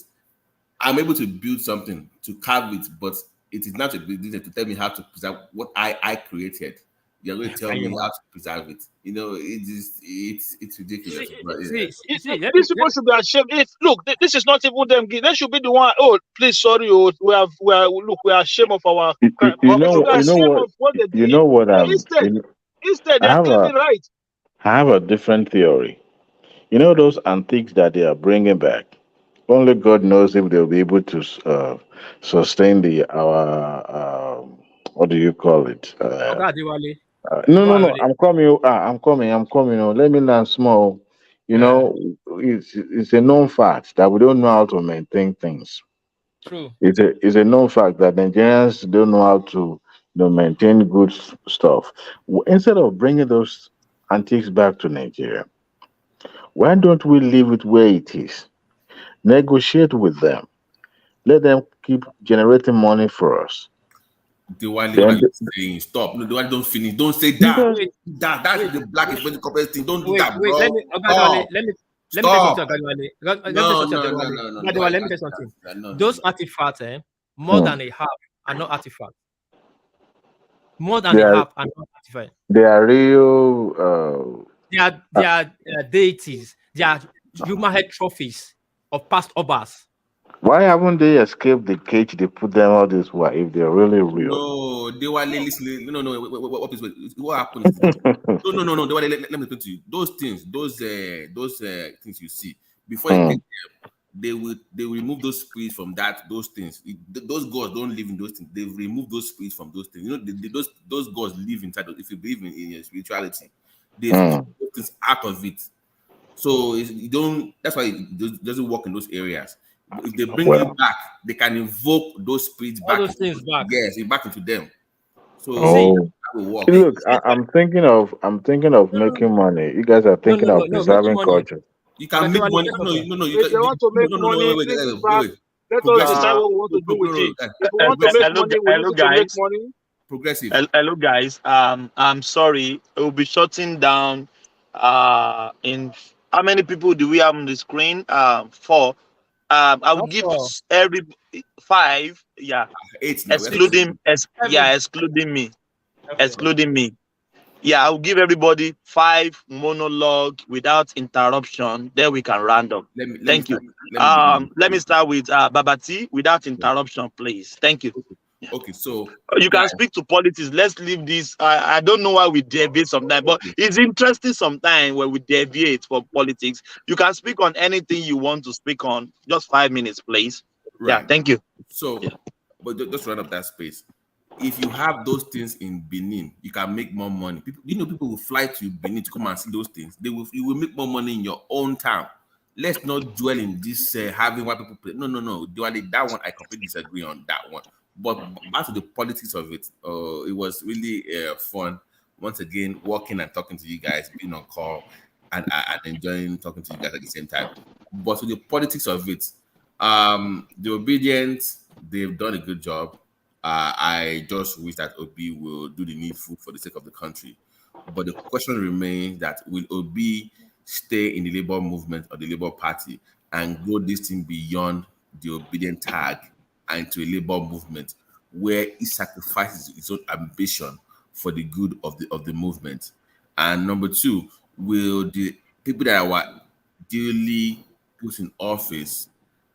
Speaker 16: I'm able to build something to carve it, but it is not a business to tell me how to preserve what I created. You're going to tell me how to preserve it. You know, it's ridiculous.
Speaker 15: These people should be ashamed. Look, this is not even them. They should be the one. Oh, please, sorry. We are ashamed of our.
Speaker 6: You know what?
Speaker 15: Instead, they're getting right.
Speaker 6: I have a different theory. You know those antiques that they are bringing back. Only God knows if they'll be able to sustain our what do you call it? No. I'm coming. Let me learn small. You know, it's a known fact that we don't know how to maintain things.
Speaker 13: True.
Speaker 6: It's a known fact that Nigerians don't know how to maintain good stuff. Instead of bringing those antiques back to Nigeria, why don't we leave it where it is? Negotiate with them. Let them keep generating money for us.
Speaker 16: Saying stop. No, don't finish. Don't say that. That's the black expensive corporate thing. Don't do that, bro.
Speaker 13: Let me tell you something. Those artifacts, more than a half, are not artifacts. More than
Speaker 6: They
Speaker 13: the
Speaker 6: are
Speaker 13: half are not certified.
Speaker 6: they are real.
Speaker 13: They are deities. They are human head trophies of past Obi'S.
Speaker 6: Why haven't they escaped the cage they put them all this way if they're really real?
Speaker 16: No, they were listen. No, no. What happened is this. No. They were, let me explain to you. Those things, those things you see before you
Speaker 6: Hmm.
Speaker 16: get there, they will remove those spirits from those things. Those gods don't live in those things. They've removed those spirits from those things. You know, those gods live inside. If you believe in your spirituality, they've
Speaker 6: Hmm.
Speaker 16: taken those things out of it. So you don't. That's why it doesn't work in those areas. If they bring you
Speaker 6: Well,
Speaker 16: back, they can invoke those spirits
Speaker 13: All
Speaker 16: back.
Speaker 13: those things back.
Speaker 16: Yes, back into them.
Speaker 13: You
Speaker 16: So
Speaker 13: see,
Speaker 6: oh,
Speaker 16: that will
Speaker 6: see,
Speaker 16: work.
Speaker 6: look, I'm thinking of making money. You guys are
Speaker 13: no,
Speaker 6: thinking
Speaker 13: no, no,
Speaker 6: of
Speaker 13: no, making
Speaker 6: preserving
Speaker 13: money.
Speaker 6: culture.
Speaker 16: You can make
Speaker 13: Olajuwon,
Speaker 16: money.
Speaker 13: let us
Speaker 16: No,
Speaker 13: talk.
Speaker 16: no, no. You
Speaker 15: If
Speaker 16: can.
Speaker 15: they want to make
Speaker 16: No, no, no.
Speaker 15: money,
Speaker 16: Wait,
Speaker 15: bring it
Speaker 16: wait,
Speaker 15: back.
Speaker 16: wait.
Speaker 15: Let us
Speaker 16: Progressive.
Speaker 15: decide
Speaker 7: Uh,
Speaker 15: what we want to do
Speaker 16: No,
Speaker 15: with
Speaker 16: no,
Speaker 15: it.
Speaker 16: no.
Speaker 15: If we want to make money, we need
Speaker 7: hello,
Speaker 15: to make
Speaker 7: guys.
Speaker 15: money.
Speaker 16: Progressive.
Speaker 7: Hello, guys. I'm sorry. We'll be shutting down. In how many people do we have on the screen? Four. I will
Speaker 13: Not
Speaker 7: give
Speaker 13: for
Speaker 7: every five. Yeah,
Speaker 16: 8 now. We are
Speaker 13: six,
Speaker 16: supposed to.
Speaker 13: seven.
Speaker 7: excluding me.
Speaker 13: Okay.
Speaker 7: Excluding me. Yeah, I'll give everybody five monologue without interruption. Then we can round up.
Speaker 16: Let me
Speaker 7: Thank you.
Speaker 16: start. Let me begin.
Speaker 7: Let me start with Babati without interruption, please. Thank you.
Speaker 16: Okay. So,
Speaker 7: You can
Speaker 16: guys.
Speaker 7: speak to politics. Let's leave this. I don't know why we deviate sometimes, but
Speaker 16: Okay.
Speaker 7: it's interesting sometimes when we deviate for politics. You can speak on anything you want to speak on. Just 5 minutes, please. Yeah,
Speaker 16: Right.
Speaker 7: thank you.
Speaker 16: So, but just run up that space. If you have those things in Benin, you can make more money. People will fly to Benin to come and see those things. You will make more money in your own town. Let's not dwell in this having white people play. No, no, no. That one I completely disagree on that one. But back to the politics of it, it was really fun. Once again, walking and talking to you guys, being on call, and enjoying talking to you guys at the same time. But to the politics of it, the obedience, they've done a good job. I just wish that Obi will do the needful for the sake of the country. But the question remains that will Obi stay in the labor movement or the Labour Party and grow this thing beyond the obedient tag and to a labor movement where he sacrifices his own ambition for the good of the movement? And number two, will the people that were duly put in office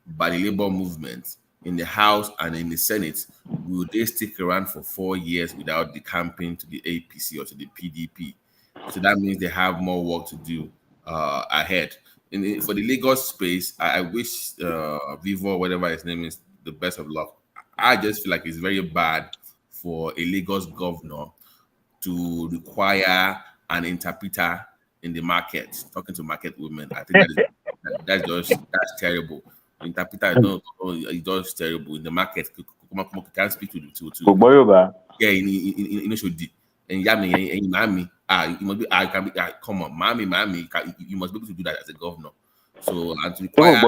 Speaker 16: by the labor movement in the House and in the Senate, will they stick around for 4 years without decamping to the APC or to the PDP? So that means they have more work to do ahead. For the Lagos space, I wish Vivo, whatever his name is, the best of luck. I just feel like it's very bad for a Lagos governor to require an interpreter in the market, talking to market women. I think that's terrible. Interpreter is just terrible in the market. Can't speak to
Speaker 6: Ogboyoba.
Speaker 16: yeah, in should and yami and mommy. You must be I can be come on, mommy, you must be able to do that as a governor. So and to
Speaker 6: Even
Speaker 16: require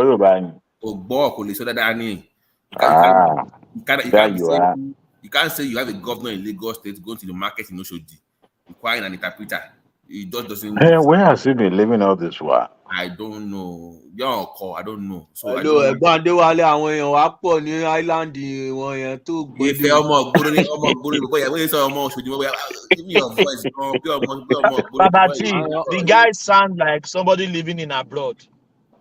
Speaker 6: Ogboyoba.
Speaker 16: so that I mean
Speaker 6: Ah,
Speaker 16: you
Speaker 6: there
Speaker 16: can't be
Speaker 6: you are.
Speaker 16: saying you can't say you have a governor in Lagos State going to the market in Oshodi requiring an interpreter. It just doesn't.
Speaker 6: Hey, where has he been living all this while?
Speaker 16: I don't know. Your call, I don't know. So I
Speaker 18: Hello,
Speaker 16: don't.
Speaker 18: ẹ̀gbọ́n Adéwálé, àwọn èèyàn wá pọ̀ ní island wọn yẹn tó
Speaker 16: If
Speaker 18: gbédè.
Speaker 16: ọmọ gbóni bóyá wọ́n sọ ọmọ Oshodi give me your voice gan bí ọmọ
Speaker 7: Babati, the guy sound like somebody living in abroad.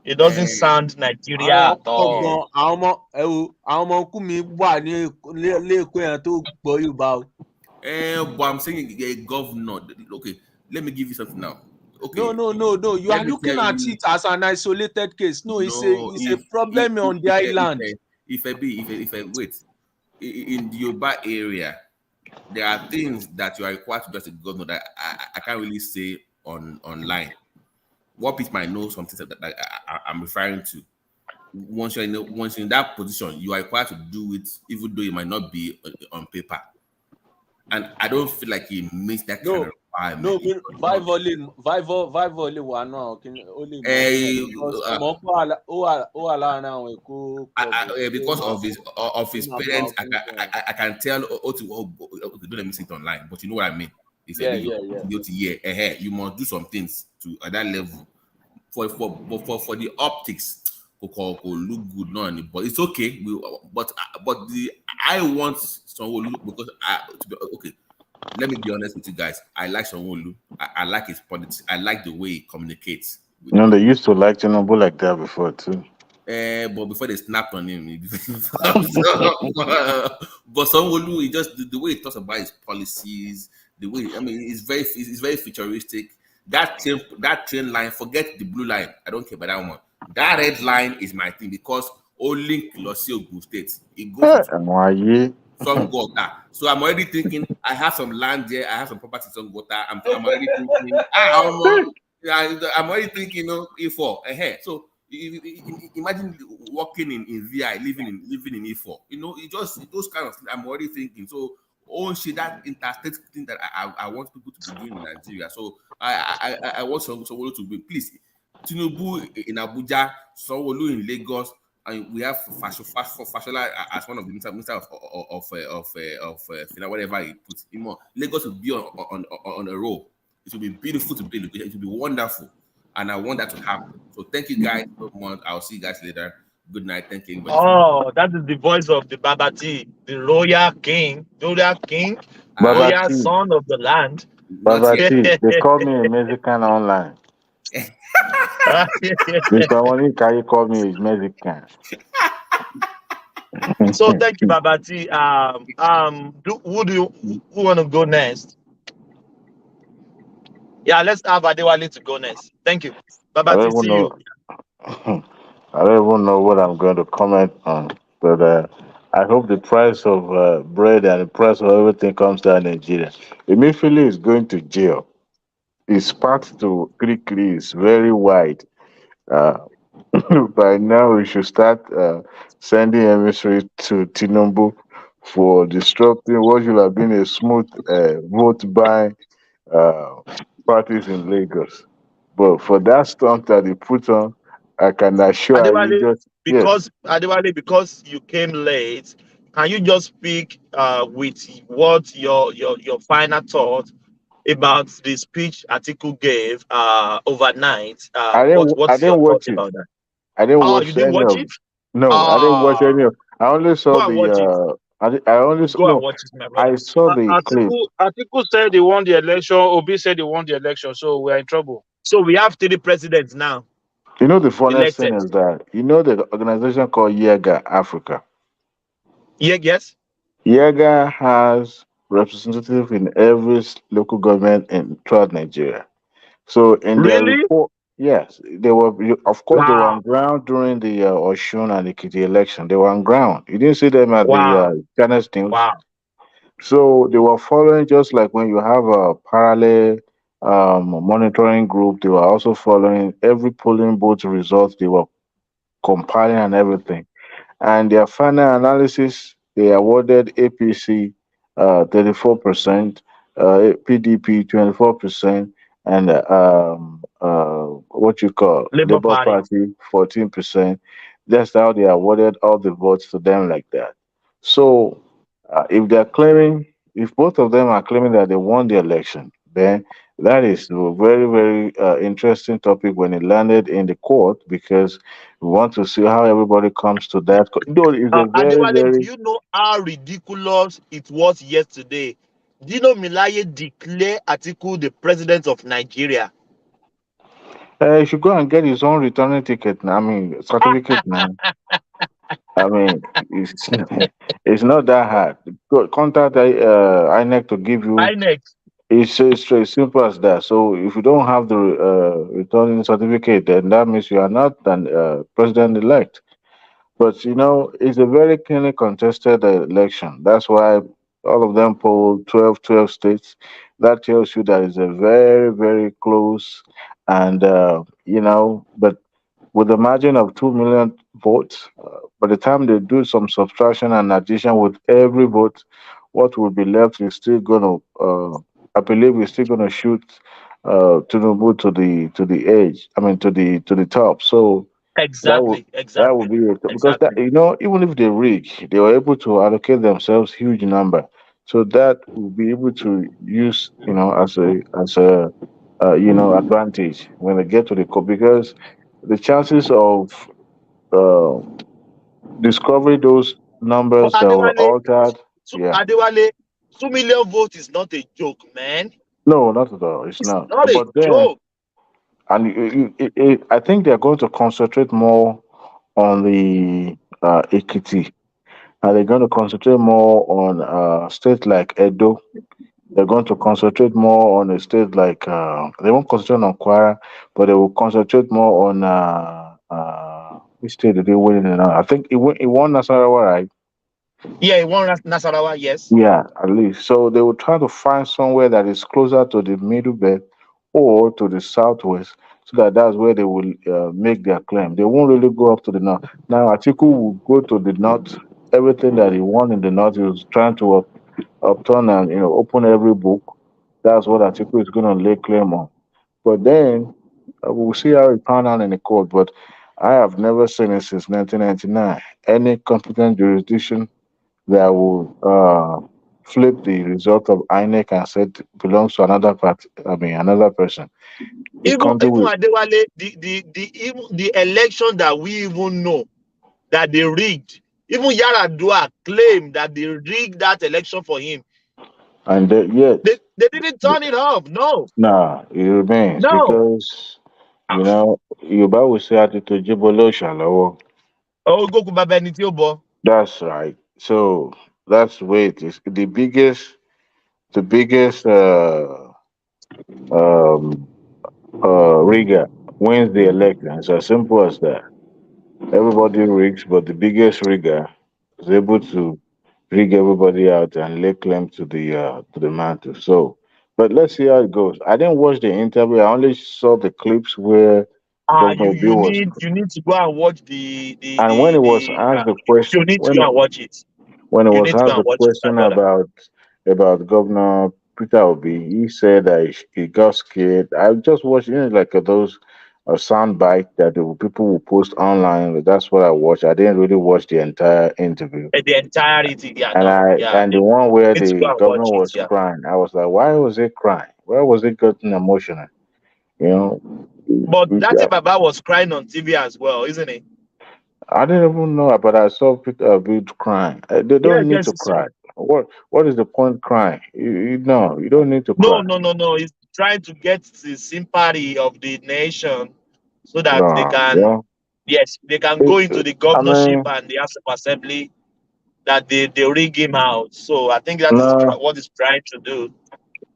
Speaker 7: It doesn't sound Nigeria
Speaker 18: Àwọn
Speaker 7: at
Speaker 18: pọ̀
Speaker 7: all.
Speaker 18: gan, àwọn ọmọ àwọn ọmọ nkú mi wà ní lẹ́ẹ̀kọ́ yẹn tó gbọ́ Yorùbá o.
Speaker 16: But I'm saying a governor. Okay, let me give you something now. Okay,
Speaker 18: No. You
Speaker 16: let
Speaker 18: are
Speaker 16: me
Speaker 18: looking
Speaker 16: tell
Speaker 18: at
Speaker 16: you.
Speaker 18: it as an isolated case. No, it's
Speaker 16: No,
Speaker 18: a problem on the island.
Speaker 16: if I wait in the Yoruba area, there are things that you are required to do as a governor that I can't really say online. What people might know some things that I'm referring to. Once you're in that position, you are required to do it, even though it might not be on paper. And I don't feel like he meets that kind of requirement.
Speaker 18: Vival wà náà ó lè mọ̀ ó wà láàárín àwọn Èkó club.
Speaker 16: Because of his parents, I can tell. Don't let me see it online, but you know what I mean.
Speaker 18: Yeah.
Speaker 16: You must do some things to at that level for the optics. Could look good, no, but it's okay. But I want someone look because okay. let me be honest with you guys. I like Sanwo-Olu. I like his politics. I like the way he communicates.
Speaker 6: You know, they used to like Tinubu like that before too.
Speaker 16: But before they snapped on him, but Sanwo-Olu, he just the way he talks about his policies, the way it's very futuristic. That train line, forget the blue line. I don't care about that one. That red line is my thing because only Losi Ogun State. It goes to some Gota. So I'm already thinking I have some land there, I have some property in some Gota. I'm already thinking, I'm already thinking, E4 ahead. So imagine working in VI, living in E4. It just those kind of things I'm already thinking. So shit, that interstate thing that I want people to be doing in Nigeria. So I want Sanwo-Olu to be, please, Tinubu in Abuja, Sanwo-Olu in Lagos, and we have Fashola as one of the minister of whatever he puts. Lagos will be on a roll. It will be beautiful to be. It will be wonderful, and I want that to happen. So thank you guys so much. I'll see you guys later. Good night. Thank you.
Speaker 7: Oh, that is the voice of the Babati, the royal king, royal son of the land.
Speaker 6: Babati, they call me a Mexican online. Mr. Monica, you call me a Mexican.
Speaker 7: So thank you, Babati. Who want to go next? Yeah, let's have Adewale to go next. Thank you, Babati. See you.
Speaker 6: I don't even know what I'm going to comment on, but I hope the price of bread and the price of everything comes down in Nigeria. Emefiele is going to jail. His path to Krikri is very wide. Uh, by now, we should start sending emissaries to Tinubu for disrupting what should have been a smooth vote buying parties in Lagos. But for that stunt that he put on, I can assure you
Speaker 7: Adewale, because you came late, can you just speak with what your final thought about the speech Atiku gave overnight? What's your thoughts about that?
Speaker 6: I didn't watch
Speaker 7: you didn't watch it?
Speaker 6: No, I didn't watch any of. I only saw the. I only
Speaker 7: go and watch it, my brother.
Speaker 6: I saw the clip.
Speaker 15: Atiku said he won the election. Obi said he won the election. So we are in trouble.
Speaker 7: So we have 3 presidents now.
Speaker 6: You know the funniest thing is that the organization called YEGA Africa.
Speaker 7: Yes.
Speaker 6: YEGA has representatives in every local government throughout Nigeria. So in their report, yes, they were. Of course, they were on ground during the Oshun and Ekiti election. They were on ground. You didn't see them at the channel news. So they were following, just like when you have a parallel monitoring group. They were also following every polling booth results. They were compiling and everything. And their final analysis, they awarded APC 34%, PDP 24%, and what you call
Speaker 7: Labour
Speaker 6: Party 14%. That's how they awarded all the votes to them like that. So if both of them are claiming that they won the election, then that is a very, very interesting topic when it landed in the court, because we want to see how everybody comes to that.
Speaker 7: Adewale, do you know how ridiculous it was yesterday? Dino Milaye declared Atiku the president of Nigeria.
Speaker 6: He should go and get his own returning ticket now. Certificate now. It's not that hard. Contact INEC to give you.
Speaker 7: INEC.
Speaker 6: It's as simple as that. So if you don't have the returning certificate, then that means you are not an president-elect. But it's a very clearly contested election. That's why all of them polled 12 states. That tells you that it's a very, very close, and but with a margin of 2 million votes, by the time they do some subtraction and addition with every vote, what will be left is still going to, I believe, we're still going to shoot Tinubu to the edge. To the top. So
Speaker 7: exactly.
Speaker 6: That would be it. Because even if they rig, they were able to allocate themselves huge number. So that will be able to use as a advantage when they get to the court, because the chances of discovering those numbers that were altered.
Speaker 7: Adewale, 2 million votes is not a joke, man.
Speaker 6: No, not at all. It's
Speaker 7: It's
Speaker 6: not.
Speaker 7: not a
Speaker 6: But then,
Speaker 7: joke.
Speaker 6: and I think they're going to concentrate more on the Ekiti, and they're going to concentrate more on states like Edo. They're going to concentrate more on a state like they won't concentrate on Kwara, but they will concentrate more on which state did they win in? I think it won Nasarawa, right?
Speaker 7: Yeah, he won Nasarawa, yes.
Speaker 6: Yeah, at least. So they will try to find somewhere that is closer to the middle belt or to the southwest, so that that's where they will make their claim. They won't really go up to the north. Now, Atiku will go to the north. Everything that he won in the north, he was trying to upturn and open every book. That's what Atiku is going to lay claim on. But then we'll see how it pan out in the court. But I have never seen it since 1999. Any competent jurisdiction that will flip the result of INEC and said belongs to another party. I mean, another person. The
Speaker 7: Even
Speaker 6: country will,
Speaker 7: Adewale, the election that we even know that they rigged. Even Yaradua claimed that they rigged that election for him.
Speaker 6: and yet,
Speaker 7: They didn't turn it off. No.
Speaker 6: nah, it remains
Speaker 7: No.
Speaker 6: because Yoruba will say "Atito Jibolo Shalawo."
Speaker 7: Oh, go to Babenitiobo.
Speaker 6: That's right. So that's the way it is. The biggest um, rigger wins the election. It's as simple as that. Everybody rigs, but the biggest rigger is able to rig everybody out and lay claim to the mantle. So, but let's see how it goes. I didn't watch the interview. I only saw the clips where Governor Obi was,
Speaker 7: You need to go and watch the
Speaker 6: and when he was asked the question,
Speaker 7: you need to go and watch it.
Speaker 6: when he
Speaker 7: You
Speaker 6: was
Speaker 7: need to go
Speaker 6: asked
Speaker 7: and
Speaker 6: the
Speaker 7: watch it, my
Speaker 6: question
Speaker 7: brother.
Speaker 6: about Governor Peter Obi, he said that he got scared. I just watched, like those sound bite that people will post online. That's what I watched. I didn't really watch the entire interview.
Speaker 7: The entirety, yeah,
Speaker 6: And
Speaker 7: no, yeah.
Speaker 6: the one where
Speaker 7: You need to go
Speaker 6: the
Speaker 7: and
Speaker 6: governor
Speaker 7: watch it,
Speaker 6: was
Speaker 7: yeah.
Speaker 6: crying, I was like, why was he crying? Why was he getting emotional? You know,
Speaker 7: But that Baba was crying on TV as well, isn't it?
Speaker 6: I didn't even know, but I saw Peter Obi crying. They
Speaker 7: Yes,
Speaker 6: don't need
Speaker 7: yes,
Speaker 6: to
Speaker 7: you
Speaker 6: cry.
Speaker 7: saw.
Speaker 6: What is the point crying? No, you don't need to cry.
Speaker 7: No. He's trying to get the sympathy of the nation so that they
Speaker 6: No,
Speaker 7: can, yes, they can go into the
Speaker 6: I
Speaker 7: governorship
Speaker 6: mean,
Speaker 7: and the House of Assembly, that they rig him out. So I think that is
Speaker 6: no.
Speaker 7: what he's trying to do.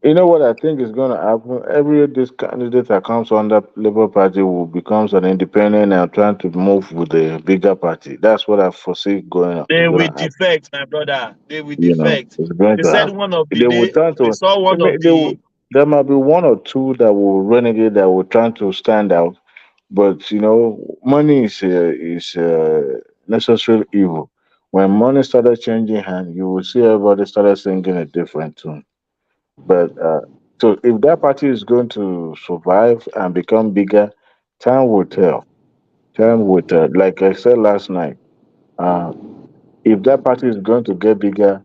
Speaker 6: You know what I think is going to happen? Every this candidate that comes under Labour Party will becomes an independent and trying to move with the bigger party. That's what I foresee going on.
Speaker 7: They
Speaker 6: Going
Speaker 7: will
Speaker 6: to happen.
Speaker 7: defect, my brother. They will defect.
Speaker 6: It's going
Speaker 7: They
Speaker 6: to
Speaker 7: said
Speaker 6: happen.
Speaker 7: one of the
Speaker 6: They will
Speaker 7: day
Speaker 6: turn
Speaker 7: we
Speaker 6: to.
Speaker 7: saw one of the
Speaker 6: There might be one or two that will renegade that will try to stand out, but money is necessary evil. When money started changing hand, you will see everybody started singing a different tune. But so if that party is going to survive and become bigger, time will tell. Time will tell. Like I said last night, uh, if that party is going to get bigger,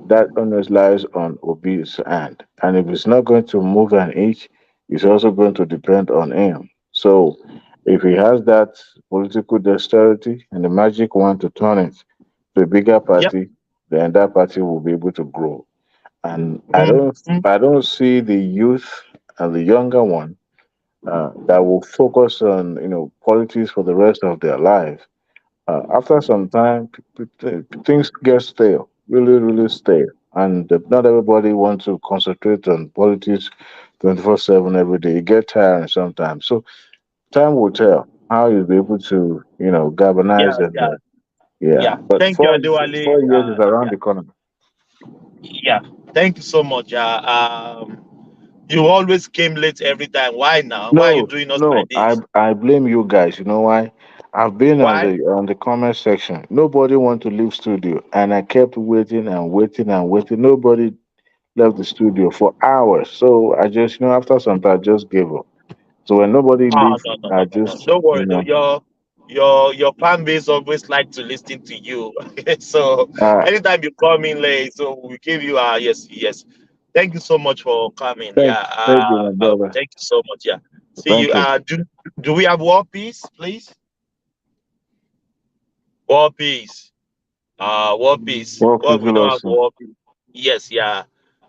Speaker 6: that onus lies on Obi's hand. And if it's not going to move an inch, it's also going to depend on him. So if he has that political dexterity and the magic wand to turn it to a bigger party, then that party will be able to grow. And I don't see the youth and the younger one that will focus on politics for the rest of their life. After some time, things get stale, really, really stale, and not everybody wants to concentrate on politics 24/7 every day. You get tired sometimes. So time will tell how you'll be able to, galvanize and yeah. But
Speaker 7: Thank you, Adewale.
Speaker 6: 4 years is around the corner.
Speaker 7: Yeah. Thank you so much. You always came late every time. Why now? Why are you
Speaker 6: No,
Speaker 7: doing us
Speaker 6: no,
Speaker 7: like this?
Speaker 6: I blame you guys. You know why? I've been on
Speaker 7: Why?
Speaker 6: the comment section. Nobody want to leave studio, and I kept waiting and waiting and waiting. Nobody left the studio for hours. So I just, after some time, I just gave up. So when nobody
Speaker 7: Oh,
Speaker 6: leaves,
Speaker 7: no.
Speaker 6: I just,
Speaker 7: Don't worry though. Your fan base always like to listen to you. So
Speaker 6: uh,
Speaker 7: anytime you come in late, so we give you yes. Thank you so much for coming.
Speaker 6: thank,
Speaker 7: Yeah.
Speaker 6: thank you, my brother.
Speaker 7: Thank you so much. Yeah. See you.
Speaker 6: Thank you.
Speaker 7: Do we have war peace, please? War peace. War peace.
Speaker 6: Well,
Speaker 7: Well, we don't have
Speaker 6: Lawson.
Speaker 7: war peace. Yes, yeah.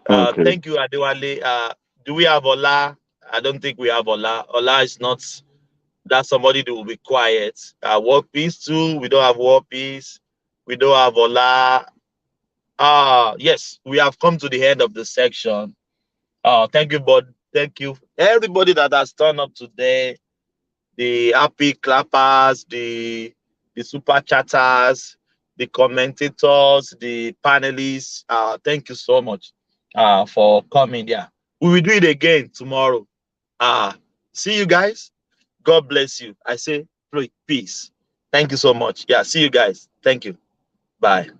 Speaker 6: Okay.
Speaker 7: Thank you, Adewale. Do we have Ola? I don't think we have Ola. Ola is not that somebody that will be quiet. War Peace too. We don't have War Peace. We don't have Ola. Yes, we have come to the end of the section. Thank you, but thank you everybody that has turned up today. The happy clappers, the super chatters, the commentators, the panelists. Thank you so much for coming. Yeah, we will do it again tomorrow. See you guys. God bless you. I say peace. Thank you so much. Yeah, see you guys. Thank you. Bye.